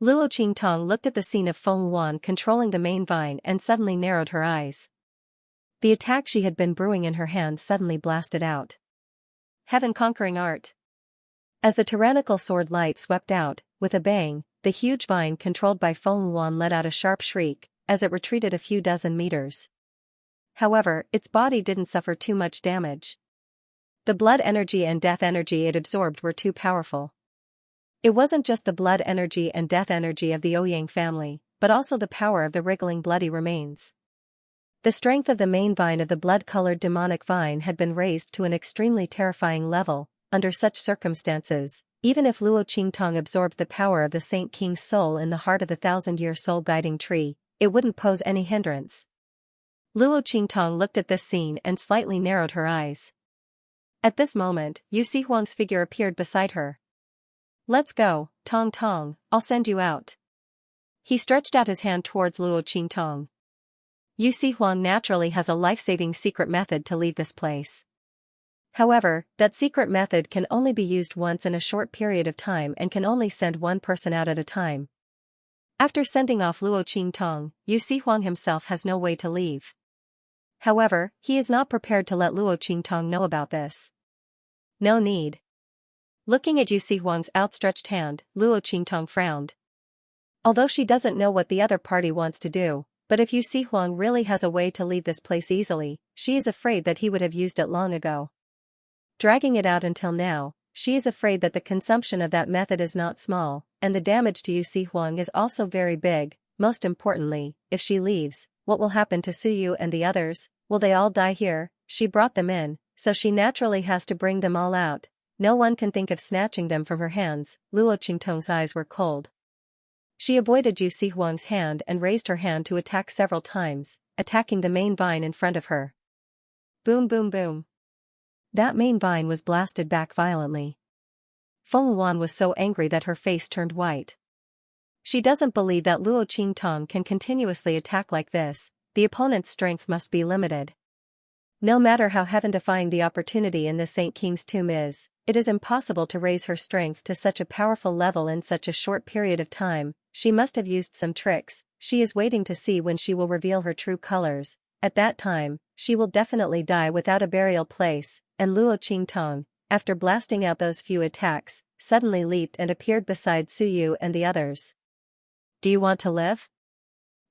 Luo Qingtong looked at the scene of Feng Yuan controlling the main vine and suddenly narrowed her eyes. The attack she had been brewing in her hand suddenly blasted out. Heaven-conquering art. As the tyrannical sword light swept out, with a bang, the huge vine controlled by Feng Yuan let out a sharp shriek, as it retreated a few dozen meters. However, its body didn't suffer too much damage. The blood energy and death energy it absorbed were too powerful. It wasn't just the blood energy and death energy of the Ouyang family, but also the power of the wriggling bloody remains. The strength of the main vine of the blood-colored demonic vine had been raised to an extremely terrifying level. Under such circumstances, even if Luo Qingtong absorbed the power of the Saint King's soul in the heart of the thousand-year soul-guiding tree, it wouldn't pose any hindrance. Luo Qingtong looked at this scene and slightly narrowed her eyes. At this moment, Yu Xihuang's figure appeared beside her. "Let's go, Tong Tong, I'll send you out." He stretched out his hand towards Luo Qingtong. Yu Xihuang naturally has a life-saving secret method to leave this place. However, that secret method can only be used once in a short period of time and can only send one person out at a time. After sending off Luo Qingtong, Yu Xihuang himself has no way to leave. However, he is not prepared to let Luo Qingtong know about this. No need. Looking at Yu Xihuang's outstretched hand, Luo Qingtong frowned. Although she doesn't know what the other party wants to do, but if Yu Xihuang really has a way to leave this place easily, she is afraid that he would have used it long ago. Dragging it out until now, she is afraid that the consumption of that method is not small, and the damage to Yu Xihuang is also very big. Most importantly, if she leaves, what will happen to Suyu and the others? Will they all die here? She brought them in, so she naturally has to bring them all out. No one can think of snatching them from her hands. Luo Qingtong's eyes were cold. She avoided Yu Xihuang's hand and raised her hand to attack several times, attacking the main vine in front of her. Boom boom boom. That main vine was blasted back violently. Feng Yuan was so angry that her face turned white. She doesn't believe that Luo Qingtong can continuously attack like this. The opponent's strength must be limited. No matter how heaven-defying the opportunity in the Saint King's tomb is, it is impossible to raise her strength to such a powerful level in such a short period of time. She must have used some tricks. She is waiting to see when she will reveal her true colors. At that time, she will definitely die without a burial place, and Luo Qingtong, after blasting out those few attacks, suddenly leaped and appeared beside Suyu and the others. Do you want to live?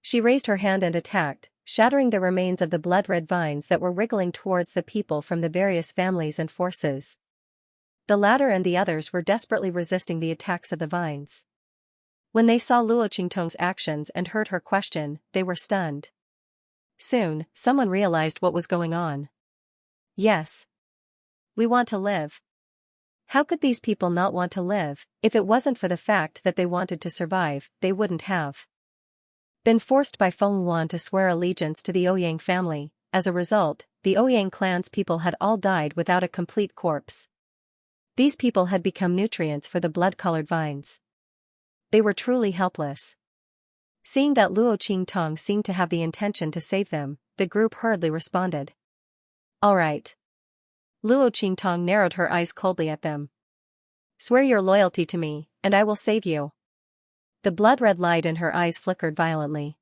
She raised her hand and attacked, shattering the remains of the blood-red vines that were wriggling towards the people from the various families and forces. The latter and the others were desperately resisting the attacks of the vines. When they saw Luo Qingtong's actions and heard her question, they were stunned. Soon, someone realized what was going on. Yes. We want to live. How could these people not want to live? If it wasn't for the fact that they wanted to survive, they wouldn't have been forced by Feng Yuan to swear allegiance to the Ouyang family. As a result, the Ouyang clan's people had all died without a complete corpse. These people had become nutrients for the blood-colored vines. They were truly helpless. Seeing that Luo Qingtong seemed to have the intention to save them, the group hurriedly responded. All right. Luo Qingtong narrowed her eyes coldly at them. Swear your loyalty to me, and I will save you. The blood-red light in her eyes flickered violently.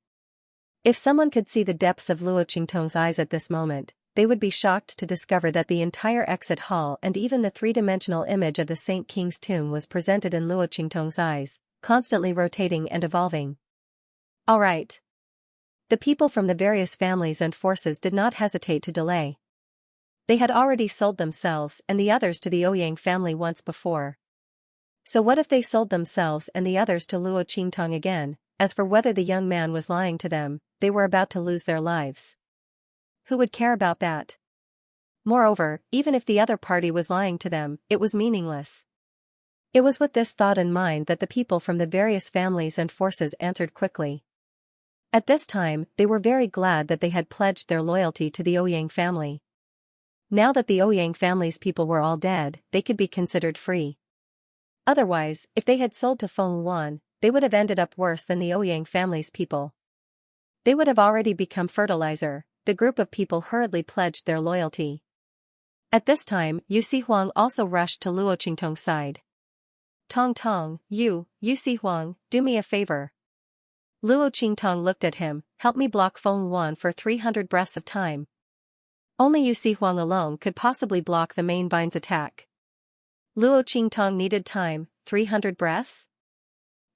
If someone could see the depths of Luo Qingtong's eyes at this moment, they would be shocked to discover that the entire exit hall and even the three-dimensional image of the Saint King's tomb was presented in Luo Qingtong's eyes, constantly rotating and evolving. All right. The people from the various families and forces did not hesitate to delay. They had already sold themselves and the others to the Ouyang family once before. So what if they sold themselves and the others to Luo Qingtong again? As for whether the young man was lying to them, they were about to lose their lives. Who would care about that? Moreover, even if the other party was lying to them, it was meaningless. It was with this thought in mind that the people from the various families and forces answered quickly. At this time, they were very glad that they had pledged their loyalty to the Ouyang family. Now that the Ouyang family's people were all dead, they could be considered free. Otherwise, if they had sold to Feng Yuan, they would have ended up worse than the Ouyang family's people. They would have already become fertilizer. The group of people hurriedly pledged their loyalty. At this time, Yu Huang also rushed to Luo Qingtong's side. Tong Tong, Yu Huang, do me a favor. Luo Qingtong looked at him, help me block Feng Yuan for 300 breaths of time. Only Yu Huang alone could possibly block the main vine's attack. Luo Qingtong needed time, 300 breaths?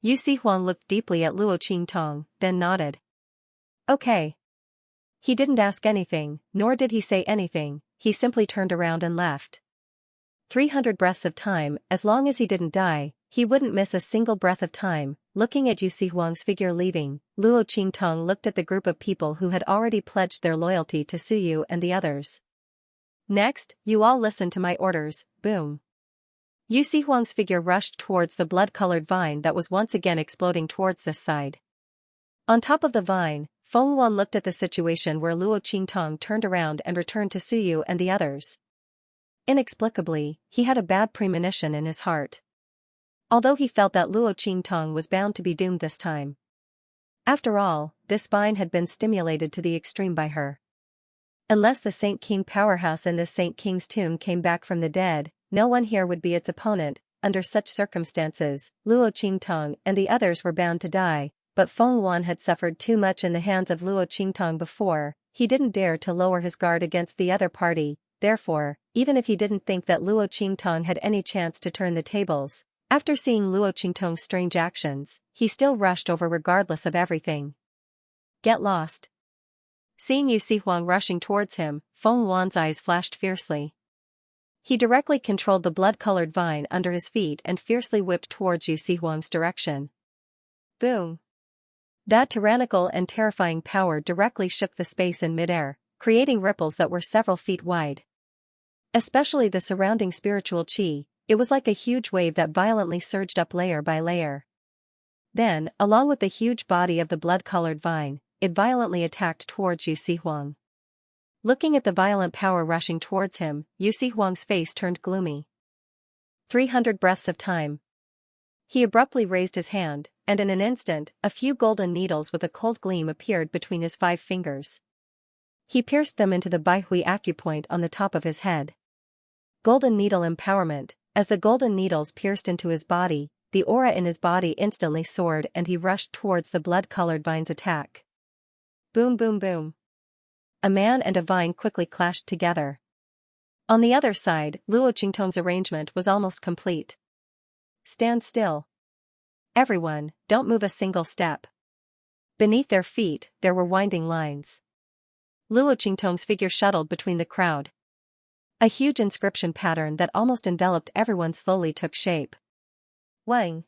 Yu Huang looked deeply at Luo Qingtong, then nodded. Okay. He didn't ask anything, nor did he say anything, he simply turned around and left. 300 breaths of time, as long as he didn't die, he wouldn't miss a single breath of time. Looking at Yu Huang's figure leaving, Luo Qingtong looked at the group of people who had already pledged their loyalty to Suyu and the others. Next, you all listen to my orders, boom. Yu Huang's figure rushed towards the blood-colored vine that was once again exploding towards this side. On top of the vine, Feng Yuan looked at the situation where Luo Qingtong turned around and returned to Suyu and the others. Inexplicably, he had a bad premonition in his heart. Although he felt that Luo Qingtong was bound to be doomed this time. After all, this vine had been stimulated to the extreme by her. Unless the Saint King powerhouse in this Saint King's tomb came back from the dead, no one here would be its opponent. Under such circumstances, Luo Qingtong and the others were bound to die, but Feng Yuan had suffered too much in the hands of Luo Qingtong before. He didn't dare to lower his guard against the other party. Therefore, even if he didn't think that Luo Qingtong had any chance to turn the tables, after seeing Luo Qingtong's strange actions, he still rushed over regardless of everything. Get lost. Seeing Yu Huang rushing towards him, Feng Yuan's eyes flashed fiercely. He directly controlled the blood-colored vine under his feet and fiercely whipped towards Yu Huang's direction. Boom! That tyrannical and terrifying power directly shook the space in midair, creating ripples that were several feet wide. Especially the surrounding spiritual qi, it was like a huge wave that violently surged up layer by layer. Then, along with the huge body of the blood-colored vine, it violently attacked towards Yu Huang. Looking at the violent power rushing towards him, Yu Huang's face turned gloomy. 300 breaths of time. He abruptly raised his hand, and in an instant, a few golden needles with a cold gleam appeared between his 5 fingers. He pierced them into the Baihui acupoint on the top of his head. Golden needle empowerment. As the golden needles pierced into his body, the aura in his body instantly soared and he rushed towards the blood-colored vine's attack. Boom boom boom. A man and a vine quickly clashed together. On the other side, Luo Qingtong's arrangement was almost complete. Stand still. Everyone, don't move a single step. Beneath their feet, there were winding lines. Luo Qingtong's figure shuttled between the crowd. A huge inscription pattern that almost enveloped everyone slowly took shape. Wang.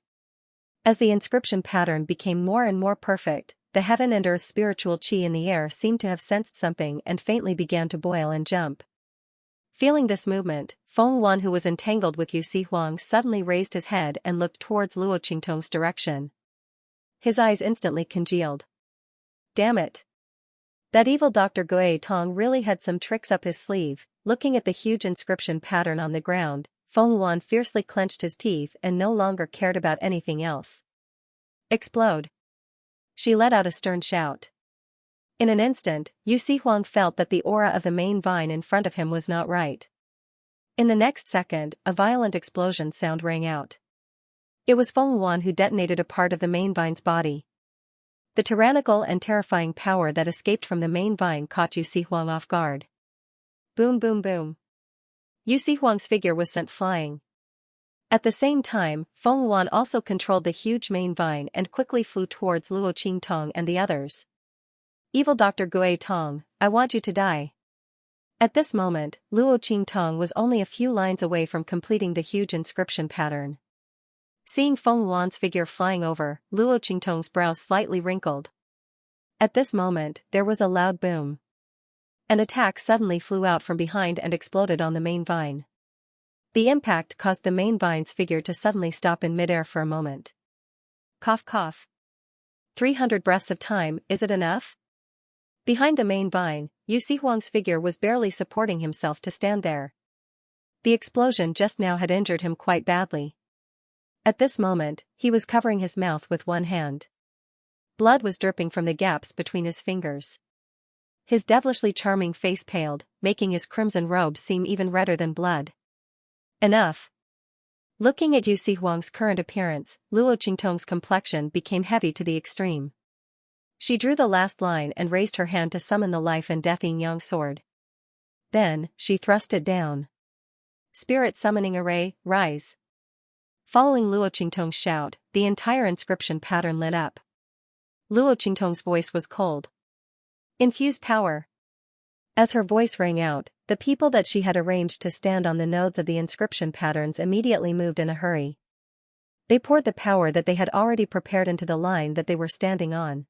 As the inscription pattern became more and more perfect, the heaven and earth spiritual qi in the air seemed to have sensed something and faintly began to boil and jump. Feeling this movement, Feng Yuan, who was entangled with Yu Huang, suddenly raised his head and looked towards Luo Qingtong's direction. His eyes instantly congealed. Damn it! That evil Dr. Goei Tong really had some tricks up his sleeve. Looking at the huge inscription pattern on the ground, Feng Yuan fiercely clenched his teeth and no longer cared about anything else. Explode! She let out a stern shout. In an instant, Yu Huang felt that the aura of the main vine in front of him was not right. In the next second, a violent explosion sound rang out. It was Feng Yuan who detonated a part of the main vine's body. The tyrannical and terrifying power that escaped from the main vine caught Yu Huang off guard. Boom boom boom. Yu Huang's figure was sent flying. At the same time, Feng Yuan also controlled the huge main vine and quickly flew towards Luo Qingtong and the others. Evil Dr. Gui Tong, I want you to die. At this moment, Luo Qingtong was only a few lines away from completing the huge inscription pattern. Seeing Feng Yuan's figure flying over, Luo Qingtong's brows slightly wrinkled. At this moment, there was a loud boom. An attack suddenly flew out from behind and exploded on the main vine. The impact caused the main vine's figure to suddenly stop in midair for a moment. Cough cough. 300 breaths of time, is it enough? Behind the main vine, Yu Huang's figure was barely supporting himself to stand there. The explosion just now had injured him quite badly. At this moment, he was covering his mouth with one hand. Blood was dripping from the gaps between his fingers. His devilishly charming face paled, making his crimson robe seem even redder than blood. Enough. Looking at Yu Huang's current appearance, Luo Qingtong's complexion became heavy to the extreme. She drew the last line and raised her hand to summon the life and death yin-yang sword. Then, she thrust it down. Spirit summoning array, rise. Following Luo Qingtong's shout, the entire inscription pattern lit up. Luo Qingtong's voice was cold. Infuse power. As her voice rang out, the people that she had arranged to stand on the nodes of the inscription patterns immediately moved in a hurry. They poured the power that they had already prepared into the line that they were standing on.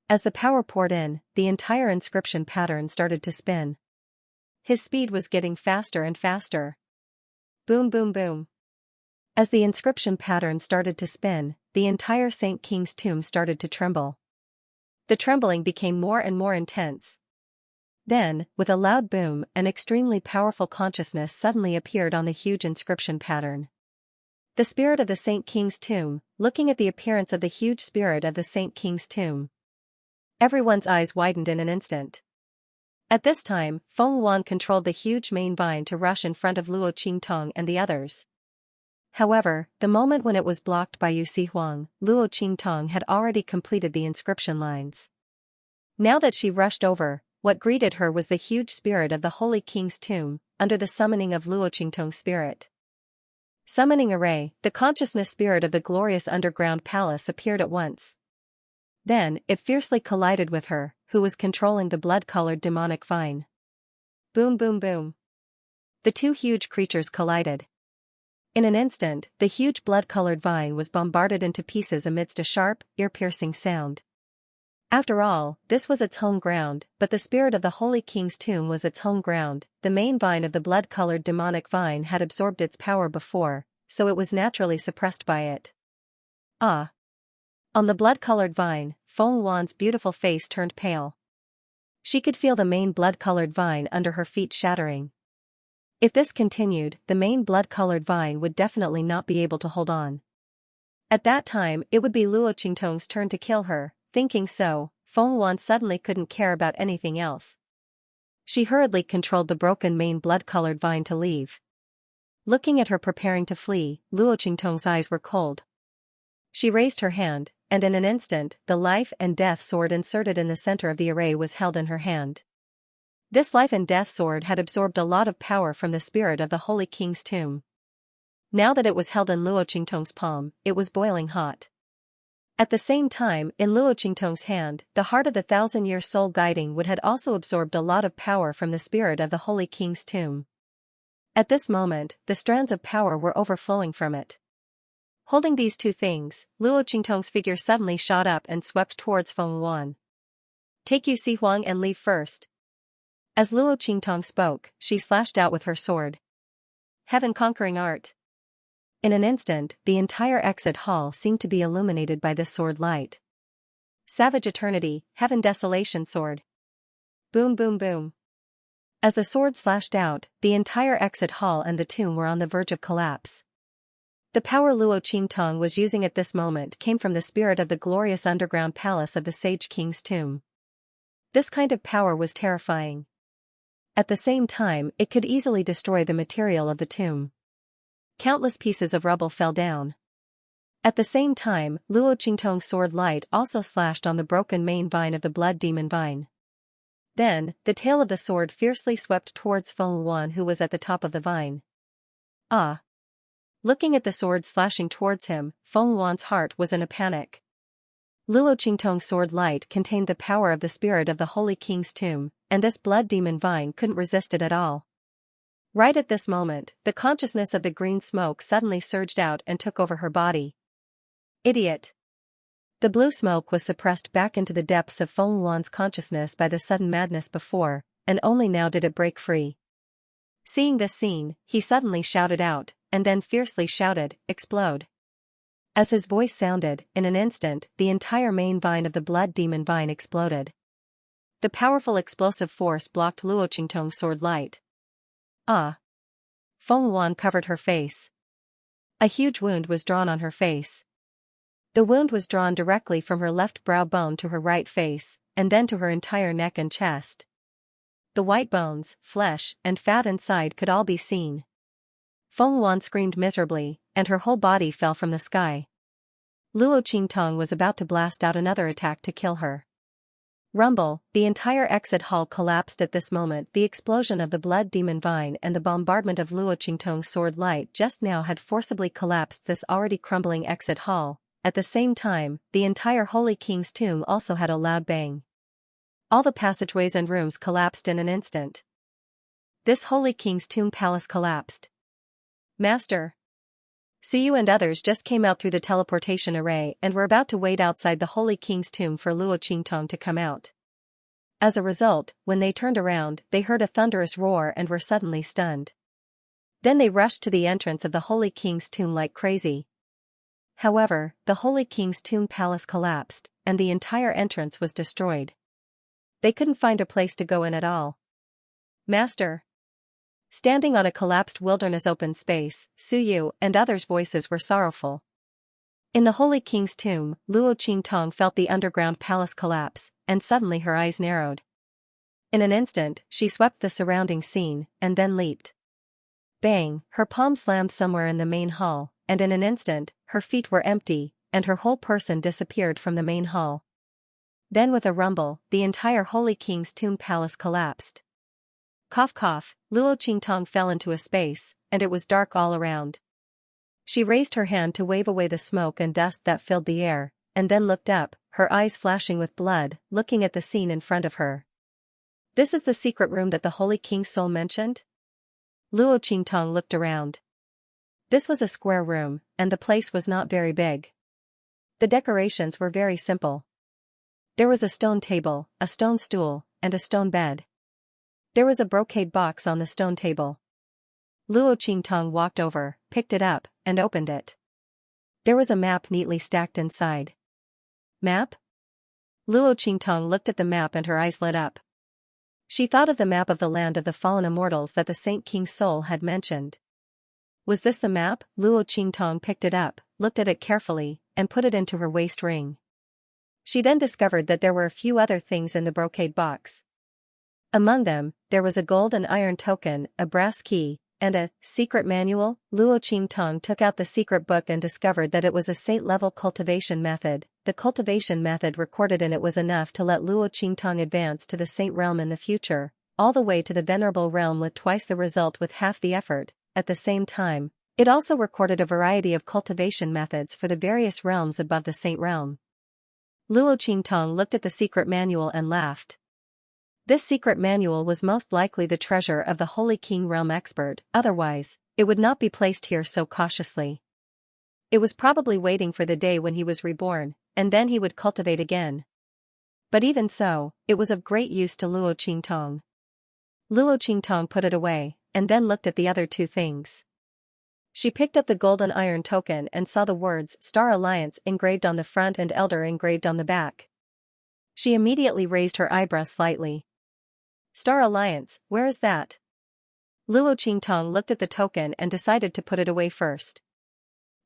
As the power poured in, the entire inscription pattern started to spin. His speed was getting faster and faster. Boom boom boom. As the inscription pattern started to spin, the entire Saint King's tomb started to tremble. The trembling became more and more intense. Then, with a loud boom, an extremely powerful consciousness suddenly appeared on the huge inscription pattern. The spirit of the Saint King's tomb, looking at the appearance of the huge spirit of the Saint King's tomb. Everyone's eyes widened in an instant. At this time, Feng Yuan controlled the huge main vine to rush in front of Luo Qingtong and the others. However, the moment when it was blocked by Yu Huang, Luo Qingtong had already completed the inscription lines. Now that she rushed over, what greeted her was the huge spirit of the Holy King's tomb, under the summoning of Luo Qingtong's spirit. Summoning array, the consciousness spirit of the glorious underground palace appeared at once. Then, it fiercely collided with her, who was controlling the blood-colored demonic vine. Boom boom boom. The two huge creatures collided. In an instant, the huge blood-colored vine was bombarded into pieces amidst a sharp, ear-piercing sound. After all, this was its home ground, but the spirit of the Holy King's tomb was its home ground. The main vine of the blood-colored demonic vine had absorbed its power before, so it was naturally suppressed by it. Ah! On the blood-colored vine, Feng Yuan's beautiful face turned pale. She could feel the main blood-colored vine under her feet shattering. If this continued, the main blood-colored vine would definitely not be able to hold on. At that time, it would be Luo Qingtong's turn to kill her. Thinking so, Feng Yuan suddenly couldn't care about anything else. She hurriedly controlled the broken main blood-colored vine to leave. Looking at her preparing to flee, Luo Qingtong's eyes were cold. She raised her hand, and in an instant, the life and death sword inserted in the center of the array was held in her hand. This life and death sword had absorbed a lot of power from the spirit of the Holy King's tomb. Now that it was held in Luo Qingtong's palm, it was boiling hot. At the same time, in Luo Qingtong's hand, the heart of the thousand-year soul guiding wood had also absorbed a lot of power from the spirit of the Holy King's tomb. At this moment, the strands of power were overflowing from it. Holding these two things, Luo Qingtong's figure suddenly shot up and swept towards Feng Yuan. Take Yu Huang and leave first. As Luo Qingtong spoke, she slashed out with her sword. Heaven-conquering art. In an instant, the entire exit hall seemed to be illuminated by this sword light. Savage Eternity, Heaven Desolation Sword. Boom boom boom. As the sword slashed out, the entire exit hall and the tomb were on the verge of collapse. The power Luo Qingtong was using at this moment came from the spirit of the glorious underground palace of the Sage King's tomb. This kind of power was terrifying. At the same time, it could easily destroy the material of the tomb. Countless pieces of rubble fell down. At the same time, Luo Qingtong's sword light also slashed on the broken main vine of the blood demon vine. Then, the tail of the sword fiercely swept towards Feng Yuan, who was at the top of the vine. Ah! Looking at the sword slashing towards him, Feng Yuan's heart was in a panic. Luo Qingtong's sword light contained the power of the spirit of the Holy King's tomb, and this blood demon vine couldn't resist it at all. Right at this moment, the consciousness of the green smoke suddenly surged out and took over her body. Idiot! The blue smoke was suppressed back into the depths of Feng Yuan's consciousness by the sudden madness before, and only now did it break free. Seeing this scene, he suddenly shouted out, and then fiercely shouted, "Explode!" As his voice sounded, in an instant, the entire main vine of the blood demon vine exploded. The powerful explosive force blocked Luo Qingtong's sword light. Ah! Feng Yuan covered her face. A huge wound was drawn on her face. The wound was drawn directly from her left brow bone to her right face, and then to her entire neck and chest. The white bones, flesh, and fat inside could all be seen. Feng Yuan screamed miserably, and her whole body fell from the sky. Luo Qingtong was about to blast out another attack to kill her. Rumble, the entire exit hall collapsed at this moment. The explosion of the blood demon vine and the bombardment of Luo Qingtong's sword light just now had forcibly collapsed this already crumbling exit hall. At the same time, the entire Holy King's tomb also had a loud bang. All the passageways and rooms collapsed in an instant. This Holy King's tomb palace collapsed. Master! Suyu and others just came out through the teleportation array and were about to wait outside the Holy King's tomb for Luo Qingtong to come out. As a result, when they turned around, they heard a thunderous roar and were suddenly stunned. Then they rushed to the entrance of the Holy King's tomb like crazy. However, the Holy King's tomb palace collapsed, and the entire entrance was destroyed. They couldn't find a place to go in at all. Master! Standing on a collapsed wilderness open space, Suyu and others' voices were sorrowful. In the Holy King's tomb, Luo Qingtong felt the underground palace collapse, and suddenly her eyes narrowed. In an instant, she swept the surrounding scene, and then leaped. Bang! Her palm slammed somewhere in the main hall, and in an instant, her feet were empty, and her whole person disappeared from the main hall. Then with a rumble, the entire Holy King's tomb palace collapsed. Cough cough, Luo Qingtong fell into a space, and it was dark all around. She raised her hand to wave away the smoke and dust that filled the air, and then looked up, her eyes flashing with blood, looking at the scene in front of her. This is the secret room that the Holy King's soul mentioned? Luo Qingtong looked around. This was a square room, and the place was not very big. The decorations were very simple. There was a stone table, a stone stool, and a stone bed. There was a brocade box on the stone table. Luo Qingtong walked over, picked it up, and opened it. There was a map neatly stacked inside. Map? Luo Qingtong looked at the map and her eyes lit up. She thought of the map of the land of the fallen immortals that the Saint King's soul had mentioned. Was this the map? Luo Qingtong picked it up, looked at it carefully, and put it into her waist ring. She then discovered that there were a few other things in the brocade box. Among them, there was a gold and iron token, a brass key, and a secret manual. Luo Qingtong took out the secret book and discovered that it was a saint-level cultivation method. The cultivation method recorded in it was enough to let Luo Qingtong advance to the saint realm in the future, all the way to the venerable realm with twice the result with half the effort. At the same time, it also recorded a variety of cultivation methods for the various realms above the saint realm. Luo Qingtong looked at the secret manual and laughed. This secret manual was most likely the treasure of the Holy King realm expert, otherwise, it would not be placed here so cautiously. It was probably waiting for the day when he was reborn, and then he would cultivate again. But even so, it was of great use to Luo Qingtong. Luo Qingtong put it away, and then looked at the other two things. She picked up the golden iron token and saw the words Star Alliance engraved on the front and Elder engraved on the back. She immediately raised her eyebrows slightly. Star Alliance, where is that? Luo Qingtong looked at the token and decided to put it away first.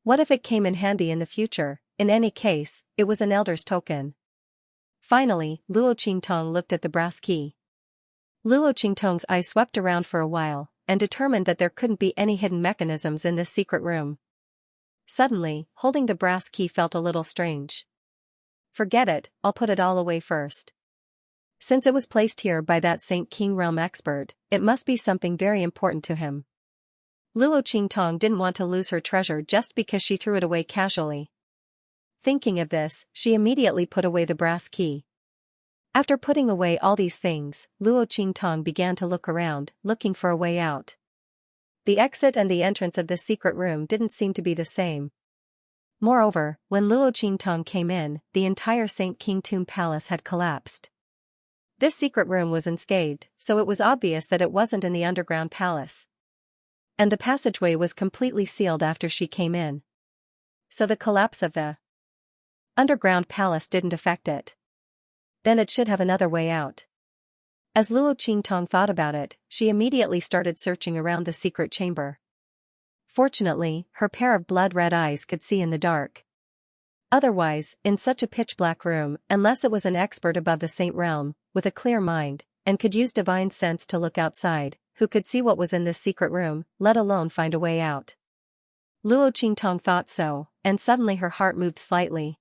What if it came in handy in the future? In any case, it was an Elder's token. Finally, Luo Qingtong looked at the brass key. Luo Qingtong's eyes swept around for a while, and determined that there couldn't be any hidden mechanisms in this secret room. Suddenly, holding the brass key felt a little strange. Forget it, I'll put it all away first. Since it was placed here by that Saint King realm expert, it must be something very important to him. Luo Qingtong didn't want to lose her treasure just because she threw it away casually. Thinking of this, she immediately put away the brass key. After putting away all these things, Luo Qingtong began to look around, looking for a way out. The exit and the entrance of this secret room didn't seem to be the same. Moreover, when Luo Qingtong came in, the entire Saint King Tomb Palace had collapsed. This secret room was unscathed, so it was obvious that it wasn't in the underground palace. And the passageway was completely sealed after she came in. So the collapse of the underground palace didn't affect it. Then it should have another way out. As Luo Qingtong thought about it, she immediately started searching around the secret chamber. Fortunately, her pair of blood-red eyes could see in the dark. Otherwise, in such a pitch-black room, unless it was an expert above the Saint realm, with a clear mind, and could use divine sense to look outside, who could see what was in this secret room, let alone find a way out. Luo Qingtong thought so, and suddenly her heart moved slightly.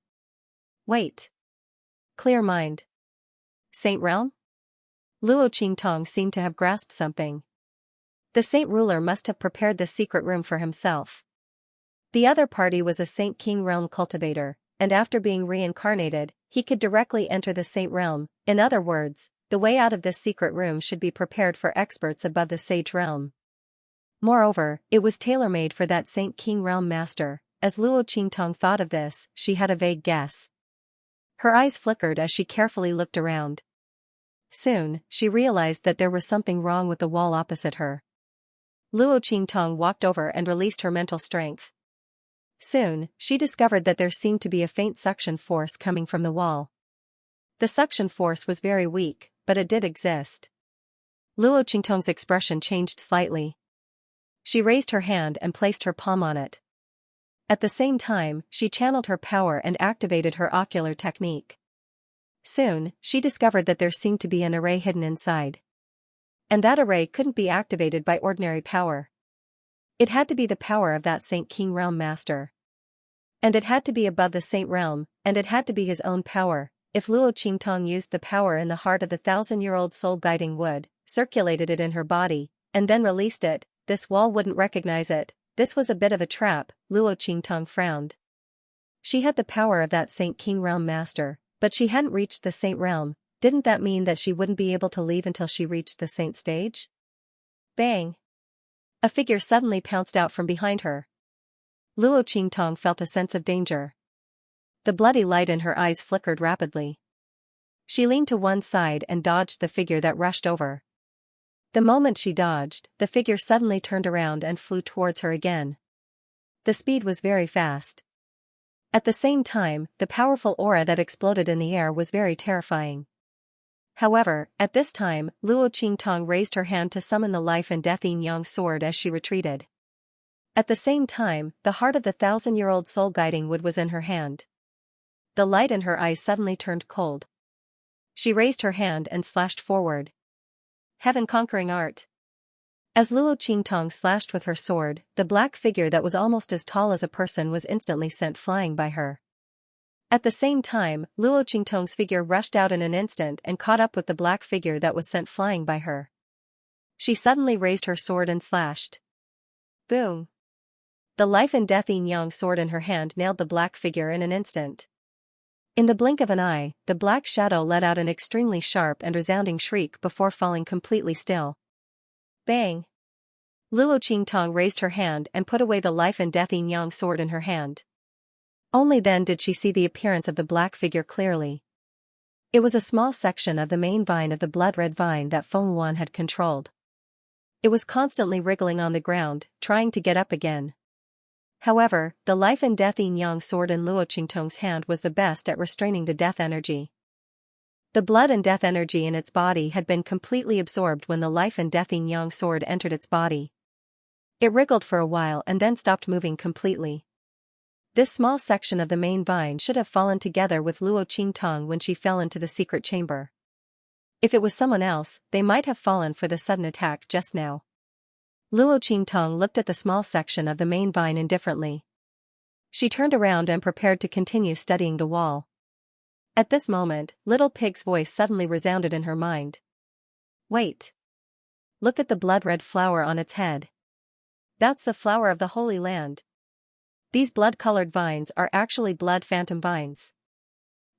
Wait. Clear mind. Saint realm? Luo Qingtong seemed to have grasped something. The saint ruler must have prepared this secret room for himself. The other party was a Saint King realm cultivator, and after being reincarnated, he could directly enter the saint realm. In other words, the way out of this secret room should be prepared for experts above the sage realm. Moreover, it was tailor-made for that Saint King realm master. As Luo Qingtong thought of this, she had a vague guess. Her eyes flickered as she carefully looked around. Soon, she realized that there was something wrong with the wall opposite her. Luo Qingtong walked over and released her mental strength. Soon, she discovered that there seemed to be a faint suction force coming from the wall. The suction force was very weak, but it did exist. Luo Qingtong's expression changed slightly. She raised her hand and placed her palm on it. At the same time, she channeled her power and activated her ocular technique. Soon, she discovered that there seemed to be an array hidden inside. And that array couldn't be activated by ordinary power. It had to be the power of that Saint King realm master. And it had to be above the saint realm, and it had to be his own power. If Luo Qingtong used the power in the heart of the 1,000-year-old soul guiding wood, circulated it in her body, and then released it, this wall wouldn't recognize it. This was a bit of a trap. Luo Qingtong frowned. She had the power of that Saint King realm master, but she hadn't reached the saint realm. Didn't that mean that she wouldn't be able to leave until she reached the saint stage? Bang! A figure suddenly pounced out from behind her. Luo Qingtong felt a sense of danger. The bloody light in her eyes flickered rapidly. She leaned to one side and dodged the figure that rushed over. The moment she dodged, the figure suddenly turned around and flew towards her again. The speed was very fast. At the same time, the powerful aura that exploded in the air was very terrifying. However, at this time, Luo Qingtong raised her hand to summon the life and death yin-yang sword as she retreated. At the same time, the heart of the 1,000-year-old soul guiding wood was in her hand. The light in her eyes suddenly turned cold. She raised her hand and slashed forward. Heaven-conquering art. As Luo Qingtong slashed with her sword, the black figure that was almost as tall as a person was instantly sent flying by her. At the same time, Luo Qingtong's figure rushed out in an instant and caught up with the black figure that was sent flying by her. She suddenly raised her sword and slashed. Boom! The life and death yin-yang sword in her hand nailed the black figure in an instant. In the blink of an eye, the black shadow let out an extremely sharp and resounding shriek before falling completely still. Bang! Luo Qingtong raised her hand and put away the life and death yin-yang sword in her hand. Only then did she see the appearance of the black figure clearly. It was a small section of the main vine of the blood-red vine that Feng Yuan had controlled. It was constantly wriggling on the ground, trying to get up again. However, the life and death yin-yang sword in Luo Qingtong's hand was the best at restraining the death energy. The blood and death energy in its body had been completely absorbed when the life and death yin-yang sword entered its body. It wriggled for a while and then stopped moving completely. This small section of the main vine should have fallen together with Luo Qingtong when she fell into the secret chamber. If it was someone else, they might have fallen for the sudden attack just now. Luo Qingtong looked at the small section of the main vine indifferently. She turned around and prepared to continue studying the wall. At this moment, Little Pig's voice suddenly resounded in her mind. Wait. Look at the blood-red flower on its head. That's the flower of the Holy Land. These blood-colored vines are actually blood phantom vines.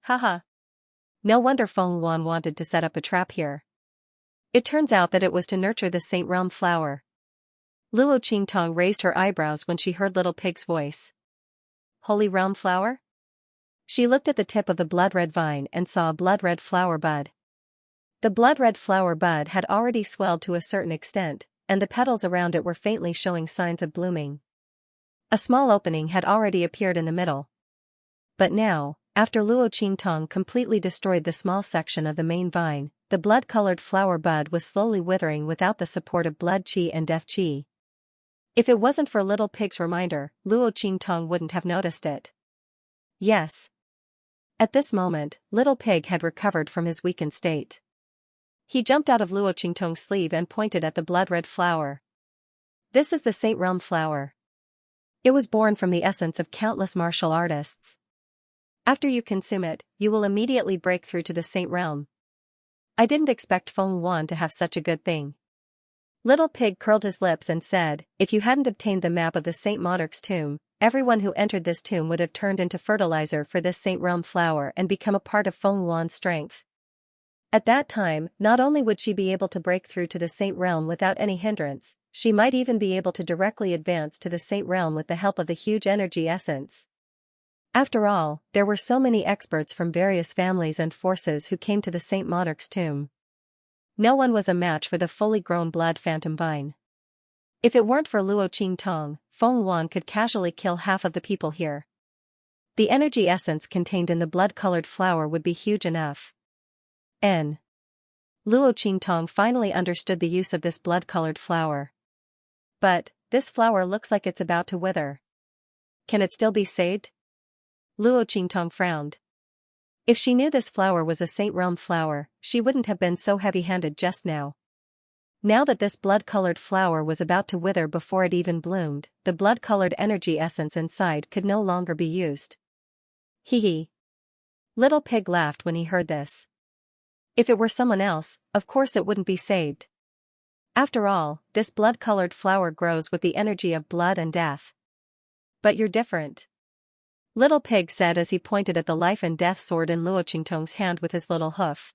Haha. No wonder Feng Yuan wanted to set up a trap here. It turns out that it was to nurture the Saint Realm flower. Luo Qingtong raised her eyebrows when she heard Little Pig's voice. Holy Realm flower? She looked at the tip of the blood-red vine and saw a blood-red flower bud. The blood-red flower bud had already swelled to a certain extent, and the petals around it were faintly showing signs of blooming. A small opening had already appeared in the middle. But now, after Luo Qingtong completely destroyed the small section of the main vine, the blood-colored flower bud was slowly withering without the support of blood qi and death qi. If it wasn't for Little Pig's reminder, Luo Qingtong wouldn't have noticed it. Yes. At this moment, Little Pig had recovered from his weakened state. He jumped out of Luo Qingtong's sleeve and pointed at the blood-red flower. This is the Saint Realm flower. It was born from the essence of countless martial artists. After you consume it, you will immediately break through to the Saint Realm. I didn't expect Feng Yuan to have such a good thing. Little Pig curled his lips and said, if you hadn't obtained the map of the Saint Monarch's tomb, everyone who entered this tomb would have turned into fertilizer for this Saint Realm flower and become a part of Feng Yuan's strength. At that time, not only would she be able to break through to the Saint Realm without any hindrance, she might even be able to directly advance to the Saint Realm with the help of the huge energy essence. After all, there were so many experts from various families and forces who came to the Saint Monarch's tomb. No one was a match for the fully grown blood phantom vine. If it weren't for Luo Qingtong, Feng Yuan could casually kill half of the people here. The energy essence contained in the blood-colored flower would be huge enough. Luo Qingtong finally understood the use of this blood-colored flower. But, this flower looks like it's about to wither. Can it still be saved? Luo Qingtong frowned. If she knew this flower was a Saint Realm flower, she wouldn't have been so heavy-handed just now. Now that this blood-colored flower was about to wither before it even bloomed, the blood-colored energy essence inside could no longer be used. Hee hee. Little Pig laughed when he heard this. If it were someone else, of course it wouldn't be saved. After all, this blood-colored flower grows with the energy of blood and death. But you're different. Little Pig said as he pointed at the life and death sword in Luo Qingtong's hand with his little hoof.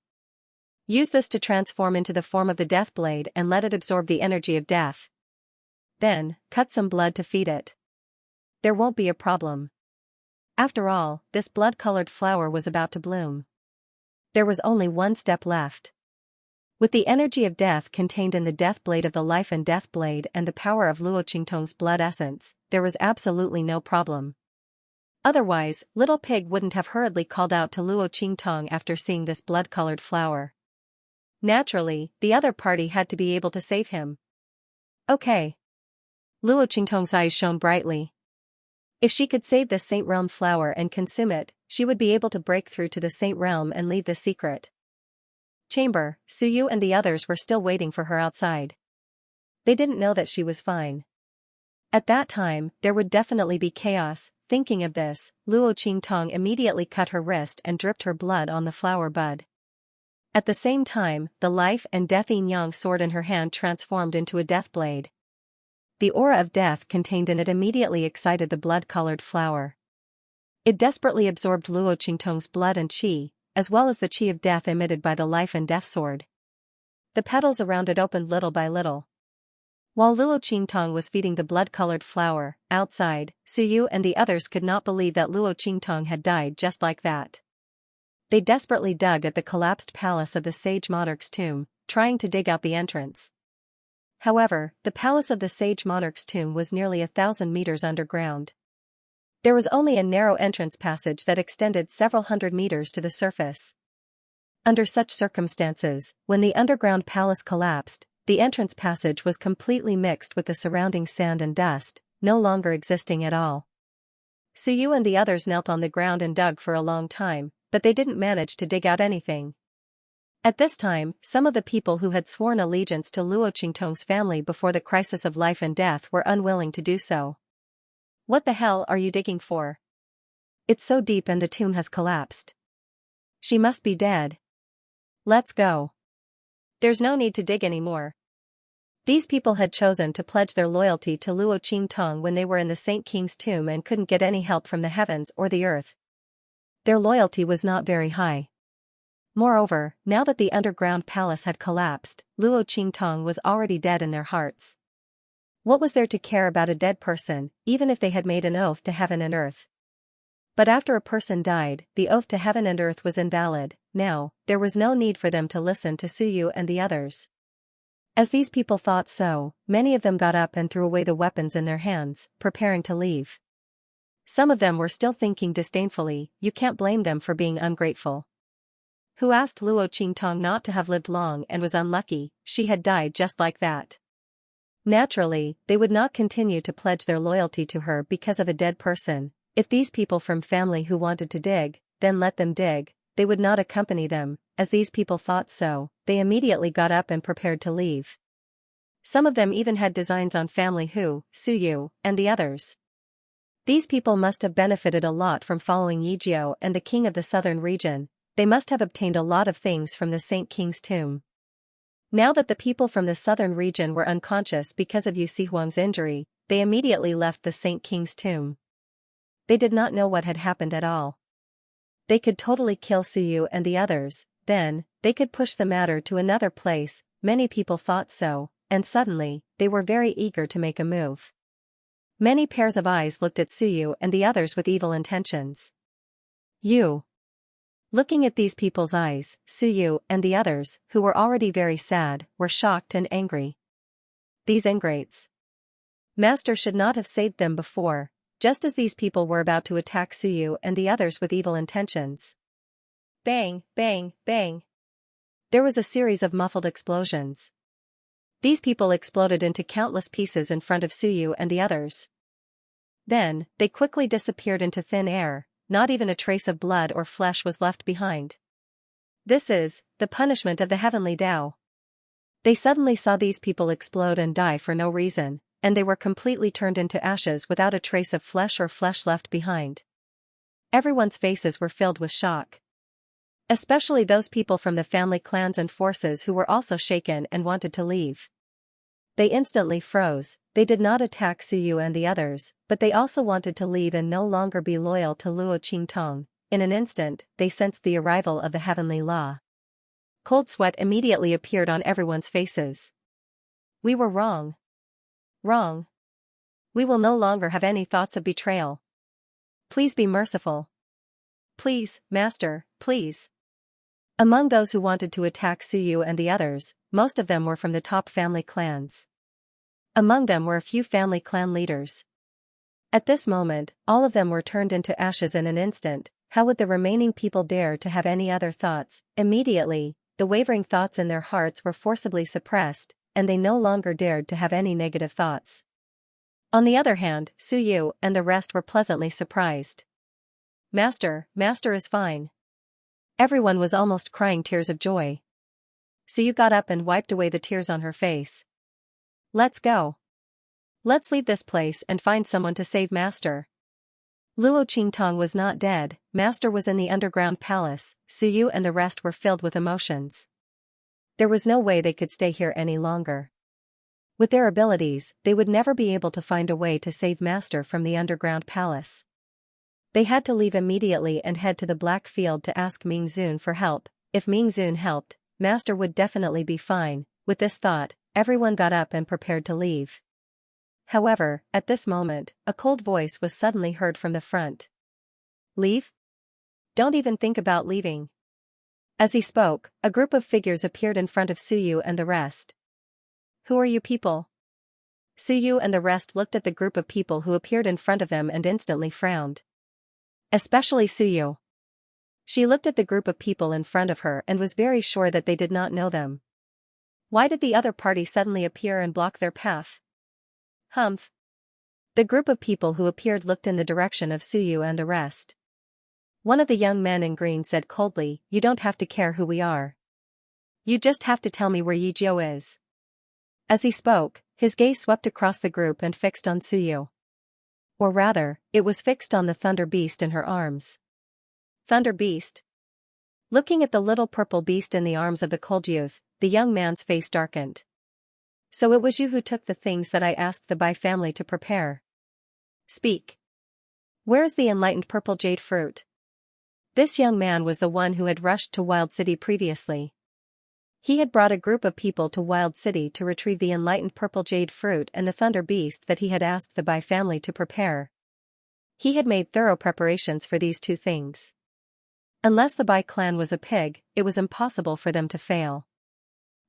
Use this to transform into the form of the death blade and let it absorb the energy of death. Then, cut some blood to feed it. There won't be a problem. After all, this blood-colored flower was about to bloom. There was only one step left. With the energy of death contained in the death blade of the life and death blade and the power of Luo Qingtong's blood essence, there was absolutely no problem. Otherwise, Little Pig wouldn't have hurriedly called out to Luo Qingtong after seeing this blood-colored flower. Naturally, the other party had to be able to save him. Okay. Luo Qingtong's eyes shone brightly. If she could save this Saint Realm flower and consume it, she would be able to break through to the Saint Realm and lead the secret chamber. Suyu and the others were still waiting for her outside. They didn't know that she was fine. At that time, there would definitely be chaos. Thinking of this, Luo Qingtong immediately cut her wrist and dripped her blood on the flower bud. At the same time, the life and death yin-yang sword in her hand transformed into a death blade. The aura of death contained in it immediately excited the blood-colored flower. It desperately absorbed Luo Qingtong's blood and qi, as well as the qi of death emitted by the life and death sword. The petals around it opened little by little. While Luo Qingtong was feeding the blood-colored flower, outside, Suyu and the others could not believe that Luo Qingtong had died just like that. They desperately dug at the collapsed palace of the Sage Monarch's tomb, trying to dig out the entrance. However, the palace of the Sage Monarch's tomb was nearly 1,000 meters underground. There was only a narrow entrance passage that extended several hundred meters to the surface. Under such circumstances, when the underground palace collapsed, the entrance passage was completely mixed with the surrounding sand and dust, no longer existing at all. Suyu and the others knelt on the ground and dug for a long time, but they didn't manage to dig out anything. At this time, some of the people who had sworn allegiance to Luo Qingtong's family before the crisis of life and death were unwilling to do so. What the hell are you digging for? It's so deep and the tomb has collapsed. She must be dead. Let's go. There's no need to dig anymore. These people had chosen to pledge their loyalty to Luo Qingtong when they were in the Saint King's tomb and couldn't get any help from the heavens or the earth. Their loyalty was not very high. Moreover, now that the underground palace had collapsed, Luo Qingtong was already dead in their hearts. What was there to care about a dead person, even if they had made an oath to heaven and earth? But after a person died, the oath to heaven and earth was invalid. Now, there was no need for them to listen to Suyu and the others. As these people thought so, many of them got up and threw away the weapons in their hands, preparing to leave. Some of them were still thinking disdainfully, you can't blame them for being ungrateful. Who asked Luo Qingtong not to have lived long and was unlucky, she had died just like that. Naturally, they would not continue to pledge their loyalty to her because of a dead person. If these people from family who wanted to dig, then let them dig, they would not accompany them. As these people thought so, they immediately got up and prepared to leave. Some of them even had designs on family who, Suyu, and the others. These people must have benefited a lot from following Yijiao and the king of the southern region. They must have obtained a lot of things from the Saint King's tomb. Now that the people from the southern region were unconscious because of Yu Sihuang's injury, they immediately left the Saint King's tomb. They did not know what had happened at all. They could totally kill Suyu and the others, then, they could push the matter to another place. Many people thought so, and suddenly, they were very eager to make a move. Many pairs of eyes looked at Suyu and the others with evil intentions. You. Looking at these people's eyes, Suyu and the others, who were already very sad, were shocked and angry. These ingrates. Master should not have saved them before, just as these people were about to attack Suyu and the others with evil intentions. Bang, bang, bang. There was a series of muffled explosions. These people exploded into countless pieces in front of Suyu and the others. Then, they quickly disappeared into thin air. Not even a trace of blood or flesh was left behind. This is the punishment of the heavenly Tao. They suddenly saw these people explode and die for no reason, and they were completely turned into ashes without a trace of flesh or flesh left behind. Everyone's faces were filled with shock. Especially those people from the family clans and forces who were also shaken and wanted to leave. They instantly froze. They did not attack Suyu and the others, but they also wanted to leave and no longer be loyal to Luo Qingtong. In an instant, they sensed the arrival of the heavenly law. Cold sweat immediately appeared on everyone's faces. We were wrong. Wrong. We will no longer have any thoughts of betrayal. Please be merciful. Please, Master, please. Among those who wanted to attack Suyu and the others, most of them were from the top family clans. Among them were a few family clan leaders. At this moment, all of them were turned into ashes in an instant. How would the remaining people dare to have any other thoughts? Immediately, the wavering thoughts in their hearts were forcibly suppressed, and they no longer dared to have any negative thoughts. On the other hand, Suyu and the rest were pleasantly surprised. Master is fine. Everyone was almost crying tears of joy. Suyu got up and wiped away the tears on her face. Let's go. Let's leave this place and find someone to save Master. Luo Qingtong was not dead. Master was in the underground palace. Suyu and the rest were filled with emotions. There was no way they could stay here any longer. With their abilities, they would never be able to find a way to save Master from the underground palace. They had to leave immediately and head to the Black Field to ask Mingzun for help. If Mingzun helped, Master would definitely be fine. With this thought, everyone got up and prepared to leave. However, at this moment, a cold voice was suddenly heard from the front. Leave? Don't even think about leaving. As he spoke, a group of figures appeared in front of Suyu and the rest. Who are you people? Suyu and the rest looked at the group of people who appeared in front of them and instantly frowned. Especially Suyu. She looked at the group of people in front of her and was very sure that they did not know them. Why did the other party suddenly appear and block their path? Humph. The group of people who appeared looked in the direction of Suyu and the rest. One of the young men in green said coldly, "You don't have to care who we are. You just have to tell me where Yijiao is." As he spoke, his gaze swept across the group and fixed on Suyu. Or rather, it was fixed on the thunder beast in her arms. Thunder beast? Looking at the little purple beast in the arms of the cold youth, the young man's face darkened. So it was you who took the things that I asked the Bai family to prepare. Speak. Where is the enlightened purple jade fruit? This young man was the one who had rushed to Wild City previously. He had brought a group of people to Wild City to retrieve the enlightened purple jade fruit and the thunder beast that he had asked the Bai family to prepare. He had made thorough preparations for these two things. Unless the Bai clan was a pig, it was impossible for them to fail.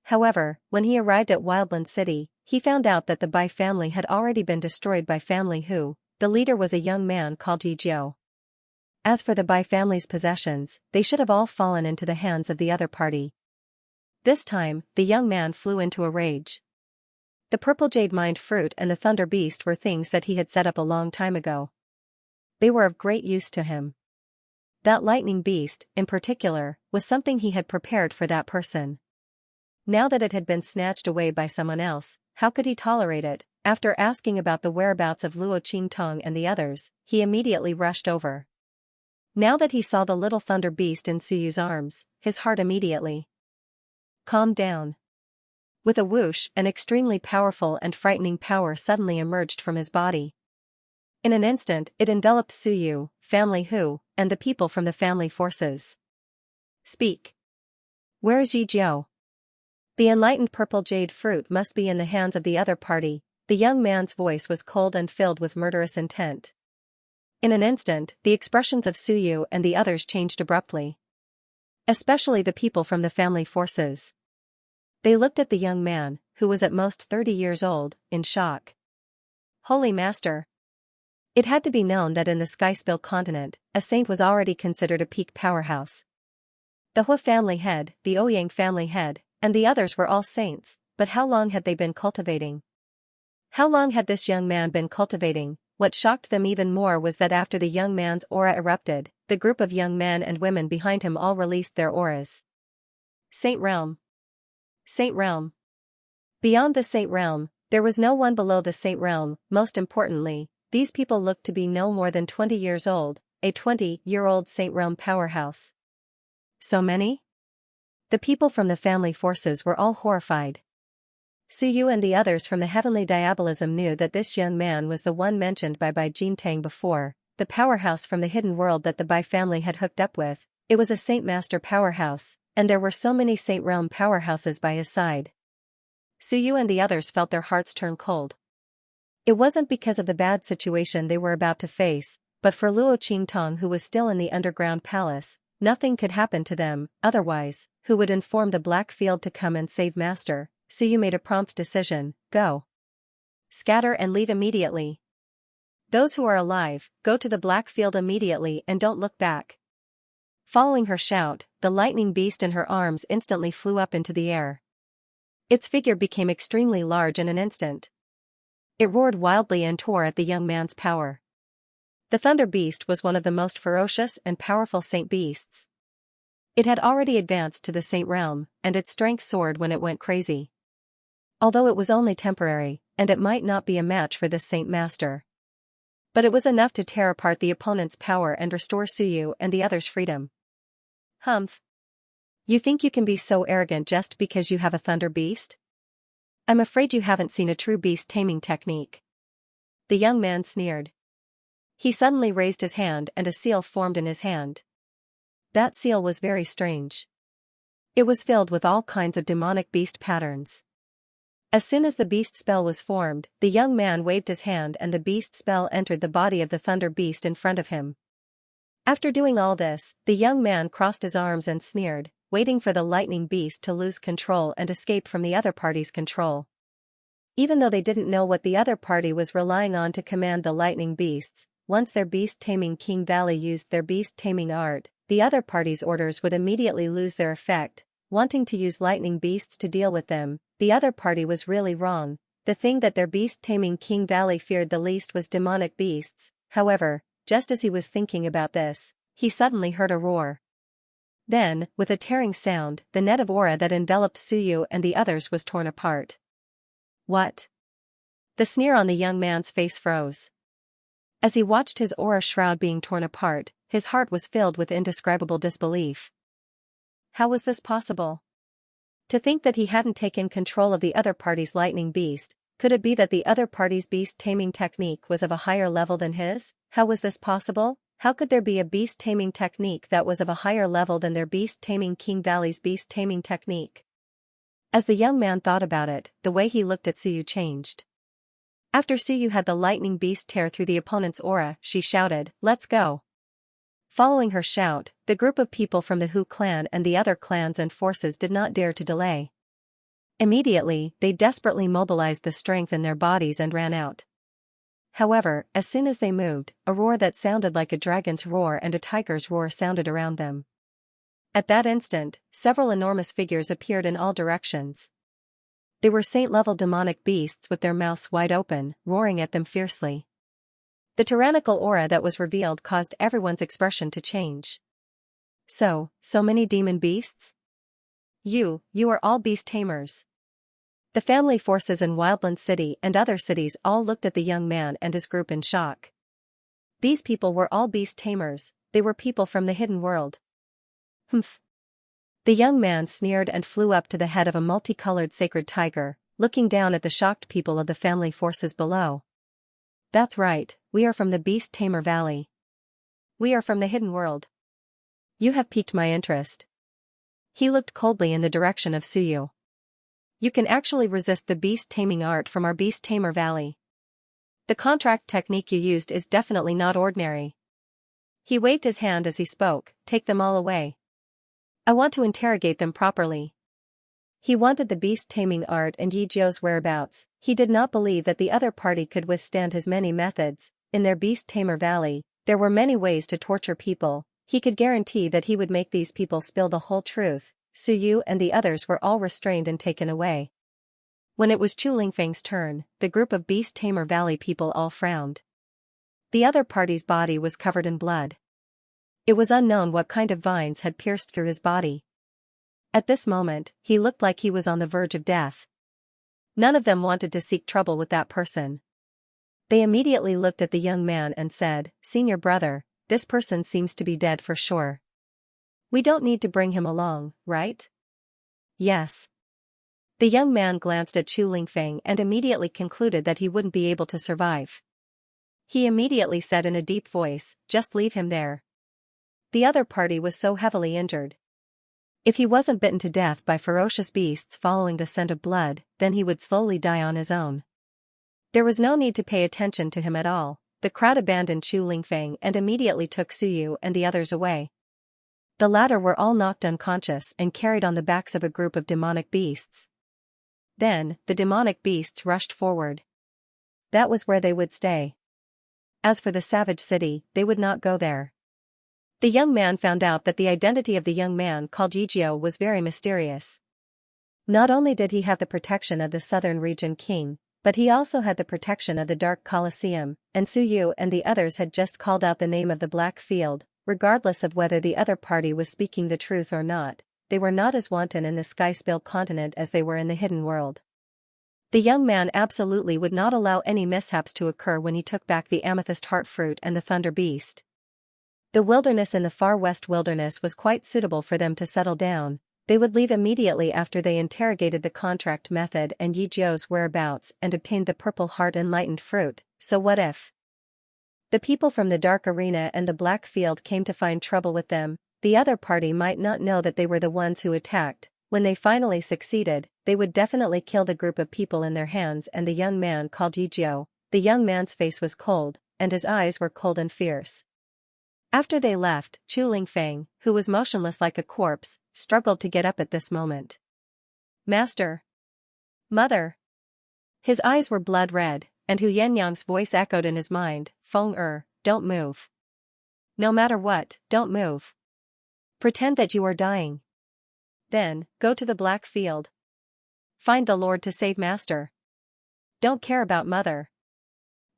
However, when he arrived at Wildland City, he found out that the Bai family had already been destroyed by family who, the leader was a young man called Yi Jiu. As for the Bai family's possessions, they should have all fallen into the hands of the other party. This time, the young man flew into a rage. The purple jade mind fruit and the thunder beast were things that he had set up a long time ago. They were of great use to him. That lightning beast, in particular, was something he had prepared for that person. Now that it had been snatched away by someone else, how could he tolerate it? After asking about the whereabouts of Luo Qingtong and the others, he immediately rushed over. Now that he saw the little thunder beast in Suyu's arms, his heart immediately calmed down. With a whoosh, an extremely powerful and frightening power suddenly emerged from his body. In an instant, it enveloped Suyu, family Hu, and the people from the family forces. Speak. Where is Yi Jiu? The enlightened purple jade fruit must be in the hands of the other party. The young man's voice was cold and filled with murderous intent. In an instant, the expressions of Suyu and the others changed abruptly. Especially the people from the family forces. They looked at the young man, who was at most 30 years old, in shock. Holy Master! It had to be known that in the Skyspill continent, a saint was already considered a peak powerhouse. The Hu family head, the Ouyang family head, and the others were all saints, but how long had they been cultivating? How long had this young man been cultivating? What shocked them even more was that after the young man's aura erupted, the group of young men and women behind him all released their auras. Saint Realm. Saint Realm. Beyond the Saint Realm, there was no one below the Saint Realm. Most importantly, these people looked to be no more than 20 years old, a 20-year-old Saint Realm powerhouse. So many? The people from the family forces were all horrified. Suyu and the others from the heavenly diabolism knew that this young man was the one mentioned by Bai Jintang before, the powerhouse from the hidden world that the Bai family had hooked up with. It was a Saint Master powerhouse, and there were so many Saint Realm powerhouses by his side. Suyu and the others felt their hearts turn cold. It wasn't because of the bad situation they were about to face, but for Luo Qingtong, who was still in the underground palace, nothing could happen to them. Otherwise, who would inform the Black Field to come and save Master? Suyu made a prompt decision. Go. Scatter and leave immediately. Those who are alive, go to the Black Field immediately and don't look back. Following her shout, the lightning beast in her arms instantly flew up into the air. Its figure became extremely large in an instant. It roared wildly and tore at the young man's power. The thunder beast was one of the most ferocious and powerful saint beasts. It had already advanced to the Saint Realm, and its strength soared when it went crazy. Although it was only temporary, and it might not be a match for this Saint Master. But it was enough to tear apart the opponent's power and restore Suyu and the others' freedom. Humph. You think you can be so arrogant just because you have a thunder beast? I'm afraid you haven't seen a true beast taming technique. The young man sneered. He suddenly raised his hand and a seal formed in his hand. That seal was very strange. It was filled with all kinds of demonic beast patterns. As soon as the beast spell was formed, the young man waved his hand and the beast spell entered the body of the thunder beast in front of him. After doing all this, the young man crossed his arms and sneered, waiting for the lightning beast to lose control and escape from the other party's control. Even though they didn't know what the other party was relying on to command the lightning beasts, once their beast-taming King Valley used their beast-taming art, the other party's orders would immediately lose their effect. Wanting to use lightning beasts to deal with them, the other party was really wrong. The thing that their beast-taming King Valley feared the least was demonic beasts. However, just as he was thinking about this, he suddenly heard a roar. Then, with a tearing sound, the net of aura that enveloped Suyu and the others was torn apart. What? The sneer on the young man's face froze. As he watched his aura shroud being torn apart, his heart was filled with indescribable disbelief. How was this possible? To think that he hadn't taken control of the other party's lightning beast. Could it be that the other party's beast-taming technique was of a higher level than his? How was this possible? How could there be a beast-taming technique that was of a higher level than their beast-taming King Valley's beast-taming technique? As the young man thought about it, the way he looked at Suyu changed. After Suyu had the lightning beast tear through the opponent's aura, she shouted, "Let's go." Following her shout, the group of people from the Hu clan and the other clans and forces did not dare to delay. Immediately, they desperately mobilized the strength in their bodies and ran out. However, as soon as they moved, a roar that sounded like a dragon's roar and a tiger's roar sounded around them. At that instant, several enormous figures appeared in all directions. They were saint-level demonic beasts with their mouths wide open, roaring at them fiercely. The tyrannical aura that was revealed caused everyone's expression to change. So many demon beasts? You are all beast tamers. The family forces in Wildland City and other cities all looked at the young man and his group in shock. These people were all beast tamers, they were people from the hidden world. Humph. The young man sneered and flew up to the head of a multicolored sacred tiger, looking down at the shocked people of the family forces below. That's right, we are from the Beast Tamer Valley. We are from the hidden world. You have piqued my interest. He looked coldly in the direction of Suyu. You can actually resist the beast taming art from our Beast Tamer Valley. The contract technique you used is definitely not ordinary. He waved his hand as he spoke, take them all away. I want to interrogate them properly. He wanted the beast taming art and Yi Jiu's whereabouts. He did not believe that the other party could withstand his many methods. In their Beast Tamer Valley, there were many ways to torture people. He could guarantee that he would make these people spill the whole truth. Suyu and the others were all restrained and taken away. When it was Chu Lingfeng's turn, the group of Beast Tamer Valley people all frowned. The other party's body was covered in blood. It was unknown what kind of vines had pierced through his body. At this moment, he looked like he was on the verge of death. None of them wanted to seek trouble with that person. They immediately looked at the young man and said, "Senior brother, this person seems to be dead for sure. We don't need to bring him along, right?" "Yes." The young man glanced at Chu Lingfeng and immediately concluded that he wouldn't be able to survive. He immediately said in a deep voice, "Just leave him there." The other party was so heavily injured. If he wasn't bitten to death by ferocious beasts following the scent of blood, then he would slowly die on his own. There was no need to pay attention to him at all. The crowd abandoned Chu Lingfeng and immediately took Suyu and the others away. The latter were all knocked unconscious and carried on the backs of a group of demonic beasts. Then, the demonic beasts rushed forward. That was where they would stay. As for the savage city, they would not go there. The young man found out that the identity of the young man called Yijio was very mysterious. Not only did he have the protection of the southern region king, but he also had the protection of the Dark Colosseum, and Suyu and the others had just called out the name of the Black Field. Regardless of whether the other party was speaking the truth or not, they were not as wanton in the Skyspill continent as they were in the hidden world. The young man absolutely would not allow any mishaps to occur when he took back the amethyst heart fruit and the thunder beast. The wilderness in the far west wilderness was quite suitable for them to settle down. They would leave immediately after they interrogated the contract method and Yi Jiu's whereabouts and obtained the purple heart enlightened fruit. So what if the people from the Dark Arena and the Black Field came to find trouble with them? The other party might not know that they were the ones who attacked. When they finally succeeded, they would definitely kill the group of people in their hands and the young man called Yi Jiu. The young man's face was cold, and his eyes were cold and fierce. After they left, Chu Lingfeng, who was motionless like a corpse, struggled to get up at this moment. "Master! Mother!" His eyes were blood red, and Hu Yannyang's voice echoed in his mind, "Feng don't move. No matter what, don't move. Pretend that you are dying. Then, go to the Black Field. Find the Lord to save Master. Don't care about Mother.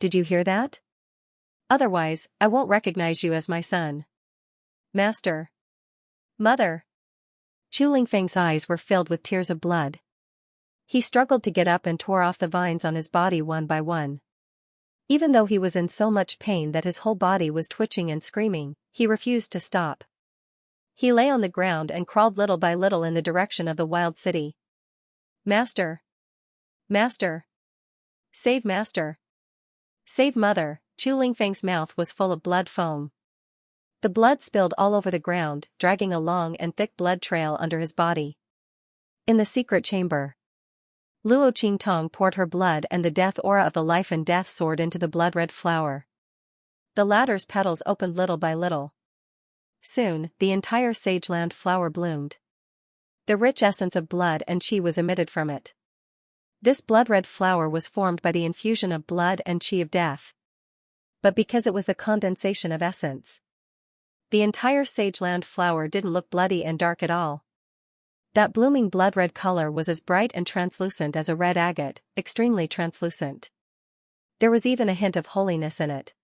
Did you hear that? Otherwise, I won't recognize you as my son. Master. Mother." Chu Lingfeng's eyes were filled with tears of blood. He struggled to get up and tore off the vines on his body one by one. Even though he was in so much pain that his whole body was twitching and screaming, he refused to stop. He lay on the ground and crawled little by little in the direction of the wild city. Master! Master! Save Master! Save Mother! Chu Lingfeng's mouth was full of blood foam. The blood spilled all over the ground, dragging a long and thick blood trail under his body. In the secret chamber, Luo Qingtong poured her blood and the death aura of the life and death sword into the blood-red flower. The latter's petals opened little by little. Soon, the entire sage-land flower bloomed. The rich essence of blood and qi was emitted from it. This blood-red flower was formed by the infusion of blood and qi of death. But because it was the condensation of essence, the entire sage-land flower didn't look bloody and dark at all. That blooming blood-red color was as bright and translucent as a red agate, extremely translucent. There was even a hint of holiness in it.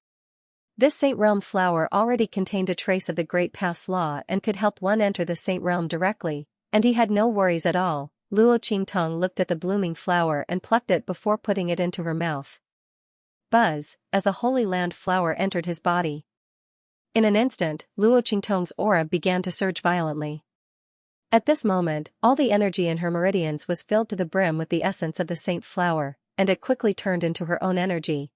This Saint Realm flower already contained a trace of the Great Path's law and could help one enter the Saint Realm directly, and he had no worries at all. Luo Qingtong looked at the blooming flower and plucked it before putting it into her mouth. Buzz, as the Holy Land flower entered his body. In an instant, Luo Qingtong's aura began to surge violently. At this moment, all the energy in her meridians was filled to the brim with the essence of the saint flower, and it quickly turned into her own energy.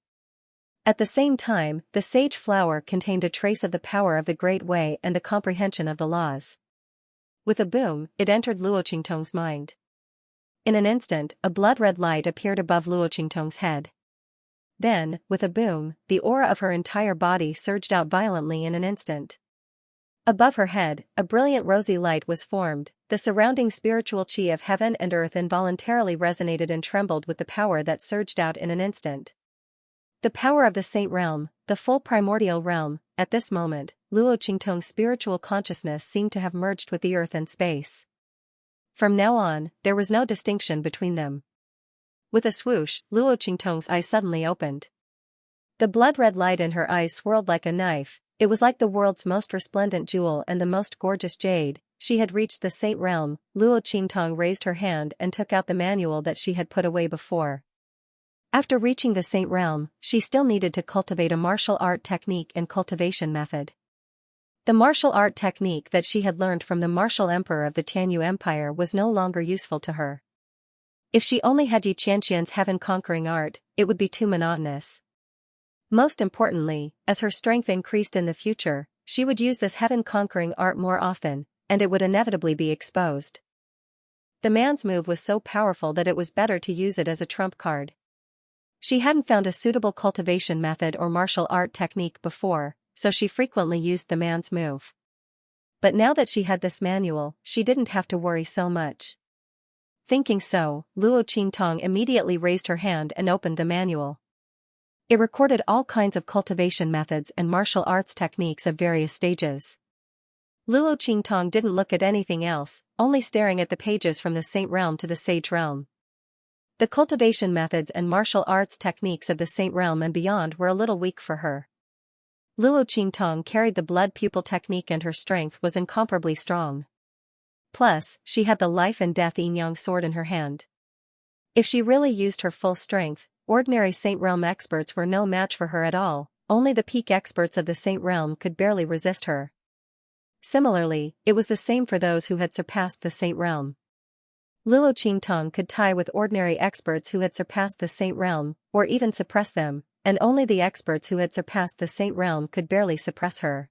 At the same time, the sage flower contained a trace of the power of the Great Way and the comprehension of the laws. With a boom, it entered Luo Qingtong's mind. In an instant, a blood-red light appeared above Luo Qingtong's head. Then, with a boom, the aura of her entire body surged out violently in an instant. Above her head, a brilliant rosy light was formed. The surrounding spiritual qi of heaven and earth involuntarily resonated and trembled with the power that surged out in an instant. The power of the Saint Realm, the full primordial realm. At this moment, Luo Qingtong's spiritual consciousness seemed to have merged with the earth and space. From now on, there was no distinction between them. With a swoosh, Luo Qingtong's eyes suddenly opened. The blood-red light in her eyes swirled like a knife. It was like the world's most resplendent jewel and the most gorgeous jade. She had reached the Saint Realm. Luo Qingtong raised her hand and took out the manual that she had put away before. After reaching the Saint Realm, she still needed to cultivate a martial art technique and cultivation method. The martial art technique that she had learned from the martial emperor of the Tianyu Empire was no longer useful to her. If she only had Yi Qianxian's heaven-conquering art, it would be too monotonous. Most importantly, as her strength increased in the future, she would use this heaven-conquering art more often, and it would inevitably be exposed. The man's move was so powerful that it was better to use it as a trump card. She hadn't found a suitable cultivation method or martial art technique before, so she frequently used the man's move. But now that she had this manual, she didn't have to worry so much. Thinking so, Luo Qingtong immediately raised her hand and opened the manual. It recorded all kinds of cultivation methods and martial arts techniques of various stages. Luo Qingtong didn't look at anything else, only staring at the pages from the Saint Realm to the Sage Realm. The cultivation methods and martial arts techniques of the Saint Realm and beyond were a little weak for her. Luo Qingtong carried the blood pupil technique and her strength was incomparably strong. Plus, she had the life and death yin-yang sword in her hand. If she really used her full strength, ordinary Saint Realm experts were no match for her at all. Only the peak experts of the Saint Realm could barely resist her. Similarly, it was the same for those who had surpassed the Saint Realm. Luo Qingtong could tie with ordinary experts who had surpassed the Saint Realm, or even suppress them, and only the experts who had surpassed the Saint Realm could barely suppress her.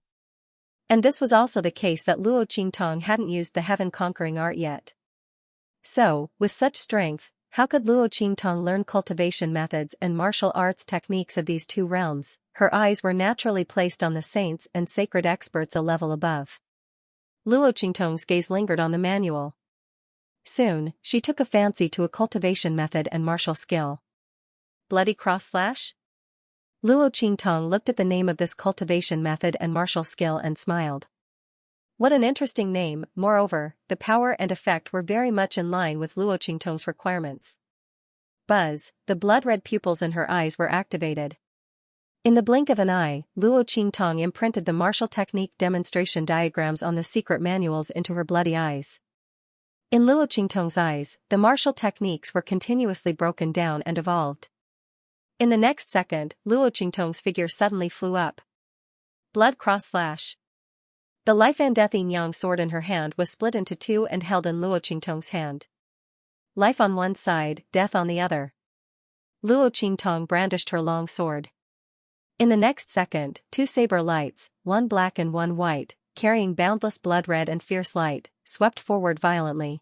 And this was also the case that Luo Qingtong hadn't used the heaven-conquering art yet. So, with such strength, how could Luo Qingtong learn cultivation methods and martial arts techniques of these two realms? Her eyes were naturally placed on the saints and sacred experts a level above. Luo Qingtong's gaze lingered on the manual. Soon, she took a fancy to a cultivation method and martial skill. Bloody cross slash? Luo Qingtong looked at the name of this cultivation method and martial skill and smiled. What an interesting name. Moreover, the power and effect were very much in line with Luo Qingtong's requirements. Buzz, the blood-red pupils in her eyes were activated. In the blink of an eye, Luo Qingtong imprinted the martial technique demonstration diagrams on the secret manuals into her bloody eyes. In Luo Qingtong's eyes, the martial techniques were continuously broken down and evolved. In the next second, Luo Qingtong's figure suddenly flew up. Blood cross slash. The life and death yin yang sword in her hand was split into two and held in Luo Qingtong's hand. Life on one side, death on the other. Luo Qingtong brandished her long sword. In the next second, two saber lights, one black and one white, carrying boundless blood-red and fierce light, swept forward violently.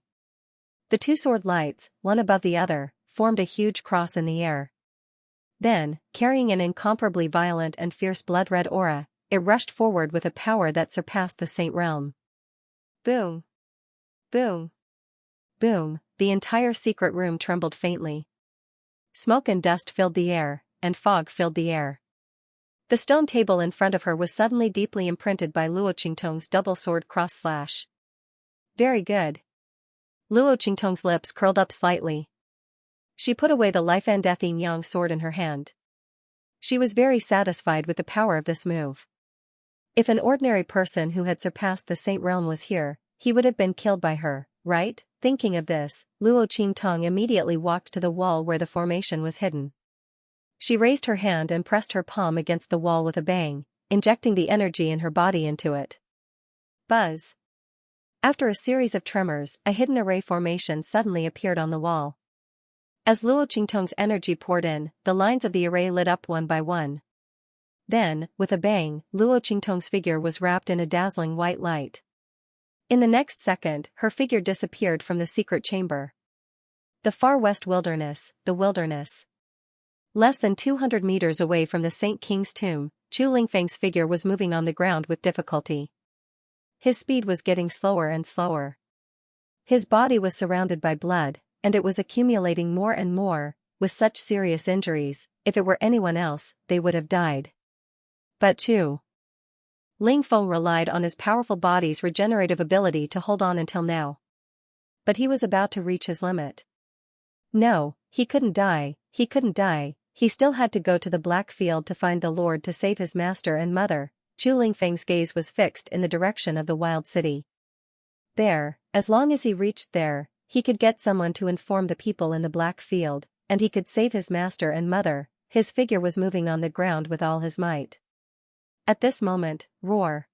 The two sword lights, one above the other, formed a huge cross in the air. Then, carrying an incomparably violent and fierce blood-red aura, it rushed forward with a power that surpassed the Saint realm. Boom! Boom! Boom! The entire secret room trembled faintly. Smoke and dust filled the air, and fog filled the air. The stone table in front of her was suddenly deeply imprinted by Luo Qingtong's double sword cross slash. Very good. Luo Qingtong's lips curled up slightly. She put away the life and death yin yang sword in her hand. She was very satisfied with the power of this move. If an ordinary person who had surpassed the Saint realm was here, he would have been killed by her, right? Thinking of this, Luo Qingtong immediately walked to the wall where the formation was hidden. She raised her hand and pressed her palm against the wall with a bang, injecting the energy in her body into it. Buzz. After a series of tremors, a hidden array formation suddenly appeared on the wall. As Luo Qingtong's energy poured in, the lines of the array lit up one by one. Then, with a bang, Luo Qingtong's figure was wrapped in a dazzling white light. In the next second, her figure disappeared from the secret chamber. The far west wilderness, the wilderness. Less than 200 meters away from the Saint King's tomb, Chu Lingfeng's figure was moving on the ground with difficulty. His speed was getting slower and slower. His body was surrounded by blood, and it was accumulating more and more, with such serious injuries. If it were anyone else, they would have died. But Chu Lingfeng relied on his powerful body's regenerative ability to hold on until now. But he was about to reach his limit. No, he couldn't die, he couldn't die. He still had to go to the Black Field to find the Lord to save his master and mother. Chu Lingfeng's gaze was fixed in the direction of the wild city. There, as long as he reached there, he could get someone to inform the people in the Black Field, and he could save his master and mother. His figure was moving on the ground with all his might. At this moment, roar.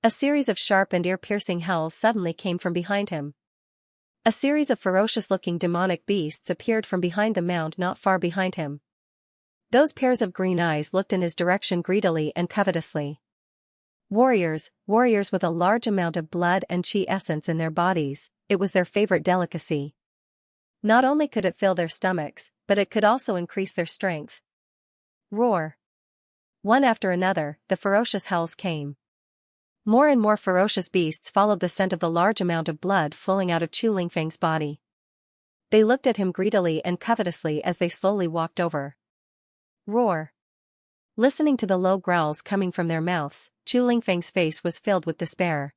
A series of sharp and ear-piercing howls suddenly came from behind him. A series of ferocious-looking demonic beasts appeared from behind the mound not far behind him. Those pairs of green eyes looked in his direction greedily and covetously. Warriors with a large amount of blood and chi essence in their bodies, it was their favorite delicacy. Not only could it fill their stomachs, but it could also increase their strength. Roar. One after another, the ferocious howls came. More and more ferocious beasts followed the scent of the large amount of blood flowing out of Chu Lingfeng's body. They looked at him greedily and covetously as they slowly walked over. Roar. Listening to the low growls coming from their mouths, Chu Lingfeng's face was filled with despair.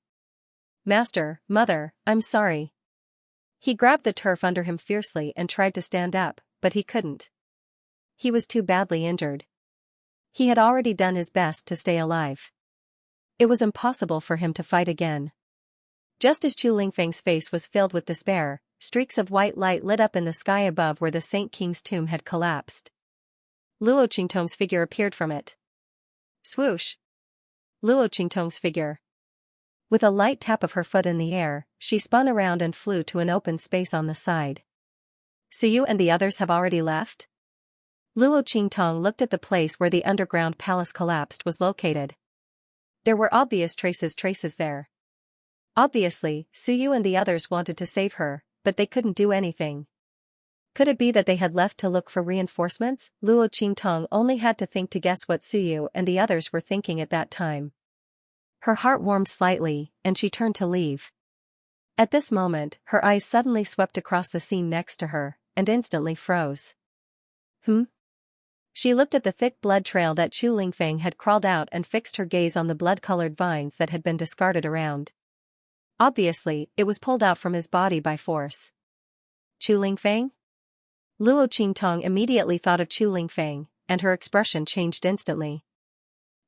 Master, mother, I'm sorry. He grabbed the turf under him fiercely and tried to stand up, but he couldn't. He was too badly injured. He had already done his best to stay alive. It was impossible for him to fight again. Just as Chu Lingfeng's face was filled with despair, streaks of white light lit up in the sky above where the Saint King's tomb had collapsed. Luo Qingtong's figure appeared from it. Swoosh! Luo Qingtong's figure. With a light tap of her foot in the air, she spun around and flew to an open space on the side. So you and the others have already left? Luo Qingtong looked at the place where the underground palace collapsed was located. There were obvious traces there. Obviously, Suyu and the others wanted to save her, but they couldn't do anything. Could it be that they had left to look for reinforcements? Luo Qingtong only had to think to guess what Suyu and the others were thinking at that time. Her heart warmed slightly, and she turned to leave. At this moment, her eyes suddenly swept across the scene next to her, and instantly froze. She looked at the thick blood trail that Chu Lingfeng had crawled out and fixed her gaze on the blood-colored vines that had been discarded around. Obviously, it was pulled out from his body by force. Chu Lingfeng? Luo Qingtong immediately thought of Chu Lingfeng, and her expression changed instantly.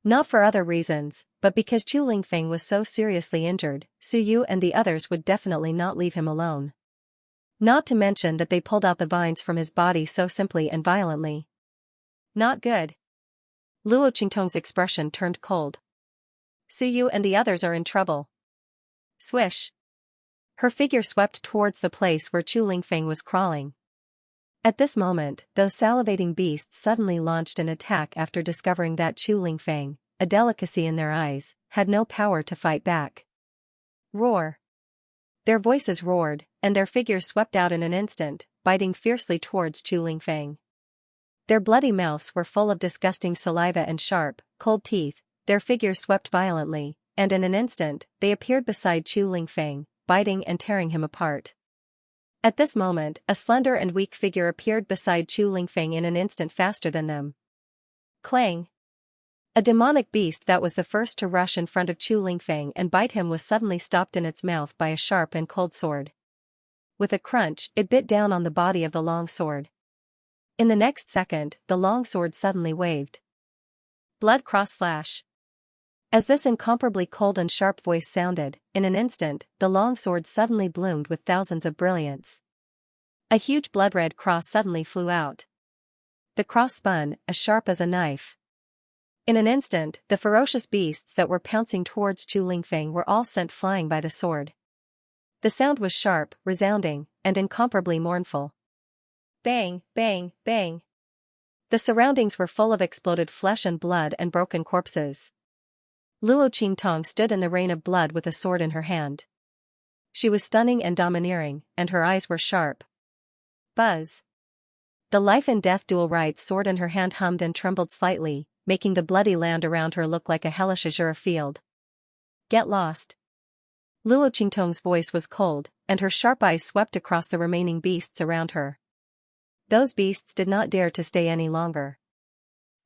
Not for other reasons, but because Chu Lingfeng was so seriously injured, Su Yu and the others would definitely not leave him alone. Not to mention that they pulled out the vines from his body so simply and violently. Not good. Luo Qingtong's expression turned cold. Suyu and the others are in trouble. Swish. Her figure swept towards the place where Chu Lingfeng was crawling. At this moment, those salivating beasts suddenly launched an attack after discovering that Chu Lingfeng, a delicacy in their eyes, had no power to fight back. Roar. Their voices roared, and their figures swept out in an instant, biting fiercely towards Chu Lingfeng. Their bloody mouths were full of disgusting saliva and sharp, cold teeth. Their figures swept violently, and in an instant, they appeared beside Chu Lingfeng, biting and tearing him apart. At this moment, a slender and weak figure appeared beside Chu Lingfeng in an instant faster than them. Clang! A demonic beast that was the first to rush in front of Chu Lingfeng and bite him was suddenly stopped in its mouth by a sharp and cold sword. With a crunch, it bit down on the body of the long sword. In the next second, the long sword suddenly waved. Blood cross slash. As this incomparably cold and sharp voice sounded, in an instant, the long sword suddenly bloomed with thousands of brilliance. A huge blood-red cross suddenly flew out. The cross spun, as sharp as a knife. In an instant, the ferocious beasts that were pouncing towards Chu Lingfeng were all sent flying by the sword. The sound was sharp, resounding, and incomparably mournful. Bang, bang, bang. The surroundings were full of exploded flesh and blood and broken corpses. Luo Qingtong stood in the rain of blood with a sword in her hand. She was stunning and domineering, and her eyes were sharp. Buzz. The life and death dual right sword in her hand hummed and trembled slightly, making the bloody land around her look like a hellish azure field. Get lost. Luo Qingtong's voice was cold, and her sharp eyes swept across the remaining beasts around her. Those beasts did not dare to stay any longer.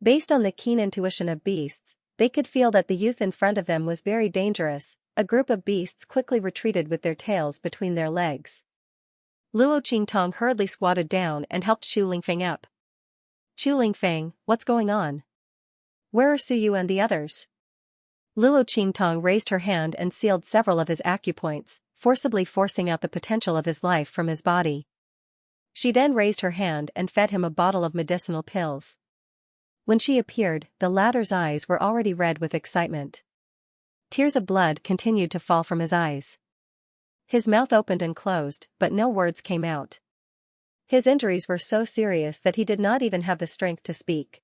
Based on the keen intuition of beasts, they could feel that the youth in front of them was very dangerous. A group of beasts quickly retreated with their tails between their legs. Luo Qingtong hurriedly squatted down and helped Chu Lingfeng up. Chu Lingfeng, what's going on? Where are Suyu and the others? Luo Qingtong raised her hand and sealed several of his acupoints, forcibly forcing out the potential of his life from his body. She then raised her hand and fed him a bottle of medicinal pills. When she appeared, the latter's eyes were already red with excitement. Tears of blood continued to fall from his eyes. His mouth opened and closed, but no words came out. His injuries were so serious that he did not even have the strength to speak.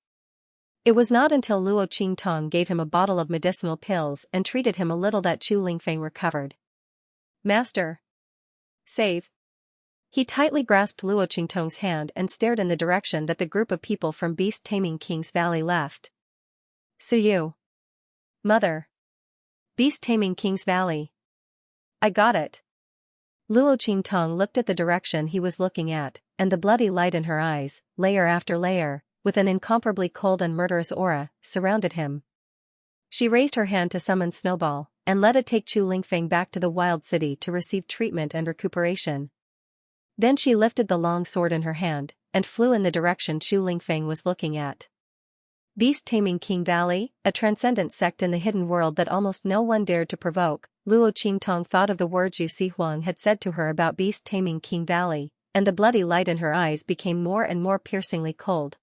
It was not until Luo Qingtong gave him a bottle of medicinal pills and treated him a little that Chu Lingfeng recovered. Master! Save! He tightly grasped Luo Qingtong's hand and stared in the direction that the group of people from Beast Taming King's Valley left. Suyu! Mother! Beast Taming King's Valley! I got it! Luo Qingtong looked at the direction he was looking at, and the bloody light in her eyes, layer after layer, with an incomparably cold and murderous aura, surrounded him. She raised her hand to summon Snowball, and let it take Chu Lingfeng back to the wild city to receive treatment and recuperation. Then she lifted the long sword in her hand, and flew in the direction Chu Lingfeng was looking at. Beast Taming King Valley, a transcendent sect in the hidden world that almost no one dared to provoke. Luo Qingtong thought of the words Yu Sihuang had said to her about Beast Taming King Valley, and the bloody light in her eyes became more and more piercingly cold.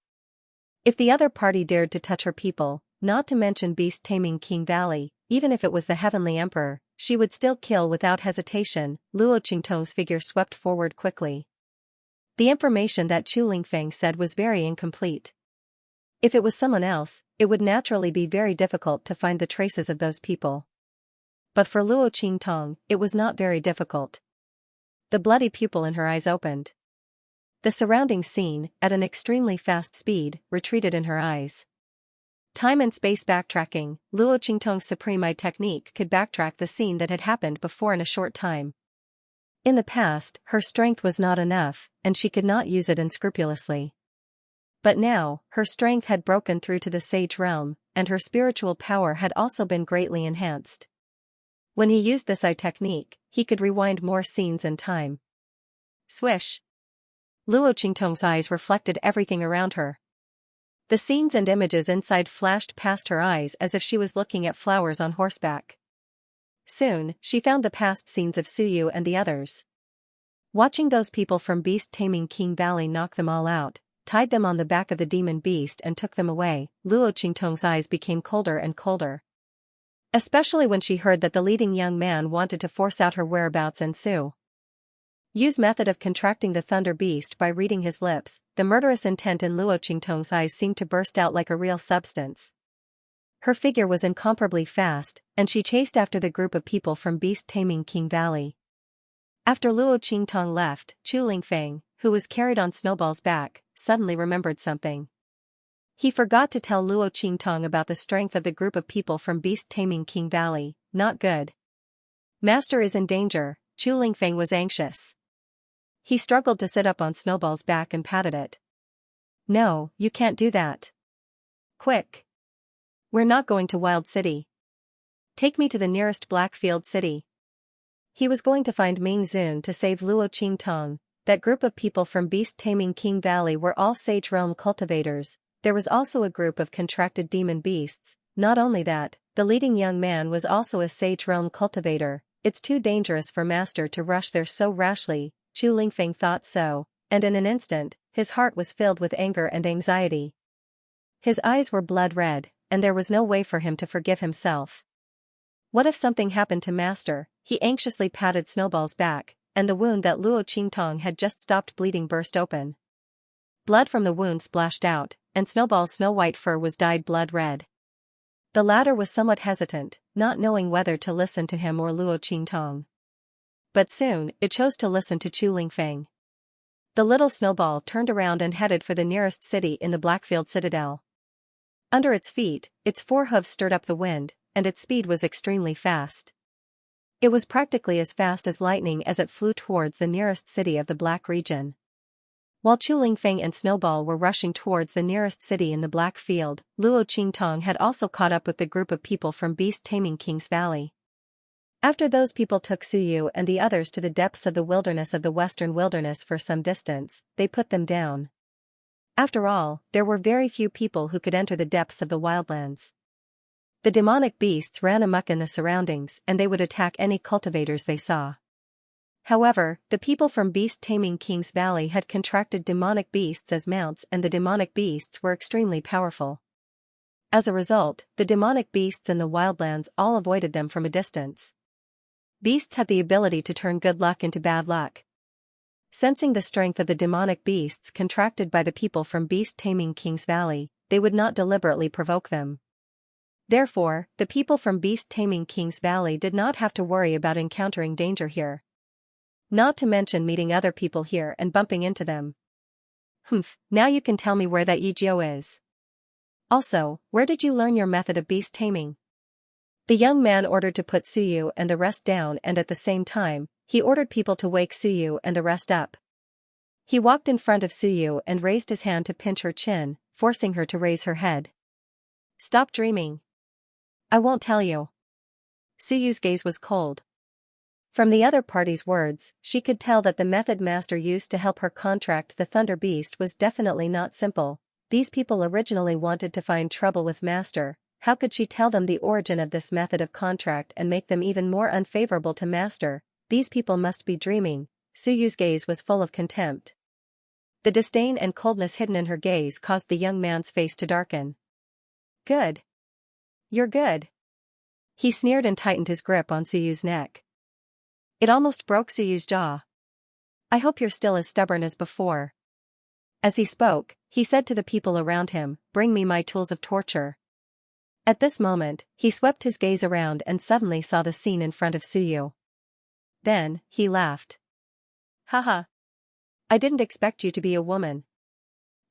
If the other party dared to touch her people, not to mention Beast Taming King Valley, even if it was the Heavenly Emperor, she would still kill without hesitation. Luo Qingtong's figure swept forward quickly. The information that Chu Lingfeng said was very incomplete. If it was someone else, it would naturally be very difficult to find the traces of those people. But for Luo Qingtong, it was not very difficult. The bloody pupil in her eyes opened. The surrounding scene, at an extremely fast speed, retreated in her eyes. Time and space backtracking. Luo Qingtong's supreme eye technique could backtrack the scene that had happened before in a short time. In the past, her strength was not enough, and she could not use it unscrupulously. But now, her strength had broken through to the sage realm, and her spiritual power had also been greatly enhanced. When he used this eye technique, he could rewind more scenes in time. Swish! Luo Qingtong's eyes reflected everything around her. The scenes and images inside flashed past her eyes as if she was looking at flowers on horseback. Soon, she found the past scenes of Suyu and the others. Watching those people from Beast Taming King Valley knock them all out, tied them on the back of the demon beast and took them away, Luo Qingtong's eyes became colder and colder. Especially when she heard that the leading young man wanted to force out her whereabouts and Su Yu's method of contracting the thunder beast by reading his lips. The murderous intent in Luo Qingtong's eyes seemed to burst out like a real substance. Her figure was incomparably fast, and she chased after the group of people from beast-taming King Valley. After Luo Qingtong left, Chu Lingfeng, who was carried on Snowball's back, suddenly remembered something. He forgot to tell Luo Qingtong about the strength of the group of people from beast-taming King Valley. Not good. Master is in danger. Chu Lingfeng was anxious. He struggled to sit up on Snowball's back and patted it. No, you can't do that. Quick. We're not going to Wild City. Take me to the nearest Blackfield City. He was going to find Ming Zun to save Luo Qingtong. That group of people from beast-taming King Valley were all Sage Realm cultivators. There was also a group of contracted demon beasts. Not only that, the leading young man was also a Sage Realm cultivator. It's too dangerous for Master to rush there so rashly. Chu Lingfeng thought so, and in an instant, his heart was filled with anger and anxiety. His eyes were blood red, and there was no way for him to forgive himself. What if something happened to Master? He anxiously patted Snowball's back, and the wound that Luo Qingtong had just stopped bleeding burst open. Blood from the wound splashed out, and Snowball's snow-white fur was dyed blood red. The latter was somewhat hesitant, not knowing whether to listen to him or Luo Qingtong. But soon, it chose to listen to Chu Lingfeng. The little Snowball turned around and headed for the nearest city in the Blackfield Citadel. Under its feet, its four hooves stirred up the wind, and its speed was extremely fast. It was practically as fast as lightning as it flew towards the nearest city of the Black region. While Chu Lingfeng and Snowball were rushing towards the nearest city in the Black Field, Luo Qingtong had also caught up with the group of people from beast-taming King's Valley. After those people took Suyu and the others to the depths of the wilderness of the Western Wilderness for some distance, they put them down. After all, there were very few people who could enter the depths of the wildlands. The demonic beasts ran amok in the surroundings and they would attack any cultivators they saw. However, the people from beast-taming King's Valley had contracted demonic beasts as mounts and the demonic beasts were extremely powerful. As a result, the demonic beasts in the wildlands all avoided them from a distance. Beasts had the ability to turn good luck into bad luck. Sensing the strength of the demonic beasts contracted by the people from beast-taming King's Valley, they would not deliberately provoke them. Therefore, the people from beast-taming King's Valley did not have to worry about encountering danger here. Not to mention meeting other people here and bumping into them. Humph, now you can tell me where that Yijio is. Also, where did you learn your method of beast taming? The young man ordered to put Suyu and the rest down and at the same time, he ordered people to wake Suyu and the rest up. He walked in front of Suyu and raised his hand to pinch her chin, forcing her to raise her head. Stop dreaming. I won't tell you. Suyu's gaze was cold. From the other party's words, she could tell that the method Master used to help her contract the Thunder Beast was definitely not simple. These people originally wanted to find trouble with Master. How could she tell them the origin of this method of contract and make them even more unfavorable to Master? These people must be dreaming. Suyu's gaze was full of contempt. The disdain and coldness hidden in her gaze caused the young man's face to darken. Good. You're good. He sneered and tightened his grip on Suyu's neck. It almost broke Suyu's jaw. I hope you're still as stubborn as before. As he spoke, he said to the people around him, bring me my tools of torture. At this moment, he swept his gaze around and suddenly saw the scene in front of Suyu. Then, he laughed. Haha. I didn't expect you to be a woman.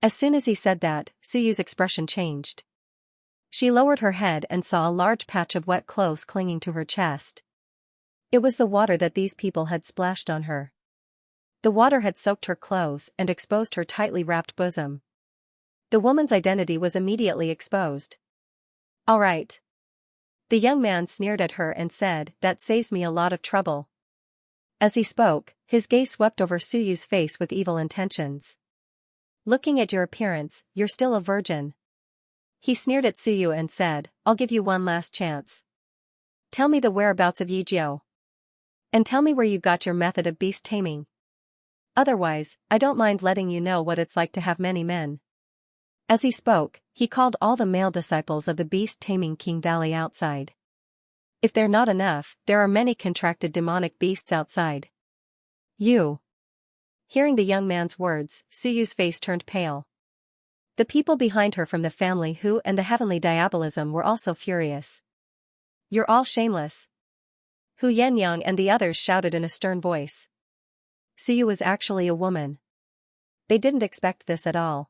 As soon as he said that, Suyu's expression changed. She lowered her head and saw a large patch of wet clothes clinging to her chest. It was the water that these people had splashed on her. The water had soaked her clothes and exposed her tightly wrapped bosom. The woman's identity was immediately exposed. All right. The young man sneered at her and said, that saves me a lot of trouble. As he spoke, his gaze swept over Suyu's face with evil intentions. Looking at your appearance, you're still a virgin. He sneered at Suyu and said, I'll give you one last chance. Tell me the whereabouts of Yijio. And tell me where you got your method of beast taming. Otherwise, I don't mind letting you know what it's like to have many men. As he spoke, he called all the male disciples of the beast-taming King Valley outside. If they're not enough, there are many contracted demonic beasts outside. You. Hearing the young man's words, Suyu's face turned pale. The people behind her from the family who and the heavenly diabolism were also furious. You're all shameless. Hu Yenyang and the others shouted in a stern voice. Suyu was actually a woman. They didn't expect this at all.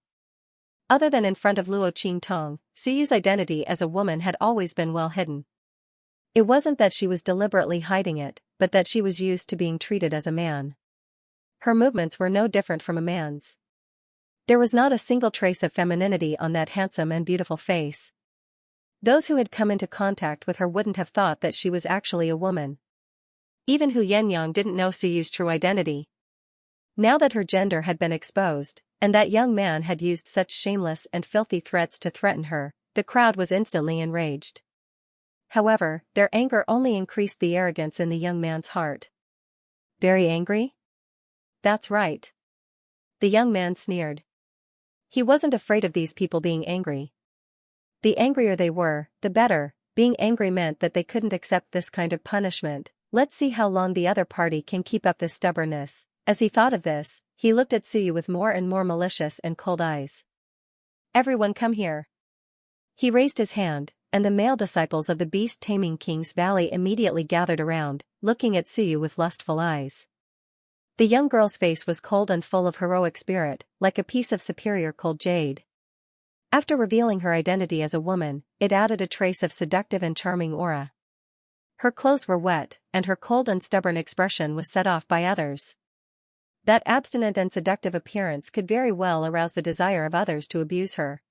Other than in front of Luo Qingtong, Suyu's identity as a woman had always been well hidden. It wasn't that she was deliberately hiding it, but that she was used to being treated as a man. Her movements were no different from a man's. There was not a single trace of femininity on that handsome and beautiful face. Those who had come into contact with her wouldn't have thought that she was actually a woman. Even Hu Yenyang didn't know Suyu's true identity. Now that her gender had been exposed, and that young man had used such shameless and filthy threats to threaten her, the crowd was instantly enraged. However, their anger only increased the arrogance in the young man's heart. Very angry? That's right. The young man sneered. He wasn't afraid of these people being angry. The angrier they were, the better. Being angry meant that they couldn't accept this kind of punishment. Let's see how long the other party can keep up this stubbornness. As he thought of this, he looked at Suyu with more and more malicious and cold eyes. Everyone come here. He raised his hand, and the male disciples of the beast-taming King's Valley immediately gathered around, looking at Suyu with lustful eyes. The young girl's face was cold and full of heroic spirit, like a piece of superior cold jade. After revealing her identity as a woman, it added a trace of seductive and charming aura. Her clothes were wet, and her cold and stubborn expression was set off by others. That abstinent and seductive appearance could very well arouse the desire of others to abuse her.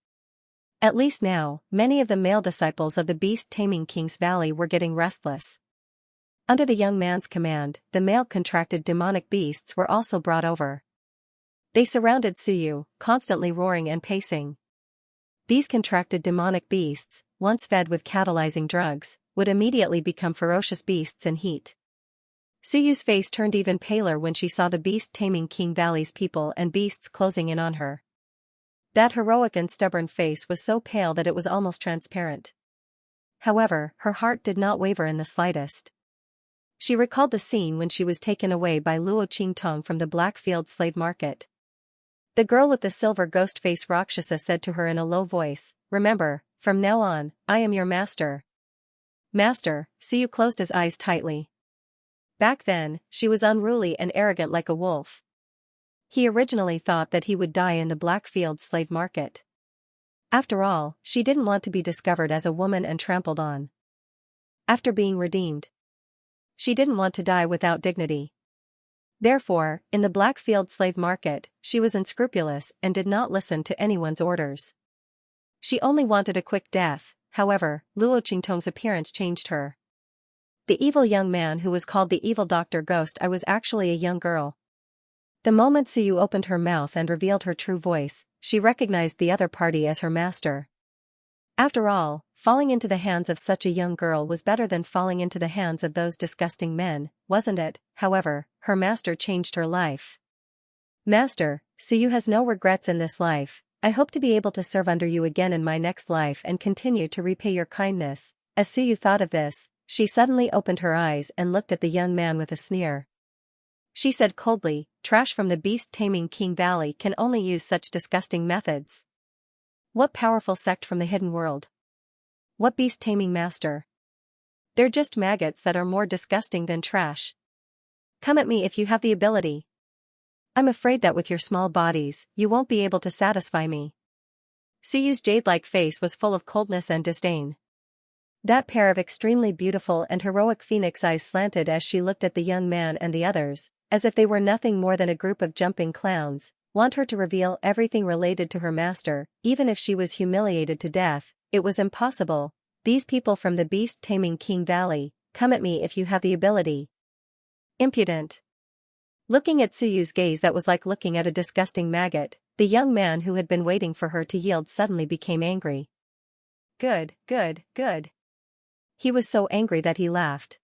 At least now, many of the male disciples of the beast-taming King's Valley were getting restless. Under the young man's command, the male contracted demonic beasts were also brought over. They surrounded Suyu, constantly roaring and pacing. These contracted demonic beasts, once fed with catalyzing drugs, would immediately become ferocious beasts in heat. Suyu's face turned even paler when she saw the beast-taming King Valley's people and beasts closing in on her. That heroic and stubborn face was so pale that it was almost transparent. However, her heart did not waver in the slightest. She recalled the scene when she was taken away by Luo Qingtong from the Blackfield slave market. The girl with the silver ghost face Rakshasa said to her in a low voice, "Remember, from now on, I am your master." Master, Suyu closed his eyes tightly. Back then, she was unruly and arrogant like a wolf. He originally thought that he would die in the Blackfield slave market. After all, she didn't want to be discovered as a woman and trampled on. After being redeemed, she didn't want to die without dignity. Therefore, in the Blackfield slave market, she was unscrupulous and did not listen to anyone's orders. She only wanted a quick death. However, Luo Qingtong's appearance changed her. The evil young man who was called the evil Dr. Ghost I was actually a young girl. The moment Suyu opened her mouth and revealed her true voice, she recognized the other party as her master. After all, falling into the hands of such a young girl was better than falling into the hands of those disgusting men, wasn't it? However, her master changed her life. Master, Suyu has no regrets in this life. I hope to be able to serve under you again in my next life and continue to repay your kindness. As Suyu thought of this, she suddenly opened her eyes and looked at the young man with a sneer. She said coldly, "Trash from the beast-taming King Valley can only use such disgusting methods. What powerful sect from the hidden world? What beast-taming master? They're just maggots that are more disgusting than trash. Come at me if you have the ability. I'm afraid that with your small bodies, you won't be able to satisfy me." Suyu's jade-like face was full of coldness and disdain. That pair of extremely beautiful and heroic phoenix eyes slanted as she looked at the young man and the others, as if they were nothing more than a group of jumping clowns. Want her to reveal everything related to her master, even if she was humiliated to death. It was impossible. These people from the beast-taming King Valley, come at me if you have the ability. Impudent. Looking at Suyu's gaze that was like looking at a disgusting maggot, the young man who had been waiting for her to yield suddenly became angry. Good, good, good. He was so angry that he laughed.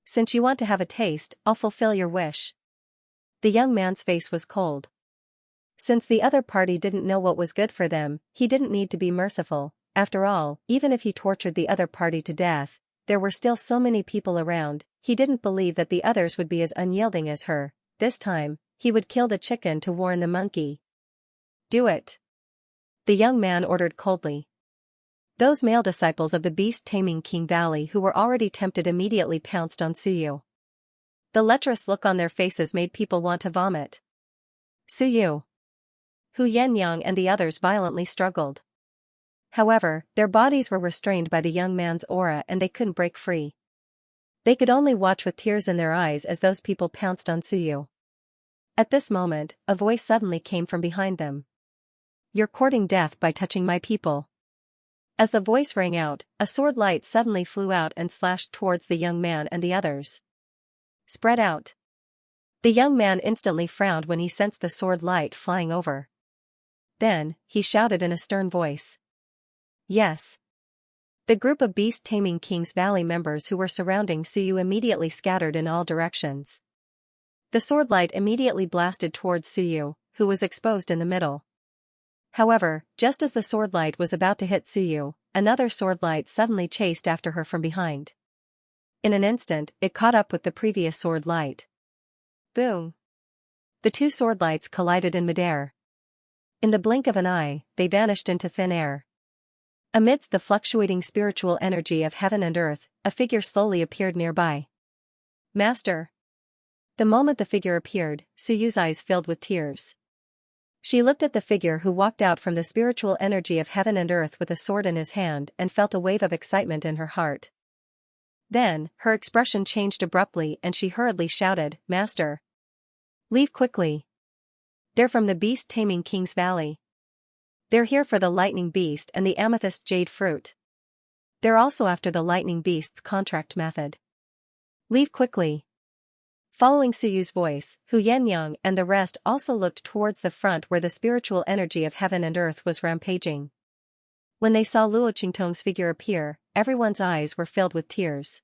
Since you want to have a taste, I'll fulfill your wish. The young man's face was cold. Since the other party didn't know what was good for them, he didn't need to be merciful. After all, even if he tortured the other party to death, there were still so many people around, he didn't believe that the others would be as unyielding as her. This time, he would kill the chicken to warn the monkey. Do it. The young man ordered coldly. Those male disciples of the beast-taming King Valley who were already tempted immediately pounced on Suyu. The lecherous look on their faces made people want to vomit. Suyu, Hu Yannyang and the others violently struggled. However, their bodies were restrained by the young man's aura and they couldn't break free. They could only watch with tears in their eyes as those people pounced on Suyu. At this moment, a voice suddenly came from behind them. You're courting death by touching my people. As the voice rang out, a sword light suddenly flew out and slashed towards the young man and the others. Spread out. The young man instantly frowned when he sensed the sword light flying over. Then, he shouted in a stern voice. Yes. The group of beast-taming King's Valley members who were surrounding Suyu immediately scattered in all directions. The sword light immediately blasted towards Suyu, who was exposed in the middle. However, just as the sword light was about to hit Suyu, another sword light suddenly chased after her from behind. In an instant, it caught up with the previous sword light. Boom! The two sword lights collided in midair. In the blink of an eye, they vanished into thin air. Amidst the fluctuating spiritual energy of heaven and earth, a figure slowly appeared nearby. Master! The moment the figure appeared, Suyu's eyes filled with tears. She looked at the figure who walked out from the spiritual energy of heaven and earth with a sword in his hand and felt a wave of excitement in her heart. Then, her expression changed abruptly and she hurriedly shouted, Master! Leave quickly! They're from the beast-taming King's Valley. They're here for the lightning beast and the amethyst jade fruit. They're also after the lightning beast's contract method. Leave quickly! Following Suyu's voice, Hu Yannyang and the rest also looked towards the front where the spiritual energy of heaven and earth was rampaging. When they saw Luo Qingtong's figure appear, everyone's eyes were filled with tears.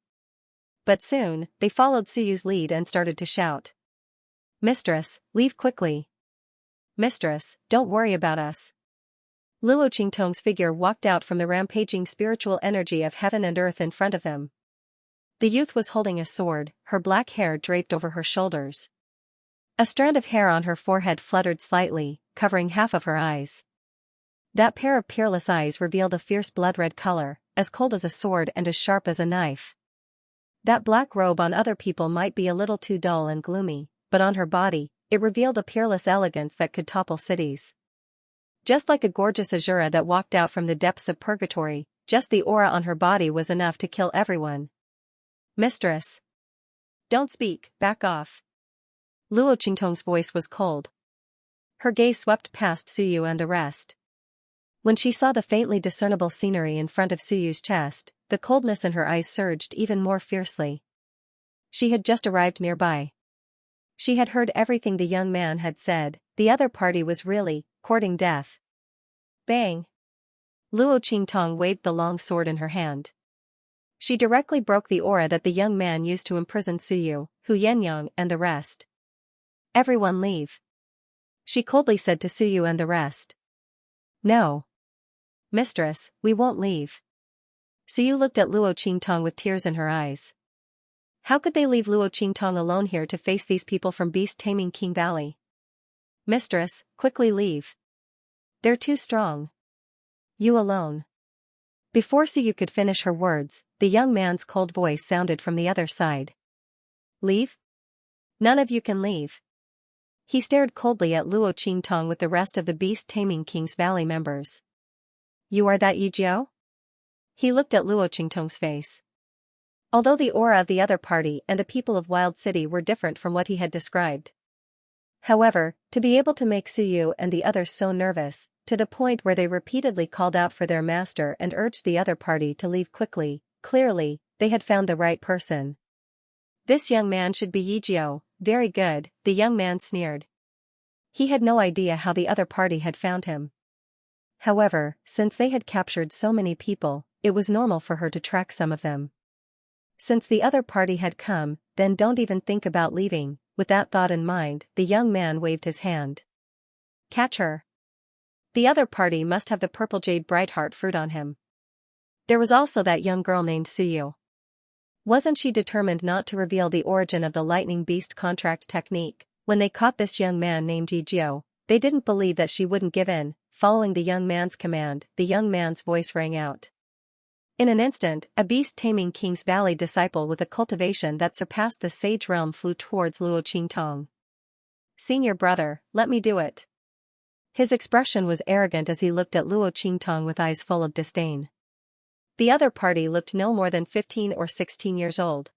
But soon, they followed Suyu's lead and started to shout. Mistress, leave quickly! Mistress, don't worry about us. Luo Qingtong's figure walked out from the rampaging spiritual energy of heaven and earth in front of them. The youth was holding a sword, her black hair draped over her shoulders. A strand of hair on her forehead fluttered slightly, covering half of her eyes. That pair of peerless eyes revealed a fierce blood-red color, as cold as a sword and as sharp as a knife. That black robe on other people might be a little too dull and gloomy, but on her body, it revealed a peerless elegance that could topple cities. Just like a gorgeous Azura that walked out from the depths of purgatory, just the aura on her body was enough to kill everyone. Mistress! Don't speak, back off. Luo Qingtong's voice was cold. Her gaze swept past Suyu and the rest. When she saw the faintly discernible scenery in front of Suyu's chest, the coldness in her eyes surged even more fiercely. She had just arrived nearby. She had heard everything the young man had said, the other party was really courting death. Bang! Luo Qingtong waved the long sword in her hand. She directly broke the aura that the young man used to imprison Suyu, Hu Yannyang and the rest. Everyone leave. She coldly said to Suyu and the rest. No. Mistress, we won't leave. Suyu looked at Luo Qingtong with tears in her eyes. How could they leave Luo Qingtong alone here to face these people from beast-taming King Valley? Mistress, quickly leave. They're too strong. You alone. Before Suyu could finish her words, the young man's cold voice sounded from the other side. Leave? None of you can leave. He stared coldly at Luo Qingtong with the rest of the beast-taming King's Valley members. You are that Yijiao? He looked at Luo Qingtong's face. Although the aura of the other party and the people of Wild City were different from what he had described. However, to be able to make Suyu and the others so nervous, to the point where they repeatedly called out for their master and urged the other party to leave quickly, clearly, they had found the right person. This young man should be Yijiao, very good, the young man sneered. He had no idea how the other party had found him. However, since they had captured so many people, it was normal for her to track some of them. Since the other party had come, then don't even think about leaving. With that thought in mind, the young man waved his hand. Catch her. The other party must have the purple jade bright heart fruit on him. There was also that young girl named Suyu. Wasn't she determined not to reveal the origin of the lightning beast contract technique? When they caught this young man named Yijio, they didn't believe that she wouldn't give in. Following the young man's command, the young man's voice rang out. In an instant, a beast-taming King's Valley disciple with a cultivation that surpassed the sage realm flew towards Luo Qingtong. "Senior brother, let me do it." His expression was arrogant as he looked at Luo Qingtong with eyes full of disdain. The other party looked no more than 15 or 16 years old.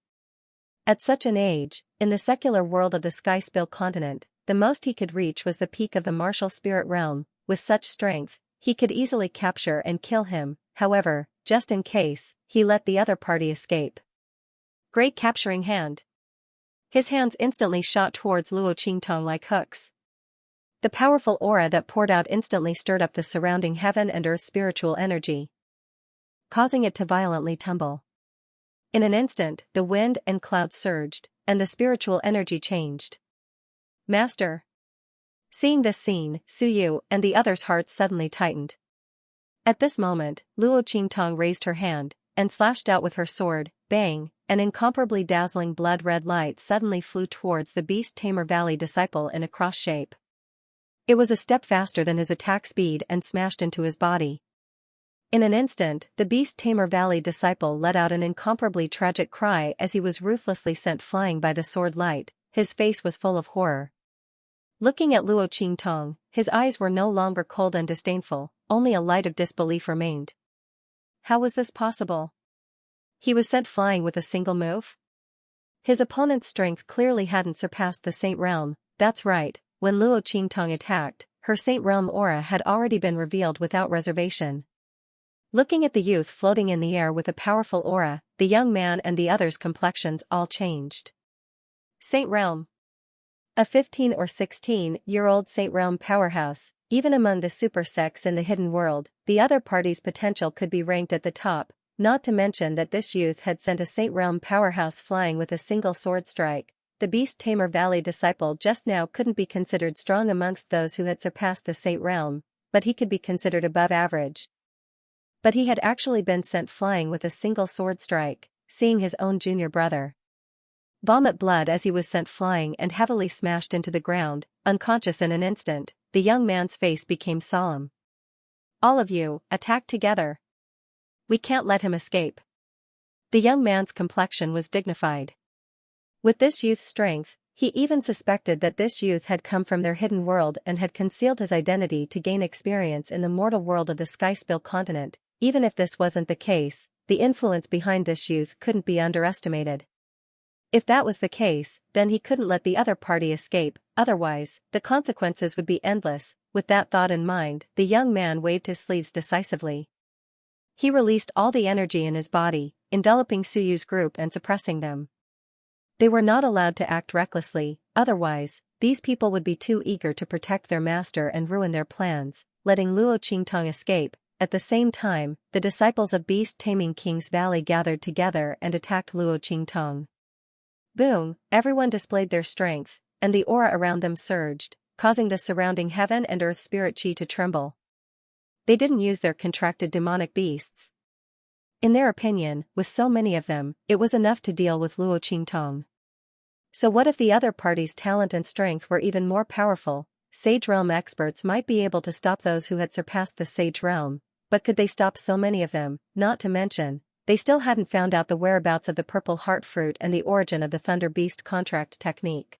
At such an age, in the secular world of the Sky-Spill continent, the most he could reach was the peak of the martial spirit realm. With such strength, he could easily capture and kill him. However, just in case, he let the other party escape. Great capturing hand. His hands instantly shot towards Luo Qingtong like hooks. The powerful aura that poured out instantly stirred up the surrounding heaven and earth spiritual energy, causing it to violently tumble. In an instant, the wind and clouds surged, and the spiritual energy changed. "Master." Seeing this scene, Suyu and the others' hearts suddenly tightened. At this moment, Luo Qingtong raised her hand, and slashed out with her sword. Bang! An incomparably dazzling blood-red light suddenly flew towards the Beast-Tamer Valley disciple in a cross shape. It was a step faster than his attack speed and smashed into his body. In an instant, the Beast-Tamer Valley disciple let out an incomparably tragic cry as he was ruthlessly sent flying by the sword light. His face was full of horror. Looking at Luo Qingtong, his eyes were no longer cold and disdainful, only a light of disbelief remained. How was this possible? He was sent flying with a single move? His opponent's strength clearly hadn't surpassed the Saint Realm. That's right, when Luo Qingtong attacked, her Saint Realm aura had already been revealed without reservation. Looking at the youth floating in the air with a powerful aura, the young man and the others' complexions all changed. Saint Realm. A 15 or 16-year-old Saint Realm powerhouse. Even among the super sects in the hidden world, the other party's potential could be ranked at the top, not to mention that this youth had sent a Saint Realm powerhouse flying with a single sword strike. The Beast-Tamer Valley disciple just now couldn't be considered strong amongst those who had surpassed the Saint Realm, but he could be considered above average. But he had actually been sent flying with a single sword strike, seeing his own junior brother vomit blood as he was sent flying and heavily smashed into the ground, unconscious in an instant. The young man's face became solemn. "All of you, attack together. We can't let him escape." The young man's complexion was dignified. With this youth's strength, he even suspected that this youth had come from their hidden world and had concealed his identity to gain experience in the mortal world of the Skyspill continent. Even if this wasn't the case, the influence behind this youth couldn't be underestimated. If that was the case, then he couldn't let the other party escape, otherwise, the consequences would be endless. With that thought in mind, the young man waved his sleeves decisively. He released all the energy in his body, enveloping Suyu's group and suppressing them. They were not allowed to act recklessly, otherwise, these people would be too eager to protect their master and ruin their plans, letting Luo Qingtong escape. At the same time, the disciples of Beast-Taming King's Valley gathered together and attacked Luo Qingtong. Boom! Everyone displayed their strength, and the aura around them surged, causing the surrounding heaven and earth spirit chi to tremble. They didn't use their contracted demonic beasts. In their opinion, with so many of them, it was enough to deal with Luo Qingtong. So what if the other party's talent and strength were even more powerful? Sage Realm experts might be able to stop those who had surpassed the Sage Realm, but could they stop so many of them? Not to mention, they still hadn't found out the whereabouts of the purple heart fruit and the origin of the Thunder Beast contract technique.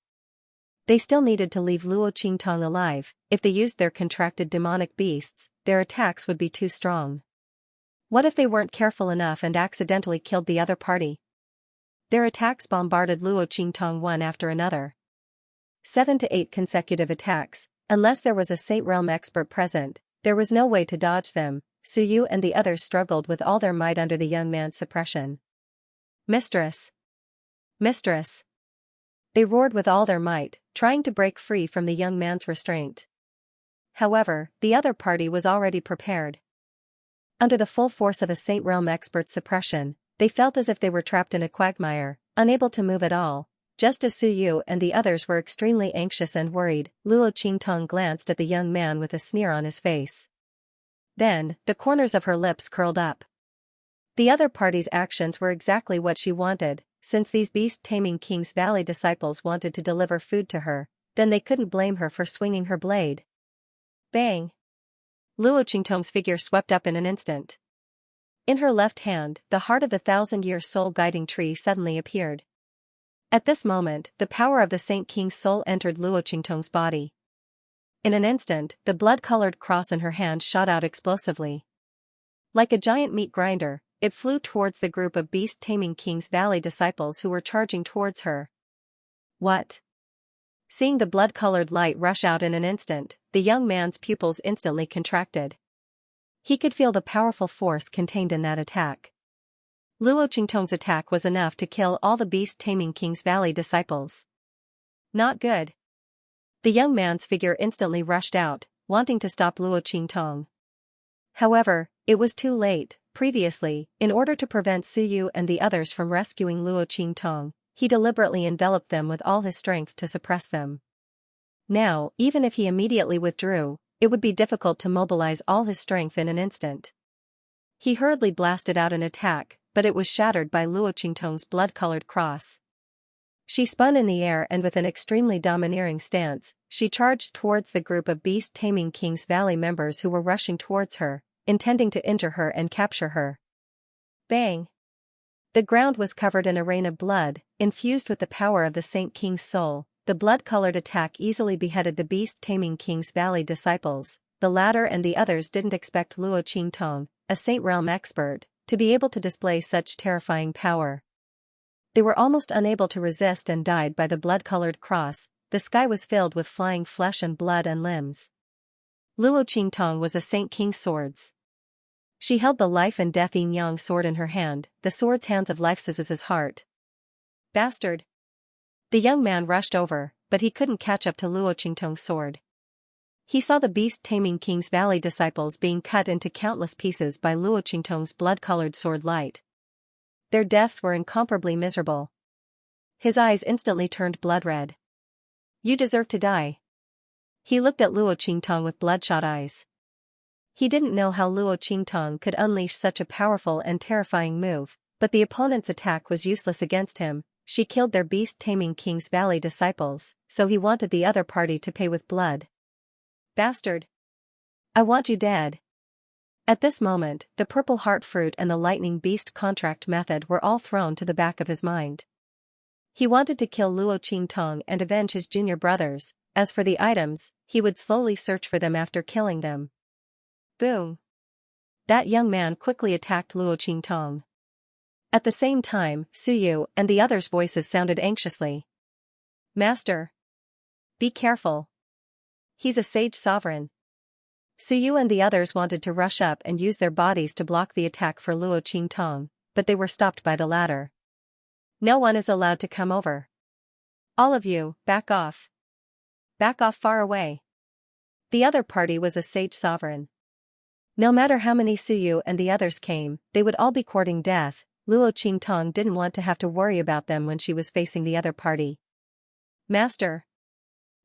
They still needed to leave Luo Qingtong alive. If they used their contracted demonic beasts, their attacks would be too strong. What if they weren't careful enough and accidentally killed the other party? Their attacks bombarded Luo Qingtong one after another. 7 to 8 consecutive attacks. Unless there was a Saint Realm expert present, there was no way to dodge them. Suyu and the others struggled with all their might under the young man's suppression. "Mistress! Mistress!" They roared with all their might, trying to break free from the young man's restraint. However, the other party was already prepared. Under the full force of a Saint Realm expert's suppression, they felt as if they were trapped in a quagmire, unable to move at all. Just as Suyu and the others were extremely anxious and worried, Luo Qingtong glanced at the young man with a sneer on his face. Then, the corners of her lips curled up. The other party's actions were exactly what she wanted, since these beast-taming King's Valley disciples wanted to deliver food to her, then they couldn't blame her for swinging her blade. Bang! Luo Qingtong's figure swept up in an instant. In her left hand, the heart of the thousand-year soul-guiding tree suddenly appeared. At this moment, the power of the Saint King's soul entered Luo Qingtong's body. In an instant, the blood-colored cross in her hand shot out explosively. Like a giant meat grinder, it flew towards the group of beast-taming King's Valley disciples who were charging towards her. What? Seeing the blood-colored light rush out in an instant, the young man's pupils instantly contracted. He could feel the powerful force contained in that attack. Luo Qingtong's attack was enough to kill all the beast-taming King's Valley disciples. Not good. The young man's figure instantly rushed out, wanting to stop Luo Qingtong. However, it was too late. Previously, in order to prevent Su Yu and the others from rescuing Luo Qingtong, he deliberately enveloped them with all his strength to suppress them. Now, even if he immediately withdrew, it would be difficult to mobilize all his strength in an instant. He hurriedly blasted out an attack, but it was shattered by Luo Qingtong's blood-colored cross. She spun in the air and with an extremely domineering stance, she charged towards the group of beast-taming King's Valley members who were rushing towards her, intending to injure her and capture her. Bang! The ground was covered in a rain of blood, infused with the power of the Saint King's soul. The blood-colored attack easily beheaded the beast-taming King's Valley disciples. The latter and the others didn't expect Luo Qingtong, a Saint Realm expert, to be able to display such terrifying power. They were almost unable to resist and died by the blood-colored cross. The sky was filled with flying flesh and blood and limbs. Luo Qingtong was a Saint King's swords. She held the life and death yin yang sword in her hand, the sword's hands of life as his heart. Bastard! The young man rushed over, but he couldn't catch up to Luo Qingtong's sword. He saw the beast-taming King's Valley disciples being cut into countless pieces by Luo Qingtong's blood-colored sword light. Their deaths were incomparably miserable. His eyes instantly turned blood-red. You deserve to die. He looked at Luo Qingtong with bloodshot eyes. He didn't know how Luo Qingtong could unleash such a powerful and terrifying move, but the opponent's attack was useless against him. She killed their beast-taming King's Valley disciples, so he wanted the other party to pay with blood. Bastard! I want you dead. At this moment, the purple heart fruit and the lightning beast contract method were all thrown to the back of his mind. He wanted to kill Luo Qingtong and avenge his junior brothers. As for the items, he would slowly search for them after killing them. Boom! That young man quickly attacked Luo Qingtong. At the same time, Su Yu and the others' voices sounded anxiously. Master! Be careful. He's a sage sovereign. Su Yu and the others wanted to rush up and use their bodies to block the attack for Luo Qingtong, but they were stopped by the latter. No one is allowed to come over. All of you, back off. Back off far away. The other party was a sage sovereign. No matter how many Su Yu and the others came, they would all be courting death. Luo Qingtong didn't want to have to worry about them when she was facing the other party. Master!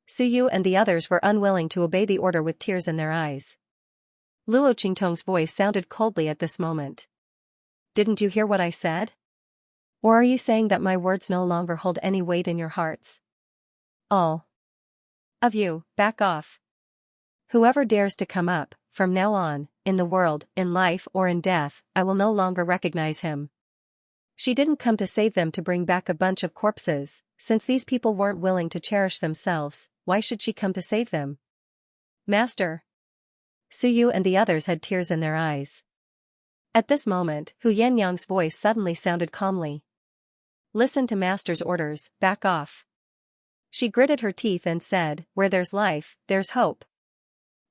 Su Yu and the others were unwilling to obey the order with tears in their eyes. Luo Qingtong's voice sounded coldly at this moment. Didn't you hear what I said? Or are you saying that my words no longer hold any weight in your hearts? All of you, back off. Whoever dares to come up, from now on, in the world, in life or in death, I will no longer recognize him. She didn't come to save them to bring back a bunch of corpses. Since these people weren't willing to cherish themselves, why should she come to save them? Master! Su Yu and the others had tears in their eyes. At this moment, Hu Yannyang's voice suddenly sounded calmly. Listen to Master's orders, back off. She gritted her teeth and said, where there's life, there's hope.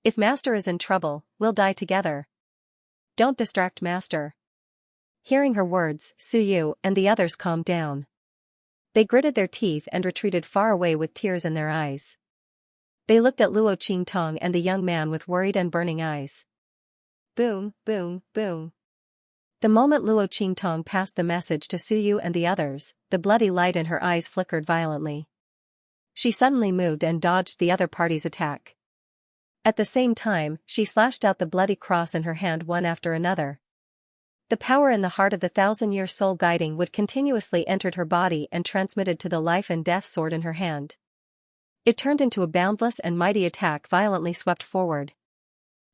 If Master is in trouble, we'll die together. Don't distract Master. Hearing her words, Su Yu and the others calmed down. They gritted their teeth and retreated far away with tears in their eyes. They looked at Luo Qingtong and the young man with worried and burning eyes. Boom, boom, boom. The moment Luo Qingtong passed the message to Su Yu and the others, the bloody light in her eyes flickered violently. She suddenly moved and dodged the other party's attack. At the same time, she slashed out the bloody cross in her hand one after another. The power in the heart of the thousand-year soul guiding would continuously entered her body and transmitted to the life and death sword in her hand. It turned into a boundless and mighty attack violently swept forward.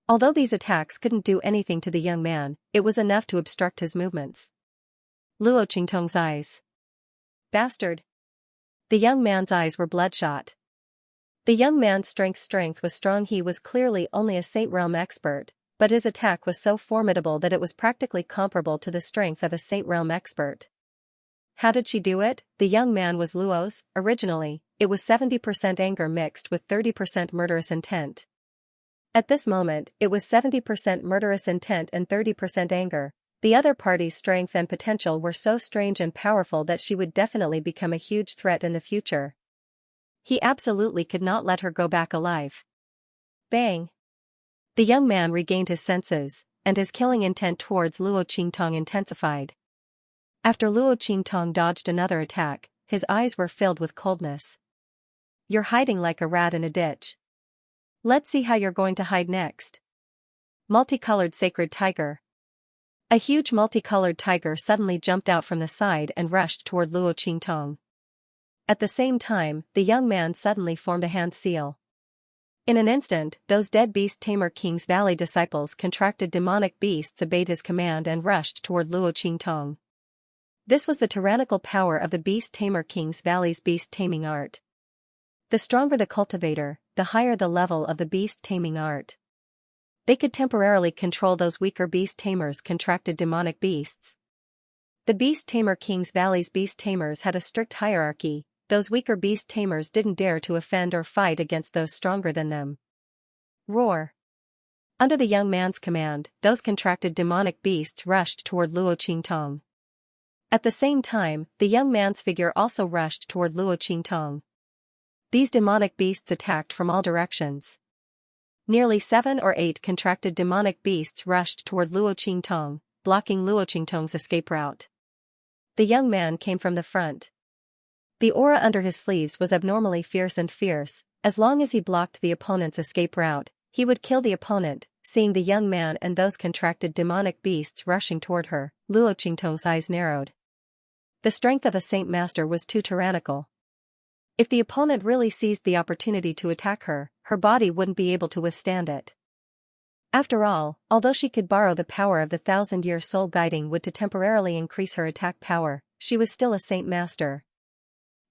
Although these attacks couldn't do anything to the young man, it was enough to obstruct his movements. Luo Qingtong's eyes. Bastard! The young man's eyes were bloodshot. The young man's strength was strong. He was clearly only a Saint Realm expert, but his attack was so formidable that it was practically comparable to the strength of a Saint Realm expert. How did she do it? The young man was Luo's. Originally, it was 70% anger mixed with 30% murderous intent. At this moment, it was 70% murderous intent and 30% anger. The other party's strength and potential were so strange and powerful that she would definitely become a huge threat in the future. He absolutely could not let her go back alive. Bang! The young man regained his senses, and his killing intent towards Luo Qingtong intensified. After Luo Qingtong dodged another attack, his eyes were filled with coldness. You're hiding like a rat in a ditch. Let's see how you're going to hide next. Multicolored sacred tiger. A huge multicolored tiger suddenly jumped out from the side and rushed toward Luo Qingtong. At the same time, the young man suddenly formed a hand seal. In an instant, those dead beast tamer King's Valley disciples contracted demonic beasts obeyed his command and rushed toward Luo Qingtong. This was the tyrannical power of the beast tamer King's Valley's beast taming art. The stronger the cultivator, the higher the level of the beast taming art. They could temporarily control those weaker beast tamers contracted demonic beasts. The beast tamer King's Valley's beast tamers had a strict hierarchy. Those weaker beast tamers didn't dare to offend or fight against those stronger than them. Roar! Under the young man's command, those contracted demonic beasts rushed toward Luo Qingtong. At the same time, the young man's figure also rushed toward Luo Qingtong. These demonic beasts attacked from all directions. Nearly 7 or 8 contracted demonic beasts rushed toward Luo Qingtong, blocking Luo Qingtong's escape route. The young man came from the front. The aura under his sleeves was abnormally fierce. As long as he blocked the opponent's escape route, he would kill the opponent. Seeing the young man and those contracted demonic beasts rushing toward her, Luo Qingtong's eyes narrowed. The strength of a Saint Master was too tyrannical. If the opponent really seized the opportunity to attack her, her body wouldn't be able to withstand it. After all, although she could borrow the power of the thousand-year soul guiding wood to temporarily increase her attack power, she was still a Saint Master.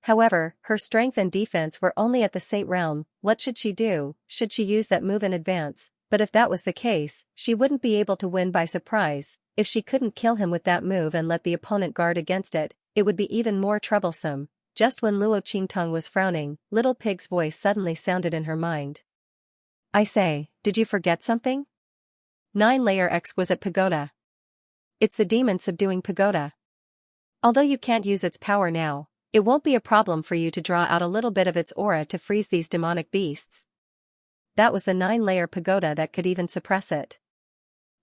However, her strength and defense were only at the Saint realm. What should she do? Should she use that move in advance? But if that was the case, she wouldn't be able to win by surprise. If she couldn't kill him with that move and let the opponent guard against it, it would be even more troublesome. Just when Luo Qingtong was frowning, Little Pig's voice suddenly sounded in her mind. I say, did you forget something? 9-layer exquisite pagoda. It's the demon subduing pagoda. Although you can't use its power now, it won't be a problem for you to draw out a little bit of its aura to freeze these demonic beasts. That was the 9-layer pagoda that could even suppress it.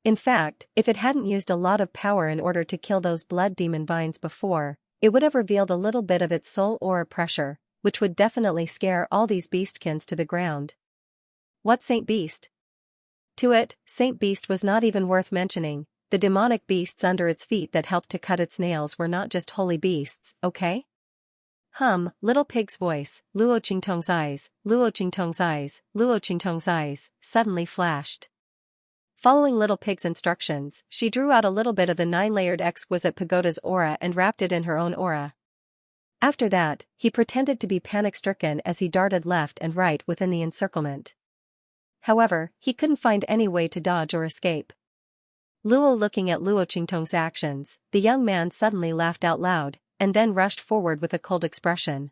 In fact, if it hadn't used a lot of power in order to kill those blood demon vines before, it would have revealed a little bit of its soul aura pressure, which would definitely scare all these beastkins to the ground. What Saint Beast? To it, Saint Beast was not even worth mentioning. The demonic beasts under its feet that helped to cut its nails were not just holy beasts, okay? Little Pig's voice, Luo Qingtong's eyes, Luo Qingtong's eyes, Luo Qingtong's eyes, suddenly flashed. Following Little Pig's instructions, she drew out a little bit of the 9-layered exquisite pagoda's aura and wrapped it in her own aura. After that, he pretended to be panic-stricken as he darted left and right within the encirclement. However, he couldn't find any way to dodge or escape. Luo looking at Luo Qingtong's actions, the young man suddenly laughed out loud, and then rushed forward with a cold expression.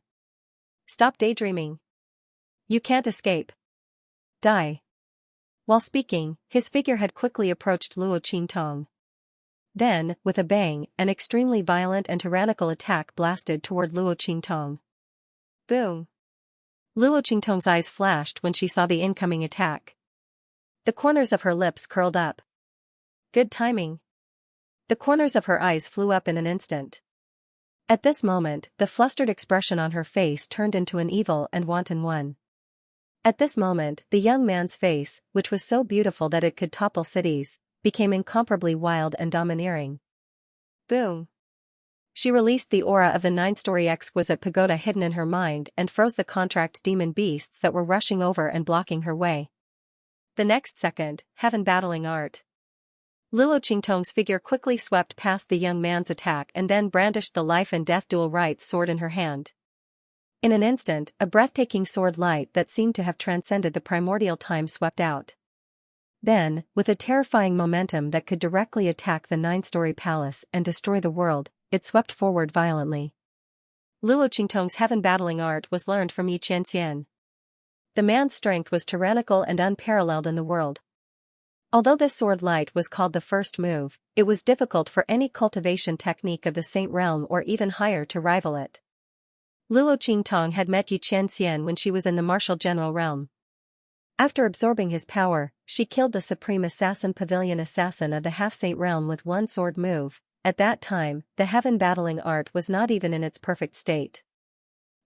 Stop daydreaming. You can't escape. Die. While speaking, his figure had quickly approached Luo Qingtong. Then, with a bang, an extremely violent and tyrannical attack blasted toward Luo Qingtong. Boom! Luo Qingtong's eyes flashed when she saw the incoming attack. The corners of her lips curled up. Good timing. The corners of her eyes flew up in an instant. At this moment, the flustered expression on her face turned into an evil and wanton one. At this moment, the young man's face, which was so beautiful that it could topple cities, became incomparably wild and domineering. Boom! She released the aura of the 9-story exquisite pagoda hidden in her mind and froze the contract demon beasts that were rushing over and blocking her way. The next second, heaven battling art. Luo Qingtong's figure quickly swept past the young man's attack and then brandished the life and death dual rights sword in her hand. In an instant, a breathtaking sword light that seemed to have transcended the primordial time swept out. Then, with a terrifying momentum that could directly attack the 9-story palace and destroy the world, it swept forward violently. Luo Qingtong's heaven battling art was learned from Xianxia. The man's strength was tyrannical and unparalleled in the world. Although this sword light was called the first move, it was difficult for any cultivation technique of the Saint Realm or even higher to rival it. Luo Qingtong had met Xianxia when she was in the martial general realm. After absorbing his power, she killed the supreme assassin pavilion assassin of the half-saint realm with one sword move. At that time, the heaven battling art was not even in its perfect state.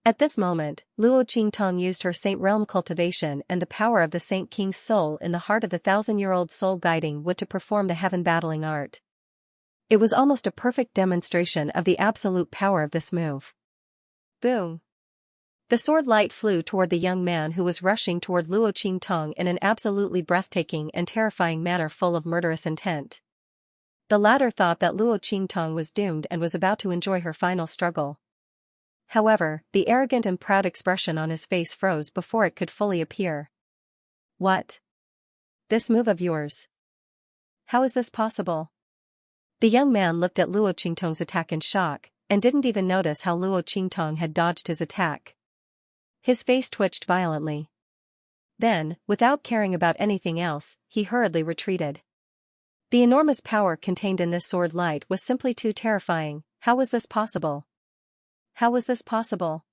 At this moment, Luo Qingtong used her Saint Realm cultivation and the power of the Saint King's soul in the heart of the 1,000-year-old soul guiding wood to perform the heaven battling art. It was almost a perfect demonstration of the absolute power of this move. Boom! The sword light flew toward the young man who was rushing toward Luo Qingtong in an absolutely breathtaking and terrifying manner full of murderous intent. The latter thought that Luo Qingtong was doomed and was about to enjoy her final struggle. However, the arrogant and proud expression on his face froze before it could fully appear. What? This move of yours? How is this possible? The young man looked at Luo Qingtong's attack in shock, and didn't even notice how Luo Qingtong had dodged his attack. His face twitched violently. Then, without caring about anything else, he hurriedly retreated. The enormous power contained in this sword light was simply too terrifying. How was this possible? How was this possible?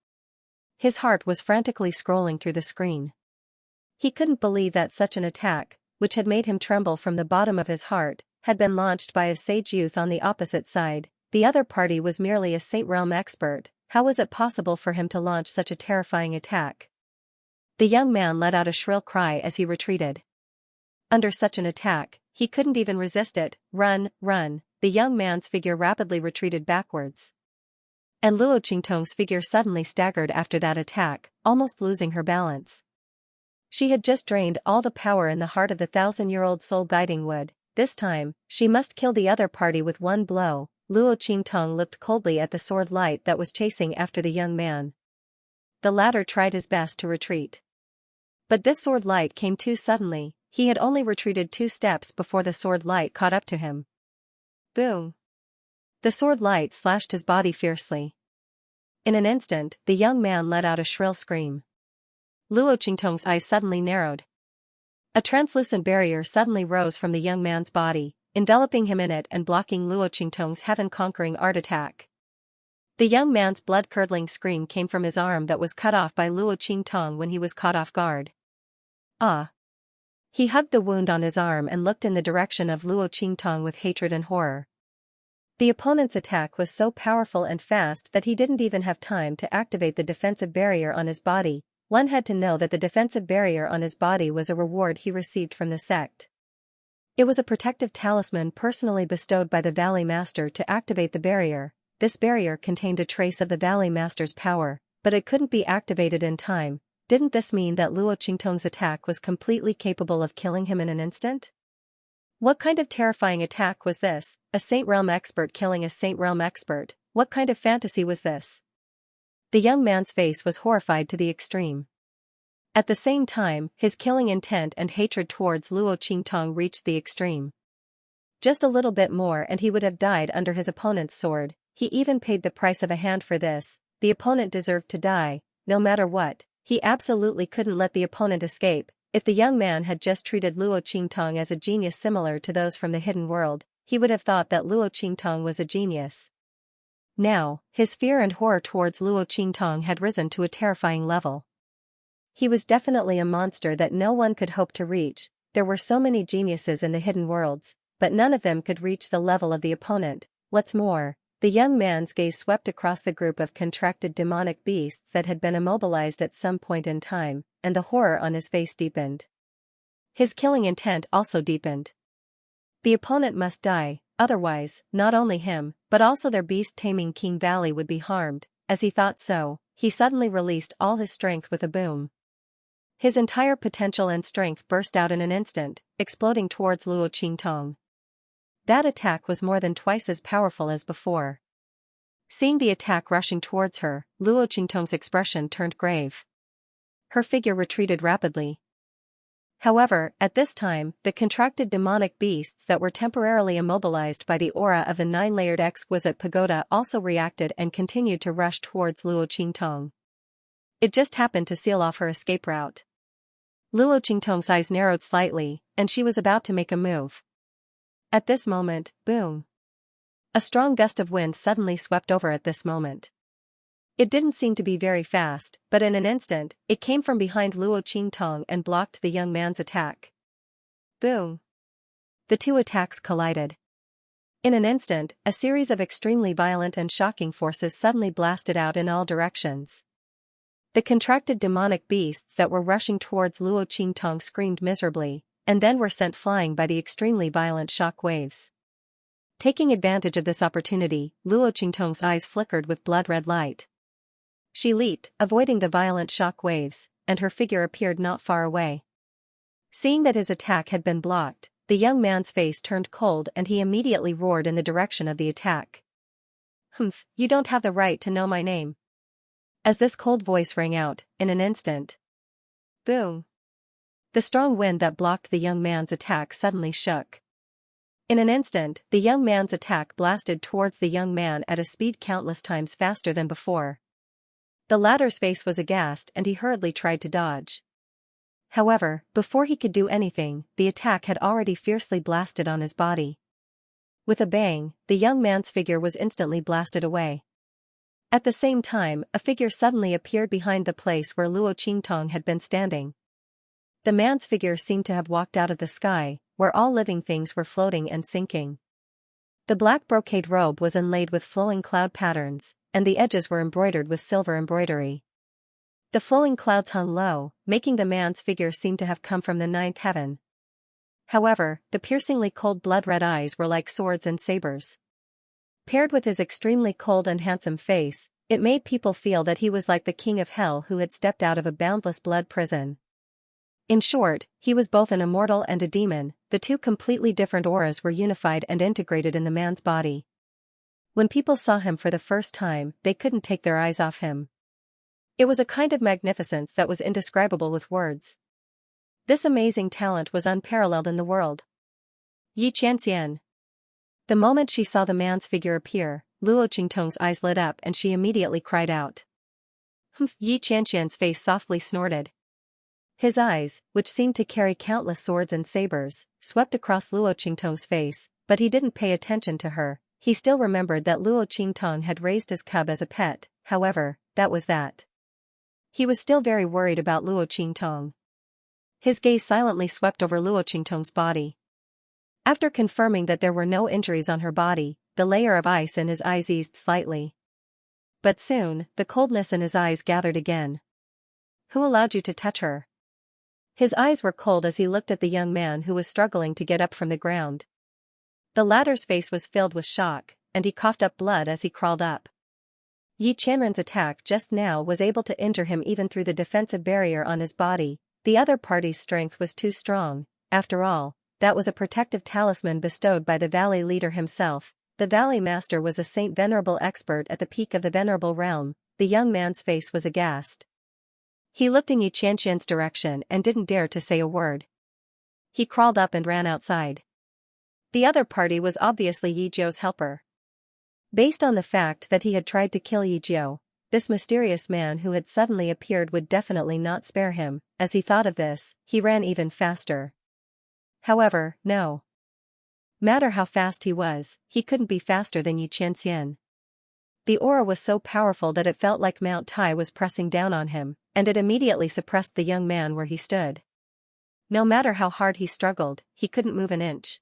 His heart was frantically scrolling through the screen. He couldn't believe that such an attack, which had made him tremble from the bottom of his heart, had been launched by a sage youth on the opposite side. The other party was merely a Saint Realm expert. How was it possible for him to launch such a terrifying attack? The young man let out a shrill cry as he retreated. Under such an attack, he couldn't even resist it. Run, run! The young man's figure rapidly retreated backwards. And Luo Qingtong's figure suddenly staggered after that attack, almost losing her balance. She had just drained all the power in the heart of the 1,000-year-old soul guiding wood. This time, she must kill the other party with one blow. Luo Qingtong looked coldly at the sword light that was chasing after the young man. The latter tried his best to retreat. But this sword light came too suddenly. He had only retreated 2 steps before the sword light caught up to him. Boom! The sword light slashed his body fiercely. In an instant, the young man let out a shrill scream. Luo Qingtong's eyes suddenly narrowed. A translucent barrier suddenly rose from the young man's body, enveloping him in it and blocking Luo Qingtong's heaven-conquering art attack. The young man's blood-curdling scream came from his arm that was cut off by Luo Qingtong when he was caught off guard. Ah! He hugged the wound on his arm and looked in the direction of Luo Qingtong with hatred and horror. The opponent's attack was so powerful and fast that he didn't even have time to activate the defensive barrier on his body. One had to know that the defensive barrier on his body was a reward he received from the sect. It was a protective talisman personally bestowed by the Valley Master to activate the barrier. This barrier contained a trace of the Valley Master's power, but it couldn't be activated in time. Didn't this mean that Luo Qingtong's attack was completely capable of killing him in an instant? What kind of terrifying attack was this? A Saint Realm expert killing a Saint Realm expert? What kind of fantasy was this? The young man's face was horrified to the extreme. At the same time, his killing intent and hatred towards Luo Qingtong reached the extreme. Just a little bit more and he would have died under his opponent's sword. He even paid the price of a hand for this. The opponent deserved to die, no matter what. He absolutely couldn't let the opponent escape. If the young man had just treated Luo Qingtong as a genius similar to those from the hidden world, he would have thought that Luo Qingtong was a genius. Now, his fear and horror towards Luo Qingtong had risen to a terrifying level. He was definitely a monster that no one could hope to reach. There were so many geniuses in the hidden worlds, but none of them could reach the level of the opponent. What's more, the young man's gaze swept across the group of contracted demonic beasts that had been immobilized at some point in time, and the horror on his face deepened. His killing intent also deepened. The opponent must die, otherwise, not only him, but also their beast-taming King Valley would be harmed. As he thought so, he suddenly released all his strength with a boom. His entire potential and strength burst out in an instant, exploding towards Luo Qingtong. That attack was more than twice as powerful as before. Seeing the attack rushing towards her, Luo Qingtong's expression turned grave. Her figure retreated rapidly. However, at this time, the contracted demonic beasts that were temporarily immobilized by the aura of the 9-layered exquisite pagoda also reacted and continued to rush towards Luo Qingtong. It just happened to seal off her escape route. Luo Qingtong's eyes narrowed slightly, and she was about to make a move. At this moment, boom! A strong gust of wind suddenly swept over at this moment. It didn't seem to be very fast, but in an instant, it came from behind Luo Qingtong and blocked the young man's attack. Boom! The two attacks collided. In an instant, a series of extremely violent and shocking forces suddenly blasted out in all directions. The contracted demonic beasts that were rushing towards Luo Qingtong screamed miserably, and then were sent flying by the extremely violent shock waves. Taking advantage of this opportunity, Luo Qingtong's eyes flickered with blood-red light. She leaped, avoiding the violent shock waves, and her figure appeared not far away. Seeing that his attack had been blocked, the young man's face turned cold and he immediately roared in the direction of the attack. "Humph, you don't have the right to know my name." As this cold voice rang out, in an instant. Boom! The strong wind that blocked the young man's attack suddenly shook. In an instant, the young man's attack blasted towards the young man at a speed countless times faster than before. The latter's face was aghast and he hurriedly tried to dodge. However, before he could do anything, the attack had already fiercely blasted on his body. With a bang, the young man's figure was instantly blasted away. At the same time, a figure suddenly appeared behind the place where Luo Qingtong had been standing. The man's figure seemed to have walked out of the sky, where all living things were floating and sinking. The black brocade robe was inlaid with flowing cloud patterns, and the edges were embroidered with silver embroidery. The flowing clouds hung low, making the man's figure seem to have come from the 9th heaven. However, the piercingly cold blood-red eyes were like swords and sabers. Paired with his extremely cold and handsome face, it made people feel that he was like the king of hell who had stepped out of a boundless blood prison. In short, he was both an immortal and a demon. The two completely different auras were unified and integrated in the man's body. When people saw him for the first time, they couldn't take their eyes off him. It was a kind of magnificence that was indescribable with words. This amazing talent was unparalleled in the world. Xianxia. The moment she saw the man's figure appear, Luo Qingtong's eyes lit up and she immediately cried out. "Humph!" Xianxia's face softly snorted. His eyes, which seemed to carry countless swords and sabers, swept across Luo Qingtong's face, but he didn't pay attention to her. He still remembered that Luo Qingtong had raised his cub as a pet. However, that was that. He was still very worried about Luo Qingtong. His gaze silently swept over Luo Qingtong's body. After confirming that there were no injuries on her body, the layer of ice in his eyes eased slightly. But soon, the coldness in his eyes gathered again. "Who allowed you to touch her?" His eyes were cold as he looked at the young man who was struggling to get up from the ground. The latter's face was filled with shock, and he coughed up blood as he crawled up. Xianxia's attack just now was able to injure him even through the defensive barrier on his body. The other party's strength was too strong. After all, that was a protective talisman bestowed by the Valley leader himself. The Valley Master was a saint venerable expert at the peak of the venerable realm. The young man's face was aghast. He looked in Xianxia's direction and didn't dare to say a word. He crawled up and ran outside. The other party was obviously Yizhou's helper. Based on the fact that he had tried to kill Yizhou, this mysterious man who had suddenly appeared would definitely not spare him. As he thought of this, he ran even faster. However, no matter how fast he was, he couldn't be faster than Xianxia. The aura was so powerful that it felt like Mount Tai was pressing down on him, and it immediately suppressed the young man where he stood. No matter how hard he struggled, he couldn't move an inch.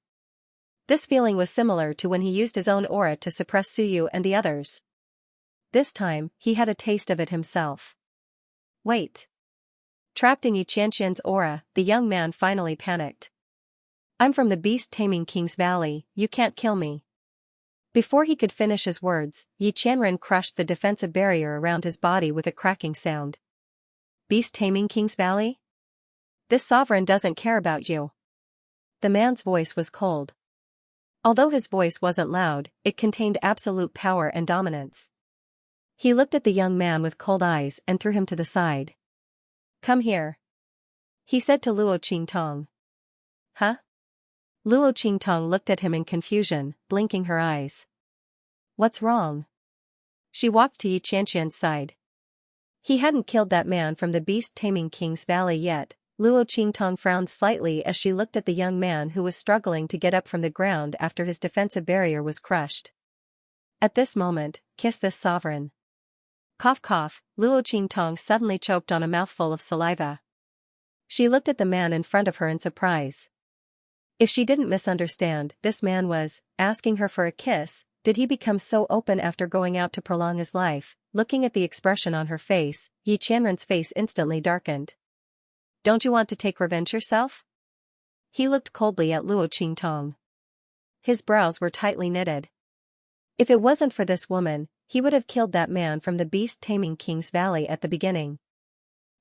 This feeling was similar to when he used his own aura to suppress Suyu and the others. This time, he had a taste of it himself. Wait. Trapped in Xianxia's aura, the young man finally panicked. I'm from the beast-taming King's Valley, you can't kill me. Before he could finish his words, Xianxia crushed the defensive barrier around his body with a cracking sound. Beast-taming King's Valley? This sovereign doesn't care about you. The man's voice was cold. Although his voice wasn't loud, it contained absolute power and dominance. He looked at the young man with cold eyes and threw him to the side. Come here, he said to Luo Qingtong. Huh? Luo Qingtong looked at him in confusion, blinking her eyes. What's wrong? She walked to Xianxia's side. He hadn't killed that man from the beast-taming King's Valley yet. Luo Qingtong frowned slightly as she looked at the young man who was struggling to get up from the ground after his defensive barrier was crushed. At this moment, kiss this sovereign. Cough cough, Luo Qingtong suddenly choked on a mouthful of saliva. She looked at the man in front of her in surprise. If she didn't misunderstand, this man was asking her for a kiss. Did he become so open after going out to prolong his life? Looking at the expression on her face, Xianxia's face instantly darkened. Don't you want to take revenge yourself? He looked coldly at Luo Qingtong. His brows were tightly knitted. If it wasn't for this woman, he would have killed that man from the beast-taming King's Valley at the beginning.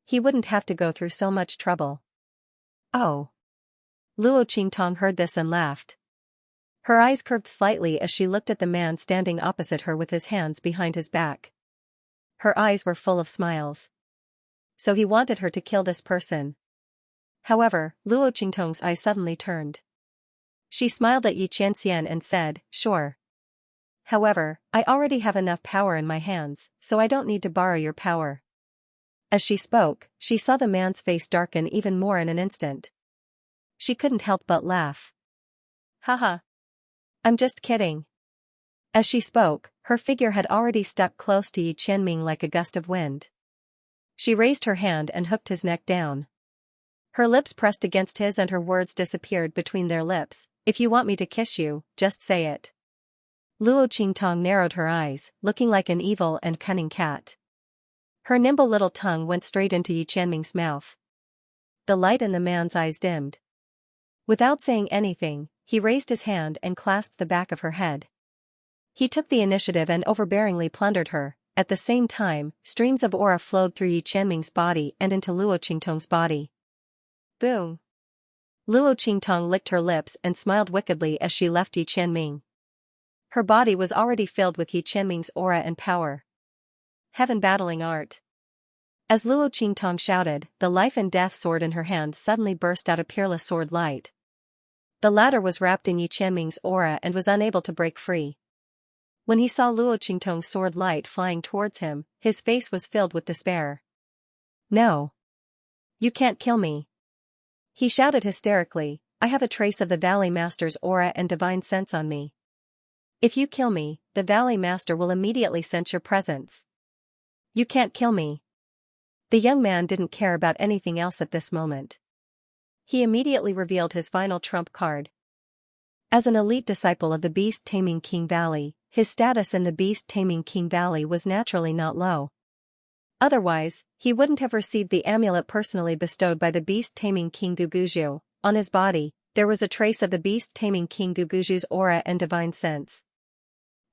He wouldn't have to go through so much trouble. Oh. Luo Qingtong heard this and laughed. Her eyes curved slightly as she looked at the man standing opposite her with his hands behind his back. Her eyes were full of smiles. So he wanted her to kill this person. However, Luo Qingtong's eyes suddenly turned. She smiled at Xianxia and said, sure. However, I already have enough power in my hands, so I don't need to borrow your power. As she spoke, she saw the man's face darken even more in an instant. She couldn't help but laugh. Haha. I'm just kidding. As she spoke, her figure had already stuck close to Yi Qianming like a gust of wind. She raised her hand and hooked his neck down. Her lips pressed against his and her words disappeared between their lips. If you want me to kiss you, just say it. Luo Qingtong narrowed her eyes, looking like an evil and cunning cat. Her nimble little tongue went straight into Yi Qianming's mouth. The light in the man's eyes dimmed. Without saying anything, he raised his hand and clasped the back of her head. He took the initiative and overbearingly plundered her. At the same time, streams of aura flowed through Yi Qianming's body and into Luo Qingtong's body. Boom! Luo Qingtong licked her lips and smiled wickedly as she left Yi Qianming. Her body was already filled with Yi Qianming's aura and power. Heaven battling art. As Luo Qingtong shouted, the life and death sword in her hand suddenly burst out a peerless sword light. The latter was wrapped in Yi Qianming's aura and was unable to break free. When he saw Luo Qingtong's sword light flying towards him, his face was filled with despair. No. You can't kill me. He shouted hysterically, I have a trace of the Valley Master's aura and divine sense on me. If you kill me, the Valley Master will immediately sense your presence. You can't kill me. The young man didn't care about anything else at this moment. He immediately revealed his final trump card. As an elite disciple of the beast-taming King Valley, his status in the beast-taming King Valley was naturally not low. Otherwise, he wouldn't have received the amulet personally bestowed by the beast-taming King Guguju. On his body, there was a trace of the beast-taming King Guguju's aura and divine sense.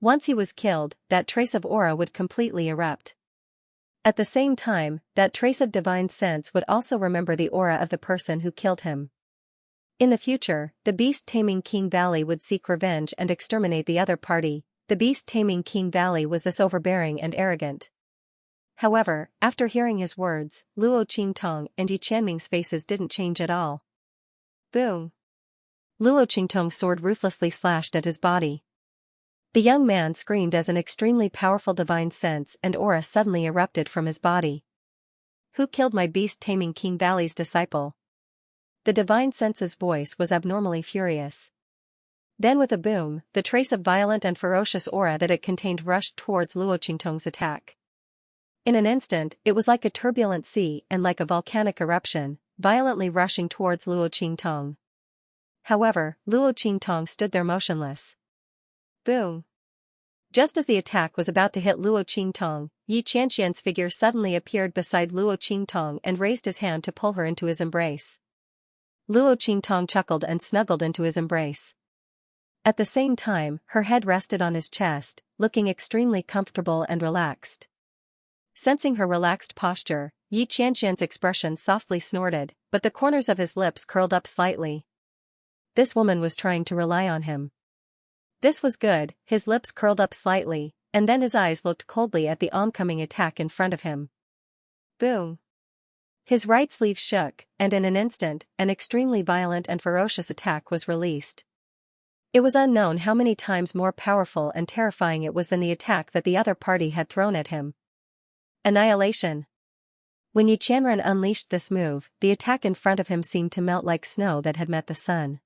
Once he was killed, that trace of aura would completely erupt. At the same time, that trace of divine sense would also remember the aura of the person who killed him. In the future, the beast-taming King Valley would seek revenge and exterminate the other party. The beast-taming King Valley was this overbearing and arrogant. However, after hearing his words, Luo Qingtong and Yi Qianming's faces didn't change at all. Boom! Luo Qingtong's sword ruthlessly slashed at his body. The young man screamed as an extremely powerful divine sense and aura suddenly erupted from his body. Who killed my beast-taming King Valley's disciple? The divine sense's voice was abnormally furious. Then with a boom, the trace of violent and ferocious aura that it contained rushed towards Luo Qingtong's attack. In an instant, it was like a turbulent sea and like a volcanic eruption, violently rushing towards Luo Qingtong. However, Luo Qingtong stood there motionless. Boom! Just as the attack was about to hit Luo Qingtong, Yi Qianxian's figure suddenly appeared beside Luo Qingtong and raised his hand to pull her into his embrace. Luo Qingtong chuckled and snuggled into his embrace. At the same time, her head rested on his chest, looking extremely comfortable and relaxed. Sensing her relaxed posture, Xianxia's expression softly snorted, but the corners of his lips curled up slightly. This woman was trying to rely on him. This was good, his lips curled up slightly, and then his eyes looked coldly at the oncoming attack in front of him. Boom! His right sleeve shook, and in an instant, an extremely violent and ferocious attack was released. It was unknown how many times more powerful and terrifying it was than the attack that the other party had thrown at him. Annihilation. When Xianxia unleashed this move, the attack in front of him seemed to melt like snow that had met the sun.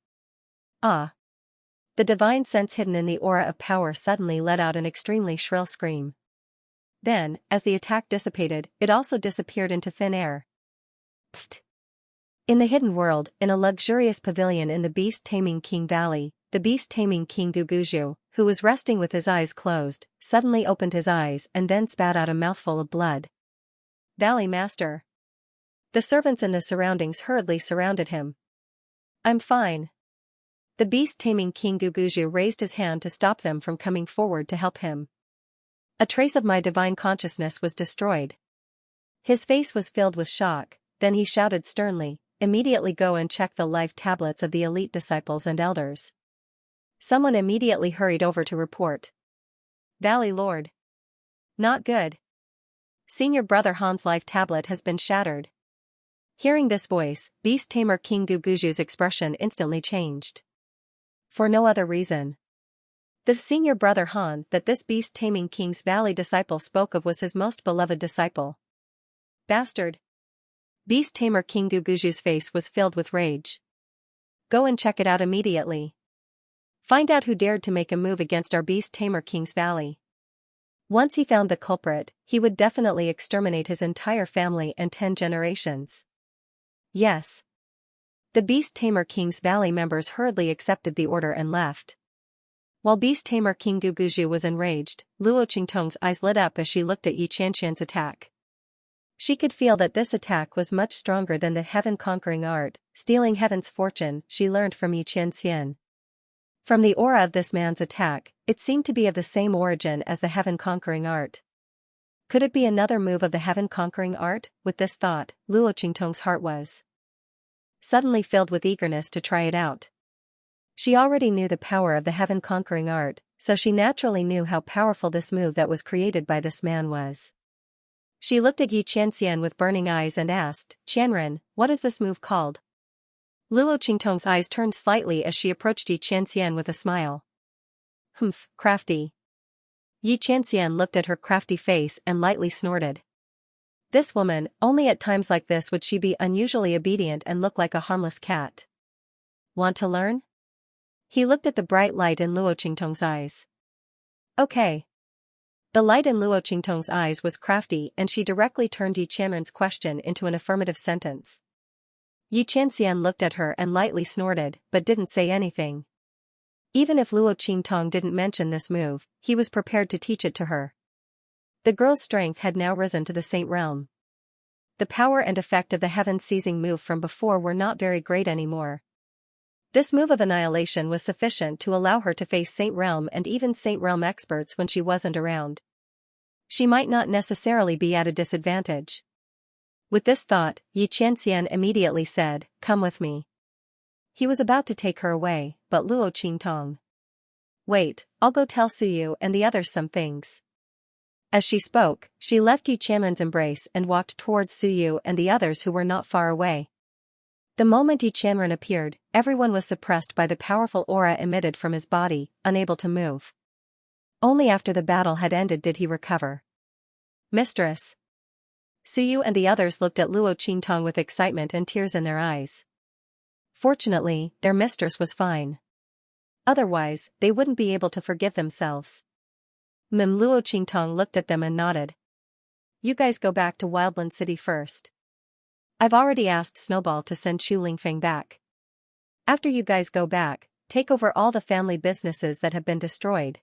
Ah! The divine sense hidden in the aura of power suddenly let out an extremely shrill scream. Then, as the attack dissipated, it also disappeared into thin air. Pfft! In the hidden world, in a luxurious pavilion in the beast-taming King Valley, the beast-taming King Guguju, who was resting with his eyes closed, suddenly opened his eyes and then spat out a mouthful of blood. Valley Master. The servants in the surroundings hurriedly surrounded him. I'm fine. The beast-taming King Guguju raised his hand to stop them from coming forward to help him. A trace of my divine consciousness was destroyed. His face was filled with shock, then he shouted sternly, immediately go and check the life tablets of the elite disciples and elders. Someone immediately hurried over to report. Valley Lord. Not good. Senior Brother Han's life tablet has been shattered. Hearing this voice, Beast Tamer King Guguju's expression instantly changed. For no other reason. The senior brother Han that this beast-taming King's Valley disciple spoke of was his most beloved disciple. Bastard. Beast Tamer King Guguju's face was filled with rage. Go and check it out immediately. Find out who dared to make a move against our Beast Tamer King's Valley. Once he found the culprit, he would definitely exterminate his entire family and 10 generations. Yes. The Beast Tamer King's Valley members hurriedly accepted the order and left. While Beast Tamer King Guguju was enraged, Luo Qingtong's eyes lit up as she looked at Xianxia's attack. She could feel that this attack was much stronger than the heaven-conquering art, stealing heaven's fortune, she learned from Xianxia. From the aura of this man's attack, it seemed to be of the same origin as the heaven-conquering art. Could it be another move of the heaven-conquering art? With this thought, Luo Qingtong's heart was suddenly filled with eagerness to try it out. She already knew the power of the heaven-conquering art, so she naturally knew how powerful this move that was created by this man was. She looked at Xianxia with burning eyes and asked, Qianren, what is this move called? Luo Qingtong's eyes turned slightly as she approached Xianxia with a smile. Humph, crafty. Xianxia looked at her crafty face and lightly snorted. This woman, only at times like this would she be unusually obedient and look like a harmless cat. Want to learn? He looked at the bright light in Luo Qingtong's eyes. Okay. The light in Luo Qingtong's eyes was crafty and she directly turned Xianren's question into an affirmative sentence. Xianxia looked at her and lightly snorted, but didn't say anything. Even if Luo Qingtong didn't mention this move, he was prepared to teach it to her. The girl's strength had now risen to the Saint Realm. The power and effect of the heaven-seizing move from before were not very great anymore. This move of annihilation was sufficient to allow her to face Saint Realm and even Saint Realm experts when she wasn't around. She might not necessarily be at a disadvantage. With this thought, Xianxia immediately said, come with me. He was about to take her away, but Luo Qingtong. Wait, I'll go tell Suyu and the others some things. As she spoke, she left Xianren's embrace and walked towards Suyu and the others who were not far away. The moment Xianren appeared, everyone was suppressed by the powerful aura emitted from his body, unable to move. Only after the battle had ended did he recover. Mistress. Suyu and the others looked at Luo Qingtong with excitement and tears in their eyes. Fortunately, their mistress was fine. Otherwise, they wouldn't be able to forgive themselves. Luo Qingtong looked at them and nodded. You guys go back to Wildland City first. I've already asked Snowball to send Chu Lingfeng back. After you guys go back, take over all the family businesses that have been destroyed.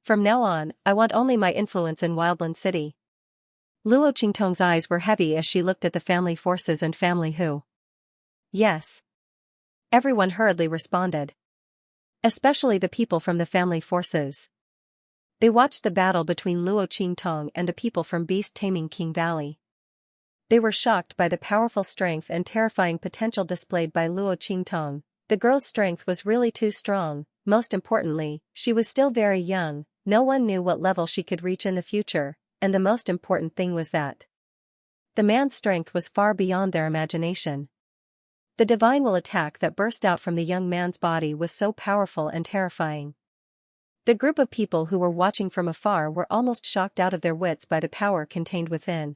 From now on, I want only my influence in Wildland City. Luo Qingtong's eyes were heavy as she looked at the family forces and family who. Yes. Everyone hurriedly responded. Especially the people from the family forces. They watched the battle between Luo Qingtong and the people from beast-taming King Valley. They were shocked by the powerful strength and terrifying potential displayed by Luo Qingtong. The girl's strength was really too strong. Most importantly, she was still very young. No one knew what level she could reach in the future, and the most important thing was that the man's strength was far beyond their imagination. The divine will attack that burst out from the young man's body was so powerful and terrifying. The group of people who were watching from afar were almost shocked out of their wits by the power contained within.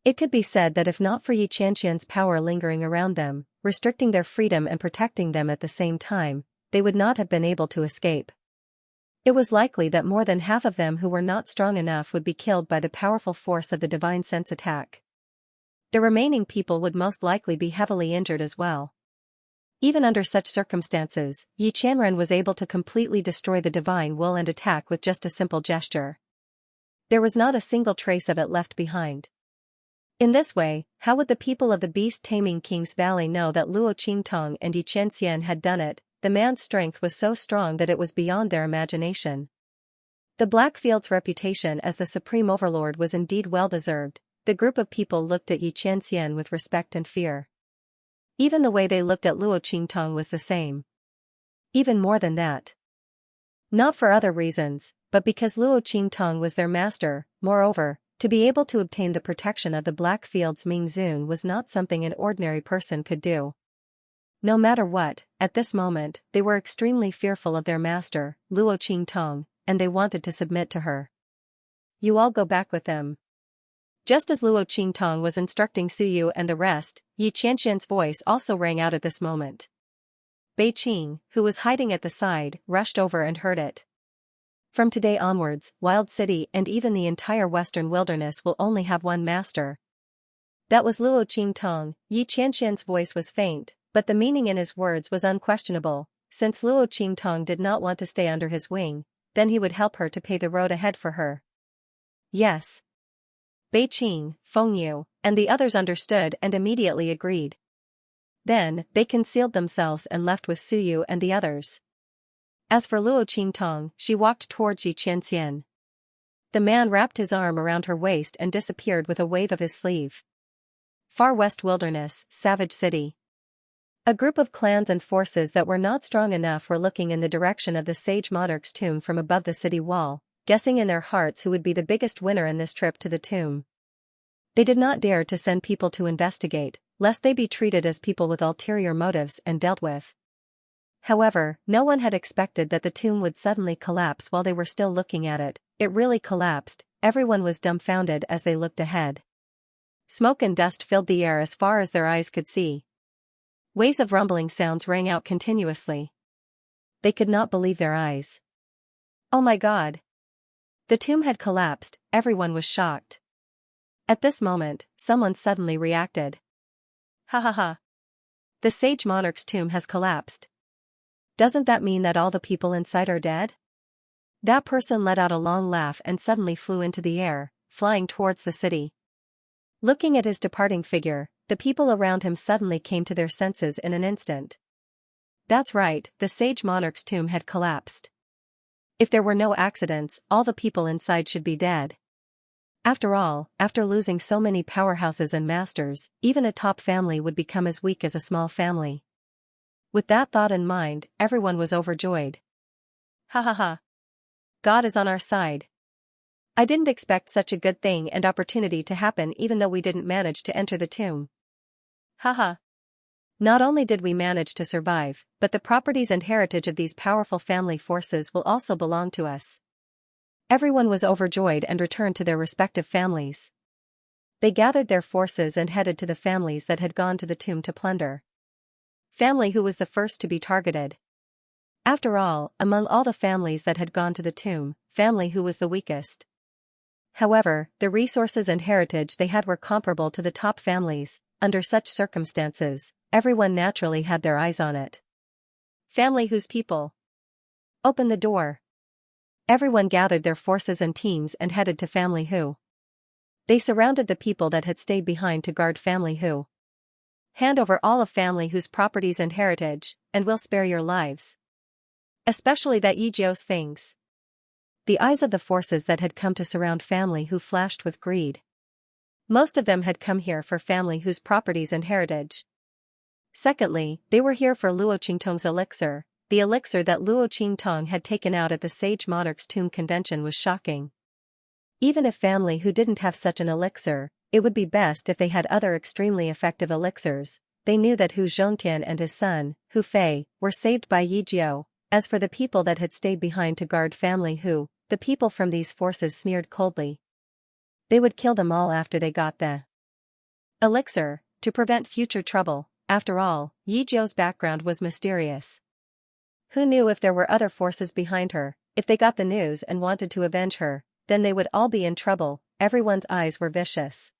It could be said that if not for Xianxia's power lingering around them, restricting their freedom and protecting them at the same time, they would not have been able to escape. It was likely that more than half of them who were not strong enough would be killed by the powerful force of the divine sense attack. The remaining people would most likely be heavily injured as well. Even under such circumstances, Yi Qianren was able to completely destroy the divine will and attack with just a simple gesture. There was not a single trace of it left behind. In this way, how would the people of the beast-taming King's Valley know that Luo Qingtong and Yi Qianxian had done it? The man's strength was so strong that it was beyond their imagination. The Blackfield's reputation as the supreme overlord was indeed well-deserved. The group of people looked at Yi Qianxian with respect and fear. Even the way they looked at Luo Qingtong was the same. Even more than that. Not for other reasons, but because Luo Qingtong was their master. Moreover, to be able to obtain the protection of the Blackfield's Ming Zun was not something an ordinary person could do. No matter what, at this moment, they were extremely fearful of their master, Luo Qingtong, and they wanted to submit to her. You all go back with them. Just as Luo Qingtong was instructing Suyu and the rest, Yi Qianxian's voice also rang out at this moment. Bei Qing, who was hiding at the side, rushed over and heard it. From today onwards, Wild City and even the entire western wilderness will only have one master. That was Luo Qingtong. Yi Qianxian's voice was faint, but the meaning in his words was unquestionable. Since Luo Qingtong did not want to stay under his wing, then he would help her to pave the road ahead for her. Yes. Bei Qing, Feng Yu, and the others understood and immediately agreed. Then, they concealed themselves and left with Suyu and the others. As for Luo Qingtong, she walked towards Yi Qianxian. The man wrapped his arm around her waist and disappeared with a wave of his sleeve. Far West Wilderness, Savage City. A group of clans and forces that were not strong enough were looking in the direction of the sage monarch's tomb from above the city wall, guessing in their hearts who would be the biggest winner in this trip to the tomb. They did not dare to send people to investigate, lest they be treated as people with ulterior motives and dealt with. However, no one had expected that the tomb would suddenly collapse while they were still looking at it. It really collapsed. Everyone was dumbfounded as they looked ahead. Smoke and dust filled the air as far as their eyes could see. Waves of rumbling sounds rang out continuously. They could not believe their eyes. Oh my God! The tomb had collapsed. Everyone was shocked. At this moment, someone suddenly reacted. Ha ha ha! The sage monarch's tomb has collapsed. Doesn't that mean that all the people inside are dead? That person let out a long laugh and suddenly flew into the air, flying towards the city. Looking at his departing figure, the people around him suddenly came to their senses in an instant. That's right, the sage monarch's tomb had collapsed. If there were no accidents, all the people inside should be dead. After all, after losing so many powerhouses and masters, even a top family would become as weak as a small family. With that thought in mind, everyone was overjoyed. Ha ha ha! God is on our side. I didn't expect such a good thing and opportunity to happen even though we didn't manage to enter the tomb. Ha ha! Not only did we manage to survive, but the properties and heritage of these powerful family forces will also belong to us. Everyone was overjoyed and returned to their respective families. They gathered their forces and headed to the families that had gone to the tomb to plunder. Family who was the first to be targeted. After all, among all the families that had gone to the tomb, family who was the weakest. However, the resources and heritage they had were comparable to the top families. Under such circumstances, everyone naturally had their eyes on it. Family whose people. Open the door. Everyone gathered their forces and teams and headed to family who. They surrounded the people that had stayed behind to guard family who. Hand over all of family whose properties and heritage, and we'll spare your lives. Especially that Yijiao's things. The eyes of the forces that had come to surround family who flashed with greed. Most of them had come here for family whose properties and heritage. Secondly, they were here for Luo Qingtong's elixir. The elixir that Luo Qingtong had taken out at the Sage Monarch's Tomb Convention was shocking. Even if family who didn't have such an elixir, it would be best if they had other extremely effective elixirs. They knew that Hu Zhongtian and his son, Hu Fei, were saved by Yijiao. As for the people that had stayed behind to guard family Hu, the people from these forces sneered coldly. They would kill them all after they got the elixir, to prevent future trouble. After all, Yijiao's background was mysterious. Who knew if there were other forces behind her? If they got the news and wanted to avenge her, then they would all be in trouble. Everyone's eyes were vicious.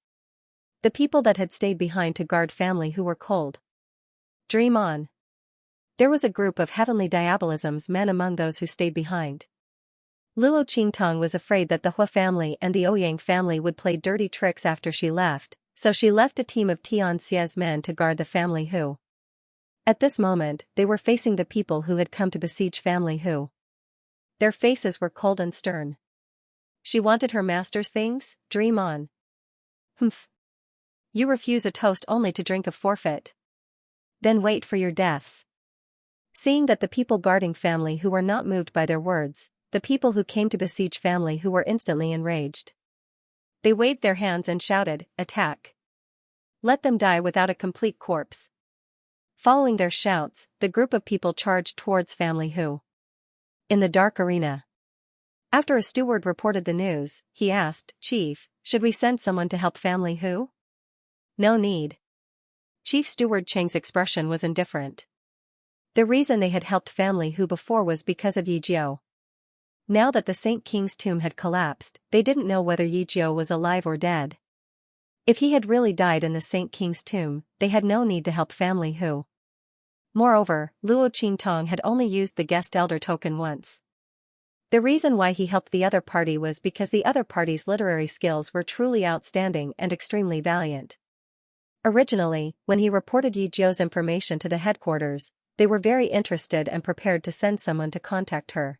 The people that had stayed behind to guard family who were cold. Dream on. There was a group of heavenly diabolism's men among those who stayed behind. Luo Qingtong was afraid that the Hua family and the Ouyang family would play dirty tricks after she left, so she left a team of Xianxia's men to guard the family Hu. At this moment, they were facing the people who had come to besiege family Hu. Their faces were cold and stern. She wanted her master's things? Dream on. Humph. You refuse a toast only to drink a forfeit. Then wait for your deaths. Seeing that the people guarding family who were not moved by their words, the people who came to besiege family who were instantly enraged. They waved their hands and shouted, "Attack! Let them die without a complete corpse." Following their shouts, the group of people charged towards family Hu. In the dark arena. After a steward reported the news, he asked, "Chief, should we send someone to help family Hu?" "No need." Chief Steward Cheng's expression was indifferent. The reason they had helped family Hu before was because of Yijiao. Now that the Saint King's tomb had collapsed, they didn't know whether Yijiao was alive or dead. If he had really died in the Saint King's tomb, they had no need to help family Hu. Moreover, Luo Qingtong had only used the guest elder token once. The reason why he helped the other party was because the other party's literary skills were truly outstanding and extremely valiant. Originally, when he reported Yijiao's information to the headquarters, they were very interested and prepared to send someone to contact her.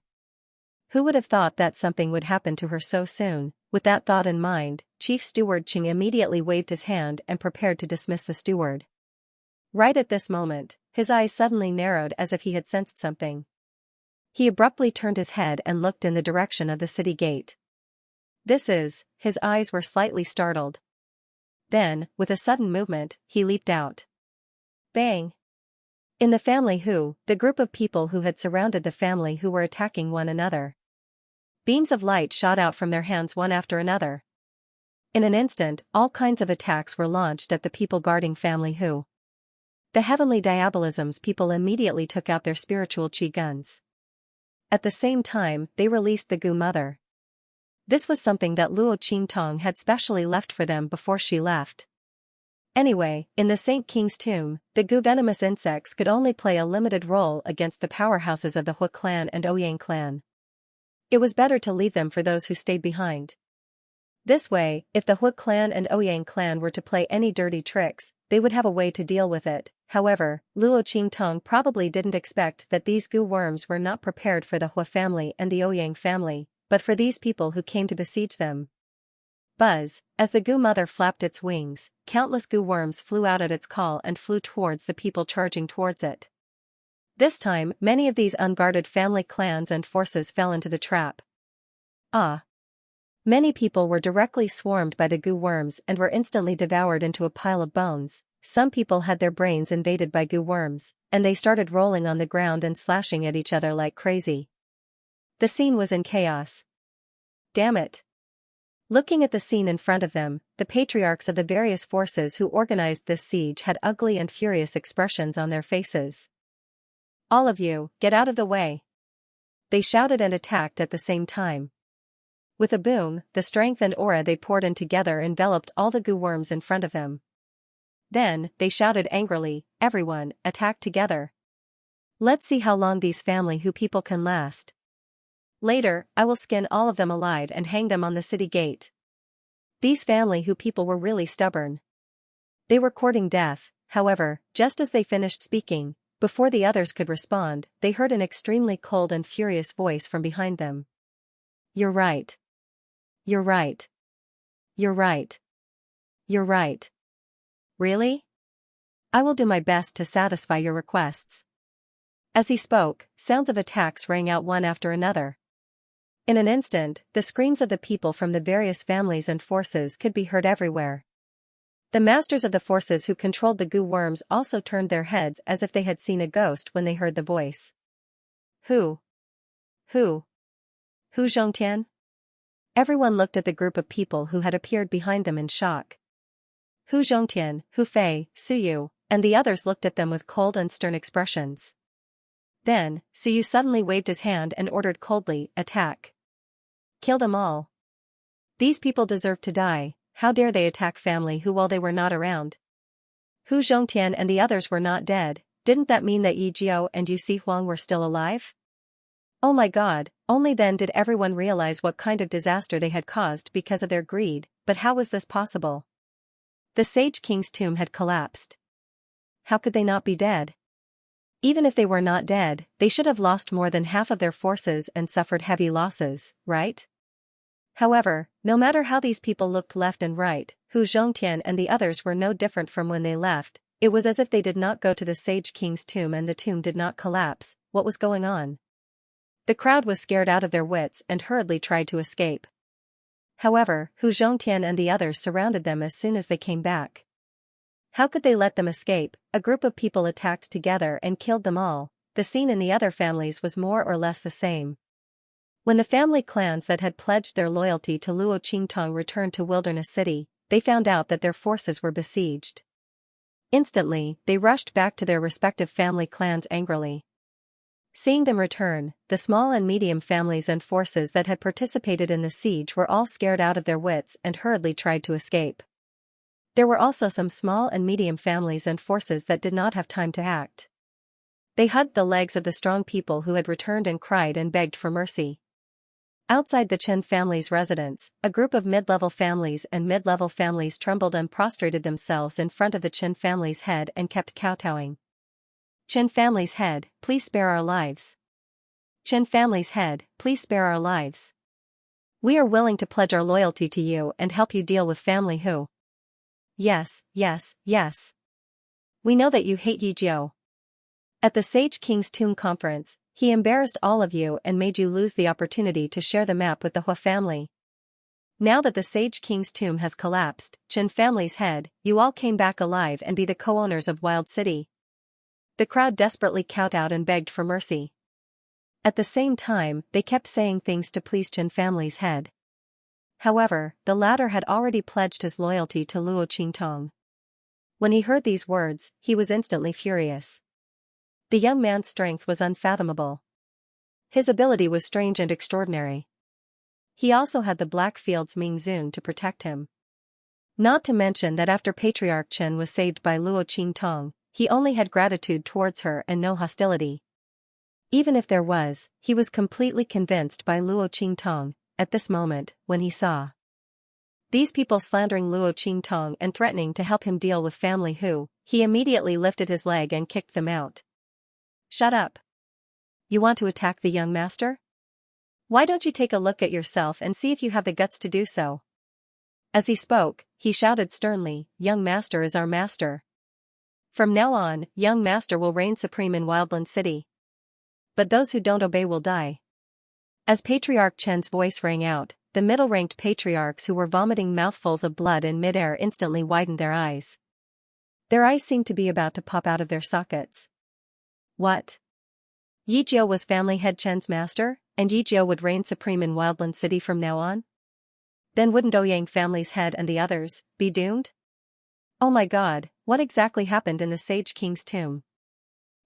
Who would have thought that something would happen to her so soon? With that thought in mind, Chief Steward Cheng immediately waved his hand and prepared to dismiss the steward. Right at this moment, his eyes suddenly narrowed as if he had sensed something. He abruptly turned his head and looked in the direction of the city gate. His eyes were slightly startled. Then, with a sudden movement, he leaped out. Bang! In the family Hu, the group of people who had surrounded the family who were attacking one another. Beams of light shot out from their hands one after another. In an instant, all kinds of attacks were launched at the people guarding family Hu. The heavenly diabolism's people immediately took out their spiritual chi guns. At the same time, they released the Gu Mother. This was something that Luo Qingtong had specially left for them before she left. Anyway, in the Saint King's tomb, the Gu venomous insects could only play a limited role against the powerhouses of the Hua clan and Ouyang clan. It was better to leave them for those who stayed behind. This way, if the Hua clan and Ouyang clan were to play any dirty tricks, they would have a way to deal with it. However, Luo Qingtong probably didn't expect that these Gu worms were not prepared for the Hua family and the Ouyang family, but for these people who came to besiege them. Buzz, as the Gu Mother flapped its wings, countless Gu worms flew out at its call and flew towards the people charging towards it. This time, many of these unguarded family clans and forces fell into the trap. Many people were directly swarmed by the Gu worms and were instantly devoured into a pile of bones. Some people had their brains invaded by Gu worms, and they started rolling on the ground and slashing at each other like crazy. The scene was in chaos. Damn it! Looking at the scene in front of them, the patriarchs of the various forces who organized this siege had ugly and furious expressions on their faces. All of you, get out of the way! They shouted and attacked at the same time. With a boom, the strength and aura they poured in together enveloped all the Gu worms in front of them. Then, they shouted angrily, "Everyone, attack together! Let's see how long these family Hu people can last. Later, I will skin all of them alive and hang them on the city gate." These family Hu people were really stubborn. They were courting death. However, just as they finished speaking, before the others could respond, they heard an extremely cold and furious voice from behind them. "You're right. You're right. You're right. You're right. Really? I will do my best to satisfy your requests." As he spoke, sounds of attacks rang out one after another. In an instant, the screams of the people from the various families and forces could be heard everywhere. The masters of the forces who controlled the goo worms also turned their heads as if they had seen a ghost when they heard the voice. Who? Who Xianxia? Everyone looked at the group of people who had appeared behind them in shock. Xianxia, Hu Fei, Suyu, and the others looked at them with cold and stern expressions. Then, Suyu suddenly waved his hand and ordered coldly, "Attack. Kill them all. These people deserve to die. How dare they attack family who while they were not around?" Xianxia and the others were not dead. Didn't that mean that Yi Jiao and Yu Huang were still alive? Oh my god, only then did everyone realize what kind of disaster they had caused because of their greed, but how was this possible? The Sage King's tomb had collapsed. How could they not be dead? Even if they were not dead, they should have lost more than half of their forces and suffered heavy losses, right? However, no matter how these people looked left and right, Xianxia and the others were no different from when they left. It was as if they did not go to the Sage King's tomb and the tomb did not collapse. What was going on? The crowd was scared out of their wits and hurriedly tried to escape. However, Xianxia and the others surrounded them as soon as they came back. How could they let them escape? A group of people attacked together and killed them all. The scene in the other families was more or less the same. When the family clans that had pledged their loyalty to Luo Qingtong returned to Wilderness City, they found out that their forces were besieged. Instantly, they rushed back to their respective family clans angrily. Seeing them return, the small and medium families and forces that had participated in the siege were all scared out of their wits and hurriedly tried to escape. There were also some small and medium families and forces that did not have time to act. They hugged the legs of the strong people who had returned and cried and begged for mercy. Outside the Chen family's residence, a group of mid-level families and mid-level families trembled and prostrated themselves in front of the Chen family's head and kept kowtowing. "Chen family's head, please spare our lives. Chen family's head, please spare our lives. We are willing to pledge our loyalty to you and help you deal with family who. Yes, yes, yes. We know that you hate Yi Jiao. At the Sage King's tomb conference, he embarrassed all of you and made you lose the opportunity to share the map with the Hua family. Now that the Sage King's tomb has collapsed, Chen family's head, you all came back alive and be the co-owners of Wild City." The crowd desperately kowtowed and begged for mercy. At the same time, they kept saying things to please Chen family's head. However, the latter had already pledged his loyalty to Luo Qingtong. When he heard these words, he was instantly furious. The young man's strength was unfathomable. His ability was strange and extraordinary. He also had the Blackfield's Ming Zun to protect him. Not to mention that after Patriarch Chen was saved by Luo Qingtong, he only had gratitude towards her and no hostility. Even if there was, he was completely convinced by Luo Qingtong, at this moment, when he saw these people slandering Luo Qingtong and threatening to help him deal with family who, he immediately lifted his leg and kicked them out. "Shut up. You want to attack the young master? Why don't you take a look at yourself and see if you have the guts to do so?" As he spoke, he shouted sternly, "Young master is our master. From now on, young master will reign supreme in Wildland City. But those who don't obey will die." As Patriarch Chen's voice rang out, the middle-ranked patriarchs who were vomiting mouthfuls of blood in midair instantly widened their eyes. Their eyes seemed to be about to pop out of their sockets. What? Yi Jiao was family head Chen's master, and Yi Jiao would reign supreme in Wildland City from now on? Then wouldn't Ouyang family's head and the others be doomed? Oh my god, what exactly happened in the Sage King's tomb?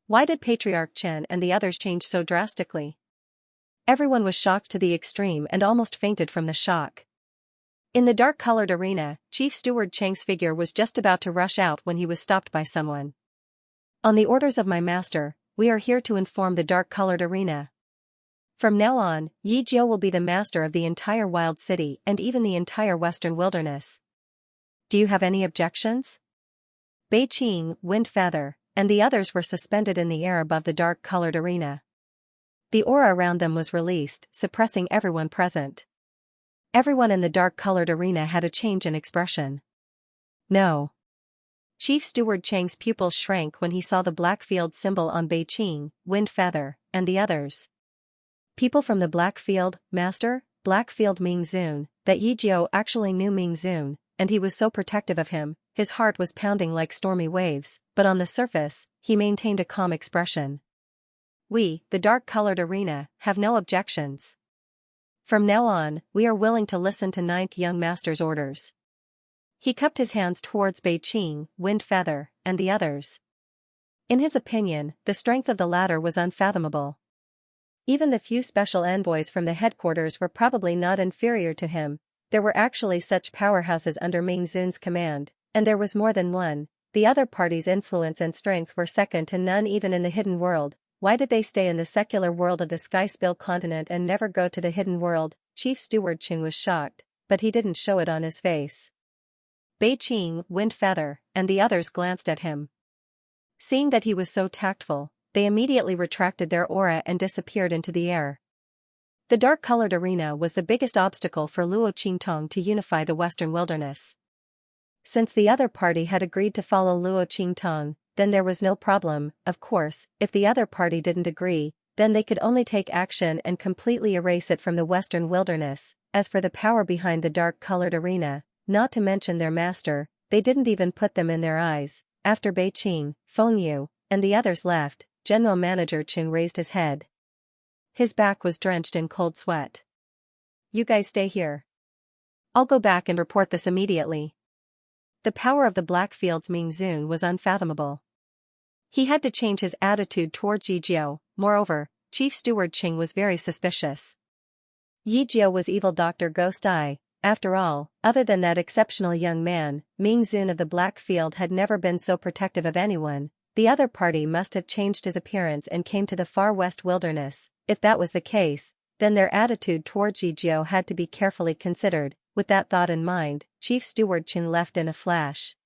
Why did Patriarch Chen and the others change so drastically? Everyone was shocked to the extreme and almost fainted from the shock. In the dark-colored arena, Chief Steward Cheng's figure was just about to rush out when he was stopped by someone. "On the orders of my master, we are here to inform the dark-colored arena. From now on, Yi Jiao will be the master of the entire Wild City and even the entire Western Wilderness. Do you have any objections?" Bei Qing, Wind Feather, and the others were suspended in the air above the dark-colored arena. The aura around them was released, suppressing everyone present. Everyone in the dark-colored arena had a change in expression. No. Chief Steward Chang's pupils shrank when he saw the black field symbol on Bei Qing, Wind Feather, and the others. People from the Black Field, Master, Black Field Ming Zun, that Yi Jiao actually knew Ming Zun, and he was so protective of him, his heart was pounding like stormy waves, but on the surface, he maintained a calm expression. We, the dark-colored arena, have no objections. From now on, we are willing to listen to Ninth Young Master's orders. He cupped his hands towards Bei Qing, Wind Feather, and the others. In his opinion, the strength of the latter was unfathomable. Even the few special envoys from the headquarters were probably not inferior to him. There were actually such powerhouses under Ming Zun's command, and there was more than one. The other party's influence and strength were second to none even in the hidden world. Why did they stay in the secular world of the Sky-Spill continent and never go to the hidden world? Chief Steward Qing was shocked, but he didn't show it on his face. Bei Qing, Wind Feather, and the others glanced at him. Seeing that he was so tactful, they immediately retracted their aura and disappeared into the air. The dark-colored arena was the biggest obstacle for Luo Qingtong to unify the Western Wilderness. Since the other party had agreed to follow Luo Qingtong, then there was no problem. Of course, if the other party didn't agree, then they could only take action and completely erase it from the Western Wilderness. As for the power behind the dark-colored arena, not to mention their master, they didn't even put them in their eyes. After Bei Qing, Feng Yu, and the others left, General Manager Qing raised his head. His back was drenched in cold sweat. You guys stay here. I'll go back and report this immediately. The power of the Blackfield's Ming Zun was unfathomable. He had to change his attitude towards Yi Jiao. Moreover, Chief Steward Qing was very suspicious. Yi Jiao was evil Dr. Ghost Eye. After all, other than that exceptional young man, Ming Zun of the Blackfield had never been so protective of anyone. The other party must have changed his appearance and came to the far west wilderness. If that was the case, then their attitude towards Yi Jiao had to be carefully considered. With that thought in mind, Chief Steward Qing left in a flash.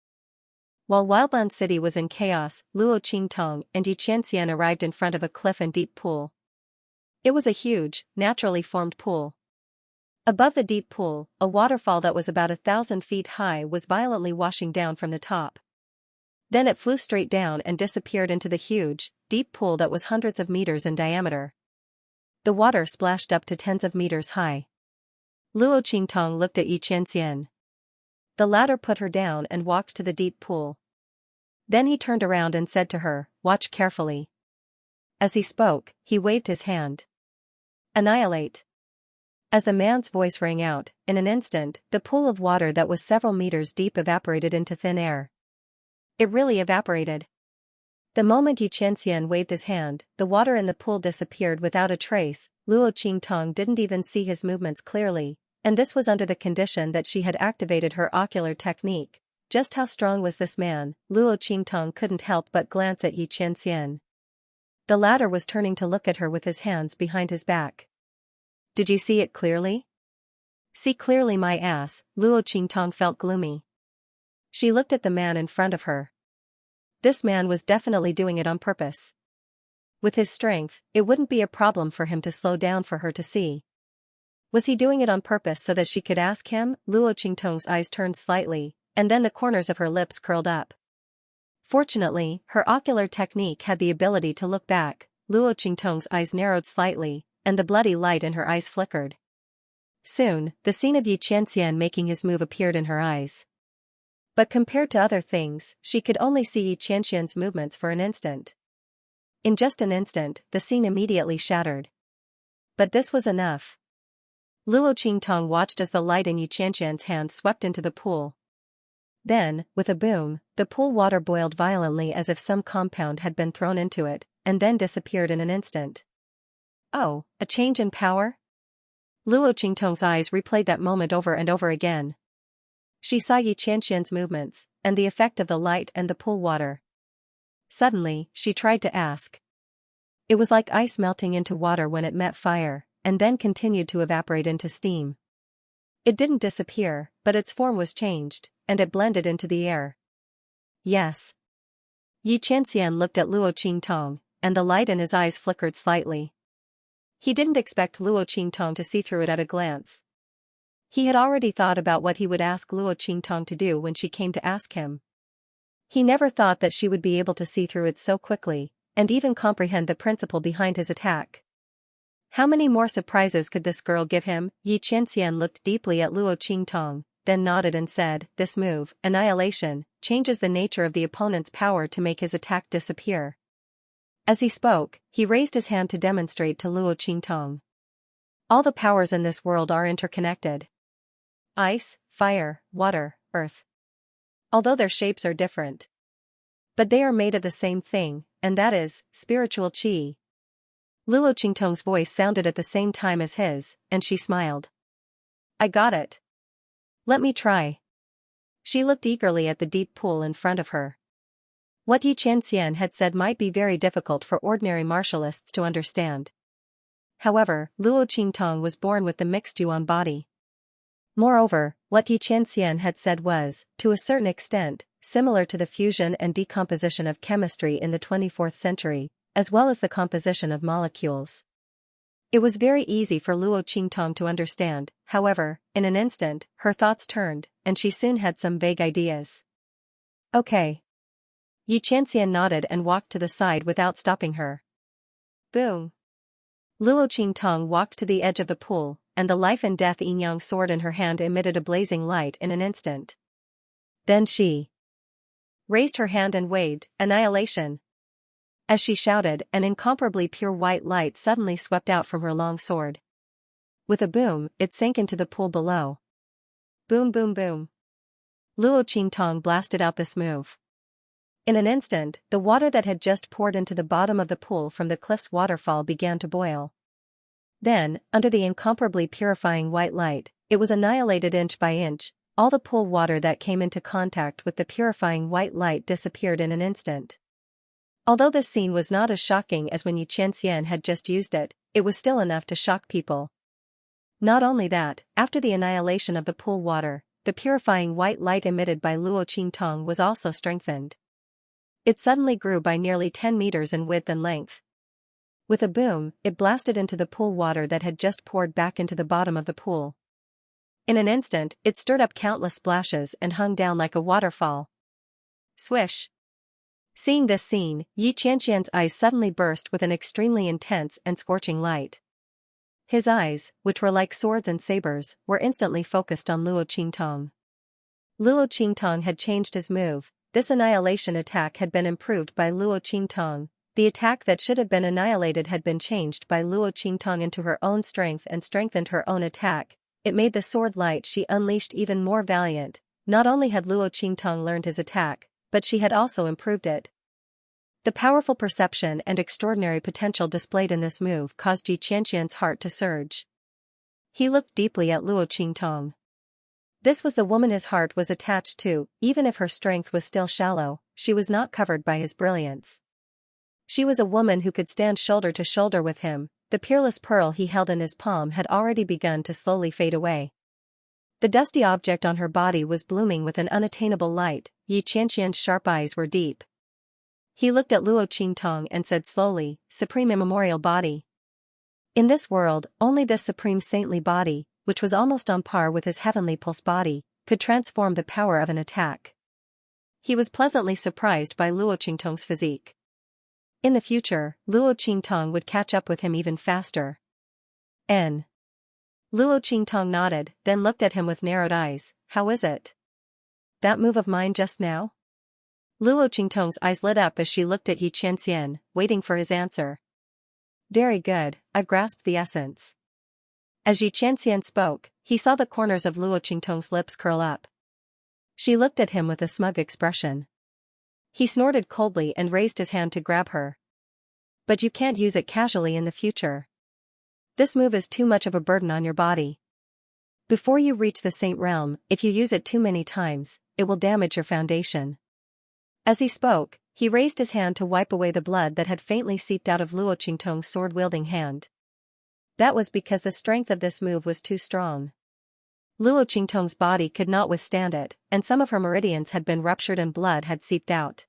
While Wildland City was in chaos, Luo Qingtong and Xianxia arrived in front of a cliff and deep pool. It was a huge, naturally formed pool. Above the deep pool, a waterfall that was about 1,000 feet high was violently washing down from the top. Then it flew straight down and disappeared into the huge, deep pool that was hundreds of meters in diameter. The water splashed up to tens of meters high. Luo Qingtong looked at Xianxia. The latter put her down and walked to the deep pool. Then he turned around and said to her, "Watch carefully." As he spoke, he waved his hand. "Annihilate." As the man's voice rang out, in an instant, the pool of water that was several meters deep evaporated into thin air. It really evaporated. The moment Xianxia waved his hand, the water in the pool disappeared without a trace. Luo Qingtong didn't even see his movements clearly, and this was under the condition that she had activated her ocular technique. Just how strong was this man? Luo Qingtong couldn't help but glance at Xianxia. The latter was turning to look at her with his hands behind his back. "Did you see it clearly?" "See clearly my ass." Luo Qingtong felt gloomy. She looked at the man in front of her. This man was definitely doing it on purpose. With his strength, it wouldn't be a problem for him to slow down for her to see. Was he doing it on purpose so that she could ask him? Luo Qingtong's eyes turned slightly, and then the corners of her lips curled up. Fortunately, her ocular technique had the ability to look back. Luo Qingtong's eyes narrowed slightly, and the bloody light in her eyes flickered. Soon, the scene of Xianxia making his move appeared in her eyes. But compared to other things, she could only see Xianxia's movements for an instant. In just an instant, the scene immediately shattered. But this was enough. Luo Qingtong watched as the light in Xianxia's hand swept into the pool. Then, with a boom, the pool water boiled violently as if some compound had been thrown into it, and then disappeared in an instant. Oh, a change in power? Luo Qingtong's eyes replayed that moment over and over again. She saw Xianxia's movements, and the effect of the light and the pool water. Suddenly, she tried to ask. It was like ice melting into water when it met fire, and then continued to evaporate into steam. It didn't disappear, but its form was changed, and it blended into the air. yes. Yi Qianxian looked at Luo Qingtong, and the light in his eyes flickered slightly. He didn't expect Luo Qingtong to see through it at a glance. He had already thought about what he would ask Luo Qingtong to do when she came to ask him. He never thought that she would be able to see through it so quickly, and even comprehend the principle behind his attack. How many more surprises could this girl give him? Yi Qianxian looked deeply at Luo Qingtong, then nodded and said, "This move, Annihilation, changes the nature of the opponent's power to make his attack disappear." As he spoke, he raised his hand to demonstrate to Luo Qingtong. All the powers in this world are interconnected. Ice, fire, water, earth. Although their shapes are different. But they are made of the same thing, and that is, spiritual qi. Luo Qingtong's voice sounded at the same time as his, and she smiled. "I got it. Let me try." She looked eagerly at the deep pool in front of her. What Yi Qianxian had said might be very difficult for ordinary martialists to understand. However, Luo Qingtong was born with the mixed yuan body. Moreover, what Yi Qianxian had said was, to a certain extent, similar to the fusion and decomposition of chemistry in the 24th century, as well as the composition of molecules. It was very easy for Luo Qingtong to understand, however, in an instant, her thoughts turned, and she soon had some vague ideas. "Okay." Yi Qianxian nodded and walked to the side without stopping her. Boom. Luo Qingtong walked to the edge of the pool, and the life and death yin-yang sword in her hand emitted a blazing light in an instant. Then she raised her hand and waved, "Annihilation." As she shouted, an incomparably pure white light suddenly swept out from her long sword. With a boom, it sank into the pool below. Boom boom boom. Luo Qingtong blasted out this move. In an instant, the water that had just poured into the bottom of the pool from the cliff's waterfall began to boil. Then, under the incomparably purifying white light, it was annihilated inch by inch. All the pool water that came into contact with the purifying white light disappeared in an instant. Although this scene was not as shocking as when Yi Qianxian had just used it, it was still enough to shock people. Not only that, after the annihilation of the pool water, the purifying white light emitted by Luo Qingtong was also strengthened. It suddenly grew by nearly 10 meters in width and length. With a boom, it blasted into the pool water that had just poured back into the bottom of the pool. In an instant, it stirred up countless splashes and hung down like a waterfall. Swish! Seeing this scene, Yi Qianxian's eyes suddenly burst with an extremely intense and scorching light. His eyes, which were like swords and sabers, were instantly focused on Luo Qingtong. Luo Qingtong had changed his move. This annihilation attack had been improved by Luo Qingtong. The attack that should have been annihilated had been changed by Luo Qingtong into her own strength and strengthened her own attack. It made the sword light she unleashed even more valiant. Not only had Luo Qingtong learned his attack, but she had also improved it. The powerful perception and extraordinary potential displayed in this move caused Yi Qianxian's heart to surge. He looked deeply at Luo Qingtong. This was the woman his heart was attached to. Even if her strength was still shallow, she was not covered by his brilliance. She was a woman who could stand shoulder to shoulder with him. The peerless pearl he held in his palm had already begun to slowly fade away. The dusty object on her body was blooming with an unattainable light. Yi Qianxian's sharp eyes were deep. He looked at Luo Qingtong and said slowly, "Supreme immemorial body." In this world, only this supreme saintly body, which was almost on par with his heavenly pulse body, could transform the power of an attack. He was pleasantly surprised by Luo Qingtong's physique. In the future, Luo Qingtong would catch up with him even faster. Luo Qingtong nodded, then looked at him with narrowed eyes. "How is it? That move of mine just now?" Luo Qingtong's eyes lit up as she looked at Yi Qianxian, waiting for his answer. "Very good, I've grasped the essence." As Yi Qianxian spoke, he saw the corners of Luo Qingtong's lips curl up. She looked at him with a smug expression. He snorted coldly and raised his hand to grab her. "But you can't use it casually in the future. This move is too much of a burden on your body. Before you reach the Saint Realm, if you use it too many times, it will damage your foundation." As he spoke, he raised his hand to wipe away the blood that had faintly seeped out of Luo Qingtong's sword-wielding hand. That was because the strength of this move was too strong. Luo Qingtong's body could not withstand it, and some of her meridians had been ruptured and blood had seeped out.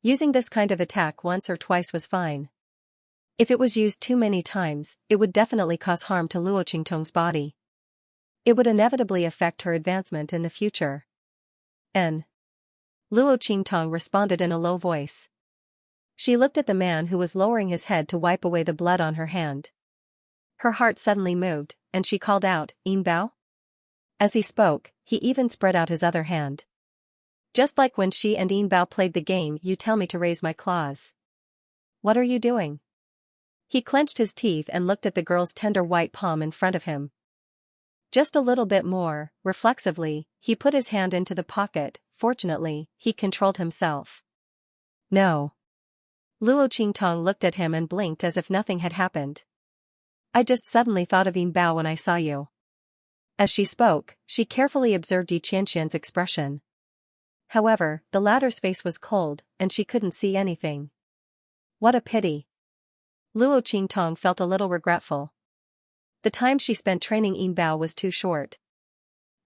Using this kind of attack once or twice was fine. If it was used too many times, it would definitely cause harm to Luo Qingtong's body. It would inevitably affect her advancement in the future. Luo Qingtong responded in a low voice. She looked at the man who was lowering his head to wipe away the blood on her hand. Her heart suddenly moved, and she called out, "Yin Bao?" As he spoke, he even spread out his other hand. "Just like when she and Yin Bao played the game you tell me to raise my claws. What are you doing?" He clenched his teeth and looked at the girl's tender white palm in front of him. Just a little bit more. Reflexively, he put his hand into the pocket. Fortunately, he controlled himself. "No." Luo Qingtong looked at him and blinked as if nothing had happened. "I just suddenly thought of Yin Bao when I saw you." As she spoke, she carefully observed Xianxia's expression. However, the latter's face was cold, and she couldn't see anything. What a pity. Luo Qingtong felt a little regretful. The time she spent training Yin Bao was too short.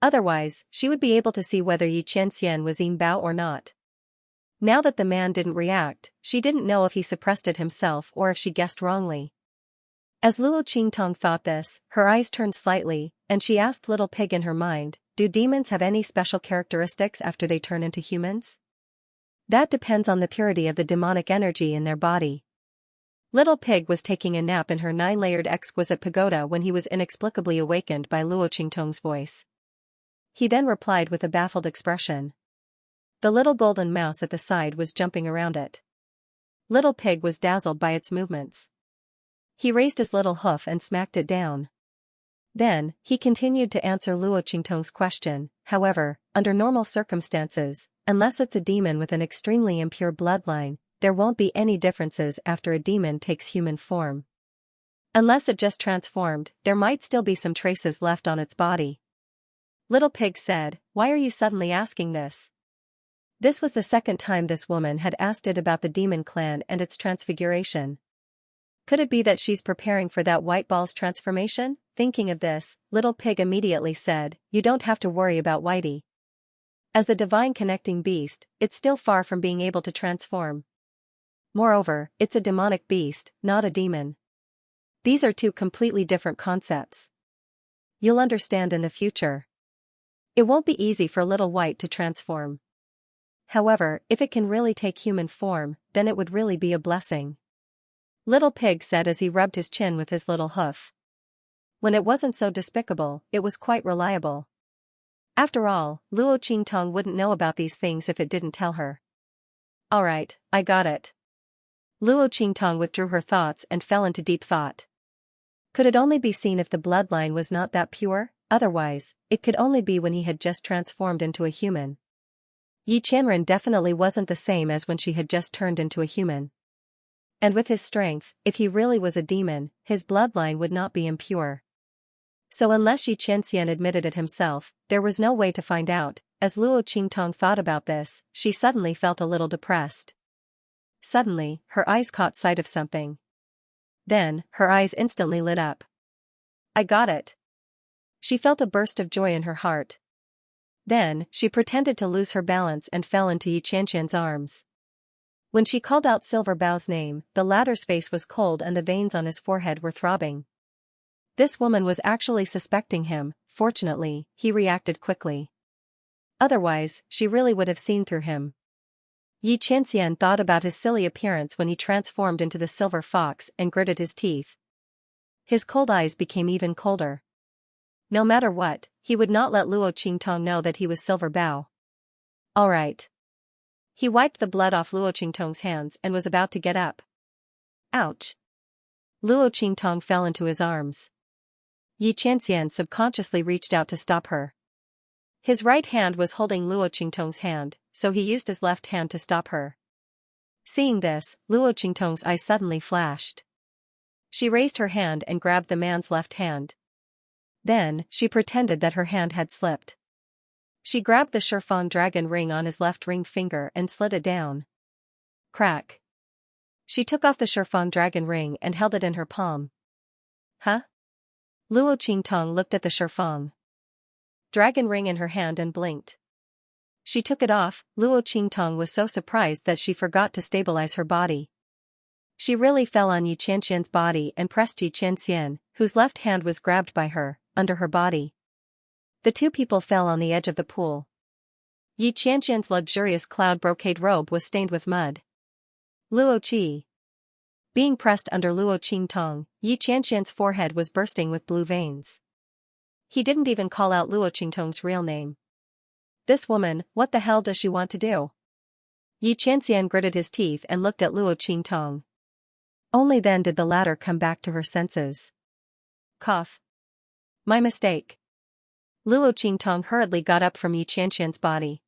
Otherwise, she would be able to see whether Xianxia was Yin Bao or not. Now that the man didn't react, she didn't know if he suppressed it himself or if she guessed wrongly. As Luo Qingtong thought this, her eyes turned slightly, and she asked Little Pig in her mind, "Do demons have any special characteristics after they turn into humans?" "That depends on the purity of the demonic energy in their body." Little Pig was taking a nap in her 9-layered exquisite pagoda when he was inexplicably awakened by Luo Qingtong's voice. He then replied with a baffled expression. The little golden mouse at the side was jumping around it. Little Pig was dazzled by its movements. He raised his little hoof and smacked it down. Then, he continued to answer Luo Qingtong's question. "However, under normal circumstances, unless it's a demon with an extremely impure bloodline, there won't be any differences after a demon takes human form. Unless it just transformed, there might still be some traces left on its body." Little Pig said, "Why are you suddenly asking this?" This was the second time this woman had asked it about the demon clan and its transfiguration. Could it be that she's preparing for that white ball's transformation? Thinking of this, Little Pig immediately said, "You don't have to worry about Whitey. As the divine connecting beast, it's still far from being able to transform. Moreover, it's a demonic beast, not a demon. These are two completely different concepts. You'll understand in the future. It won't be easy for Little White to transform. However, if it can really take human form, then it would really be a blessing." Little Pig said as he rubbed his chin with his little hoof. When it wasn't so despicable, it was quite reliable. After all, Luo Qingtong wouldn't know about these things if it didn't tell her. "Alright, I got it." Luo Qingtong withdrew her thoughts and fell into deep thought. Could it only be seen if the bloodline was not that pure? Otherwise, it could only be when he had just transformed into a human. Yi Qianren definitely wasn't the same as when she had just turned into a human. And with his strength, if he really was a demon, his bloodline would not be impure. So unless Yi Qianxian admitted it himself, there was no way to find out. As Luo Qingtong thought about this, she suddenly felt a little depressed. Suddenly, her eyes caught sight of something. Then, her eyes instantly lit up. "I got it." She felt a burst of joy in her heart. Then, she pretended to lose her balance and fell into Yi Qianxian's arms. When she called out Silver Bao's name, the latter's face was cold and the veins on his forehead were throbbing. This woman was actually suspecting him. Fortunately, he reacted quickly. Otherwise, she really would have seen through him. Yi Qianxian thought about his silly appearance when he transformed into the silver fox and gritted his teeth. His cold eyes became even colder. No matter what, he would not let Luo Qingtong know that he was Silver Bao. "Alright." He wiped the blood off Luo Qingtong's hands and was about to get up. Ouch! Luo Qingtong fell into his arms. Yi Qianxian subconsciously reached out to stop her. His right hand was holding Luo Qingtong's hand, so he used his left hand to stop her. Seeing this, Luo Qingtong's eyes suddenly flashed. She raised her hand and grabbed the man's left hand. Then, she pretended that her hand had slipped. She grabbed the Shifang dragon ring on his left ring finger and slid it down. Crack. She took off the Shifang dragon ring and held it in her palm. Huh? Luo Qingtong looked at the Shifang. dragon ring in her hand and blinked. She took it off. Luo Qingtong was so surprised that she forgot to stabilize her body. She really fell on Yi Qianxian's body and pressed Yi Qianxian, whose left hand was grabbed by her, under her body. The two people fell on the edge of the pool. Yi Qianxian's luxurious cloud brocade robe was stained with mud. Luo Qi. Being pressed under Luo Qingtong, Yi Qianxian's forehead was bursting with blue veins. He didn't even call out Luo Qingtong's real name. This woman, what the hell does she want to do? Yi Qianxian gritted his teeth and looked at Luo Qingtong. Only then did the latter come back to her senses. Cough. My mistake. Luo Qingtong hurriedly got up from Yi Qianxian's body.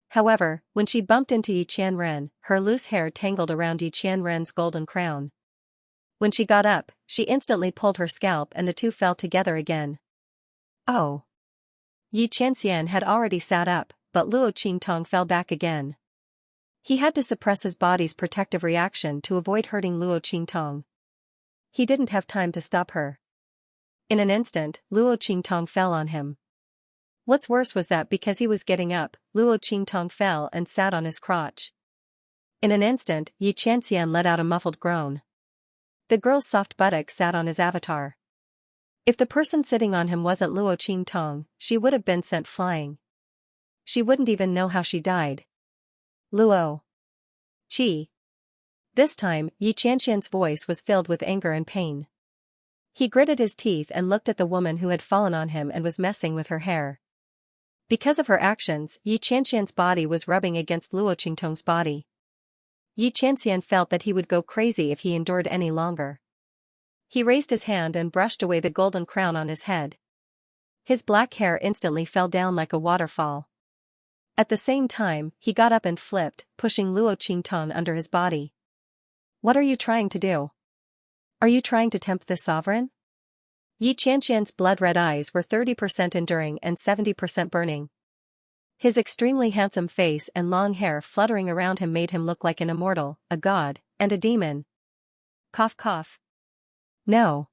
However, when she bumped into Yi Qianren, her loose hair tangled around Yi Qianren's golden crown. When she got up, she instantly pulled her scalp and the two fell together again. Oh. Yi Qianxian had already sat up, but Luo Qingtong fell back again. He had to suppress his body's protective reaction to avoid hurting Luo Qingtong. He didn't have time to stop her. In an instant, Luo Qingtong fell on him. What's worse was that because he was getting up, Luo Qingtong fell and sat on his crotch. In an instant, Yi Qianxian let out a muffled groan. The girl's soft buttocks sat on his avatar. If the person sitting on him wasn't Luo Qingtong, she would have been sent flying. She wouldn't even know how she died. Luo Qi. This time, Yi Qianxian's voice was filled with anger and pain. He gritted his teeth and looked at the woman who had fallen on him and was messing with her hair. Because of her actions, Yi Qianxian's body was rubbing against Luo Qingtong's body. Yi Qianxian felt that he would go crazy if he endured any longer. He raised his hand and brushed away the golden crown on his head. His black hair instantly fell down like a waterfall. At the same time, he got up and flipped, pushing Luo Qingtong under his body. What are you trying to do? Are you trying to tempt this sovereign? Yi Qianxian's blood-red eyes were 30% enduring and 70% burning. His extremely handsome face and long hair fluttering around him made him look like an immortal, a god, and a demon. Cough cough. No.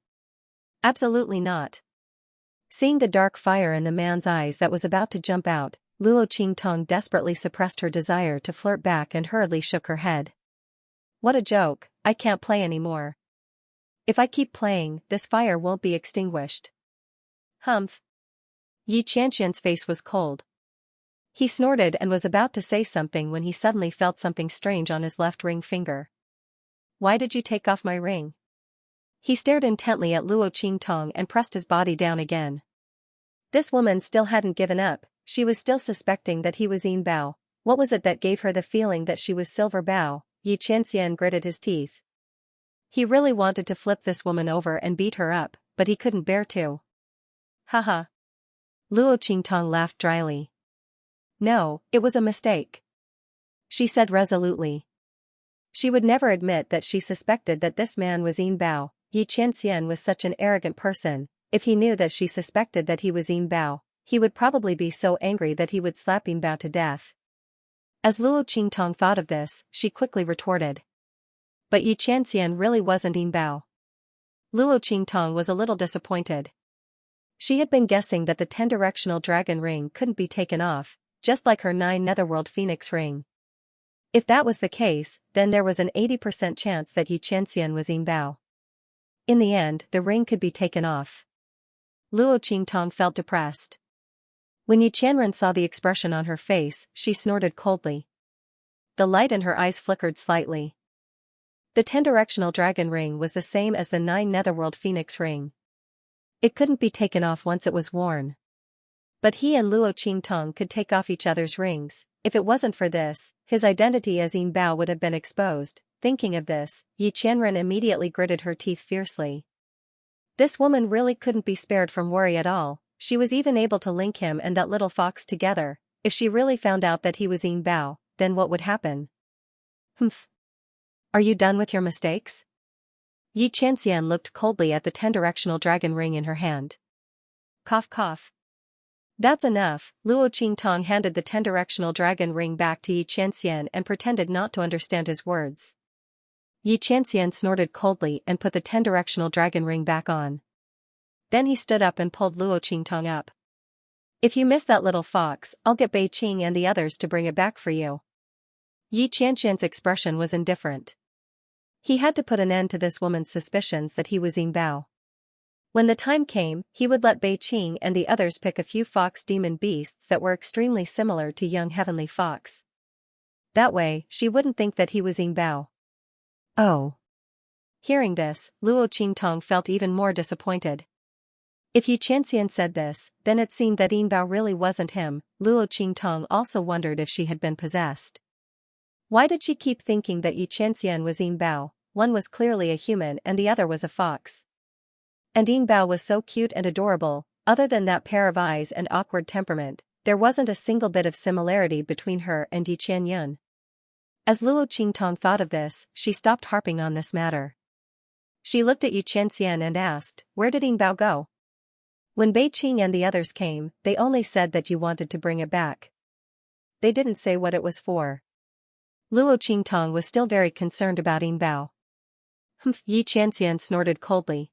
Absolutely not. Seeing the dark fire in the man's eyes that was about to jump out, Luo Qingtong desperately suppressed her desire to flirt back and hurriedly shook her head. What a joke, I can't play anymore. If I keep playing, this fire won't be extinguished. Humph. Yi Qianxian's face was cold. He snorted and was about to say something when he suddenly felt something strange on his left ring finger. Why did you take off my ring? He stared intently at Luo Qingtong and pressed his body down again. This woman still hadn't given up, she was still suspecting that he was Yin Bao. What was it that gave her the feeling that she was Silver Bao? Yi Qianxian gritted his teeth. He really wanted to flip this woman over and beat her up, but he couldn't bear to. Haha. Luo Qingtong laughed dryly. No, it was a mistake. She said resolutely. She would never admit that she suspected that this man was Yin Bao. Yi Qianxian was such an arrogant person. If he knew that she suspected that he was Yin Bao, he would probably be so angry that he would slap Yin Bao to death. As Luo Qingtong thought of this, she quickly retorted. But Yi Qianxian really wasn't Yin Bao. Luo Qingtong was a little disappointed. She had been guessing that the 10-directional dragon ring couldn't be taken off, just like her 9 netherworld phoenix ring. If that was the case, then there was an 80% chance that Yi Qianxian was Yin Bao. In the end, the ring could be taken off. Luo Qingtong felt depressed. When Yi Qianren saw the expression on her face, she snorted coldly. The light in her eyes flickered slightly. The 10-directional dragon ring was the same as the 9 netherworld phoenix ring. It couldn't be taken off once it was worn. But he and Luo Qingtong could take off each other's rings. If it wasn't for this, his identity as Yin Bao would have been exposed. Thinking of this, Yi Qianren immediately gritted her teeth fiercely. This woman really couldn't be spared from worry at all. She was even able to link him and that little fox together. If she really found out that he was Yin Bao, then what would happen? Humph. Are you done with your mistakes? Yi Qianxian looked coldly at the 10-directional dragon ring in her hand. Cough cough. That's enough. Luo Qingtong handed the 10-directional dragon ring back to Yi Qianxian and pretended not to understand his words. Yi Qianxian snorted coldly and put the 10-directional dragon ring back on. Then he stood up and pulled Luo Qingtong up. If you miss that little fox, I'll get Bei Qing and the others to bring it back for you. Xianxia's expression was indifferent. He had to put an end to this woman's suspicions that he was Yin Bao. When the time came, he would let Bei Qing and the others pick a few fox demon beasts that were extremely similar to young heavenly fox. That way, she wouldn't think that he was Yin Bao. Oh. Hearing this, Luo Qingtong felt even more disappointed. If Xianxia said this, then it seemed that Yin Bao really wasn't him. Luo Qingtong also wondered if she had been possessed. Why did she keep thinking that Xianxia was Yin Bao? One was clearly a human and the other was a fox. And Yin Bao was so cute and adorable, other than that pair of eyes and awkward temperament, there wasn't a single bit of similarity between her and Xianxia. As Luo Qingtong thought of this, she stopped harping on this matter. She looked at Xianxia and asked, "Where did Yin Bao go?" When Bei Qing and the others came, they only said that you wanted to bring it back. They didn't say what it was for. Luo Qingtong was still very concerned about Yin Bao. Xianxia snorted coldly.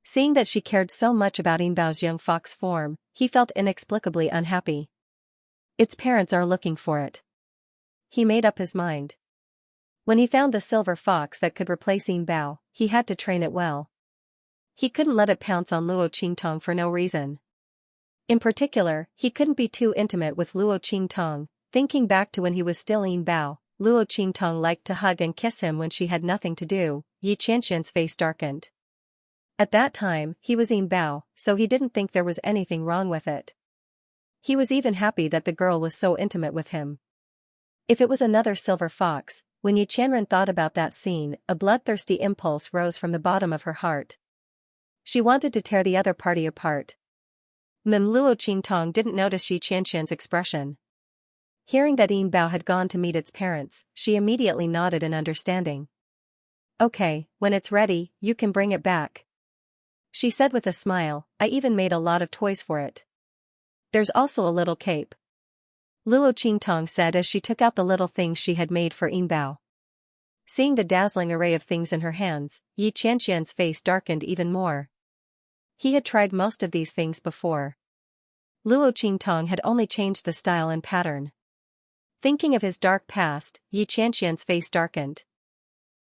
Seeing that she cared so much about Yin Bao's young fox form, he felt inexplicably unhappy. Its parents are looking for it. He made up his mind. When he found the silver fox that could replace Yin Bao, he had to train it well. He couldn't let it pounce on Luo Qingtong for no reason. In particular, he couldn't be too intimate with Luo Qingtong. Thinking back to when he was still Yin Bao, Luo Qingtong liked to hug and kiss him when she had nothing to do. Xianxia's face darkened. At that time, he was Yin Bao, so he didn't think there was anything wrong with it. He was even happy that the girl was so intimate with him. If it was another silver fox, when Xianxian thought about that scene, a bloodthirsty impulse rose from the bottom of her heart. She wanted to tear the other party apart. Luo Qingtong didn't notice Xianxia's expression. Hearing that Yin Bao had gone to meet its parents, she immediately nodded in understanding. "Okay, when it's ready, you can bring it back," she said with a smile. "I even made a lot of toys for it. There's also a little cape," Luo Qingtong said as she took out the little things she had made for Yin Bao. Seeing the dazzling array of things in her hands, Xianxia's face darkened even more. He had tried most of these things before. Luo Qingtong had only changed the style and pattern. Thinking of his dark past, Xianxia's face darkened.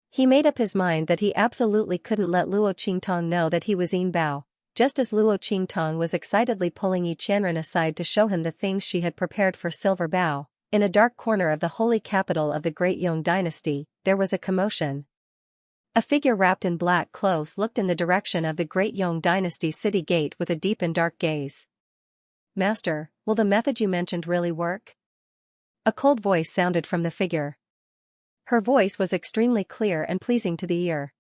He made up his mind that he absolutely couldn't let Luo Qingtong know that he was Yin Bao. Just as Luo Qingtong was excitedly pulling Xianxian aside to show him the things she had prepared for Silver Bao, in a dark corner of the holy capital of the Great Yong dynasty, there was a commotion. A figure wrapped in black clothes looked in the direction of the Great Yong dynasty's city gate with a deep and dark gaze. "Master, will the method you mentioned really work?" A cold voice sounded from the figure. Her voice was extremely clear and pleasing to the ear.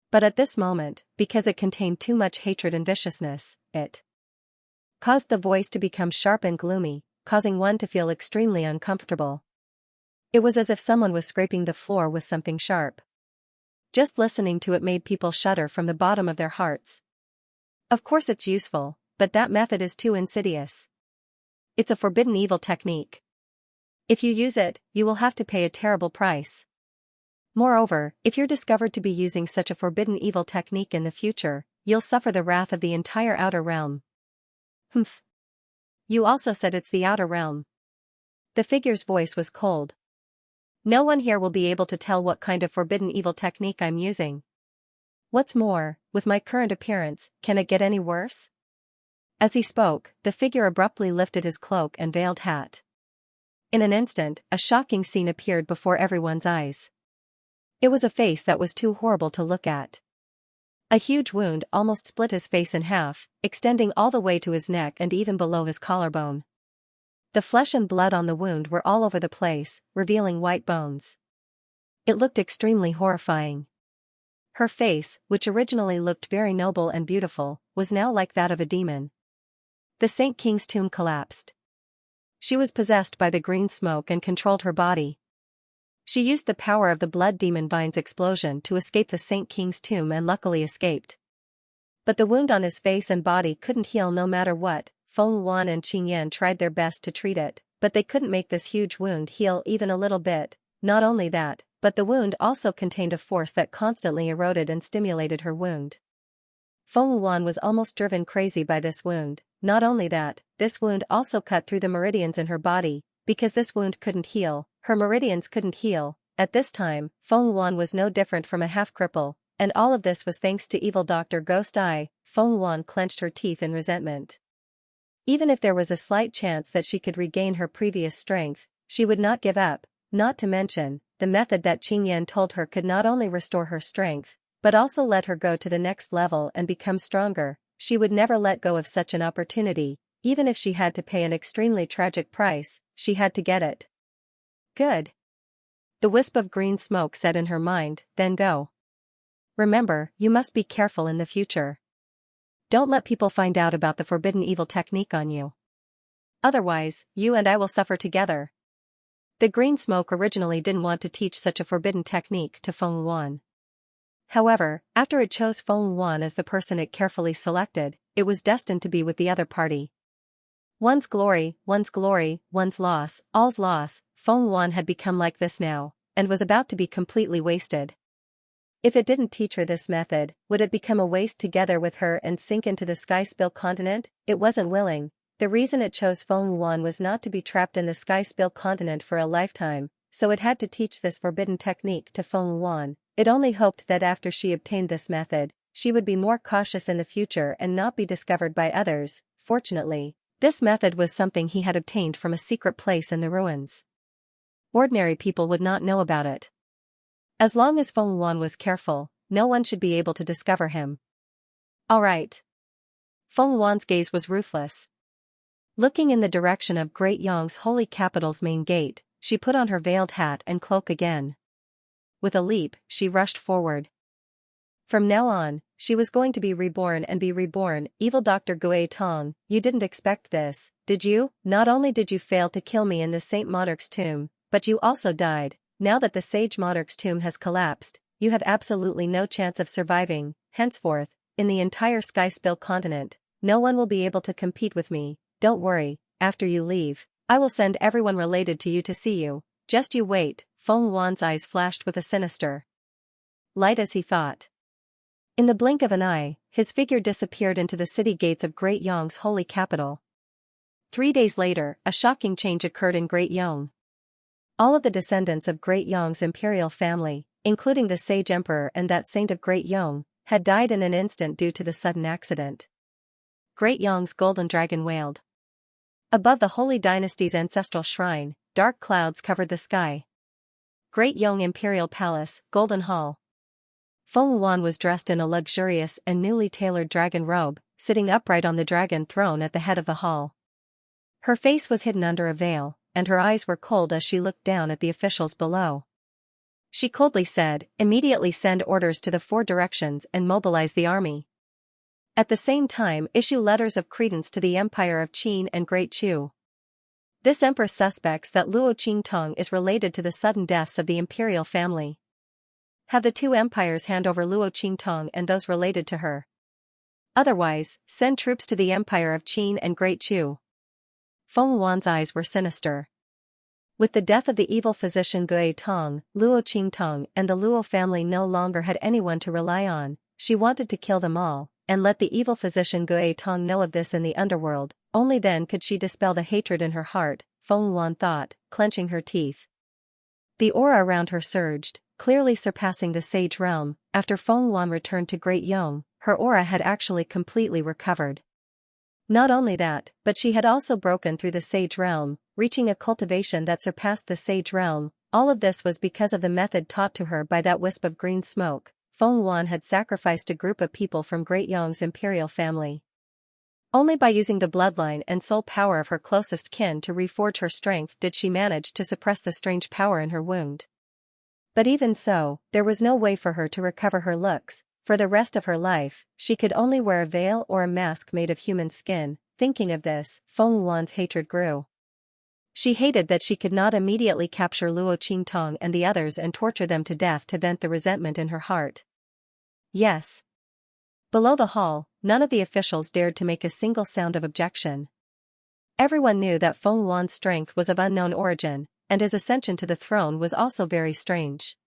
But at this moment, because it contained too much hatred and viciousness, it caused the voice to become sharp and gloomy, causing one to feel extremely uncomfortable. It was as if someone was scraping the floor with something sharp. Just listening to it made people shudder from the bottom of their hearts. Of course it's useful, but that method is too insidious. It's a forbidden evil technique. If you use it, you will have to pay a terrible price. Moreover, if you're discovered to be using such a forbidden evil technique in the future, you'll suffer the wrath of the entire outer realm. Humph. You also said it's the outer realm. The figure's voice was cold. No one here will be able to tell what kind of forbidden evil technique I'm using. What's more, with my current appearance, can it get any worse? As he spoke, the figure abruptly lifted his cloak and veiled hat. In an instant, a shocking scene appeared before everyone's eyes. It was a face that was too horrible to look at. A huge wound almost split his face in half, extending all the way to his neck and even below his collarbone. The flesh and blood on the wound were all over the place, revealing white bones. It looked extremely horrifying. Her face, which originally looked very noble and beautiful, was now like that of a demon. The Saint King's tomb collapsed. She was possessed by the green smoke and controlled her body. She used the power of the blood demon vine's explosion to escape the Saint King's tomb and luckily escaped. But the wound on his face and body couldn't heal no matter what. Feng Wan and Qing Yan tried their best to treat it, but they couldn't make this huge wound heal even a little bit. Not only that, but the wound also contained a force that constantly eroded and stimulated her wound. Feng Wuan was almost driven crazy by this wound. Not only that, this wound also cut through the meridians in her body, because this wound couldn't heal, her meridians couldn't heal. At this time, Feng Wuan was no different from a half-cripple, and all of this was thanks to evil Dr. Ghost Eye. Feng Wuan clenched her teeth in resentment. Even if there was a slight chance that she could regain her previous strength, she would not give up, not to mention, the method that Qing Yan told her could not only restore her strength, but also let her go to the next level and become stronger. She would never let go of such an opportunity, even if she had to pay an extremely tragic price, she had to get it. Good. The wisp of green smoke said in her mind, then go. Remember, you must be careful in the future. Don't let people find out about the forbidden evil technique on you. Otherwise, you and I will suffer together. The green smoke originally didn't want to teach such a forbidden technique to Feng Wuan. However, after it chose Feng Wuan as the person it carefully selected, it was destined to be with the other party. One's glory, one's loss, all's loss. Feng Wuan had become like this now, and was about to be completely wasted. If it didn't teach her this method, would it become a waste together with her and sink into the sky spill continent? It wasn't willing. The reason it chose Feng Wuan was not to be trapped in the sky spill continent for a lifetime, so it had to teach this forbidden technique to Feng Wuan. It only hoped that after she obtained this method, she would be more cautious in the future and not be discovered by others. Fortunately, this method was something he had obtained from a secret place in the ruins. Ordinary people would not know about it. As long as Feng Wuan was careful, no one should be able to discover him. All right. Feng Wuan's gaze was ruthless. Looking in the direction of Great Yang's holy capital's main gate, she put on her veiled hat and cloak again. With a leap, she rushed forward. From now on, she was going to be reborn and be reborn. Evil Dr. Gui Tong, you didn't expect this, did you? Not only did you fail to kill me in the Saint Monarch's tomb, but you also died. Now that the Sage Monarch's tomb has collapsed, you have absolutely no chance of surviving. Henceforth, in the entire Sky Spill continent, no one will be able to compete with me. Don't worry, after you leave, I will send everyone related to you to see you. Just you wait. Feng Wuan's eyes flashed with a sinister light as he thought. In the blink of an eye, his figure disappeared into the city gates of Great Yang's holy capital. 3 days later, a shocking change occurred in Great Yang. All of the descendants of Great Yang's imperial family, including the Sage Emperor and that saint of Great Yang, had died in an instant due to the sudden accident. Great Yang's golden dragon wailed. Above the holy dynasty's ancestral shrine, dark clouds covered the sky. Great Yang Imperial Palace, Golden Hall. Feng Wuan was dressed in a luxurious and newly tailored dragon robe, sitting upright on the dragon throne at the head of the hall. Her face was hidden under a veil, and her eyes were cold as she looked down at the officials below. She coldly said, "Immediately send orders to the 4 directions and mobilize the army. At the same time, issue letters of credence to the Empire of Qin and Great Chu. This empress suspects that Luo Qingtong is related to the sudden deaths of the imperial family. Have the 2 empires hand over Luo Qingtong and those related to her. Otherwise, send troops to the Empire of Qin and Great Chu." Feng Wuan's eyes were sinister. With the death of the evil physician Gui Tong, Luo Qingtong and the Luo family no longer had anyone to rely on. She wanted to kill them all, and let the evil physician Gui Tong know of this in the underworld. Only then could she dispel the hatred in her heart, Feng Wuan thought, clenching her teeth. The aura around her surged, clearly surpassing the sage realm. After Feng Wuan returned to Great Yang, her aura had actually completely recovered. Not only that, but she had also broken through the sage realm, reaching a cultivation that surpassed the sage realm. All of this was because of the method taught to her by that wisp of green smoke. Feng Wuan had sacrificed a group of people from Great Yang's imperial family. Only by using the bloodline and soul power of her closest kin to reforge her strength did she manage to suppress the strange power in her wound. But even so, there was no way for her to recover her looks. For the rest of her life, she could only wear a veil or a mask made of human skin. Thinking of this, Feng Wuan's hatred grew. She hated that she could not immediately capture Luo Qingtong and the others and torture them to death to vent the resentment in her heart. Yes. Below the hall, none of the officials dared to make a single sound of objection. Everyone knew that Feng Wuan's strength was of unknown origin, and his ascension to the throne was also very strange.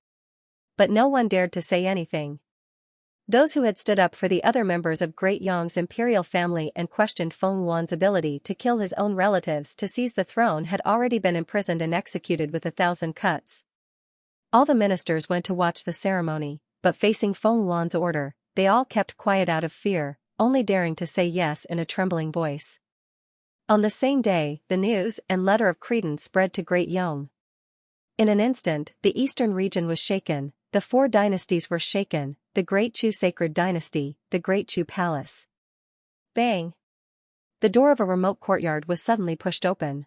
But no one dared to say anything. Those who had stood up for the other members of Great Yong's imperial family and questioned Feng Yuan's ability to kill his own relatives to seize the throne had already been imprisoned and executed with 1,000 cuts. All the ministers went to watch the ceremony, but facing Feng Yuan's order, they all kept quiet out of fear, only daring to say yes in a trembling voice. On the same day, the news and letter of credence spread to Great Yong. In an instant, the eastern region was shaken, the 4 dynasties were shaken, the Great Chu Sacred Dynasty, the Great Chu Palace. Bang! The door of a remote courtyard was suddenly pushed open.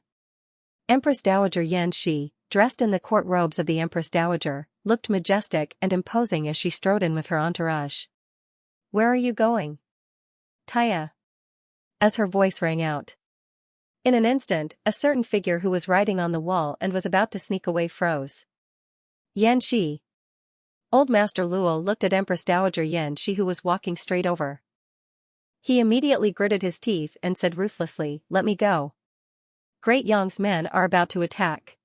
Empress Dowager Xianxia, dressed in the court robes of the Empress Dowager, looked majestic and imposing as she strode in with her entourage. "Where are you going?" "Taya," as her voice rang out. In an instant, a certain figure who was writing on the wall and was about to sneak away froze. "Xianxia." Old Master Luo looked at Empress Dowager Xianxia, who was walking straight over. He immediately gritted his teeth and said ruthlessly, "Let me go. Great Yong's men are about to attack.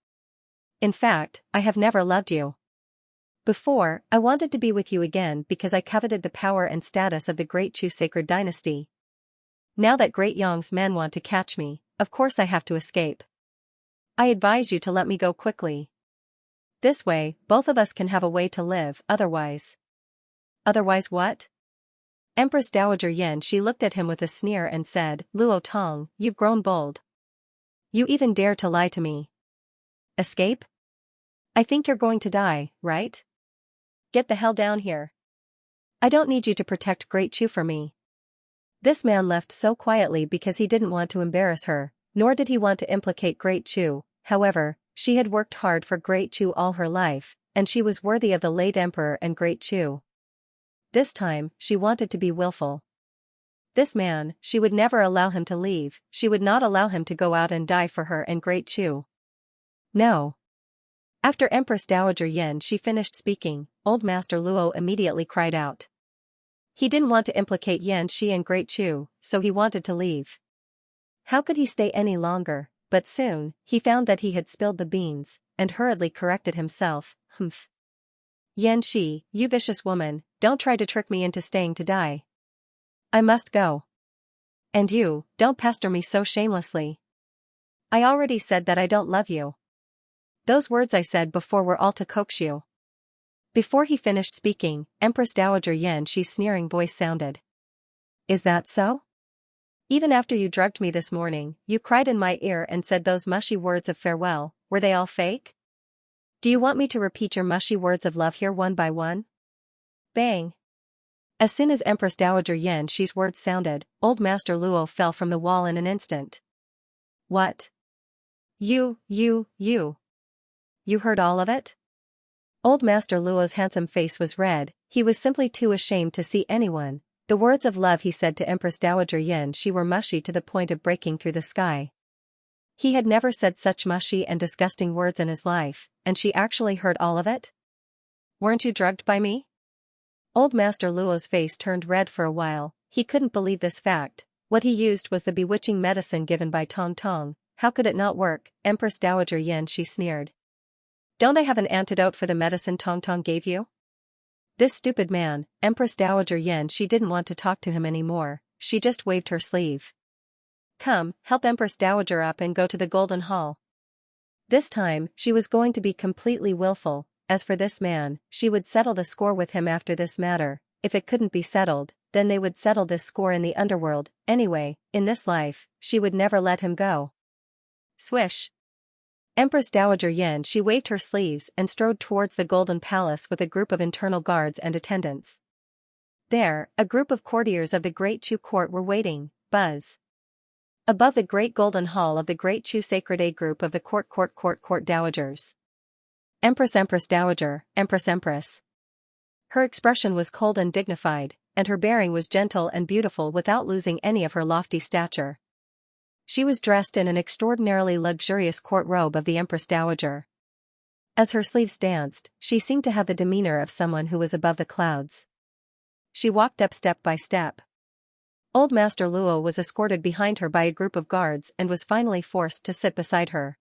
In fact, I have never loved you. Before, I wanted to be with you again because I coveted the power and status of the Great Chu Sacred Dynasty. Now that Great Yong's men want to catch me, of course I have to escape. I advise you to let me go quickly. This way, both of us can have a way to live, otherwise." "Otherwise what?" Empress Dowager Xianxia looked at him with a sneer and said, "Luo Tong, you've grown bold. You even dare to lie to me. Escape? I think you're going to die, right? Get the hell down here. I don't need you to protect Great Chu for me." This man left so quietly because he didn't want to embarrass her, nor did he want to implicate Great Chu. However, she had worked hard for Great Chu all her life, and she was worthy of the late emperor and Great Chu. This time, she wanted to be willful. This man, she would never allow him to leave, she would not allow him to go out and die for her and Great Chu. No. After Empress Dowager Xianxia finished speaking, Old Master Luo immediately cried out. He didn't want to implicate Xianxia and Great Chu, so he wanted to leave. How could he stay any longer? But soon, he found that he had spilled the beans, and hurriedly corrected himself. "Humph. Xianxia, you vicious woman, don't try to trick me into staying to die. I must go. And you, don't pester me so shamelessly. I already said that I don't love you. Those words I said before were all to coax you." Before he finished speaking, Empress Dowager Xianxia's sneering voice sounded. "Is that so? Even after you drugged me this morning, you cried in my ear and said those mushy words of farewell, were they all fake? Do you want me to repeat your mushy words of love here one by one?" Bang! As soon as Empress Dowager Xianxia's words sounded, Old Master Luo fell from the wall in an instant. "What? You heard all of it?" Old Master Luo's handsome face was red, he was simply too ashamed to see anyone. The words of love he said to Empress Dowager Xianxia were mushy to the point of breaking through the sky. He had never said such mushy and disgusting words in his life, and she actually heard all of it? "Weren't you drugged by me?" Old Master Luo's face turned red for a while, he couldn't believe this fact. What he used was the bewitching medicine given by Tong Tong. How could it not work? Empress Dowager Xianxia sneered. "Don't I have an antidote for the medicine Tong Tong gave you?" This stupid man, Empress Dowager Xianxia didn't want to talk to him anymore, she just waved her sleeve. "Come, help Empress Dowager up and go to the Golden Hall." This time, she was going to be completely willful. As for this man, she would settle the score with him after this matter. If it couldn't be settled, then they would settle this score in the underworld. Anyway, in this life, she would never let him go. Swish! Empress Dowager Xianxia waved her sleeves and strode towards the Golden Palace with a group of internal guards and attendants. There, a group of courtiers of the Great Chu court were waiting. Buzz! Above the great golden hall of the Great Chu Sacred A group of the court dowagers. Empress Dowager, Empress. Her expression was cold and dignified, and her bearing was gentle and beautiful without losing any of her lofty stature. She was dressed in an extraordinarily luxurious court robe of the Empress Dowager. As her sleeves danced, she seemed to have the demeanor of someone who was above the clouds. She walked up step by step. Old Master Luo was escorted behind her by a group of guards and was finally forced to sit beside her.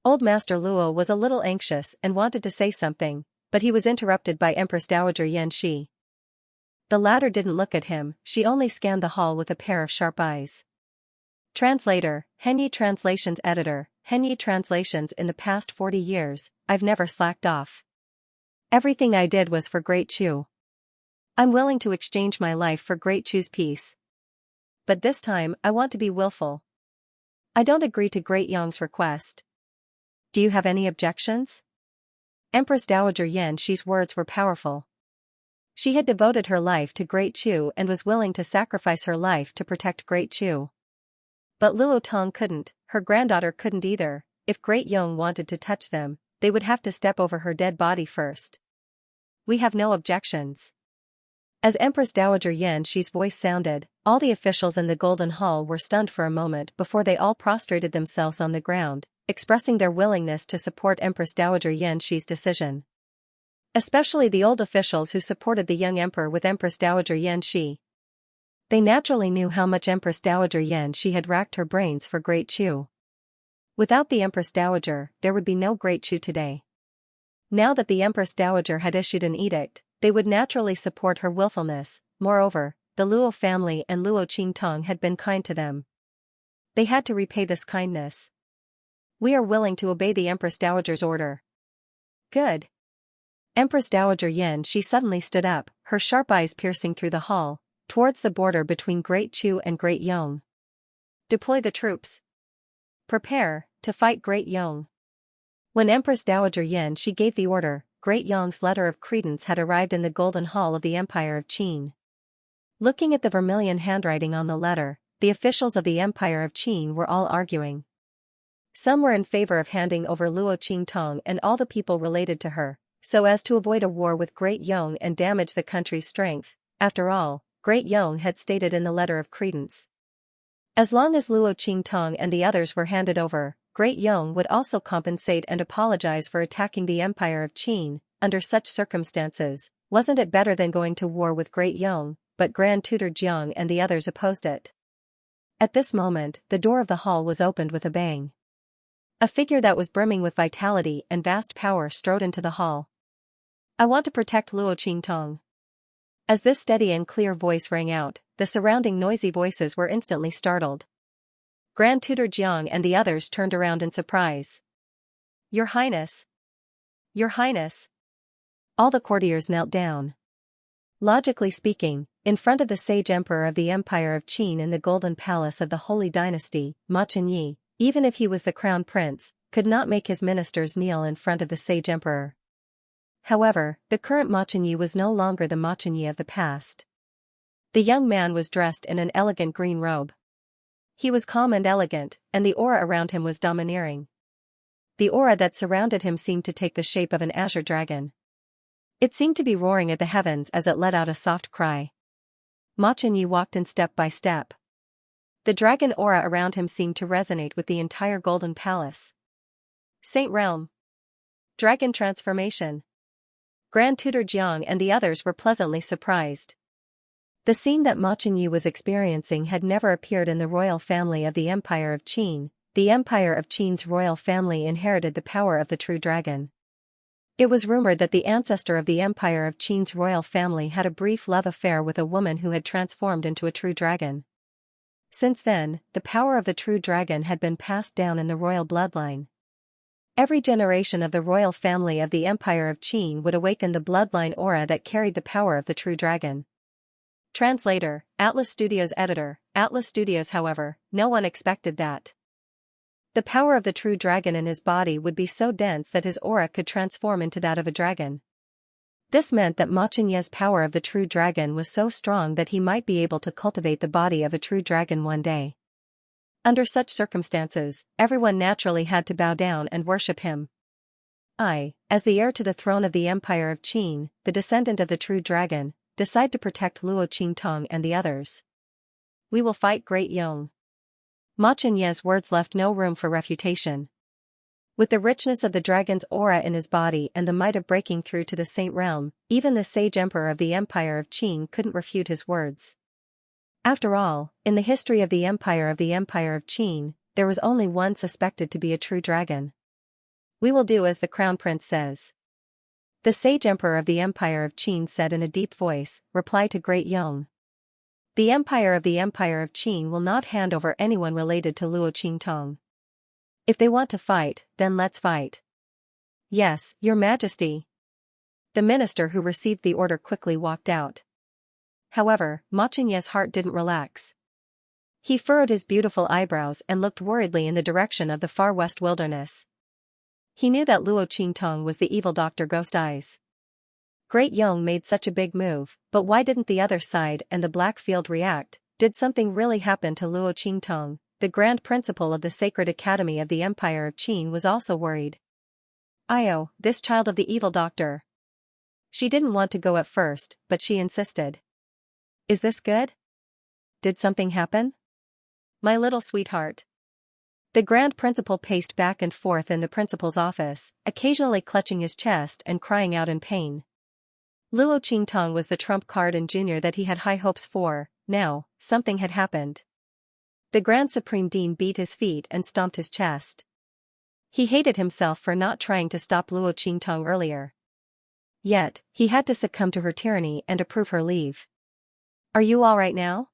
Old Master Luo was a little anxious and wanted to say something, but he was interrupted by Empress Dowager Xianxia. The latter didn't look at him, she only scanned the hall with a pair of sharp eyes. Translator, Henyi Translations Editor, Henyi Translations. In the past 40 years, I've never slacked off. Everything I did was for Great Chu. I'm willing to exchange my life for Great Chu's peace. But this time, I want to be willful. I don't agree to Great Yong's request. Do you have any objections? Empress Dowager Xianxi's words were powerful. She had devoted her life to Great Chu and was willing to sacrifice her life to protect Great Chu. But Luo Tong couldn't, her granddaughter couldn't either. If Great Yong wanted to touch them, they would have to step over her dead body first. We have no objections. As Empress Dowager Xianxi's voice sounded, all the officials in the Golden Hall were stunned for a moment before they all prostrated themselves on the ground, expressing their willingness to support Empress Dowager Xianxi's decision. Especially the old officials who supported the young emperor with Empress Dowager Xianxia. They naturally knew how much Empress Dowager Xianxia had racked her brains for Great Chu. Without the Empress Dowager, there would be no Great Chu today. Now that the Empress Dowager had issued an edict, they would naturally support her willfulness. Moreover, the Luo family and Luo Qingtong had been kind to them. They had to repay this kindness. We are willing to obey the Empress Dowager's order. Good. Empress Dowager Xianxia suddenly stood up, her sharp eyes piercing through the hall, towards the border between Great Chu and Great Yong. Deploy the troops. Prepare to fight Great Yong. When Empress Dowager Xianxia gave the order, Great Yong's letter of credence had arrived in the Golden Hall of the Empire of Qin. Looking at the vermilion handwriting on the letter, the officials of the Empire of Qin were all arguing. Some were in favor of handing over Luo Qingtong and all the people related to her, so as to avoid a war with Great Yong and damage the country's strength. After all, Great Yong had stated in the letter of credence. As long as Luo Qingtong and the others were handed over, Great Yong would also compensate and apologize for attacking the Empire of Qin. Under such circumstances, wasn't it better than going to war with Great Yong? But Grand Tutor Jiang and the others opposed it. At this moment, the door of the hall was opened with a bang. A figure that was brimming with vitality and vast power strode into the hall. I want to protect Luo Qingtong. As this steady and clear voice rang out, the surrounding noisy voices were instantly startled. Grand Tutor Jiang and the others turned around in surprise. Your Highness! Your Highness! All the courtiers knelt down. Logically speaking, in front of the sage emperor of the Empire of Qin in the Golden Palace of the Holy Dynasty, Ma Chenyi, even if he was the crown prince, could not make his ministers kneel in front of the sage emperor. However, the current Ma Chenyi was no longer the Ma Chenyi of the past. The young man was dressed in an elegant green robe. He was calm and elegant, and the aura around him was domineering. The aura that surrounded him seemed to take the shape of an azure dragon. It seemed to be roaring at the heavens as it let out a soft cry. Ma Chenyi walked in step by step. The dragon aura around him seemed to resonate with the entire Golden Palace. Saint Realm. Dragon Transformation. Grand Tutor Jiang and the others were pleasantly surprised. The scene that Ma Chenyi was experiencing had never appeared in the royal family of the Empire of Qin. The Empire of Qin's royal family inherited the power of the true dragon. It was rumored that the ancestor of the Empire of Qin's royal family had a brief love affair with a woman who had transformed into a true dragon. Since then, the power of the true dragon had been passed down in the royal bloodline. Every generation of the royal family of the Empire of Qin would awaken the bloodline aura that carried the power of the true dragon. Translator, Atlas Studios Editor, Atlas Studios. However, no one expected that. The power of the true dragon in his body would be so dense that his aura could transform into that of a dragon. This meant that Ma Chenyi's power of the true dragon was so strong that he might be able to cultivate the body of a true dragon one day. Under such circumstances, everyone naturally had to bow down and worship him. I, as the heir to the throne of the Empire of Qin, the descendant of the true dragon, decide to protect Luo Qingtong and the others. We will fight Great Yong. Ma Chenyi's words left no room for refutation. With the richness of the dragon's aura in his body and the might of breaking through to the Saint Realm, even the sage emperor of the Empire of Qin couldn't refute his words. After all, in the history of the Empire of Qin, there was only one suspected to be a true dragon. We will do as the Crown Prince says. The sage emperor of the Empire of Qin said in a deep voice, reply to Great Yong. The Empire of Qin will not hand over anyone related to Luo Qingtong. If they want to fight, then let's fight. Yes, Your Majesty. The minister who received the order quickly walked out. However, Ma Qingye's heart didn't relax. He furrowed his beautiful eyebrows and looked worriedly in the direction of the far west wilderness. He knew that Luo Qingtong was the evil Dr. Ghost Eyes. Great Yong made such a big move, but why didn't the other side and the Black Field react? Did something really happen to Luo Qingtong? The Grand Principal of the Sacred Academy of the Empire of Qin was also worried. Io, this child of the evil doctor. She didn't want to go at first, but she insisted. Is this good? Did something happen? My little sweetheart. The Grand Principal paced back and forth in the principal's office, occasionally clutching his chest and crying out in pain. Luo Qingtong was the trump card in junior that he had high hopes for. Now, something had happened. The Grand Supreme Dean beat his feet and stomped his chest. He hated himself for not trying to stop Luo Qingtong earlier. Yet, he had to succumb to her tyranny and approve her leave. Are you all right now?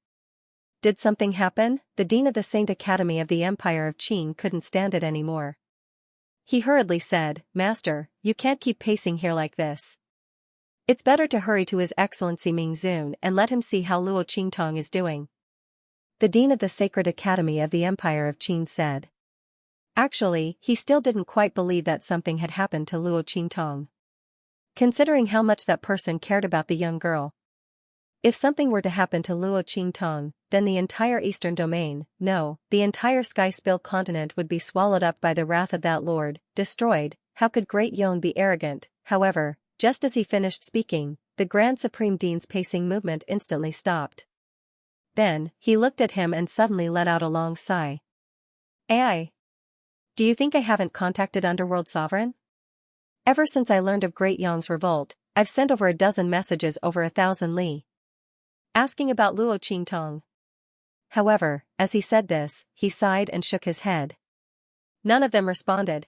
Did something happen? The Dean of the Saint Academy of the Empire of Qin couldn't stand it anymore. He hurriedly said, Master, you can't keep pacing here like this. It's better to hurry to His Excellency Ming Zun and let him see how Luo Qingtong is doing. The Dean of the Sacred Academy of the Empire of Qin said. Actually, he still didn't quite believe that something had happened to Luo Qingtong. Considering how much that person cared about the young girl. If something were to happen to Luo Qingtong, then the entire Eastern Domain, no, the entire Sky Spill continent would be swallowed up by the wrath of that lord, destroyed. How could Great Yong be arrogant? However, just as he finished speaking, the Grand Supreme Dean's pacing movement instantly stopped. Then, he looked at him and suddenly let out a long sigh. Ai. Do you think I haven't contacted Underworld Sovereign? Ever since I learned of Great Yong's revolt, I've sent over a dozen messages over 1,000 li. Asking about Luo Qingtong. However, as he said this, he sighed and shook his head. None of them responded.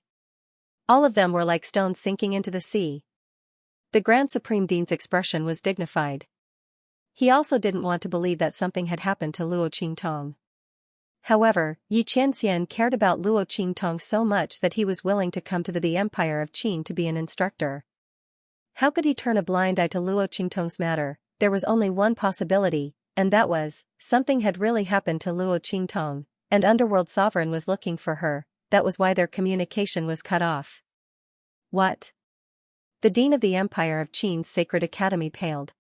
All of them were like stones sinking into the sea. The Grand Supreme Dean's expression was dignified. He also didn't want to believe that something had happened to Luo Qingtong. However, Xianxia cared about Luo Qingtong so much that he was willing to come to the Empire of Qin to be an instructor. How could he turn a blind eye to Luo Qingtong's matter? There was only one possibility, and that was, something had really happened to Luo Qingtong, and Underworld Sovereign was looking for her. That was why their communication was cut off. What? The Dean of the Empire of Qin's Sacred Academy paled.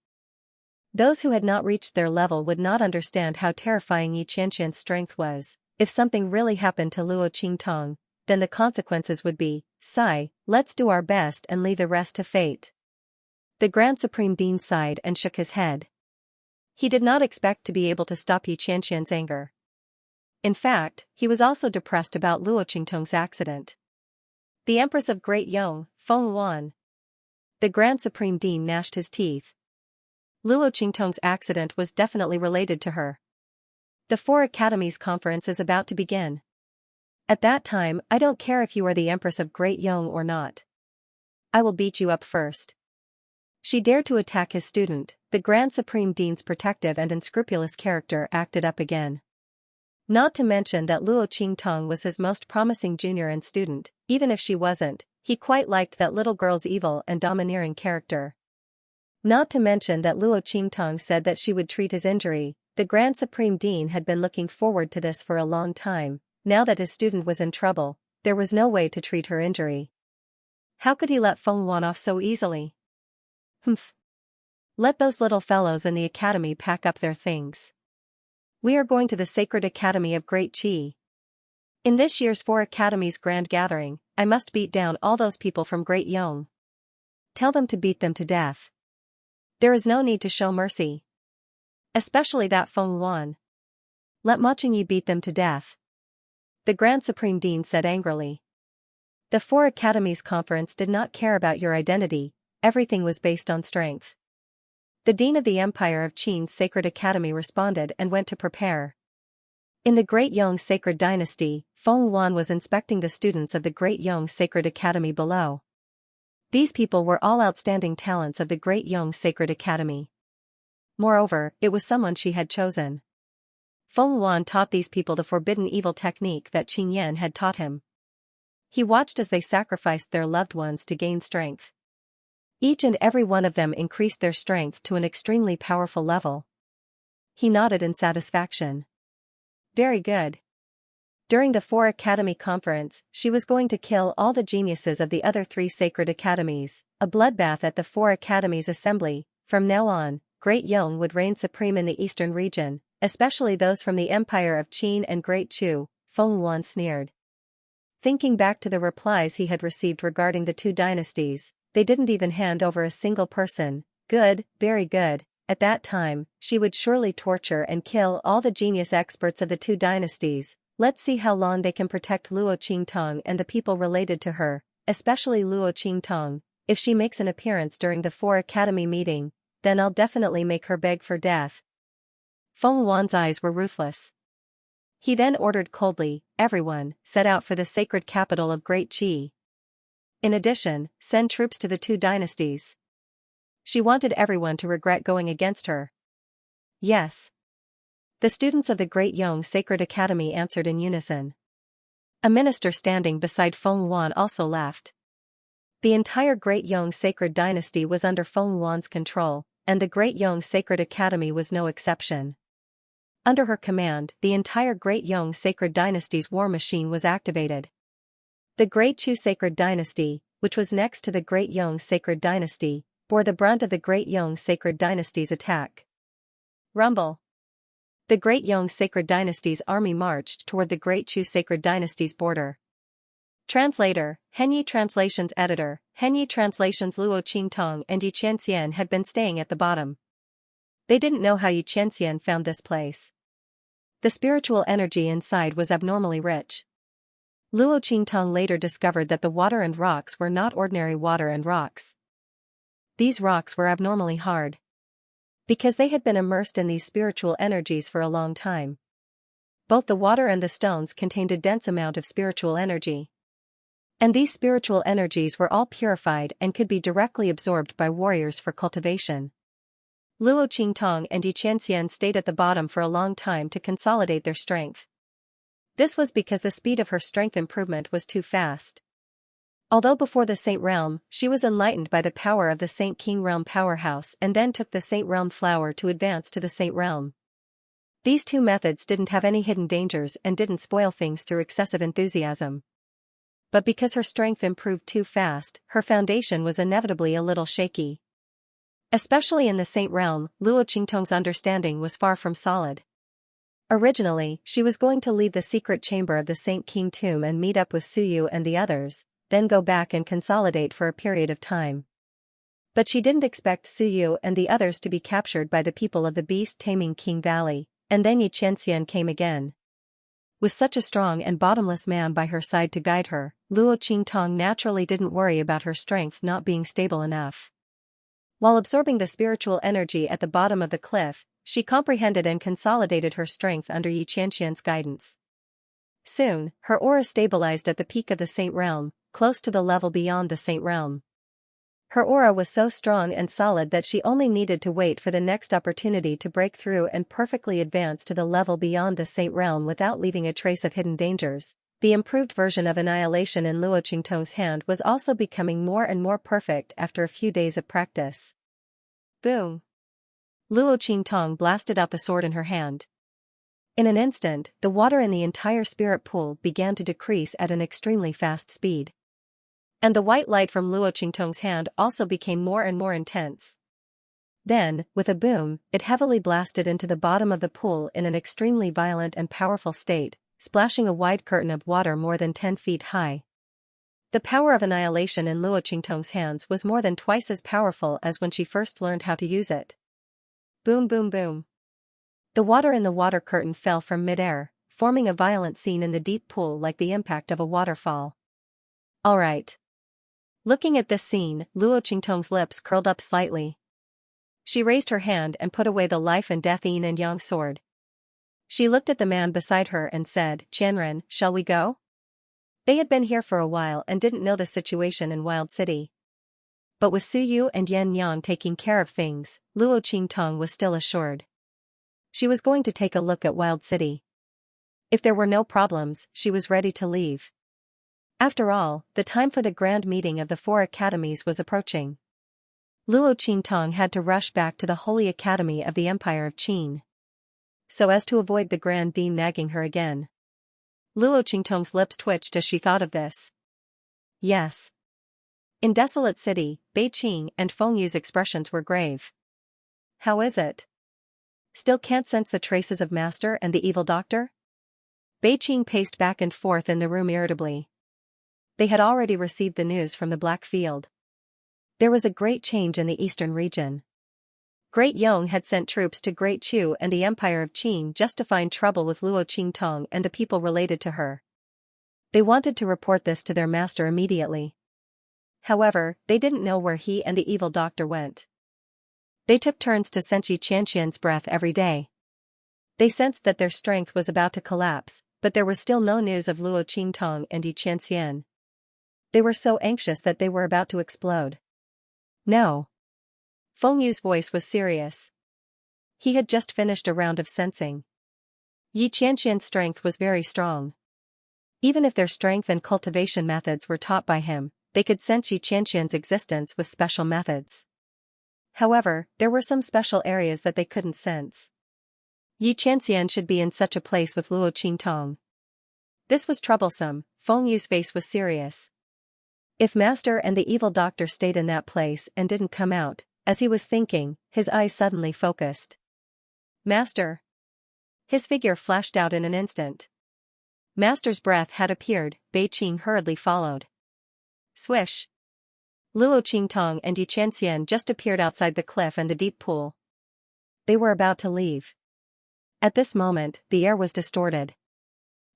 Those who had not reached their level would not understand how terrifying Xianxia's strength was. If something really happened to Luo Qingtong, then the consequences would be, sigh, let's do our best and leave the rest to fate. The Grand Supreme Dean sighed and shook his head. He did not expect to be able to stop Xianxia's anger. In fact, he was also depressed about Luo Qingtong's accident. The Empress of Great Yong, Feng Yuan. The Grand Supreme Dean gnashed his teeth. Luo Qingtong's accident was definitely related to her. The Four Academies Conference is about to begin. At that time, I don't care if you are the Empress of Great Yong or not. I will beat you up first. She dared to attack his student. The Grand Supreme Dean's protective and unscrupulous character acted up again. Not to mention that Luo Qingtong was his most promising junior and student. Even if she wasn't, he quite liked that little girl's evil and domineering character. Not to mention that Luo Qingtong said that she would treat his injury. The Grand Supreme Dean had been looking forward to this for a long time. Now that his student was in trouble, there was no way to treat her injury. How could he let Feng Yuan off so easily? Humph. Let those little fellows in the academy pack up their things. We are going to the Sacred Academy of Great Qi. In this year's Four Academies Grand Gathering, I must beat down all those people from Great Yong. Tell them to beat them to death. There is no need to show mercy. Especially that Feng Yuan. Let Ma Qingyi beat them to death. The Grand Supreme Dean said angrily. The Four Academies Conference did not care about your identity. Everything was based on strength. The Dean of the Empire of Qin's Sacred Academy responded and went to prepare. In the Great Yong Sacred Dynasty, Feng Yuan was inspecting the students of the Great Yong Sacred Academy below. These people were all outstanding talents of the Great Yong Sacred Academy. Moreover, it was someone she had chosen. Feng Yuan taught these people the forbidden evil technique that Qin Yan had taught him. He watched as they sacrificed their loved ones to gain strength. Each and every one of them increased their strength to an extremely powerful level. He nodded in satisfaction. Very good. During the 4 Academy conference, she was going to kill all the geniuses of the other 3 sacred academies, a bloodbath at the 4 Academies assembly. From now on, Great Yong would reign supreme in the eastern region, especially those from the empire of Qin and Great Chu, Feng Yuan sneered. Thinking back to the replies he had received regarding the 2 dynasties, they didn't even hand over a single person. Good, very good. At that time, she would surely torture and kill all the genius experts of the 2 dynasties. Let's see how long they can protect Luo Qingtong and the people related to her, especially Luo Qingtong. If she makes an appearance during the 4 Academy meeting, then I'll definitely make her beg for death. Feng Yuan's eyes were ruthless. He then ordered coldly, everyone, set out for the sacred capital of Great Qi. In addition, send troops to the 2 dynasties. She wanted everyone to regret going against her. Yes. The students of the Great Yong Sacred Academy answered in unison. A minister standing beside Feng Yuan also laughed. The entire Great Yong Sacred Dynasty was under Feng Yuan's control, and the Great Yong Sacred Academy was no exception. Under her command, the entire Great Yong Sacred Dynasty's war machine was activated. The Great Chu Sacred Dynasty, which was next to the Great Yong Sacred Dynasty, bore the brunt of the Great Yong Sacred Dynasty's attack. Rumble. The Great Yong Sacred Dynasty's army marched toward the Great Chu Sacred Dynasty's border. Translator, Henyi Translations Editor, Henyi Translations Luo Qingtong and Yi Qianxian had been staying at the bottom. They didn't know how Yi Qianxian found this place. The spiritual energy inside was abnormally rich. Luo Qingtong later discovered that the water and rocks were not ordinary water and rocks. These rocks were abnormally hard. Because they had been immersed in these spiritual energies for a long time. Both the water and the stones contained a dense amount of spiritual energy. And these spiritual energies were all purified and could be directly absorbed by warriors for cultivation. Luo Qingtong and Yi Qianxian stayed at the bottom for a long time to consolidate their strength. This was because the speed of her strength improvement was too fast. Although before the Saint Realm, she was enlightened by the power of the Saint King Realm powerhouse and then took the Saint Realm flower to advance to the Saint Realm. These 2 methods didn't have any hidden dangers and didn't spoil things through excessive enthusiasm. But because her strength improved too fast, her foundation was inevitably a little shaky. Especially in the Saint Realm, Luo Qingtong's understanding was far from solid. Originally, she was going to leave the secret chamber of the Saint King tomb and meet up with Suyu and the others, then go back and consolidate for a period of time. But she didn't expect Suyu and the others to be captured by the people of the beast-taming King Valley, and then Yi Qianxian came again. With such a strong and bottomless man by her side to guide her, Luo Qingtong naturally didn't worry about her strength not being stable enough. While absorbing the spiritual energy at the bottom of the cliff, she comprehended and consolidated her strength under Yi Qianxian's guidance. Soon, her aura stabilized at the peak of the Saint Realm, close to the level beyond the Saint Realm. Her aura was so strong and solid that she only needed to wait for the next opportunity to break through and perfectly advance to the level beyond the Saint Realm without leaving a trace of hidden dangers. The improved version of Annihilation in Luo Qingtong's hand was also becoming more and more perfect after a few days of practice. Boom! Luo Qingtong blasted out the sword in her hand. In an instant, the water in the entire spirit pool began to decrease at an extremely fast speed. And the white light from Luo Qingtong's hand also became more and more intense. Then, with a boom, it heavily blasted into the bottom of the pool in an extremely violent and powerful state, splashing a wide curtain of water more than 10 feet high. The power of Annihilation in Luo Qingtong's hands was more than twice as powerful as when she first learned how to use it. Boom boom boom. The water in the water curtain fell from mid-air, forming a violent scene in the deep pool like the impact of a waterfall. Alright. Looking at this scene, Luo Qingtong's lips curled up slightly. She raised her hand and put away the life and death yin and yang sword. She looked at the man beside her and said, "Qianren, shall we go?" They had been here for a while and didn't know the situation in Wild City. But with Su Yu and Yan Yang taking care of things, Luo Qingtong was still assured. She was going to take a look at Wild City. If there were no problems, she was ready to leave. After all, the time for the grand meeting of the 4 academies was approaching. Luo Qingtong had to rush back to the Holy Academy of the Empire of Qin, so as to avoid the Grand Dean nagging her again. Luo Qingtong's lips twitched as she thought of this. Yes. In Desolate City, Beiqing and Feng Yu's expressions were grave. How is it? Still can't sense the traces of Master and the evil doctor? Beiqing paced back and forth in the room irritably. They had already received the news from the Black Field. There was a great change in the eastern region. Great Yong had sent troops to Great Chu and the Empire of Qin just to find trouble with Luo Qingtong and the people related to her. They wanted to report this to their master immediately. However, they didn't know where he and the evil doctor went. They took turns to sense Xianxia's breath every day. They sensed that their strength was about to collapse, but there was still no news of Luo Qingtong and Xianxia. They were so anxious that they were about to explode. No. Feng Yu's voice was serious. He had just finished a round of sensing. Xianxia's strength was very strong. Even if their strength and cultivation methods were taught by him, they could sense Xianxia's existence with special methods. However, there were some special areas that they couldn't sense. Xianxia should be in such a place with Luo Qingtong. This was troublesome. Feng Yu's face was serious. If Master and the evil doctor stayed in that place and didn't come out, as he was thinking, his eyes suddenly focused. Master! His figure flashed out in an instant. Master's breath had appeared, Beiqing hurriedly followed. Swish! Luo Qingtong and Xianxia just appeared outside the cliff and the deep pool. They were about to leave. At this moment, the air was distorted.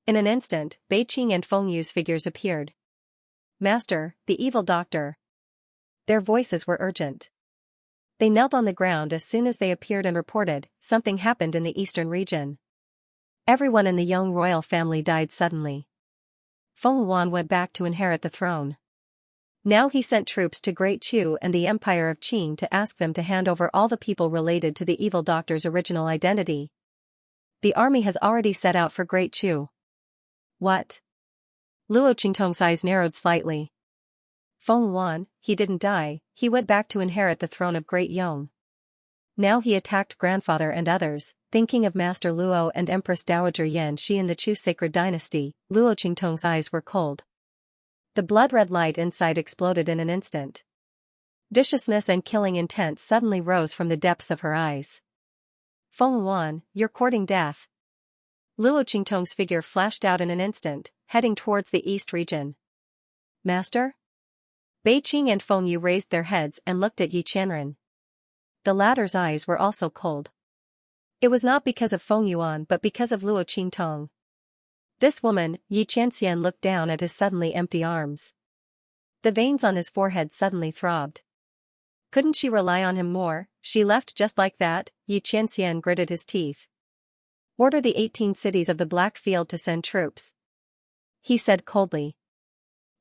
In an instant, Beiqing and Feng Yu's figures appeared. Master, the evil doctor. Their voices were urgent. They knelt on the ground as soon as they appeared and reported, something happened in the eastern region. Everyone in the Yong royal family died suddenly. Feng Yuan went back to inherit the throne. Now he sent troops to Great Chu and the Empire of Qin to ask them to hand over all the people related to the evil doctor's original identity. The army has already set out for Great Chu. What? Luo Qingtong's eyes narrowed slightly. Feng Yuan, he didn't die, he went back to inherit the throne of Great Yong. Now he attacked grandfather and others, thinking of Master Luo and Empress Dowager Yan Shi in the Chu sacred dynasty. Luo Qingtong's eyes were cold. The blood-red light inside exploded in an instant. Viciousness and killing intent suddenly rose from the depths of her eyes. Feng Yuan, you're courting death. Luo Qingtong's figure flashed out in an instant, heading towards the east region. Master? Beiqing and Feng Yu raised their heads and looked at Xianxia. The latter's eyes were also cold. It was not because of Feng Yuan but because of Luo Qingtong. This woman, Xianxia, looked down at his suddenly empty arms. The veins on his forehead suddenly throbbed. Couldn't she rely on him more? She left just like that? Xianxia gritted his teeth. Order the 18 cities of the Black Field to send troops, he said coldly.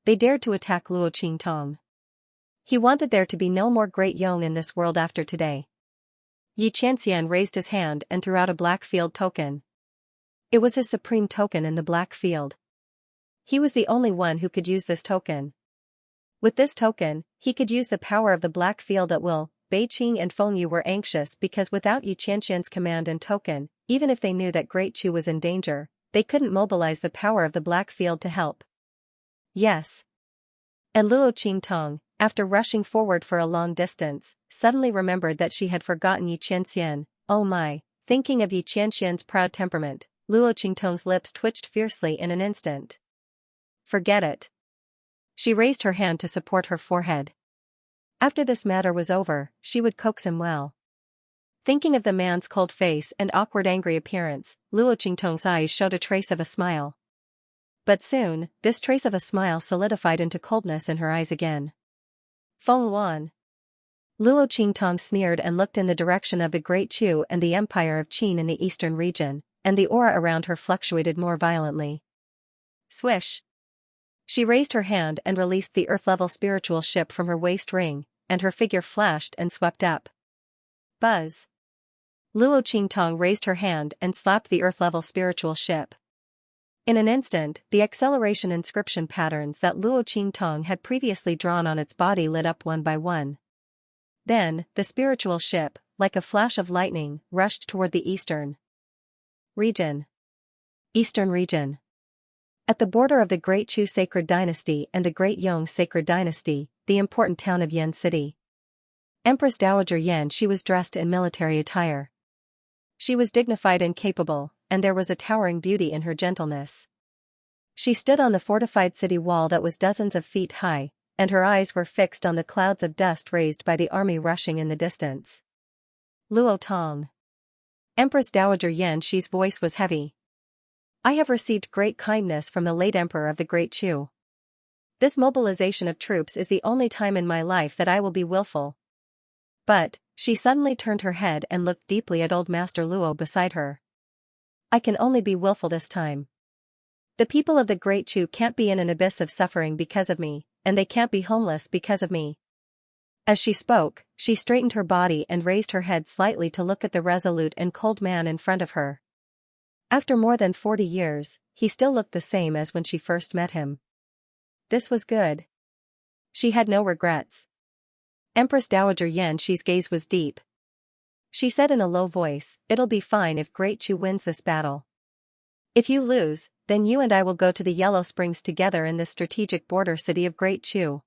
They dared to attack Luo Qingtong. He wanted there to be no more Great Yong in this world after today. Xianxia raised his hand and threw out a Black Field token. It was his supreme token in the Black Field. He was the only one who could use this token. With this token, he could use the power of the Black Field at will. Beiqing and Feng Yu were anxious because without Xianxia's command and token, even if they knew that Great Chu was in danger, they couldn't mobilize the power of the Black Field to help. Yes. And Luo Qingtong, after rushing forward for a long distance, suddenly remembered that she had forgotten Xianxia. Oh my, thinking of Xianxia's proud temperament, Luo Qingtong's lips twitched fiercely in an instant. Forget it. She raised her hand to support her forehead. After this matter was over, she would coax him well. Thinking of the man's cold face and awkward angry appearance, Luo Qingtong's eyes showed a trace of a smile. But soon, this trace of a smile solidified into coldness in her eyes again. Feng Yuan. Luo Qingtong sneered and looked in the direction of the Great Chu and the Empire of Qin in the eastern region, and the aura around her fluctuated more violently. Swish! She raised her hand and released the earth-level spiritual ship from her waist ring, and her figure flashed and swept up. Buzz. Luo Qingtong raised her hand and slapped the Earth-level spiritual ship. In an instant, the acceleration inscription patterns that Luo Qingtong had previously drawn on its body lit up one by one. Then, the spiritual ship, like a flash of lightning, rushed toward the eastern region. Eastern region. At the border of the Great Chu Sacred Dynasty and the Great Yong Sacred Dynasty, the important town of Yan City. Empress Dowager Yan. She was dressed in military attire. She was dignified and capable, and there was a towering beauty in her gentleness. She stood on the fortified city wall that was dozens of feet high, and her eyes were fixed on the clouds of dust raised by the army rushing in the distance. Luo Tong. Empress Dowager Yan Shi's voice was heavy. I have received great kindness from the late Emperor of the Great Chu. This mobilization of troops is the only time in my life that I will be willful. But, she suddenly turned her head and looked deeply at old Master Luo beside her. I can only be willful this time. The people of the Great Chu can't be in an abyss of suffering because of me, and they can't be homeless because of me. As she spoke, she straightened her body and raised her head slightly to look at the resolute and cold man in front of her. After more than 40 years, he still looked the same as when she first met him. This was good. She had no regrets. Empress Dowager Yan Shi's gaze was deep. She said in a low voice, "It'll be fine if Great Chu wins this battle. If you lose, then you and I will go to the Yellow Springs together in the strategic border city of Great Chu."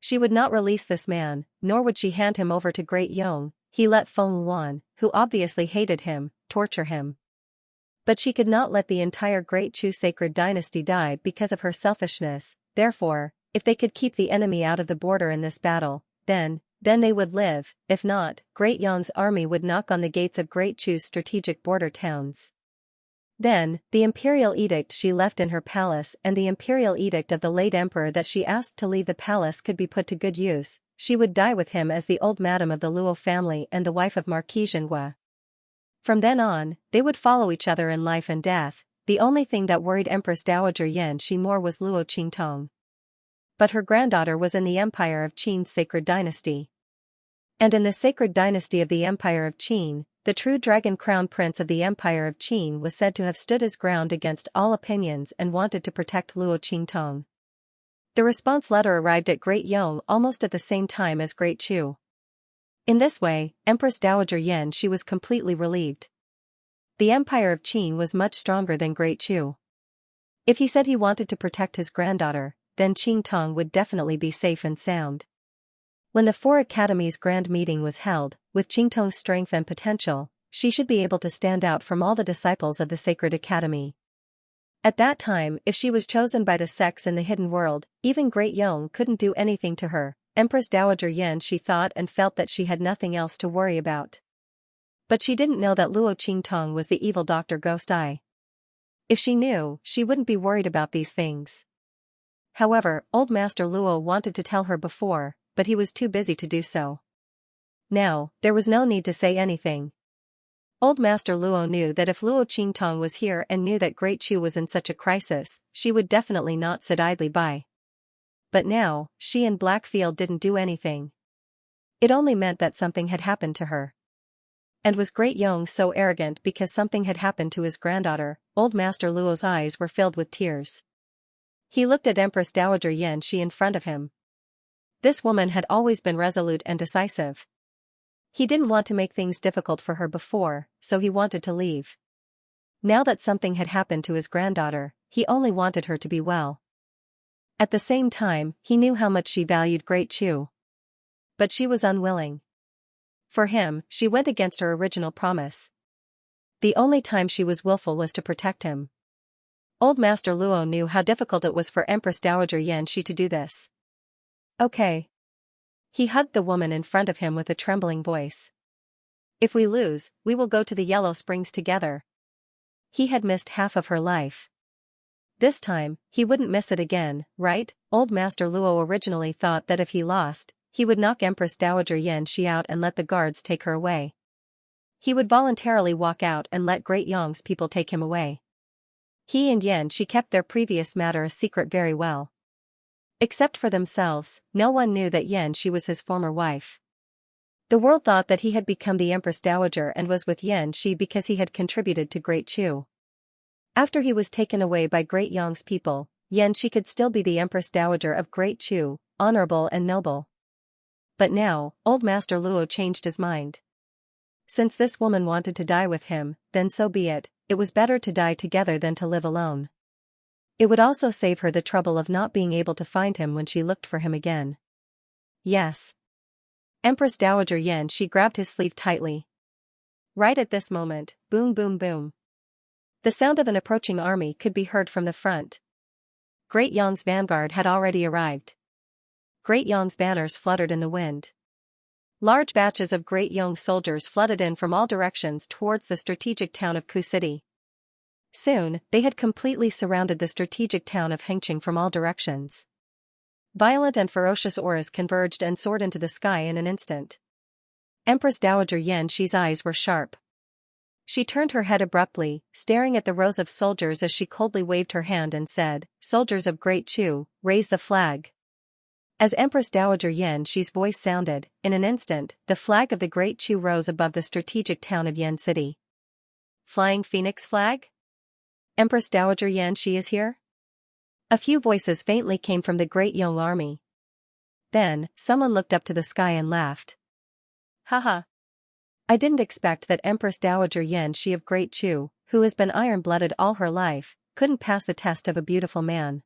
She would not release this man, nor would she hand him over to Great Yong. He let Feng Yuan, who obviously hated him, torture him. But she could not let the entire Great Chu sacred dynasty die because of her selfishness. Therefore, if they could keep the enemy out of the border in this battle, then they would live. If not, Great Yong's army would knock on the gates of Great Chu's strategic border towns. Then, the imperial edict she left in her palace and the imperial edict of the late emperor that she asked to leave the palace could be put to good use. She would die with him as the old madam of the Luo family and the wife of Marquis Xianxia. From then on, they would follow each other in life and death. The only thing that worried Empress Dowager Yan Shi more was Luo Qingtong. But her granddaughter was in the empire of Qin's sacred dynasty. And in the sacred dynasty of the empire of Qin, the true dragon crown prince of the empire of Qin was said to have stood his ground against all opinions and wanted to protect Luo Qingtong. The response letter arrived at Great Yong almost at the same time as Great Chu. In this way, Empress Dowager Yan Shi was completely relieved. The empire of Qin was much stronger than Great Chu. If he said he wanted to protect his granddaughter, then Qingtong would definitely be safe and sound. When the Four Academies Grand Meeting was held, with Qingtong's strength and potential, she should be able to stand out from all the disciples of the Sacred Academy. At that time, if she was chosen by the sects in the hidden world, even Great Yong couldn't do anything to her. Empress Dowager Yan Shi thought and felt that she had nothing else to worry about. But she didn't know that Luo Qingtong was the evil Dr. Ghost Eye. If she knew, she wouldn't be worried about these things. However, old Master Luo wanted to tell her before, but he was too busy to do so. Now, there was no need to say anything. Old Master Luo knew that if Luo Qingtong was here and knew that Great Chu was in such a crisis, she would definitely not sit idly by. But now, she and Blackfield didn't do anything. It only meant that something had happened to her. And was Great Yong so arrogant because something had happened to his granddaughter? Old Master Luo's eyes were filled with tears. He looked at Empress Dowager Yan Shi in front of him. This woman had always been resolute and decisive. He didn't want to make things difficult for her before, so he wanted to leave. Now that something had happened to his granddaughter, he only wanted her to be well. At the same time, he knew how much she valued Great Chu. But she was unwilling. For him, she went against her original promise. The only time she was willful was to protect him. Old Master Luo knew how difficult it was for Empress Dowager Yan Shi to do this. Okay. He hugged the woman in front of him with a trembling voice. If we lose, we will go to the Yellow Springs together. He had missed half of her life. This time, he wouldn't miss it again, right? Old Master Luo originally thought that if he lost, he would knock Empress Dowager Yan Shi out and let the guards take her away. He would voluntarily walk out and let Great Yong's people take him away. He and Yan Shi kept their previous matter a secret very well. Except for themselves, no one knew that Xianxia was his former wife. The world thought that he had become the Empress Dowager and was with Xianxia because he had contributed to Great Chu. After he was taken away by Great Yong's people, Xianxia could still be the Empress Dowager of Great Chu, honorable and noble. But now, old Master Luo changed his mind. Since this woman wanted to die with him, then so be it, it was better to die together than to live alone. It would also save her the trouble of not being able to find him when she looked for him again. Yes. Empress Dowager Xianxia grabbed his sleeve tightly. Right at this moment, boom boom boom. The sound of an approaching army could be heard from the front. Great Yong's vanguard had already arrived. Great Yong's banners fluttered in the wind. Large batches of Great Yong soldiers flooded in from all directions towards the strategic town of Ku City. Soon, they had completely surrounded the strategic town of Hengqing from all directions. Violent and ferocious auras converged and soared into the sky in an instant. Empress Dowager Xianxia's eyes were sharp. She turned her head abruptly, staring at the rows of soldiers as she coldly waved her hand and said, "Soldiers of Great Chu, raise the flag." As Empress Dowager Xianxia's voice sounded, in an instant, the flag of the Great Chu rose above the strategic town of Yan City. Flying Phoenix flag? Empress Dowager Xianxia is here? A few voices faintly came from the Great Yong army. Then, someone looked up to the sky and laughed. Haha. I didn't expect that Empress Dowager Xianxia of Great Chu, who has been iron-blooded all her life, couldn't pass the test of a beautiful man.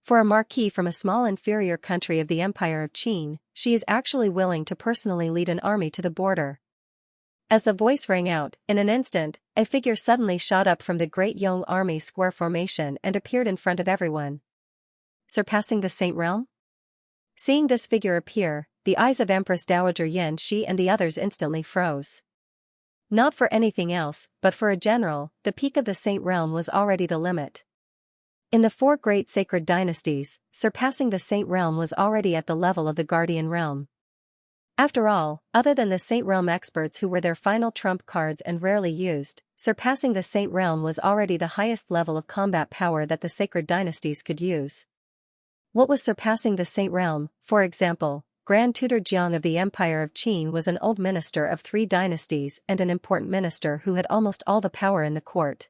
For a marquis from a small inferior country of the Empire of Qin, she is actually willing to personally lead an army to the border. As the voice rang out, in an instant, a figure suddenly shot up from the Great Yong army's square formation and appeared in front of everyone. Surpassing the Saint Realm? Seeing this figure appear, the eyes of Empress Dowager Xianxia and the others instantly froze. Not for anything else, but for a general, the peak of the Saint Realm was already the limit. In the four great sacred dynasties, surpassing the Saint Realm was already at the level of the Guardian Realm. After all, other than the Saint Realm experts who were their final trump cards and rarely used, surpassing the Saint Realm was already the highest level of combat power that the sacred dynasties could use. What was surpassing the Saint Realm? For example, Grand Tutor Jiang of the Empire of Qin was an old minister of 3 dynasties and an important minister who had almost all the power in the court.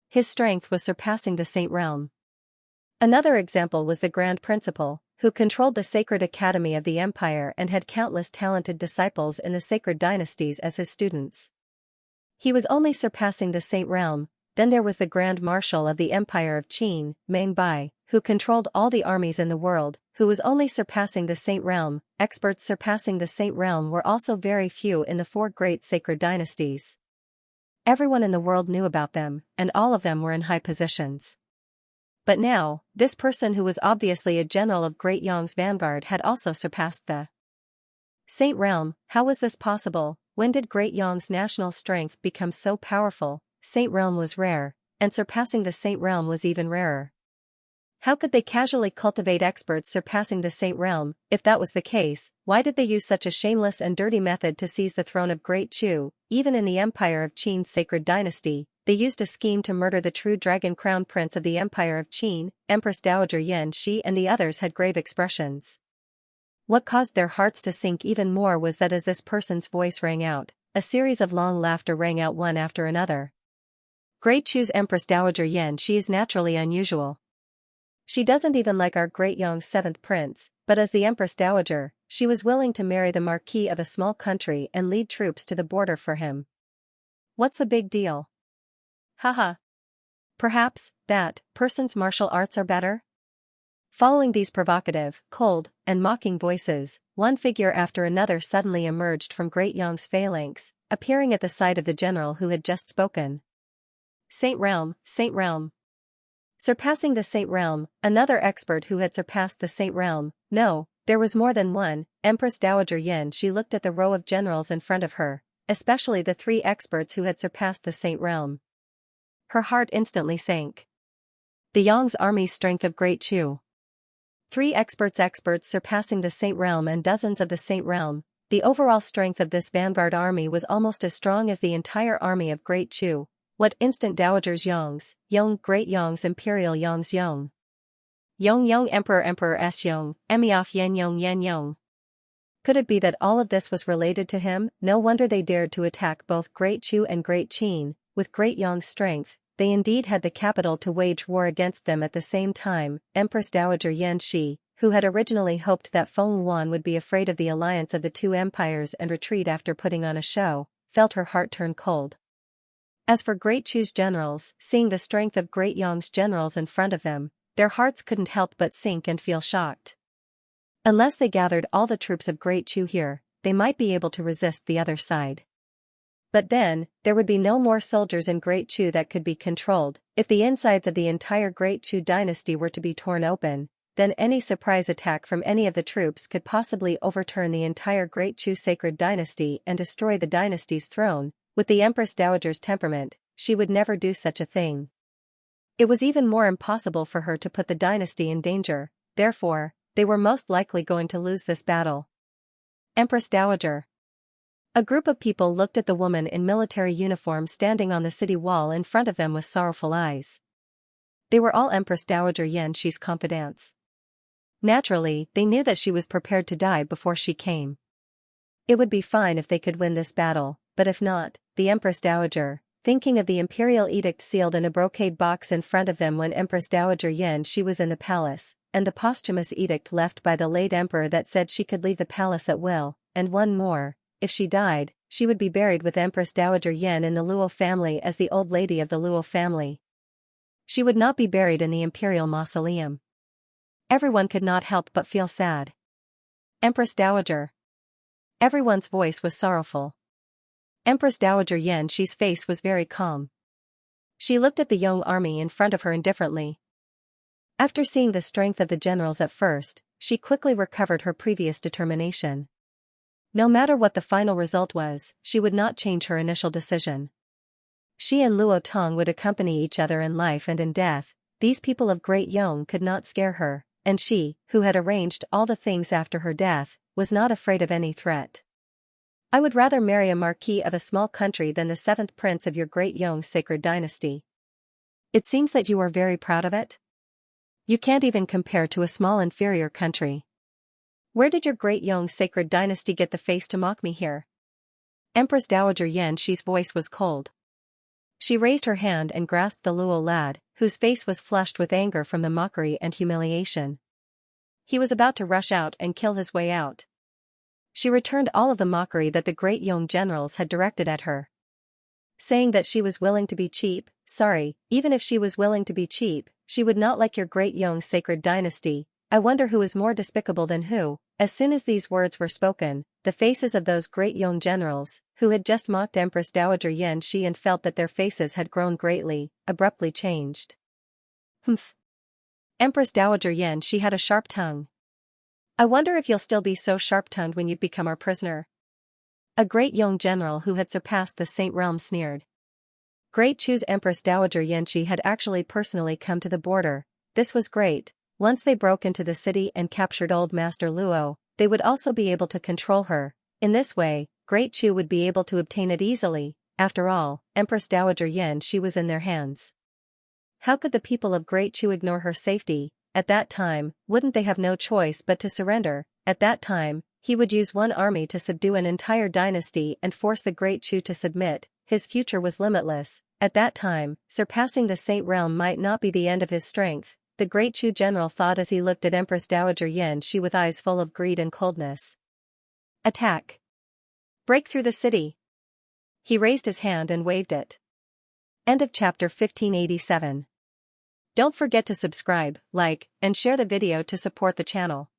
His strength was surpassing the Saint Realm. Another example was the Grand Principal, who controlled the Sacred Academy of the Empire and had countless talented disciples in the sacred dynasties as his students. He was only surpassing the Saint Realm. Then there was the Grand Marshal of the Empire of Qin, Meng Bai, who controlled all the armies in the world, who was only surpassing the Saint Realm. Experts surpassing the Saint Realm were also very few in the 4 great sacred dynasties. Everyone in the world knew about them, and all of them were in high positions. But now, this person who was obviously a general of Great Yong's vanguard had also surpassed the Saint Realm. How was this possible? When did Great Yong's national strength become so powerful? Saint Realm was rare, and surpassing the Saint Realm was even rarer. How could they casually cultivate experts surpassing the Saint Realm? If that was the case, why did they use such a shameless and dirty method to seize the throne of Great Chu? Even in the Empire of Qin's sacred dynasty, they used a scheme to murder the true dragon crown prince of the Empire of Qin. Empress Dowager Xianxia and the others had grave expressions. What caused their hearts to sink even more was that as this person's voice rang out, a series of long laughter rang out one after another. Great Chu's Empress Dowager Xianxia is naturally unusual. She doesn't even like our Great Yong's 7th prince, but as the Empress Dowager, she was willing to marry the marquis of a small country and lead troops to the border for him. What's the big deal? Haha. Perhaps, that person's martial arts are better? Following these provocative, cold, and mocking voices, one figure after another suddenly emerged from Great Yong's phalanx, appearing at the side of the general who had just spoken. Saint Realm, Saint Realm. Surpassing the Saint Realm, another expert who had surpassed the Saint Realm. No, there was more than one. Empress Dowager Xianxia looked at the row of generals in front of her, especially the 3 experts who had surpassed the Saint Realm. Her heart instantly sank. The Yong's army's strength of Great Chu. 3 experts surpassing the Saint Realm and dozens of the Saint Realm. The overall strength of this vanguard army was almost as strong as the entire army of Great Chu. What instant Dowagers Yong's, Great Yong's Imperial Yong's Yong. Yong Yong Emperor S Yong, Emiaf Yen Yong Yen Yong. Could it be that all of this was related to him? No wonder they dared to attack both Great Chu and Great Qin. With Great Yong's strength, they indeed had the capital to wage war against them. At the same time, Empress Dowager Yan Shi, who had originally hoped that Feng Yuan would be afraid of the alliance of the two empires and retreat after putting on a show, felt her heart turn cold. As for Great Chu's generals, seeing the strength of Great Yong's generals in front of them, their hearts couldn't help but sink and feel shocked. Unless they gathered all the troops of Great Chu here, they might be able to resist the other side. But then, there would be no more soldiers in Great Chu that could be controlled. If the insides of the entire Great Chu dynasty were to be torn open, then any surprise attack from any of the troops could possibly overturn the entire Great Chu sacred dynasty and destroy the dynasty's throne. With the Empress Dowager's temperament, she would never do such a thing. It was even more impossible for her to put the dynasty in danger, therefore, they were most likely going to lose this battle. Empress Dowager. A group of people looked at the woman in military uniform standing on the city wall in front of them with sorrowful eyes. They were all Empress Dowager Yan Shi's confidants. Naturally, they knew that she was prepared to die before she came. It would be fine if they could win this battle, but if not, the Empress Dowager, thinking of the imperial edict sealed in a brocade box in front of them when Empress Dowager Yan Shi was in the palace, and the posthumous edict left by the late emperor that said she could leave the palace at will, and one more, if she died, she would be buried with Empress Dowager Yan in the Luo family as the old lady of the Luo family. She would not be buried in the imperial mausoleum. Everyone could not help but feel sad. Empress Dowager. Everyone's voice was sorrowful. Empress Dowager Yan Shi's face was very calm. She looked at the Yong army in front of her indifferently. After seeing the strength of the generals at first, she quickly recovered her previous determination. No matter what the final result was, she would not change her initial decision. She and Luo Tong would accompany each other in life and in death. These people of Great Yong could not scare her, and she, who had arranged all the things after her death, was not afraid of any threat. I would rather marry a marquis of a small country than the seventh prince of your Great Yong sacred dynasty. It seems that you are very proud of it? You can't even compare to a small inferior country. Where did your Great Yong sacred dynasty get the face to mock me here? Empress Dowager Yan Shi's voice was cold. She raised her hand and grasped the Luo lad, whose face was flushed with anger from the mockery and humiliation. He was about to rush out and kill his way out. She returned all of the mockery that the Great Yong generals had directed at her. Saying that she was willing to be cheap, sorry, even if she was willing to be cheap, she would not like your Great Yong sacred dynasty. I wonder who is more despicable than who. As soon as these words were spoken, the faces of those Great Yong generals, who had just mocked Empress Dowager Yan Shi and felt that their faces had grown greatly, abruptly changed. Humph. Empress Dowager Yan Shi had a sharp tongue. I wonder if you'll still be so sharp-tongued when you become our prisoner. A Great Yong general who had surpassed the Saint realm sneered. Great Chu's Empress Dowager Yan Shi had actually personally come to the border. This was great. Once they broke into the city and captured Old Master Luo, they would also be able to control her. In this way, Great Chu would be able to obtain it easily. After all, Empress Dowager Yan Shi was in their hands. How could the people of Great Chu ignore her safety? At that time, wouldn't they have no choice but to surrender? At that time, he would use one army to subdue an entire dynasty and force the Great Chu to submit. His future was limitless. At that time, surpassing the Saint realm might not be the end of his strength, the Great Chu general thought as he looked at Empress Dowager Yan Shi with eyes full of greed and coldness. Attack! Break through the city! He raised his hand and waved it. End of chapter 1587. Don't forget to subscribe, like, and share the video to support the channel.